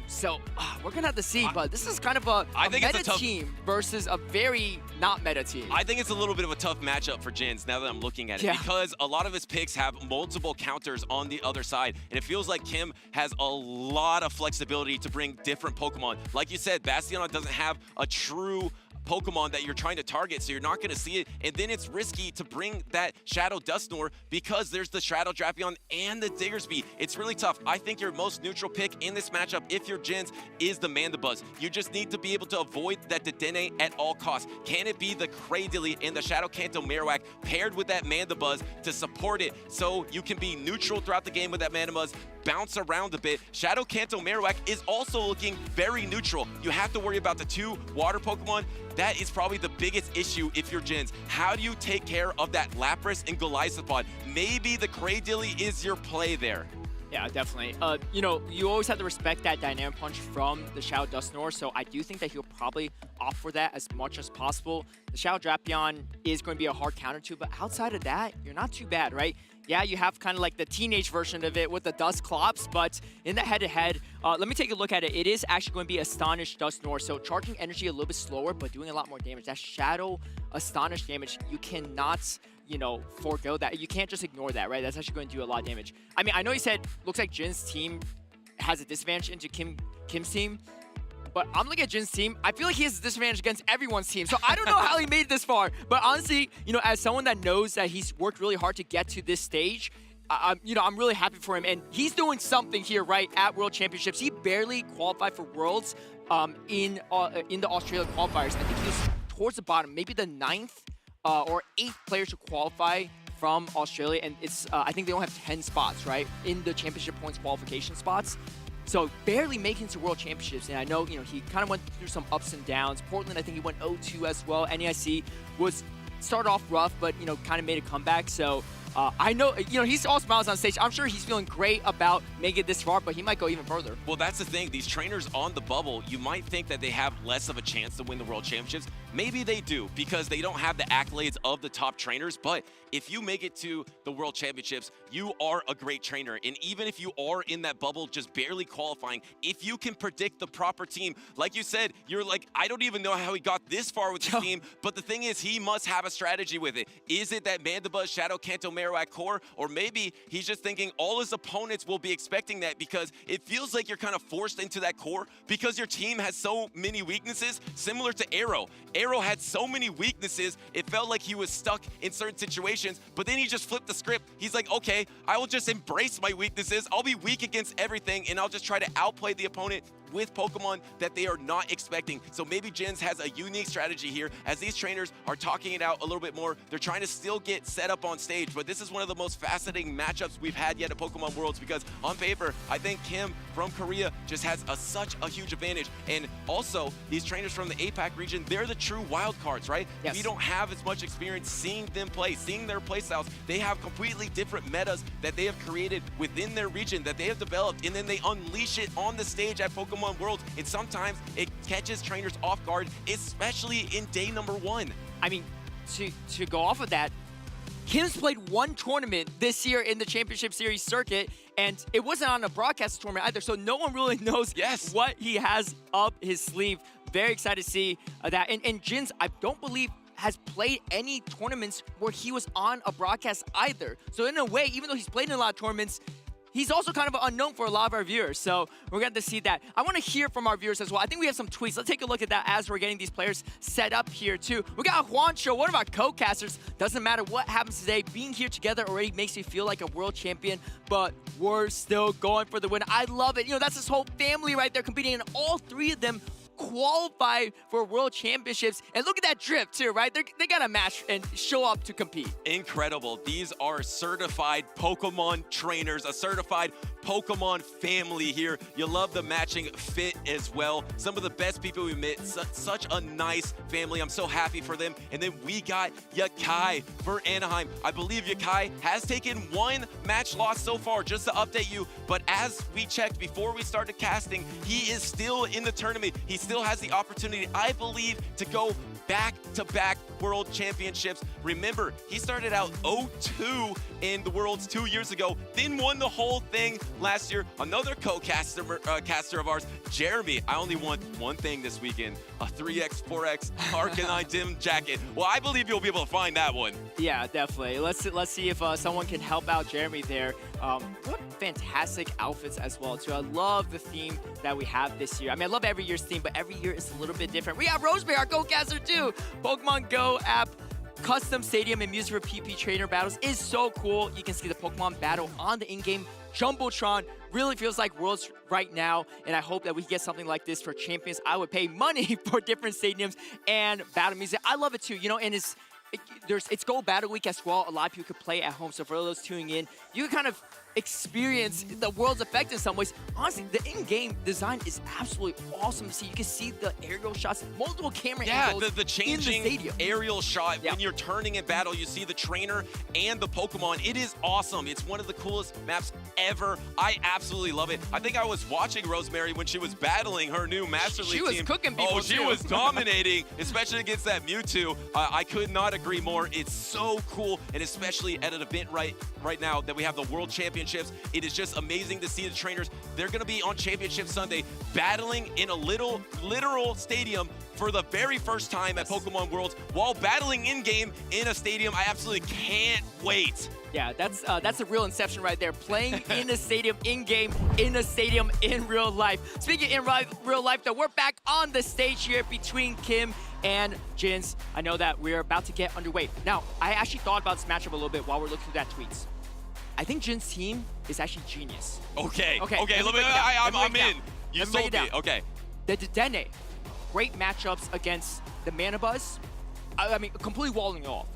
So we're going to have to see, but this is kind of a meta team versus a very not meta team. I think it's a little bit of a tough matchup for Jins now that I'm looking at it, because a lot of his picks have multiple counters on the other side, and it feels like Kim has a lot of flexibility to bring different Pokemon. Like you said, Bastion doesn't have a true Pokemon that you're trying to target, so you're not going to see it, and then it's risky to bring that Shadow Dusknoir because there's the Shadow Drapion and the Diggersby. It's really tough. I think your most neutral pick in this matchup, if you're Jins, is the Mandibuzz. You just need to be able to avoid that Dedenne at all costs. Can it be the Cradily and the Shadow Kanto Marowak paired with that Mandibuzz to support it so you can be neutral throughout the game with that Mandibuzz, bounce around a bit? Shadow Kanto Marowak is also looking very neutral. You have to worry about the 2 water Pokemon. That is probably the biggest issue if you're Jins. How do you take care of that Lapras and Golisopod? Maybe the Cradily is your play there. Yeah, definitely. You know, you always have to respect that Dynamic Punch from the Shadow Dusknoir, so I do think that he'll probably opt for that as much as possible. The Shadow Drapion is going to be a hard counter to, but outside of that, you're not too bad, right? Yeah, you have kind of like the teenage version of it with the Dusclops, but in the head-to-head, let me take a look at it. It is actually going to be Astonished Dusknoir, so charging energy a little bit slower, but doing a lot more damage. That Shadow Astonished damage, you cannot, you know, forego that. You can't just ignore that, right? That's actually going to do a lot of damage. I mean, I know you said, looks like Jin's team has a disadvantage into Kim's team, but I'm looking at Jin's team. I feel like he has a disadvantage against everyone's team. So I don't know how he made it this far. But honestly, you know, as someone that knows that he's worked really hard to get to this stage, you know, I'm really happy for him. And he's doing something here, right, at World Championships. He barely qualified for Worlds in the Australia qualifiers. I think he was towards the bottom, maybe the 9th or 8th player to qualify from Australia. And it's I think they only have 10 spots, right, in the championship points qualification spots. So barely making it to World Championships, and I know, you know, he kind of went through some ups and downs. Portland, I think he went 0-2 as well. NEIC was started off rough, but, you know, kind of made a comeback. So I know, you know, he's all smiles on stage. I'm sure he's feeling great about making it this far, but he might go even further. Well, that's the thing. These trainers on the bubble, you might think that they have less of a chance to win the World Championships. Maybe they do, because they don't have the accolades of the top trainers. But if you make it to the World Championships, you are a great trainer. And even if you are in that bubble, just barely qualifying, if you can predict the proper team, like you said, you're like, I don't even know how he got this far with his team. But the thing is, he must have a strategy with it. Is it that Mandibuzz, Shadow Kanto, Marowak core? Or maybe he's just thinking all his opponents will be expecting that, because it feels like you're kind of forced into that core because your team has so many weaknesses, similar to Arrow. Arrow had so many weaknesses, it felt like he was stuck in certain situations, but then he just flipped the script. He's like, okay, I will just embrace my weaknesses. I'll be weak against everything, and I'll just try to outplay the opponent with Pokemon that they are not expecting. So maybe Jins has a unique strategy here. As these trainers are talking it out a little bit more, they're trying to still get set up on stage, but this is one of the most fascinating matchups we've had yet at Pokemon Worlds, because on paper, I think Kim from Korea just has such a huge advantage. And also, these trainers from the APAC region, they're the true wild cards, right? Yes. We don't have as much experience seeing them play, seeing their play styles. They have completely different metas that they have created within their region, that they have developed, and then they unleash it on the stage at Pokemon Worlds. And sometimes it catches trainers off guard, especially in day number 1. I mean, to go off of that, Kim's played one tournament this year in the Championship Series circuit, and it wasn't on a broadcast tournament either, so no one really knows what he has up his sleeve. Very excited to see that. And Jins, I don't believe, has played any tournaments where he was on a broadcast either. So in a way, even though he's played in a lot of tournaments, he's also kind of unknown for a lot of our viewers, so we're going to see that. I want to hear from our viewers as well. I think we have some tweets. Let's take a look at that as we're getting these players set up here, too. We got Juancho, one of our co-casters. Doesn't matter what happens today, being here together already makes me feel like a world champion, but we're still going for the win. I love it. You know, that's this whole family right there competing, and all 3 of them qualify for World Championships. And look at that drip too, right? They got to match and show up to compete. Incredible. These are certified Pokemon trainers, a certified Pokemon family here. You love the matching fit as well. Some of the best people we met. Such a nice family. I'm so happy for them. And then we got Yakai for Anaheim. I believe Yakai has taken 1 match loss so far, just to update you. But as we checked before we started casting, he is still in the tournament. He still has the opportunity, I believe, to go back-to-back World Championships. Remember, he started out 0-2 in the Worlds 2 years ago, then won the whole thing last year. Another caster of ours, Jeremy. I only want one thing this weekend, a 3x, 4x Arcanine Dim jacket. Well, I believe you'll be able to find that one. Yeah, definitely. Let's see if someone can help out Jeremy there. What fantastic outfits as well, too. I love the theme that we have this year. I mean, I love every year's theme, but every year is a little bit different. We have Rosemary, our Go-caster, too. Pokemon Go app. Custom stadium and music for PP trainer battles is so cool. You can see the Pokemon battle on the in-game Jumbotron. Really feels like Worlds right now, and I hope that we get something like this for Champions. I would pay money for different stadiums and battle music. I love it too, you know, and it's Go Battle Week as well. A lot of people could play at home, so for those tuning in, you can kind of experience the World's effect in some ways. Honestly, the in-game design is absolutely awesome to see. You can see the aerial shots, multiple camera angles the changing in the stadium. Aerial shot. When you're turning in battle, you see the trainer and the Pokemon. It is awesome. It's one of the coolest maps ever. I absolutely love it. I think I was watching Rosemary when she was battling her new Master League team. She was cooking people, she was dominating, especially against that Mewtwo. I could not agree more. It's so cool, and especially at an event right now that we have the World Championships. It is just amazing to see the trainers. They're going to be on Championship Sunday battling in a literal stadium for the very first time at Pokemon Worlds while battling in-game in a stadium. I absolutely can't wait. Yeah, that's a real inception right there. Playing in a stadium, in-game, in a stadium, in real life. Speaking in real life, though, we're back on the stage here between Kim and Jins. I know that we're about to get underway. Now, I actually thought about this matchup a little bit while we're looking through that tweets. I think Jin's team is actually genius. Okay. I'm in. You sold me. Okay. The Dedenne, great matchups against the Manabuzz. I mean, completely walling it off.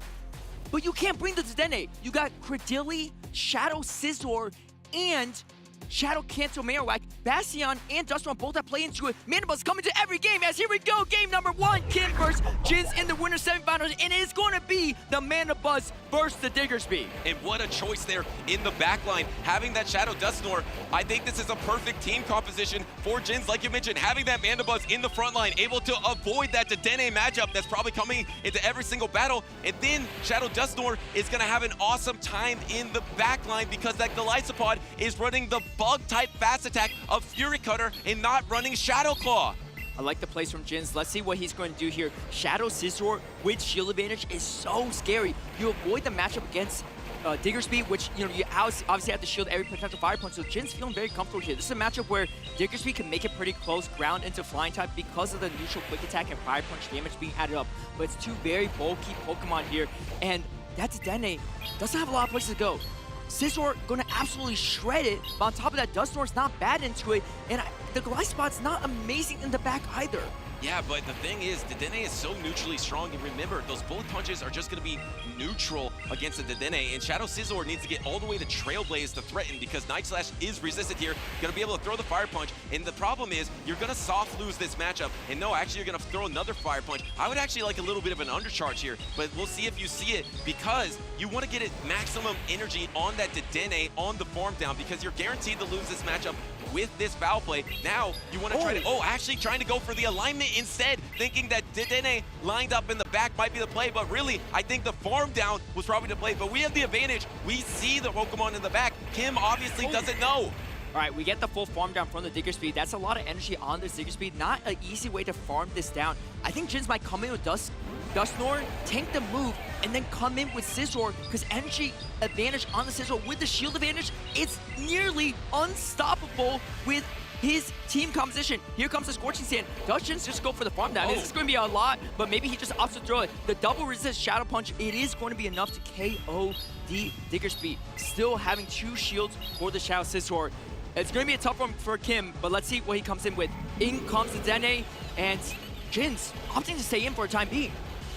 But you can't bring the Dedenne. You got Credilli, Shadow Scizor, and Shadow Cancel Marowak. Bastion and Dustin both have played into it. Manabuzz coming to every game as here we go. Game number 1, Kim versus Jins in the winner semifinals, and it is going to be the Manabuzz versus the Diggersby. And what a choice there in the backline. Having that Shadow Dusknoir, I think this is a perfect team composition for Jins. Like you mentioned, having that Manabuzz in the front line, able to avoid that Dedenne matchup that's probably coming into every single battle. And then Shadow Dusknoir is going to have an awesome time in the backline because that Golisopod is running the bug-type fast attack of Fury Cutter and not running Shadow Claw. I like the plays from Jins. Let's see what he's going to do here. Shadow Scizor with shield advantage is so scary. You avoid the matchup against Diggersby, which you obviously have to shield every potential fire punch. So Jin's feeling very comfortable here. This is a matchup where Diggersby can make it pretty close, ground into flying type because of the neutral quick attack and fire punch damage being added up. But it's two very bulky Pokemon here, and that Dedenne doesn't have a lot of places to go. Scizor gonna absolutely shred it, but on top of that, Dusknoir's not bad into it, and the Golisopod's not amazing in the back either. Yeah, but the thing is, Dedenne is so neutrally strong, and remember, those bullet punches are just going to be neutral against the Dedenne, and Shadow Scizor needs to get all the way to Trailblaze to threaten, because Night Slash is resisted here, going to be able to throw the Fire Punch, and the problem is, you're going to soft lose this matchup, and no, actually, you're going to throw another Fire Punch. I would actually like a little bit of an undercharge here, but we'll see if you see it, because you want to get it maximum energy on that Dedenne on the farm down, because you're guaranteed to lose this matchup with this foul play. Now, you want to try to, actually trying to go for the alignment instead, thinking that Dedenne lined up in the back might be the play, but really, I think the farm down was probably the play, but we have the advantage. We see the Pokemon in the back. Kim obviously doesn't know. All right, we get the full farm down from the Diggersby. That's a lot of energy on this Diggersby. Not an easy way to farm this down. I think Jins might come in with Dusknoir, tank the move, and then come in with Scizor, because energy advantage on the Scizor with the shield advantage, it's nearly unstoppable with his team composition. Here comes the Scorching Sand. Does Jins just go for the farm down? This is going to be a lot, but maybe he just opts to throw it. The double resist Shadow Punch, it is going to be enough to KO the Diggersby. Still having 2 shields for the Shadow Scizor. It's going to be a tough one for Kim, but let's see what he comes in with. In comes the Dedenne, and Jins opting to stay in for a time being.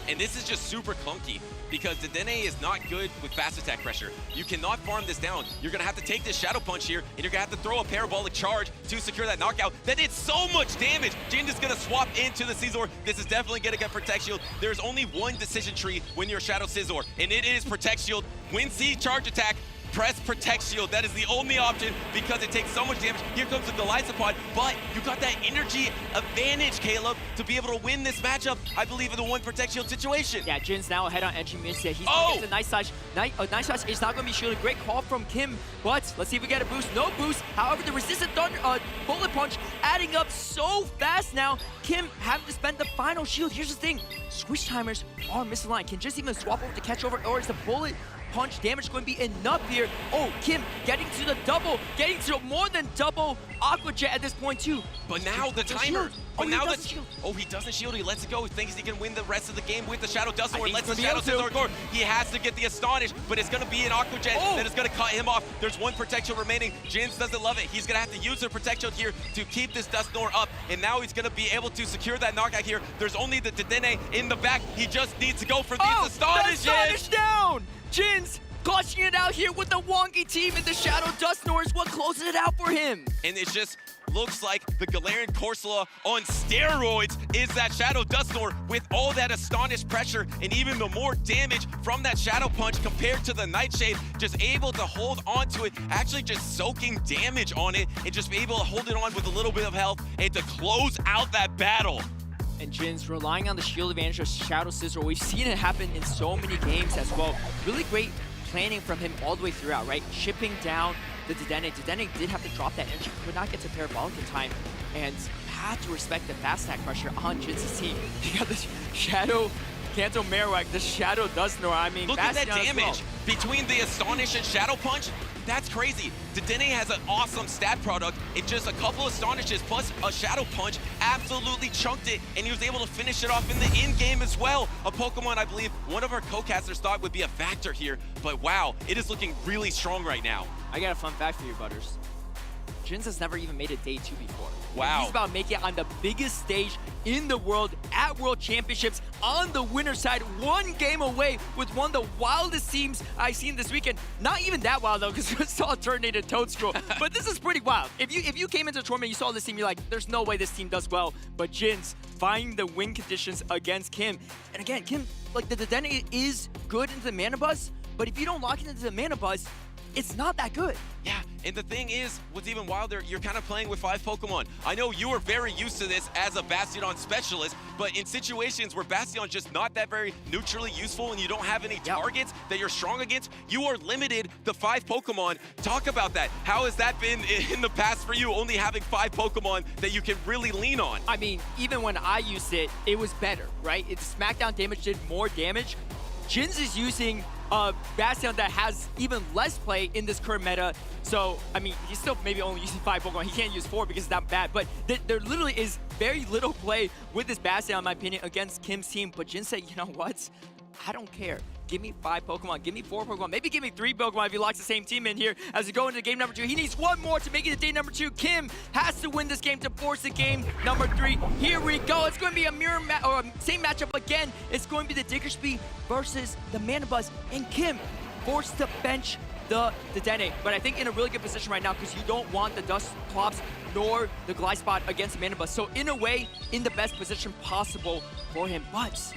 And this is just super clunky because the Dedenne is not good with fast attack pressure. You cannot farm this down. You're going to have to take this Shadow Punch here, and you're going to have to throw a Parabolic Charge to secure that knockout. That did so much damage. Jin is going to swap into the Scizor. This is definitely going to get Protect Shield. There's only one decision tree when you're Shadow Scizor, and it is Protect Shield. When C Charge Attack, press protect shield. That is the only option because it takes so much damage. Here comes the Glycopod, but you got that energy advantage, Caleb, to be able to win this matchup, I believe, in the one protect shield situation. Yeah, Jin's now ahead on entry miss. He's gonna get the Nice Slash. Nice Slash is not gonna be shielded. Great call from Kim, but let's see if we get a boost. No boost. However, the resistant thunder, bullet punch adding up so fast now. Kim having to spend the final shield. Here's the thing, switch timers are misaligned. Can just even swap over to catch over, or is the bullet punch damage going to be enough here? Oh, Kim getting to the double, getting to more than double Aqua Jet at this point too. But now the timer. Shield. But Oh, now he doesn't shield. Oh, he doesn't shield. He lets it go. He thinks he can win the rest of the game with the Shadow Dust Lord. think Lets he's the gonna Shadow be able Scissor go. He has to get the Astonish, but it's going to be an Aqua Jet that is going to cut him off. There's one protection remaining. Jins doesn't love it. He's going to have to use her protection here to keep this Dust Lord up, and now he's going to be able to secure that knockout here. There's only the Dedenne in the back. He just needs to go for these Astonishes. Astonish down! Jins clutching it out here with the wonky team, and the Shadow Dust Lord is what closes it out for him. And it just looks like the Galarian Corsola on steroids is that Shadow Dust Lord with all that astonished pressure and even the more damage from that Shadow Punch compared to the Nightshade, just able to hold on to it, actually just soaking damage on it and just be able to hold it on with a little bit of health and to close out that battle. And Jin's relying on the shield advantage of Shadow Scissor. We've seen it happen in so many games as well. Really great planning from him all the way throughout, right? Chipping down the Dedenne. Dedenne did have to drop that energy, could not get to Parabolic in time, and had to respect the fast attack pressure on Jin's team. You got the Shadow Kanto Marowak, the Shadow Dust Lord. I mean, look at that Bastion as well. damage between the Astonish and Shadow Punch. That's crazy. Dedenne has an awesome stat product. It just a couple Astonishes plus a Shadow Punch absolutely chunked it, and he was able to finish it off in the in-game as well. A Pokemon I believe one of our co-casters thought would be a factor here, but wow, it is looking really strong right now. I got a fun fact for you, Butters. Jins has never even made it day 2 before. Wow. He's about to make it on the biggest stage in the world at World Championships on the winner's side, one game away with one of the wildest teams I've seen this weekend. Not even that wild though, because we saw a Turtonated Toadstool, but this is pretty wild. If you came into the tournament, you saw this team, you're like, there's no way this team does well, but Jins finding the win conditions against Kim. And again, Kim, like the Dedenne is good into the Mana Buzz, but if you don't lock it into the Mana Buzz, it's not that good. Yeah, and the thing is, what's even wilder, you're kind of playing with 5 Pokemon. I know you are very used to this as a Bastion specialist, but in situations where Bastion's just not that very neutrally useful and you don't have any targets that you're strong against, you are limited to 5 Pokemon. Talk about that. How has that been in the past for you, only having 5 Pokemon that you can really lean on? I mean, even when I used it, it was better, right? Its Smackdown damage did more damage. Jins is using Bastion that has even less play in this current meta. So, I mean, he's still maybe only using 5 Pokemon. He can't use 4 because it's not bad. But there literally is very little play with this Bastion, in my opinion, against Kim's team. But Jin said, you know what? I don't care. Give me 5 Pokemon. Give me 4 Pokemon. Maybe give me 3 Pokemon if he locks the same team in here as we go into game number 2. He needs one more to make it to day number 2. Kim has to win this game to force the game number 3. Here we go. It's going to be a mirror or same matchup again. It's going to be the Diggersby versus the Mana Buzz. And Kim forced to bench the Dedenne. But I think in a really good position right now because you don't want the Dust Clops nor the Glide Spot against the Mana Buzz. So in a way, in the best position possible for him. But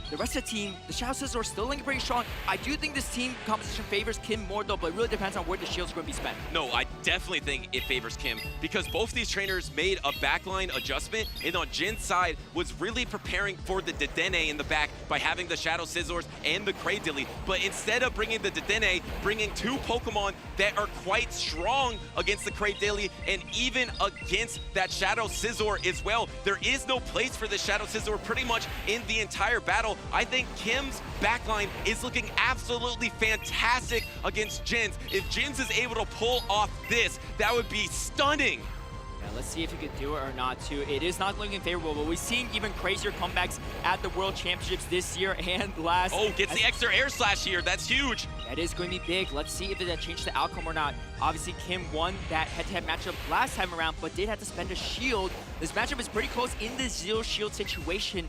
the rest of the team, the Shadow Scissors are still looking pretty strong. I do think this team composition favors Kim more though, but it really depends on where the shield's going to be spent. No, I definitely think it favors Kim because both these trainers made a backline adjustment, and on Jin's side was really preparing for the Dedenne in the back by having the Shadow Scissors and the Cradilly. But instead of bringing the Dedenne, bringing 2 Pokemon that are quite strong against the Cradilly and even against that Shadow Scissor as well. There is no place for the Shadow Scissor pretty much in the entire battle. I think Kim's backline is looking absolutely fantastic against Jins. If Jins is able to pull off this, that would be stunning. Yeah, let's see if he could do it or not, too. It is not looking favorable, but we've seen even crazier comebacks at the World Championships this year and last. Oh, gets the extra air slash here. That's huge. That is going to be big. Let's see if it changed the outcome or not. Obviously, Kim won that head-to-head matchup last time around, but did have to spend a shield. This matchup is pretty close in the zero shield situation.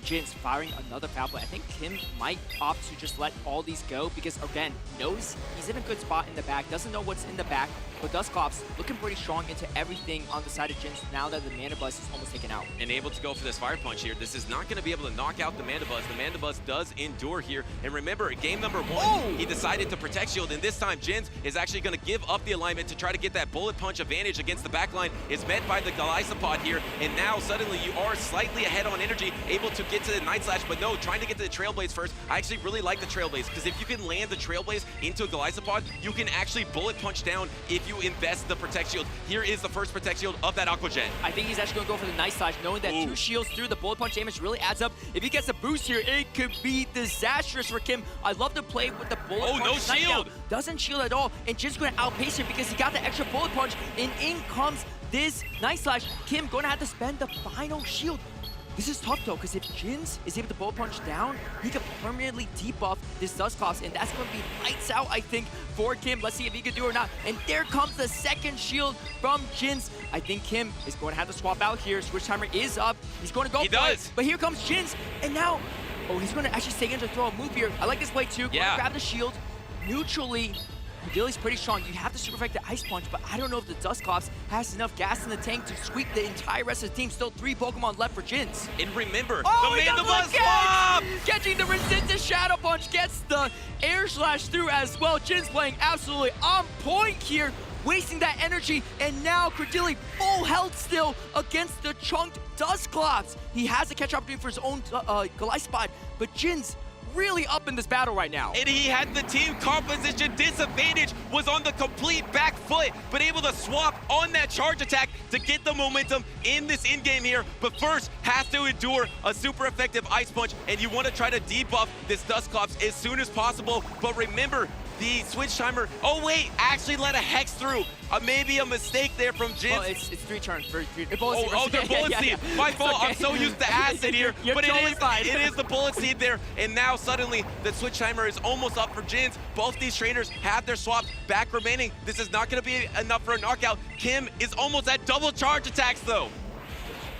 Jin's firing another foul play. I think Kim might opt to just let all these go because, again, knows he's in a good spot in the back, doesn't know what's in the back, but Dusclops looking pretty strong into everything on the side of Jin's now that the Mana Buzz is almost taken out. And able to go for this Fire Punch here. This is not going to be able to knock out the Mana Buzz. The Mana Buzz does endure here. And remember, game number 1, he decided to Protect Shield, and this time Jins is actually going to give up the alignment to try to get that Bullet Punch advantage against the backline. Is met by the Golisopod here, and now suddenly you are slightly ahead on energy, able to get to the Night Slash, but no, trying to get to the Trailblaze first. I actually really like the Trailblaze, because if you can land the Trailblaze into a Golisopod, you can actually Bullet Punch down if you invest the Protect Shield. Here is the first Protect Shield of that Aqua Gen. I think he's actually going to go for the Night Slash, knowing that 2 shields through the Bullet Punch damage really adds up. If he gets a boost here, it could be disastrous for Kim. I love to play with the Bullet Punch. No shield! Doesn't shield at all, and Jin's going to outpace him because he got the extra Bullet Punch, and in comes this Night Slash. Kim going to have to spend the final shield. This is tough though, because if Jins is able to Bullet Punch down, he could permanently debuff this Dusclops, and that's going to be lights out, I think, for Kim. Let's see if he can do it or not. And there comes the second shield from Jins. I think Kim is going to have to swap out here. Switch timer is up. He's going to go for it. But here comes Jins, and now, he's going to actually stay in to throw a move here. I like this play too. Yeah. Grab the shield. Neutrally, Vidili's pretty strong. You have to super effect the Ice Punch, but I don't know if the Dusclops has enough gas in the tank to sweep the entire rest of the team. Still 3 Pokemon left for Jins. And remember, the Mana Buzz swap! Catching the resistance Shadow Punch, gets the Air Slash through as well. Jins playing absolutely on point here, wasting that energy, and now Credilli full health still against the chunked Dusclops. He has a catch opportunity for his own Golisopod, but Jins really up in this battle right now. And he had the team composition disadvantage, was on the complete back foot, but able to swap on that charge attack to get the momentum in this in-game here. But first, has to endure a super effective Ice Punch, and you want to try to debuff this Dusclops as soon as possible. But remember, the switch timer, actually let a Hex through. Maybe a mistake there from Jins. Well, it's 3 turns. They're they're Bullet Seed. My fault, okay. I'm so used to Acid here, but it is the Bullet Seed there. And now suddenly the switch timer is almost up for Jins. Both these trainers have their swaps back remaining. This is not gonna be enough for a knockout. Kim is almost at double charge attacks though.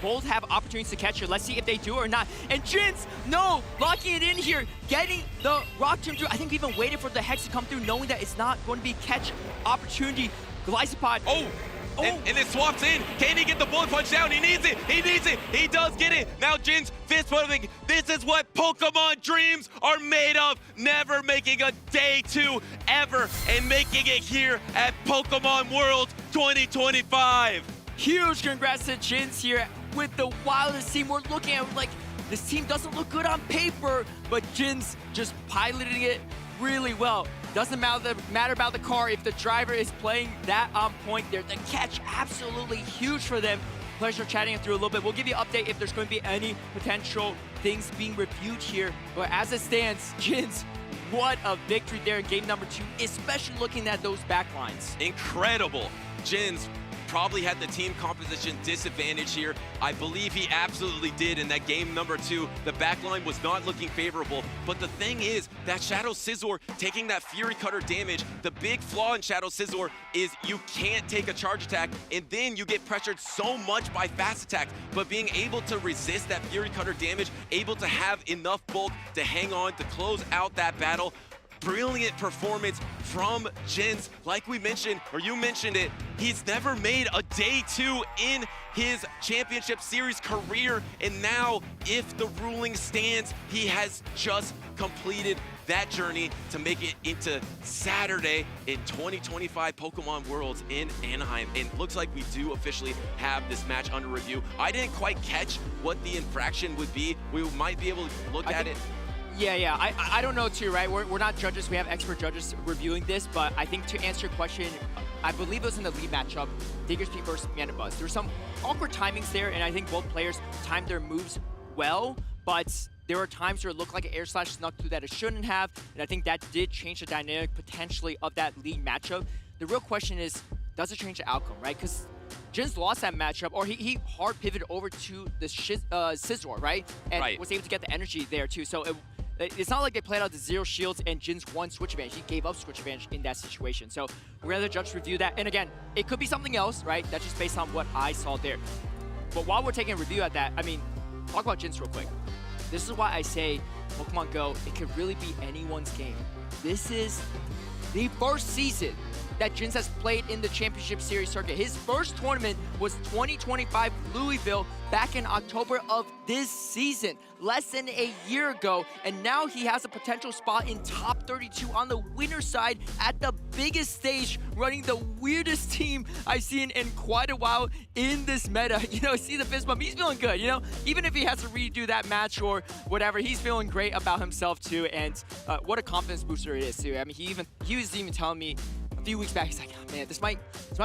Both have opportunities to catch her. Let's see if they do or not. And Jins, no, locking it in here, getting the Rock Tomb through. I think we even waited for the Hex to come through, knowing that it's not going to be catch opportunity. Golisopod. And it swaps in. Can he get the Bullet Punch down? He needs it. He needs it. He does get it. Now Jins fist pumping. This is what Pokemon dreams are made of. Never making a day 2 ever, and making it here at Pokemon World 2025. Huge congrats to Jins here with the wildest team. We're looking at like, this team doesn't look good on paper, but Jins just piloting it really well. Doesn't matter about the car if the driver is playing that on point there. The catch absolutely huge for them. Pleasure chatting through a little bit. We'll give you an update if there's going to be any potential things being reviewed here. But as it stands, Jins, what a victory there in game number 2, especially looking at those backlines. Incredible. Jins probably had the team composition disadvantage here. I believe he absolutely did in that game number 2. The backline was not looking favorable, but the thing is that Shadow Scizor taking that Fury Cutter damage, the big flaw in Shadow Scizor is you can't take a charge attack, and then you get pressured so much by fast attack, but being able to resist that Fury Cutter damage, able to have enough bulk to hang on to close out that battle. Brilliant performance from Jins. Like we mentioned, or you mentioned it, he's never made a day 2 in his championship series career, and now if the ruling stands, he has just completed that journey to make it into Saturday in 2025 Pokemon Worlds in Anaheim. And looks like we do officially have this match under review. I didn't quite catch what the infraction would be. We might be able to look at it. Yeah, I don't know too, right? We're not judges, we have expert judges reviewing this, but I think to answer your question, I believe it was in the lead matchup, Diggersby versus Mana Buzz. There were some awkward timings there, and I think both players timed their moves well, but there were times where it looked like an Air Slash snuck through that it shouldn't have, and I think that did change the dynamic potentially of that lead matchup. The real question is, does it change the outcome, right? Because Jins lost that matchup, or he hard pivoted over to the Scizor, right? And was able to get the energy there too. So it's not like they played out the 0 shields and Jins won switch advantage. He gave up switch advantage in that situation. So we're gonna let the judge review that. And again, it could be something else, right? That's just based on what I saw there. But while we're taking a review at that, I mean, talk about Jins real quick. This is why I say Pokemon Go, it could really be anyone's game. This is the first season that Jins has played in the Championship Series circuit. His first tournament was 2025 Louisville back in October of this season, less than a year ago, and now he has a potential spot in top 32 on the winner's side at the biggest stage, running the weirdest team I've seen in quite a while in this meta. You know, see the fist bump, he's feeling good, you know? Even if he has to redo that match or whatever, he's feeling great about himself too, and what a confidence booster it is too. I mean, he was even telling me a few weeks back, he's like, oh, man, this might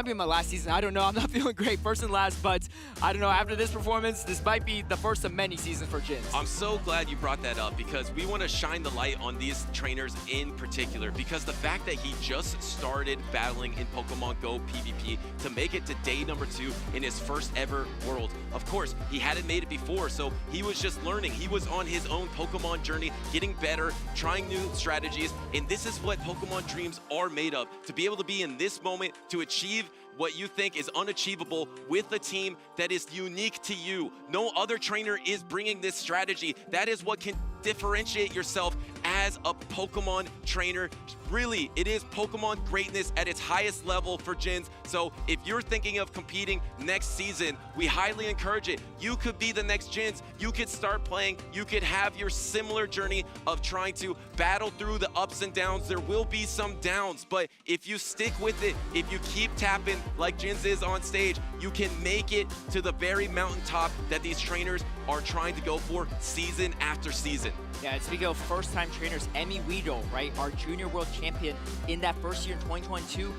be my last season. I don't know, I'm not feeling great, first and last, but I don't know, after this performance, this might be the first of many seasons for Jins. I'm so glad you brought that up because we want to shine the light on these trainers in particular, because the fact that he just started battling in Pokemon Go PvP to make it to day number 2 in his first ever World. Of course, he hadn't made it before, so he was just learning. He was on his own Pokemon journey, getting better, trying new strategies, and this is what Pokemon dreams are made of. To be able to be in this moment, to achieve what you think is unachievable with a team that is unique to you. No other trainer is bringing this strategy. That is what can differentiate yourself as a Pokemon trainer. Really, it is Pokemon greatness at its highest level for Jins. So if you're thinking of competing next season, we highly encourage it. You could be the next Jins. You could start playing. You could have your similar journey of trying to battle through the ups and downs. There will be some downs, but if you stick with it, if you keep tapping like Jins is on stage, you can make it to the very mountaintop that these trainers are trying to go for season after season. Yeah, and speaking of first-time trainers, Emmy Weedle, right, our junior world champion in that first year in 2022,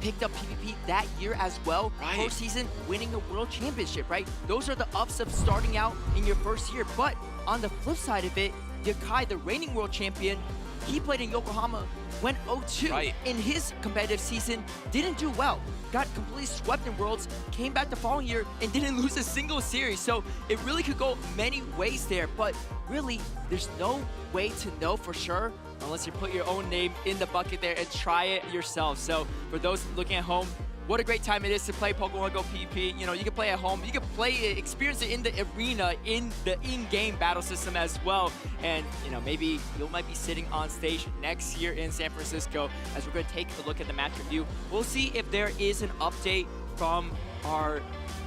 picked up PvP that year as well. Right. Postseason, winning a world championship, right? Those are the ups of starting out in your first year. But on the flip side of it, Yakai, the reigning world champion, he played in Yokohama, went 0-2 in his competitive season, didn't do well, got completely swept in Worlds, came back the following year and didn't lose a single series. So it really could go many ways there, but really there's no way to know for sure unless you put your own name in the bucket there and try it yourself. So for those looking at home, what a great time it is to play Pokemon Go PvP. You know, you can play at home, you can play it, experience it in the arena, in the in-game battle system as well. And, you know, maybe you might be sitting on stage next year in San Francisco as we're going to take a look at the match review. We'll see if there is an update from our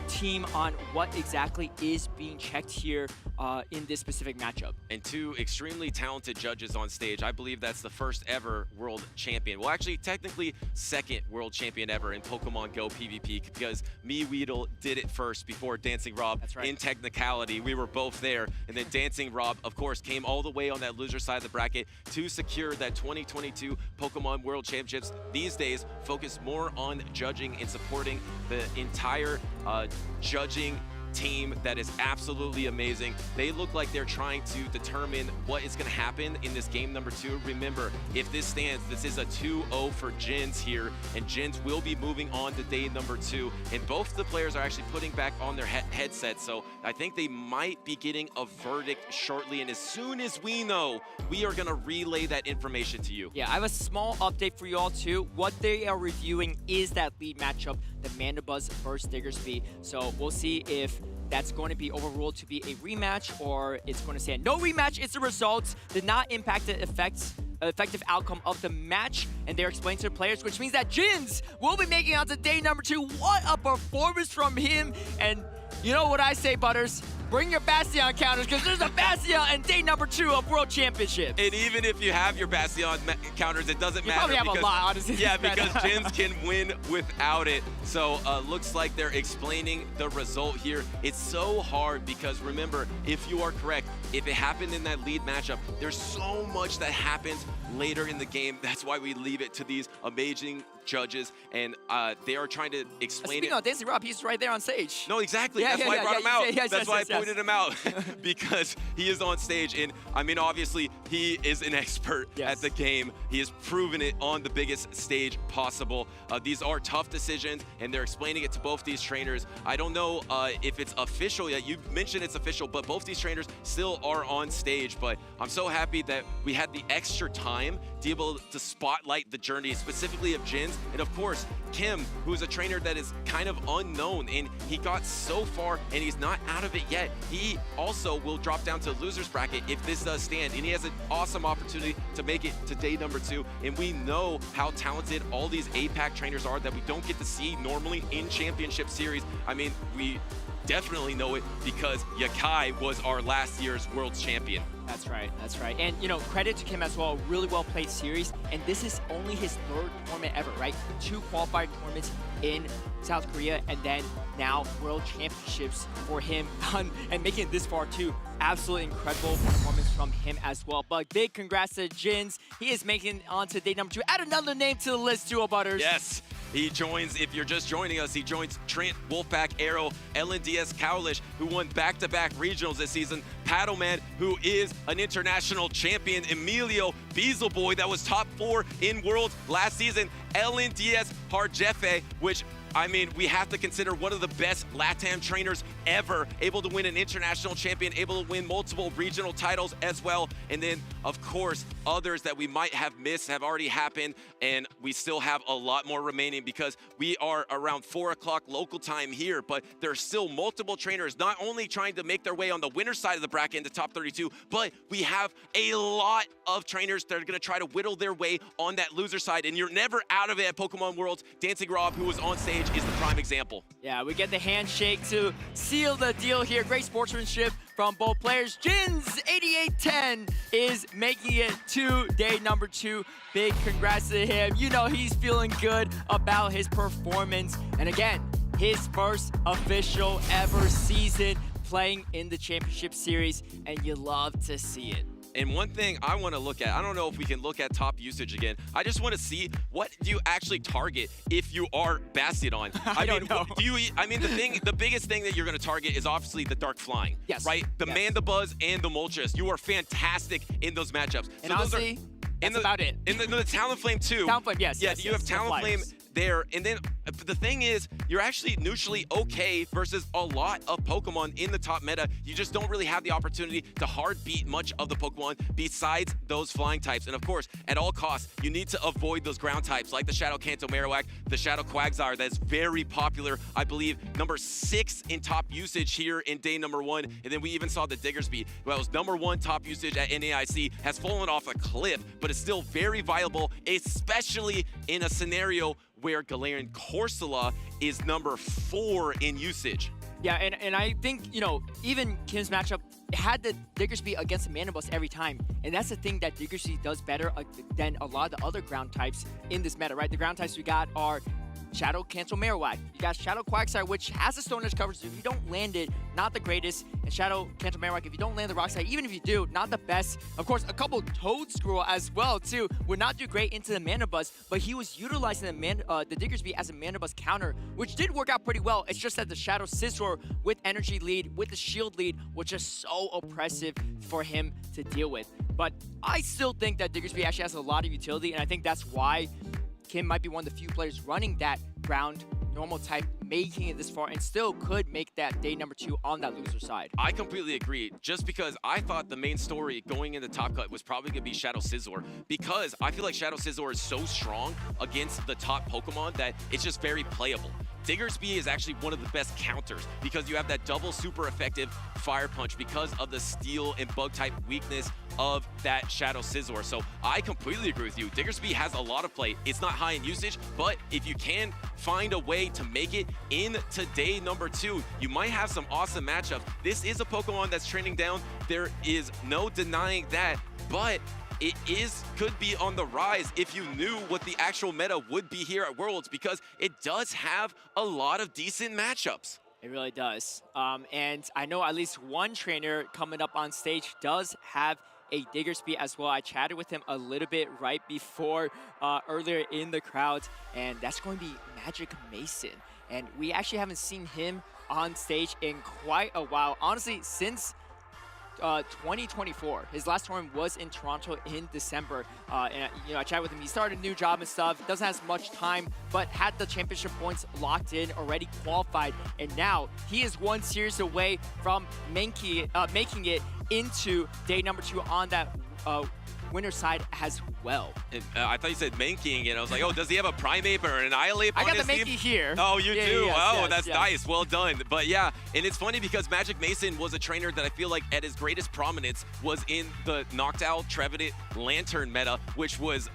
team on what exactly is being checked here in this specific matchup. And 2 extremely talented judges on stage. I believe that's the first ever world champion. Well, actually, technically, second world champion ever in Pokemon Go PvP, because me, Weedle, did it first before Dancing Rob. That's right. In technicality, we were both there. And then Dancing Rob, of course, came all the way on that loser side of the bracket to secure that 2022 Pokemon World Championships. These days, focus more on judging and supporting the entire judging team that is absolutely amazing. They look like they're trying to determine what is going to happen in this game number 2. Remember, if this stands, this is a 2-0 for Jins here, and Jins will be moving on to day number 2. And both the players are actually putting back on their headsets, so I think they might be getting a verdict shortly. And as soon as we know, we are going to relay that information to you. Yeah, I have a small update for you all too. What they are reviewing is that lead matchup, the Mandibuzz versus Diggersby. So we'll see if that's going to be overruled to be a rematch, or it's going to say no rematch. It's the results did not impact the effective outcome of the match, and they're explaining to the players, which means that Jins will be making it on to day number 2. What a performance from him! And you know what I say, Butters? Bring your Bastion counters, because there's a Bastion in day number 2 of World Championships. And even if you have your Bastion counters, it doesn't matter. You probably have a lot, honestly. Yeah, because Jins can win without it. So looks like they're explaining the result here. It's so hard because remember, if you are correct, if it happened in that lead matchup, there's so much that happens later in the game. That's why we leave it to these amazing judges, and they are trying to explain Speaking of Dancing Rob, he's right there on stage. No, exactly. That's why I brought him out. That's why I pointed him out, because he is on stage. And I mean, obviously, he is an expert at the game. He has proven it on the biggest stage possible. These are tough decisions, and they're explaining it to both these trainers. I don't know if it's official yet. You mentioned it's official, but both these trainers still are on stage. But I'm so happy that we had the extra time time to be able to spotlight the journey, specifically of Jin's. And of course, Kim, who is a trainer that is kind of unknown, and he got so far and he's not out of it yet. He also will drop down to loser's bracket if this does stand, and he has an awesome opportunity to make it to day number 2. And we know how talented all these APAC trainers are that we don't get to see normally in championship series. I mean, we definitely know it because Yakai was our last year's world champion. That's right, that's right. And, you know, credit to Kim as well, really well played series. And this is only his 3rd tournament ever, right? 2 qualified tournaments in South Korea, and then now World Championships for him, and making it this far too. Absolutely incredible performance from him as well. But big congrats to Jins. He is making it on to day number 2. Add another name to the list, Duo Butters. Yes. He joins, if you're just joining us, he joins Trent, Wolfpack, Arrow, LNDS Cowlish, who won back-to-back regionals this season, Paddleman, who is an international champion, Emilio Beasleboy, that was top 4 in Worlds last season, LNDS Harjefe, which, I mean, we have to consider one of the best LATAM trainers ever, able to win an international champion, able to win multiple regional titles as well. And then, of course, others that we might have missed have already happened, and we still have a lot more remaining because we are around 4 o'clock local time here, but there are still multiple trainers not only trying to make their way on the winner's side of the bracket into top 32, but we have a lot of trainers that are going to try to whittle their way on that loser side, and you're never out of it at Pokemon Worlds. Dancing Rob, who was on stage, is the prime example. Yeah, we get the handshake to seal the deal here. Great sportsmanship from both players. Jins 8810 is making it to day number 2. Big congrats to him. You know he's feeling good about his performance. And again, his first official ever season playing in the championship series, and you love to see it. And one thing I want to look at, I don't know if we can look at top usage again. I just want to see, what do you actually target if you are Bastiodon? I don't know. The biggest thing that you're going to target is obviously the Dark Flying. Yes. Right? The Yes. Mandibuzz and the Moltres. You are fantastic in those matchups. And honestly, that's about it. And the Talonflame too. Talonflame, yes. Yeah, yes, you yes, have Talonflame there. And then the thing is, you're actually neutrally okay versus a lot of Pokemon in the top meta. You just don't really have the opportunity to hard beat much of the Pokemon besides those flying types. And of course, at all costs, you need to avoid those ground types like the Shadow Kanto Marowak, the Shadow Quagsire that's very popular. I believe number 6 in top usage here in day number 1. And then we even saw the Diggersby, who was number 1 top usage at NAIC, has fallen off a cliff, but is still very viable, especially in a scenario where Galarian Corsola is number 4 in usage. Yeah, and I think, you know, even Kim's matchup had the Diggersby against the Mandibuzz every time. And that's the thing that Diggersby does better than a lot of the other ground types in this meta, right? The ground types we got are Shadow Cancel Marowak. You got Shadow Quagsire, which has a Stone Edge coverage. If you don't land it, not the greatest. And Shadow Cancel Marowak, if you don't land the Rock Slide, even if you do, not the best. Of course, a couple Toad Scroll as well, too. Would not do great into the Mandibuzz, but he was utilizing the Diggersby as a Mandibuzz counter, which did work out pretty well. It's just that the Shadow Scizor with energy lead, with the shield lead, was just so oppressive for him to deal with. But I still think that Diggersby actually has a lot of utility, and I think that's why Kim might be one of the few players running that ground normal type, making it this far, and still could make that day number 2 on that loser side. I completely agree, just because I thought the main story going into Top Cut was probably going to be Shadow Scizor, because I feel like Shadow Scizor is so strong against the top Pokemon that it's just very playable. Diggersby is actually one of the best counters because you have that double super effective Fire Punch because of the Steel and Bug type weakness of that Shadow Scizor. So I completely agree with you. Diggersby has a lot of play. It's not high in usage, but if you can find a way to make it into day number 2, you might have some awesome matchups. This is a Pokemon that's trending down. There is no denying that, but it could be on the rise if you knew what the actual meta would be here at Worlds, because it does have a lot of decent matchups. It really does. And I know at least one trainer coming up on stage does have a Diggersby as well. I chatted with him a little bit right before earlier in the crowd, and that's going to be Magic Mason. And we actually haven't seen him on stage in quite a while. Honestly, since 2024. His last tournament was in Toronto in December. And you know, I chatted with him. He started a new job and stuff. Doesn't have as much time, but had the championship points locked in, already qualified. And now he is 1 series away from making it into day number 2 on that winner side as well. And, I thought you said Mankey, and I was like, oh, does he have a Primeape or an Annihilate on his team? I got the Mankey here. Oh, you do? Yes, That's nice. Well done. But yeah, and it's funny because Magic Mason was a trainer that I feel like at his greatest prominence was in the Noctowl, Trevenant, Lantern meta, which was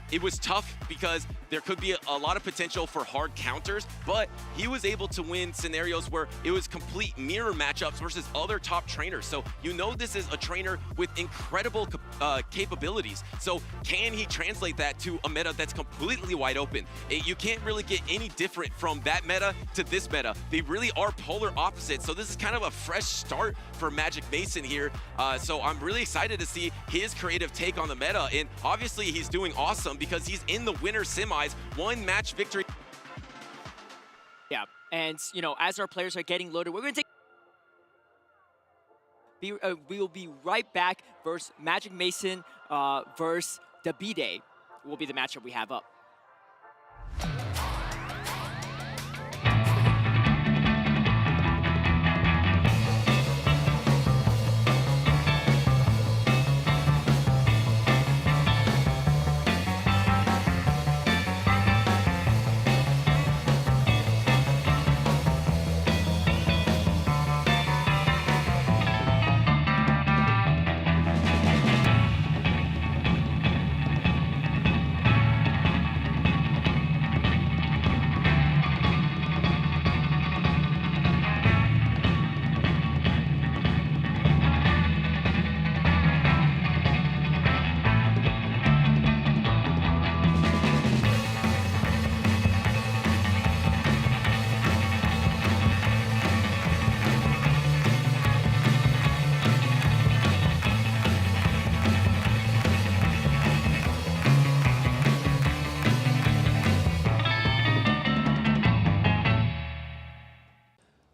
it was tough because there could be a lot of potential for hard counters, but he was able to win scenarios where it was complete mirror matchups versus other top trainers. So you know this is a trainer with incredible capabilities. So can he translate that to a meta that's completely wide open? You can't really get any different from that meta to this meta. They really are polar opposites. So this is kind of a fresh start for Magic Mason here. So I'm really excited to see his creative take on the meta. And obviously he's doing awesome because he's in the winner semis, 1 match victory. Yeah, and you know, as our players are getting loaded, we're going to take. We will be right back versus Magic Mason versus Davide will be the matchup we have up.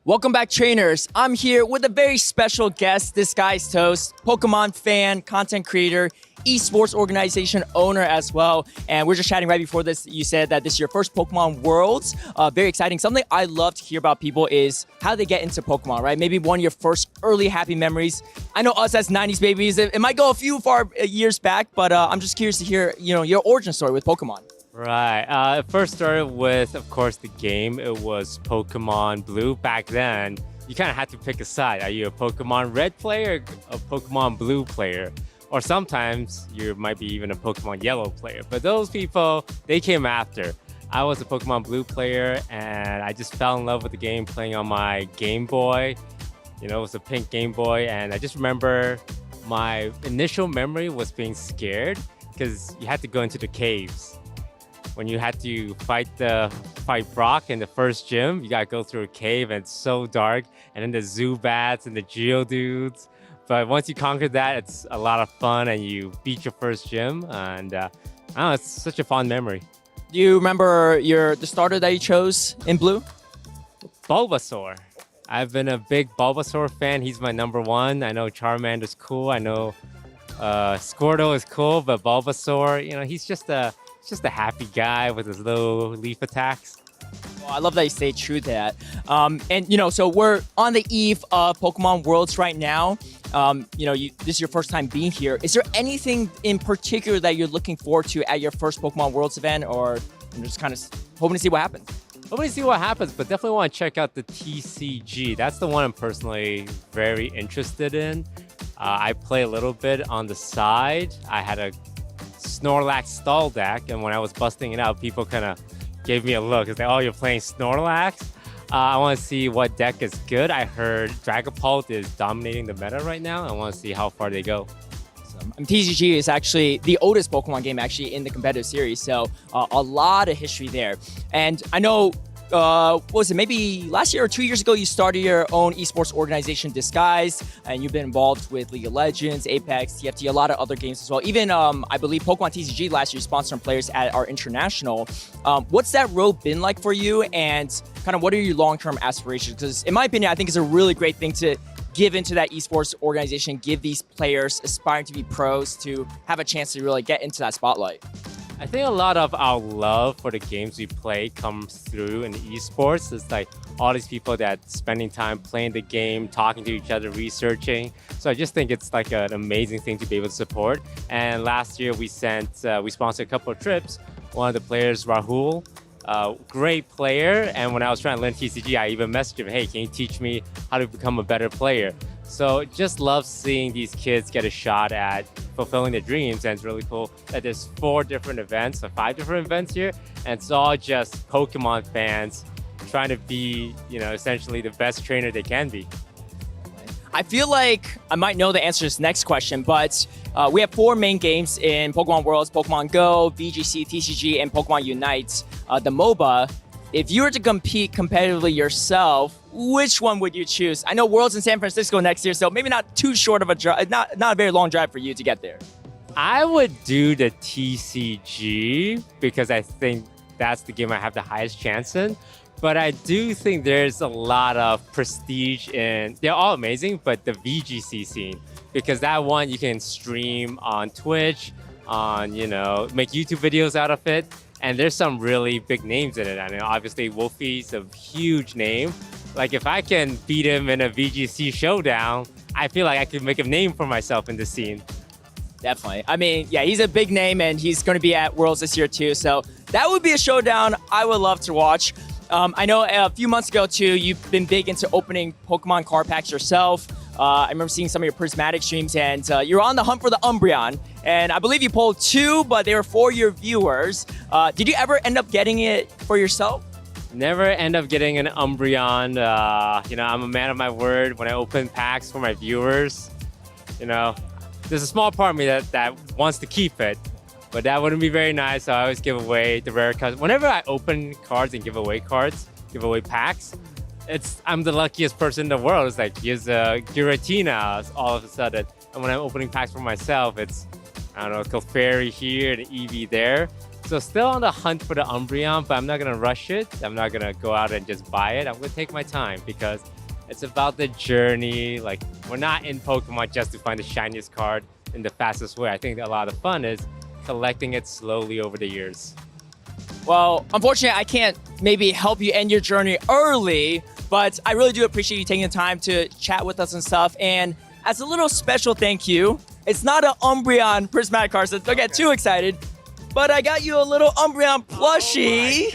Welcome back, trainers. I'm here with a very special guest, Disguised Toast, Pokemon fan, content creator, esports organization owner as well. And we're just chatting right before this. You said that this is your first Pokemon Worlds. Very exciting. Something I love to hear about people is how they get into Pokemon, right? Maybe one of your first early happy memories. I know us as 90s babies, it might go a few far years back, but I'm just curious to hear, you know, your origin story with Pokemon. Right. It first started with, of course, the game. It was Pokemon Blue. Back then, you kind of had to pick a side. Are you a Pokemon Red player or a Pokemon Blue player? Or sometimes you might be even a Pokemon Yellow player. But those people, they came after. I was a Pokemon Blue player, and I just fell in love with the game playing on my Game Boy. You know, it was a pink Game Boy, and I just remember my initial memory was being scared because you had to go into the caves. When you had to fight Brock in the first gym, you gotta go through a cave and it's so dark, and then the Zubats and the Geodudes. But once you conquer that, it's a lot of fun and you beat your first gym, and I don't know, it's such a fond memory. Do you remember the starter that you chose in Blue? Bulbasaur. I've been a big Bulbasaur fan. He's my #1. I know Charmander's cool. I know Squirtle is cool, but Bulbasaur, you know, he's just a happy guy with his little leaf attacks. Well, I love that you stay true to that. And, you know, so we're on the eve of Pokemon Worlds right now. You know, this is your first time being here. Is there anything in particular that you're looking forward to at your first Pokemon Worlds event, or you're just kind of hoping to see what happens? Hoping to see what happens, but definitely want to check out the TCG. That's the one I'm personally very interested in. I play a little bit on the side. I had a Snorlax stall deck, and when I was busting it out, people kind of gave me a look. It's like, oh, you're playing Snorlax? I want to see what deck is good. I heard Dragapult is dominating the meta right now. I want to see how far they go. TCG is actually the oldest Pokemon game actually in the competitive series, so a lot of history there. And I know, what was it, maybe last year or 2 years ago, you started your own esports organization, Disguised, and you've been involved with League of Legends, Apex, TFT, a lot of other games as well. Even, I believe, Pokemon TCG last year sponsored some players at our international. What's that road been like for you, and kind of what are your long-term aspirations? Because in my opinion, I think it's a really great thing to give into that esports organization, give these players aspiring to be pros to have a chance to really get into that spotlight. I think a lot of our love for the games we play comes through in esports. It's like all these people that spending time playing the game, talking to each other, researching. So I just think it's like an amazing thing to be able to support. And last year we sponsored a couple of trips. One of the players, Rahul, great player. And when I was trying to learn TCG, I even messaged him, hey, can you teach me how to become a better player? So just love seeing these kids get a shot at fulfilling their dreams. And it's really cool that there's 4 different events or 5 different events here. And it's all just Pokemon fans trying to be, essentially the best trainer they can be. I feel like I might know the answer to this next question, but we have 4 main games in Pokemon Worlds: Pokemon Go, VGC, TCG, and Pokemon Unite, the MOBA. If you were to compete competitively yourself, which one would you choose? I know Worlds in San Francisco next year, so maybe not too short of a drive, not a very long drive for you to get there. I would do the TCG because I think that's the game I have the highest chance in. But I do think there's a lot of prestige in, they're all amazing, but the VGC scene, because that one you can stream on Twitch, make YouTube videos out of it. And there's some really big names in it. I mean, obviously Wolfie's a huge name. Like if I can beat him in a VGC showdown, I feel like I could make a name for myself in the scene. Definitely. I mean, yeah, he's a big name and he's going to be at Worlds this year too. So that would be a showdown I would love to watch. I know a few months ago too, you've been big into opening Pokemon card packs yourself. I remember seeing some of your Prismatic streams and you're on the hunt for the Umbreon. And I believe you pulled 2, but they were for your viewers. Did you ever end up getting it for yourself? Never end up getting an Umbreon. I'm a man of my word when I open packs for my viewers. There's a small part of me that wants to keep it, but that wouldn't be very nice. So I always give away the rare cards. Whenever I open cards and give away packs, I'm the luckiest person in the world. It's like, here's a Giratina all of a sudden. And when I'm opening packs for myself, it's, I don't know, Clefairy here and Eevee there. So still on the hunt for the Umbreon, but I'm not gonna rush it. I'm not gonna go out and just buy it. I'm gonna take my time because it's about the journey. Like, we're not in Pokemon just to find the shiniest card in the fastest way. I think a lot of fun is collecting it slowly over the years. Well, unfortunately, I can't maybe help you end your journey early, but I really do appreciate you taking the time to chat with us and stuff. And as a little special thank you, it's not an Umbreon Prismatic card, so don't get too excited, but I got you a little Umbreon plushie.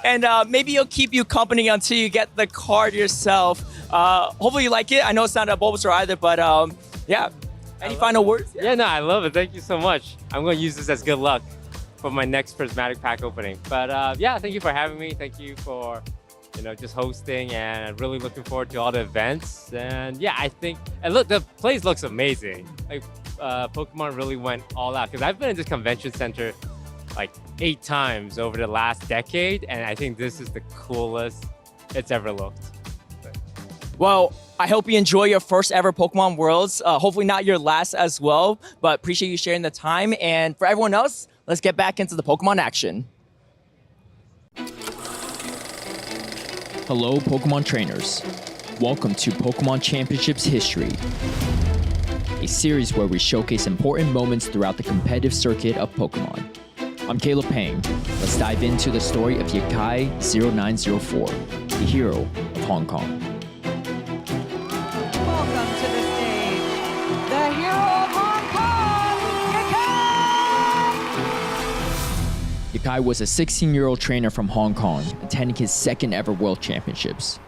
And maybe it'll keep you company until you get the card yourself. Hopefully you like it. I know it's not a Bulbasaur either, but yeah. Any final words? Yeah, no, I love it. Thank you so much. I'm going to use this as good luck for my next Prismatic pack opening. But yeah, thank you for having me. Thank you for, just hosting, and I'm really looking forward to all the events. And yeah, I think, and look, the place looks amazing. Like Pokemon really went all out because I've been in this convention center like 8 times over the last decade, and I think this is the coolest it's ever looked. Well, I hope you enjoy your first ever Pokemon Worlds. Hopefully not your last as well, but appreciate you sharing the time. And for everyone else, let's get back into the Pokemon action. Hello, Pokemon trainers. Welcome to Pokemon Championships History, a series where we showcase important moments throughout the competitive circuit of Pokemon. I'm Caleb Pang. Let's dive into the story of Yakai 0904, the hero of Hong Kong. Welcome to the stage, the hero of Hong Kong, Yakai! Yakai was a 16-year-old trainer from Hong Kong, attending his second ever World Championships.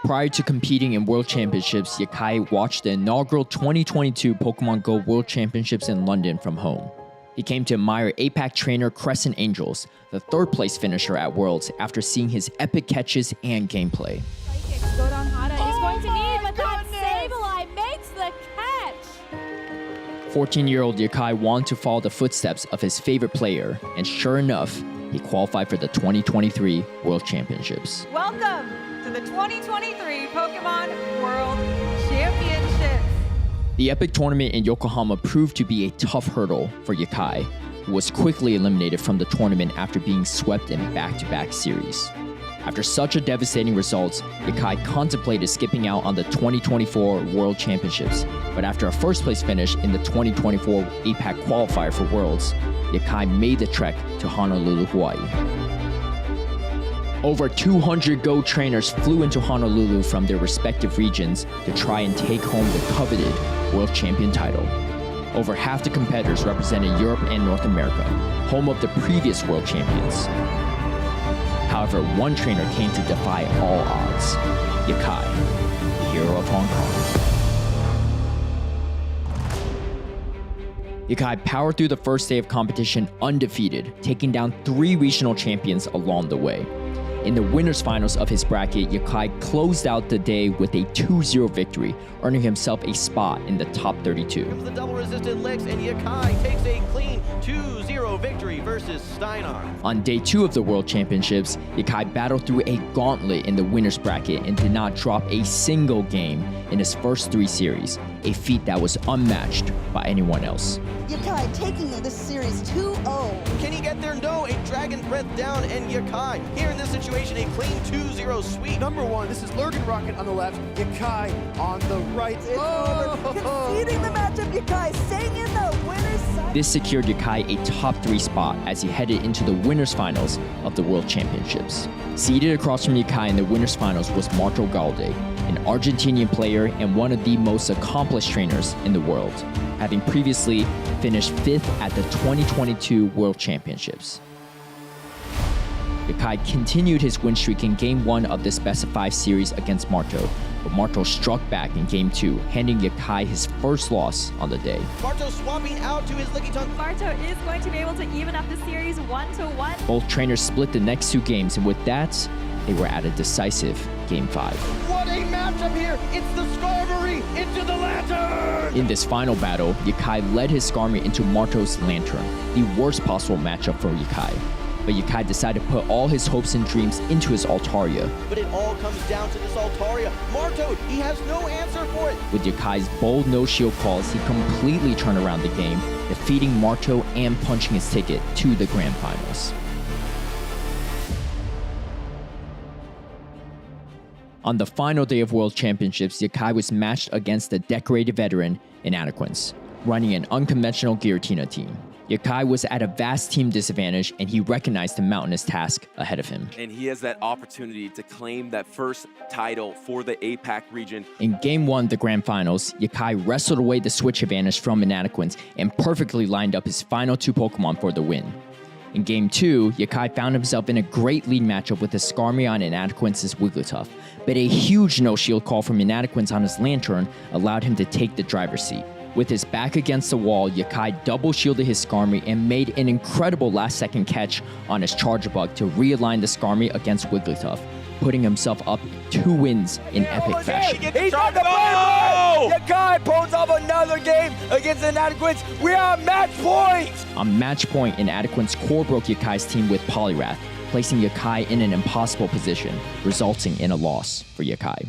Prior to competing in World Championships, Yakai watched the inaugural 2022 Pokemon Go World Championships in London from home. He came to admire APAC trainer Crescent Angels, the 3rd place finisher at Worlds, after seeing his epic catches and gameplay. Godon Hada is going to need, but that Sableye makes the catch! 14-year-old Yakai wanted to follow the footsteps of his favorite player, and sure enough, he qualified for the 2023 World Championships. Welcome to the 2023 Pokemon World Championships! The epic tournament in Yokohama proved to be a tough hurdle for Yakai, who was quickly eliminated from the tournament after being swept in back-to-back series. After such a devastating result, Yakai contemplated skipping out on the 2024 World Championships, but after a 1st place finish in the 2024 APAC qualifier for Worlds, Yakai made the trek to Honolulu, Hawaii. Over 200 Go trainers flew into Honolulu from their respective regions to try and take home the coveted World Champion title. Over half the competitors represented Europe and North America, home of the previous World Champions. However, one trainer came to defy all odds, Yakai, the hero of Hong Kong. Yakai powered through the first day of competition undefeated, taking down 3 regional champions along the way. In the winners finals of his bracket, Yakai closed out the day with a 2-0 victory, earning himself a spot in the top 32. The double resisted licks, and Yakai takes a clean 2-0 victory versus Steinar. On day 2 of the World Championships, Yakai battled through a gauntlet in the winners bracket and did not drop a single game in his first 3 series, a feat that was unmatched by anyone else. Yakai taking this series 2-0. Can he get there? No, a dragon breath down, and Yakai, here in this situation, a clean 2-0 sweep. Number 1, this is Lurgan Rocket on the left, Yakai on the right. It's over. Conceding the matchup, Yakai staying in the winner's side. This secured Yakai a top 3 spot as he headed into the winners finals of the World Championships. Seated across from Yakai in the winners finals was Marto Galde, an Argentinian player and one of the most accomplished trainers in the world, having previously finished 5th at the 2022 World Championships. Yakai continued his win streak in Game 1 of the Best of 5 series against Marto, but Marto struck back in Game 2, handing Yakai his first loss on the day. Marto swapping out to his Licky Tongue. Marto is going to be able to even up the series 1-1. Both trainers split the next 2 games, and with that, they were at a decisive Game 5. What a matchup here! It's the Skarmory into the Lantern! In this final battle, Yakai led his Skarmory into Marto's Lantern, the worst possible matchup for Yakai. But Yakai decided to put all his hopes and dreams into his Altaria. But it all comes down to this Altaria. Marto, he has no answer for it. With Yakai's bold no-shield calls, he completely turned around the game, defeating Marto and punching his ticket to the Grand Finals. On the final day of World Championships, Yakai was matched against the decorated veteran Inadequance, running an unconventional Giratina team. Yakai was at a vast team disadvantage, and he recognized the mountainous task ahead of him. And he has that opportunity to claim that first title for the APAC region. In Game 1, the Grand Finals, Yakai wrestled away the switch advantage from Inadequance and perfectly lined up his final 2 Pokemon for the win. In Game 2, Yakai found himself in a great lead matchup with his Skarmory on Inadequance's Wigglytuff, but a huge no-shield call from Inadequance on his Lantern allowed him to take the driver's seat. With his back against the wall, Yakai double-shielded his Skarmory and made an incredible last-second catch on his Charger Bug to realign the Skarmory against Wigglytuff, putting himself up 2 wins in epic fashion. He's on the board! Yakai pulls off another game against Inadequance. We are at match point! On match point, Inadequance core broke Yakai's team with Poliwrath, placing Yakai in an impossible position, resulting in a loss for Yakai.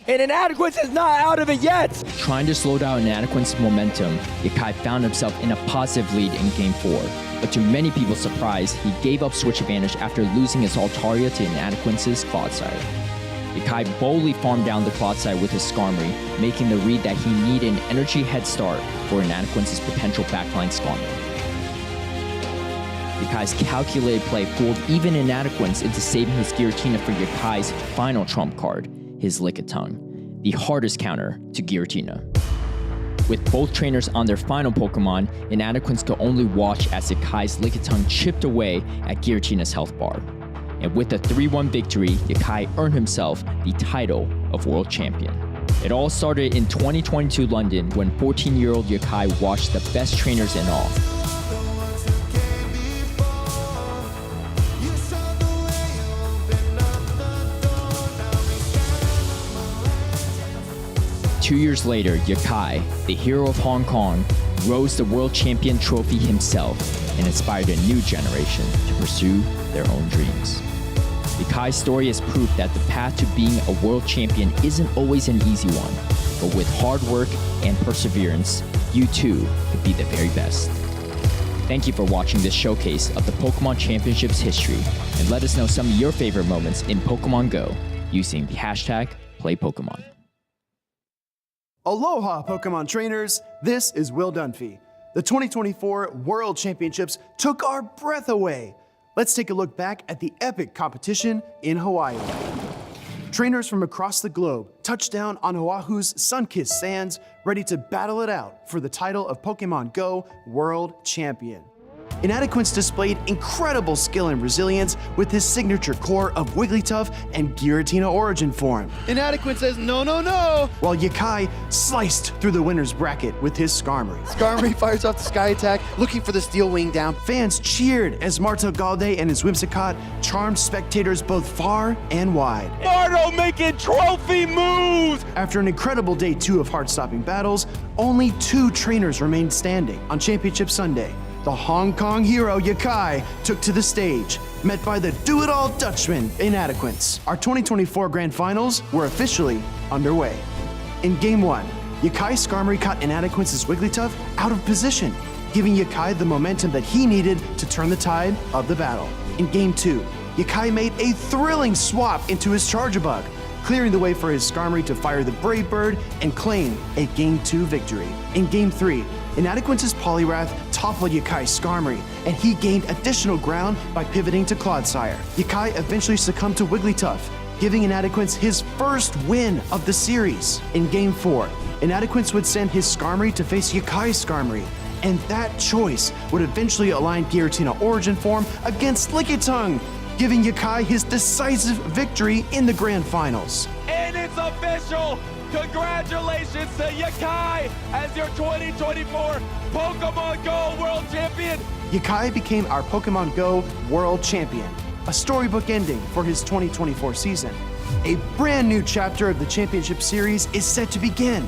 And Inadequance is not out of it yet! Trying to slow down Inadequance's momentum, Yakai found himself in a positive lead in Game 4. But to many people's surprise, he gave up switch advantage after losing his Altaria to Inadequance's Clodsire. Yakai boldly farmed down the Clodsire with his Skarmory, making the read that he needed an energy head start for Inadequance's potential backline Skarmory. Yakai's calculated play fooled even Inadequance into saving his Giratina for Yakai's final trump card, his Lickitung, the hardest counter to Giratina. With both trainers on their final Pokemon, Inadequance could only watch as Yakai's Lickitung chipped away at Giratina's health bar. And with a 3-1 victory, Yakai earned himself the title of World Champion. It all started in 2022 London when 14-year-old Yakai watched the best trainers in all. Two years later, Yakai, the hero of Hong Kong, rose the World Champion trophy himself and inspired a new generation to pursue their own dreams. Yakai's story is proof that the path to being a world champion isn't always an easy one, but with hard work and perseverance, you too could be the very best. Thank you for watching this showcase of the Pokemon Championships history, and let us know some of your favorite moments in Pokemon Go using the hashtag #PlayPokemon. Aloha, Pokemon trainers. This is Will Dunphy. The 2024 World Championships took our breath away. Let's take a look back at the epic competition in Hawaii. Trainers from across the globe touched down on Oahu's sun-kissed sands, ready to battle it out for the title of Pokémon Go World Champion. Inadequance displayed incredible skill and resilience with his signature core of Wigglytuff and Giratina origin form. Inadequate says no, no, no! While Yakai sliced through the winner's bracket with his Skarmory. Skarmory fires off the Sky Attack, looking for the Steel Wing down. Fans cheered as Marto Galde and his Whimsicott charmed spectators both far and wide. Marto making trophy moves! After an incredible day 2 of heart-stopping battles, only 2 trainers remained standing on Championship Sunday. The Hong Kong hero Yakai took to the stage, met by the do-it-all Dutchman Inadequance. Our 2024 Grand Finals were officially underway. In Game 1, Yakai Skarmory caught Inadequance's Wigglytuff out of position, giving Yakai the momentum that he needed to turn the tide of the battle. In Game 2, Yakai made a thrilling swap into his Charjabug, clearing the way for his Skarmory to fire the Brave Bird and claim a Game 2 victory. In Game 3, Inadequance's Poliwrath toppled Yakai's Skarmory, and he gained additional ground by pivoting to Clodsire. Yakai eventually succumbed to Wigglytuff, giving Inadequance his first win of the series. In Game 4, Inadequance would send his Skarmory to face Yakai's Skarmory, and that choice would eventually align Giratina origin form against Lickitung, giving Yakai his decisive victory in the Grand Finals. And it's official! Congratulations to Yakai as your 2024 Pokémon Go World Champion! Yakai became our Pokémon Go World Champion, a storybook ending for his 2024 season. A brand new chapter of the Championship Series is set to begin.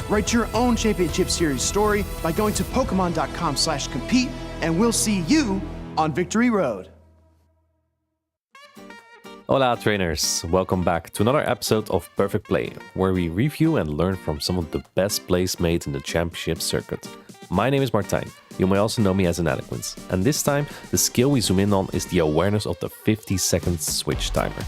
Write your own Championship Series story by going to Pokemon.com/compete, and we'll see you on Victory Road. Hola trainers, welcome back to another episode of Perfect Play, where we review and learn from some of the best plays made in the championship circuit. My name is Martijn, you may also know me as Inadequance, and this time the skill we zoom in on is the awareness of the 50-second switch timer.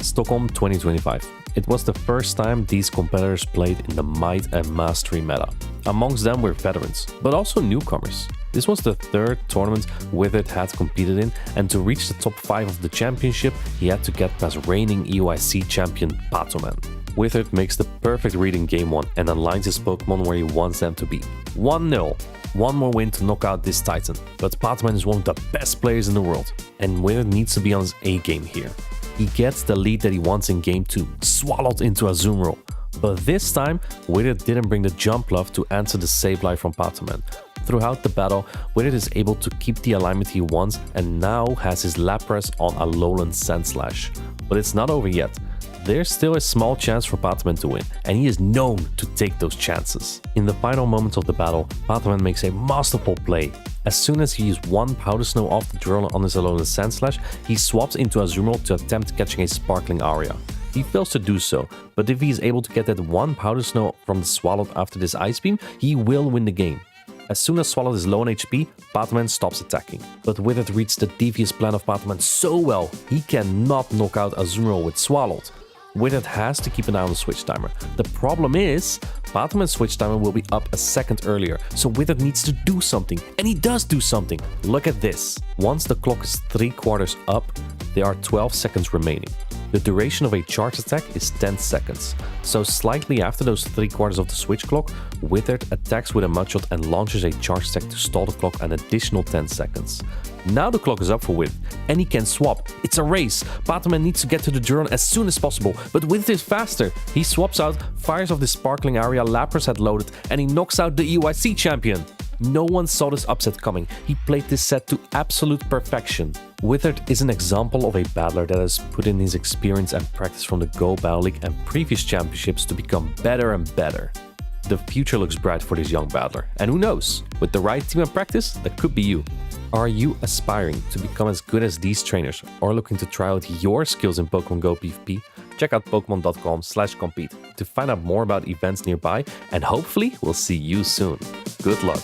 Stockholm 2025. It was the first time these competitors played in the Might and Mastery meta. Amongst them were veterans, but also newcomers. This was the third tournament Withered had competed in, and to reach the top 5 of the championship, he had to get past reigning EYC champion Patoman. Withered makes the perfect read in Game 1 and aligns his Pokemon where he wants them to be. 1-0. One more win to knock out this Titan, but Patoman is one of the best players in the world, and Withered needs to be on his A game here. He gets the lead that he wants in Game 2, swallowed into a Zoom roll. But this time, Withered didn't bring the jump love to answer the save life from Patoman. Throughout the battle, Withered is able to keep the alignment he wants and now has his Lapras on a Alolan Sandslash. But it's not over yet. There's still a small chance for Patoman to win, and he is known to take those chances. In the final moments of the battle, Patoman makes a masterful play. As soon as he uses one Powder Snow off the drill on his Alolan Sandslash, he swaps into a Azumarill to attempt catching a Sparkling Aria. He fails to do so, but if he is able to get that one Powder Snow from the Swalot after this Ice Beam, he will win the game. As soon as Swalot is low on HP, Patoman stops attacking. But Withered reads the devious plan of Patoman so well, he cannot knock out Azumarill with Swalot. Withered has to keep an eye on the switch timer. The problem is, Patoman's switch timer will be up a second earlier, so Withered needs to do something, and he does do something. Look at this. Once the clock is 3/4 up, there are 12 seconds remaining. The duration of a charge attack is 10 seconds, so slightly after those 3/4 of the switch clock, Withered attacks with a Mudshot and launches a charge attack to stall the clock an additional 10 seconds. Now the clock is up for Withered, and he can swap. It's a race. Patoman needs to get to the Duron as soon as possible, but Withered is faster. He swaps out, fires off the Sparkling Aria Lapras had loaded, and he knocks out the EYC champion. No one saw this upset coming. He played this set to absolute perfection. Withered is an example of a battler that has put in his experience and practice from the Go Battle League and previous championships to become better and better. The future looks bright for this young battler, and who knows, with the right team and practice, that could be you. Are you aspiring to become as good as these trainers or looking to try out your skills in Pokemon Go PvP? Check out Pokemon.com/compete to find out more about events nearby, and hopefully we'll see you soon. Good luck.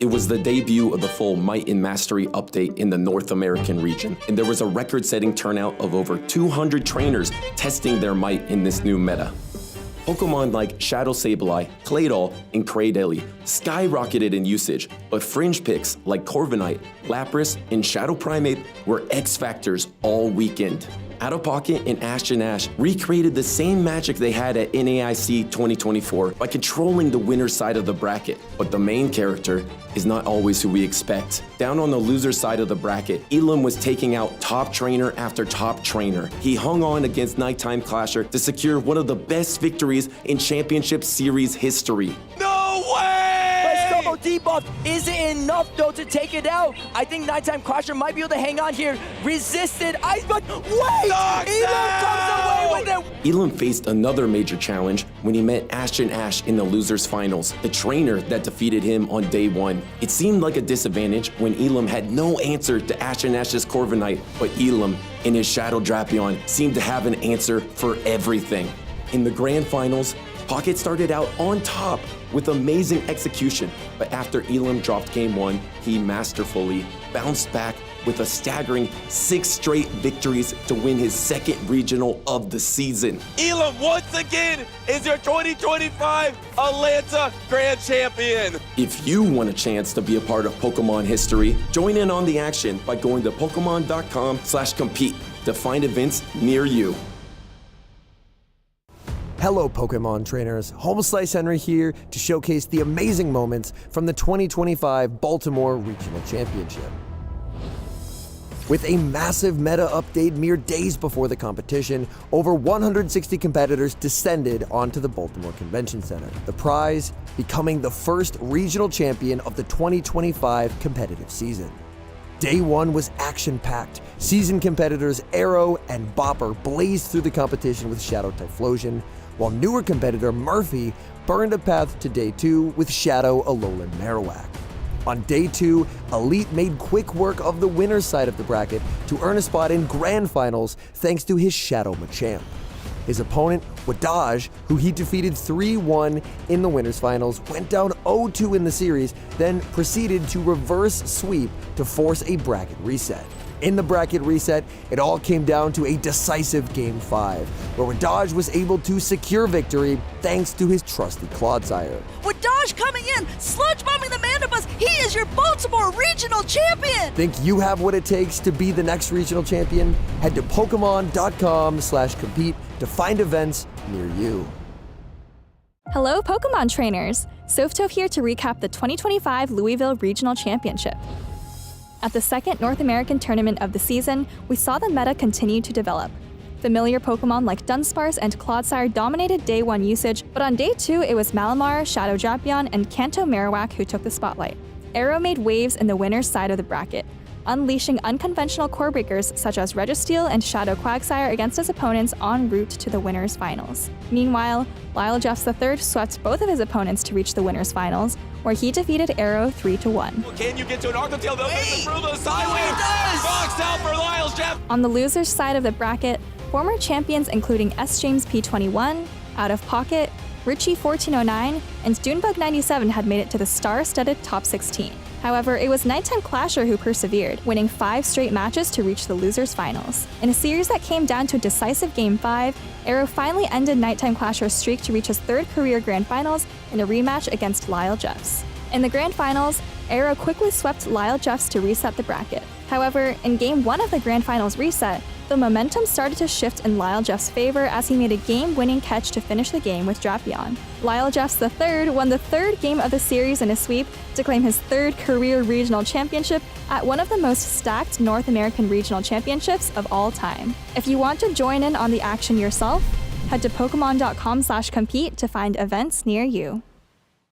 It was the debut of the full Might and Mastery update in the North American region, and there was a record-setting turnout of over 200 trainers testing their might in this new meta. Pokemon like Shadow Sableye, Claydol, and Cradily skyrocketed in usage, but fringe picks like Corviknight, Lapras, and Shadow Primate were X factors all weekend. Out of Pocket and Ashton Ash recreated the same magic they had at NAIC 2024 by controlling the winner's side of the bracket. But the main character is not always who we expect. Down on the loser side of the bracket, Elam was taking out top trainer after top trainer. He hung on against Nighttime Clasher to secure one of the best victories in Championship Series history. No way! But Stumble debuff isn't enough though to take it out. I think Nighttime Clasher might be able to hang on here. Resisted Ice Bug. Wait! Elam comes away with it! Elam faced another major challenge when he met Ashton Ash in the losers finals, the trainer that defeated him on day one. It seemed like a disadvantage when Elam had no answer to Ashton Ash's Corviknight, but Elam in his Shadow Drapion seemed to have an answer for everything. In the grand finals, Pocket started out on top with amazing execution, but after Elam dropped game one, he masterfully bounced back with a staggering 6 straight victories to win his second regional of the season. Elam once again is your 2025 Atlanta Grand Champion. If you want a chance to be a part of Pokemon history, join in on the action by going to Pokemon.com/compete to find events near you. Hello Pokemon trainers, Homeslice Henry here to showcase the amazing moments from the 2025 Baltimore Regional Championship. With a massive meta update mere days before the competition, over 160 competitors descended onto the Baltimore Convention Center. The prize, becoming the first regional champion of the 2025 competitive season. Day one was action-packed. Seasoned competitors Arrow and Bopper blazed through the competition with Shadow Typhlosion, while newer competitor Murphy burned a path to day two with Shadow Alolan Marowak. On day two, Elite made quick work of the winner's side of the bracket to earn a spot in Grand Finals thanks to his Shadow Machamp. His opponent, Wadaj, who he defeated 3-1 in the winners finals, went down 0-2 in the series, then proceeded to reverse sweep to force a bracket reset. In the bracket reset, it all came down to a decisive Game 5, where Wadaj was able to secure victory thanks to his trusty Clodsire. Wadaj coming in, sludge bombing the Mandibus. He is your Baltimore Regional Champion. Think you have what it takes to be the next regional champion? Head to Pokemon.com/compete to find events near you. Hello, Pokemon trainers! Softove here to recap the 2025 Louisville Regional Championship. At the second North American tournament of the season, we saw the meta continue to develop. Familiar Pokemon like Dunsparce and Clodsire dominated day one usage, but on day two it was Malamar, Shadow Drapion, and Kanto Marowak who took the spotlight. Arrow made waves in the winner's side of the bracket, unleashing unconventional core breakers such as Registeel and Shadow Quagsire against his opponents en route to the winners finals. Meanwhile, Lyle Jeffs III swept both of his opponents to reach the winners finals, where he defeated Arrow 3-1. Can you get to an Arctotail? They'll make through the sideways. Boxed out for Lyle's Jeff. On the losers side of the bracket, former champions including S. James P21, Out of Pocket, Richie 1409, and Dunebug 97 had made it to the star-studded top 16. However, it was Nighttime Clasher who persevered, winning 5 straight matches to reach the losers finals. In a series that came down to a decisive Game 5, Arrow finally ended Nighttime Clasher's streak to reach his 3rd career Grand Finals in a rematch against Lyle Jeffs. In the Grand Finals, Arrow quickly swept Lyle Jeffs to reset the bracket. However, in Game 1 of the Grand Finals reset, the momentum started to shift in Lyle Jeffs' favor as he made a game-winning catch to finish the game with Drapion. Lyle Jeffs III won the 3rd game of the series in a sweep to claim his 3rd career regional championship at one of the most stacked North American regional championships of all time. If you want to join in on the action yourself, head to Pokemon.com/compete to find events near you.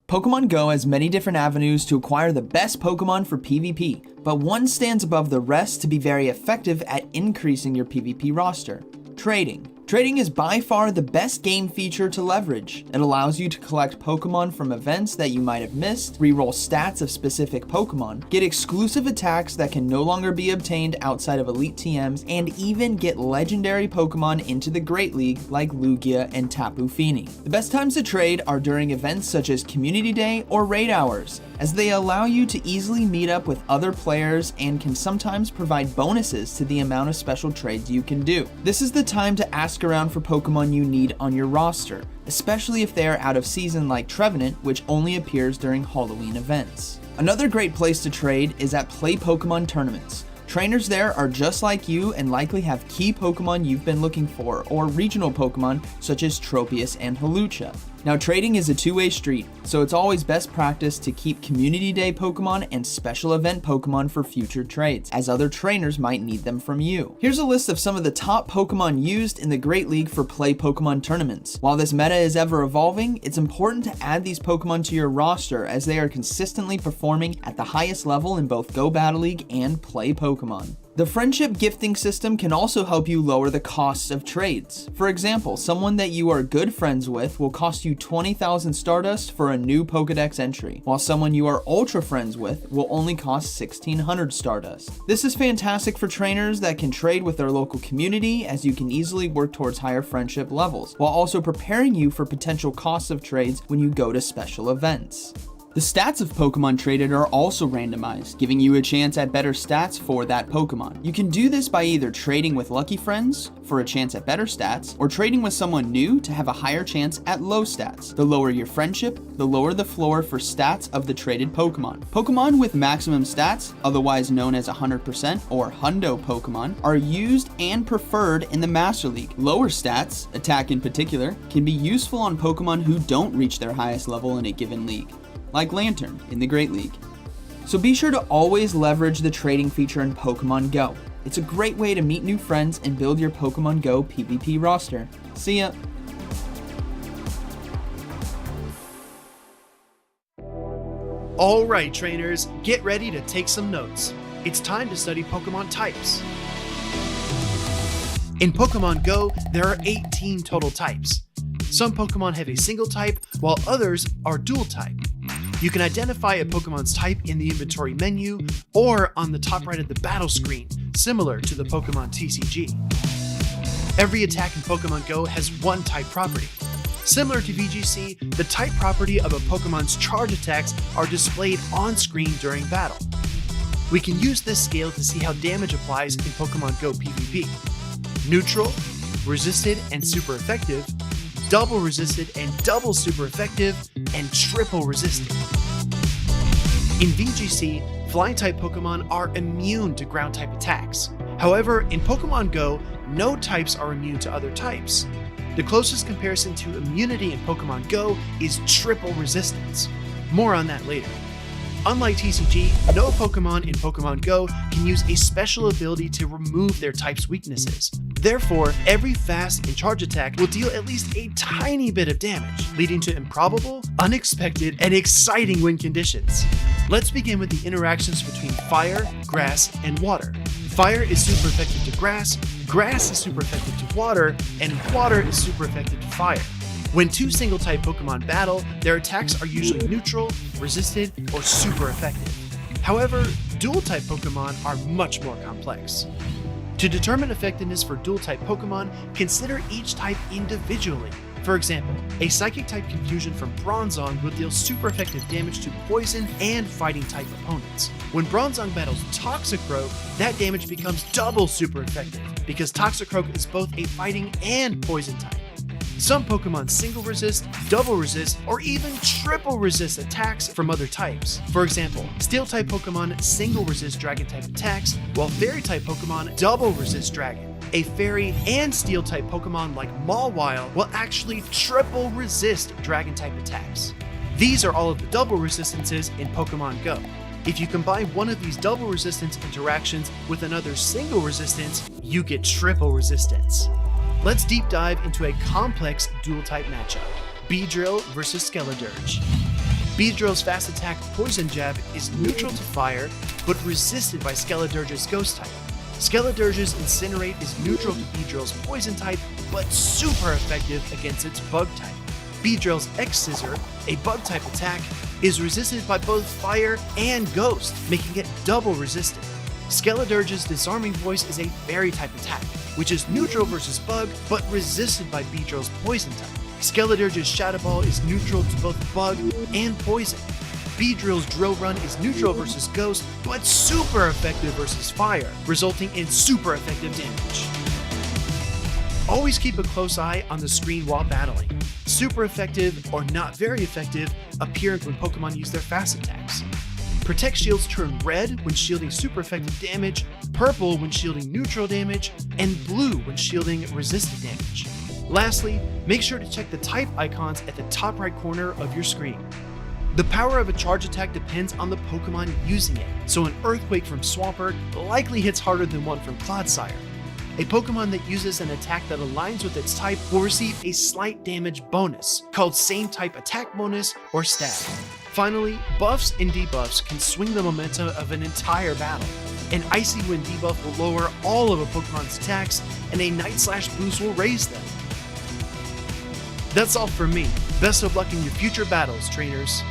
Pokemon Go has many different avenues to acquire the best Pokemon for PvP, but one stands above the rest to be very effective at increasing your PvP roster: trading. Trading is by far the best game feature to leverage. It allows you to collect Pokemon from events that you might have missed, reroll stats of specific Pokemon, get exclusive attacks that can no longer be obtained outside of Elite TMs, and even get legendary Pokemon into the Great League like Lugia and Tapu Fini. The best times to trade are during events such as Community Day or Raid Hours. as they allow you to easily meet up with other players and can sometimes provide bonuses to the amount of special trades you can do. This is the time to ask around for Pokemon you need on your roster, especially if they are out of season like Trevenant, which only appears during Halloween events. Another great place to trade is at Play Pokemon tournaments. Trainers there are just like you and likely have key Pokemon you've been looking for, or regional Pokemon such as Tropius and Hawlucha. Now, trading is a two-way street, so it's always best practice to keep Community Day Pokemon and special event Pokemon for future trades, as other trainers might need them from you. Here's a list of some of the top Pokemon used in the Great League for Play Pokemon tournaments. While this meta is ever evolving, it's important to add these Pokemon to your roster as they are consistently performing at the highest level in both Go Battle League and Play Pokemon. The friendship gifting system can also help you lower the costs of trades. For example, someone that you are good friends with will cost you 20,000 Stardust for a new Pokedex entry, while someone you are ultra friends with will only cost 1,600 Stardust. This is fantastic for trainers that can trade with their local community, as you can easily work towards higher friendship levels, while also preparing you for potential costs of trades when you go to special events. The stats of Pokemon traded are also randomized, giving you a chance at better stats for that Pokemon. You can do this by either trading with lucky friends for a chance at better stats, or trading with someone new to have a higher chance at low stats. The lower your friendship, the lower the floor for stats of the traded Pokemon. Pokemon with maximum stats, otherwise known as 100% or Hundo Pokemon, are used and preferred in the Master League. Lower stats, attack in particular, can be useful on Pokemon who don't reach their highest level in a given league, like Lantern in the Great League. So be sure to always leverage the trading feature in Pokemon Go. It's a great way to meet new friends and build your Pokemon Go PvP roster. See ya! Alright trainers, get ready to take some notes. It's time to study Pokemon types. In Pokemon Go, there are 18 total types. Some Pokemon have a single type, while others are dual type. You can identify a Pokemon's type in the inventory menu or on the top right of the battle screen, similar to the Pokemon TCG. Every attack in Pokemon Go has one type property. Similar to VGC, the type property of a Pokemon's charge attacks are displayed on screen during battle. We can use this scale to see how damage applies in Pokemon Go PvP. Neutral, resisted and super effective, double resisted and double super effective, and triple resisted. In VGC, flying type Pokemon are immune to ground type attacks. However, in Pokemon Go, no types are immune to other types. The closest comparison to immunity in Pokemon Go is triple resistance. More on that later. Unlike TCG, no Pokemon in Pokemon Go can use a special ability to remove their type's weaknesses. Therefore, every fast and charge attack will deal at least a tiny bit of damage, leading to improbable, unexpected, and exciting win conditions. Let's begin with the interactions between fire, grass, and water. Fire is super effective to grass, grass is super effective to water, and water is super effective to fire. When two single-type Pokemon battle, their attacks are usually neutral, resisted, or super effective. However, dual-type Pokemon are much more complex. To determine effectiveness for dual-type Pokemon, consider each type individually. For example, a Psychic-type Confusion from Bronzong will deal super effective damage to Poison and Fighting-type opponents. When Bronzong battles Toxicroak, that damage becomes double super effective, because Toxicroak is both a Fighting and Poison type. Some Pokemon single resist, double resist, or even triple resist attacks from other types. For example, Steel-type Pokemon single resist Dragon-type attacks, while Fairy-type Pokemon double resist Dragon. A Fairy and Steel-type Pokemon like Mawile will actually triple resist Dragon-type attacks. These are all of the double resistances in Pokemon Go. If you combine one of these double resistance interactions with another single resistance, you get triple resistance. Let's deep dive into a complex dual-type matchup, Beedrill versus Skeledirge. Beedrill's fast attack Poison Jab is neutral to fire, but resisted by Skeledirge's Ghost type. Skeledirge's Incinerate is neutral to Beedrill's Poison type, but super effective against its Bug type. Beedrill's X-Scissor, a Bug-type attack, is resisted by both Fire and Ghost, making it double resisted. Skeledirge's Disarming Voice is a Fairy-type attack, which is neutral versus Bug, but resisted by Beedrill's Poison type. Skeledirge's Shadow Ball is neutral to both Bug and Poison. Beedrill's Drill Run is neutral versus Ghost, but super effective versus Fire, resulting in super effective damage. Always keep a close eye on the screen while battling. Super effective or not very effective appear when Pokemon use their fast attacks. Protect shields turn red when shielding super effective damage, purple when shielding neutral damage, and blue when shielding resistant damage. Lastly, make sure to check the type icons at the top right corner of your screen. The power of a charge attack depends on the Pokemon using it, so an Earthquake from Swampert likely hits harder than one from Clodsire. A Pokemon that uses an attack that aligns with its type will receive a slight damage bonus, called Same Type Attack Bonus or Stab. Finally, buffs and debuffs can swing the momentum of an entire battle. An Icy Wind debuff will lower all of a Pokemon's attacks, and a Night Slash boost will raise them. That's all for me. Best of luck in your future battles, trainers.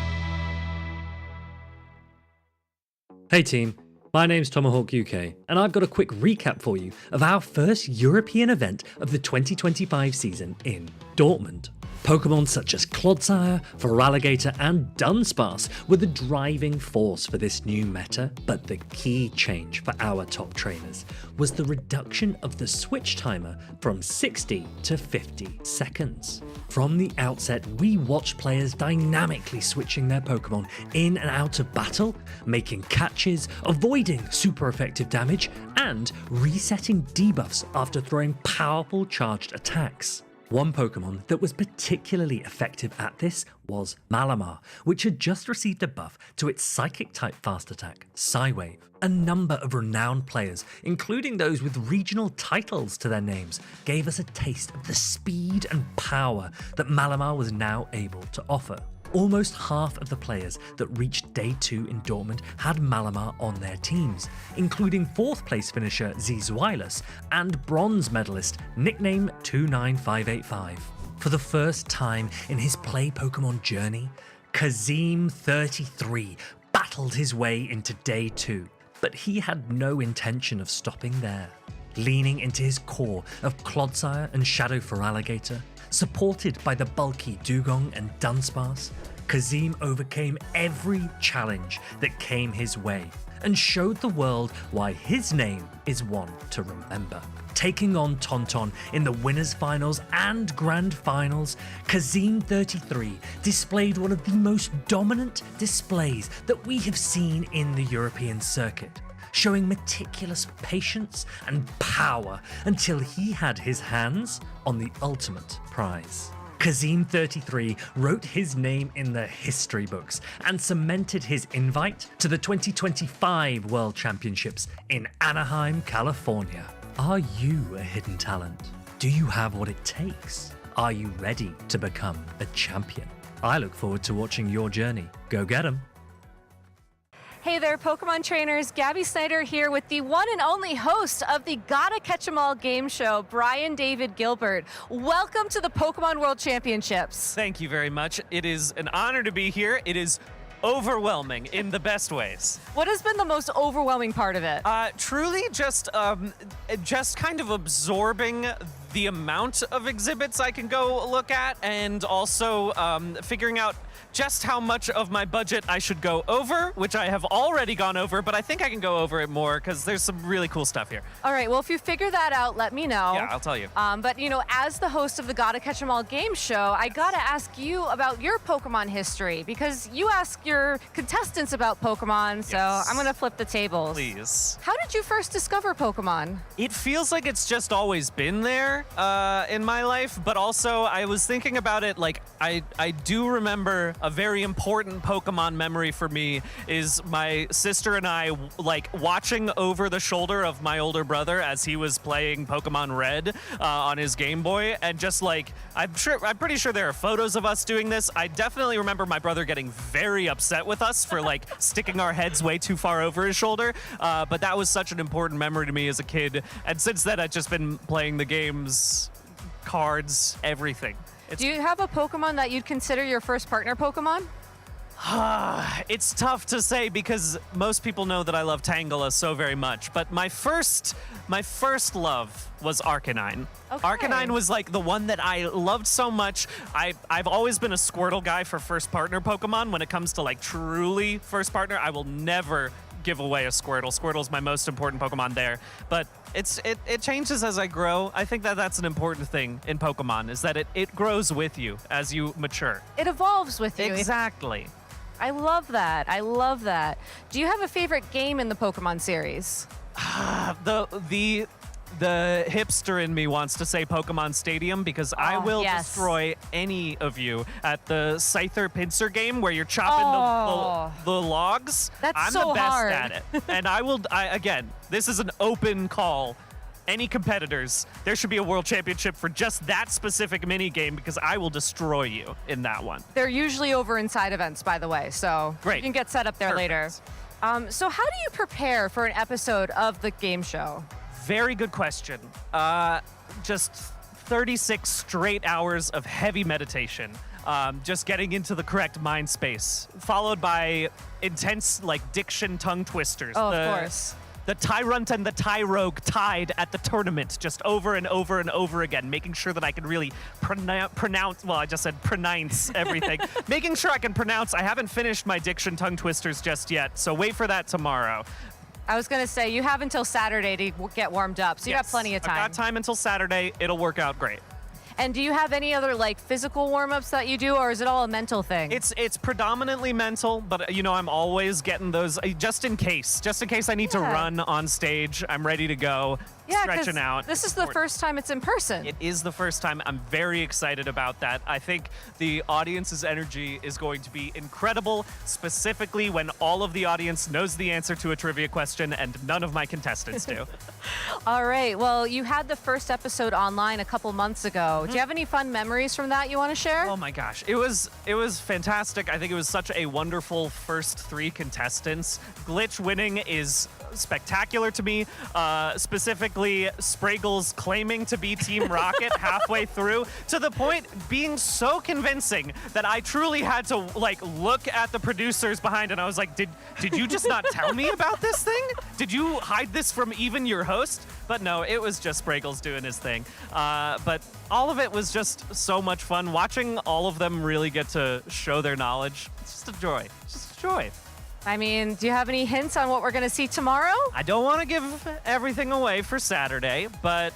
Hey team, my name's Tomahawk UK, and I've got a quick recap for you of our first European event of the 2025 season in Dortmund. Pokemon such as Clodsire, Feraligatr, and Dunsparce were the driving force for this new meta, but the key change for our top trainers was the reduction of the switch timer from 60 to 50 seconds. From the outset, we watched players dynamically switching their Pokemon in and out of battle, making catches, avoiding super effective damage, and resetting debuffs after throwing powerful charged attacks. One Pokemon that was particularly effective at this was Malamar, which had just received a buff to its Psychic-type fast attack, Psywave. A number of renowned players, including those with regional titles to their names, gave us a taste of the speed and power that Malamar was now able to offer. Almost half of the players that reached Day 2 in Dortmund had Malamar on their teams, including 4th place finisher Zweilous and bronze medalist nickname 29585. For the first time in his play Pokemon journey, Kazim33 battled his way into Day 2, but he had no intention of stopping there. Leaning into his core of Clodsire and Shadow Feraligatr, supported by the bulky Dugong and Dunsparce, Kazim overcame every challenge that came his way and showed the world why his name is one to remember. Taking on Tauntaun in the winners finals and grand finals, Kazim33 displayed one of the most dominant displays that we have seen in the European circuit, showing meticulous patience and power until he had his hands on the ultimate prize. Kazim33 wrote his name in the history books and cemented his invite to the 2025 World Championships in Anaheim, California. Are you a hidden talent? Do you have what it takes? Are you ready to become a champion? I look forward to watching your journey. Go get 'em. Hey there, Pokemon trainers. Gabby Snyder here with the one and only host of the Gotta Catch 'Em All game show, Brian David Gilbert. Welcome to the Pokemon World Championships. Thank you very much. It is an honor to be here. It is overwhelming in the best ways. What has been the most overwhelming part of it? Truly just kind of absorbing the amount of exhibits I can go look at, and also figuring out just how much of my budget I should go over, which I have already gone over, but I think I can go over it more because there's some really cool stuff here. All right, well, if you figure that out, let me know. Yeah, I'll tell you. But, you know, as the host of the Gotta Catch 'Em All game show, I gotta ask you about your Pokemon history, because you ask your contestants about Pokemon, so Yes. I'm gonna flip the tables. Please. How did you first discover Pokemon? It feels like it's just always been there in my life, but also I was thinking about it, like, I do remember a very important Pokemon memory for me is my sister and I, like, watching over the shoulder of my older brother as he was playing Pokemon Red on his Game Boy, and just, like, I'm pretty sure there are photos of us doing this. I definitely remember my brother getting very upset with us for, like, sticking our heads way too far over his shoulder, but that was such an important memory to me as a kid, and since then I've just been playing the games, cards, everything. Do you have a Pokemon that you'd consider your first partner Pokemon? It's tough to say because most people know that I love Tangela so very much, but my first love was Arcanine. Okay. Arcanine was like the one that I loved so much. I've always been a Squirtle guy for first partner Pokemon. When it comes to like truly first partner, I will never give away a Squirtle. Squirtle's my most important Pokemon there, but it changes as I grow. I think that that's an important thing in Pokemon, is that it grows with you as you mature. It evolves with you. Exactly. I love that. I love that. Do you have a favorite game in the Pokemon series? The hipster in me wants to say Pokemon Stadium because I will destroy any of you at the Scyther Pinsir game where you're chopping the logs. That's I'm so the best hard. at it. And again, this is an open call. Any competitors, there should be a world championship for just that specific mini game because I will destroy you in that one. They're usually over in side events, by the way, so Great. you can get set up there later. So how do you prepare for an episode of the game show? Very good question. Just 36 straight hours of heavy meditation. Just getting into the correct mind space, followed by intense like diction tongue twisters. Oh, of course. The Tyrant and the Tyrogue tied at the tournament just over and over and over again, making sure that I can really pronounce, well, I just said pronounce everything. Making sure I can pronounce. I haven't finished my diction tongue twisters just yet, so wait for that tomorrow. I was going to say, you have until Saturday to get warmed up, so you got plenty of time. I've got time until Saturday. It'll work out great. And do you have any other like physical warm-ups that you do, or is it all a mental thing? It's predominantly mental, but you know, I'm always getting those just in case I need to run on stage. I'm ready to go. Stretching out. This is the first time it's in person. It is the first time. I'm very excited about that. I think the audience's energy is going to be incredible, specifically when all of the audience knows the answer to a trivia question and none of my contestants do. All right. Well, you had the first episode online a couple months ago. Do you have any fun memories from that you want to share? Oh my gosh. It was fantastic. I think it was such a wonderful first 3 contestants. Glitch winning is spectacular to me. Specifically, Spraggles claiming to be Team Rocket halfway through, to the point being so convincing that I truly had to like look at the producers behind and I was like, did you just not tell me about this thing? Did you hide this from even your host? But no, it was just Spraggles doing his thing. But all of it was just so much fun. Watching all of them really get to show their knowledge, it's just a joy. It's just a joy. I mean, do you have any hints on what we're going to see tomorrow? I don't want to give everything away for Saturday, but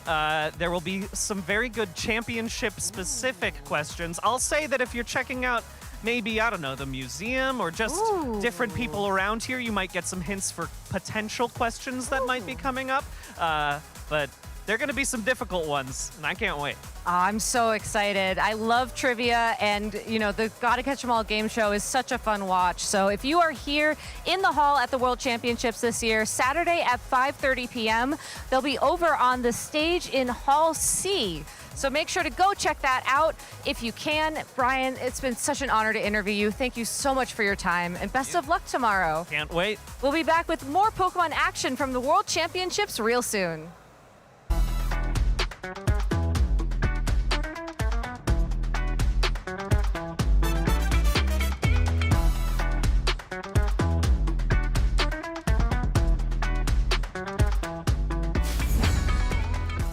there will be some very good championship-specific questions. I'll say that if you're checking out maybe, I don't know, the museum or just different people around here, you might get some hints for potential questions that might be coming up. But there are going to be some difficult ones, and I can't wait. I'm so excited. I love trivia, and you know, the Gotta Catch 'Em All game show is such a fun watch. So if you are here in the hall at the World Championships this year, Saturday at 5:30 p.m., they'll be over on the stage in Hall C. So make sure to go check that out if you can. Brian, it's been such an honor to interview you. Thank you so much for your time, and best of luck tomorrow. Can't wait. We'll be back with more Pokemon action from the World Championships real soon.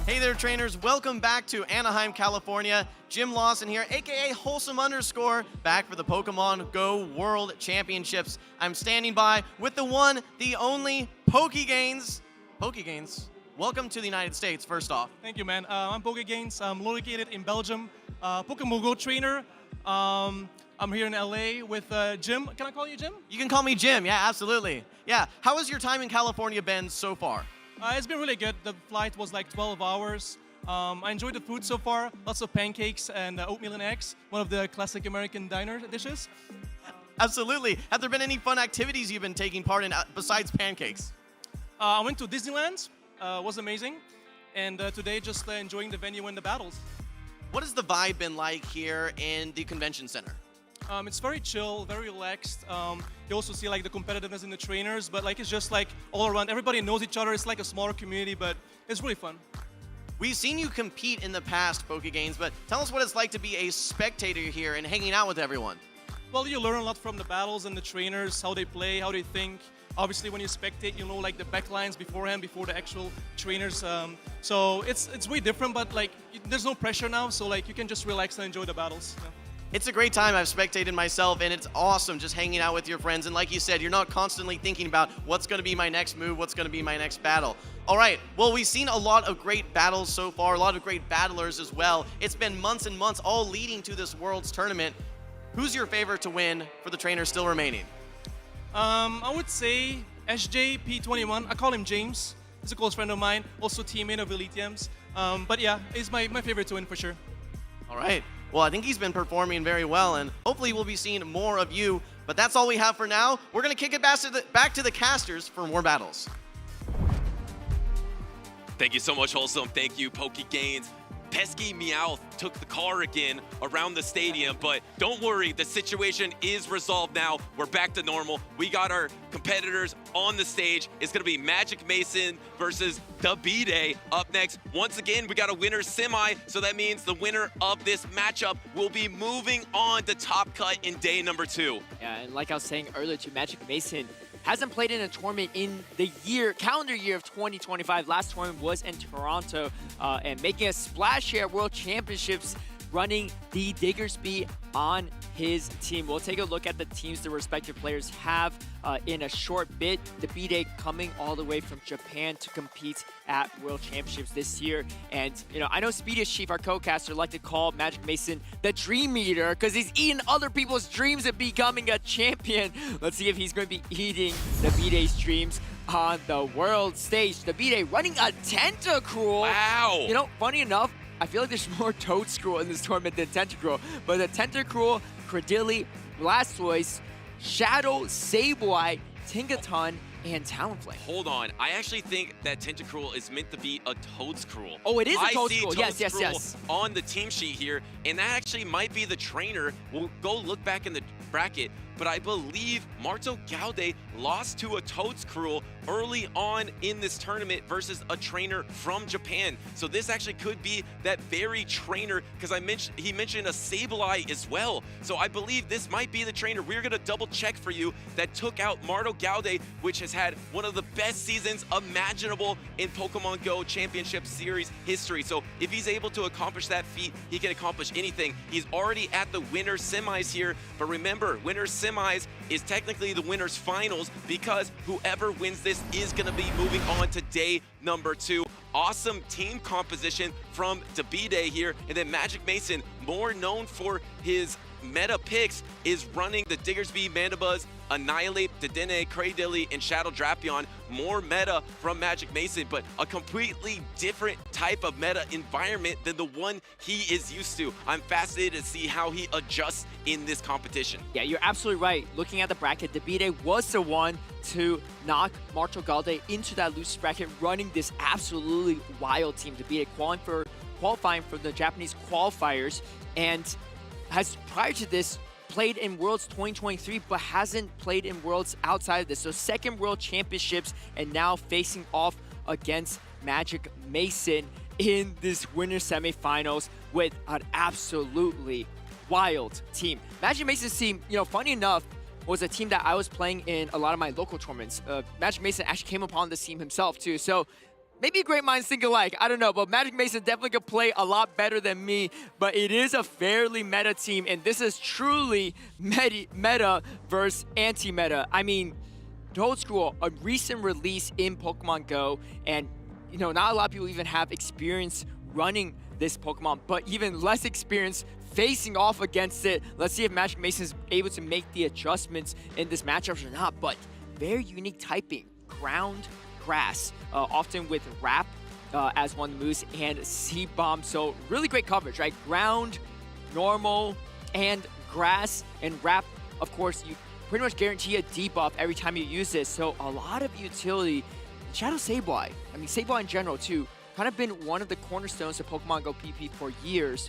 Hey there, trainers. Welcome back to Anaheim, California. Jim Lawson here, aka Wholesome _, back for the Pokemon Go World Championships. I'm standing by with the one, the only Pokegains. Pokegains, welcome to the United States, first off. Thank you, man. I'm Pokegains. I'm located in Belgium. Pokémon Go trainer. I'm here in LA with Jim. Can I call you Jim? You can call me Jim, yeah, absolutely. Yeah, how has your time in California been so far? It's been really good. The flight was like 12 hours. I enjoyed the food so far. Lots of pancakes and oatmeal and eggs. One of the classic American diner dishes. Absolutely. Have there been any fun activities you've been taking part in besides pancakes? I went to Disneyland. Was amazing. And today just enjoying the venue and the battles. What has the vibe been like here in the convention center? It's very chill, very relaxed. You also see like the competitiveness in the trainers, but like it's just like all around. Everybody knows each other. It's like a smaller community, but it's really fun. We've seen you compete in the past, Pokegains, but tell us what it's like to be a spectator here and hanging out with everyone. Well, you learn a lot from the battles and the trainers, how they play, how they think. Obviously, when you spectate, you know like the backlines beforehand, before the actual trainers. So it's way different, but like there's no pressure now, so like you can just relax and enjoy the battles. Yeah. It's a great time. I've spectated myself, and it's awesome just hanging out with your friends. And like you said, you're not constantly thinking about what's going to be my next move, what's going to be my next battle. All right, well, we've seen a lot of great battles so far, a lot of great battlers as well. It's been months and months all leading to this Worlds tournament. Who's your favorite to win for the trainers still remaining? I would say SJ P21. I call him James. He's a close friend of mine, also teammate of Elitiums. But yeah, he's my favorite to win for sure. All right. Well, I think he's been performing very well, and hopefully we'll be seeing more of you. But that's all we have for now. We're going to kick it back to the casters for more battles. Thank you so much, Wholesome. Thank you, PokeGains. Pesky Meowth took the car again around the stadium, but don't worry, the situation is resolved now. We're back to normal. We got our competitors on the stage. It's gonna be Magic Mason versus the B-Day up next. Once again, we got a winner's semi, so that means the winner of this matchup will be moving on to Top Cut in day number 2. Yeah, and like I was saying earlier to Magic Mason, hasn't played in a tournament in the calendar year of 2025. Last tournament was in Toronto, and making a splash here at World Championships, running the Diggersby on his team. We'll take a look at the teams the respective players have in a short bit. The B-Day coming all the way from Japan to compete at World Championships this year. And, you know, I know Speediest Chief, our co-caster, like to call Magic Mason the Dream Eater because he's eating other people's dreams of becoming a champion. Let's see if he's going to be eating the B-Day's dreams on the world stage. The B-Day running a Tentacruel. Wow. You know, funny enough, I feel like there's more Toadscruel in this tournament than Tentacruel, but the Tentacruel, Credilli, Blastoise, Shadow, Sableye, Tinkaton, and Talonflame. Hold on, I actually think that Tentacruel is meant to be a Toadscruel. Oh, it is a Toadscruel. Toadscruel. Yes. On the team sheet here, and that actually might be the trainer. We'll go look back in the bracket, but I believe Marto Gaude lost to a Toadscruel early on in this tournament versus a trainer from Japan. So this actually could be that very trainer, because he mentioned a Sableye as well. So I believe this might be the trainer. We're gonna double check for you that took out Marto Gaude, which has had one of the best seasons imaginable in Pokemon Go Championship Series history. So if he's able to accomplish that feat, he can accomplish anything. He's already at the winner's semis here, but remember, winner's semis is technically the winner's finals, because whoever wins this is going to be moving on to day number 2. Awesome team composition from the B-Day here. And then Magic Mason, more known for his meta picks, is running the Diggersby, Mandibuzz, Annihilate, Dedenne, Cradilly, and Shadow Drapion. More meta from Magic Mason, but a completely different type of meta environment than the one he is used to. I'm fascinated to see how he adjusts in this competition. Yeah, you're absolutely right. Looking at the bracket, the B-Day was the one to knock Marto Gaude into that loose bracket, running this absolutely wild team. The B-Day qualifying for the Japanese qualifiers, and has prior to this played in Worlds 2023, but hasn't played in Worlds outside of this. So second World Championships, and now facing off against Magic Mason in this winter semifinals with an absolutely wild team. Magic Mason's team, you know, funny enough, was a team that I was playing in a lot of my local tournaments. Magic Mason actually came upon this team himself too. So maybe great minds think alike, I don't know, but Magic Mason definitely could play a lot better than me, but it is a fairly meta team, and this is truly meta versus anti-meta. I mean, Toadscruel, a recent release in Pokemon Go, and you know, not a lot of people even have experience running this Pokemon, but even less experience facing off against it. Let's see if Magic Mason is able to make the adjustments in this matchup or not, but very unique typing, ground, grass, often with Wrap as one of the moves, and Seed Bomb. So really great coverage, right? Ground, normal, and grass, and Wrap, of course, you pretty much guarantee a debuff every time you use this. So a lot of utility. Shadow Sableye, I mean Sableye in general too, kind of been one of the cornerstones of Pokemon Go PP for years,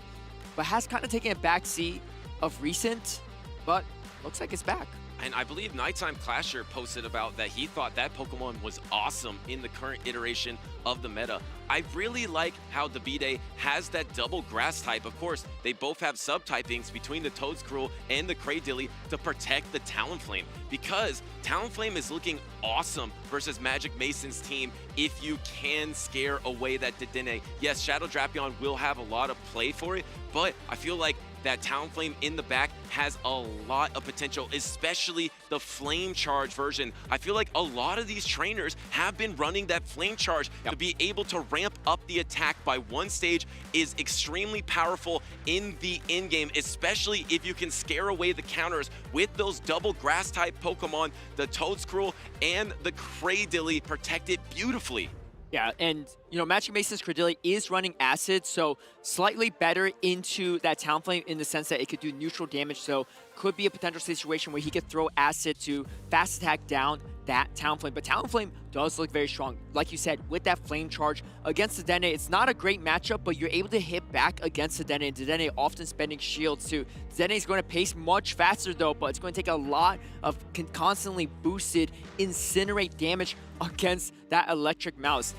but has kind of taken a backseat of recent, but looks like it's back. And I believe Nighttime Clasher posted about that he thought that Pokemon was awesome in the current iteration of the meta. I really like how the B-Day has that double grass type. Of course, they both have subtypings between the Toedscruel and the Cradily to protect the Talonflame, because Talonflame is looking awesome versus Magic Mason's team if you can scare away that Dedenne. Yes, Shadow Drapion will have a lot of play for it, but I feel like that Talonflame in the back has a lot of potential, especially the Flame Charge version. I feel like a lot of these trainers have been running that Flame Charge. To be able to ramp up the attack by one stage is extremely powerful in the in-game, especially if you can scare away the counters with those double grass type Pokemon, the Toedscruel and the Cradily protected beautifully. Yeah, and you know, Magic Mason's Cradily is running Acid, so slightly better into that Talonflame in the sense that it could do neutral damage, so could be a potential situation where he could throw Acid to fast attack down that Talonflame. But Talonflame does look very strong. Like you said, with that Flame Charge against Dedenne, it's not a great matchup, but you're able to hit back against Dedenne, and Dedenne often spending shields too. Dedenne is going to pace much faster though, but it's going to take a lot of constantly boosted Incinerate damage against that Electric Mouse.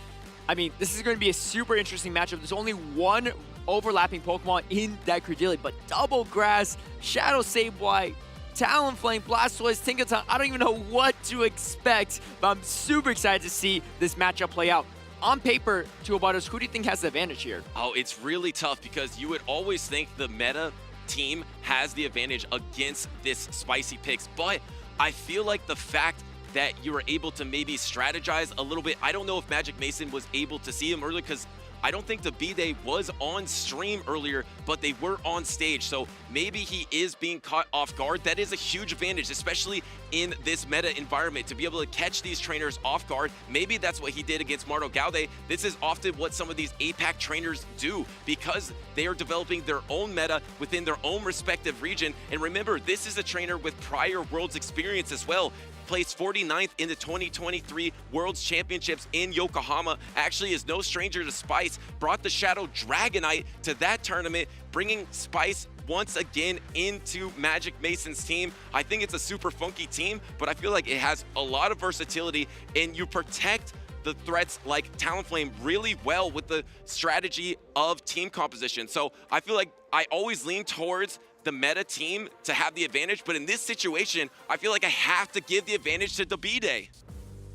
I mean, this is going to be a super interesting matchup. There's only one overlapping Pokemon in that Cradily, but Double Grass, Shadow Sableye, Talonflame, Blastoise, Tinkaton, I don't even know what to expect, but I'm super excited to see this matchup play out. On paper, Tua Butters, who do you think has the advantage here? Oh, it's really tough because you would always think the meta team has the advantage against this spicy picks, but I feel like the fact that you were able to maybe strategize a little bit. I don't know if Magic Mason was able to see him earlier because I don't think the B-Day was on stream earlier, but they were on stage. So maybe he is being caught off guard. That is a huge advantage, especially in this meta environment, to be able to catch these trainers off guard. Maybe that's what he did against Marto Gaude. This is often what some of these APAC trainers do because they are developing their own meta within their own respective region. And remember, this is a trainer with prior Worlds experience as well. Placed 49th in the 2023 Worlds Championships in Yokohama, actually is no stranger to Spice, brought the Shadow Dragonite to that tournament, bringing Spice once again into Magic Mason's team. I think it's a super funky team, but I feel like it has a lot of versatility, and you protect the threats like Talonflame really well with the strategy of team composition. So I feel like I always lean towards the meta team to have the advantage, but in this situation, I feel like I have to give the advantage to the B-Day.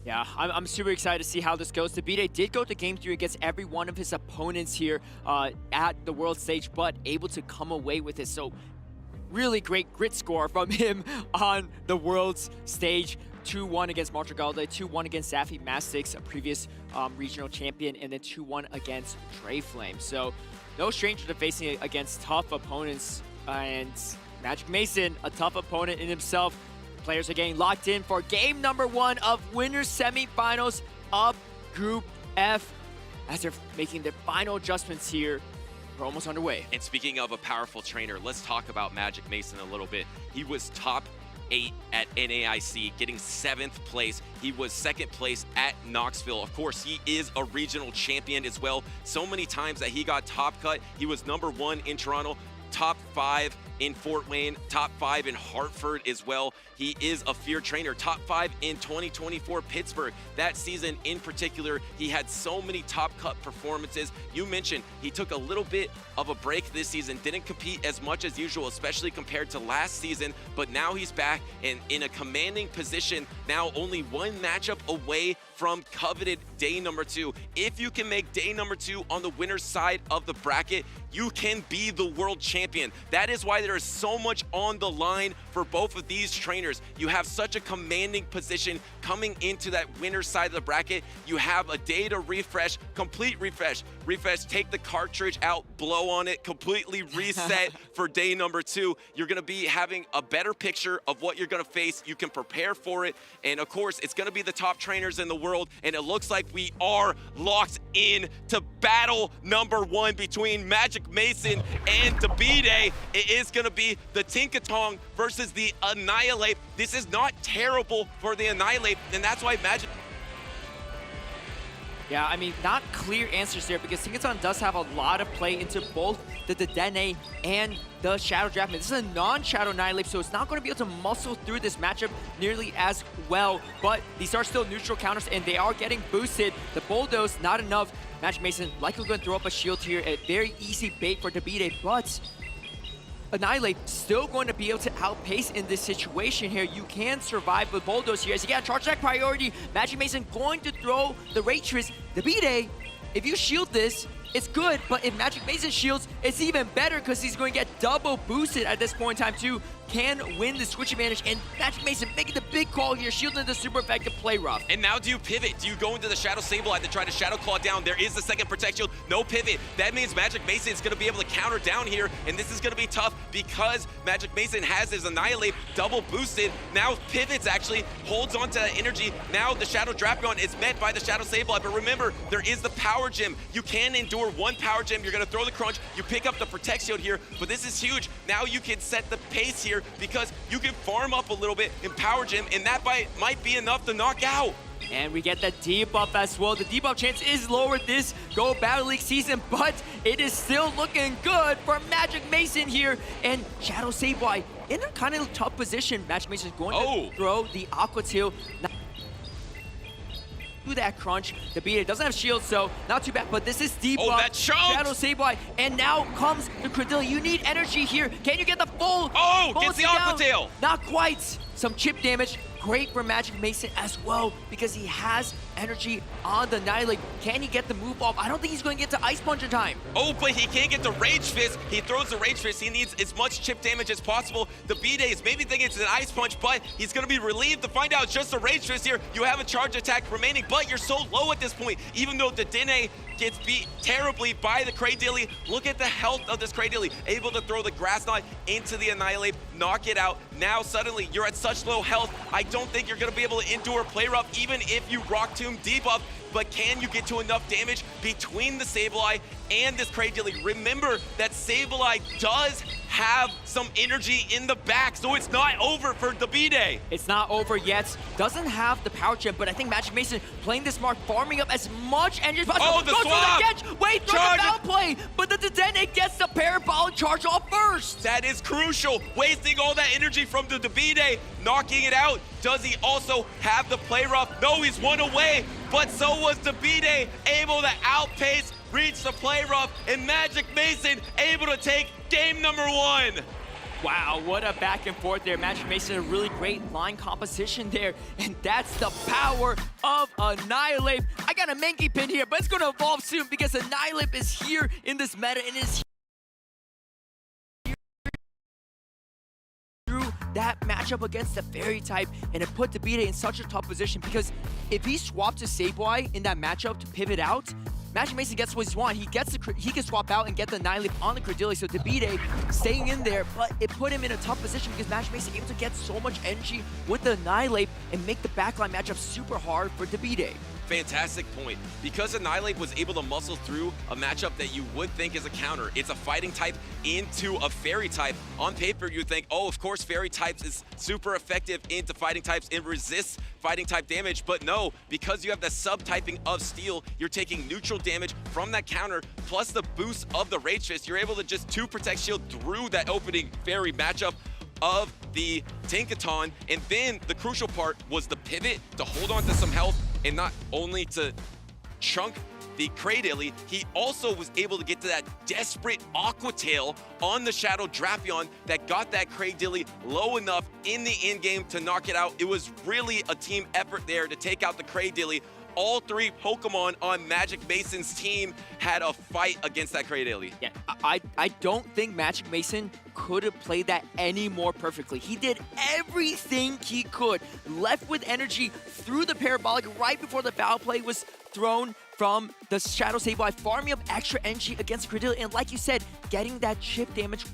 Yeah, I'm super excited to see how this goes. The B-Day did go to Game 3 against every one of his opponents here at the world stage, but able to come away with it. So really great grit score from him on the world's stage. 2-1 against Marto Gaude, 2-1 against Zaffy Mastix, a previous regional champion, and then 2-1 against Drayflame. So no stranger to facing against tough opponents, and Magic Mason, a tough opponent in himself. Players are getting locked in for game number 1 of winners semifinals of Group F as they're making their final adjustments here. We're almost underway. And speaking of a powerful trainer, let's talk about Magic Mason a little bit. He was top 8 at NAIC, getting 7th place. He was 2nd place at Knoxville. Of course, he is a regional champion as well. So many times that he got top cut. He was number 1 in Toronto, top 5 in Fort Wayne, top 5 in Hartford as well. He is a feared trainer, top 5 in 2024 Pittsburgh. That season in particular, he had so many top cut performances. You mentioned he took a little bit of a break this season, didn't compete as much as usual, especially compared to last season, but now he's back and in a commanding position, now only one matchup away from coveted day number 2. If you can make day number 2 on the winner's side of the bracket, you can be the world champion. That is why there is so much on the line for both of these trainers. You have such a commanding position coming into that winner's side of the bracket. You have a day to refresh, complete refresh, take the cartridge out, blow on it, completely reset for day number 2. You're gonna be having a better picture of what you're gonna face. You can prepare for it. And of course, it's gonna be the top trainers in the world. And it looks like we are locked in to battle number 1 between Magic Mason and the B-Day. It is gonna be the Tinkatong versus the Annihilate. This is not terrible for the Annihilate, and that's why Magic... Yeah, I mean, not clear answers there because Tinkaton does have a lot of play into both the Dedenne and the Shadow Draftman. This is a non-Shadow Annihilate, so it's not going to be able to muscle through this matchup nearly as well. But these are still neutral counters, and they are getting boosted. The Bulldoze, not enough. Magic Mason likely going to throw up a shield here. A very easy bait for Dabide, but Annihilate still going to be able to outpace in this situation here. You can survive with Bulldoze here. As you got charge attack priority, Magic Mason going to throw the Raytress. Dabide, if you shield this, it's good, but if Magic Mason shields, it's even better because he's going to get double boosted at this point in time too. Can win the switch advantage, and Magic Mason making the big call here, shielding the super effective play rough. And now do you pivot? Do you go into the Shadow Sableye to try to Shadow Claw down? There is the second Protect Shield, no pivot. That means Magic Mason is going to be able to counter down here, and this is going to be tough because Magic Mason has his Annihilate double boosted. Now pivots actually, holds onto energy. Now the Shadow Drapion is met by the Shadow Sableye, but remember, there is the Power Gem. You can endure one Power Gem. You're going to throw the Crunch. You pick up the Protect Shield here, but this is huge. Now you can set the pace here because you can farm up a little bit in Power Gem, and that might be enough to knock out. And we get the debuff as well. The debuff chance is lower this Go Battle League season, but it is still looking good for Magic Mason here. And Shadow Sableye in a kind of tough position. Magic Mason is going to throw the Aqua Tail. Do that crunch. The Beat doesn't have shield, so not too bad, but this is debuff. Oh, that choked! Shadow Sableye, and now comes the Credillia. You need energy here. Can you get the full? Oh, gets the Aqua Tail! Not quite. Some chip damage. Great for Magic Mason as well because he has energy on the Annihilate. Can he get the move off? I don't think he's going to get to Ice Punch in time. Oh, but he can't get the Rage Fist. He throws the Rage Fist. He needs as much chip damage as possible. The B-Day is maybe thinking it's an Ice Punch, but he's going to be relieved to find out it's just a Rage Fist here. You have a charge attack remaining, but you're so low at this point. Even though the Dene gets beat terribly by the Cradilly. Look at the health of this Cradilly. Able to throw the Grass Knot into the Annihilate, knock it out. Now suddenly you're at such low health. I don't think you're going to be able to endure Play Rough even if you Rock Tomb debuff. But can you get to enough damage between the Sableye and this Cradilly? Remember that Sableye does have some energy in the back, so it's not over for the B-Day. It's not over yet. Doesn't have the Power Gem, but I think Magic Mason playing this smart, farming up as much energy as possible. Oh, the swap! Wait, throw the foul play, but the Dedenne gets the Parabolic charge off first. That is crucial. Wasting all that energy from the B-Day, knocking it out. Does he also have the Play Rough? No, he's one away, but so was the B-Day, able to outpace, reach the Play Rough, and Magic Mason able to take game number 1. Wow, what a back and forth there. Magic Mason, a really great line composition there, and that's the power of Annihilate. I got a Mankey pin here, but it's going to evolve soon because Annihilate is here in this meta and is that matchup against the Fairy type, and it put Dabide in such a tough position because if he swapped to Sableye in that matchup to pivot out, Magic Mason gets what he wants. He can swap out and get the Annihilate on the Credillia, so Dabide staying in there, but it put him in a tough position because Magic Mason able to get so much energy with the Annihilate and make the backline matchup super hard for Dabide. Fantastic point. Because Annihilate was able to muscle through a matchup that you would think is a counter. It's a fighting type into a fairy type. On paper, you think, oh, of course, fairy types is super effective into fighting types. It resists fighting type damage, but no, because you have the subtyping of steel, you're taking neutral damage from that counter, plus the boost of the Rage Fist. You're able to just 2 Protect Shield through that opening fairy matchup of the Tinkaton, and then the crucial part was the pivot to hold on to some health, and not only to chunk the Cradilly, he also was able to get to that desperate Aqua Tail on the Shadow Drapion that got that Cradilly low enough in the end game to knock it out. It was really a team effort there to take out the Cradilly. All 3 Pokemon on Magic Mason's team had a fight against that Cradilly. Yeah, I don't think Magic Mason could have played that any more perfectly. He did everything he could. Left with energy through the Parabolic right before the foul play was thrown from the Shadow Sableye, farming up extra energy against Credillia, and like you said, getting that chip damage.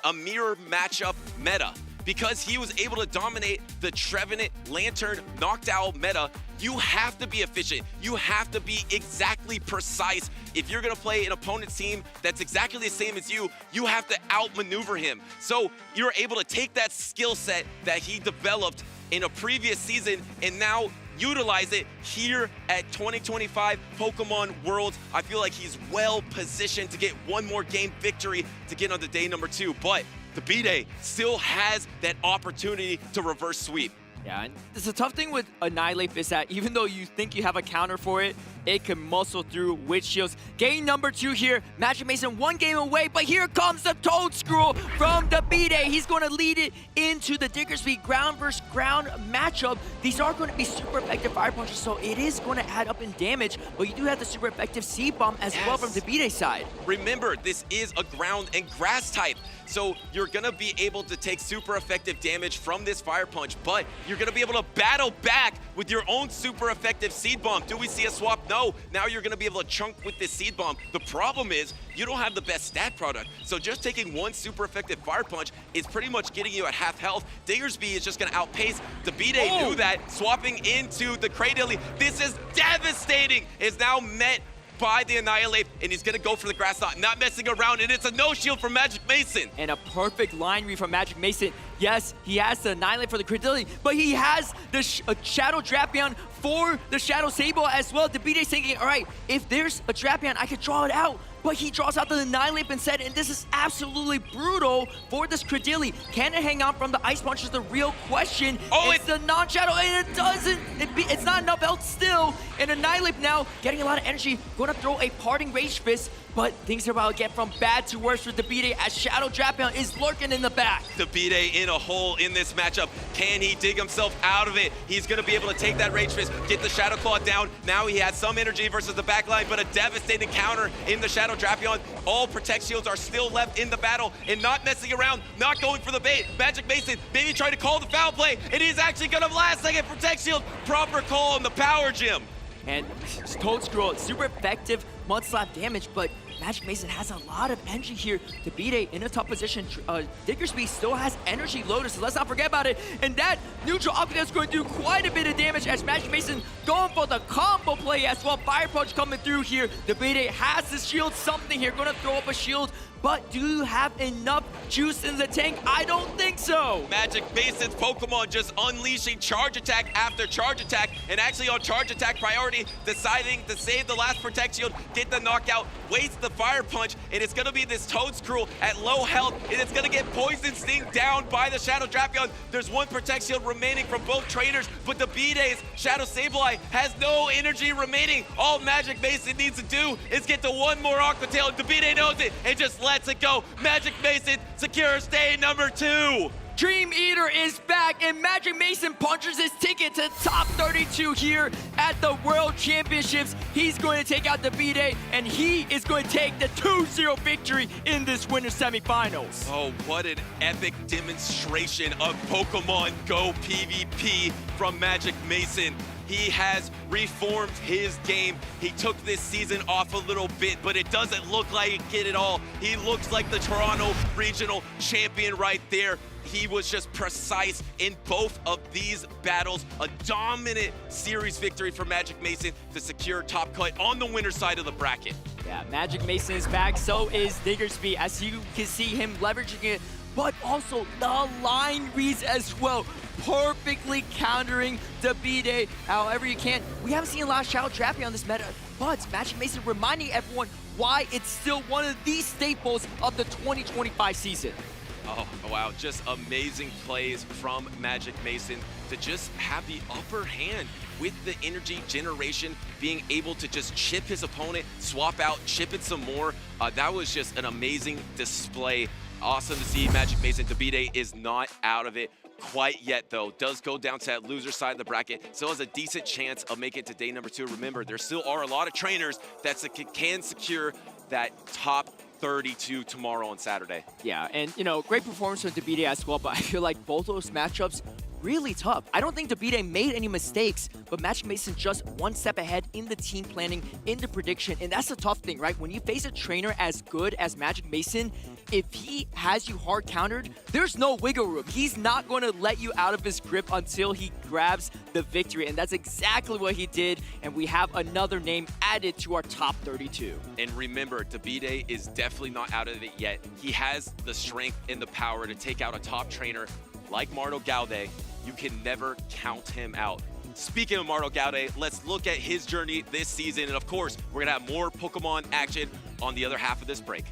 A mirror matchup meta. because he was able to dominate the Trevenant, Lantern, Noctowl meta. You have to be efficient. You have to be exactly precise. If you're gonna play an opponent's team that's exactly the same as you have to outmaneuver him. So you're able to take that skill set that he developed in a previous season and now utilize it here at 2025 Pokemon Worlds. I feel like he's well positioned to get one more game victory to get on to day number 2, but the B-Day still has that opportunity to reverse sweep. Yeah, and the tough thing with Annihilate is that even though you think you have a counter for it, it can muscle through with shields. Game number 2 here, Magic Mason 1 game away, but here comes the Toadscruel from the B-Day. He's going to lead it into the Diggersby ground versus ground matchup. These are going to be super effective fire punches, so it is going to add up in damage, but you do have the super effective Seed Bomb as well from the B-Day side. Remember, this is a ground and grass type, so you're going to be able to take super effective damage from this fire punch, but you're going to be able to battle back with your own super effective Seed Bomb. Do we see a swap? No. Now you're going to be able to chunk with this Seed Bomb. The problem is you don't have the best stat product, so just taking one super effective fire punch is pretty much getting you at half health. Diggersby is just going to outpace. The B-Day knew that, swapping into the Cradilly. This is devastating. Is now met by the Annihilate, and he's gonna go for the Grass Knot, not messing around, and it's a no shield from Magic Mason. And a perfect line read from Magic Mason. Yes, he has the Annihilate for the Cradilly, but he has the Shadow Drapion for the Shadow Sable as well. The B-Day thinking, all right, if there's a Drapion, I could draw it out. But he draws out the Annihilate instead, and this is absolutely brutal for this Cradilly. Can it hang on from the Ice Punch is the real question. It's the non-shadow, and it doesn't. It's not enough health still. And Annihilate now getting a lot of energy, going to throw a parting Rage Fist, but things are about to get from bad to worse for the B-Day as Shadow Drapion is lurking in the back. The B-Day in a hole in this matchup. Can he dig himself out of it? He's going to be able to take that Rage Fist, get the Shadow Claw down. Now he has some energy versus the backline, but a devastating counter in the Shadow Drapion. All Protect Shields are still left in the battle and not messing around, not going for the bait. Magic Mason maybe trying to call the foul play, and he's actually going to last second Protect Shield. Proper call on the Power Gym. And Toadscruel, super effective Mud Slap damage, but Magic Mason has a lot of energy here. The B-Day in a tough position. Diggersby still has energy loaded, so let's not forget about it. And that neutral upgrade is going to do quite a bit of damage as Magic Mason going for the combo play as well. Fire Punch coming through here. The B-Day has the shield something here. Going to throw up a shield. But do you have enough juice in the tank? I don't think so. Magic Mason's Pokemon just unleashing charge attack after charge attack, and actually on charge attack priority, deciding to save the last Protect Shield, get the knockout, waste the Fire Punch, and it's gonna be this Toadscruel at low health, and it's gonna get Poison Sting down by the Shadow Drapion. There's one Protect Shield remaining from both trainers, but the B-Day's Shadow Sableye has no energy remaining. All Magic Mason needs to do is get to one more Aqua Tail. The B-Day knows it and just lets it go. Magic Mason secures day number 2. Dream Eater is back, and Magic Mason punches his ticket to top 32 here at the World Championships. He's going to take out the B-Day, and he is going to take the 2-0 victory in this winter semifinals. Oh, what an epic demonstration of Pokemon Go PvP from Magic Mason. He has reformed his game. He took this season off a little bit, but it doesn't look like it at all. He looks like the Toronto Regional Champion right there. He was just precise in both of these battles. A dominant series victory for Magic Mason to secure top cut on the winner's side of the bracket. Yeah, Magic Mason is back, so is Diggersby, as you can see him leveraging it, but also the line reads as well, perfectly countering the B-Day however you can. We haven't seen a lot of Shadow Drapion on this meta, but Magic Mason reminding everyone why it's still one of the staples of the 2025 season. Oh, wow, just amazing plays from Magic Mason to just have the upper hand with the energy generation, being able to just chip his opponent, swap out, chip it some more. That was just an amazing display. Awesome to see Magic Mason. The B-Day is not out of it quite yet, though. Does go down to that loser side of the bracket. Still has a decent chance of making it to day number 2. Remember, there still are a lot of trainers that can secure that top 32 tomorrow on Saturday. Yeah, and you know, great performance from the B-Day as well, but I feel like both those matchups really tough. I don't think Davide made any mistakes, but Magic Mason just one step ahead in the team planning, in the prediction, and that's the tough thing, right? When you face a trainer as good as Magic Mason, if he has you hard countered, there's no wiggle room. He's not going to let you out of his grip until he grabs the victory, and that's exactly what he did, and we have another name added to our top 32. And remember, Davide is definitely not out of it yet. He has the strength and the power to take out a top trainer like Marto Gaude. You can never count him out. Speaking of Marto Gaude, let's look at his journey this season, and of course, we're gonna have more Pokemon action on the other half of this break.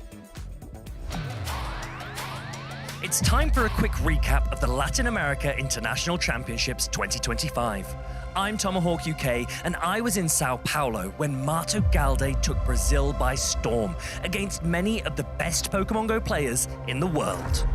It's time for a quick recap of the Latin America International Championships 2025. I'm Tomahawk UK, and I was in Sao Paulo when Marto Gaude took Brazil by storm against many of the best Pokemon Go players in the world.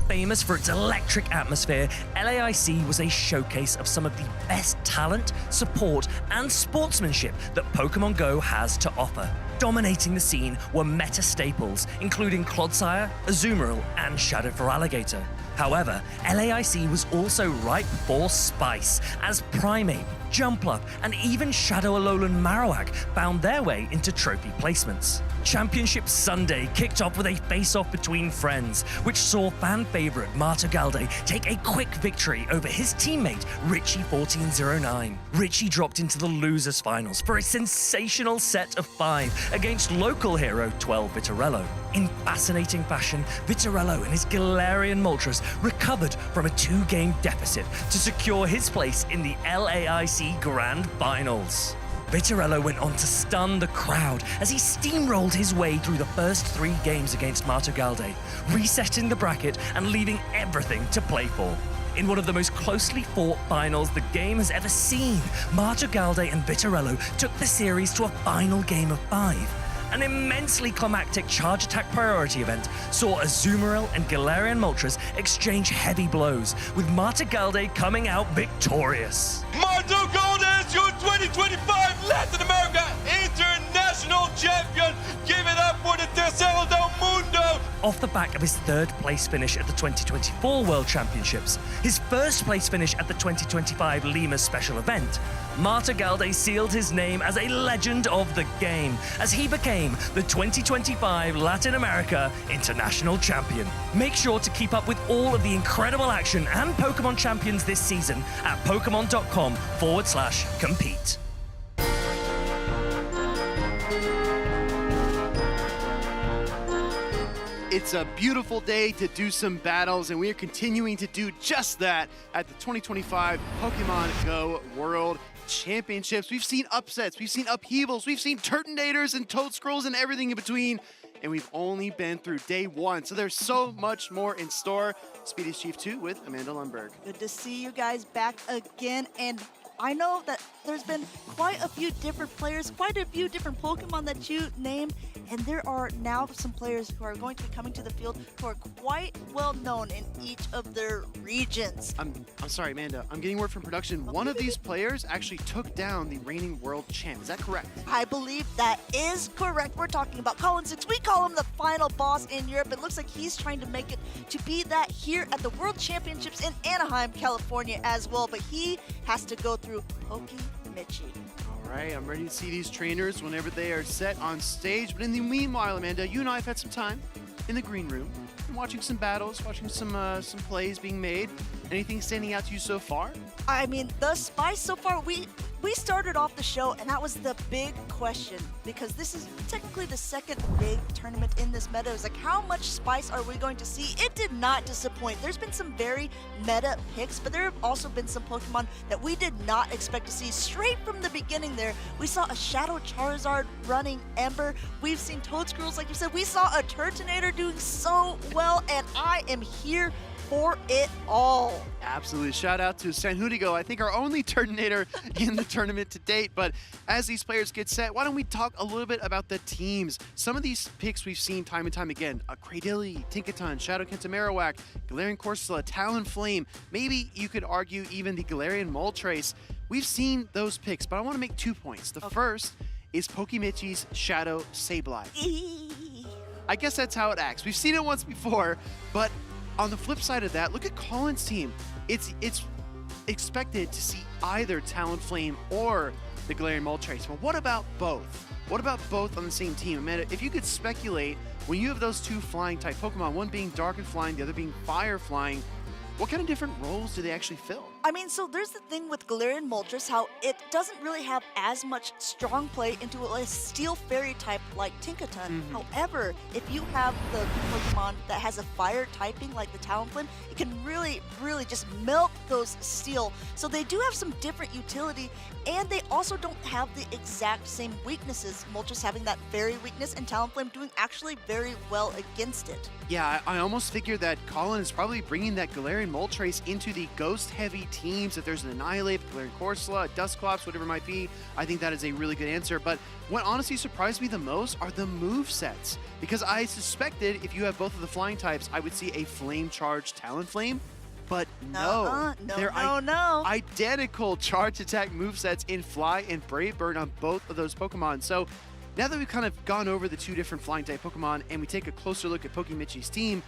Famous for its electric atmosphere, LAIC was a showcase of some of the best talent, support, and sportsmanship that Pokemon Go has to offer. Dominating the scene were meta staples, including Clodsire, Azumarill, and Shadow for Alligator. However, LAIC was also ripe for spice, as Primeape, Jumpluff, and even Shadow Alolan Marowak found their way into trophy placements. Championship Sunday kicked off with a face-off between friends, which saw fan favorite Marto Gaude take a quick victory over his teammate Richie1409. Richie dropped into the losers finals for a sensational set of 5 against local hero 12 Vitorello. In fascinating fashion, Vitorello and his Galarian Moltres recovered from a 2-game deficit to secure his place in the LAIC Grand Finals. Vitorello went on to stun the crowd as he steamrolled his way through the first 3 games against Marto Gaude, resetting the bracket and leaving everything to play for. In one of the most closely fought finals the game has ever seen, Marto Gaude and Vitorello took the series to a final game of 5. An immensely climactic charge attack priority event saw Azumarill and Galarian Moltres exchange heavy blows, with Marto Gaude coming out victorious. Marto Gaude is your 2025 Latin America International Champion! Give it up for the Tercero del Mundo! Off the back of his 3rd place finish at the 2024 World Championships, his 1st place finish at the 2025 Lima Special Event, Marto Gaude sealed his name as a legend of the game, as he became the 2025 Latin America International Champion. Make sure to keep up with all of the incredible action and Pokemon champions this season at Pokemon.com/compete. It's a beautiful day to do some battles, and we are continuing to do just that at the 2025 Pokemon Go World Championships. We've seen upsets, we've seen upheavals, we've seen Turtonators and Toadscrolls and everything in between, and we've only been through day 1, so there's so much more in store. Speedy's Chief 2 with Amanda Lundberg. Good to see you guys back again, and I know that there's been quite a few different players, quite a few different Pokemon that you named, and there are now some players who are going to be coming to the field who are quite well known in each of their regions. I'm sorry, Amanda. I'm getting word from production. One of these players actually took down the reigning world champ. Is that correct? I believe that is correct. We're talking about Colin 6. We call him the final boss in Europe. It looks like he's trying to make it to be that here at the World Championships in Anaheim, California as well. But he has to go through Pokimichi. All right, I'm ready to see these trainers whenever they are set on stage. But in the meanwhile, Amanda, you and I have had some time in the green room, watching some battles, watching some plays being made. Anything standing out to you so far? I mean, the spice so far, we started off the show, and that was the big question, because this is technically the second big tournament in this meta. It's like, how much spice are we going to see? It did not disappoint. There's been some very meta picks, but there have also been some Pokemon that we did not expect to see straight from the beginning there. We saw a Shadow Charizard running Ember. We've seen Toadscrolls, like you said. We saw a Turtonator doing so well, and I am here for it all. Absolutely. Shout out to Sanhudigo, I think our only Turtonator in the tournament to date. But as these players get set, why don't we talk a little bit about the teams? Some of these picks we've seen time and time again. Cradily, Tinkaton, Shadow Kenta Marowak, Galarian Corsola, Talonflame. Maybe you could argue even the Galarian Moltres. We've seen those picks, but I want to make 2 points. The first is Pokimichi's Shadow Sableye. I guess that's how it acts. We've seen it once before, but on the flip side of that, look at Colin's team. It's expected to see either Talonflame or the Galarian Moltres. But what about both? What about both on the same team? Amanda, if you could speculate, when you have those two flying type Pokemon, one being dark and flying, the other being fire flying, what kind of different roles do they actually fill? I mean, so there's the thing with Galarian Moltres, how it doesn't really have as much strong play into a steel fairy type like Tinkaton. However, if you have the Pokemon that has a fire typing like the Talonflame, it can really, really just melt those steel. So they do have some different utility, and they also don't have the exact same weaknesses. Moltres having that fairy weakness and Talonflame doing actually very well against it. Yeah, I almost figured that Colin is probably bringing that Galarian Moltres into the ghost-heavy teams. If there's an Annihilate, Galarian Corsola, a Dusclops, whatever it might be, I think that is a really good answer. But what honestly surprised me the most are the move sets, because I suspected if you have both of the flying types, I would see a Flame Charge Talonflame. But no, they're identical charge attack movesets in Fly and Brave Bird on both of those Pokemon. So now that we've kind of gone over the two different flying type Pokemon and we take a closer look at Pokemichi's team,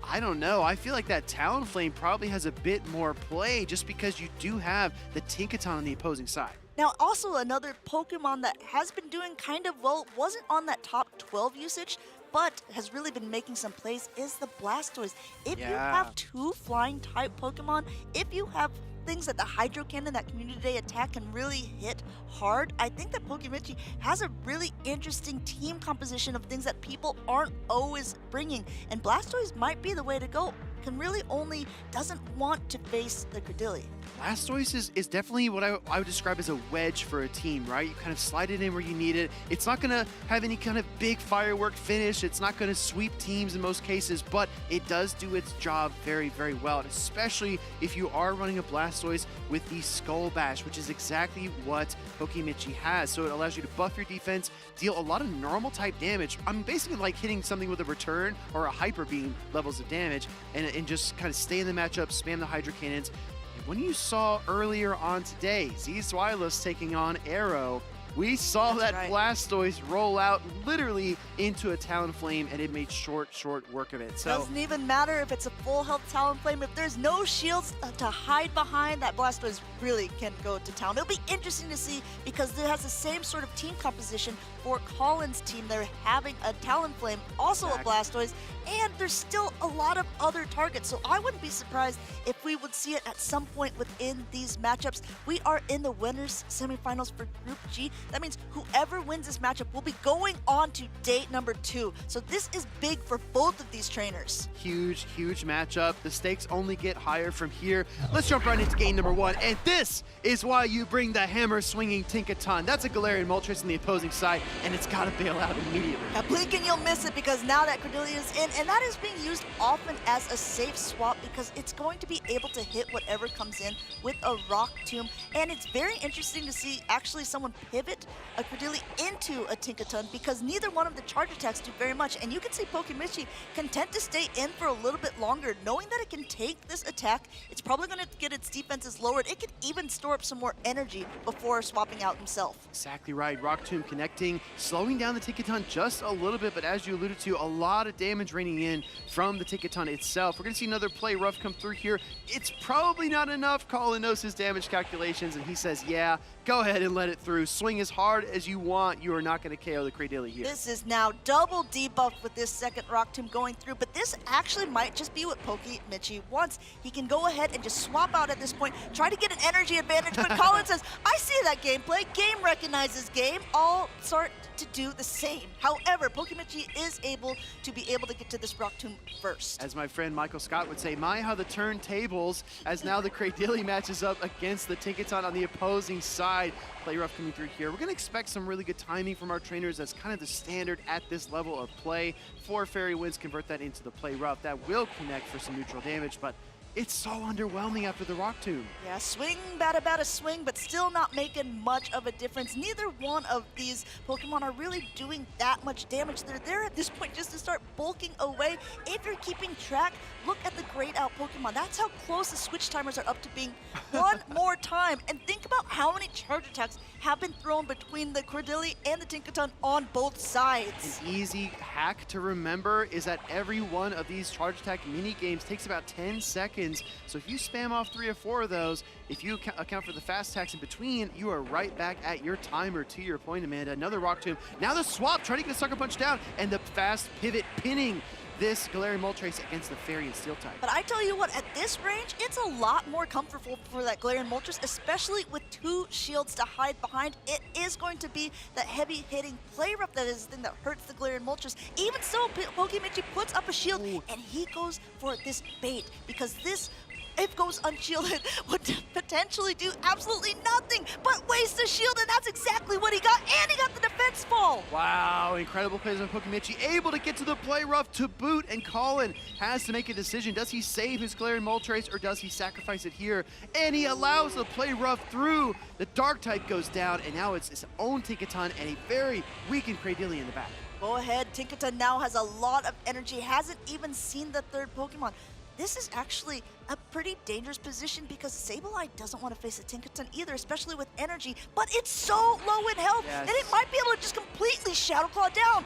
I don't know. I feel like that Talonflame probably has a bit more play just because you do have the Tinkaton on the opposing side. Now, also another Pokemon that has been doing kind of well, wasn't on that top 12 usage, but has really been making some plays is the Blastoise. If you have two flying type Pokemon, if you have things that the Hydro Cannon, that Community Day attack can really hit hard, I think that Pokemichi has a really interesting team composition of things that people aren't always bringing, and Blastoise might be the way to go. Can really only doesn't want to face the Credilli. Blastoise is definitely what I would describe as a wedge for a team, right? You kind of slide it in where you need it. It's not going to have any kind of big firework finish. It's not going to sweep teams in most cases, but it does do its job very, very well, and especially if you are running a Blastoise with the Skull Bash, which is exactly what Pokemichi has. So it allows you to buff your defense, deal a lot of normal type damage. I'm basically like hitting something with a return or a Hyper Beam levels of damage, and just kind of stay in the matchup, spam the Hydro Cannons. And when you saw earlier on today, Zweilous taking on Arrow, we saw that Blastoise roll out literally into a Talonflame, and it made short work of it. So doesn't even matter if it's a full health Talonflame. If there's no shields to hide behind, that Blastoise really can go to town. It'll be interesting to see because it has the same sort of team composition for Colin's team. They're having a Talonflame, also a Blastoise, and there's still a lot of other targets. So I wouldn't be surprised if we would see it at some point within these matchups. We are in the winners semifinals for Group G. That means whoever wins this matchup will be going on to date number 2. So this is big for both of these trainers. Huge matchup. The stakes only get higher from here. Let's jump right into game number 1. And this is why you bring the hammer-swinging Tinkaton. That's a Galarian Moltres on the opposing side, and it's got to bail out immediately. Now blink and you'll miss it because now that Credilli is in, and that is being used often as a safe swap because it's going to be able to hit whatever comes in with a Rock Tomb. And it's very interesting to see actually someone pivot a Credilli into a Tinkaton because neither one of the charge attacks do very much. And you can see Pokemichi content to stay in for a little bit longer, knowing that it can take this attack. It's probably going to get its defenses lowered. It can even store up some more energy before swapping out himself. Exactly right. Rock Tomb connecting, slowing down the Tinkaton just a little bit, but as you alluded to, a lot of damage raining in from the Tinkaton itself. We're going to see another play rough come through here. It's probably not enough. Colin knows his damage calculations, and he says, yeah, go ahead and let it through. Swing as hard as you want. You are not going to KO the Credilli here. This is now double debuffed with this second Rock Tomb going through, but this actually might just be what Pokemichi wants. He can go ahead and just swap out at this point, try to get an energy advantage, but Colin says, I see that gameplay. Game recognizes game. I'll start to do the same. However, Pokemichi is able to get to this Rock Tomb first. As my friend Michael Scott would say, my how the turntables, as now the Credilli matches up against the Tinkaton on the opposing side. Play rough coming through here. We're going to expect some really good timing from our trainers. That's kind of the standard at this level of play. 4 Fairy Winds convert that into the play rough. That will connect for some neutral damage, but It's so underwhelming after the Rock Tomb. Yeah, swing, bada, swing, but still not making much of a difference. Neither one of these Pokemon are really doing that much damage. They're there at this point just to start bulking away. If you're keeping track, look at the grayed out Pokemon. That's how close the switch timers are up to being one more time. And think about how many charge attacks have been thrown between the Cordilli and the Tinkaton on both sides. An easy hack to remember is that every one of these charge attack mini games takes about 10 seconds. So if you spam off 3 or 4 of those, if you account for the fast attacks in between, you are right back at your timer. To your point, Amanda. Another Rock Tomb. Now the swap, trying to get a Sucker Punch down, and the fast pivot pinning this Galarian Moltres against the Fairy and Steel type. But I tell you what, at this range, it's a lot more comfortable for that Galarian Moltres, especially with 2 shields to hide behind. It is going to be that heavy-hitting play rough that is the thing that hurts the Galarian Moltres. Even so, Pokemichi puts up a shield, and he goes for this bait, because this, if goes unshielded, would potentially do absolutely nothing but waste the shield, and that's exactly what he got, and he got the defense fall. Wow, incredible plays on Pokemichi, able to get to the play rough to boot, and Colin has to make a decision. Does he save his Galarian Moltres, or does he sacrifice it here? And he allows the play rough through. The Dark type goes down, and now it's his own Tinkaton and a very weakened Cradilly in the back. Go ahead, Tinkaton now has a lot of energy, hasn't even seen the third Pokemon. This is actually a pretty dangerous position because Sableye doesn't want to face a Tinkaton either, especially with energy, but it's so low in health that it might be able to just completely Shadow Claw down.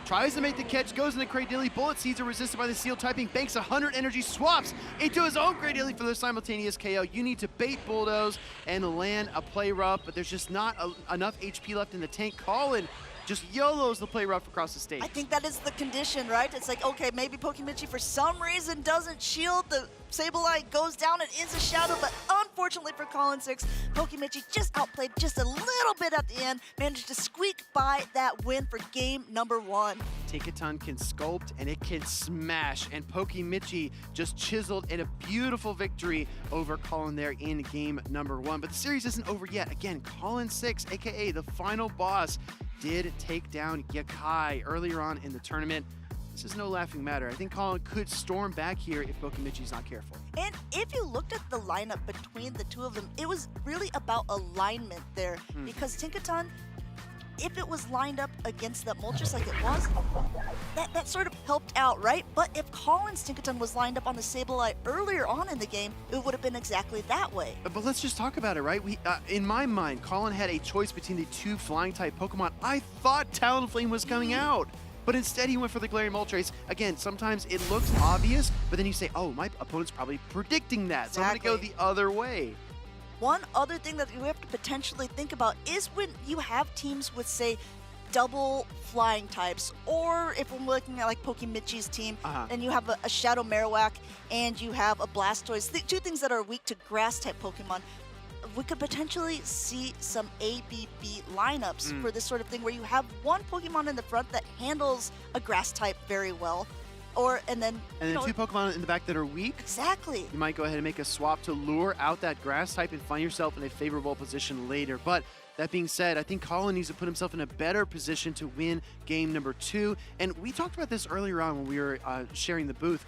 Tries to make the catch, goes into Cradilly, Bullet Seeds are resisted by the Steel typing, banks 100 energy, swaps into his own Cradilly for the simultaneous KO. You need to bait Bulldoze and land a play rough, but there's just not enough HP left in the tank. Colin just YOLOs the play rough across the stage. I think that is the condition, right? It's like, okay, maybe Pokemichi for some reason doesn't shield. The Sableye goes down and is a shadow, but unfortunately for Colin 6, Pokemichi just outplayed just a little bit at the end, managed to squeak by that win for game number 1. Tinkaton can sculpt and it can smash, and Pokemichi just chiseled in a beautiful victory over Colin there in game number 1. But the series isn't over yet. Again, Colin 6, aka the final boss, did take down Yakai earlier on in the tournament. This is no laughing matter. I think Colin could storm back here if Pokemichi's not careful. And if you looked at the lineup between the two of them, it was really about alignment there. Because Tinkaton, if it was lined up against that Moltres like it was, that sort of helped out, right? But if Colin's Tinkaton was lined up on the Sableye earlier on in the game, it would have been exactly that way. But let's just talk about it, right? In my mind, Colin had a choice between the 2 flying-type Pokemon. I thought Talonflame was coming out, but instead he went for the Galarian Moltres. Again, sometimes it looks obvious, but then you say, oh, my opponent's probably predicting that, so I'm going to go the other way. One other thing that you have to potentially think about is when you have teams with, say, double flying types, or if we're looking at like Pokemichi's team, and you have a Shadow Marowak and you have a Blastoise, the 2 things that are weak to grass-type Pokemon, we could potentially see some ABB lineups for this sort of thing, where you have one Pokemon in the front that handles a grass-type very well, and then 2 Pokemon in the back that are weak. Exactly. You might go ahead and make a swap to lure out that grass type and find yourself in a favorable position later. But that being said, I think Colin needs to put himself in a better position to win game number 2. And we talked about this earlier on when we were sharing the booth.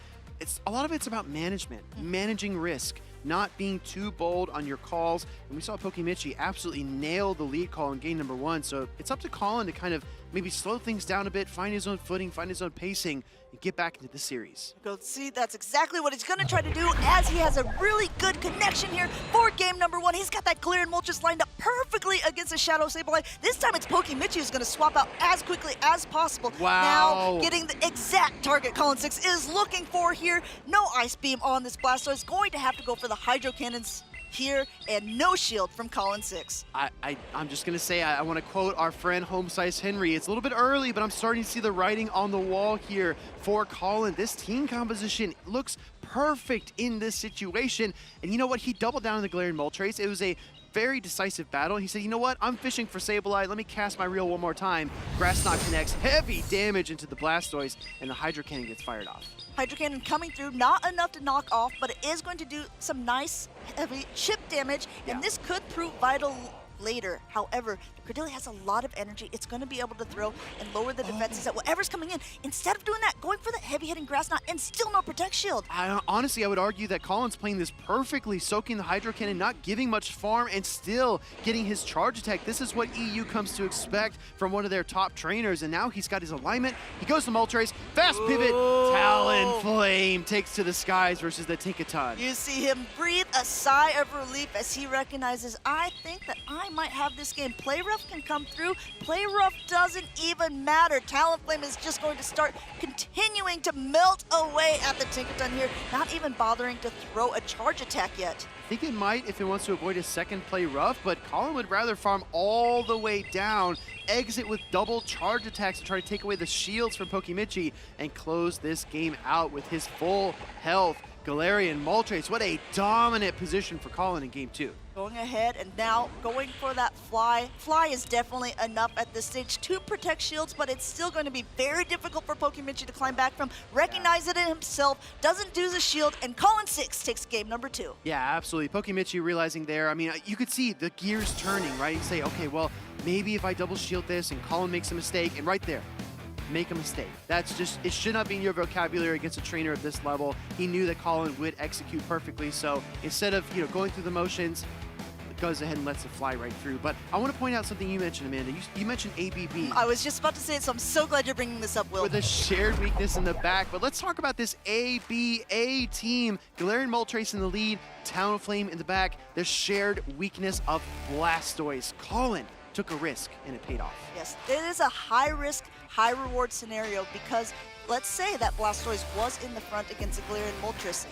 A lot of it's about management, managing risk, not being too bold on your calls. And we saw Pokemichi absolutely nail the lead call in game number 1. So it's up to Colin to kind of maybe slow things down a bit, find his own footing, find his own pacing, and get back into the series. Go see, that's exactly what he's going to try to do, as he has a really good connection here for game number 1. He's got that Galarian Moltres lined up perfectly against a Shadow Sableye. This time it's Pokemichi who's going to swap out as quickly as possible. Wow. Now getting the exact target Colin 6 is looking for here. No Ice Beam on this Blastoise. Going to have to go for the Hydro Cannons here, and no shield from Colin 6. I'm just going to say, I want to quote our friend Home Size Henry. It's a little bit early, but I'm starting to see the writing on the wall here for Colin. This team composition looks perfect in this situation. And you know what? He doubled down on the Galarian Moltres. It was a very decisive battle. He said, you know what? I'm fishing for Sableye. Let me cast my reel one more time. Grass Knot connects. Heavy damage into the Blastoise, and the Hydro Cannon gets fired off. Hydro Cannon coming through, not enough to knock off, but it is going to do some nice heavy chip damage, and this could prove vital later. However, Credilli has a lot of energy. It's going to be able to throw and lower the defenses at whatever's coming in. Instead of doing that, going for the heavy-hitting Grass Knot and still no Protect Shield. Honestly, I would argue that Colin's playing this perfectly, soaking the Hydro Cannon, not giving much farm, and still getting his charge attack. This is what EU comes to expect from one of their top trainers, and now he's got his alignment. He goes to Moltres, fast pivot, Talonflame takes to the skies versus the Tinkaton. You see him breathe a sigh of relief as he recognizes, I think that I might have this game. Play Rough can come through. Play Rough doesn't even matter. Talonflame is just going to start continuing to melt away at the Tinkaton here, not even bothering to throw a charge attack yet. I think it might if it wants to avoid a second Play Rough, but Colin would rather farm all the way down, exit with double charge attacks to try to take away the shields from Pokimichi, and close this game out with his full health. Galarian Moltres, what a dominant position for Colin in game 2. Going ahead and now going for that fly. Fly is definitely enough at this stage to protect shields, but it's still going to be very difficult for Pokimichi to climb back from. Recognize it in himself, doesn't do the shield, and Colin 6 takes game number 2. Yeah, absolutely. Pokimichi realizing there, I mean, you could see the gears turning, right? You say, okay, well, maybe if I double shield this and Colin makes a mistake, and right there, make a mistake. That's just, it should not be in your vocabulary against a trainer of this level. He knew that Colin would execute perfectly, so instead of, going through the motions, goes ahead and lets it fly right through. But I want to point out something you mentioned, Amanda. You mentioned ABB. I was just about to say it, so I'm so glad you're bringing this up, Will. With a shared weakness in the back. But let's talk about this ABA team. Galarian Moltres in the lead, Talonflame in the back. The shared weakness of Blastoise. Colin took a risk, and it paid off. Yes, it is a high-risk, high-reward scenario because let's say that Blastoise was in the front against the Galarian Moltres.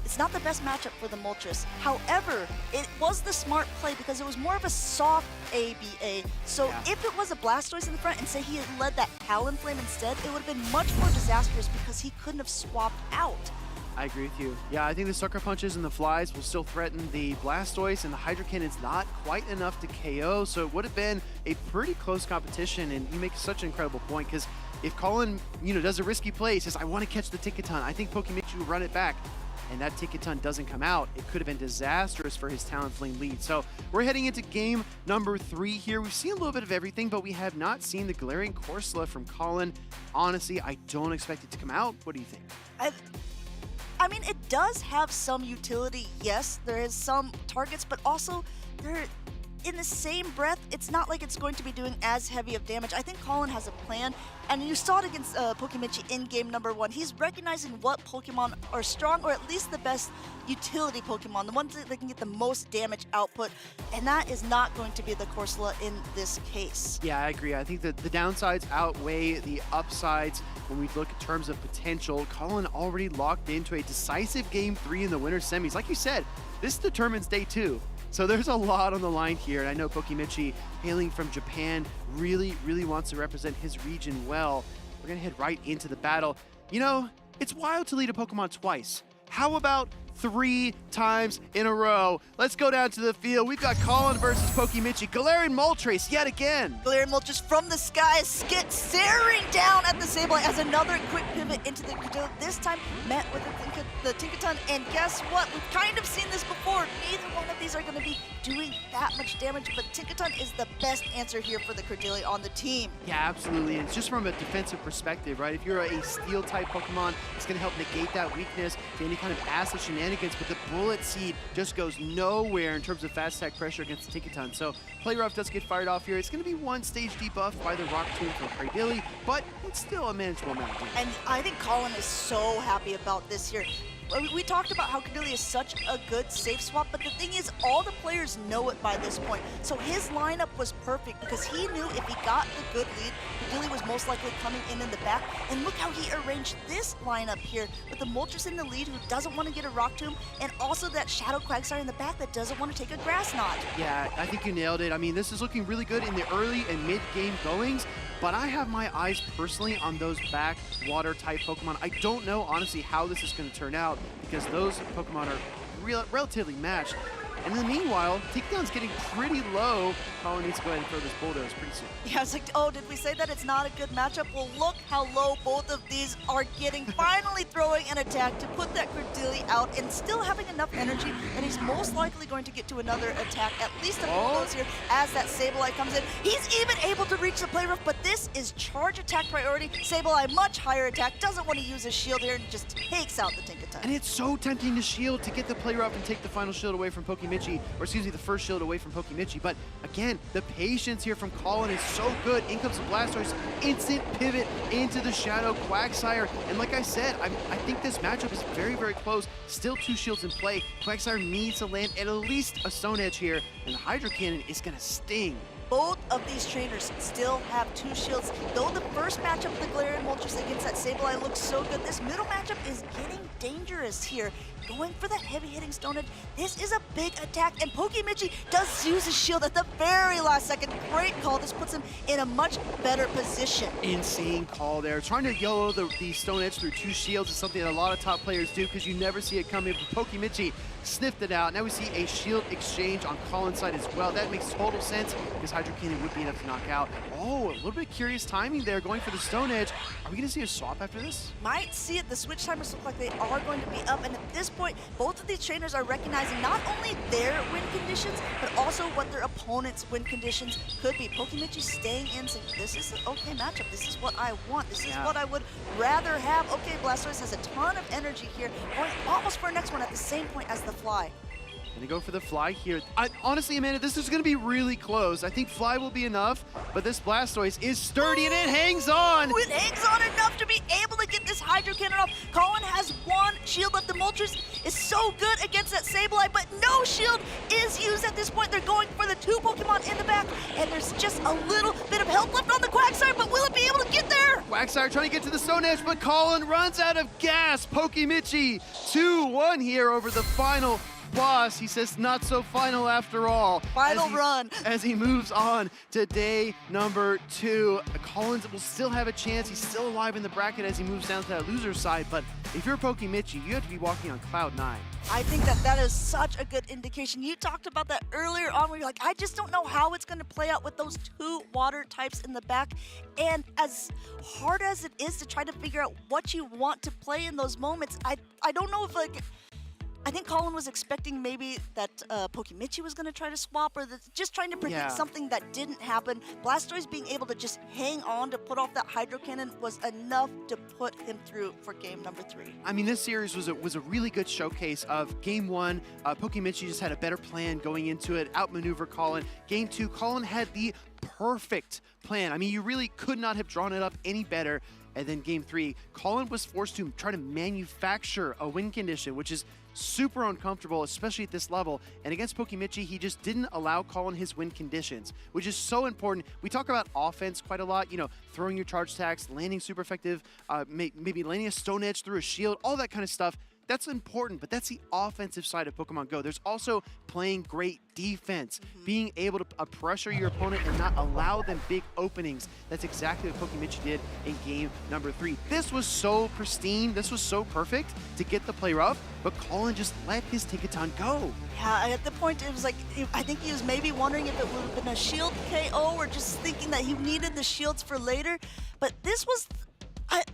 It's not the best matchup for the Moltres. However, it was the smart play because it was more of a soft ABA. So if it was a Blastoise in the front and say he had led that Talonflame instead, it would have been much more disastrous because he couldn't have swapped out. I agree with you. Yeah, I think the Sucker Punches and the Flies will still threaten the Blastoise, and the Hydro Cannon's not quite enough to KO, so it would have been a pretty close competition, and you make such an incredible point, because if Colin, does a risky play, says, I want to catch the Tinkaton, I think Pokimichi will run it back, and that Tinkaton doesn't come out, it could have been disastrous for his Talonflame lead. So we're heading into game number 3 here. We've seen a little bit of everything, but we have not seen the Galarian Corsola from Colin. Honestly, I don't expect it to come out. What do you think? I mean, it does have some utility, yes. There is some targets, but also in the same breath, it's not like it's going to be doing as heavy of damage. I think Colin has a plan, and you saw it against Pokimichi in game number 1. He's recognizing what Pokemon are strong, or at least the best utility Pokemon, the ones that can get the most damage output, and that is not going to be the Corsola in this case. Yeah, I agree. I think that the downsides outweigh the upsides when we look in terms of potential. Colin already locked into a decisive game 3 in the winter semis. Like you said, this determines day 2. So there's a lot on the line here, and I know Pokimichi, hailing from Japan, really, really wants to represent his region well. We're going to head right into the battle. It's wild to lead a Pokemon twice. How about 3 times in a row? Let's go down to the field. We've got Colin versus Pokimichi. Galarian Moltres yet again. Galarian Moltres from the skies, staring down at the Sableye as another quick pivot into the Credilli. This time met with the Tinkaton, and guess what? We've kind of seen this before. Neither one of these are going to be doing that much damage, but Tinkaton is the best answer here for the Credilli on the team. Yeah, absolutely. And it's just from a defensive perspective, right? If you're a steel-type Pokemon, it's going to help negate that weakness to any kind of acid shenanigans, but the Bullet Seed just goes nowhere in terms of fast attack pressure against the Tinkaton. So Play Rough does get fired off here. It's going to be 1 stage debuff by the Rock Tomb from Credilli, but it's still a manageable amount. And I think Colin is so happy about this here. We talked about how Credilli is such a good safe swap, but the thing is, all the players know it by this point. So his lineup was perfect because he knew if he got the good lead, Credilli was most likely coming in the back. And look how he arranged this lineup here with the Moltres in the lead who doesn't want to get a Rock Tomb, and also that Shadow Quagsire in the back that doesn't want to take a Grass Knot. Yeah, I think you nailed it. I mean, this is looking really good in the early and mid-game goings, but I have my eyes personally on those backwater type Pokemon. I don't know, honestly, how this is going to turn out because those Pokemon are relatively matched. And in the meanwhile, takedown's getting pretty low. Colin needs to go ahead and throw this bulldoze pretty soon. Yeah, it's like, oh, did we say that it's not a good matchup? Well, look how low both of these are getting. Finally throwing an attack to put that Cordilli out and still having enough energy that he's most likely going to get to another attack, at least a bulldoze here as that Sableye comes in. He's even able to reach the play rough, but this is charge attack priority. Sableye, much higher attack, doesn't want to use his shield here and just takes out the Tinkaton. And it's so tempting to shield to get the play rough and take the final shield away from Pokimichi, or excuse me, the first shield away from Pokimichi. But again, the patience here from Colin is so good. In comes the Blastoise, instant pivot into the Shadow Quagsire. And like I said, I think this matchup is very, very close. Still 2 shields in play. Quagsire needs to land at least a Stone Edge here, and the Hydro Cannon is gonna sting. Both of these trainers still have 2 shields. Though the first matchup of the Galarian Moltres against that Sableye looks so good, this middle matchup is getting dangerous here. Going for the heavy-hitting Stone Edge. This is a big attack, and Pokimichi does use his shield at the very last second. Great call. This puts him in a much better position. Insane call there. Trying to YOLO the Stone Edge through 2 shields is something that a lot of top players do because you never see it coming. But Pokimichi sniffed it out. Now we see a shield exchange on Colin's side as well. That makes total sense because Hydro Cannon would be enough to knock out. Oh, a little bit curious timing there going for the Stone Edge. Are we going to see a swap after this? Might see it. The switch timers look like they are going to be up, and at this point, both of these trainers are recognizing not only their win conditions, but also what their opponent's win conditions could be. Pokimichi staying in, saying, this is an okay matchup. This is what I want. This is what I would rather have. Okay, Blastoise has a ton of energy here, going almost for a next one at the same point as the Fly. Gonna go for the Fly here. Honestly, Amanda, this is gonna be really close. I think Fly will be enough, but this Blastoise is sturdy and it hangs on. It hangs on enough to be able to get this Hydro Cannon off. Colin has 1 shield left. The Moltres is so good against that Sableye, but no shield is used at this point. They're going for the 2 Pokemon in the back, and there's just a little bit of health left on the Quagsire, but will it be able to get there? Quagsire trying to get to the Stone Edge, but Colin runs out of gas. Pokimichi 2-1 here over the final boss. He says not so final after all. Final run. As he moves on to day number 2. Collins will still have a chance. He's still alive in the bracket as he moves down to that loser side, but if you're Pokimichi, you have to be walking on cloud 9. I think that is such a good indication. You talked about that earlier on where you're like, I just don't know how it's going to play out with those 2 water types in the back. And as hard as it is to try to figure out what you want to play in those moments, I don't know if I think Colin was expecting maybe that Pokimichi was going to try to swap, or just trying to predict something that didn't happen. Blastoise being able to just hang on to put off that Hydro Cannon was enough to put him through for game number 3. I mean, this series was a really good showcase of game 1. Pokimichi just had a better plan going into it, outmaneuver Colin. Game 2, Colin had the perfect plan. I mean, you really could not have drawn it up any better. And then game 3, Colin was forced to try to manufacture a win condition, which is super uncomfortable, especially at this level. And against Pokimichi, he just didn't allow Colin his win conditions, which is so important. We talk about offense quite a lot, you know, throwing your charge attacks, landing super effective, maybe landing a Stone Edge through a shield, all that kind of stuff. That's important, but that's the offensive side of Pokemon Go. There's also playing great defense, being able to pressure your opponent and not allow them big openings. That's exactly what Pokimichi did in game number 3. This was so pristine, this was so perfect to get the play rough, but Colin just let his Tinkaton go. Yeah, at the point it was like, I think he was maybe wondering if it would have been a shield KO or just thinking that he needed the shields for later, but this was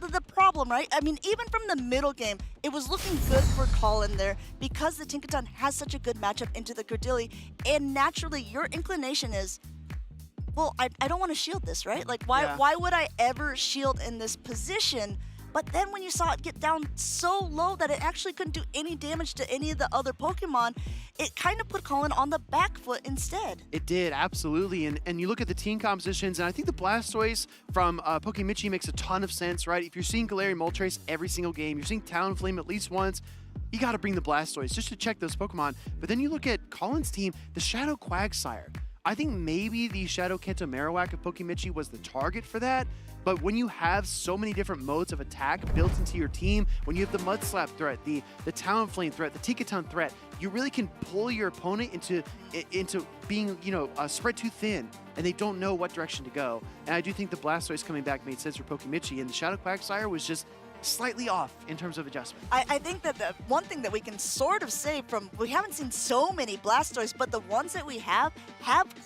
the problem, right? I mean, even from the middle game, it was looking good for Colin there because the Tinkaton has such a good matchup into the Cordilli, and naturally your inclination is, well, I don't want to shield this, right? Like, why would I ever shield in this position? But then when you saw it get down so low that it actually couldn't do any damage to any of the other Pokemon, it kind of put Colin on the back foot instead. It did, absolutely. And you look at the team compositions, and I think the Blastoise from Pokimichi makes a ton of sense, right? If you're seeing Galarian Moltres every single game, you're seeing Talonflame at least once, you got to bring the Blastoise just to check those Pokemon. But then you look at Colin's team, the Shadow Quagsire. I think maybe the Shadow Kanto Marowak of Pokimichi was the target for that, but when you have so many different modes of attack built into your team, when you have the Mud Slap threat, the Talonflame threat, the Tinkaton threat, you really can pull your opponent into being, spread too thin, and they don't know what direction to go. And I do think the Blastoise coming back made sense for Pokimichi, and the Shadow Quagsire was just slightly off in terms of adjustment? I think that the one thing that we can sort of say from, we haven't seen so many Blastoise, but the ones that we have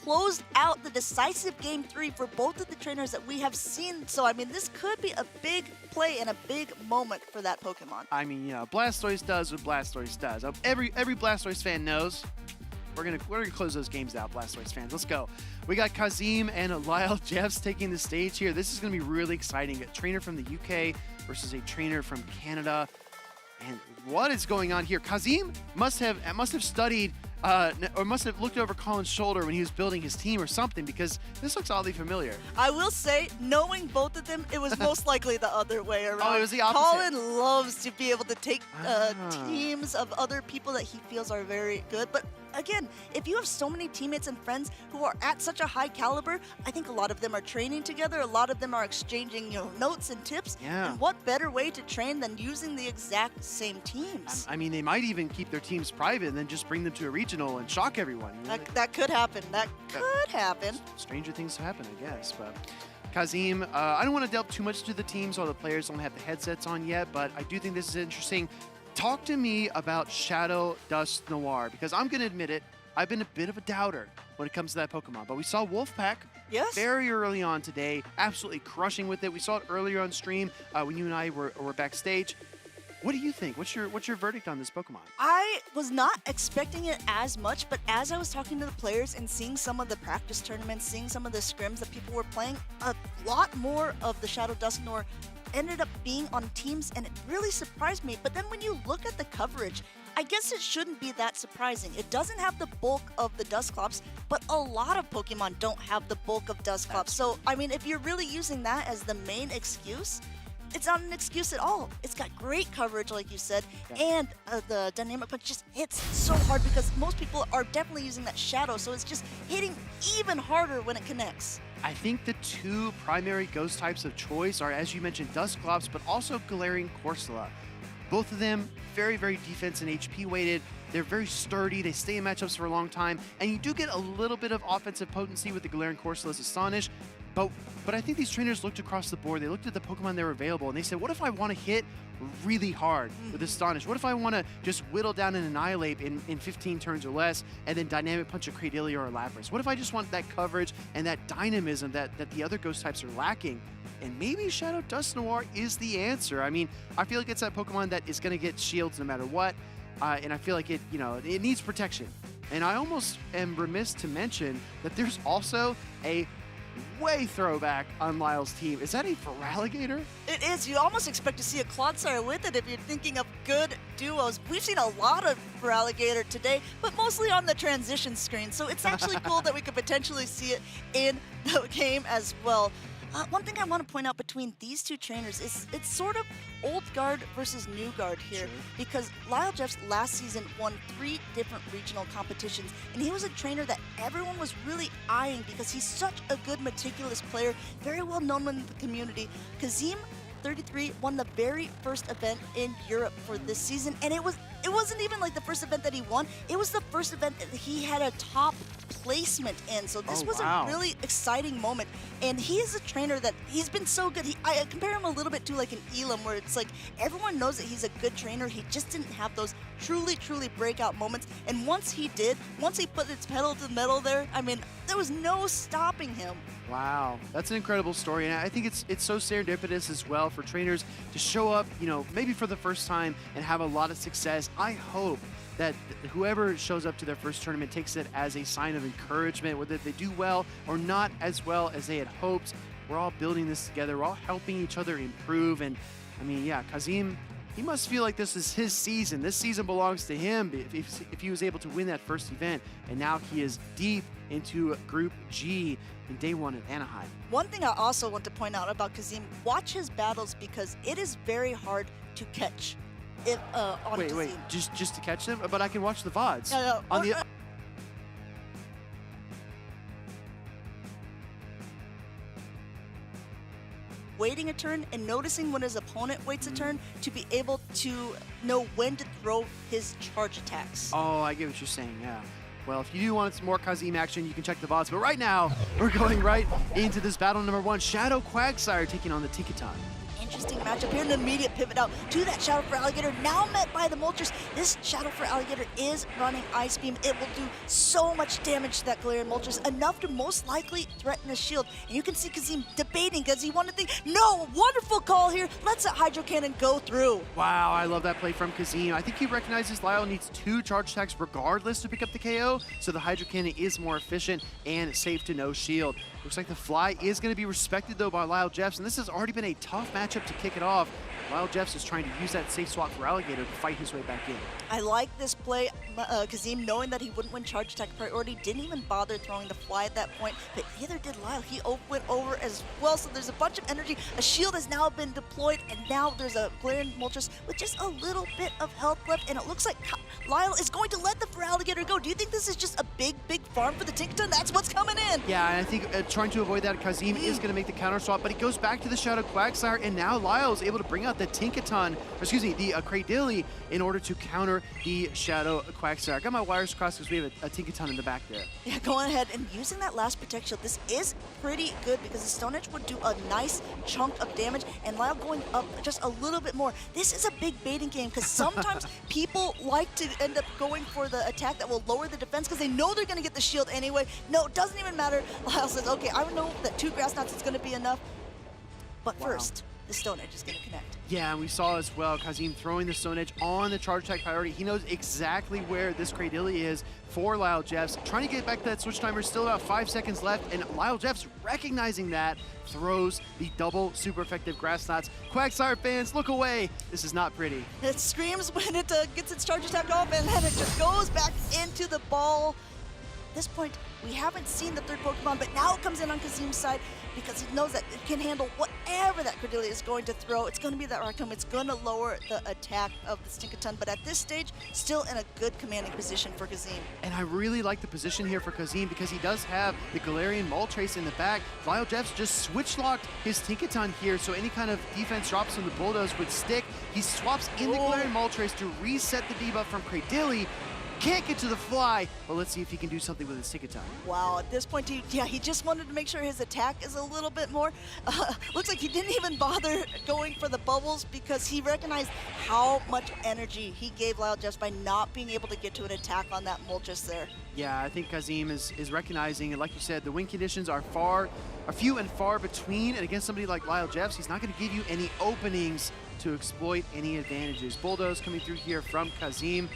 closed out the decisive Game 3 for both of the trainers that we have seen. So, I mean, this could be a big play and a big moment for that Pokemon. I mean, you know, Blastoise does what Blastoise does. Every Blastoise fan knows. We're gonna close those games out, Blastoise fans. Let's go. We got Kazim and Lyle Jeffs taking the stage here. This is gonna be really exciting. A trainer from the UK versus a trainer from Canada. And what is going on here? Kazim must have studied or must have looked over Colin's shoulder when he was building his team or something, because this looks oddly familiar. I will say, knowing both of them, it was most likely the other way around. Oh, it was the opposite. Colin loves to be able to take teams of other people that he feels are very good. But again, if you have so many teammates and friends who are at such a high caliber, I think a lot of them are training together. A lot of them are exchanging, notes and tips. Yeah. And what better way to train than using the exact same teams? I mean, they might even keep their teams private and then just bring them to a regional and shock everyone. That could happen. That could happen. Stranger things happen, I guess. But Kazim, I don't want to delve too much to the teams while the players don't have the headsets on yet, but I do think this is interesting. Talk to me about Shadow Dust Noir, because I'm going to admit it, I've been a bit of a doubter when it comes to that Pokemon. But we saw Wolfpack very early on today, absolutely crushing with it. We saw it earlier on stream when you and I were backstage. What do you think? What's your verdict on this Pokemon? I was not expecting it as much, but as I was talking to the players and seeing some of the practice tournaments, seeing some of the scrims that people were playing, a lot more of the Shadow Dust Noir ended up being on teams, and it really surprised me. But then when you look at the coverage, I guess it shouldn't be that surprising. It doesn't have the bulk of the Dusclops, but a lot of Pokemon don't have the bulk of Dusclops. So, I mean, if you're really using that as the main excuse, it's not an excuse at all. It's got great coverage, like you said, and the Dynamic Punch just hits so hard because most people are definitely using that Shadow, so it's just hitting even harder when it connects. I think the two primary ghost types of choice are, as you mentioned, Dusclops, but also Galarian Corsola. Both of them very, very defense and HP weighted. They're very sturdy. They stay in matchups for a long time, and you do get a little bit of offensive potency with the Galarian Corsola's Astonish. But I think these trainers looked across the board. They looked at the Pokemon that were available, and they said, what if I want to hit really hard with Astonish? What if I want to just whittle down and annihilate in 15 turns or less, and then Dynamic Punch a Cradillia or a Lapras? What if I just want that coverage and that dynamism that the other ghost types are lacking? And maybe Shadow Dust Noir is the answer. I mean, I feel like it's that Pokemon that is going to get shields no matter what, and I feel like it needs protection. And I almost am remiss to mention that there's also a way throwback on Lyle's team. Is that a Feraligatr? It is. You almost expect to see a Clodsire with it if you're thinking of good duos. We've seen a lot of Feraligatr today, but mostly on the transition screen. So it's actually cool that we could potentially see it in the game as well. One thing I want to point out between these two trainers is it's sort of old guard versus new guard here, because Lyle Jeffs last season won 3 different regional competitions, and he was a trainer that everyone was really eyeing because he's such a good, meticulous player, very well known in the community. Kazim 33 won the very first event in Europe for this season, and it wasn't even like the first event that he won. It was the first event that he had a top placement in. So this was a really exciting moment. And he is a trainer that he's been so good. I compare him a little bit to like an Elam, where it's like everyone knows that he's a good trainer. He just didn't have those truly breakout moments. And once he put his pedal to the metal there, I mean, there was no stopping him. Wow, that's an incredible story, and I think it's so serendipitous as well for trainers to show up, maybe for the first time and have a lot of success. I hope that whoever shows up to their first tournament takes it as a sign of encouragement, whether they do well or not as well as they had hoped. We're all building this together. We're all helping each other improve, and I mean, yeah, Kazim, he must feel like this is his season. This season belongs to him if he was able to win that first event, and now he is deep into Group G in day 1 at Anaheim. One thing I also want to point out about Kazim, watch his battles because it is very hard to catch on Wait, Kazim. just to catch them? But I can watch the VODs. No. Waiting a turn and noticing when his opponent waits a turn to be able to know when to throw his charge attacks. Oh, I get what you're saying, yeah. Well, if you do want some more Kazim action, you can check the VODs. But right now, we're going right into this battle number 1. Shadow Quagsire taking on the Tinkaton. interesting matchup here. An immediate pivot out to that Shadow for Alligator, now met by the Moltres. This Shadow for Alligator is running Ice Beam. It will do so much damage to that Galarian Moltres, enough to most likely threaten a shield. And you can see Kazim debating because he wanted to think, no, wonderful call here. Let's that Hydro Cannon go through. Wow, I love that play from Kazim. I think he recognizes Lyle needs 2 charge attacks regardless to pick up the KO, so the Hydro Cannon is more efficient and safe to no shield. Looks like the fly is going to be respected though by Lyle Jeffs, and this has already been a tough matchup to kick it off. Lyle Jeffs is trying to use that safe swap for Alligator to fight his way back in. I like this play. Kazim, knowing that he wouldn't win charge attack priority, didn't even bother throwing the fly at that point, but neither did Lyle. He went over as well, so there's a bunch of energy. A shield has now been deployed, and now there's a Galarian Moltres with just a little bit of health left, and it looks like Lyle is going to let the Feraligatr go. Do you think this is just a big farm for the Tinkaton? That's what's coming in. Yeah, and I think trying to avoid that, Kazim is going to make the counter swap, but he goes back to the Shadow Quagsire, and now Lyle is able to bring out the Tinkaton, the Cradily, in order to counter the Shadow Quagsire. I got my wires crossed because we have a Tinkaton in the back there. Yeah, going ahead and using that last Protect Shield. This is pretty good because the Stone Edge would do a nice chunk of damage, and Lyle going up just a little bit more. This is a big baiting game because sometimes people like to end up going for the attack that will lower the defense because they know they're going to get the shield anyway. No, it doesn't even matter. Lyle says, okay, I know that 2 Grass Knots is going to be enough, but first, the Stone Edge is going to connect. Yeah, and we saw as well Kazim throwing the Stone Edge on the charge attack priority. He knows exactly where this Cradily is for Lyle Jeffs. Trying to get back to that switch timer, still about 5 seconds left, and Lyle Jeffs, recognizing that, throws the double super effective Grass Knots. Quagsire fans, look away. This is not pretty. It screams when it gets its charge attack off, and then it just goes back into the ball. At this point, we haven't seen the 3rd Pokemon, but now it comes in on Kazim's side because he knows that it can handle whatever that Cordillera is going to throw. It's going to be that Rock Tomb. It's going to lower the attack of the Tinkaton, but at this stage, still in a good commanding position for Kazim. And I really like the position here for Kazim because he does have the Galarian Moltres in the back. Lyle Jeffs just switch-locked his Tinkaton here, so any kind of defense drops from the Bulldoze would stick. He swaps in the Galarian Moltres to reset the debuff from Cradily. Can't get to the fly, but let's see if he can do something with his Tinkaton. Wow, at this point, he just wanted to make sure his attack is a little bit more. Looks like he didn't even bother going for the bubbles because he recognized how much energy he gave Lyle Jeffs by not being able to get to an attack on that Moltres there. Yeah, I think Kazim is recognizing, and like you said, the win conditions are few and far between, and against somebody like Lyle Jeffs, he's not going to give you any openings to exploit any advantages. Bulldoze coming through here from Kazim.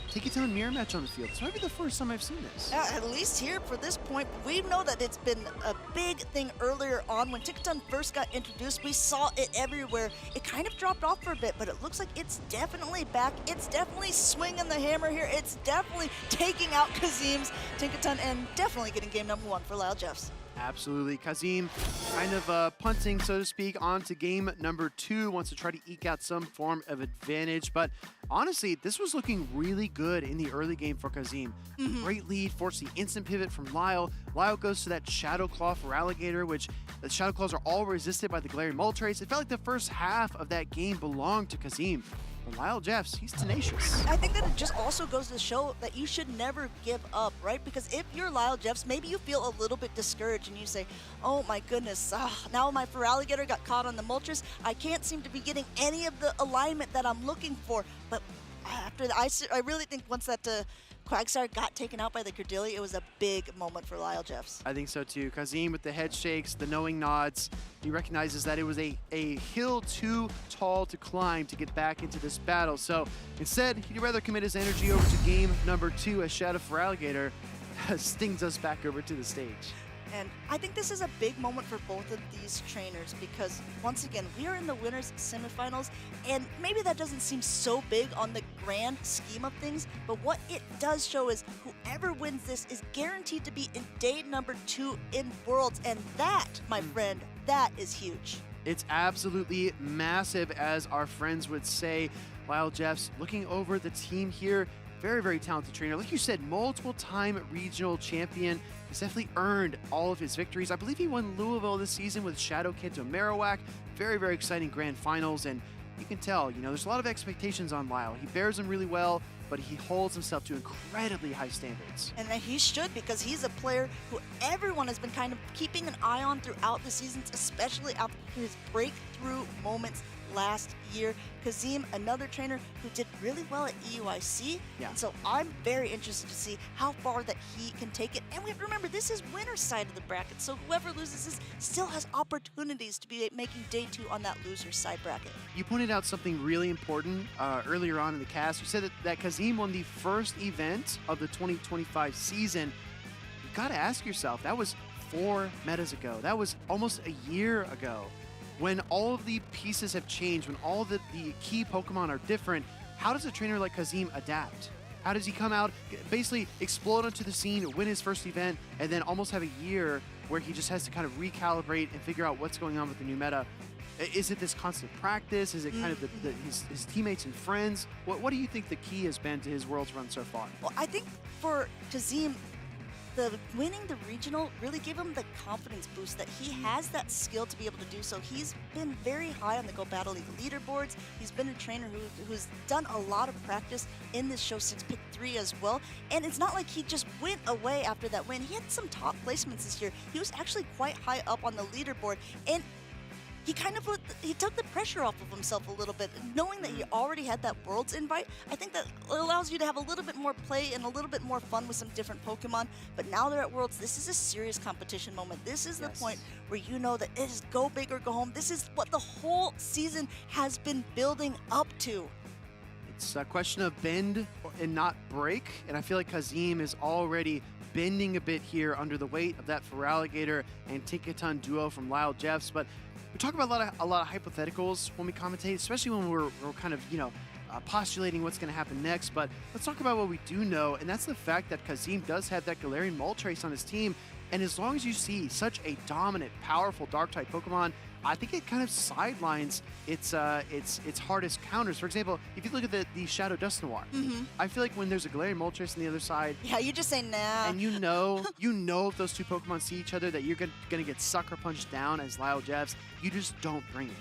Tinkaton mirror match on the field. This might be the first time I've seen this. Yeah, at least here for this point, we know that it's been a big thing earlier on. When Tinkaton first got introduced, we saw it everywhere. It kind of dropped off for a bit, but it looks like it's definitely back. It's definitely swinging the hammer here. It's definitely taking out Kazim's Tinkaton and definitely getting game number 1 for Lyle Jeffs. Absolutely. Kazim kind of punting, so to speak, on to game number 2. Wants to try to eke out some form of advantage. But honestly, this was looking really good in the early game for Kazim. Great lead, forced the instant pivot from Lyle. Lyle goes to that Shadow Claw for Alligator, which the Shadow Claws are all resisted by the Galarian Moltres. It felt like the first half of that game belonged to Kazim. But Lyle Jeffs, he's tenacious. I think that it just also goes to show that you should never give up, right? Because if you're Lyle Jeffs, maybe you feel a little bit discouraged and you say, oh my goodness, now my Feraligatr got caught on the Moltres. I can't seem to be getting any of the alignment that I'm looking for. But after that, I really think once that Quagsire got taken out by the Cordillera, it was a big moment for Lyle Jeffs. I think so too. Kazim with the head shakes, the knowing nods. He recognizes that it was a hill too tall to climb to get back into this battle. So instead, he'd rather commit his energy over to game number 2 as Shadow for Alligator stings us back over to the stage. And I think this is a big moment for both of these trainers because, once again, we are in the winners' semifinals, and maybe that doesn't seem so big on the grand scheme of things, but what it does show is whoever wins this is guaranteed to be in day number 2 in Worlds, and that, my friend, that is huge. It's absolutely massive, as our friends would say. Lyle Jeffs looking over the team here. Very, very talented trainer. Like you said, multiple-time regional champion. He's definitely earned all of his victories. I believe he won Louisville this season with Shadow Kanto Marowak. Very, very exciting grand finals. And you can tell, there's a lot of expectations on Lyle. He bears them really well, but he holds himself to incredibly high standards. And he should, because he's a player who everyone has been kind of keeping an eye on throughout the seasons, especially after his breakthrough moments last year. Kazim, another trainer who did really well at EUIC. Yeah. And so I'm very interested to see how far that he can take it. And we have to remember, this is winner's side of the bracket. So whoever loses this still has opportunities to be making day 2 on that loser's side bracket. You pointed out something really important earlier on in the cast. You said that Kazim won the first event of the 2025 season. You got to ask yourself, that was 4 metas ago. That was almost a year ago. When all of the pieces have changed, when all of the key Pokemon are different, how does a trainer like Kazim adapt? How does he come out, basically explode onto the scene, win his first event, and then almost have a year where he just has to kind of recalibrate and figure out what's going on with the new meta? Is it this constant practice? Is it kind of his teammates and friends? What do you think the key has been to his Worlds run so far? Well, I think for Kazim, winning the regional really gave him the confidence boost that he has that skill to be able to do so. He's been very high on the Go Battle League leaderboards. He's been a trainer who's done a lot of practice in this Show 6 Pick 3 as well. And it's not like he just went away after that win. He had some top placements this year. He was actually quite high up on the leaderboard. And he took the pressure off of himself a little bit. Knowing that he already had that Worlds invite, I think that allows you to have a little bit more play and a little bit more fun with some different Pokemon. But now they're at Worlds, this is a serious competition moment. This is the point where you know that it is go big or go home. This is what the whole season has been building up to. It's a question of bend and not break, and I feel like Kazim is already bending a bit here under the weight of that Feraligatr and Tinkaton duo from Lyle Jeffs. But we talk about a lot of hypotheticals when we commentate, especially when we're kind of, postulating what's going to happen next. But let's talk about what we do know, and that's the fact that Kazim does have that Galarian Moltres on his team. And as long as you see such a dominant, powerful Dark-type Pokemon, I think it kind of sidelines its hardest counters. For example, if you look at the Shadow Dusknoir, I feel like when there's a Galarian Moltres on the other side, yeah, you just say nah. And you know if those two Pokemon see each other that you're gonna get sucker punched down as Lyle Jeffs. You just don't bring it.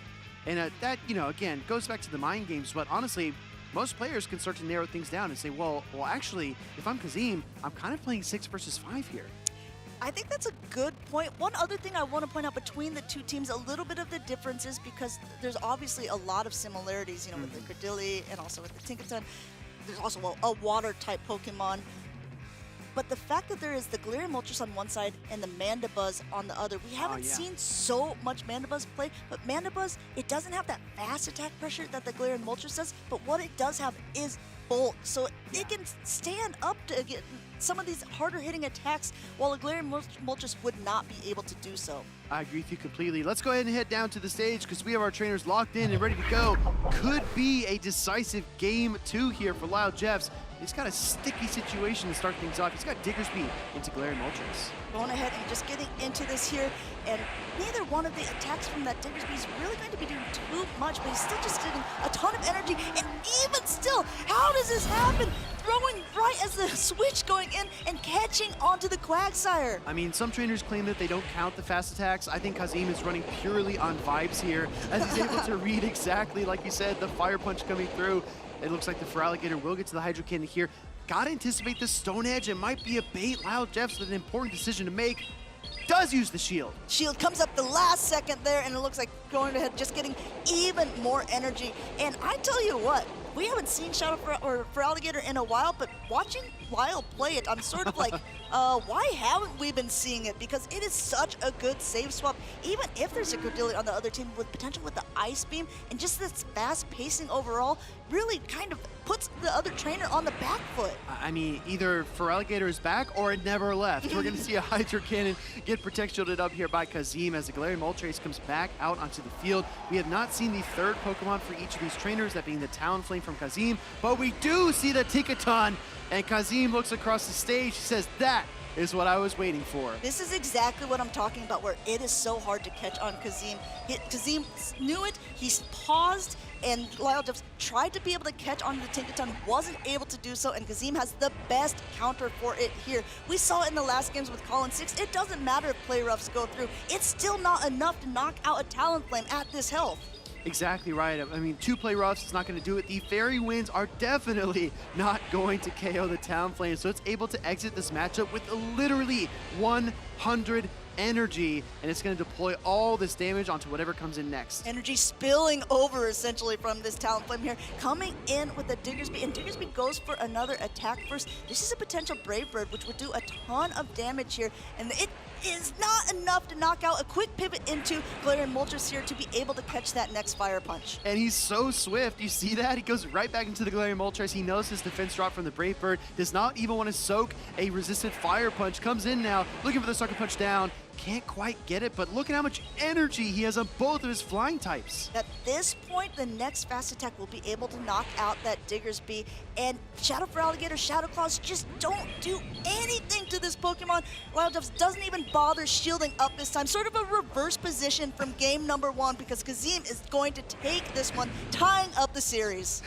And that, again, goes back to the mind games. But honestly, most players can start to narrow things down and say, well, actually, if I'm Kazim, I'm kind of playing 6 versus 5 here. I think that's a good point. One other thing I want to point out between the two teams, a little bit of the differences, because there's obviously a lot of similarities, with the Credilli and also with the Tinkaton. There's also a water-type Pokemon. But the fact that there is the Galarian Moltres on one side and the Mandibuzz on the other, we haven't seen so much Mandibuzz play, but Mandibuzz, it doesn't have that fast attack pressure that the Galarian Moltres does, but what it does have is bulk, so it can stand up to get some of these harder hitting attacks, while a Galarian Moltres would not be able to do so. I agree with you completely. Let's go ahead and head down to the stage because we have our trainers locked in and ready to go. Could be a decisive game 2 here for Lyle Jeffs. He's got a sticky situation to start things off. He's got Diggersby into Galarian Moltres. Going ahead and just getting into this here, and neither one of the attacks from that Diggersby is really going to be doing too much, but he's still just getting a ton of energy, and even still, how does this happen? Throwing right as the switch going in and catching onto the Quagsire. I mean, some trainers claim that they don't count the fast attacks. I think Kazim is running purely on vibes here, as he's able to read exactly, like you said, the Fire Punch coming through. It looks like the Feraligatr will get to the Hydro Cannon here. Gotta anticipate the Stone Edge. It might be a bait. Lyle Jeffs with an important decision to make. Does use the shield. Shield comes up the last second there, and it looks like going ahead, just getting even more energy. And I tell you what, we haven't seen Shadow Feraligatr in a while, but watching Lyle play it, I'm sort of like, why haven't we been seeing it? Because it is such a good save swap, even if there's a Credilli on the other team with potential with the Ice Beam, and just this fast pacing overall really kind of puts the other trainer on the back foot. I mean, either Feraligatr is back or it never left. We're going to see a Hydro Cannon get Protect Shielded up here by Kazim as the Galarian Moltres comes back out onto the field. We have not seen the third Pokemon for each of these trainers, that being the Talonflame from Kazim, but we do see the Tinkaton, and Kazim looks across the stage. He says, that is what I was waiting for. This is exactly what I'm talking about, where it is so hard to catch on Kazim. Kazim knew it, he's paused, and Lyle Jeffs tried to be able to catch on the Tinkaton, wasn't able to do so, and Kazim has the best counter for it here. We saw it in the last games with Colin 6. It doesn't matter if play roughs go through. It's still not enough to knock out a Talonflame at this health. Exactly right. I mean, 2 play roughs is not going to do it. The Fairy Winds are definitely not going to KO the Talonflame, so it's able to exit this matchup with literally 100 energy, and it's going to deploy all this damage onto whatever comes in next. Energy spilling over essentially from this Talonflame here, coming in with the Diggersby, and Diggersby goes for another attack first. This is a potential Brave Bird, which would do a ton of damage here, and it is not enough to knock out. A quick pivot into Galarian Moltres here to be able to catch that next Fire Punch. And he's so swift. You see that? He goes right back into the Galarian Moltres. He knows his defense drop from the Brave Bird. Does not even want to soak a resistant Fire Punch. Comes in now, looking for the Sucker Punch down. Can't quite get it, but look at how much energy he has on both of his flying types. At this point, the next fast attack will be able to knock out that Diggersby, and Shadow for Alligator, Shadow Claws just don't do anything to this Pokemon. Lyle Jeffs doesn't even bother shielding up this time. Sort of a reverse position from game number 1, because Kazim is going to take this one, tying up the series.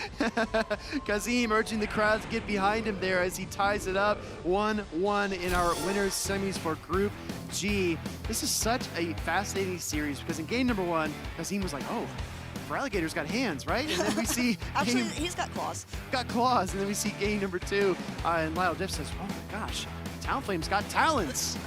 Kazim urging the crowd to get behind him there as he ties it up 1-1 in our winners semis for Group G. This is such a fascinating series because in game number 1, Kazim was like, oh, Feraligator's got hands, right? And then we see Actually, he's got claws. Got claws, and then we see game number 2, and Lyle Jeff says, oh my gosh, Talonflame's got talons.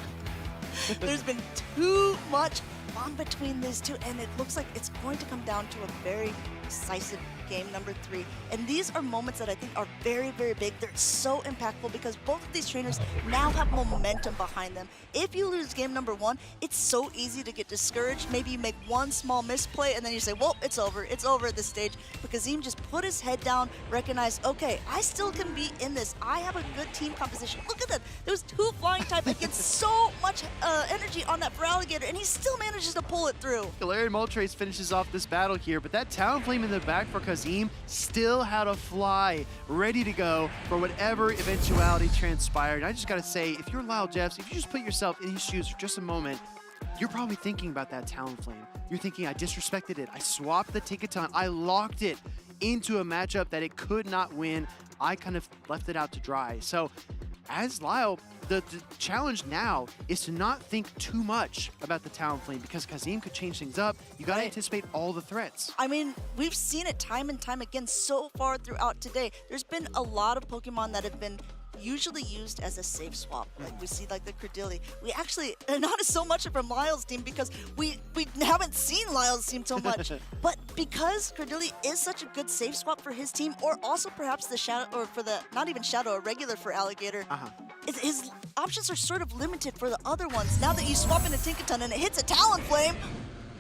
There's been too much fun between these two, and it looks like it's going to come down to a very decisive game number 3. And these are moments that I think are very, very big. They're so impactful because both of these trainers now have momentum behind them. If you lose game number 1, it's so easy to get discouraged. Maybe you make one small misplay and then you say, well, it's over at this stage. But Kazim just put his head down, recognized, okay, I still can be in this. I have a good team composition. Look at that. There was 2 flying type against so much energy on that Feraligator, and he still manages to pull it through. Galarian Moltres finishes off this battle here, but that Talonflame in the back for Kazim still had a fly ready to go for whatever eventuality transpired. And I just gotta say, if you're Lyle Jeffs, if you just put yourself in his shoes for just a moment, you're probably thinking about that Talonflame. You're thinking, I disrespected it. I swapped the Tinkaton. I locked it into a matchup that it could not win. I kind of left it out to dry. So as Lyle, the challenge now is to not think too much about the Talonflame because Kazim could change things up. You got to anticipate all the threats. I mean, we've seen it time and time again so far throughout today. There's been a lot of Pokemon that have been usually used as a safe swap. Like we see like the Credilli. We actually, not so much from Lyle's team because we haven't seen Lyle's team so much. But because Credilli is such a good safe swap for his team, or also perhaps the Shadow, or for the, not even Shadow, a regular for Alligator, his options are sort of limited for the other ones. Now that you swap in a Tinkaton and it hits a Talonflame,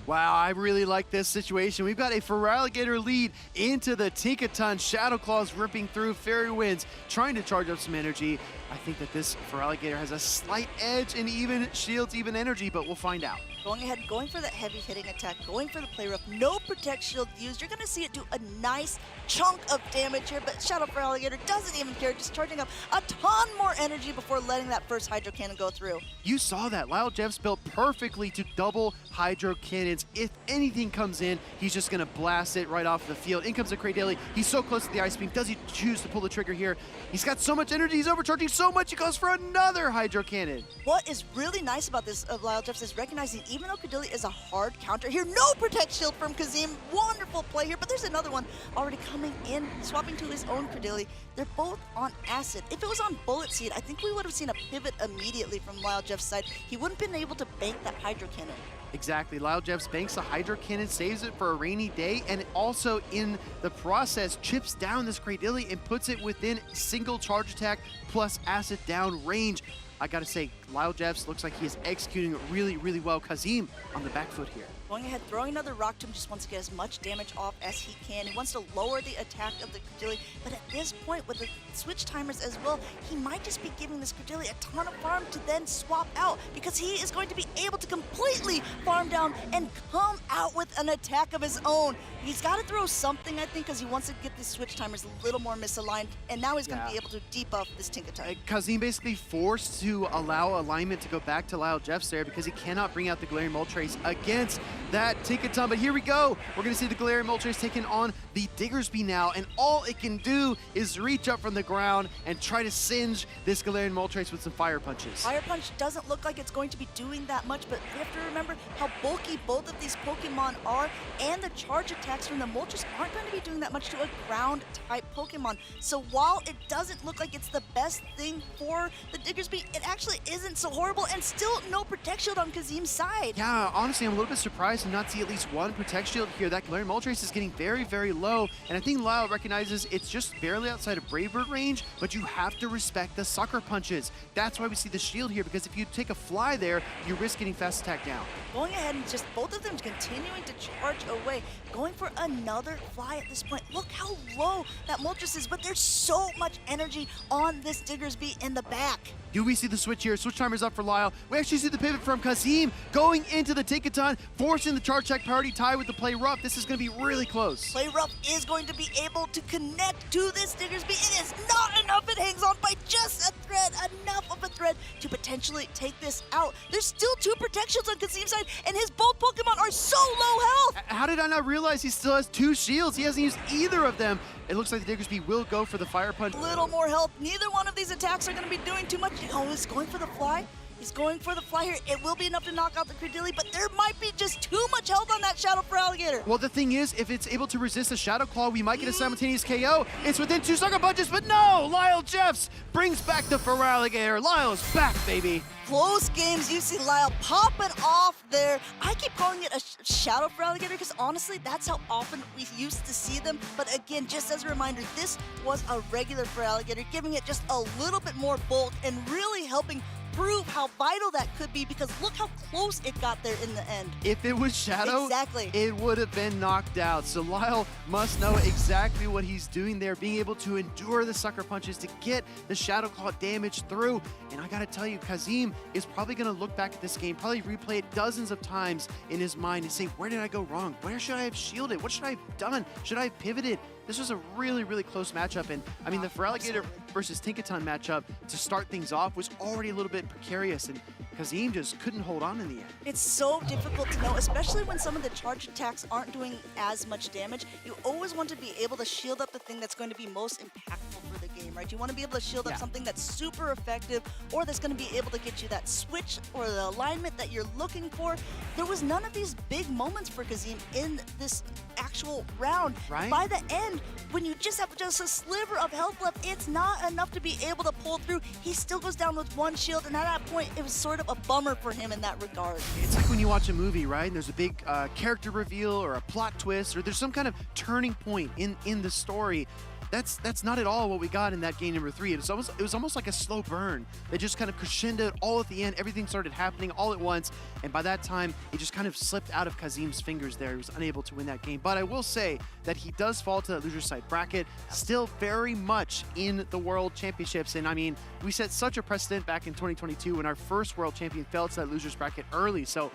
wow, I really like this situation. We've got a Feraligator lead into the Tinkaton. Shadow Claws ripping through. Fairy Winds trying to charge up some energy. I think that this Feraligator has a slight edge and even shields, even energy, but we'll find out. Going ahead, going for that heavy hitting attack, going for the play rough, no Protect Shield used. You're going to see it do a nice chunk of damage here, but Shadow Feraligator doesn't even care, just charging up a ton more energy before letting that first Hydro Cannon go through. You saw that. Lyle Jeffs built perfectly to double Hydro Cannons. If anything comes in, he's just going to blast it right off the field. In comes the Cradilly. He's so close to the Ice Beam. Does he choose to pull the trigger here? He's got so much energy. He's overcharging so much. He goes for another Hydro Cannon. What is really nice about this of Lyle Jeffs is recognizing even though Credilli is a hard counter here, no Protect Shield from Kazim. Wonderful play here, but there's another one already coming in, swapping to his own Credilli. They're both on Acid. If it was on Bullet Seed, I think we would have seen a pivot immediately from Lyle Jeffs' side. He wouldn't have been able to bank that Hydro Cannon. Exactly. Lyle Jeffs banks a Hydro Cannon, saves it for a rainy day, and also in the process chips down this Cradilly and puts it within single charge attack plus acid down range. I gotta say, Lyle Jeffs looks like he is executing really, really well. Kazim on the back foot here. Going ahead, throwing another Rock Tomb, just wants to get as much damage off as he can. He wants to lower the attack of the Credilli, but at this point, with the switch timers as well, he might just be giving this Credilli a ton of farm to then swap out, because he is going to be able to completely farm down and come out with an attack of his own. He's got to throw something, I think, because he wants to get these switch timers a little more misaligned, and now he's going to be able to debuff this Tinkaton. Kazim basically forced to allow alignment to go back to Lyle Jeffs there because he cannot bring out the Galarian Moltres against that Tinkaton. But here we go. We're going to see the Galarian Moltres taking on the Diggersby now, and all it can do is reach up from the ground and try to singe this Galarian Moltres with some Fire Punches. Fire Punch doesn't look like it's going to be doing that much, but we have to remember how bulky both of these Pokemon are, and the charge attacks from the Moltres aren't going to be doing that much to a ground-type Pokemon. So while it doesn't look like it's the best thing for the Diggersby, it actually isn't so horrible, and still no Protect Shield on Kazim's side. Yeah, honestly, I'm a little bit surprised to not see at least one Protect Shield here. That Galarian Moltres is getting very, very low, and I think Lyle recognizes it's just barely outside of Brave Bird range, but you have to respect the Sucker Punches. That's why we see the shield here, because if you take a fly there, you risk getting fast attack down. Going ahead and just both of them continuing to charge away, going for another fly at this point. Look how low that Moltres is, but there's so much energy on this Diggersby in the back. Do we see the switch here? Switch timer's up for Lyle. We actually see the pivot from Kazim going into the Tinkaton, forcing the charge check party tie with the Play Rough. This is going to be really close. Play Rough is going to be able to connect to this Diggersby. It is not enough. It hangs on by just a thread, enough of a thread to potentially take this out. There's still 2 protections on Kazim's side, and his both Pokemon are so low health. How did I not realize he still has 2 shields? He hasn't used either of them. It looks like the Diggersby will go for the Fire Punch. Little more health. Neither one of these attacks are going to be doing too much. Oh, he's going for the fly. He's going for the fly here. It will be enough to knock out the Credilli, but there might be just too much health on that Shadow Feraligatr. Well, the thing is, if it's able to resist a Shadow Claw, we might get a simultaneous KO. It's within 2 Sucker Punches, but no! Lyle Jeffs brings back the Feraligatr. Lyle's back, baby. Close games, you see Lyle popping off there. I keep calling it a Shadow Feraligatr because honestly, that's how often we used to see them. But again, just as a reminder, this was a regular Feraligatr, giving it just a little bit more bulk and really helping prove how vital that could be, because look how close it got there in the end. If it was Shadow, exactly, it would have been knocked out. So Lyle must know exactly what he's doing there, being able to endure the Sucker Punches to get the Shadow Claw damage through. And I gotta tell you, Kazim is probably gonna look back at this game, probably replay it dozens of times in his mind and say, where did I go wrong? Where should I have shielded? What should I have done? Should I have pivoted? This was a really, really close matchup, and I mean, the Feraligatr versus Tinkaton matchup to start things off was already a little bit precarious, and Kazim just couldn't hold on in the end. It's so difficult to know, especially when some of the charge attacks aren't doing as much damage. You always want to be able to shield up the thing that's going to be most impactful for the game, right? You want to be able to shield up something that's super effective, or that's going to be able to get you that switch or the alignment that you're looking for. There was none of these big moments for Kazim in this actual round. Right. By the end, when you just have just a sliver of health left, it's not enough to be able to pull through. He still goes down with 1 shield, and at that point, it was sort of a bummer for him in that regard. It's like when you watch a movie, right? And there's a big character reveal or a plot twist, or there's some kind of turning point in the story. That's not at all what we got in that game number 3. It was almost like a slow burn. They just kind of crescendoed all at the end. Everything started happening all at once, and by that time, it just kind of slipped out of Kazim's fingers there. He was unable to win that game. But I will say that he does fall to that loser side bracket, still very much in the World Championships. And I mean, we set such a precedent back in 2022 when our first World Champion fell to that losers bracket early. So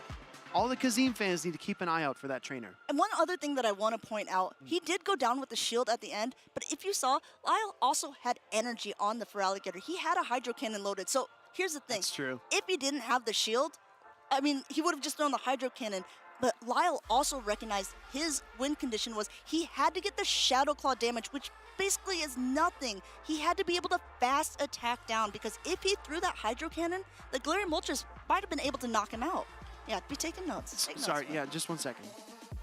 all the Kazim fans need to keep an eye out for that trainer. And one other thing that I want to point out, he did go down with the shield at the end, but if you saw, Lyle also had energy on the Feraligatr. He had a Hydro Cannon loaded. So here's the thing. That's true. If he didn't have the shield, I mean, he would have just thrown the Hydro Cannon. But Lyle also recognized his win condition was he had to get the Shadow Claw damage, which basically is nothing. He had to be able to fast attack down, because if he threw that Hydro Cannon, the Galarian Moltres might have been able to knock him out. Yeah, be taking notes. Take Sorry, notes, yeah, just 1 second.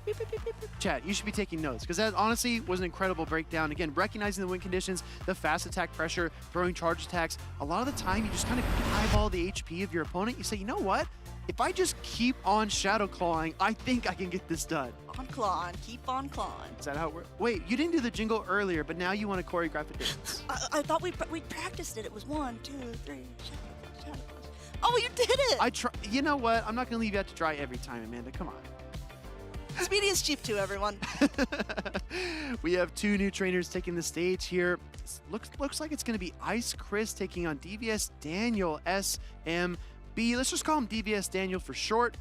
Beep, beep, beep, beep, beep. Chat, you should be taking notes, because that honestly was an incredible breakdown. Again, recognizing the win conditions, the fast attack pressure, throwing charge attacks. A lot of the time, you just kind of eyeball the HP of your opponent. You say, you know what? If I just keep on Shadow Clawing, I think I can get this done. On clawing, keep on clawing. Is that how it works? Wait, you didn't do the jingle earlier, but now you want to choreograph a dance. I thought we practiced it. It was 1, 2, 3, Shadow Claw. Oh, you did it! You know what? I'm not going to leave you out to dry every time, Amanda. Come on. Speedy is cheap too, everyone. We have 2 new trainers taking the stage here. Looks like it's going to be Ice Chris taking on DVS Daniel SMB. Let's just call him DVS Daniel for short.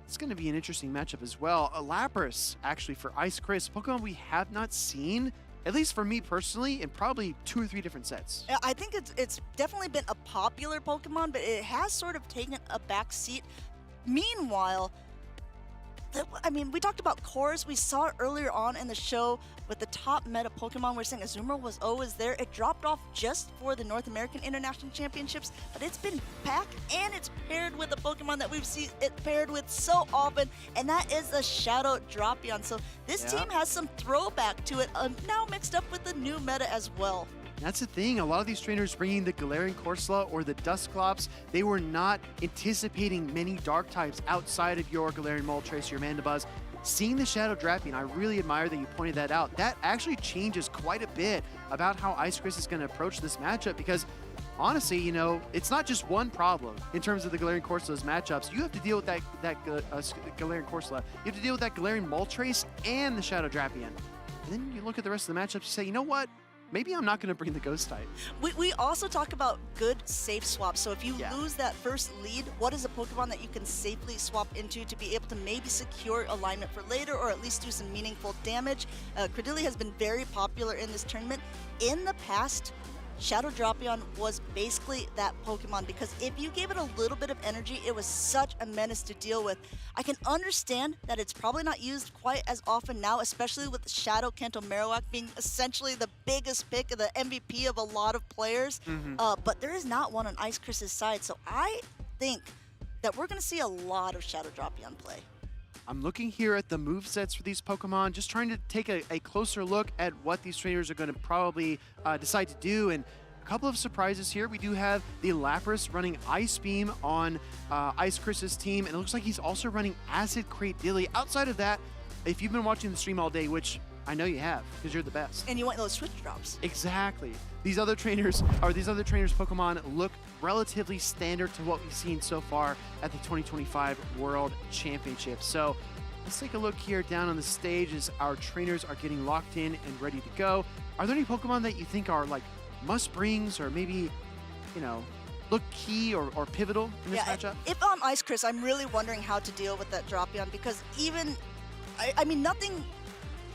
It's going to be an interesting matchup as well. A Lapras, actually, for Ice Chris. Pokemon we have not seen, at least for me personally, in probably 2 or 3 different sets. I think it's definitely been a popular Pokemon, but it has sort of taken a back seat. Meanwhile, I mean, we talked about cores. We saw it earlier on in the show with the top meta Pokemon. We're saying Azumarill was always there. It dropped off just for the North American International Championships, but it's been back, and it's paired with a Pokemon that we've seen it paired with so often, and that is a Shadow Drapion. So this team has some throwback to it, now mixed up with the new meta as well. That's the thing. A lot of these trainers bringing the Galarian Corsola or the Dusclops, they were not anticipating many dark types outside of your Galarian Moltres, your Mandibuzz. Seeing the Shadow Drapion, I really admire that you pointed that out. That actually changes quite a bit about how Ice Chris is going to approach this matchup, because honestly, you know, it's not just one problem in terms of the Galarian Corsola's matchups. You have to deal with that Galarian Corsola. You have to deal with that Galarian Moltres and the Shadow Drapion. And then you look at the rest of the matchups and say, you know what? Maybe I'm not going to bring the Ghost type. We also talk about good safe swaps. So if you lose that first lead, what is a Pokemon that you can safely swap into to be able to maybe secure alignment for later, or at least do some meaningful damage? Credilli has been very popular in this tournament. In the past, Shadow Drapion was basically that Pokemon, because if you gave it a little bit of energy, it was such a menace to deal with. I can understand that it's probably not used quite as often now, especially with Shadow Kanto Marowak being essentially the biggest pick of the MVP of a lot of players. But there is not one on Ice Chris's side, so I think that we're going to see a lot of Shadow Drapion play. I'm looking here at the movesets for these Pokemon, just trying to take a closer look at what these trainers are going to probably decide to do. And a couple of surprises here. We do have the Lapras running Ice Beam on Ice Chris's team, and it looks like he's also running Acid Cradilly. Outside of that, if you've been watching the stream all day, which I know you have, because you're the best. And you want those switch drops. Exactly. These other trainers Pokemon look relatively standard to what we've seen so far at the 2025 World Championships. So let's take a look here down on the stage as our trainers are getting locked in and ready to go. Are there any Pokemon that you think are like must-brings, or maybe, you know, look key or pivotal in this matchup? If I'm Ice Chris, I'm really wondering how to deal with that Drapion, because even, I mean, nothing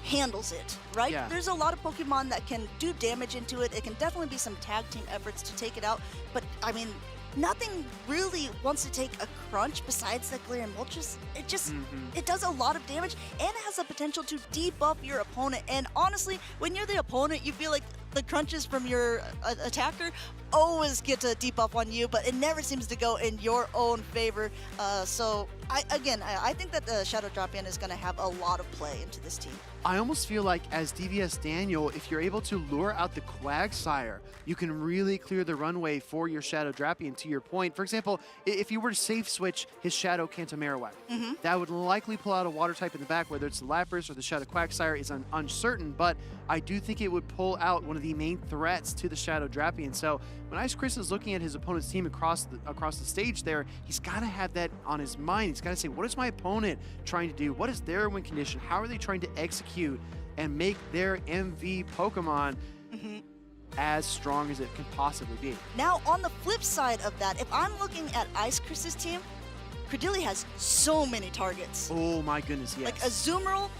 handles it, right? There's a lot of Pokemon that can do damage into it. It can definitely be some tag team efforts to take it out, but I mean, nothing really wants to take a crunch besides the Galarian Moltres. It just, it does a lot of damage, and it has the potential to debuff your opponent. And honestly, when you're the opponent, you feel like the crunches from your attacker always get to debuff on you, but it never seems to go in your own favor. So I think that the Shadow Drapion is going to have a lot of play into this team. I almost feel like as DVS Daniel, if you're able to lure out the Quagsire, you can really clear the runway for your Shadow Drapion, to your point. For example, if you were to safe switch his Shadow Kanto Marowak, that would likely pull out a water type in the back, whether it's the Lapras or the Shadow Quagsire is uncertain, but I do think it would pull out one of the main threats to the Shadow Drapion. So when Ice Chris is looking at his opponent's team across the stage there, he's got to have that on his mind. He's got to say, what is my opponent trying to do? What is their win condition? How are they trying to execute and make their MV Pokemon as strong as it can possibly be? Now, on the flip side of that, if I'm looking at Ice Chris's team, Credilli has so many targets. Oh my goodness, yes. Like Azumarill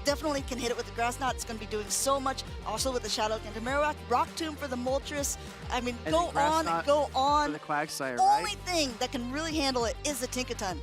definitely can hit it with the Grass Knot. It's going to be doing so much. Also with the Shadow Kanto Marowak, Rock Tomb for the Moltres. I mean, And go the Grass on Knot and go on. For the Quagsire, Only right? thing that can really handle it is the Tinkaton.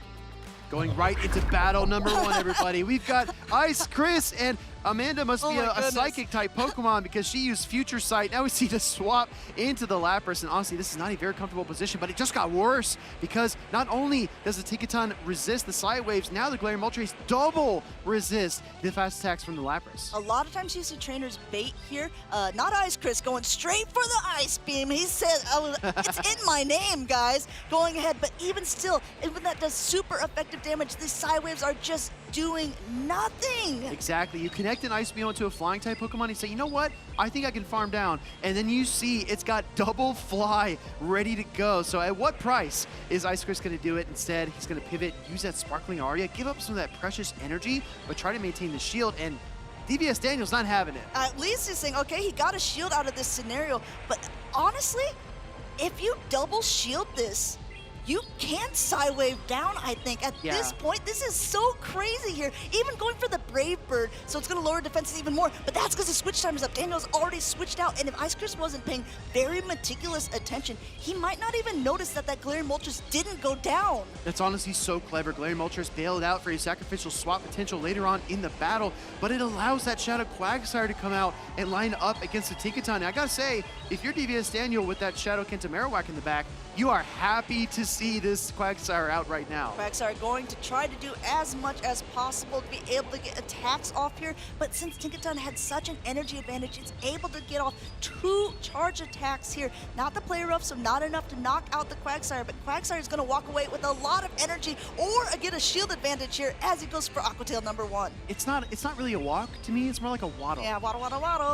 Going right into battle number one, everybody. We've got Ice Chris, and Amanda must be a Psychic-type Pokemon because she used Future Sight. Now we see the swap into the Lapras, and honestly, this is not a very comfortable position, but it just got worse because not only does the Tinkaton resist the Side Waves, now the Galarian Moltres double resist the fast attacks from the Lapras. A lot of times you see trainers bait here. Not Ice Chris going straight for the Ice Beam. He said, oh, it's in my name, guys. Going ahead, but even still, even that does super effective damage. These Side Waves are just doing nothing. Exactly. You connect an Ice Beam onto a flying type Pokemon, you say, you know what? I think I can farm down. And then you see it's got double fly ready to go. So at what price is Ice Chris going to do it? Instead, he's going to pivot, use that Sparkling Aria, give up some of that precious energy, but try to maintain the shield. And DVS Daniel's not having it. At least he's saying, okay, he got a shield out of this scenario. But honestly, if you double shield this, you can't Psywave down, I think. At this point, this is so crazy here. Even going for the Brave Bird, so it's going to lower defenses even more, but that's because the switch time is up. Daniel's already switched out, and if Ice Chris wasn't paying very meticulous attention, he might not even notice that Galarian Moltres didn't go down. That's honestly so clever. Galarian Moltres bailed out for his sacrificial swap potential later on in the battle, but it allows that Shadow Quagsire to come out and line up against the Tinkaton. I gotta say, if you're DVS Daniel with that Shadow Kenta Marowak in the back, you are happy to see this Quagsire out right now. Quagsire going to try to do as much as possible to be able to get attacks off here, but since Tinkaton had such an energy advantage, it's able to get off 2 charge attacks here. Not the play rough, so not enough to knock out the Quagsire, but Quagsire is going to walk away with a lot of energy or get a shield advantage here as he goes for Aqua Tail number 1. It's not really a walk to me, it's more like a waddle. Yeah, waddle,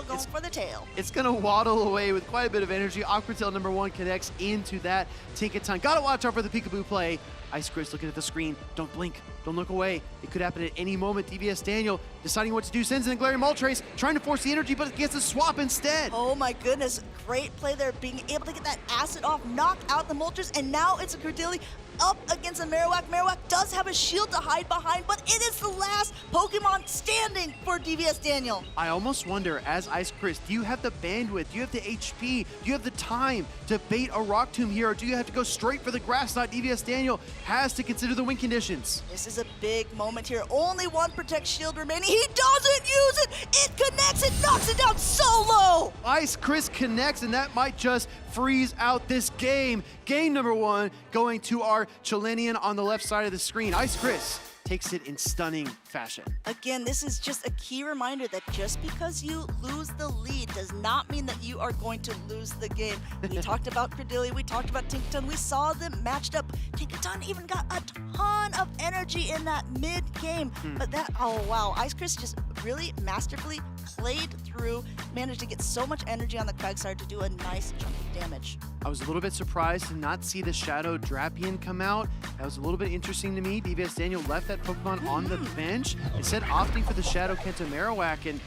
going for the tail. It's gonna waddle away with quite a bit of energy. Aqua Tail number 1 connects into that Tinkaton. Gotta watch out for the peekaboo play. Ice Chris looking at the screen. Don't blink. Don't look away. It could happen at any moment. DVS Daniel deciding what to do. Sends in the Galarian Moltres, trying to force the energy, but it gets a swap instead. Oh my goodness. Great play there. Being able to get that acid off, knock out the Moltres, and now it's a Cordeli up against a Marowak. Marowak does have a shield to hide behind, but it is the last Pokemon standing for DVS Daniel. I almost wonder, as Ice Chris, do you have the bandwidth? Do you have the HP? Do you have the time to bait a Rock Tomb here, or do you have to go straight for the Grass Knot? DVS Daniel has to consider the win conditions. This is a big moment here. Only 1 Protect Shield remaining. He doesn't use it! It connects, it knocks it down so low! Ice Chris connects, and that might just freeze out this game. Game number 1 going to our Chilenian on the left side of the screen. Ice Chris takes it in stunning fashion. Again, this is just a key reminder that just because you lose the lead does not mean that you are going to lose the game. We talked about Cordeli, we talked about Tinkaton, we saw them matched up. Tinkaton even got a ton of energy in that mid-game. But that, oh wow, Ice Chris just really masterfully played through, managed to get so much energy on the Quagsire to do a nice chunk of damage. I was a little bit surprised to not see the Shadow Drapion come out. That was a little bit interesting to me. DVS Daniel left that Pokemon on the bench, instead opting for the Shadow Kenta Marowak, and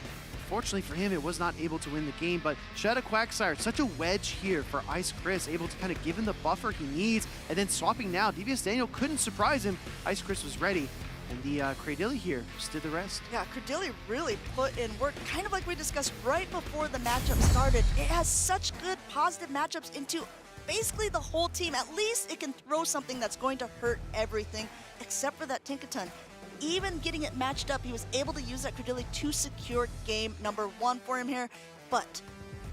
fortunately for him, it was not able to win the game. But Shadow Quagsire, such a wedge here for Ice Chris, able to kind of give him the buffer he needs, and then swapping now. DVS Daniel couldn't surprise him. Ice Chris was ready. And the Cradilly here just did the rest. Yeah, Cordeli really put in work, kind of like we discussed right before the matchup started. It has such good positive matchups into basically the whole team. At least it can throw something that's going to hurt everything, except for that Tinkaton. Even getting it matched up, he was able to use that Cordeli to secure game number 1 for him here. But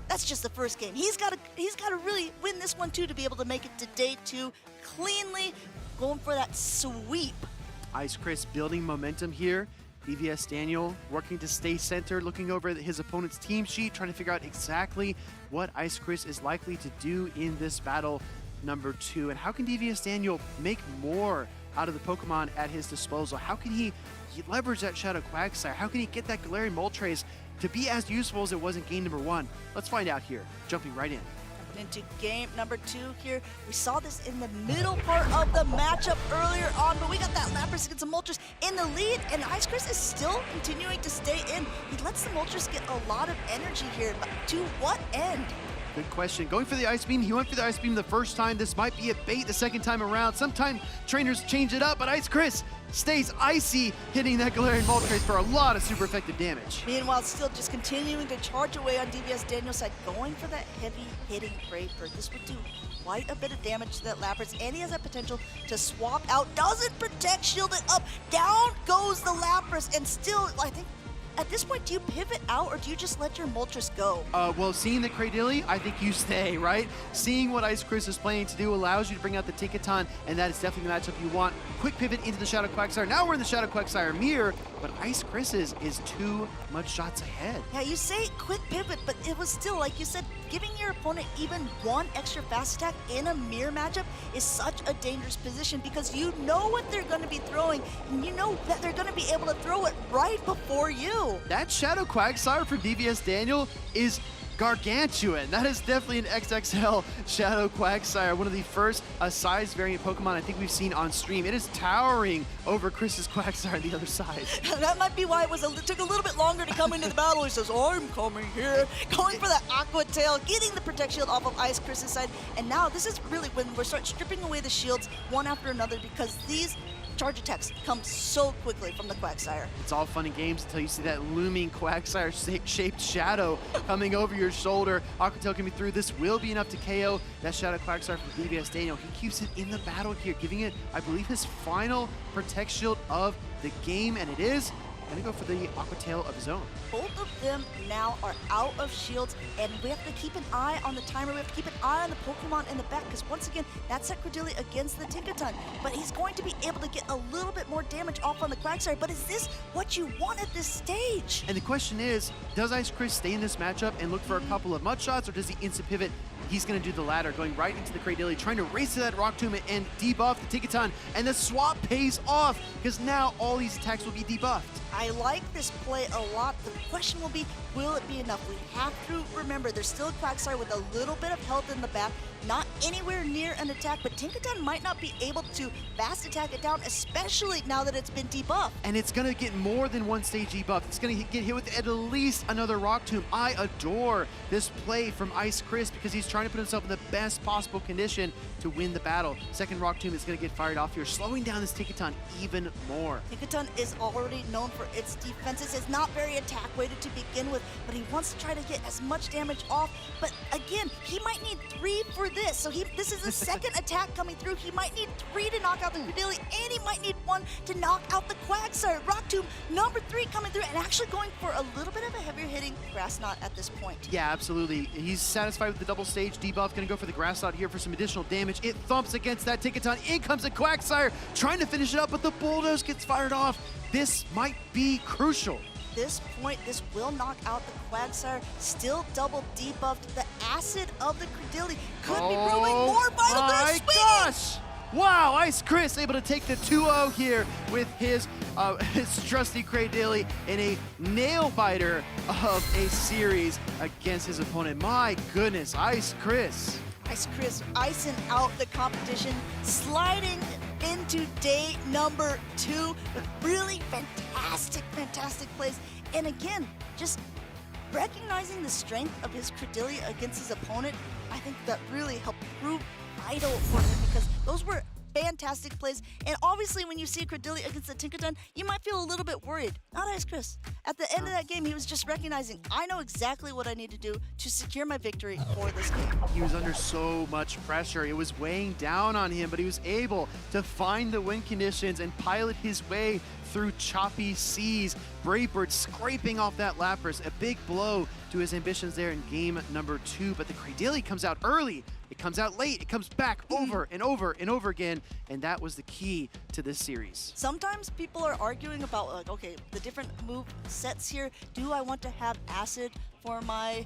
that's just the first game. He's got to really win this one too to be able to make it to day 2 cleanly, going for that sweep. Ice Chris building momentum here. DVS Daniel working to stay centered, looking over his opponent's team sheet, trying to figure out exactly what Ice Chris is likely to do in this battle number 2. And how can DVS Daniel make more out of the Pokemon at his disposal? How can he leverage that Shadow Quagsire? How can he get that Galarian Moltres to be as useful as it was in game number 1? Let's find out here, jumping right in. Into game number 2 here. We saw this in the middle part of the matchup earlier on, but we got that Lapras against the Moltres in the lead, and Ice Chris is still continuing to stay in. He lets the Moltres get a lot of energy here, but to what end? Good question. Going for the Ice Beam. He went for the Ice Beam the first time. This might be a bait the second time around. Sometimes trainers change it up, but Ice Chris stays icy, hitting that Galarian Moltres for a lot of super effective damage. Meanwhile, still just continuing to charge away on DVS Daniel's side, going for that heavy-hitting Brave Bird. This would do quite a bit of damage to that Lapras, and he has that potential to swap out. Doesn't protect, shield it up. Down goes the Lapras, and still, I think, at this point, do you pivot out or do you just let your Moltres go? Well, seeing the Cradilly, I think you stay, right? Seeing what Ice Chris is planning to do allows you to bring out the Tinkaton, and that is definitely the matchup you want. Quick pivot into the Shadow Quagsire. Now we're in the Shadow Quagsire mirror, but Ice Chris's is too much shots ahead. Yeah, you say quick pivot, but it was still, like you said, giving your opponent even 1 extra fast attack in a mirror matchup is such a dangerous position because you know what they're going to be throwing, and you know that they're going to be able to throw it right before you. That Shadow Quagsire for DVS Daniel is gargantuan. That is definitely an XXL Shadow Quagsire, one of the first size variant Pokemon I think we've seen on stream. It is towering over Chris's Quagsire on the other side. That might be why it took a little bit longer to come into the battle. He says, I'm coming here. Going for that Aqua Tail, getting the Protect Shield off of Ice Chris's side. And now this is really when we're start stripping away the shields one after another, because these charge attacks come so quickly from the Quagsire. It's all fun and games until you see that looming Quagsire-shaped shadow coming over your shoulder. Aqua Tail coming through. This will be enough to KO that Shadow Quagsire from DBS Daniel. He keeps it in the battle here, giving it, I believe, his final Protect Shield of the game, and it is gonna go for the Aqua Tail of his own. Both of them now are out of shields, and we have to keep an eye on the timer. We have to keep an eye on the Pokemon in the back, because once again, that's that Credilli against the Tinkaton. But he's going to be able to get a little bit more damage off on the Quagsire, but is this what you want at this stage? And the question is, does Ice Chris stay in this matchup and look for a couple of mud shots, or does he instant pivot? He's going to do the latter, going right into the Cradilli, trying to race to that Rock Tomb and debuff the Tinkaton, and the swap pays off, because now all these attacks will be debuffed. I like this play a lot. The question will be, will it be enough? We have to remember, there's still a Quagsire with a little bit of health in the back, not anywhere near an attack, but Tinkaton might not be able to fast attack it down, especially now that it's been debuffed. And it's going to get more than one stage debuff. It's going to get hit with at least another Rock Tomb. I adore this play from Ice Chris, because he's trying to put himself in the best possible condition to win the battle. Second Rock Tomb is going to get fired off here, slowing down this Tinkaton even more. Tinkaton is already known for its defenses. It's not very attack weighted to begin with, but he wants to try to get as much damage off. But again, he might need 3 for this. So this is the second attack coming through. He might need 3 to knock out the Credilli, and he might need 1 to knock out the Quagsire. Rock Tomb number 3 coming through, and actually going for a little bit of a heavier hitting Grass Knot at this point. Yeah, absolutely. He's satisfied with the double stage debuff. Going to go for the Grass Knot here for some additional damage. It thumps against that Tinkaton. In comes the Quagsire, trying to finish it up, but the Bulldoze gets fired off. This might be crucial. This point, this will knock out the Quagsire. Still double debuffed. The acid of the Credilli could be brewing more vital. My gosh! Wow, Ice Chris able to take the 2-0 here with his trusty Cradilli in a nail biter of a series against his opponent. My goodness, Ice Chris. Ice Chris icing out the competition, sliding into day number 2 with really fantastic plays. And again, just recognizing the strength of his Credilli against his opponent, I think that really helped prove vital for him, because those were fantastic plays. And obviously, when you see Credilli against the Tinkaton, you might feel a little bit worried. Not Ice Chris. At the end of that game, he was just recognizing, I know exactly what I need to do to secure my victory for this game. He was under so much pressure. It was weighing down on him, but he was able to find the win conditions and pilot his way through choppy seas. Brave Bird scraping off that Lapras. A big blow to his ambitions there in game number 2, but the Credilli comes out early. It comes out late. It comes back over and over and over again, and that was the key to this series. Sometimes people are arguing about, like, okay, the different move sets here. Do I want to have Acid for my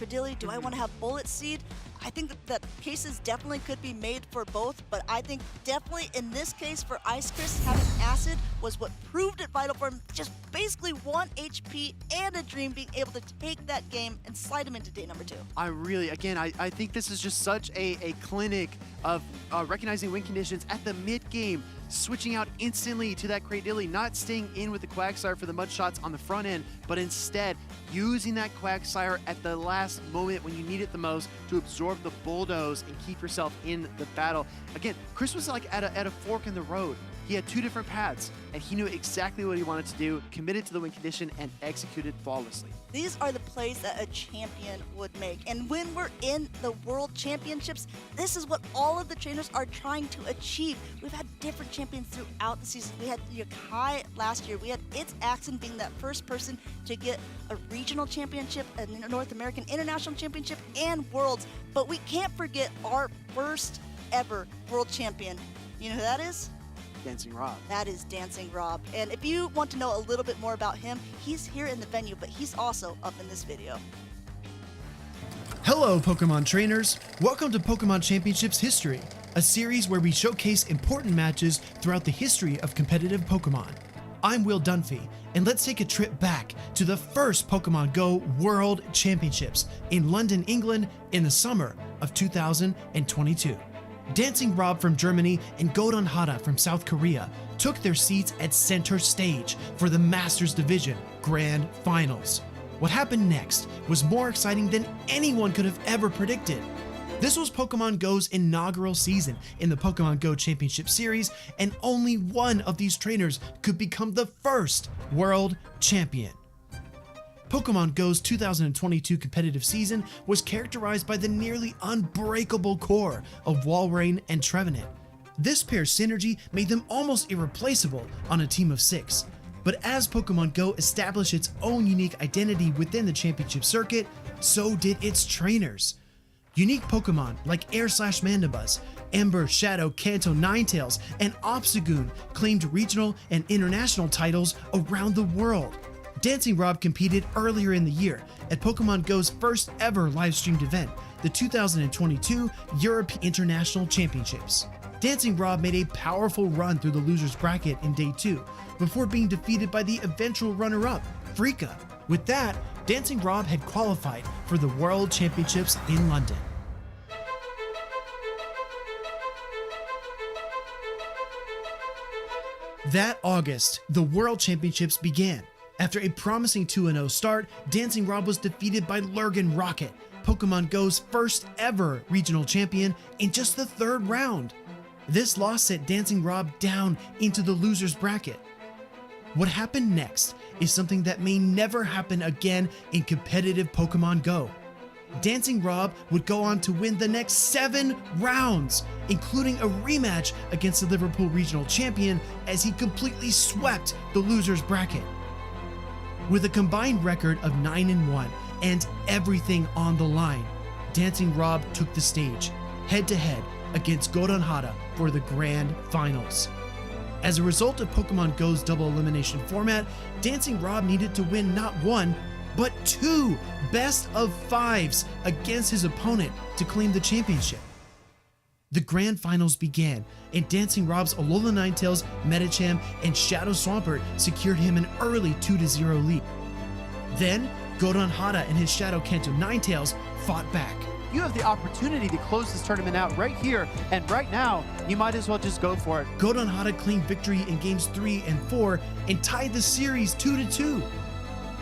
Credilli? Do I want to have Bullet Seed? I think that cases definitely could be made for both, but I think definitely in this case for Ice Chris, having Acid was what proved it vital for him. Just basically 1 HP and a dream, being able to take that game and slide him into day number 2. I think this is just such a clinic of recognizing win conditions at the mid-game, switching out instantly to that Cradilli, not staying in with the Quagsire for the mud shots on the front end, but instead using that Quagsire at the last moment when you need it the most to absorb the Bulldoze and keep yourself in the battle. Again, Chris was like at a fork in the road. He had 2 different paths, and he knew exactly what he wanted to do, committed to the win condition, and executed flawlessly. These are the plays that a champion would make. And when we're in the World Championships, this is what all of the trainers are trying to achieve. We've had different champions throughout the season. We had Yakai last year. We had It's Axon being that first person to get a regional championship, a North American International Championship, and Worlds. But we can't forget our first ever World Champion. You know who that is? Dancing Rob. That is Dancing Rob. And if you want to know a little bit more about him, he's here in the venue, but he's also up in this video. Hello, Pokemon trainers. Welcome to Pokemon Championships History, a series where we showcase important matches throughout the history of competitive Pokemon. I'm Will Dunphy, And let's take a trip back to the first Pokemon Go World Championships in London, England in the summer of 2022. Dancing Rob from Germany and Godon Hada from South Korea took their seats at center stage for the Masters Division Grand Finals. What happened next was more exciting than anyone could have ever predicted. This was Pokemon Go's inaugural season in the Pokemon Go Championship Series, and only one of these trainers could become the first world champion. Pokemon Go's 2022 competitive season was characterized by the nearly unbreakable core of Walrein and Trevenant. This pair's synergy made them almost irreplaceable on a team of 6. But as Pokemon Go established its own unique identity within the championship circuit, so did its trainers. Unique Pokemon like Air/Mandibuzz, Ember, Shadow, Kanto, Ninetales, and Obstagoon claimed regional and international titles around the world. Dancing Rob competed earlier in the year at Pokemon Go's first ever live-streamed event, the 2022 Europe International Championships. Dancing Rob made a powerful run through the losers bracket in Day 2, before being defeated by the eventual runner-up, Freaka. With that, Dancing Rob had qualified for the World Championships in London. That August, the World Championships began. After a promising 2-0 start, Dancing Rob was defeated by Lurgan Rocket, Pokemon Go's first ever regional champion, in just the 3rd round. This loss set Dancing Rob down into the losers bracket. What happened next is something that may never happen again in competitive Pokemon Go. Dancing Rob would go on to win the next 7 rounds, including a rematch against the Liverpool regional champion as he completely swept the losers bracket. With a combined record of 9-1 and everything on the line, Dancing Rob took the stage, head-to-head against Godon Hada for the Grand Finals. As a result of Pokemon Go's double elimination format, Dancing Rob needed to win not 1, but 2 best of 5s against his opponent to claim the championship. The Grand Finals began, and Dancing Rob's Alola Ninetales, Medicham, and Shadow Swampert secured him an early 2-0 lead. Then, Godon Hada and his Shadow Kanto Ninetales fought back. You have the opportunity to close this tournament out right here and right now. You might as well just go for it. Godon Hada claimed victory in games 3 and 4 and tied the series 2-2.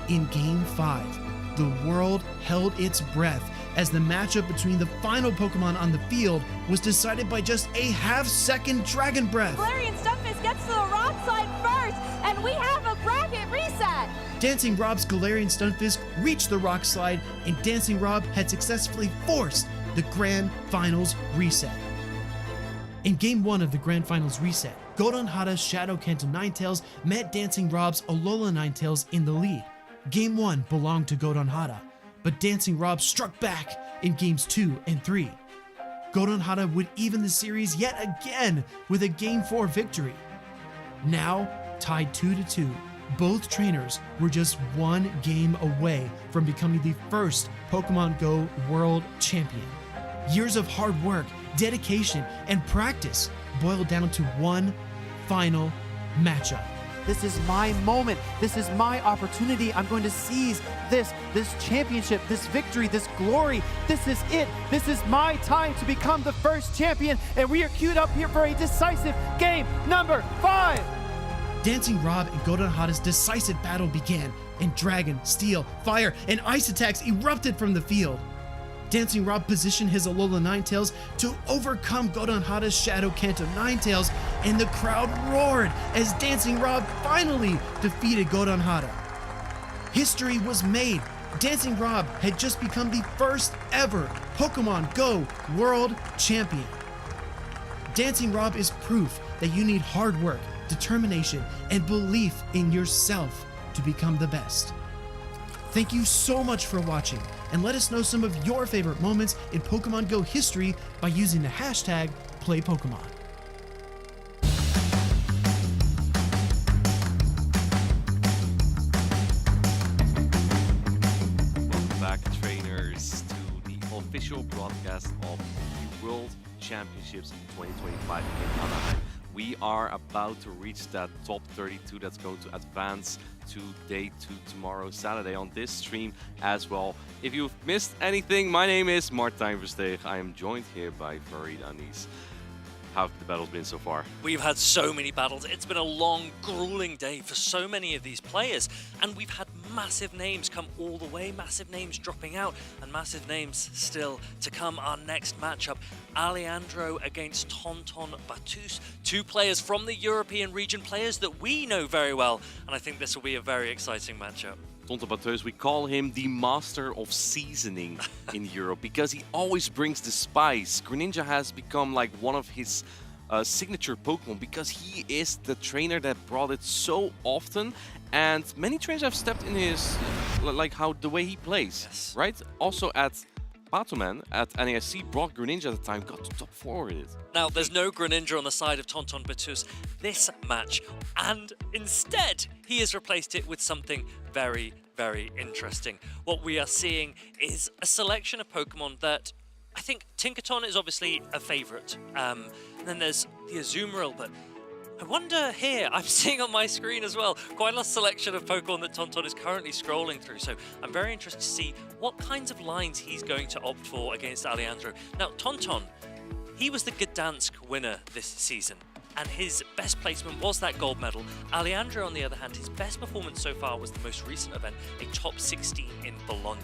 In Game 5, the world held its breath as the matchup between the final Pokemon on the field was decided by just a half-second Dragon Breath. Galarian Stunfisk gets to the rock slide first, and we have a bracket reset. Dancing Rob's Galarian Stunfisk reached the rock slide, and Dancing Rob had successfully forced the Grand Finals reset. In Game 1 of the Grand Finals reset, Godon Hada's Shadow Kanto Ninetales met Dancing Rob's Alola Ninetales in the lead. Game 1 belonged to Godon Hada, but Dancing Rob struck back in Games 2 and 3. Godon Hada would even the series yet again with a Game 4 victory. Now, tied 2-2, both trainers were just 1 game away from becoming the first Pokemon Go World Champion. Years of hard work, dedication, and practice boiled down to one final matchup. This is my moment. This is my opportunity. I'm going to seize this championship, this victory, this glory. This is it. This is my time to become the first champion. And we are queued up here for a decisive game number 5. Dancing Rob and Godon Hada's decisive battle began, and Dragon, Steel, Fire, and Ice attacks erupted from the field. Dancing Rob positioned his Alola Ninetales to overcome Godon Hada's Shadow Kanto Ninetales, and the crowd roared as Dancing Rob finally defeated Godon Hada. History was made. Dancing Rob had just become the first ever Pokemon Go World Champion. Dancing Rob is proof that you need hard work, determination, and belief in yourself to become the best. Thank you so much for watching, and let us know some of your favorite moments in Pokemon Go history by using the hashtag #PlayPokemon. Welcome back, trainers, to the official broadcast of the World Championships 2025 in Anaheim. we are about to reach that top 32 that's going to advance to day 2 tomorrow, Saturday, on this stream as well. If you've missed anything, my name is Martijn Versteeg. I am joined here by Farid Anis. How have the battles been so far? We've had so many battles. It's been a long, grueling day for so many of these players. And we've had massive names come all the way, massive names dropping out, and massive names still to come. Our next matchup, Alejandro against Tonton Batus. Two players from the European region, players that we know very well. And I think this will be a very exciting matchup. Tonton Batus, we call him the master of seasoning in Europe because he always brings the spice. Greninja has become like one of his signature Pokemon because he is the trainer that brought it so often, and many trainers have stepped in his, like how the way he plays, yes. Right? Also at Patoman at NASC brought Greninja at the time, got to top 4 with it. Now, there's no Greninja on the side of Tonton Batus this match, and instead, he has replaced it with something very, very interesting. What we are seeing is a selection of Pokemon that I think Tinkaton is obviously a favorite. And then there's the Azumarill, but I wonder here, I'm seeing on my screen as well, quite a selection of Pokemon that Tonton is currently scrolling through. So I'm very interested to see what kinds of lines he's going to opt for against Alejandro. Now, Tonton, he was the Gdansk winner this season, and his best placement was that gold medal. Alejandro, on the other hand, his best performance so far was the most recent event, a top 16 in Bologna.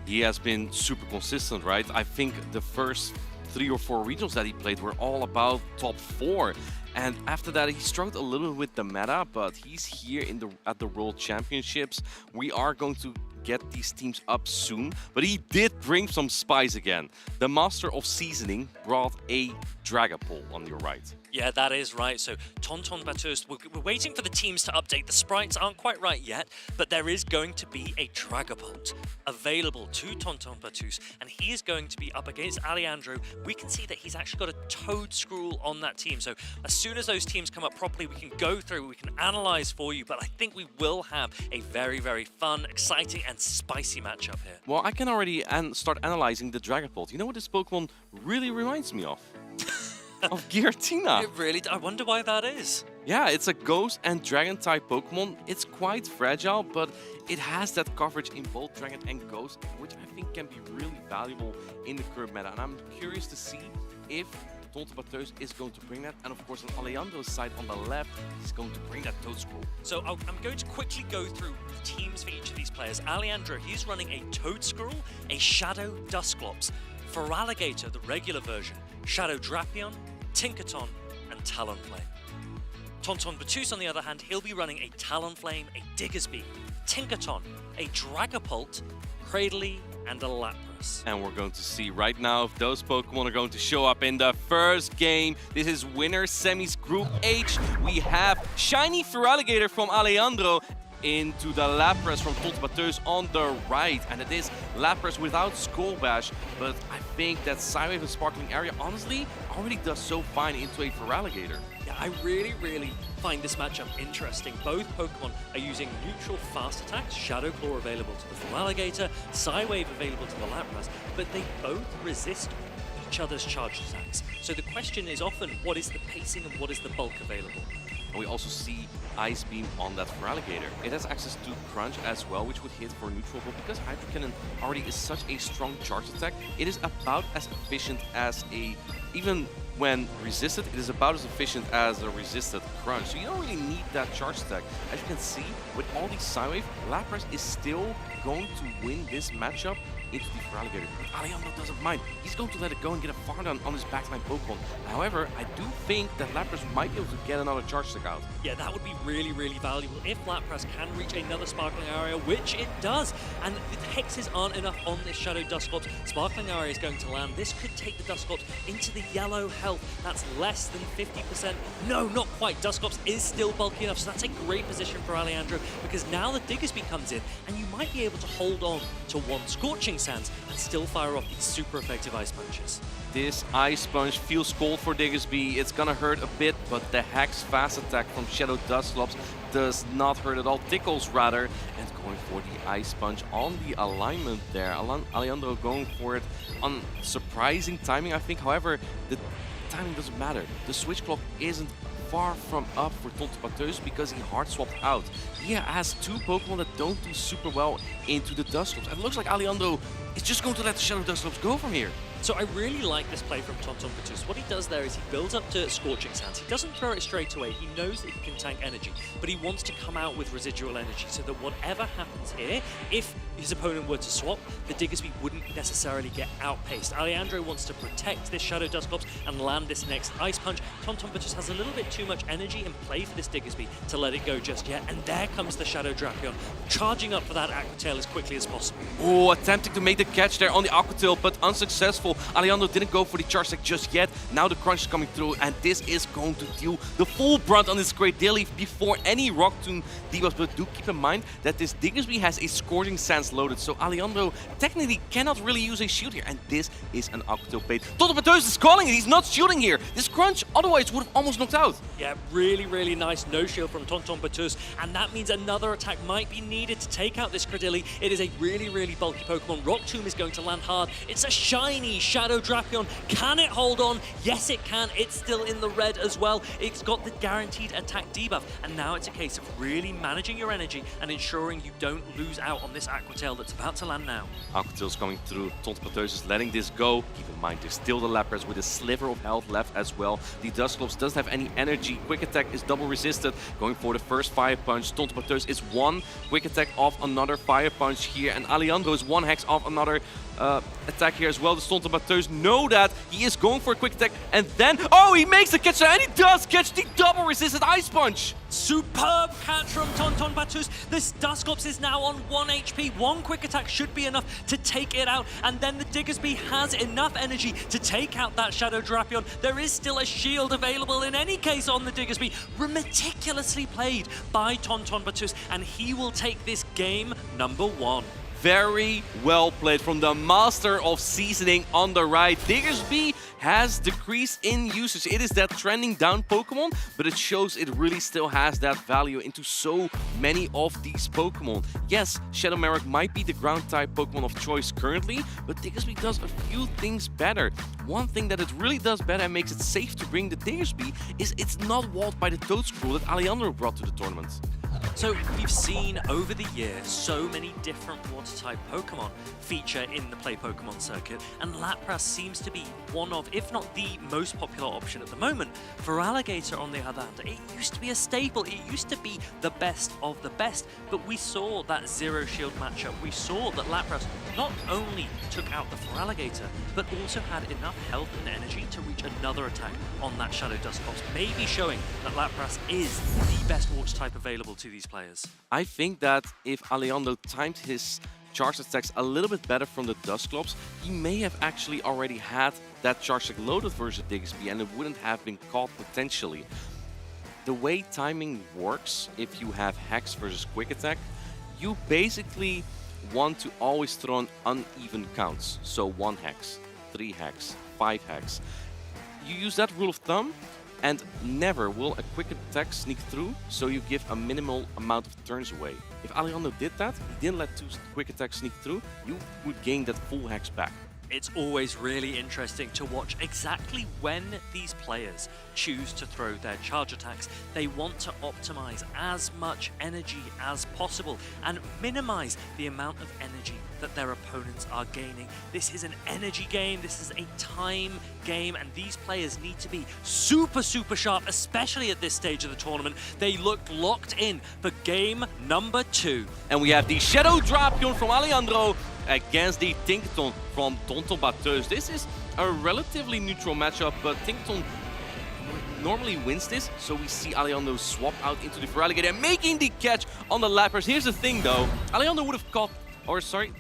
He has been super consistent, right? I think the first 3 or 4 regionals that he played were all about top 4. And after that, he struggled a little with the meta, but he's here at the World Championships. We are going to get these teams up soon, but he did bring some spice again. The master of seasoning brought a Dragapult on your right. Yeah, that is right. So Tonton Batus, we're waiting for the teams to update. The sprites aren't quite right yet, but there is going to be a Dragapult available to Tonton Batus, and he is going to be up against Alejandro. We can see that he's actually got a Toedscruel on that team. So as soon as those teams come up properly, we can go through, we can analyze for you, but I think we will have a very, very fun, exciting, and spicy matchup here. Well, I can already start analyzing the Dragapult. You know what this Pokemon really reminds me of? Of Giratina. It really, I wonder why that is. Yeah, it's a ghost and dragon type Pokemon. It's quite fragile, but it has that coverage in both dragon and ghost, which I think can be really valuable in the current meta. And I'm curious to see if Tonton Batus is going to bring that. And of course, on Alejandro's side on the left, he's going to bring that Toedscruel. So I'm going to quickly go through the teams for each of these players. Alejandro, he's running a Toedscruel, a Shadow Dusclops. For Alligator, the regular version, Shadow Drapion, Tinkaton, and Talonflame. Tonton Batus, on the other hand, he'll be running a Talonflame, a Diggersby, Tinkaton, a Dragapult, Cradily, and a Lapras. And we're going to see right now if those Pokemon are going to show up in the first game. This is winner semis Group H. We have Shiny Feraligatr from Alejandro into the Lapras from Tonton Batus on the right. And it is Lapras without Skull Bash, but I think that Psywave and Sparkling Area honestly already does so fine into a Feraligatr. Yeah, I really, really find this matchup interesting. Both Pokemon are using neutral fast attacks, Shadow Claw available to the Feraligatr, Psywave available to the Lapras, but they both resist each other's charged attacks. So the question is often, what is the pacing and what is the bulk available? And we also see Ice Beam on that Feraligatr. It has access to Crunch as well, which would hit for neutral, but because Hydro Cannon already is such a strong charge attack, it is about as efficient as even when resisted, it is about as efficient as a resisted Crunch. So you don't really need that charge attack. As you can see, with all these Psywave, Lapras is still going to win this matchup into the Feraligatr. Alejandro doesn't mind. He's going to let it go and get a far down on his backline Pokemon. However, I do think that Lapras might be able to get another charge attack out. Yeah, that would be really, really valuable if Lapras can reach another Sparkling Area, which it does. And the Hexes aren't enough on this Shadow Dusclops. Sparkling Area is going to land. This could take the Dusclops into the yellow health. That's less than 50%. No, not quite. Dusclops is still bulky enough, so that's a great position for Alejandro, because now the Diggersby comes in, and you might be able to hold on to one Scorching Sands and still fire off these super effective Ice Punches. This Ice Punch feels cold for Diggersby. It's gonna hurt a bit, but the Hex fast attack from Shadow Dusclops does not hurt at all. Tickles rather, and going for the Ice Punch on the alignment there. Alejandro going for it on surprising timing, I think. However, the timing doesn't matter. The switch clock isn't far from up for Tonton because he hard swapped out. He has 2 Pokemon that don't do super well into the Dusclops. And it looks like Alejandro is just going to let the Shadow Dusclops go from here. So I really like this play from Tonton Patus. What he does there is he builds up to Scorching Sands. He doesn't throw it straight away. He knows that he can tank energy, but he wants to come out with residual energy so that whatever happens here, if his opponent were to swap, the Diggersby wouldn't necessarily get outpaced. Alejandro wants to protect this Shadow Dusclops and land this next Ice Punch. Tonton Patus has a little bit too much energy and play for this Diggersby to let it go just yet, and there comes the Shadow Drapion, charging up for that Aqua Tail as quickly as possible. Oh, attempting to make the catch there on the Aqua Tail, but unsuccessful. Alejandro didn't go for the charge attack just yet. Now the crunch is coming through, and this is going to deal the full brunt on this Great Dilly before any Rock Tomb debuffs. But do keep in mind that this Diggersby has a Scorching Sands loaded, so Alejandro technically cannot really use a shield here, and this is an Aqua Tail bait. Tonton Patus is calling it, he's not shooting here. This crunch otherwise would have almost knocked out. Yeah, really, really nice no shield from Tonton Patus, and that means another attack might be needed to take out this Cradilly. It is a really, really bulky Pokemon. Rock Tomb is going to land hard. It's a shiny Shadow Drapion. Can it hold on? Yes, it can. It's still in the red as well. It's got the guaranteed attack debuff, and now it's a case of really managing your energy and ensuring you don't lose out on this Aqua Tail that's about to land now. Aqua Tail's coming through. Tonton Patus is letting this go. Keep in mind, there's still the Lapras with a sliver of health left as well. The Dusclops doesn't have any energy. Quick attack is double resisted. Going for the first Fire Punch. Tonton Patus is 1 quick attack off another Fire Punch here, and Alejandro is 1 hex off another attack here as well. The Tonton Patus know that. He is going for a quick attack, and then, oh, he makes the catch, and he does catch the double resisted Ice Punch. Superb catch from Tonton Patus. This Dusclops is now on 1 HP. 1 quick attack should be enough to take it out, and then the Diggersby has enough energy to take out that Shadow Drapion. There is still a shield available in any case on the Diggersby. Meticulously played by Tonton Patus, and he will take this game number 1. Very well played from the master of seasoning on the right. Diggersby has decreased in usage. It is that trending down Pokemon, but it shows it really still has that value into so many of these Pokemon. Yes, Shadow Marek might be the ground type Pokemon of choice currently, but Diggersby does a few things better. One thing that it really does better and makes it safe to bring the Diggersby is it's not walled by the Toedscruel that Alejandro brought to the tournament. So we've seen over the years so many different water-type Pokemon feature in the Play Pokemon circuit, and Lapras seems to be one of, if not the most popular option at the moment. For Alligator, on the other hand, it used to be a staple. It used to be the best of the best, but we saw that Zero Shield matchup. We saw that Lapras not only took out the Feraligatr, but also had enough health and energy to reach another attack on that Shadow Dusclops, maybe showing that Lapras is the best water type available to these players. I think that if Alejandro timed his charge attacks a little bit better from the Dusclops, he may have actually already had that charge attack loaded versus Diggersby, and it wouldn't have been caught potentially. The way timing works, if you have Hex versus Quick Attack, you basically want to always throw on uneven counts. So 1 Hex, 3 Hex, 5 Hex. You use that rule of thumb, and never will a quick attack sneak through, so you give a minimal amount of turns away. If Alejandro did that, he didn't let 2 quick attacks sneak through, you would gain that full Hex back. It's always really interesting to watch exactly when these players choose to throw their charge attacks. They want to optimize as much energy as possible and minimize the amount of energy that their opponents are gaining. This is an energy game, this is a time game, and these players need to be super sharp, especially at this stage of the tournament. They look locked in for game number 2. And we have the Shadow Drapion from Alejandro against the Tinkaton from Tonton Patus. This is a relatively neutral matchup, but Tinkaton normally wins this, so we see Alejandro swap out into the Feraligatr, making the catch on the Lapras. Here's the thing though, Alejandro would have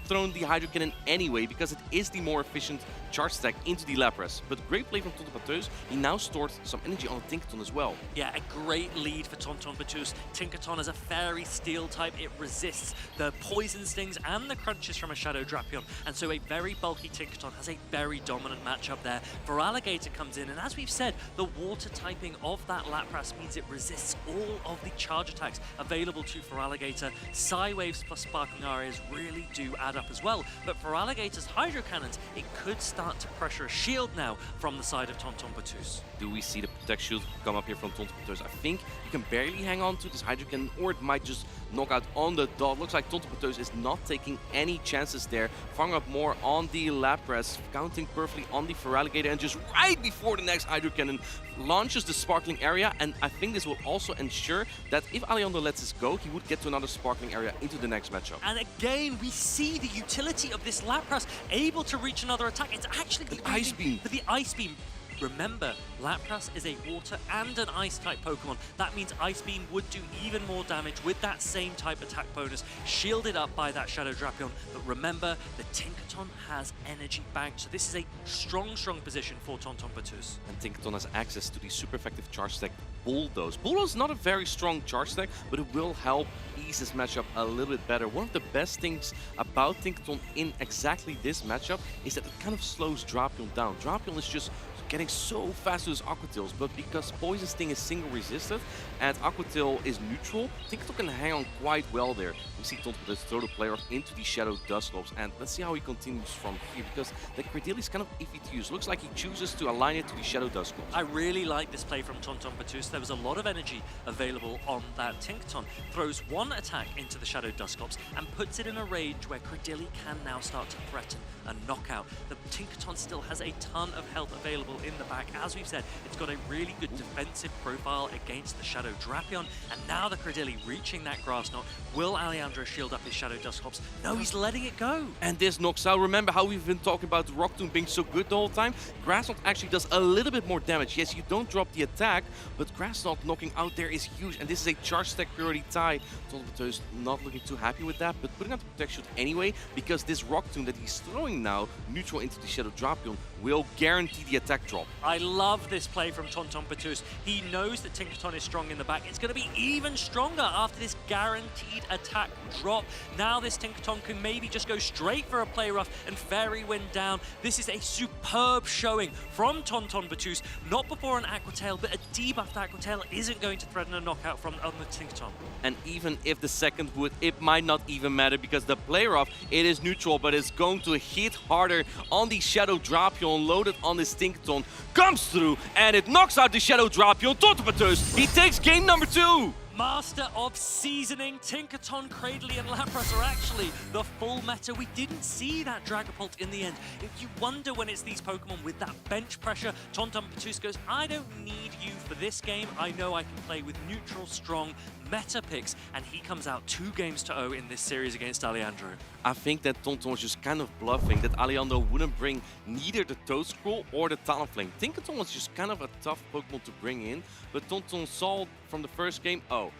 thrown the Hydro Cannon anyway, because it is the more efficient charge stack into the Lapras. But great play from Tonton Patus. He now stored some energy on the Tinkaton as well. Yeah, a great lead for Tonton Patus. Tinkaton is a fairy steel type. It resists the poison stings and the crunches from a Shadow Drapion. And so a very bulky Tinkaton has a very dominant matchup there. Feraligatr comes in, and as we've said, the water typing of that Lapras means it resists all of the charge attacks available to Feraligatr. Psy Waves plus Sparkling Aria is really really do add up as well. But for Alligator's Hydro Cannons, it could start to pressure a shield now from the side of Tonton Batus. Do we see the Protect Shield come up here from Tonton Batus? I think you can barely hang on to this Hydro Cannon, or it might just knock out on the dot. Looks like Tonton Batus is not taking any chances there. Farming up more on the Lapras, counting perfectly on the Feraligatr, and just right before the next Hydro Cannon launches the Sparkling area. And I think this will also ensure that if Alejandro lets this go, he would get to another Sparkling area into the next matchup. And again, we see the utility of this Lapras able to reach another attack. It's actually the Ice Beam. For the Ice Beam. Remember, Lapras is a water and an ice type Pokemon. That means Ice Beam would do even more damage with that same type attack bonus, shielded up by that Shadow Drapion. But remember, the Tinkaton has energy banked, so this is a strong position for Tonton Batus. And Tinkaton has access to the super effective charge stack Bulldoze. Bulldoze is not a very strong charge stack, but it will help ease this matchup a little bit better. One of the best things about Tinkaton in exactly this matchup is that it kind of slows Drapion down. Drapion is just getting so fast to his Aqua Tails, but because Poison Sting is single resisted and Aqua Tail is neutral, Tinkaton can hang on quite well there. We see Tonton Batus throw the player off into the Shadow Dusclops, and let's see how he continues from here, because the Credilli is kind of iffy to use. Looks like he chooses to align it to the Shadow Dusclops. I really like this play from Tonton Batus. There was a lot of energy available on that Tinkaton. Throws one attack into the Shadow Dusclops and puts it in a range where Credilli can now start to threaten a knockout. The Tinkaton still has a ton of health available in the back. As we've said, it's got a really good defensive profile against the Shadow Drapion, and now the Credilli reaching that Grass Knot. Will Alejandro shield up his Shadow Dusclops? No, he's letting it go. And this knocks out. Remember how we've been talking about Rock Tomb being so good the whole time? Grass Knot actually does a little bit more damage. Yes, you don't drop the attack, but Grass Knot knocking out there is huge, and this is a charge stack priority tie. Tonton Batus not looking too happy with that, but putting out the Protect Shield anyway, because this Rock Tomb that he's throwing now, neutral into the Shadow Drapion, will guarantee the attack drop. I love this play from Tonton Batus. He knows that Tinkaton is strong in the back. It's going to be even stronger after this guaranteed attack drop. Now this Tinkaton can maybe just go straight for a play rough and Fairy Wind down. This is a superb showing from Tonton Batus. Not before an Aqua Tail, but a debuffed Aqua Tail isn't going to threaten a knockout from on the Tinkaton. And even if the second would, it might not even matter, because the play rough, it is neutral, but it's going to hit harder on the Shadow Drapion loaded on this Tinkaton. Comes through, and it knocks out the Shadow Drapion. Tonton Batus, he takes game number 2. Master of Seasoning, Tinkaton, Cradley, and Lapras are actually the full meta. We didn't see that Dragapult in the end. If you wonder when it's these Pokemon with that bench pressure, Tonton Batus goes, I don't need you for this game. I know I can play with neutral, strong meta picks, and he comes out 2-0 in this series against Alejandro. I think that Tonton was just kind of bluffing that Alejandro wouldn't bring neither the Toad Scroll or the Talonflame. Tinkaton was just kind of a tough Pokemon to bring in, but Tonton saw from the first game, oh,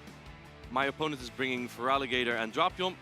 my opponent is bringing Feraligatr and Drapion.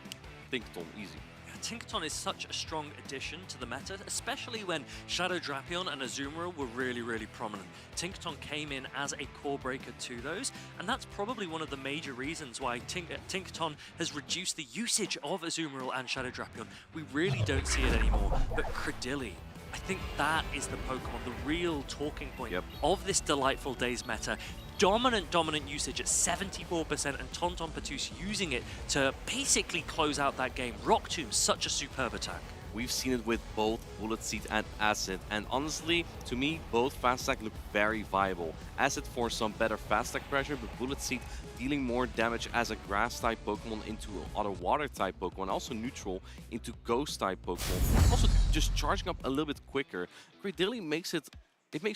Tinkaton, easy. Tinkaton is such a strong addition to the meta, especially when Shadow Drapion and Azumarill were really prominent. Tinkaton came in as a core breaker to those, and that's probably one of the major reasons why Tinkaton has reduced the usage of Azumarill and Shadow Drapion. We really don't see it anymore, but Credilli, I think that is the Pokemon, the real talking point of this Delightful Days meta. Dominant usage at 74%, and Tonton Batus using it to basically close out that game. Rock Tomb, such a superb attack. We've seen it with both Bullet Seed and Acid, and honestly, to me, both Fast Attack look very viable. Acid for some better Fast Attack pressure, but Bullet Seed dealing more damage as a Grass-type Pokemon into other Water-type Pokemon, also neutral into Ghost-type Pokemon. Also just charging up a little bit quicker. Credilli makes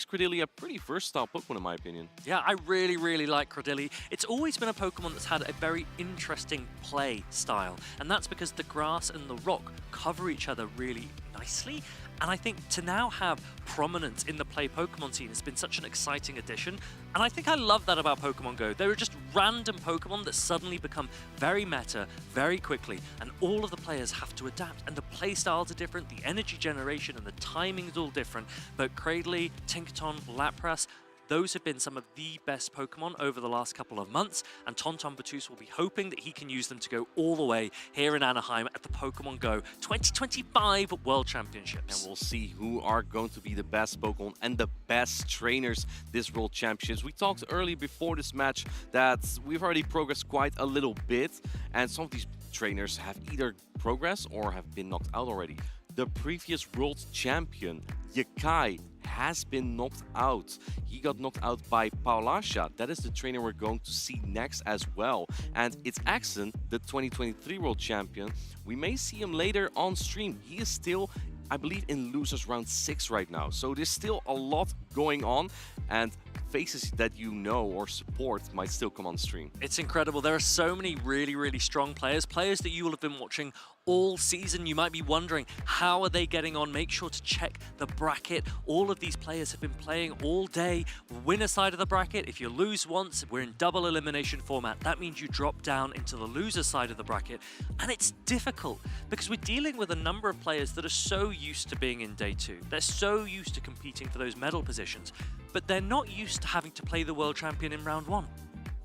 Credilli a pretty versatile Pokemon in my opinion. Yeah, I really like Credilli. It's always been a Pokemon that's had a very interesting play style, and that's because the grass and the rock cover each other really nicely. And I think to now have prominence in the play Pokemon scene has been such an exciting addition. And I think I love that about Pokemon Go. There are just random Pokemon that suddenly become very meta very quickly, and all of the players have to adapt. And the play styles are different, the energy generation and the timing is all different. But Cradley, Tinkaton, Lapras, those have been some of the best Pokemon over the last couple of months, and Tonton Batus will be hoping that he can use them to go all the way here in Anaheim at the Pokemon Go 2025 World Championships. And we'll see who are going to be the best Pokemon and the best trainers this World Championships. We talked early before this match that we've already progressed quite a little bit, and some of these trainers have either progressed or have been knocked out already. The previous world champion, Yakai, has been knocked out. He got knocked out by Paulasha. That is the trainer we're going to see next as well. And it's Axon, the 2023 world champion. We may see him later on stream. He is still, I believe, in losers round 6 right now. So there's still a lot going on, and faces that you know or support might still come on stream. It's incredible. There are so many really strong players that you will have been watching all season. You might be wondering, how are they getting on? Make sure to check the bracket. All of these players have been playing all day. Winner side of the bracket, if you lose once, we're in double elimination format. That means you drop down into the loser side of the bracket. And it's difficult because we're dealing with a number of players that are so used to being in day 2. They're so used to competing for those medal positions, but they're not used to having to play the world champion in round 1.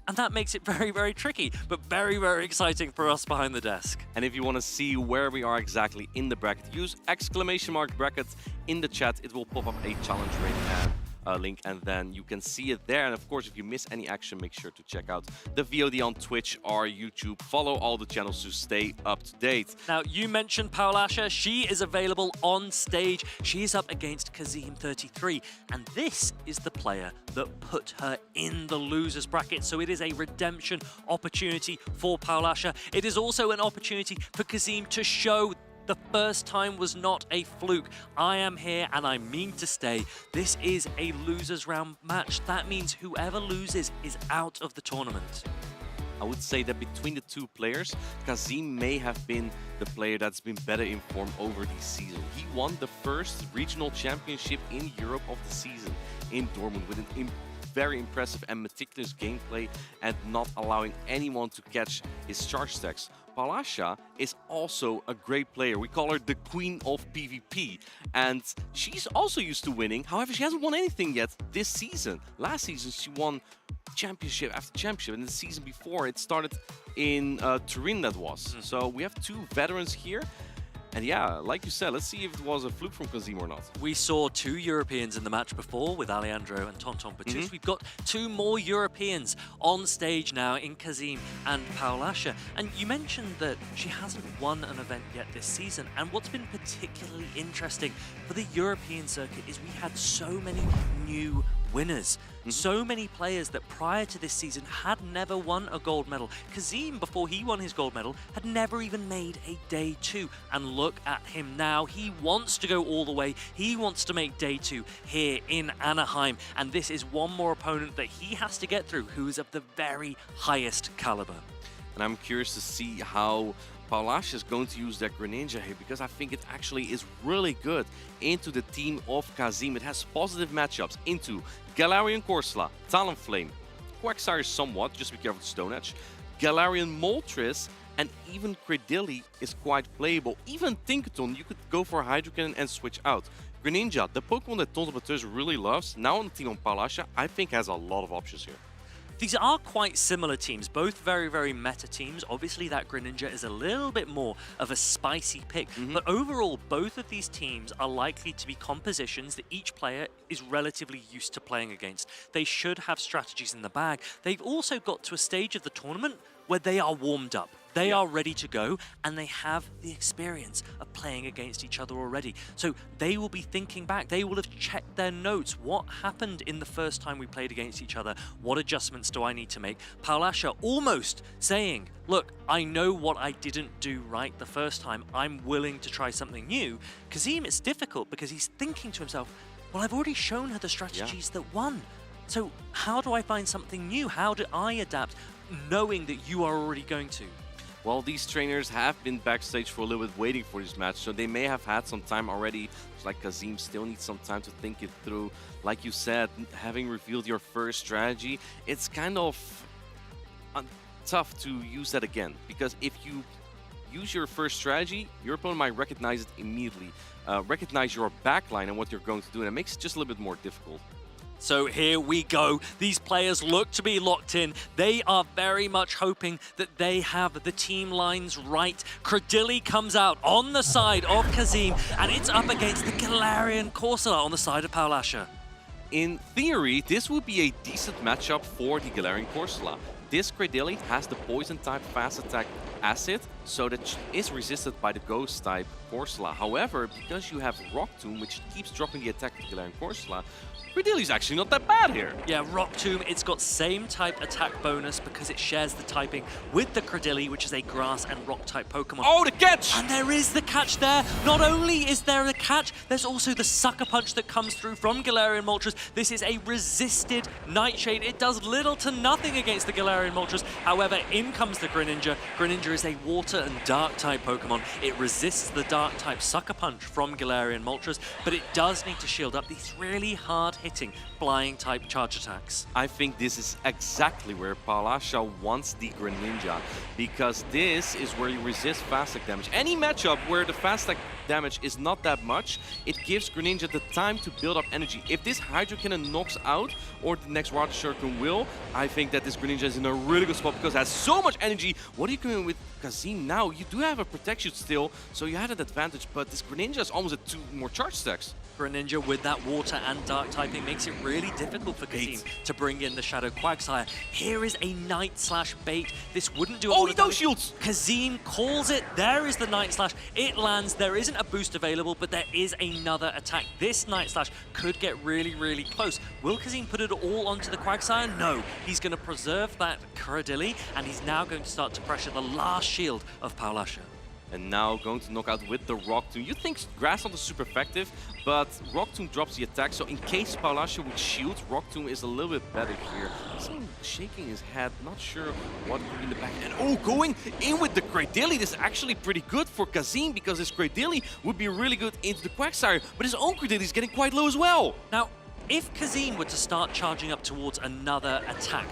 And that makes it very tricky, but very exciting for us behind the desk. And if you want to see where we are exactly in the bracket, use !bracket in the chat. It will pop up a challenge link, and then you can see it there. And of course, if you miss any action, make sure to check out the VOD on Twitch or YouTube. Follow all the channels to stay up to date. Now, you mentioned Paulasha. She is available on stage. She is up against Kazim33, and this is the player that put her in the losers bracket. So it is a redemption opportunity for Paulasha. It is also an opportunity for Kazim to show the first time was not a fluke. I am here and I mean to stay. This is a losers round match. That means whoever loses is out of the tournament. I would say that between the two players, Kazim may have been the player that's been better informed over the season. He won the first regional championship in Europe of the season in Dortmund with an very impressive and meticulous gameplay and not allowing anyone to catch his charge stacks. Paulasha is also a great player. We call her the queen of PvP, and she's also used to winning. However, she hasn't won anything yet this season. Last season, she won championship after championship, and the season before, it started in Turin, that was. So we have two veterans here. And yeah, like you said, let's see if it was a fluke from Kazim or not. We saw 2 Europeans in the match before with Alejandro and Tonton Batus. We've got 2 more Europeans on stage now in Kazim and Paulasha. And you mentioned that she hasn't won an event yet this season. And what's been particularly interesting for the European circuit is we had so many new winners. So many players that prior to this season had never won a gold medal. Kazim, before he won his gold medal, had never even made a day 2. And look at him now. He wants to go all the way. He wants to make day 2 here in Anaheim. And this is one more opponent that he has to get through, who is of the very highest caliber. And I'm curious to see how Paulasha is going to use that Greninja here, because I think it actually is really good into the team of Kazim. It has positive matchups into Galarian Corsola, Talonflame, Quagsire somewhat, just be careful with Stone Edge, Galarian Moltres, and even Credilli is quite playable. Even Tinkaton, you could go for Hydro Cannon and switch out. Greninja, the Pokemon that Tonton Batus really loves, now on the team on Paulasha, I think has a lot of options here. These are quite similar teams, both very meta teams. Obviously, that Greninja is a little bit more of a spicy pick, but overall, both of these teams are likely to be compositions that each player is relatively used to playing against. They should have strategies in the bag. They've also got to a stage of the tournament where they are warmed up. They are ready to go, and they have the experience of playing against each other already. So they will be thinking back. They will have checked their notes. What happened in the first time we played against each other? What adjustments do I need to make? Paulasha almost saying, look, I know what I didn't do right the first time. I'm willing to try something new. Kazim, it's difficult because he's thinking to himself, well, I've already shown her the strategies that won. So how do I find something new? How do I adapt, knowing that you are already going to? Well, these trainers have been backstage for a little bit waiting for this match, so they may have had some time already. It's like Kazim still needs some time to think it through. Like you said, having revealed your first strategy, it's kind of tough to use that again, because if you use your first strategy, your opponent might recognize it immediately, recognize your backline and what you're going to do, and it makes it just a little bit more difficult. So here we go. These players look to be locked in. They are very much hoping that they have the team lines right. Credilli comes out on the side of Kazim, and it's up against the Galarian Corsola on the side of Paulasha. In theory, this would be a decent matchup for the Galarian Corsola. This Credilli has the Poison type fast attack acid, so that is resisted by the Ghost type Corsola. However, because you have Rock Tomb, which keeps dropping the attack of the Galarian Corsola, Credilli's actually not that bad here. Yeah, Rock Tomb, it's got same type attack bonus because it shares the typing with the Credilli, which is a grass and rock type Pokemon. Oh, the catch! And there is the catch there. Not only is there a catch, there's also the Sucker Punch that comes through from Galarian Moltres. This is a resisted Nightshade. It does little to nothing against the Galarian Moltres. However, in comes the Greninja. Greninja is a water and dark type Pokemon. It resists the dark type Sucker Punch from Galarian Moltres, but it does need to shield up these really hard-hitting flying type charge attacks. I think this is exactly where Paulasha wants the Greninja, because this is where you resist fast attack damage. Any matchup where the fast attack damage is not that much, it gives Greninja the time to build up energy. If this Hydro Cannon knocks out, or the next Water Shuriken will, I think that this Greninja is in a really good spot because it has so much energy. What are you doing with Kazim now? You do have a protection still, so you had an advantage, but this Greninja is almost at 2 more charge stacks. Greninja with that water and dark typing makes it really difficult for Kazim to bring in the Shadow Quagsire. Here is a Night Slash bait. This wouldn't do a lot of damage. Shields! Kazim calls it. There is the Night Slash. It lands. There isn't a boost available, but there is another attack. This Night Slash could get really, really close. Will Kazim put it all onto the Quagsire? No. He's going to preserve that Credilli, and he's now going to start to pressure the last shield of Paulasha. And now going to knock out with the Rock Tomb. You think Grass Knot is super effective, but Rock Tomb drops the attack, so in case Paulasha would shield, Rock Tomb is a little bit better here. He's shaking his head, not sure what could be in the back. And oh, going in with the Credilli, this is actually pretty good for Kazim, because his Credilli would be really good into the Quagsire, but his own Credilli is getting quite low as well. Now, if Kazim were to start charging up towards another attack,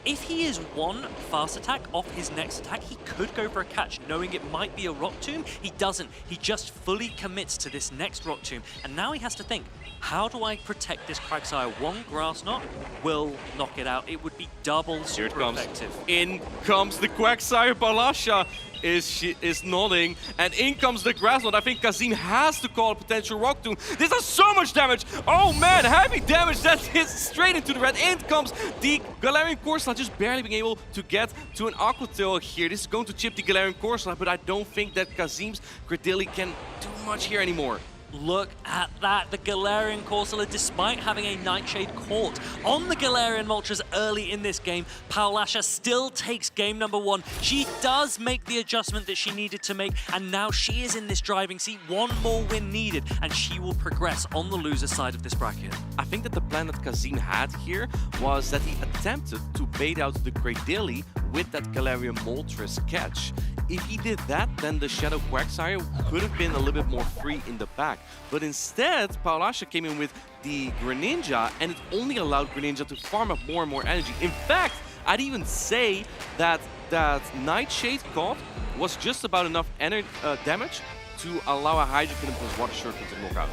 if he is one fast attack off his next attack, he could go for a catch, knowing it might be a Rock Tomb. He doesn't. He just fully commits to this next Rock Tomb. And now he has to think, how do I protect this Quagsire? One Grass Knot will knock it out. It would be double super effective. In comes the Quagsire. Paulasha is nodding, and in comes the Grass Knot. I think Kazim has to call a potential Rock Tomb. This does so much damage. Oh man, heavy damage that hits straight into the red. In comes the Galarian Corsola, just barely being able to get to an Aqua Tail here. This is going to chip the Galarian Corsola, but I don't think that Kazim's Credilli can do much here anymore. Look at that, the Galarian Corsola, despite having a Nightshade caught on the Galarian Moltres early in this game, Paulasha still takes game number 1. She does make the adjustment that she needed to make, and now she is in this driving seat. One more win needed, and she will progress on the loser side of this bracket. I think that the plan that Kazim had here was that he attempted to bait out the Credilli with that Galarian Moltres catch. If he did that, then the Shadow Quagsire could have been a little bit more free in the back. But instead, Paulasha came in with the Greninja, and it only allowed Greninja to farm up more and more energy. In fact, I'd even say that that Nightshade caught was just about enough damage to allow a Hydro Cannon plus Water Shuriken to knock out.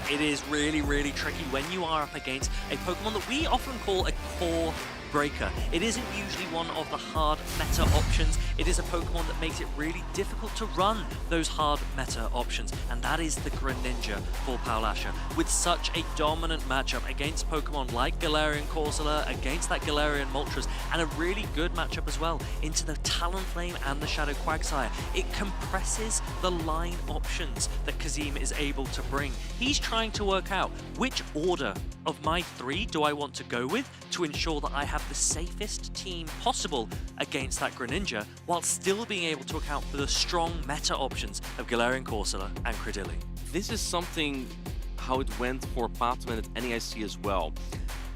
It is really, really tricky when you are up against a Pokemon that we often call a core breaker. It isn't usually one of the hard meta options. It is a Pokemon that makes it really difficult to run those hard meta options, and that is the Greninja for Paulasha. With such a dominant matchup against Pokemon like Galarian Corsola, against that Galarian Moltres, and a really good matchup as well into the Talonflame and the Shadow Quagsire, it compresses the line options that Kazim is able to bring. He's trying to work out which order of my 3 do I want to go with to ensure that I have the safest team possible against that Greninja, while still being able to account for the strong meta options of Galarian Corsola and Credilli. This is something how it went for Patman at NEIC as well.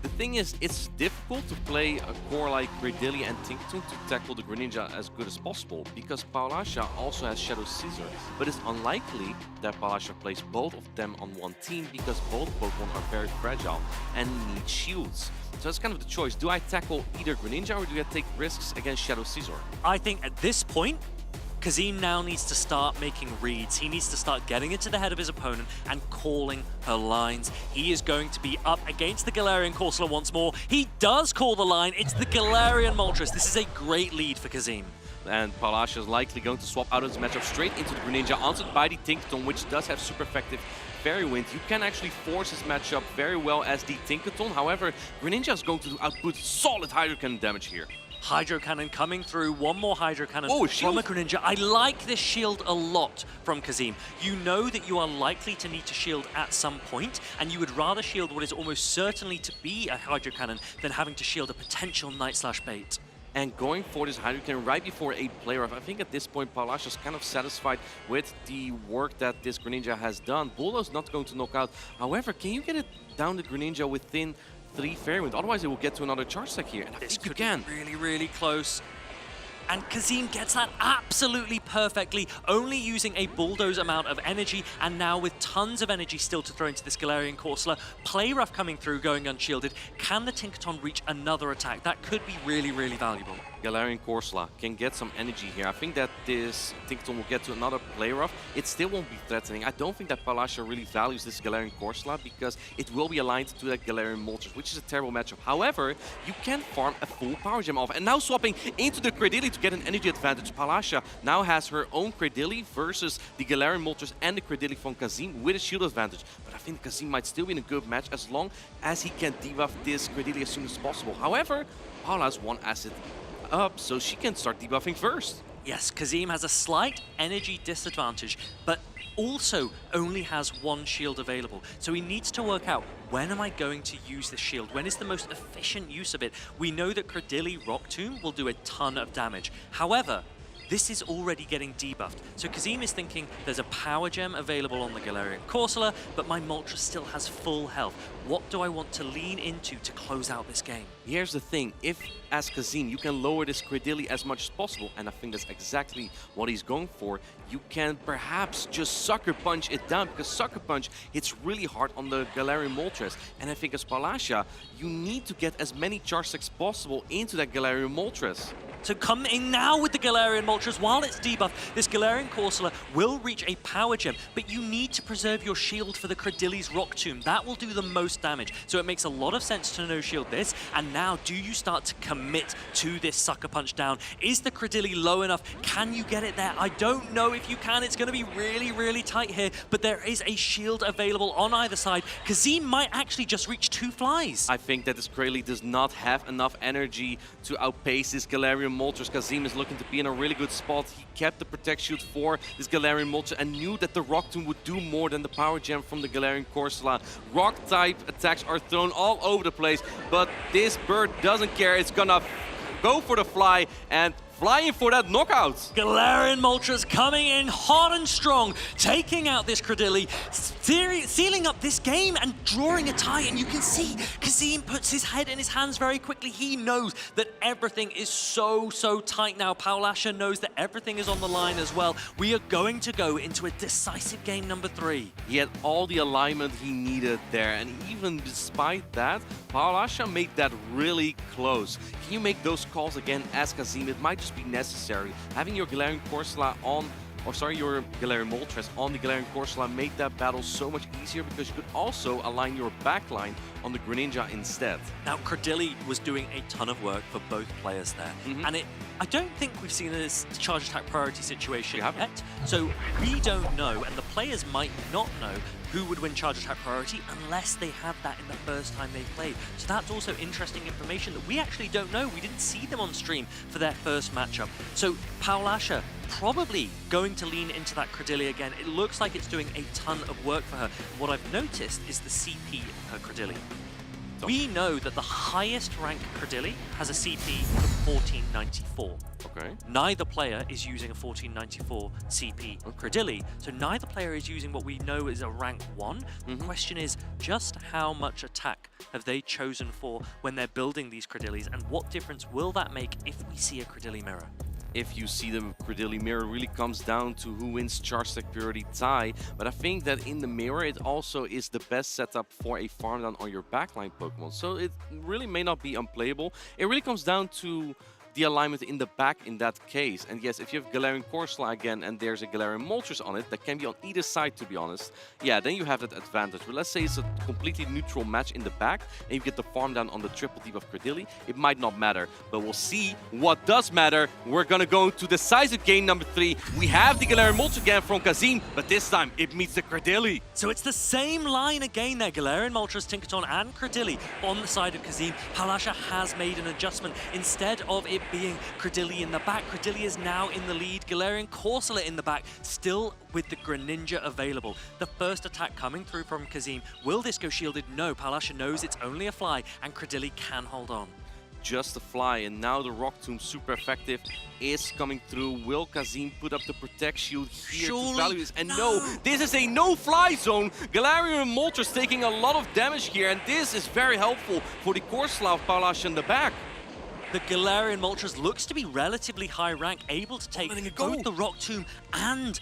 The thing is, it's difficult to play a core like Credilli and Tinkaton to tackle the Greninja as good as possible, because Paulasha also has Shadow Scissor, but it's unlikely that Paulasha plays both of them on one team, because both Pokemon are very fragile and need shields. So that's kind of the choice. Do I tackle either Greninja or do I take risks against Shadow Scissor? I think at this point, Kazim now needs to start making reads. He needs to start getting into the head of his opponent and calling her lines. He is going to be up against the Galarian Corsola once more. He does call the line. It's the Galarian Moltres. This is a great lead for Kazim. And Palasha is likely going to swap out of this matchup straight into the Greninja, answered by the Tinkaton, which does have super effective Fairy Wind. You can actually force this matchup very well as the Tinkaton. However, Greninja is going to output solid Hydro Cannon damage here. Hydro Cannon coming through, one more Hydro Cannon from a Greninja. I like this shield a lot from Kazim. You know that you are likely to need to shield at some point, and you would rather shield what is almost certainly to be a Hydro Cannon than having to shield a potential Night/Bait. And going for this Hydro Cannon right before a player off, I think at this point Palasha is kind of satisfied with the work that this Greninja has done. Bulldo's not going to knock out. However, can you get it down the Greninja within 3 Fairy Wind? Otherwise, it will get to another charge stack here. And I think you can. Really, really close. And Kazim gets that absolutely perfectly, only using a bulldoze amount of energy, and now with tons of energy still to throw into this Galarian Corsola. Play Rough coming through, going unshielded. Can the Tinkaton reach another attack? That could be really, really valuable. Galarian Corsola can get some energy here. I think that this Tinkaton will get to another Play Rough. It still won't be threatening. I don't think that Palasha really values this Galarian Corsola because it will be aligned to that Galarian Moltres, which is a terrible matchup. However, you can farm a full Power Gem off. And now swapping into the Credilli to get an energy advantage. Palasha now has her own Credilli versus the Galarian Moltres and the Credilli from Kazim with a shield advantage. But I think Kazim might still be in a good match as long as he can debuff this Credilli as soon as possible. However, Paula has one asset up, so she can start debuffing first. Yes, Kazim has a slight energy disadvantage, but also only has one shield available. So he needs to work out, when am I going to use this shield? When is the most efficient use of it? We know that Credilli Rock Tomb will do a ton of damage. However, this is already getting debuffed. So Kazim is thinking there's a Power Gem available on the Galarian Corsola, but my Moltres still has full health. What do I want to lean into to close out this game? Here's the thing, if as Kazim you can lower this Credilli as much as possible, and I think that's exactly what he's going for, you can perhaps just Sucker Punch it down, because Sucker Punch hits really hard on the Galarian Moltres. And I think as Palasha, you need to get as many charge stacks possible into that Galarian Moltres. So come in now with the Galarian Moltres while it's debuffed. This Galarian Corsola will reach a Power Gem, but you need to preserve your shield for the Credilli's Rock Tomb. That will do the most damage. So it makes a lot of sense to no-shield this. And now, do you start to commit to this Sucker Punch down? Is the Credilli low enough? Can you get it there? I don't know if you can. It's going to be really, really tight here, but there is a shield available on either side. Kazim might actually just reach 2 flies. I think that this Credilli does not have enough energy to outpace this Galarian Moltres. Kazim is looking to be in a really good spot. He kept the Protect Shield for this Galarian Moltres and knew that the Rock Tomb would do more than the Power Gem from the Galarian Corsola. Rock-type attacks are thrown all over the place, but this bird doesn't care. It's gonna go for the fly and flying for that knockout. Galarian Moltres coming in hot and strong, taking out this Credilli, sealing up this game and drawing a tie. And you can see Kazim puts his head in his hands very quickly. He knows that everything is so tight now. Palasha knows that everything is on the line as well. We are going to go into a decisive game number 3. He had all the alignment he needed there, and even despite that, Palasha made that really close. Can you make those calls again as Kazim? It might just be necessary. Having your Galarian Corsola on, your Galarian Moltres on the Galarian Corsola made that battle so much easier because you could also align your backline on the Greninja instead. Now, Credilli was doing a ton of work for both players there. And I don't think we've seen this charge attack priority situation yet. So we don't know, and the players might not know, who would win charge attack priority unless they had that in the first time they played. So that's also interesting information that we actually don't know. We didn't see them on stream for their first matchup. So Palasha probably going to lean into that Credilli again. It looks like it's doing a ton of work for her. What I've noticed is the CP of her Credilli. We know that the highest rank Credilli has a CP of 1494. Okay. Neither player is using a 1494 CP Credilli, so neither player is using what we know is a rank 1. The question is, just how much attack have they chosen for when they're building these Credillis, and what difference will that make if we see a Credilli mirror? If you see the Credilli mirror, really comes down to who wins charge stack priority tie. But I think that in the mirror, it also is the best setup for a farm down on your backline Pokemon. So it really may not be unplayable. It really comes down to the alignment in the back in that case. And yes, if you have Galarian Corsola again and there's a Galarian Moltres on it, that can be on either side, to be honest, yeah, then you have that advantage. But let's say it's a completely neutral match in the back and you get the farm down on the triple debuff Credilli, it might not matter. But we'll see what does matter. We're gonna go to decisive game number 3. We have the Galarian Moltres again from Kazim, but this time it meets the Credilli. So it's the same line again there. Galarian Moltres, Tinkaton and Credilli on the side of Kazim. Paulasha has made an adjustment. Instead of it being Credilli in the back, Credilli is now in the lead. Galarian Corsola in the back, still with the Greninja available. The first attack coming through from Kazim. Will this go shielded? No, Paulasha knows it's only a fly and Credilli can hold on. Just a fly, and now the Rock Tomb, super effective, is coming through. Will Kazim put up the Protect Shield here to value this? And no, this is a no-fly zone. Galarian Moltres taking a lot of damage here, and this is very helpful for the Corsola of Paulasha in the back. The Galarian Moltres looks to be relatively high rank, able to take both the Rock Tomb and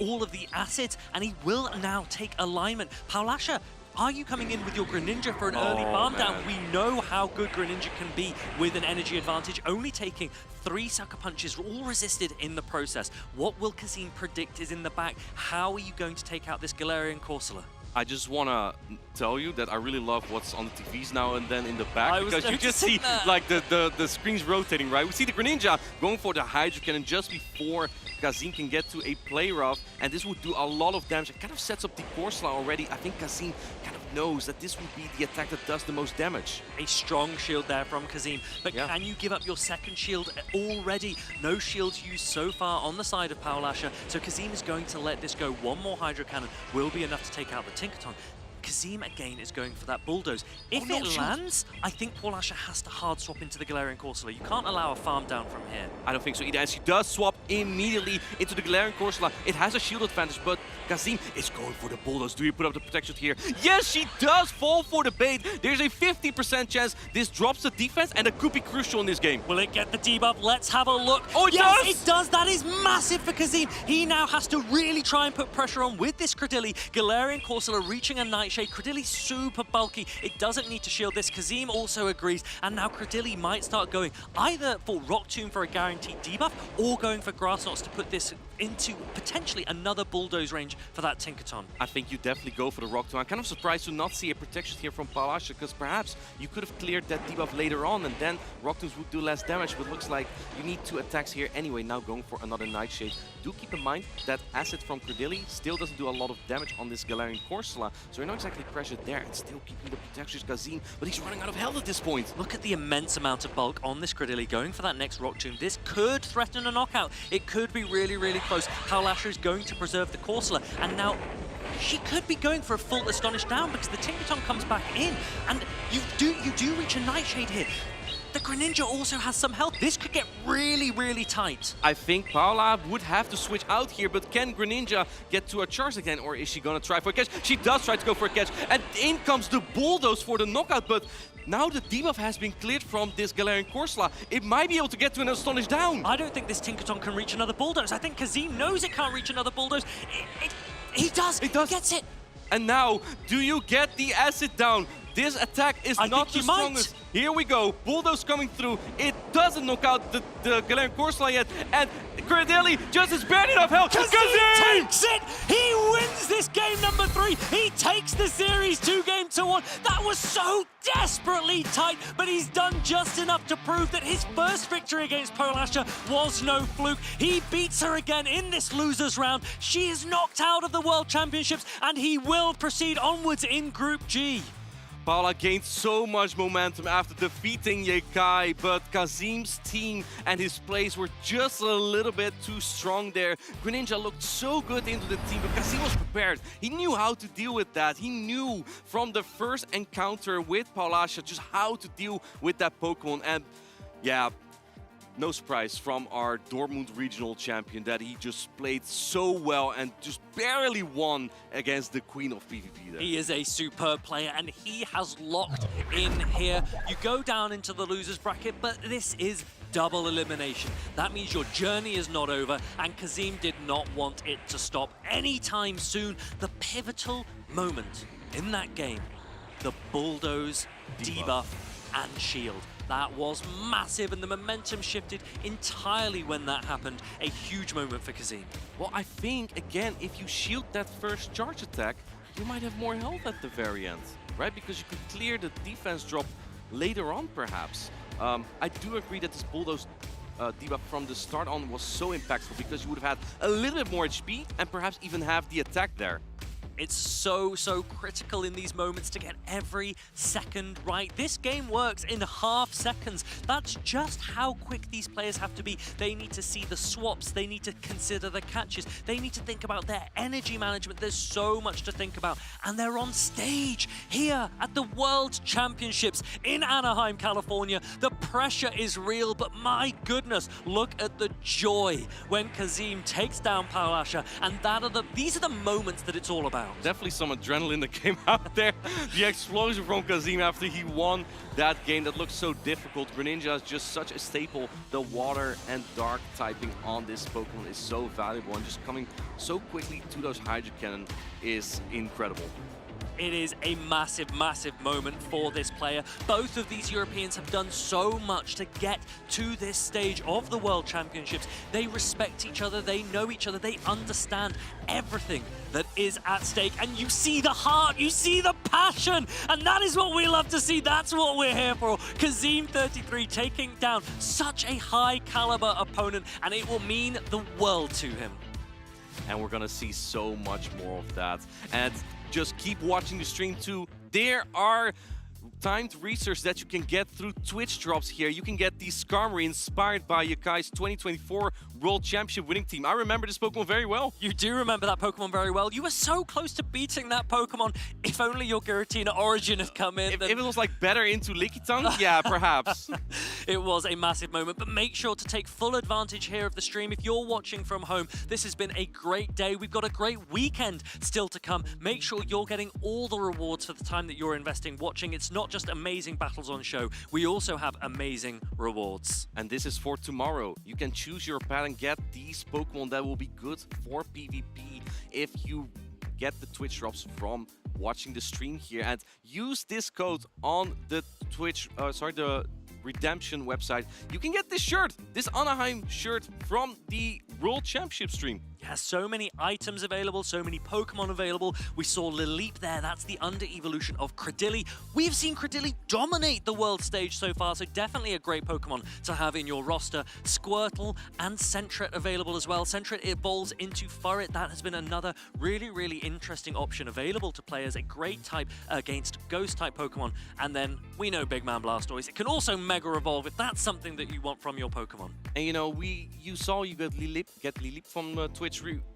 all of the assets, and he will now take alignment. Paulasha, are you coming in with your Greninja for an early farm down? We know how good Greninja can be with an energy advantage, only taking 3 Sucker Punches, all resisted in the process. What will Kazim predict is in the back? How are you going to take out this Galarian Corsola? I just want to tell you that I really love what's on the TVs now and then in the back, because you just see like the screens rotating, right? We see the Greninja going for the Hydro Cannon just before Kazim can get to a play rough, and this would do a lot of damage. It kind of sets up the Corsola already. I think Kazim kind of knows that this would be the attack that does the most damage. A strong shield there from Kazim, but can you give up your second shield already? No shields used so far on the side of Paulasha, so Kazim is going to let this go. One more Hydro Cannon will be enough to take out the Tinkaton. Kazim again is going for that Bulldoze. If it lands, I think Paulasha has to hard swap into the Galarian Corsola. You can't allow a farm down from here. I don't think so either, as he does swap immediately into the Galarian Corsola. It has a shield advantage, but Kazim is going for the Bulldoze. Do you put up the protection here? Yes, she does fall for the bait. There's a 50% chance this drops the defense, and it could be crucial in this game. Will it get the debuff? Let's have a look. Oh, it does! It does! That is massive for Kazim. He now has to really try and put pressure on with this Credilli. Galarian Corsola reaching a Nightshade. Credilli's super bulky. It doesn't need to shield this. Kazim also agrees, and now Credilli might start going either for Rock Tomb for a guaranteed debuff or going for Grass Knots to put this into potentially another Bulldoze range for that Tinkaton. I think you definitely go for the Rock Tomb. I'm kind of surprised to not see a protection here from Paulasha, because perhaps you could have cleared that debuff later on and then Rock Tombs would do less damage, but looks like you need 2 attacks here anyway. Now going for another Nightshade. Do keep in mind that asset from Credilli still doesn't do a lot of damage on this Galarian Corsola, so you're not exactly pressured there, and still keeping the protection is Kazim, but he's running out of health at this point. Look at the immense amount of bulk on this Credilli going for that next Rock Tomb. This could threaten a knockout. It could be really, really close. Paulasha is going to preserve the Corsola, and now she could be going for a full Astonish down because the Tinkaton comes back in, and you do reach a Nightshade here. The Greninja also has some health. This could get really, really tight. I think Paula would have to switch out here, but can Greninja get to a charge again, or is she gonna try for a catch? She does try to go for a catch, and in comes the Bulldoze for the knockout, but now the debuff has been cleared from this Galarian Corsola. It might be able to get to an Astonish down. I don't think this Tinkaton can reach another Bulldoze. I think Kazim knows it can't reach another Bulldoze. He does. He gets it. And now, do you get the acid down? This attack is not the strongest. Here we go. Bulldoze coming through. It doesn't knock out the Galarian Corsola yet. And Credilli just is barely enough health. Kazim takes it! He wins this game number 3. He takes the series 2-1. That was so desperately tight, but he's done just enough to prove that his first victory against Paulasha was no fluke. He beats her again in this losers round. She is knocked out of the World Championships, and he will proceed onwards in Group G. Paula gained so much momentum after defeating Yekai, but Kazim's team and his plays were just a little bit too strong there. Greninja looked so good into the team, but Kazim was prepared. He knew how to deal with that. He knew from the first encounter with Paulasha just how to deal with that Pokemon. And yeah, no surprise from our Dortmund regional champion that he just played so well and just barely won against the queen of PvP there. He is a superb player, and he has locked in here. You go down into the losers bracket, but this is double elimination. That means your journey is not over, and Kazim did not want it to stop anytime soon. The pivotal moment in that game, the Bulldoze debuff and shield. That was massive, and the momentum shifted entirely when that happened. A huge moment for Kazim. Well, I think, again, if you shield that first charge attack, you might have more health at the very end, right? Because you could clear the defense drop later on, perhaps. I do agree that this Bulldoze debuff from the start on was so impactful because you would have had a little bit more HP and perhaps even have the attack there. It's so critical in these moments to get every second right. This game works in half seconds. That's just how quick these players have to be. They need to see the swaps. They need to consider the catches. They need to think about their energy management. There's so much to think about. And they're on stage here at the World Championships in Anaheim, California. The pressure is real, but my goodness, look at the joy when Kazim takes down Paulasha. And these are the moments that it's all about. Definitely some adrenaline that came out there. The explosion from Kazim after he won that game that looked so difficult. Greninja is just such a staple. The water and dark typing on this Pokemon is so valuable, and just coming so quickly to those Hydro Cannon is incredible. It is a massive moment for this player. Both of these Europeans have done so much to get to this stage of the World Championships. They respect each other, they know each other, they understand everything that is at stake. And you see the heart, you see the passion, and that is what we love to see. That's what we're here for. Kazim 33 taking down such a high caliber opponent, and it will mean the world to him. And we're gonna see so much more of that. And just keep watching the stream too. There are timed research that you can get through Twitch drops here. You can get the Skarmory inspired by Yakai's 2024 World Championship winning team. I remember this Pokemon very well. You do remember that Pokemon very well. You were so close to beating that Pokemon. If only your Giratina Origin had come in. If it was like better into Lickitung, yeah, perhaps. It was a massive moment, but make sure to take full advantage here of the stream. If you're watching from home, this has been a great day. We've got a great weekend still to come. Make sure you're getting all the rewards for the time that you're investing watching. It's not just amazing battles on show. We also have amazing rewards. And this is for tomorrow. You can choose your path and get these Pokemon that will be good for PvP if you get the Twitch drops from watching the stream here. And use this code on the the Redemption website. You can get this shirt, this Anaheim shirt from the World Championship stream. Yeah, so many items available, so many Pokemon available. We saw Lilip there, that's the under-evolution of Credilli. We've seen Credilli dominate the world stage so far, so definitely a great Pokemon to have in your roster. Squirtle and Sentret available as well. Sentret evolves into Furret. That has been another really interesting option available to players. A great type against Ghost-type Pokemon. And then we know Big Man Blastoise. It can also Mega Evolve if that's something that you want from your Pokemon. And you know, you saw you get Lilip from Twitch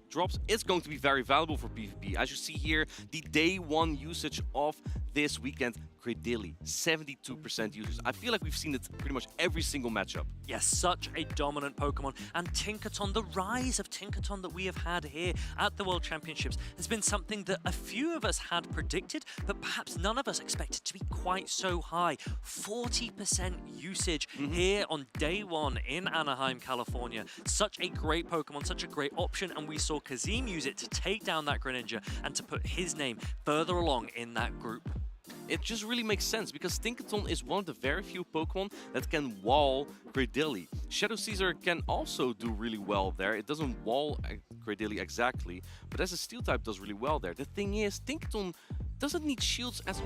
drops. It's going to be very valuable for PvP. As you see here, the day one usage of this weekend, Credilli, 72% users. I feel like we've seen it pretty much every single matchup. Yes, such a dominant Pokemon. And Tinkaton, the rise of Tinkaton that we have had here at the World Championships has been something that a few of us had predicted, but perhaps none of us expected to be quite so high. 40% usage here on day one in Anaheim, California. Such a great Pokemon, such a great option, and we saw Kazim use it to take down that Greninja and to put his name further along in that group. It just really makes sense because Tinkaton is one of the very few Pokemon that can wall Credilli. Shadow Caesar can also do really well there. It doesn't wall Credilli exactly, but as a steel type does really well there. The thing is, Tinkaton doesn't need shields as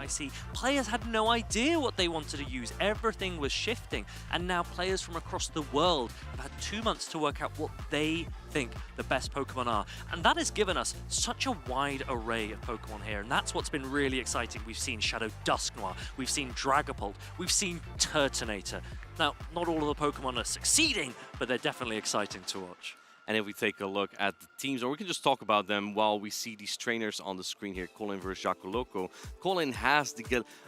spicy. Players had no idea what they wanted to use. Everything was shifting. And now players from across the world have had 2 months to work out what they think the best Pokemon are. And that has given us such a wide array of Pokemon here. And that's what's been really exciting. We've seen Shadow Dusknoir, we've seen Dragapult, we've seen Turtonator. Now, not all of the Pokemon are succeeding, but they're definitely exciting to watch. And if we take a look at the teams, or we can just talk about them while we see these trainers on the screen here, Colin versus Jacoloco. Colin has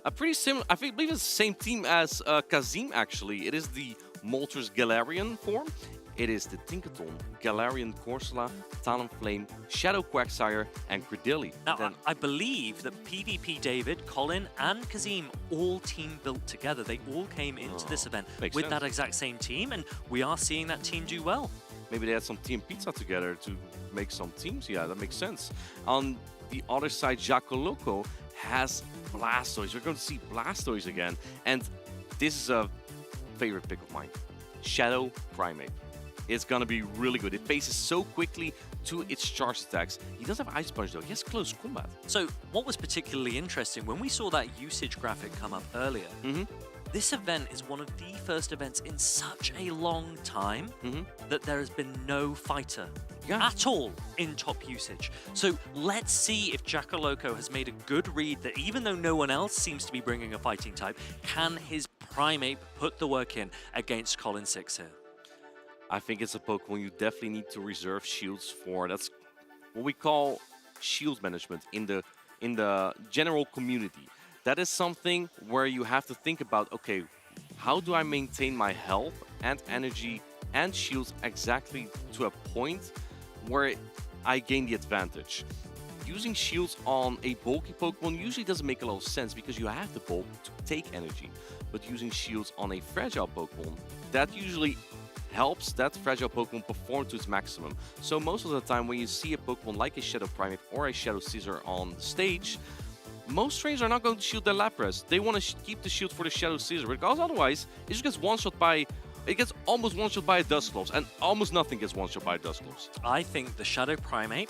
a pretty similar, I believe it's the same team as Kazim, actually. It is the Moltres Galarian form. It is the Tinkaton, Galarian Corsola, Talonflame, Shadow Quagsire, and Credilli. Now, I believe that PvP David, Colin, and Kazim all team built together. They all came into this event with that exact same team, and we are seeing that team do well. Maybe they had some team pizza together to make some teams. Yeah, that makes sense. On the other side, Jacoloco has Blastoise. We're going to see Blastoise again. And this is a favorite pick of mine. Shadow Primate. It's going to be really good. It faces so quickly to its charge attacks. He does have Ice Punch, though. He has close combat. So what was particularly interesting, when we saw that usage graphic come up earlier, this event is one of the first events in such a long time that there has been no fighter at all in top usage. So let's see if Jacoloco has made a good read that even though no one else seems to be bringing a fighting type, can his Primeape put the work in against Colin 6 here? I think it's a Pokemon you definitely need to reserve shields for. That's what we call shield management in the general community. That is something where you have to think about, okay, how do I maintain my health and energy and shields exactly to a point where I gain the advantage? Using shields on a bulky Pokemon usually doesn't make a lot of sense because you have the bulk to take energy. But using shields on a fragile Pokemon, that usually helps that fragile Pokemon perform to its maximum. So most of the time when you see a Pokemon like a Shadow Primate or a Shadow Scizor on the stage, most trainers are not going to shield their Lapras. They want to keep the shield for the Shadow Scizor, because otherwise it just gets one-shot by... It gets almost one-shot by a Dusclops, and almost nothing gets one-shot by a Dusclops. I think the Shadow Primate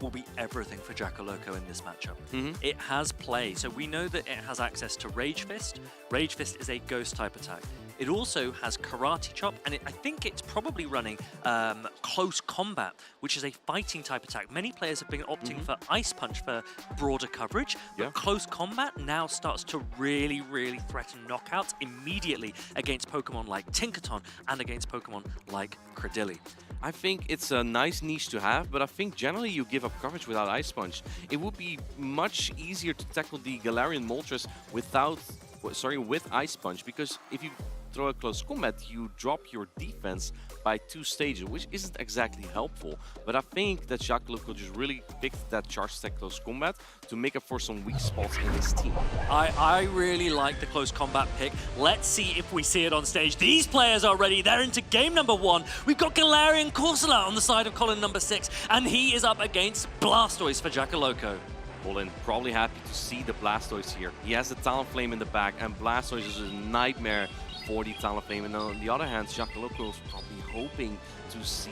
will be everything for Jacoloco in this matchup. It has play, so we know that it has access to Rage Fist. Rage Fist is a ghost type attack. It also has Karate Chop, and I think it's probably running Close Combat, which is a fighting type attack. Many players have been opting for Ice Punch for broader coverage, but Close Combat now starts to really, really threaten knockouts immediately against Pokemon like Tinkaton and against Pokemon like Credilli. I think it's a nice niche to have, but I think generally you give up coverage without Ice Punch. It would be much easier to tackle the Galarian Moltres with Ice Punch, because if you throw a close combat, you drop your defense by 2 stages, which isn't exactly helpful. But I think that Jacoloco just really picked that charge stack close combat to make up for some weak spots in his team. I really like the close combat pick. Let's see if we see it on stage. These players are ready. They're into game number 1. We've got Galarian Corsola on the side of Colin number 6, and he is up against Blastoise for Jacoloco. Colin probably happy to see the Blastoise here. He has the Talonflame in the back, and Blastoise is a nightmare for the Talonflame. And on the other hand, Jacoloco is probably hoping to see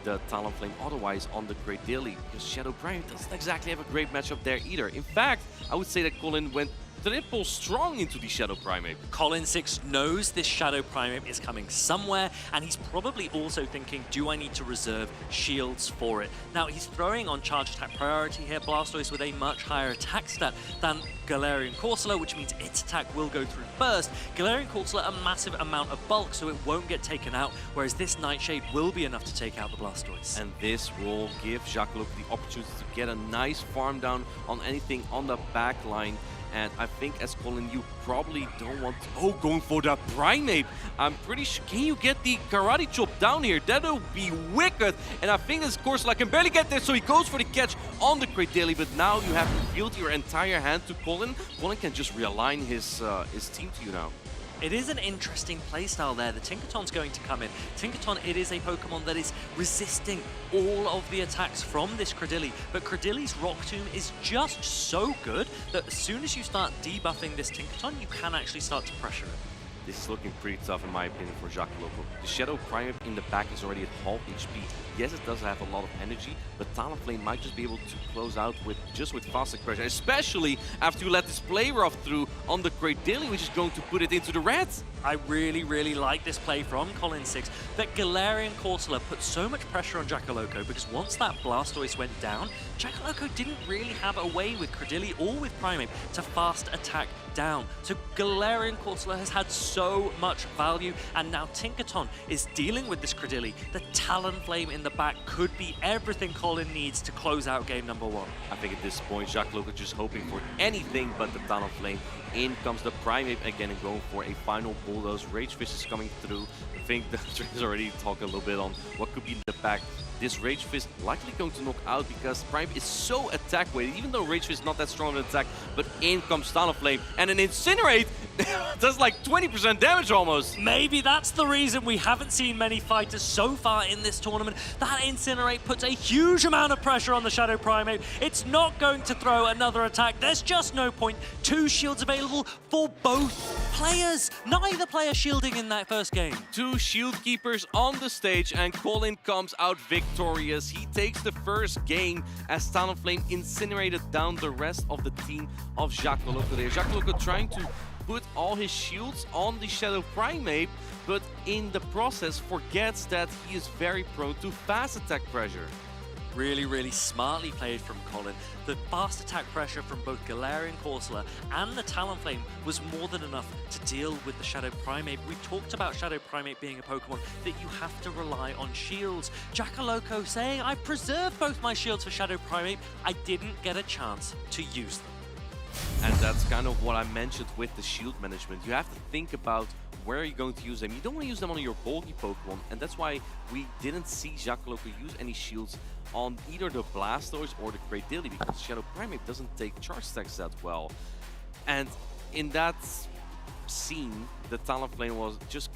the Talonflame otherwise on the Credilli, because Shadow Primate doesn't exactly have a great matchup there either. In fact, I would say that Colin went triple strong into the Shadow Primate. Colin 6 knows this Shadow Primate is coming somewhere, and he's probably also thinking, do I need to reserve shields for it? Now, he's throwing on charge attack priority here, Blastoise with a much higher attack stat than Galarian Corsola, which means its attack will go through first. Galarian Corsola, a massive amount of bulk, so it won't get taken out, whereas this Nightshade will be enough to take out the Blastoise. And this will give Jacoloco the opportunity to get a nice farm down on anything on the back line. And I think as Colin, you probably don't want to... Oh, going for that Primeape. I'm pretty sure... Can you get the Karate Chop down here? That'll be wicked. And I think this Corsola can barely get there, so he goes for the catch on the Credilli. But now you have revealed your entire hand to Colin. Colin can just realign his team to you now. It is an interesting playstyle there. The Tinkaton's going to come in. Tinkaton, it is a Pokemon that is resisting all of the attacks from this Credilli, but Credilli's Rock Tomb is just so good that as soon as you start debuffing this Tinkaton, you can actually start to pressure it. this is looking pretty tough in my opinion for Jacques Loco. The Shadow Primate in the back is already at half HP. Yes, it does have a lot of energy, but Talonflame might just be able to close out with fast attack pressure, especially after you let this play rough through on the Great Dilly, which is going to put it into the red. I really like this play from Colin6, that Galarian Corsola put so much pressure on Jackaloco because once that Blastoise went down, Jackaloco didn't really have a way with Credilli or with Primeape to fast attack down. So Galarian Corsola has had so much value, and now Tinkaton is dealing with this Credilli. The Talonflame in the back could be everything Colin needs to close out game number 1. I think at this point, Jackaloco just hoping for anything but the Talonflame. In comes the Primeape again and going for a final Bulldoze. Rage Fist is coming through. I think the trainers already talking a little bit on what could be in the back. This Rage Fist likely going to knock out because Primeape is so attack weighted, even though Rage Fist is not that strong of an attack, but in comes Talonflame and an Incinerate does like 20% damage almost. Maybe that's the reason we haven't seen many fighters so far in this tournament. That Incinerate puts a huge amount of pressure on the Shadow Primeape. It's not going to throw another attack. There's just no point. 2 shields available for both players. Neither player shielding in that first game. 2 shield keepers on the stage and Colin comes out victorious. He takes the first game as Talonflame incinerated down the rest of the team of Jackaloco there. Jackaloco trying to put all his shields on the Shadow Primeape, but in the process forgets that he is very prone to fast attack pressure. Really smartly played from Colin. The fast attack pressure from both Galarian Corsola and the Talonflame was more than enough to deal with the Shadow Primeape. We talked about Shadow Primeape being a Pokemon that you have to rely on shields. Jackaloco saying, I preserved both my shields for Shadow Primeape. I didn't get a chance to use them. And that's kind of what I mentioned with the shield management. You have to think about where are you going to use them. You don't want to use them on your bulky Pokemon, and that's why we didn't see Jackaloco use any shields on either the Blastoise or the Great Dilly, because Shadow Primeape doesn't take charge stacks that well. And in that scene, the Talonflame was just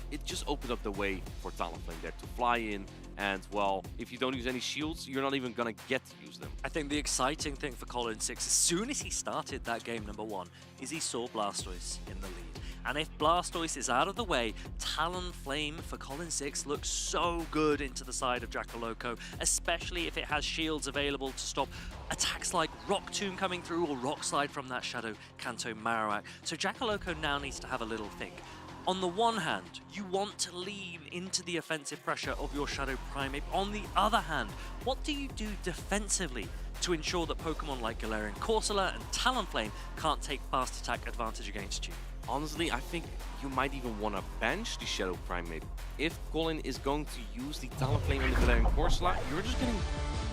opened up the way for Talonflame there to fly in. And well, if you don't use any shields, you're not even gonna get to use them. I think the exciting thing for Colin6, as soon as he started that game number 1, is he saw Blastoise in the lead. And if Blastoise is out of the way, Talonflame for Colin6 looks so good into the side of Jackaloco, especially if it has shields available to stop attacks like Rock Tomb coming through or Rock Slide from that Shadow Kanto Marowak. So Jackaloco now needs to have a little think. On the one hand, you want to lean into the offensive pressure of your Shadow Primeape. On the other hand, what do you do defensively to ensure that Pokemon like Galarian Corsola and Talonflame can't take fast attack advantage against you? Honestly, I think you might even want to bench the Shadow Primeape. If Colin is going to use the Talonflame and the Galarian Corsola, you're just getting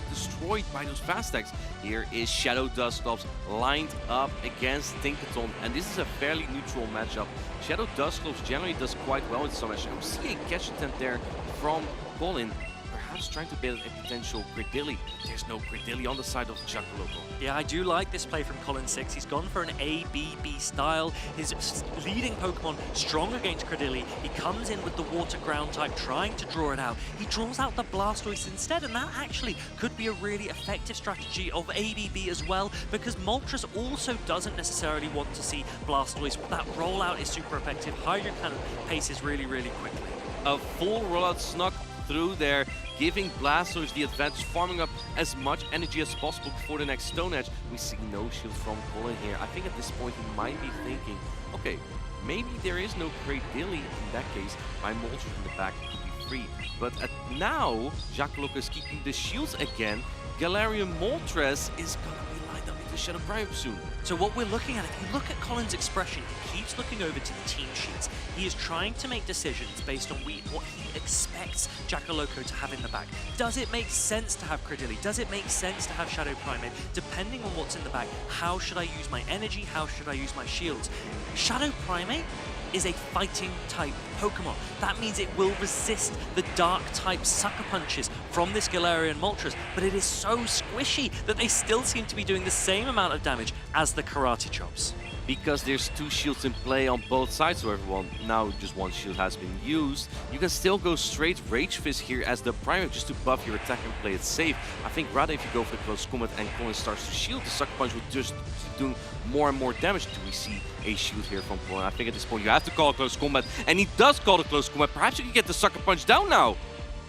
destroyed by those fast attacks. Here is Shadow Dusclops lined up against Tinkaton, and this is a fairly neutral matchup. Shadow Dusclops generally does quite well in some matchups. We see a catch attempt there from Colin, perhaps trying to build a potential Credilli. There's no Credilli on the side of Jackaloco. Yeah, I do like this play from Colin6. He's gone for an ABB style. His leading Pokemon strong against Credilli. He comes in with the Water Ground type, trying to draw it out. He draws out the Blastoise instead, and that actually could be a really effective strategy of ABB as well, because Moltres also doesn't necessarily want to see Blastoise. That rollout is super effective. Hydro Cannon paces really quickly. A full rollout snuck through there, giving Blastoise the advantage, farming up as much energy as possible before the next Stone Edge. We see no shield from Colin here. I think at this point he might be thinking, okay, maybe there is no Great Dilly in that case. My Moltres in the back could be free. But now, Jackaloco is keeping the shields again. Galarian Moltres is gonna be lined up with the Shadow Primeape soon. So what we're looking at, if you look at Colin's expression, he keeps looking over to the team sheets. He is trying to make decisions based on what he expects Jackaloco to have in the back. Does it make sense to have Credilli? Does it make sense to have Shadow Primeape? Depending on what's in the back, how should I use my energy? How should I use my shields? Shadow Primeape is a fighting type Pokemon. That means it will resist the Dark-type Sucker Punches from this Galarian Moltres, but it is so squishy that they still seem to be doing the same amount of damage as the Karate Chops. Because there's 2 shields in play on both sides, so everyone, now just 1 shield has been used. You can still go straight Rage Fist here as the primary just to buff your attack and play it safe. I think rather if you go for the close combat and Colin starts to shield, the Sucker Punch will just doing more and more damage. Do we see a shield here from Colin? I think at this point you have to call close combat, and he does call the close combat. Perhaps you can get the Sucker Punch down now.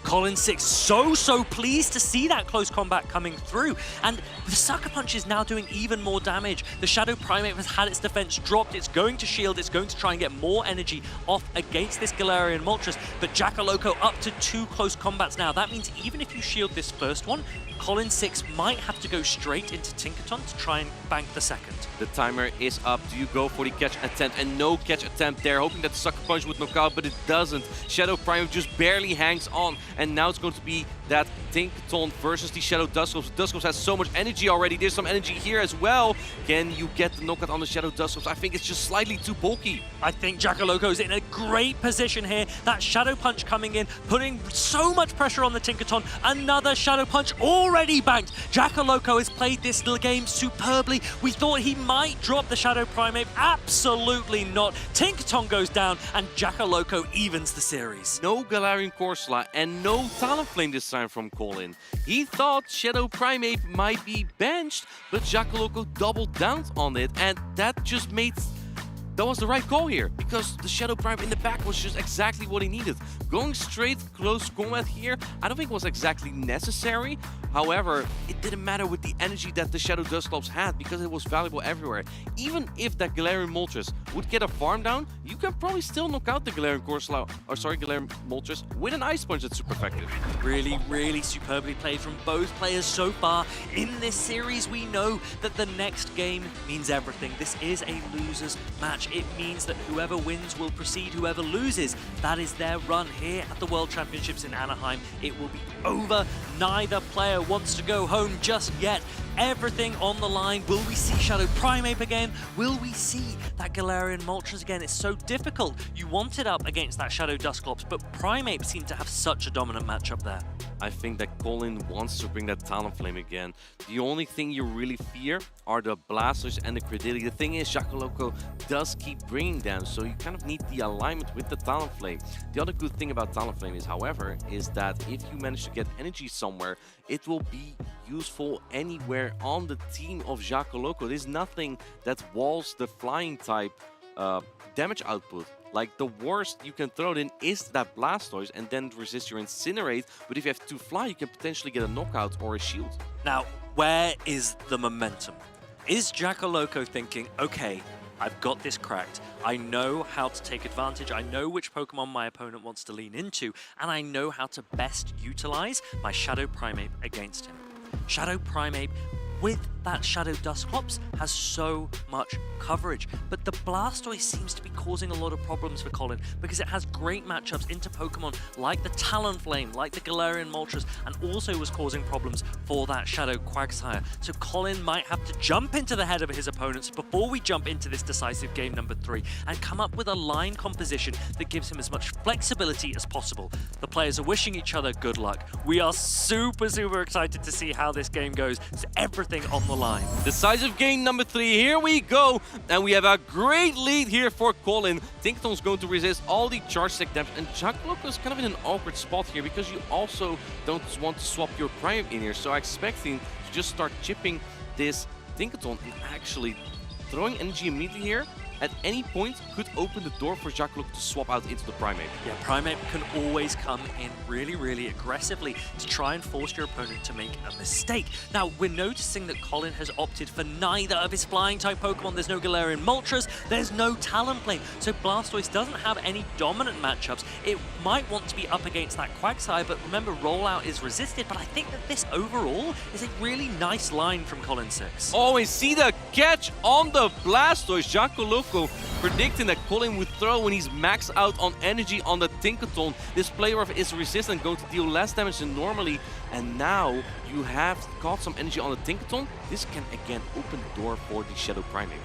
Colin 6 so pleased to see that close combat coming through, and the Sucker Punch is now doing even more damage. The Shadow Primate has had its defense dropped, it's going to shield, it's going to try and get more energy off against this Galarian Moltres, but Jackaloco up to 2 close combats now. That means even if you shield this first one, Colin 6 might have to go straight into Tinkaton to try and bank the second. The timer is up. Do you go for the catch attempt? And no catch attempt there, hoping that the Sucker Punch would knock out, but it doesn't. Shadow Primate just barely hangs on, and now it's going to be that Tinkaton versus the Shadow Dusclops. Dusclops has so much energy already. There's some energy here as well. Can you get the knockout on the Shadow Dusclops? I think it's just slightly too bulky. I think Jackaloco's in a great position here. That Shadow Punch coming in, putting so much pressure on the Tinkaton. Another Shadow Punch already banked. Jackaloco has played this game superbly. We thought he might drop the Shadow Primate. Absolutely not. Tinkaton goes down, and Jackaloco evens the series. No Galarian Corsola and no Talonflame this time from Colin. He thought Shadow Primate might be benched, but Jackaloco doubled down on it, and that just made... That was the right call here, because the Shadow Primate in the back was just exactly what he needed. Going straight close combat here, I don't think was exactly necessary. However, it didn't matter with the energy that the Shadow Dusclops had, because it was valuable everywhere. Even if that Galarian Moltres would get a farm down, you can probably still knock out the Galarian Corsola, or sorry, Galarian Moltres with an Ice Punch that's super effective. Really superbly played from both players so far. In this series, we know that the next game means everything. This is a loser's match. It means that whoever wins will proceed, whoever loses, that is their run here at the World Championships in Anaheim. It will be over. Neither player wants to go home just yet. Everything on the line. Will we see Shadow Primate again? Will we see that Galarian Moltres again? It's so difficult. You want it up against that Shadow Dusclops, but Primate seemed to have such a dominant matchup there. I think that Colin wants to bring that Talonflame again. The only thing you really fear are the Blastoise and the Credility. The thing is, Jackaloco does keep bringing them, so you kind of need the alignment with the Talonflame. The other good thing about Talonflame is, however, is that if you manage to get energy somewhere, it will be useful anywhere on the team of Jackaloco. There's nothing that walls the flying type damage output. Like, the worst you can throw it in is that Blastoise and then resist your Incinerate, but if you have 2 fly, you can potentially get a knockout or a shield. Now, where is the momentum? Is Jackaloco thinking, okay, I've got this cracked, I know how to take advantage, I know which Pokemon my opponent wants to lean into, and I know how to best utilize my Shadow Primate against him. Shadow Primate with that Shadow Dusclops has so much coverage, but the Blastoise seems to be causing a lot of problems for Colin because it has great matchups into Pokemon like the Talonflame, like the Galarian Moltres, and also was causing problems for that Shadow Quagsire. So Colin might have to jump into the head of his opponents before we jump into this decisive game number 3 and come up with a line composition that gives him as much flexibility as possible. The players are wishing each other good luck. We are super excited to see how this game goes. It's everything on the line. Decisive game number 3, here we go, and we have a great lead here for Colin. Tinkaton's going to resist all the charge tech damage, and Jackaloco is kind of in an awkward spot here because you also don't want to swap your Prime in here, so I expect him to just start chipping this Tinkaton and actually throwing energy immediately here. At any point, could open the door for Jackaloco to swap out into the Primate. Yeah, Primate can always come in really aggressively to try and force your opponent to make a mistake. Now, we're noticing that Colin has opted for neither of his flying-type Pokemon. There's no Galarian Moltres, there's no Talonflame, so Blastoise doesn't have any dominant matchups. It might want to be up against that Quagsire, but remember, Rollout is resisted, but I think that this overall is a really nice line from Colin 6. Oh, and see the catch on the Blastoise. Jackaloco predicting that Colin would throw when he's maxed out on energy on the Tinkaton. This player is resistant, going to deal less damage than normally, and now you have got some energy on the Tinkaton. This can again open the door for the Shadow Primate.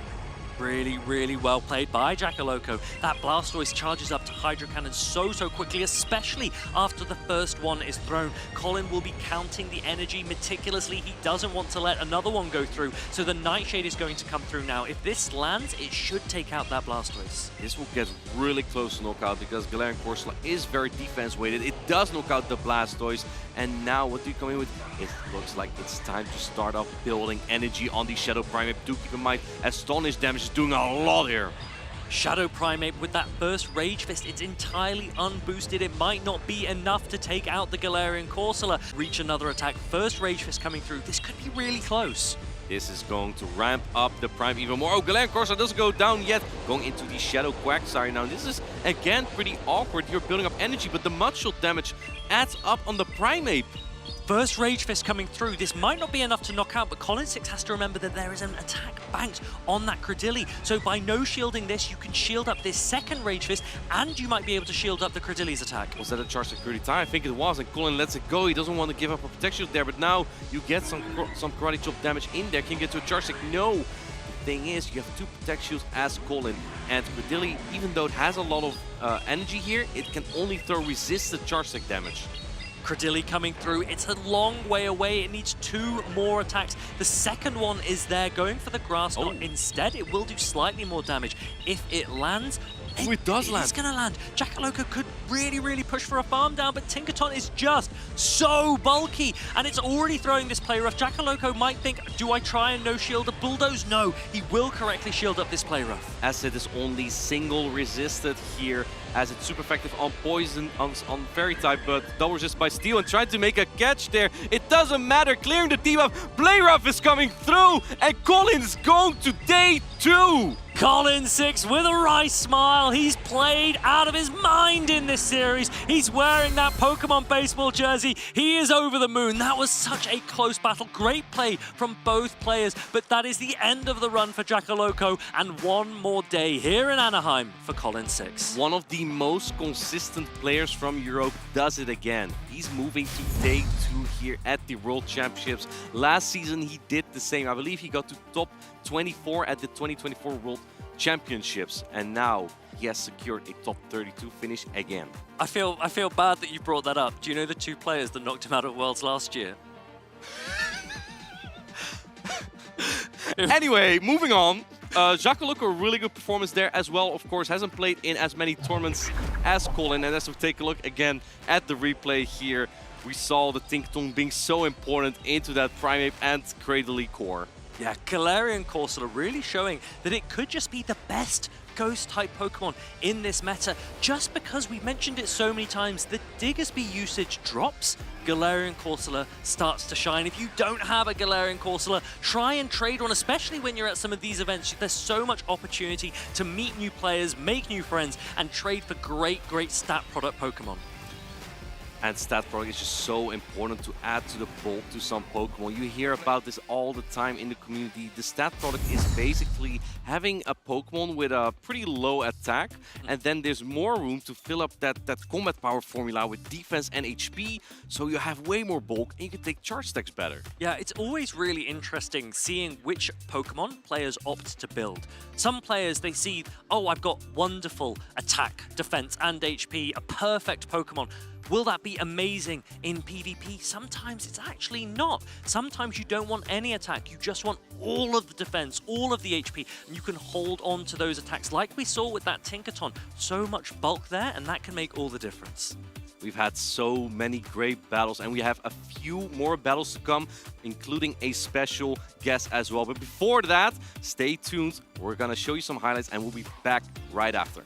Really, really well played by Jackaloco. That Blastoise charges up to Hydro Cannon so quickly, especially after the first one is thrown. Colin will be counting the energy meticulously. He doesn't want to let another one go through, so the Nightshade is going to come through now. If this lands, it should take out that Blastoise. This will get really close to knockout because Galarian Corsola is very defense weighted. It does knock out the Blastoise, and now what do you come in with? It looks like it's time to start up building energy on the Shadow Primate. Do keep in mind, Astonish damage is doing a lot here. Shadow Primate with that first Rage Fist, it's entirely unboosted. It might not be enough to take out the Galarian Corsola. Reach another attack. First Rage Fist coming through. This could be really close. This is going to ramp up the Prime even more. Oh, Galarian Corsola doesn't go down yet. Going into the Shadow Quagsire now. This is, again, pretty awkward. You're building up energy, but the Mud Shield damage adds up on the Primeape. First Rage Fist coming through. This might not be enough to knock out, but Colin 6 has to remember that there is an attack banked on that Cradilly. So by no shielding this, you can shield up this second Rage Fist, and you might be able to shield up the Cradilly's attack. Was that a charge security tie? I think it was, and Colin lets it go. He doesn't want to give up a protection there, but now you get some Karate Chop damage in there. Can you get to a charge sec? No. The thing is, you have two Protect Shields as Colin, and Cradilly, even though it has a lot of energy here, it can only throw resisted charge sec damage. Cradilly coming through. It's a long way away. It needs 2 more attacks. The second one is there, going for the Grass Knot. Instead, it will do slightly more damage. If it lands, it does land. It's going to land. Jackaloco could really push for a farm down, but Tinkaton is just so bulky, and it's already throwing this play rough. Jackaloco might think, do I try and no shield a Bulldoze? No, he will correctly shield up this play rough. As it is only single resisted here, as it's super effective on poison, on fairy type, but double resist by steel and trying to make a catch there. It doesn't matter, clearing the debuff. Play rough is coming through, and Colin's going to day 2. Colin 6 with a wry smile. He's played out of his mind in this series. He's wearing that Pokemon baseball jersey. He is over the moon. That was such a close battle. Great play from both players, but that is the end of the run for Jackaloco, and one more day here in Anaheim for Colin 6. One of the most consistent players from Europe does it again. He's moving to day 2 here at the World Championships. Last season he did the same. I believe he got to top 24 at the 2024 World Championships, and now he has secured a top 32 finish again. I feel bad that you brought that up. Do you know the 2 players that knocked him out at Worlds last year? Anyway, moving on. Jackaloco, a really good performance there as well. Of course, hasn't played in as many tournaments as Colin, and as we take a look again at the replay here, we saw the Tinkaton being so important into that Primeape and Cradily core. Yeah, Galarian Corsola really showing that it could just be the best Ghost-type Pokemon in this meta. Just because we mentioned it so many times, the Diggersby usage drops, Galarian Corsola starts to shine. If you don't have a Galarian Corsola, try and trade one, especially when you're at some of these events. There's so much opportunity to meet new players, make new friends, and trade for great stat product Pokemon. And stat product is just so important to add to the bulk to some Pokemon. You hear about this all the time in the community. The stat product is basically having a Pokemon with a pretty low attack, and then there's more room to fill up that combat power formula with defense and HP, so you have way more bulk and you can take charge stacks better. Yeah, it's always really interesting seeing which Pokemon players opt to build. Some players, they see, oh, I've got wonderful attack, defense, and HP, a perfect Pokemon. Will that be amazing in PvP? Sometimes it's actually not. Sometimes you don't want any attack. You just want all of the defense, all of the HP, and you can hold on to those attacks like we saw with that Tinkaton. So much bulk there, and that can make all the difference. We've had so many great battles, and we have a few more battles to come, including a special guest as well. But before that, stay tuned. We're gonna show you some highlights, and we'll be back right after.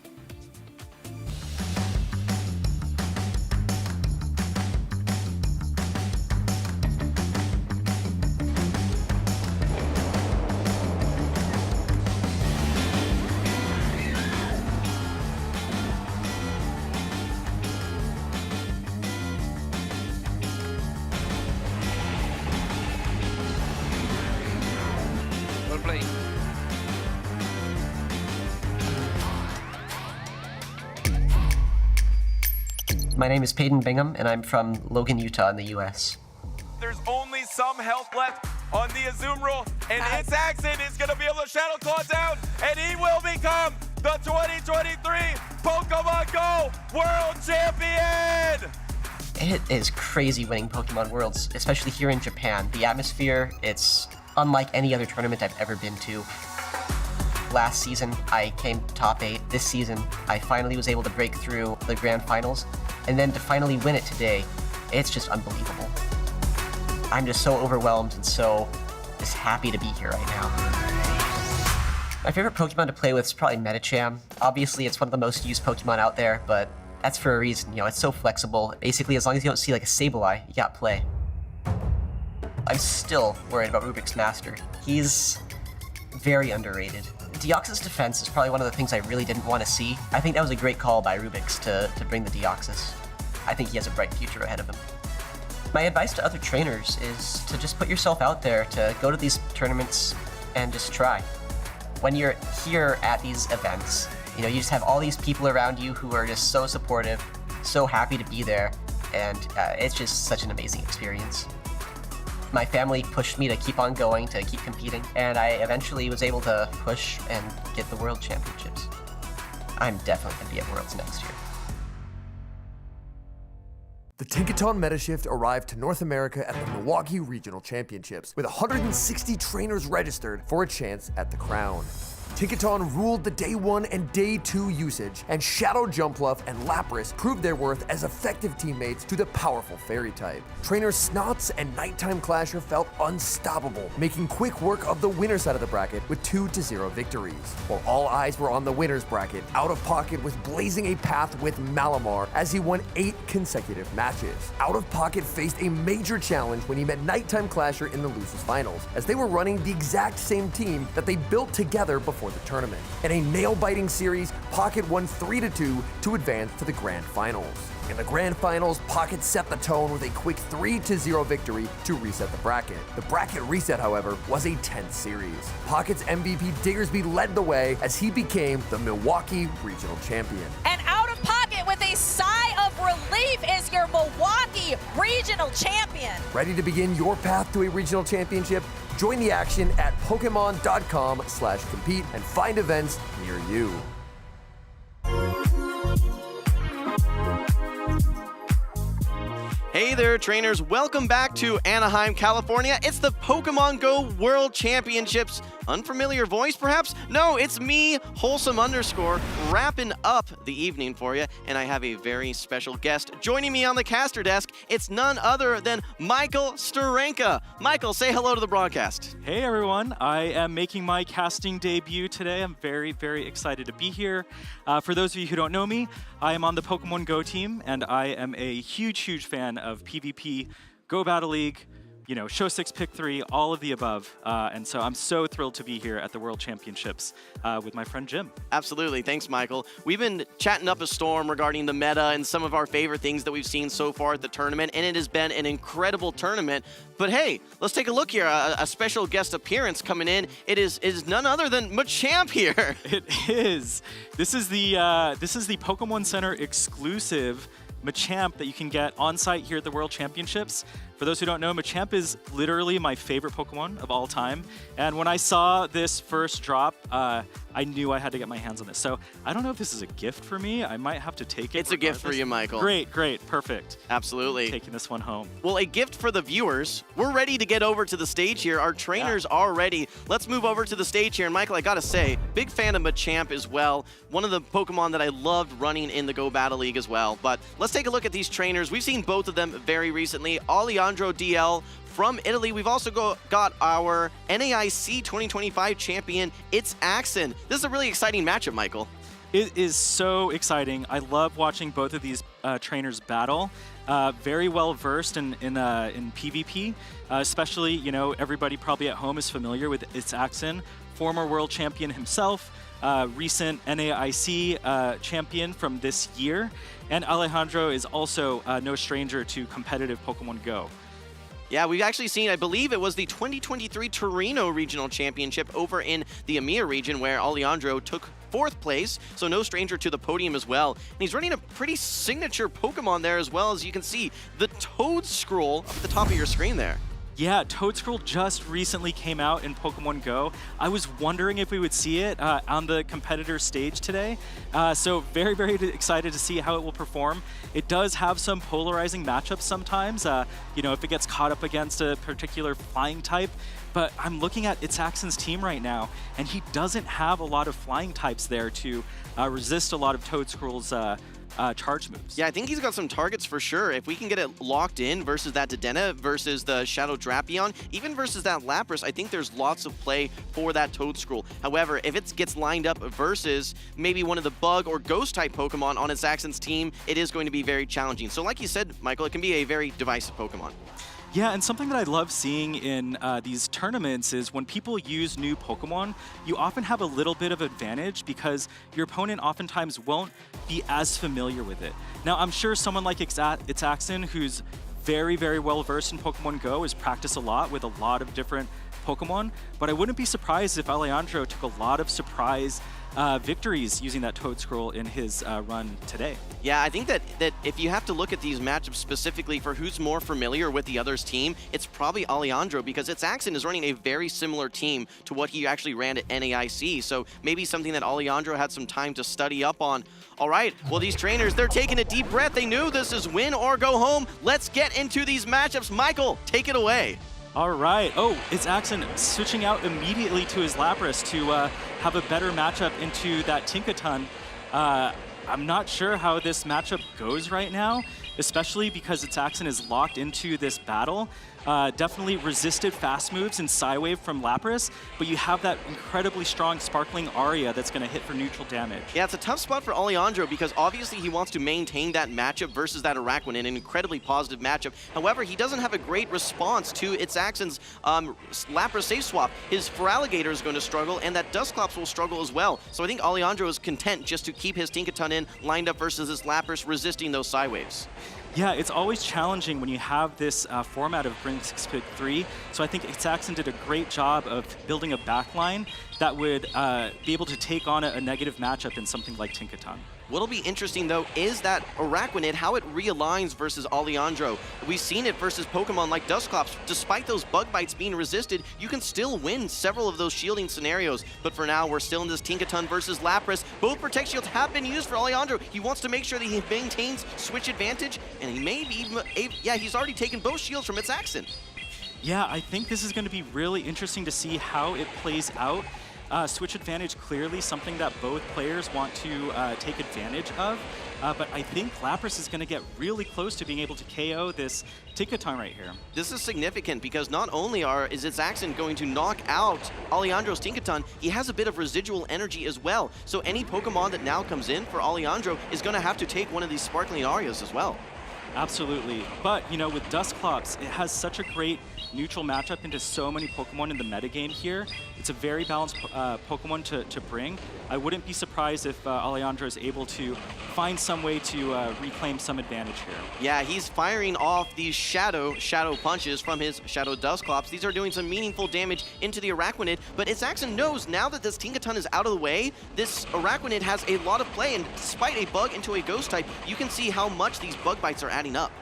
My name is Peyton Bingham, and I'm from Logan, Utah in the US. There's only some health left. on the Azumarill, and its accent is going to be able to Shadow Claw down, and he will become the 2023 Pokemon Go World Champion! It is crazy winning Pokemon Worlds, especially here in Japan. The atmosphere, it's unlike any other tournament I've ever been to. Last season, I came top 8. This season, I finally was able to break through the grand finals, and then to finally win it today, it's just unbelievable. I'm just so overwhelmed and so just happy to be here right now. My favorite Pokemon to play with is probably Medicham. Obviously, it's one of the most used Pokemon out there, but that's for a reason. You know, it's so flexible. Basically, as long as you don't see like a Sableye, you got play. I'm still worried about Rubik's Master. He's very underrated. Deoxys defense is probably one of the things I really didn't want to see. I think that was a great call by Rubik's to bring the Deoxys. I think he has a bright future ahead of him. My advice to other trainers is to just put yourself out there, to go to these tournaments and just try. When you're here at these events, you know, you just have all these people around you who are just so supportive, so happy to be there, and it's just such an amazing experience. My family pushed me to keep on going, to keep competing, and I eventually was able to push and get the World Championships. I'm definitely going to be at Worlds next year. The Tinkaton Metashift arrived to North America at the Milwaukee Regional Championships, with 160 trainers registered for a chance at the crown. Tinkaton ruled the Day 1 and Day 2 usage, and Shadow Jumpluff and Lapras proved their worth as effective teammates to the powerful Fairy type. Trainers Snots and Nighttime Clasher felt unstoppable, making quick work of the winner side of the bracket with 2-0 victories. While all eyes were on the winner's bracket, Out of Pocket was blazing a path with Malamar as he won 8 consecutive matches. Out of Pocket faced a major challenge when he met Nighttime Clasher in the Losers Finals, as they were running the exact same team that they built together before the tournament. In a nail-biting series, Pocket won 3-2 to advance to the Grand Finals. In the Grand Finals, Pocket set the tone with a quick 3-0 victory to reset the bracket. The bracket reset, however, was a tense series. Pocket's MVP Diggersby led the way as he became the Milwaukee Regional Champion. And Out of Pocket with a sigh of relief is your Milwaukee Regional Champion. Ready to begin your path to a regional championship? Join the action at Pokemon.com/compete and find events near you. Hey there, trainers. Welcome back to Anaheim, California. It's the Pokemon Go World Championships. Unfamiliar voice, perhaps? No, it's me, Wholesome _ wrapping up the evening for you, and I have a very special guest joining me on the caster desk. It's none other than Michael Starenka. Michael, say hello to the broadcast. Hey, everyone. I am making my casting debut today. I'm very, very excited to be here. For those of you who don't know me, I am on the Pokemon Go team, and I am a huge, huge fan of PvP, Go Battle League, you know, Show 6, Pick 3, all of the above. And so I'm so thrilled to be here at the World Championships with my friend Jim. Absolutely. Thanks, Michael. We've been chatting up a storm regarding the meta and some of our favorite things that we've seen so far at the tournament, and it has been an incredible tournament. But hey, let's take a look here. A special guest appearance coming in. It is none other than Machamp here. It is. This is the Pokemon Center exclusive Machamp that you can get on site here at the World Championships. For those who don't know, Machamp is literally my favorite Pokemon of all time. And when I saw this first drop, I knew I had to get my hands on this. So I don't know if this is a gift for me. I might have to take it. It's a gift for you, Michael. Great, great, perfect. Absolutely. Taking this one home. Well, a gift for the viewers. We're ready to get over to the stage here. Our trainers are ready. Let's move over to the stage here. And Michael, I gotta say, big fan of Machamp as well. One of the Pokemon that I loved running in the Go Battle League as well. But let's take a look at these trainers. We've seen both of them very recently. Alejandro DL from Italy. We've also got our NAIC 2025 champion, It's Axon. This is a really exciting matchup, Michael. It is so exciting. I love watching both of these trainers battle. Very well versed in PvP, especially, you know, everybody probably at home is familiar with It's Axon, former world champion himself, recent NAIC champion from this year, and Alejandro is also no stranger to competitive Pokemon Go. Yeah, we've actually seen, I believe it was the 2023 Torino Regional Championship over in the EMEA region where Alejandro took 4th place, so no stranger to the podium as well. And he's running a pretty signature Pokemon there as well, as you can see the Toad Scroll up at the top of your screen there. Yeah, Toadscroll just recently came out in Pokemon Go. I was wondering if we would see it on the competitor stage today. So very, very excited to see how it will perform. It does have some polarizing matchups sometimes, you know, if it gets caught up against a particular flying type. But I'm looking at Itzaxon's team right now, and he doesn't have a lot of flying types there to resist a lot of Toadscroll's charge moves. Yeah, I think he's got some targets for sure. If we can get it locked in versus that Dedenne, versus the Shadow Drapion, even versus that Lapras, I think there's lots of play for that Toadscroll. However, if it gets lined up versus maybe one of the Bug or Ghost-type Pokemon on Itzaxon's team, it is going to be very challenging. So like you said, Michael, it can be a very divisive Pokemon. Yeah, and something that I love seeing in these tournaments is when people use new Pokemon, you often have a little bit of advantage because your opponent oftentimes won't be as familiar with it. Now, I'm sure someone like Itzaxon, who's very, very well versed in Pokemon Go, has practiced a lot with a lot of different Pokemon, but I wouldn't be surprised if Alejandro took a lot of surprise victories using that Toadscroll in his run today. Yeah, I think that if you have to look at these matchups specifically for who's more familiar with the other's team, it's probably Alejandro, because Itzaxon is running a very similar team to what he actually ran at NAIC. So maybe something that Alejandro had some time to study up on. All right, well, these trainers, they're taking a deep breath. They knew this is win or go home. Let's get into these matchups. Michael, take it away. All right. Oh, Itzaxon switching out immediately to his Lapras to have a better matchup into that Tinkaton. I'm not sure how this matchup goes right now, especially because Itzaxon is locked into this battle. Definitely resisted fast moves and Psywave from Lapras, but you have that incredibly strong Sparkling Aria that's going to hit for neutral damage. Yeah, it's a tough spot for Alejandro because obviously he wants to maintain that matchup versus that Araquanid, an incredibly positive matchup. However, he doesn't have a great response to Itzaxon's Lapras safe swap. His Feraligatr is going to struggle, and that Dusclops will struggle as well. So I think Alejandro is content just to keep his Tinkaton in, lined up versus his Lapras, resisting those Psywaves. Yeah, it's always challenging when you have this format of Bring 6 Pick 3. So I think Itzaxon did a great job of building a backline that would be able to take on a negative matchup in something like Tinkaton. What'll be interesting, though, is that Araquanid, how it realigns versus Alejandro. We've seen it versus Pokemon like Dusclops. Despite those bug bites being resisted, you can still win several of those shielding scenarios. But for now, we're still in this Tinkaton versus Lapras. Both Protect Shields have been used for Alejandro. He wants to make sure that he maintains switch advantage, and he may be even, yeah, he's already taken both shields from Itzaxon. Yeah, I think this is going to be really interesting to see how it plays out. Switch advantage, clearly something that both players want to take advantage of, but I think Lapras is going to get really close to being able to KO this Tinkaton right here. This is significant because not only is Itzaxon going to knock out Alejandro's Tinkaton, he has a bit of residual energy as well. So any Pokemon that now comes in for Alejandro is going to have to take one of these Sparkling Arias as well. Absolutely, but you know, with Dusclops, it has such a great neutral matchup into so many Pokemon in the metagame here. It's a very balanced Pokemon to bring. I wouldn't be surprised if Alejandro is able to find some way to reclaim some advantage here. Yeah, he's firing off these shadow punches from his Shadow Dusclops. These are doing some meaningful damage into the Araquanid, but Itzaxon knows now that this Tinkaton is out of the way, this Araquanid has a lot of play, and despite a bug into a Ghost type, you can see how much these bug bites are adding up.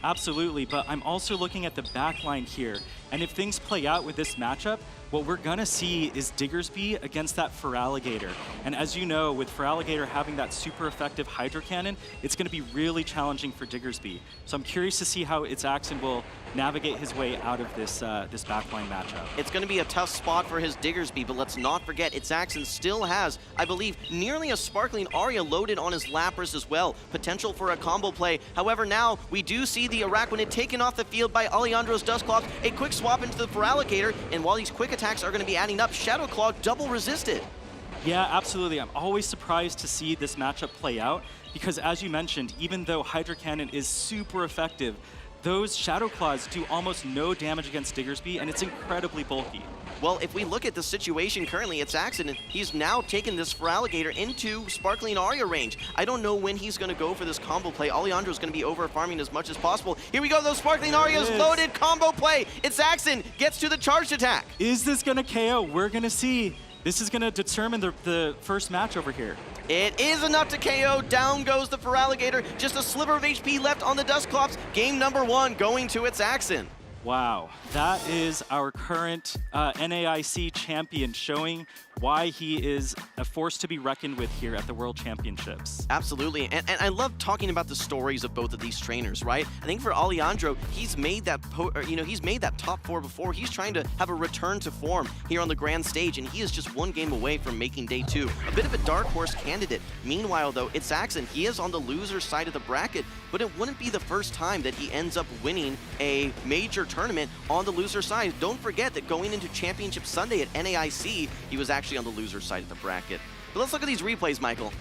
Absolutely, but I'm also looking at the backline here, and if things play out with this matchup, what we're gonna see is Diggersby against that Feraligatr. And as you know, with Feraligatr having that super effective Hydro Cannon, it's gonna be really challenging for Diggersby. So I'm curious to see how Itzaxon will navigate his way out of this this backline matchup. It's gonna be a tough spot for his Diggersby, but let's not forget Itzaxon still has, I believe, nearly a Sparkling Aria loaded on his Lapras as well. Potential for a combo play. However, now we do see the Araquanid taken off the field by Alejandro's Dusclops. A quick swap into the Feraligatr, and while these quick attacks are going to be adding up, Shadow Claw double resisted. Yeah, absolutely. I'm always surprised to see this matchup play out because, as you mentioned, even though Hydro Cannon is super effective, those Shadow Claws do almost no damage against Diggersby, and it's incredibly bulky. Well, if we look at the situation currently, Itzaxon, he's now taken this Feraligatr into Sparkling Aria range. I don't know when he's going to go for this combo play. Alejandro's going to be over farming as much as possible. Here we go, those Sparkling Arias loaded combo play. Itzaxon gets to the charged attack. Is this going to KO? We're going to see. This is going to determine the first match over here. It is enough to KO. Down goes the Feraligatr. Just a sliver of HP left on the Dusclops. Game number 1 going to Itzaxon. Wow, that is our current NAIC champion, showing why he is a force to be reckoned with here at the World Championships. Absolutely, and I love talking about the stories of both of these trainers, right? I think for Alejandro, he's made that he's made that top 4 before. He's trying to have a return to form here on the grand stage, and he is just one game away from making day 2. A bit of a dark horse candidate. Meanwhile, though, it's Axon. He is on the loser side of the bracket, but it wouldn't be the first time that he ends up winning a major tournament on the loser side. Don't forget that going into Championship Sunday at NAIC, he was actually on the loser side of the bracket. But let's look at these replays, Michael.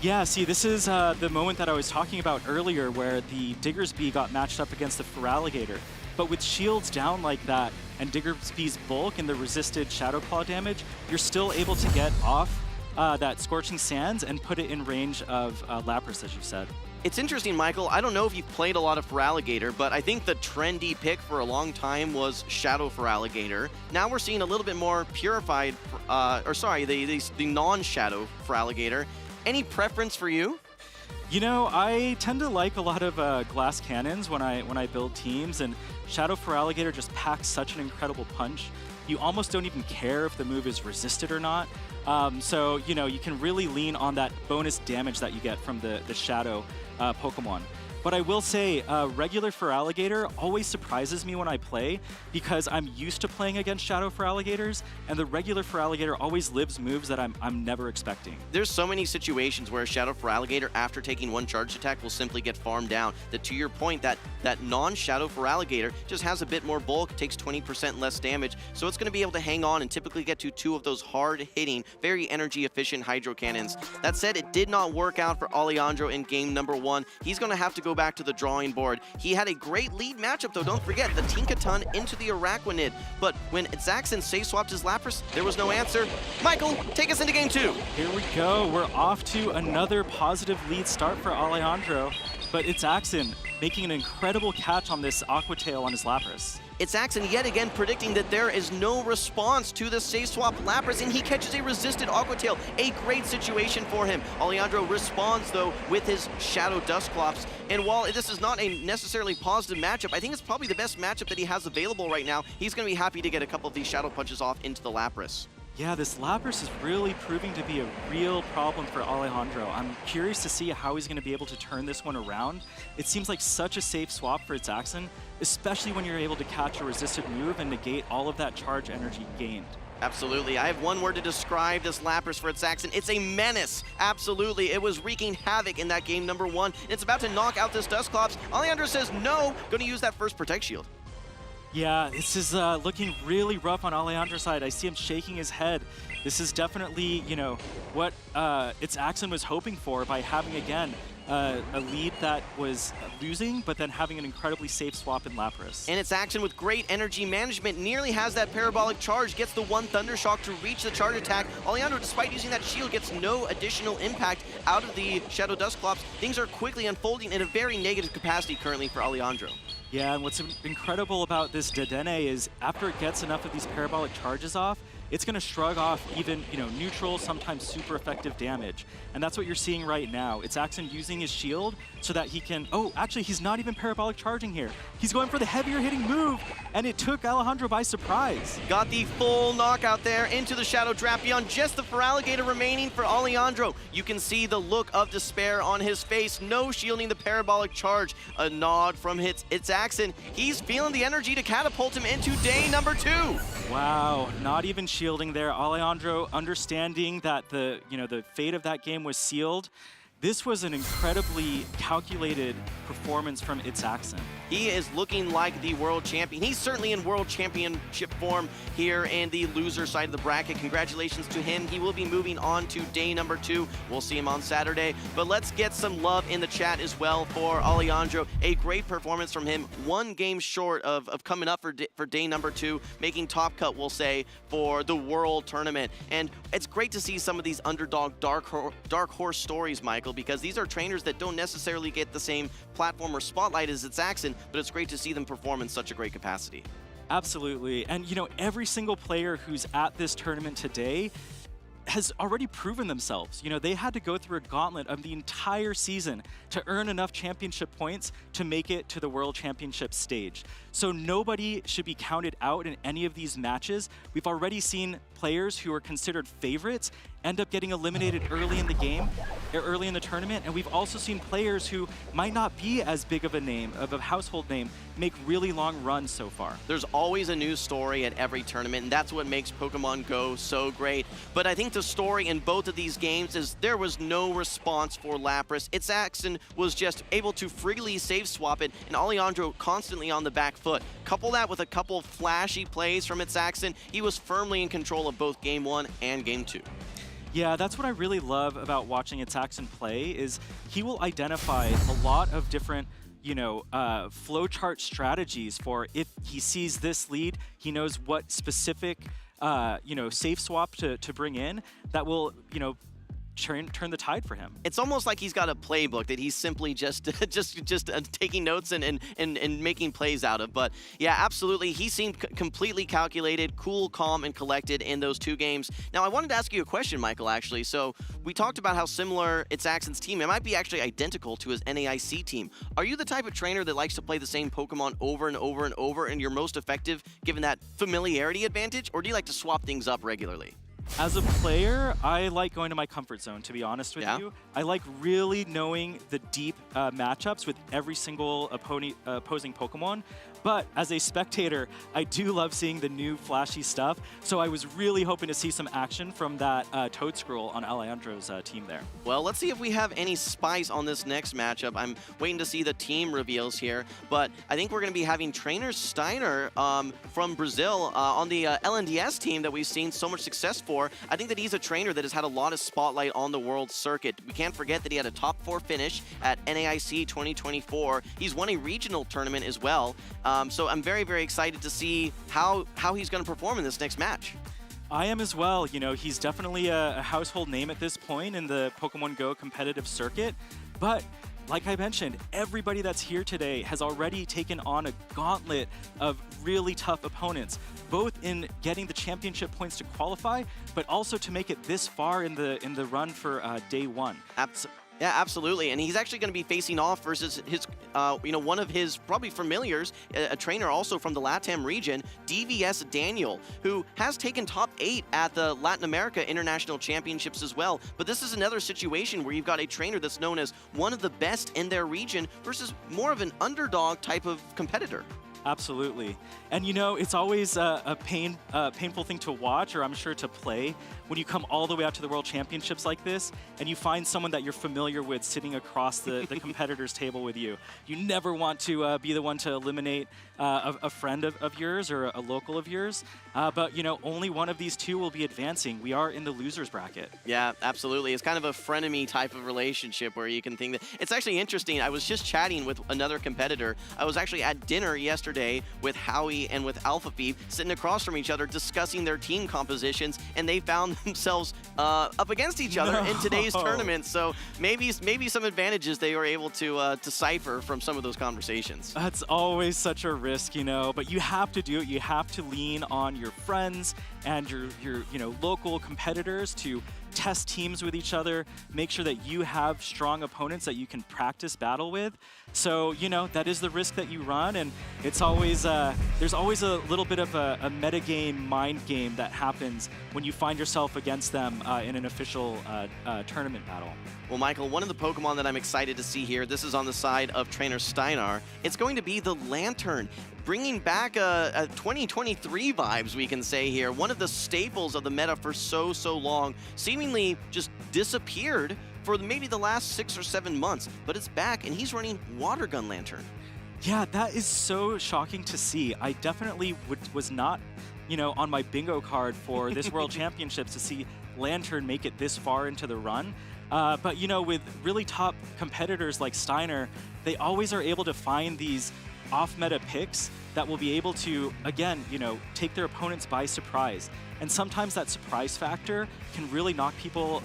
Yeah, see, this is the moment that I was talking about earlier where the Diggersby got matched up against the Feraligatr. But with shields down like that and Diggersby's bulk and the resisted Shadow Claw damage, you're still able to get off that Scorching Sands and put it in range of Lapras, as you said. It's interesting, Michael. I don't know if you've played a lot of Feraligatr, but I think the trendy pick for a long time was Shadow Feraligatr. Now we're seeing a little bit more purified, the non-Shadow Feraligatr. Any preference for you? You know, I tend to like a lot of glass cannons when I build teams, and Shadow Feraligatr just packs such an incredible punch. You almost don't even care if the move is resisted or not. So, you know, you can really lean on that bonus damage that you get from the Shadow Pokemon. But I will say, regular Feraligatr always surprises me when I play because I'm used to playing against Shadow Feraligatrs, and the regular Feraligatr always lives moves that I'm never expecting. There's so many situations where a Shadow Feraligatr, after taking one charge attack, will simply get farmed down. That, to your point, that non-Shadow Feraligatr just has a bit more bulk, takes 20% less damage, so it's going to be able to hang on and typically get to 2 of those hard-hitting, very energy-efficient Hydro Cannons. That said, it did not work out for Alejandro in game number 1. He's going to have to go back to the drawing board. He had a great lead matchup, though. Don't forget, the Tinkaton into the Araquanid. But when Zaxxon safe swapped his Lapras, there was no answer. Michael, take us into game 2. Here we go. We're off to another positive lead start for Alejandro, but it's Axon making an incredible catch on this Aqua Tail on his Lapras. It's Axon yet again predicting that there is no response to the safe swap Lapras, and he catches a resisted Aqua Tail. A great situation for him. Alejandro responds, though, with his Shadow Dusclops. And while this is not a necessarily positive matchup, I think it's probably the best matchup that he has available right now. He's going to be happy to get a couple of these Shadow Punches off into the Lapras. Yeah, this Lapras is really proving to be a real problem for Alejandro. I'm curious to see how he's going to be able to turn this one around. It seems like such a safe swap for Zaxxon, especially when you're able to catch a resisted move and negate all of that charge energy gained. Absolutely. I have one word to describe this Lapras for Zaxxon. It's a menace. Absolutely. It was wreaking havoc in that game number 1. It's about to knock out this Dusclops. Alejandro says no, going to use that first Protect Shield. Yeah, this is looking really rough on Alejandro's side. I see him shaking his head. This is definitely, you know, what it's Axon was hoping for by having, again, a lead that was losing, but then having an incredibly safe swap in Lapras. And it's Axon with great energy management, nearly has that parabolic charge, gets the one Thunder Shock to reach the charge attack. Alejandro, despite using that shield, gets no additional impact out of the Shadow Dusclops. Things are quickly unfolding in a very negative capacity currently for Alejandro. Yeah, and what's incredible about this Dedenne is after it gets enough of these parabolic charges off, it's going to shrug off even, you know, neutral, sometimes super effective damage. And that's what you're seeing right now. It's Axon using his shield so that he can... Oh, actually, he's not even parabolic charging here. He's going for the heavier hitting move, and it took Alejandro by surprise. Got the full knockout there into the Shadow Drapion. Just the Feraligatr remaining for Alejandro. You can see the look of despair on his face. No shielding the parabolic charge. A nod from It's Axon. He's feeling the energy to catapult him into day number 2. Wow, not even shielding there. Alejandro understanding that the fate of that game was sealed. This was an incredibly calculated performance from It's Axon. He is looking like the world champion. He's certainly in world championship form here in the loser side of the bracket. Congratulations to him. He will be moving on to day number 2. We'll see him on Saturday. But let's get some love in the chat as well for Alejandro. A great performance from him. One game short of coming up for day number 2, making top cut, we'll say, for the world tournament. And it's great to see some of these underdog dark horse stories, Michael, because these are trainers that don't necessarily get the same platform or spotlight as It's Axon, but it's great to see them perform in such a great capacity. Absolutely. And, you know, every single player who's at this tournament today has already proven themselves. You know, they had to go through a gauntlet of the entire season to earn enough championship points to make it to the World Championship stage. So nobody should be counted out in any of these matches. We've already seen players who are considered favorites end up getting eliminated early in the game, early in the tournament, and we've also seen players who might not be as big of a name, of a household name, make really long runs so far. There's always a new story at every tournament, and that's what makes Pokemon Go so great. But I think the story in both of these games is there was no response for Lapras. Itzaxon was just able to freely save swap it, and Alejandro constantly on the back foot. Couple that with a couple flashy plays from Itzaxon, he was firmly in control of both Game 1 and Game 2. Yeah, that's what I really love about watching Itzaxon play, is he will identify a lot of different, you know, flowchart strategies for if he sees this lead, he knows what specific, you know, safe swap to bring in that will, you know, turn the tide for him. It's almost like he's got a playbook that he's simply just taking notes and making plays out of. But yeah, absolutely, he seemed completely calculated, cool, calm, and collected in those two games. Now, I wanted to ask you a question, Michael, actually. So we talked about how similar Itzaxon's team, it might be actually identical to his NAIC team. Are you the type of trainer that likes to play the same Pokemon over and over and over, and you're most effective given that familiarity advantage, or do you like to swap things up regularly? As a player, I like going to my comfort zone, to be honest with you. I like really knowing the deep matchups with every single opposing Pokemon. But as a spectator, I do love seeing the new flashy stuff. So I was really hoping to see some action from that Toad Scroll on Alejandro's team there. Well, let's see if we have any spice on this next matchup. I'm waiting to see the team reveals here. But I think we're going to be having Trainer Steiner from Brazil on the LNDS team that we've seen so much success for. I think that he's a trainer that has had a lot of spotlight on the world circuit. We can't forget that he had a top 4 finish at NAIC 2024. He's won a regional tournament as well. So I'm very, very excited to see how he's going to perform in this next match. I am as well. You know, he's definitely a household name at this point in the Pokemon Go competitive circuit. But like I mentioned, everybody that's here today has already taken on a gauntlet of really tough opponents, both in getting the championship points to qualify, but also to make it this far in the run for day 1. Yeah, absolutely, and he's actually going to be facing off versus his, you know, one of his probably familiars, a trainer also from the LATAM region, DVS Daniel, who has taken top 8 at the Latin America International Championships as well. But this is another situation where you've got a trainer that's known as one of the best in their region versus more of an underdog type of competitor. Absolutely. And you know, it's always a painful thing to watch, or I'm sure to play, when you come all the way out to the World Championships like this, and you find someone that you're familiar with sitting across the competitor's table with you. You never want to be the one to eliminate a friend of yours or a local of yours. But, you know, only one of these two will be advancing. We are in the loser's bracket. Yeah, absolutely. It's kind of a frenemy type of relationship where you can think that... It's actually interesting. I was just chatting with another competitor. I was actually at dinner yesterday with Howie and with Alpha Phoebe sitting across from each other discussing their team compositions, and they found themselves up against each other in today's tournament. So maybe some advantages they were able to decipher from some of those conversations. That's always such a risk, you know, but you have to do it. You have to lean on your friends and your you know, local competitors to test teams with each other, make sure that you have strong opponents that you can practice battle with. So, you know, that is the risk that you run, and it's always, there's always a little bit of a metagame, mind game that happens when you find yourself against them in an official tournament battle. Well, Michael, one of the Pokemon that I'm excited to see here, this is on the side of Trainer Steinar, it's going to be the Lantern, bringing back a 2023 vibes, we can say here. One of the staples of the meta for so long, seemingly just disappeared for maybe the last 6 or 7 months, but it's back, and he's running Water Gun Lantern. Yeah, that is so shocking to see. I definitely was not, you know, on my bingo card for this World Championships to see Lantern make it this far into the run. But, you know, with really top competitors like Steiner, they always are able to find these off-meta picks that will be able to, again, you know, take their opponents by surprise. And sometimes that surprise factor can really knock people,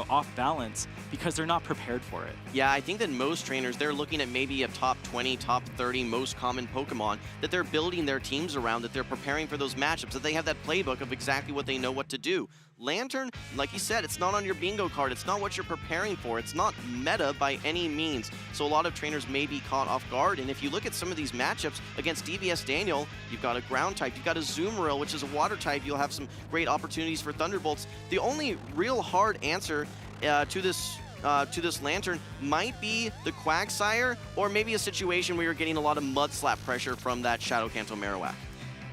off balance because they're not prepared for it. Yeah, I think that most trainers, they're looking at maybe a top 20, top 30 most common Pokemon that they're building their teams around, that they're preparing for those matchups, that they have that playbook of exactly what they know what to do. Lantern, like you said, it's not on your bingo card. It's not what you're preparing for. It's not meta by any means. So a lot of trainers may be caught off guard. And if you look at some of these matchups against DBS Daniel, you've got a ground type, you've got a Azumarill, which is a water type. You'll have some great opportunities for Thunderbolts. The only real hard answer to this Lantern might be the Quagsire, or maybe a situation where you're getting a lot of mud slap pressure from that Shadow Kanto Marowak.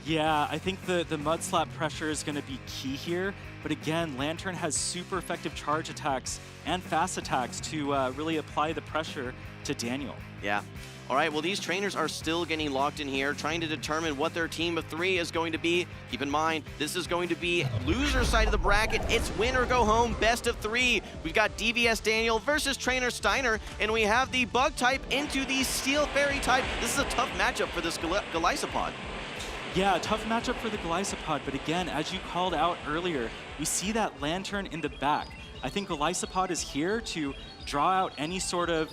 Yeah, I think the mud slap pressure is going to be key here. But again, Lantern has super effective charge attacks and fast attacks to really apply the pressure to Daniel. Yeah. All right, well, these trainers are still getting locked in here, trying to determine what their team of 3 is going to be. Keep in mind, this is going to be loser side of the bracket. It's win or go home, best of 3. We've got DVS Daniel versus Trainer Steiner, and we have the Bug type into the Steel Fairy type. This is a tough matchup for this Golisopod. Yeah, tough matchup for the Golisopod, but again, as you called out earlier, we see that Lantern in the back. I think Golisopod is here to draw out any sort of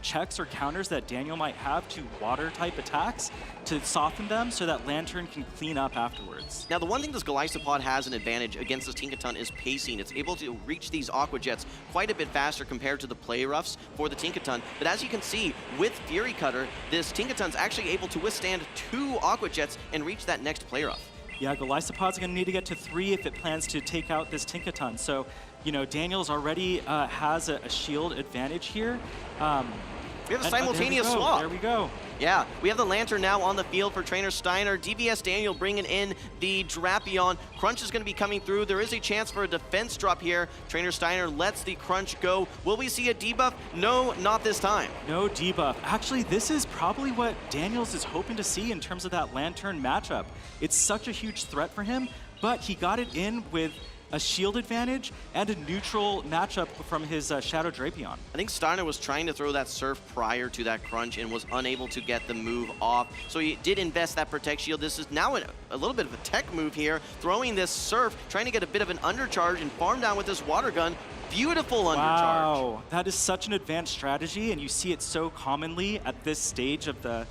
checks or counters that Daniel might have to water-type attacks to soften them so that Lantern can clean up afterwards. Now, the one thing this Golisopod has an advantage against this Tinkaton is pacing. It's able to reach these Aqua Jets quite a bit faster compared to the Play Roughs for the Tinkaton. But as you can see, with Fury Cutter, this Tinkaton's actually able to withstand 2 Aqua Jets and reach that next Play Rough. Yeah, Golisopod's going to need to get to 3 if it plans to take out this Tinkaton. So, you know, Daniels already has a shield advantage here. We have a simultaneous swap. There we go. Yeah, we have the Lantern now on the field for Trainer Steiner. DVS Daniel bringing in the Drapion. Crunch is going to be coming through. There is a chance for a defense drop here. Trainer Steiner lets the Crunch go. Will we see a debuff? No, not this time. No debuff. Actually, this is probably what Daniels is hoping to see in terms of that Lantern matchup. It's such a huge threat for him, but he got it in with a shield advantage and a neutral matchup from his Shadow Drapion. I think Steiner was trying to throw that Surf prior to that Crunch and was unable to get the move off. So he did invest that Protect Shield. This is now a little bit of a tech move here, throwing this Surf, trying to get a bit of an undercharge and farm down with this Water Gun. Beautiful undercharge. Wow, that is such an advanced strategy, and you see it so commonly at this stage of the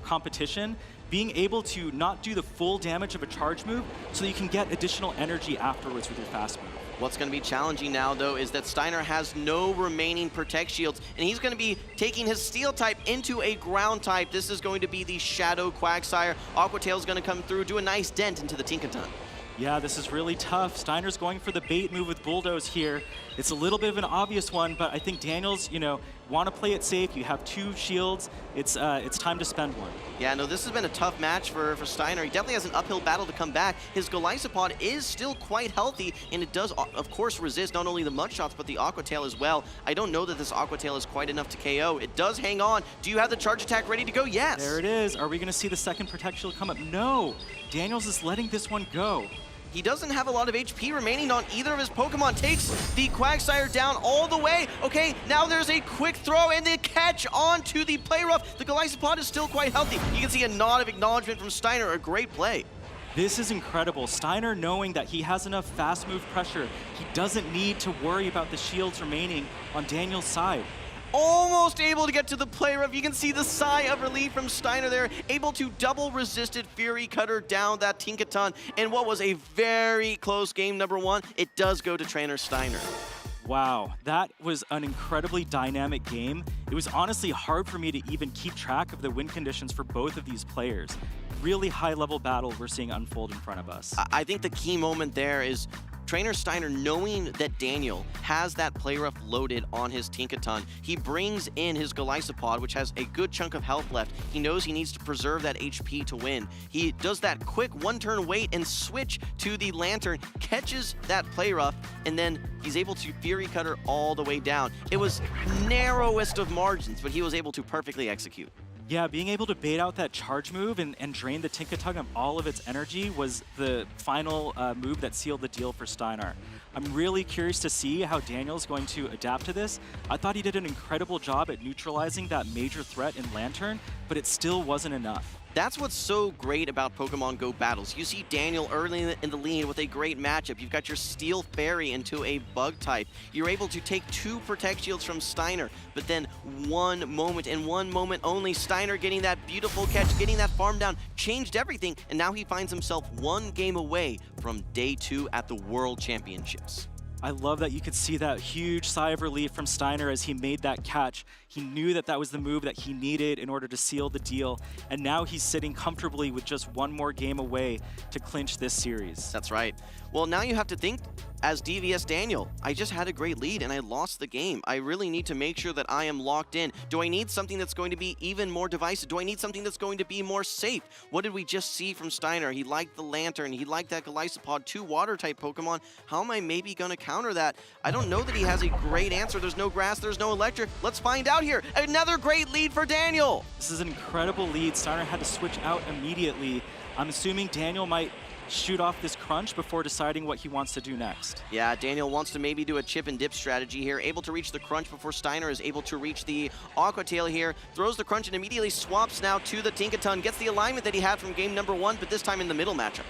competition. Being able to not do the full damage of a charge move so that you can get additional energy afterwards with your fast move. What's going to be challenging now, though, is that Steiner has no remaining Protect Shields, and he's going to be taking his Steel type into a Ground type. This is going to be the Shadow Quagsire. Aqua Tail's going to come through, do a nice dent into the Tinkaton. Yeah, this is really tough. Steiner's going for the bait move with Bulldoze here. It's a little bit of an obvious one, but I think Daniels, want to play it safe. You have 2 shields. It's time to spend one. Yeah, no, this has been a tough match for Steiner. He definitely has an uphill battle to come back. His Golisopod is still quite healthy, and it does, of course, resist not only the Mud Shots, but the Aqua Tail as well. I don't know that this Aqua Tail is quite enough to KO. It does hang on. Do you have the charge attack ready to go? Yes. There it is. Are we going to see the second Protect Shield come up? No. Daniels is letting this one go. He doesn't have a lot of HP remaining on either of his Pokemon. Takes the Quagsire down all the way. Okay, now there's a quick throw and the catch onto the Play Rough. The Golisopod is still quite healthy. You can see a nod of acknowledgement from Steiner. A great play. This is incredible. Steiner knowing that he has enough fast move pressure. He doesn't need to worry about the shields remaining on Daniel's side. Almost able to get to the Play Rough. You can see the sigh of relief from Steiner there, able to double resisted Fury Cutter down that Tinkaton. And what was a very close game number 1, it does go to Trainer Steiner. Wow, that was an incredibly dynamic game. It was honestly hard for me to even keep track of the win conditions for both of these players. Really high-level battle we're seeing unfold in front of us. I think the key moment there is Trainer Steiner, knowing that Daniel has that Play Rough loaded on his Tinkaton, he brings in his Golisopod, which has a good chunk of health left. He knows he needs to preserve that HP to win. He does that quick 1-turn wait and switch to the Lantern, catches that Play Rough, and then he's able to Fury Cutter all the way down. It was narrowest of margins, but he was able to perfectly execute. Yeah, being able to bait out that charge move and drain the Tinkaton of all of its energy was the final move that sealed the deal for Steiner. I'm really curious to see how Daniel's going to adapt to this. I thought he did an incredible job at neutralizing that major threat in Lantern, but it still wasn't enough. That's what's so great about Pokemon Go battles. You see Daniel early in the lead with a great matchup. You've got your Steel Fairy into a Bug type. You're able to take 2 Protect Shields from Steiner, but then one moment and one moment only, Steiner getting that beautiful catch, getting that farm down, changed everything, and now he finds himself 1 game away from day 2 at the World Championships. I love that you could see that huge sigh of relief from Steiner as he made that catch. He knew that that was the move that he needed in order to seal the deal, and now he's sitting comfortably with just 1 more game away to clinch this series. That's right. Well, now you have to think, as DVS Daniel, I just had a great lead and I lost the game. I really need to make sure that I am locked in. Do I need something that's going to be even more divisive? Do I need something that's going to be more safe? What did we just see from Steiner? He liked the Lantern. He liked that Golisopod, 2 Water-type Pokemon. How am I maybe going to counter that? I don't know that he has a great answer. There's no Grass, there's no Electric. Let's find out here. Another great lead for Daniel. This is an incredible lead. Steiner had to switch out immediately. I'm assuming Daniel might shoot off this crunch before deciding what he wants to do next. Yeah, Daniel wants to maybe do a chip and dip strategy here, able to reach the crunch before Steiner is able to reach the Aqua Tail here, throws the crunch and immediately swaps now to the Tinkaton, gets the alignment that he had from game number 1, but this time in the middle matchup.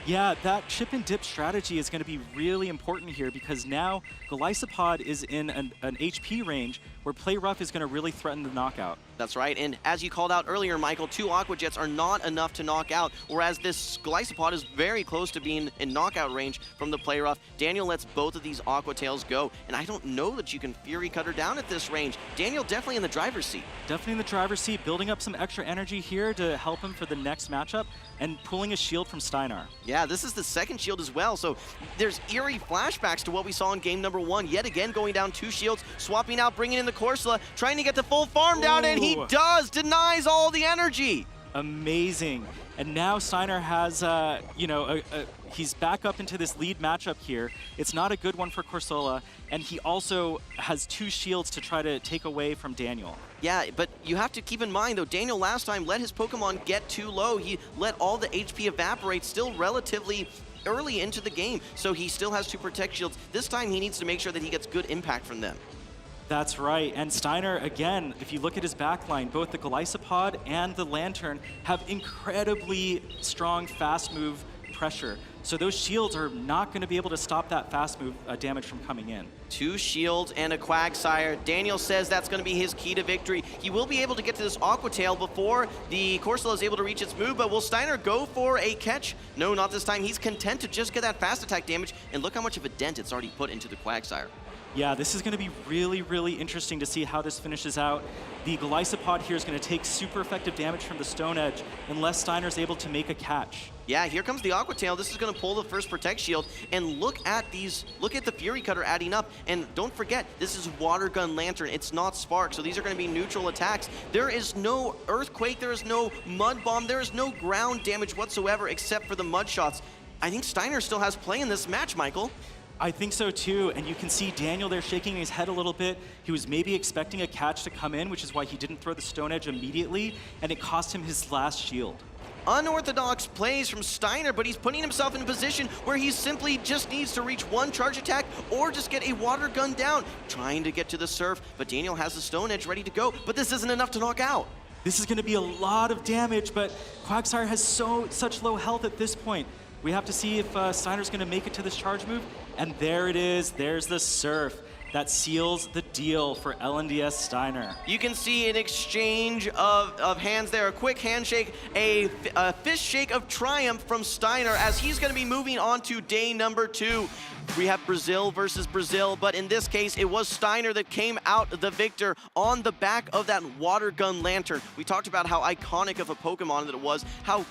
Yeah, that chip and dip strategy is going to be really important here because now Golisopod is in an HP range where Play Rough is going to really threaten the knockout. That's right, and as you called out earlier, Michael, 2 Aqua Jets are not enough to knock out, whereas this Golisopod is very close to being in knockout range from the Play Rough. Daniel lets both of these Aqua Tails go, and I don't know that you can Fury Cutter down at this range. Daniel definitely in the driver's seat. Definitely in the driver's seat, building up some extra energy here to help him for the next matchup, and pulling a shield from Steinar. Yeah, this is the second shield as well, so there's eerie flashbacks to what we saw in game number 1. Yet again, going down 2 shields, swapping out, bringing in the Corsola, trying to get the full farm down, and he does! Denies all the energy! Amazing. And now Steiner has, he's back up into this lead matchup here. It's not a good one for Corsola, and he also has 2 shields to try to take away from Daniel. Yeah, but you have to keep in mind, though, Daniel last time let his Pokemon get too low. He let all the HP evaporate still relatively early into the game, so he still has 2 Protect Shields. This time he needs to make sure that he gets good impact from them. That's right, and Steiner, again, if you look at his backline, both the Golisopod and the Lantern have incredibly strong fast move pressure. So those shields are not going to be able to stop that fast move damage from coming in. 2 shields and a Quagsire. Daniel says that's going to be his key to victory. He will be able to get to this Aqua Tail before the Corsola is able to reach its move, but will Steiner go for a catch? No, not this time. He's content to just get that fast attack damage, and look how much of a dent it's already put into the Quagsire. Yeah, this is going to be really, really interesting to see how this finishes out. The Golisopod here is going to take super effective damage from the Stone Edge unless Steiner's able to make a catch. Yeah, here comes the Aqua Tail. This is going to pull the first Protect Shield, and look at the Fury Cutter adding up, and don't forget, this is Water Gun Lantern. It's not Spark, so these are going to be neutral attacks. There is no Earthquake, there is no Mud Bomb, there is no ground damage whatsoever except for the Mud Shots. I think Steiner still has play in this match, Michael. I think so too, and you can see Daniel there shaking his head a little bit. He was maybe expecting a catch to come in, which is why he didn't throw the Stone Edge immediately, and it cost him his last shield. Unorthodox plays from Steiner, but he's putting himself in a position where he simply just needs to reach 1 charge attack or just get a Water Gun down. Trying to get to the Surf, but Daniel has the Stone Edge ready to go, but this isn't enough to knock out. This is going to be a lot of damage, but Quagsire has such low health at this point. We have to see if Steiner's going to make it to this charge move. And there it is. There's the Surf. That seals the deal for LNDS Steiner. You can see an exchange of hands there. A quick handshake, a fist shake of triumph from Steiner as he's going to be moving on to day number 2. We have Brazil versus Brazil, but in this case, it was Steiner that came out the victor on the back of that Water Gun Lantern. We talked about how iconic of a Pokemon that it was, how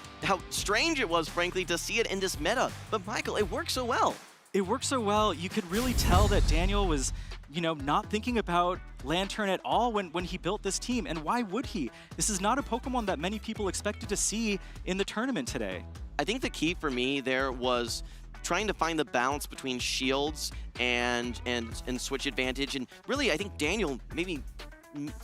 strange it was, frankly, to see it in this meta. But Michael, it worked so well. It worked so well. You could really tell that Daniel was, not thinking about Lantern at all when he built this team. And why would he? This is not a Pokemon that many people expected to see in the tournament today. I think the key for me there was trying to find the balance between shields and switch advantage. And really, I think Daniel maybe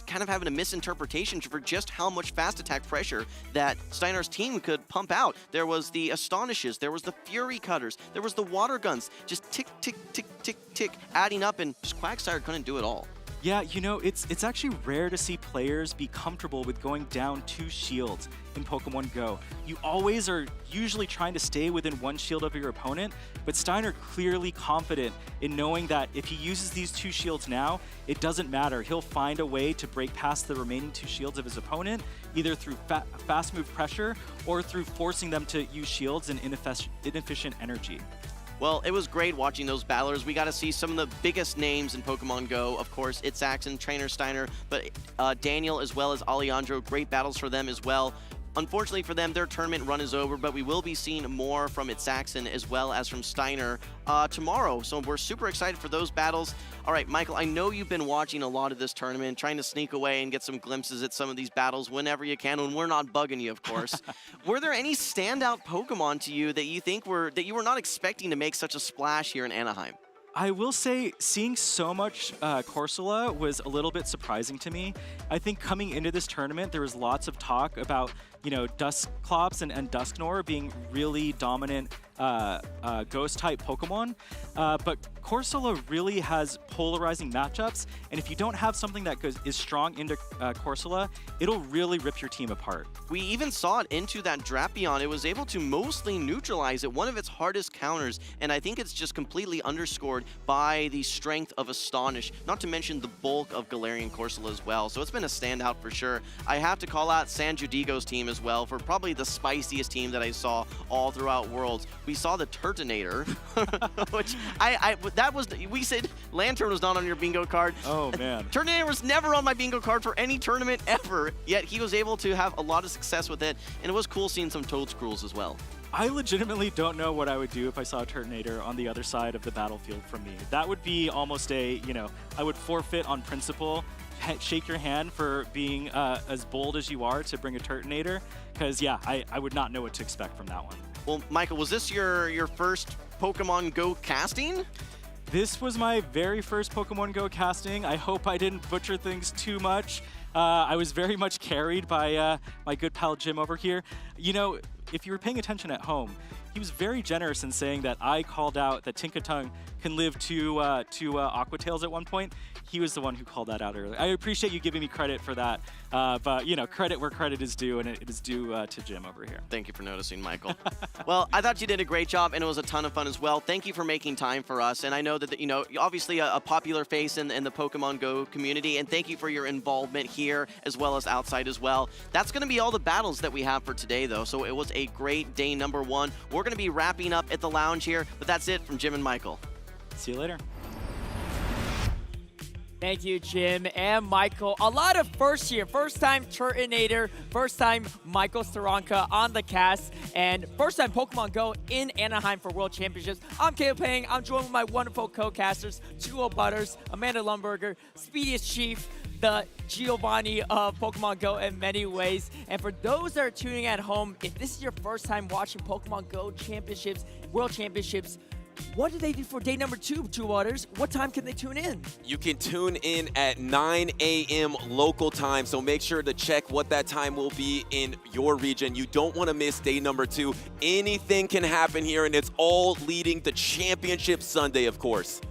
kind of having a misinterpretation for just how much fast attack pressure that Steiner's team could pump out. There was the Astonishes, there was the Fury Cutters, there was the Water Guns, just tick, tick, tick, tick, tick, adding up, and just Quagsire couldn't do it all. Yeah, you know, it's actually rare to see players be comfortable with going down 2 shields in Pokemon Go. You always are usually trying to stay within 1 shield of your opponent, but Steiner clearly confident in knowing that if he uses these 2 shields now, it doesn't matter. He'll find a way to break past the remaining 2 shields of his opponent, either through fast move pressure or through forcing them to use shields and inefficient energy. Well, it was great watching those battlers. We got to see some of the biggest names in Pokemon Go. Of course, it's Saxon, Trainer Steiner, but Daniel as well as Alejandro. Great battles for them as well. Unfortunately for them, their tournament run is over, but we will be seeing more from It Saxon as well as from Steiner tomorrow. So we're super excited for those battles. All right, Michael, I know you've been watching a lot of this tournament, trying to sneak away and get some glimpses at some of these battles whenever you can, when we're not bugging you, of course. Were there any standout Pokemon to you that you think that you were not expecting to make such a splash here in Anaheim? I will say seeing so much Corsola was a little bit surprising to me. I think coming into this tournament, there was lots of talk about, you know, Dusclops and Dusknoir being really dominant ghost-type Pokemon, but Corsola really has polarizing matchups, and if you don't have something that is strong into Corsola, it'll really rip your team apart. We even saw it into that Drapion. It was able to mostly neutralize it, one of its hardest counters, and I think it's just completely underscored by the strength of Astonish, not to mention the bulk of Galarian Corsola as well, so it's been a standout for sure. I have to call out San Judigo's team as well for probably the spiciest team that I saw all throughout Worlds. We saw the Turtonator, which we said Lantern was not on your bingo card. Oh, man. Turtonator was never on my bingo card for any tournament ever, yet he was able to have a lot of success with it, and it was cool seeing some Toedscruels as well. I legitimately don't know what I would do if I saw a Turtonator on the other side of the battlefield from me. That would be almost I would forfeit on principle, shake your hand for being as bold as you are to bring a Turtonator, because yeah, I would not know what to expect from that one. Well, Michael, was this your first Pokemon Go casting? This was my very first Pokemon Go casting. I hope I didn't butcher things too much. I was very much carried by my good pal Jim over here. You know, if you were paying attention at home, he was very generous in saying that I called out that Tinkaton can live two Aqua Tails at one point. He was the one who called that out earlier. I appreciate you giving me credit for that, but you know, credit where credit is due, and it is due to Jim over here. Thank you for noticing, Michael. Well, I thought you did a great job, and it was a ton of fun as well. Thank you for making time for us, and I know that, you know, obviously a popular face in the Pokemon Go community, and thank you for your involvement here as well as outside as well. That's going to be all the battles that we have for today, though, so it was a great day number 1. We're going to be wrapping up at the lounge here, but that's it from Jim and Michael. See you later. Thank you, Jim and Michael. A lot of first here. First time Turtonator, first time Michael Staranka on the cast, and first time Pokemon Go in Anaheim for World Championships. I'm Caleb Pang. I'm joined with my wonderful co-casters, Jewel Butters, Amanda Lumberger, Speediest Chief, the Giovanni of Pokemon Go in many ways. And for those that are tuning at home, if this is your first time watching Pokemon Go Championships, World Championships, what do they do for day number 2, Two Waters? What time can they tune in? You can tune in at 9 a.m. local time, so make sure to check what that time will be in your region. You don't want to miss day number 2. Anything can happen here, and it's all leading to Championship Sunday, of course.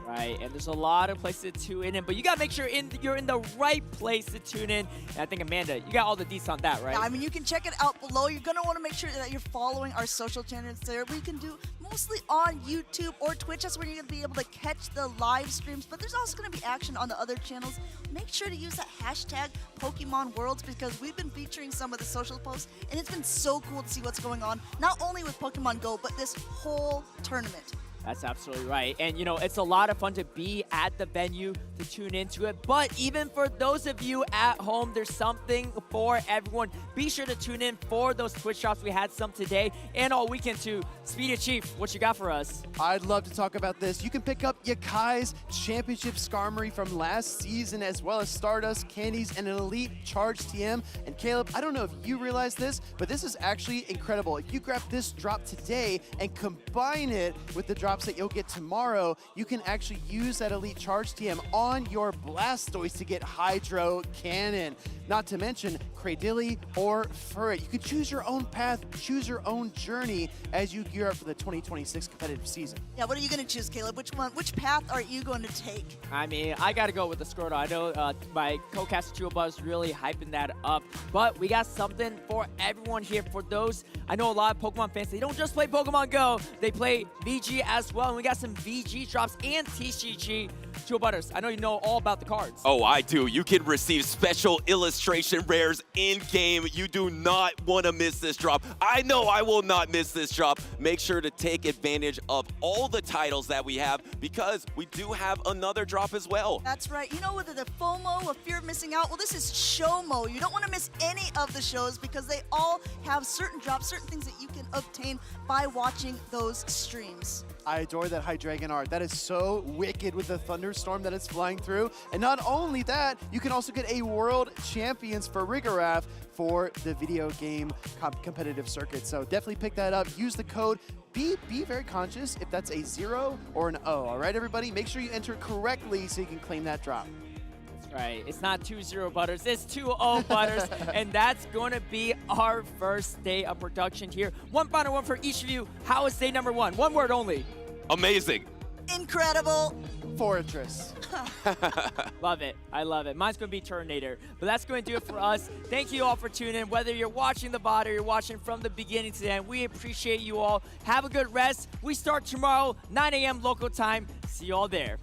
Right, and there's a lot of places to tune in, but you got to make sure you're in the right place to tune in. And I think, Amanda, you got all the deets on that, right? Yeah, I mean, you can check it out below. You're going to want to make sure that you're following our social channels there. We can do mostly on YouTube or Twitch. That's where you're going to be able to catch the live streams, but there's also going to be action on the other channels. Make sure to use that hashtag Pokemon Worlds, because we've been featuring some of the social posts, and it's been so cool to see what's going on, not only with Pokemon Go, but this whole tournament. That's absolutely right. And, you know, it's a lot of fun to be at the venue, to tune into it. But even for those of you at home, there's something for everyone. Be sure to tune in for those Twitch drops. We had some today and all weekend too. Speedy Chief, what you got for us? I'd love to talk about this. You can pick up Yakai's Championship Skarmory from last season, as well as Stardust, Candies, and an Elite Charge TM. And Caleb, I don't know if you realize this, but this is actually incredible. If you grab this drop today and combine it with the drops that you'll get tomorrow, you can actually use that Elite Charge TM on your Blastoise to get Hydro Cannon. not to mention Cradilly or Furret. You can choose your own path, choose your own journey as you gear up for the 2026 competitive season. Yeah, what are you going to choose, Caleb? Which path are you going to take? I mean, I got to go with the Squirtle. I know my co-caster Chua Buzz really hyping that up, but we got something for everyone here. For those, I know a lot of Pokemon fans, they don't just play Pokemon Go, they play VG as well, and we got some VG drops and TCG. Chua Butters, I know you know all about the cards. Oh, I do. You can receive special illustration rares in-game. You do not want to miss this drop. I know I will not miss this drop. Make sure to take advantage of all the titles that we have because we do have another drop as well. That's right. You know, whether the FOMO, a fear of missing out, well, this is SHOMO. You don't want to miss any of the shows because they all have certain drops, certain things that you can obtain by watching those streams. I adore that Hydreigon art. That is so wicked with the thunderstorm that it's flying through. And not only that, you can also get a World Champions for Rigoraph for the video game competitive circuit. So definitely pick that up. Use the code. Be very conscious if that's a 0 or an O. All right, everybody? Make sure you enter correctly so you can claim that drop. Right, it's not 2-0 Butters, it's 2-0 Butters, and that's going to be our first day of production here. One final one for each of you. How is day number 1? One word only. Amazing. Incredible. Fortress. Love it. I love it. Mine's going to be Terminator. But that's going to do it for us. Thank you all for tuning in. Whether you're watching the VOD or you're watching from the beginning to the end, we appreciate you all. Have a good rest. We start tomorrow, 9 a.m. local time. See you all there.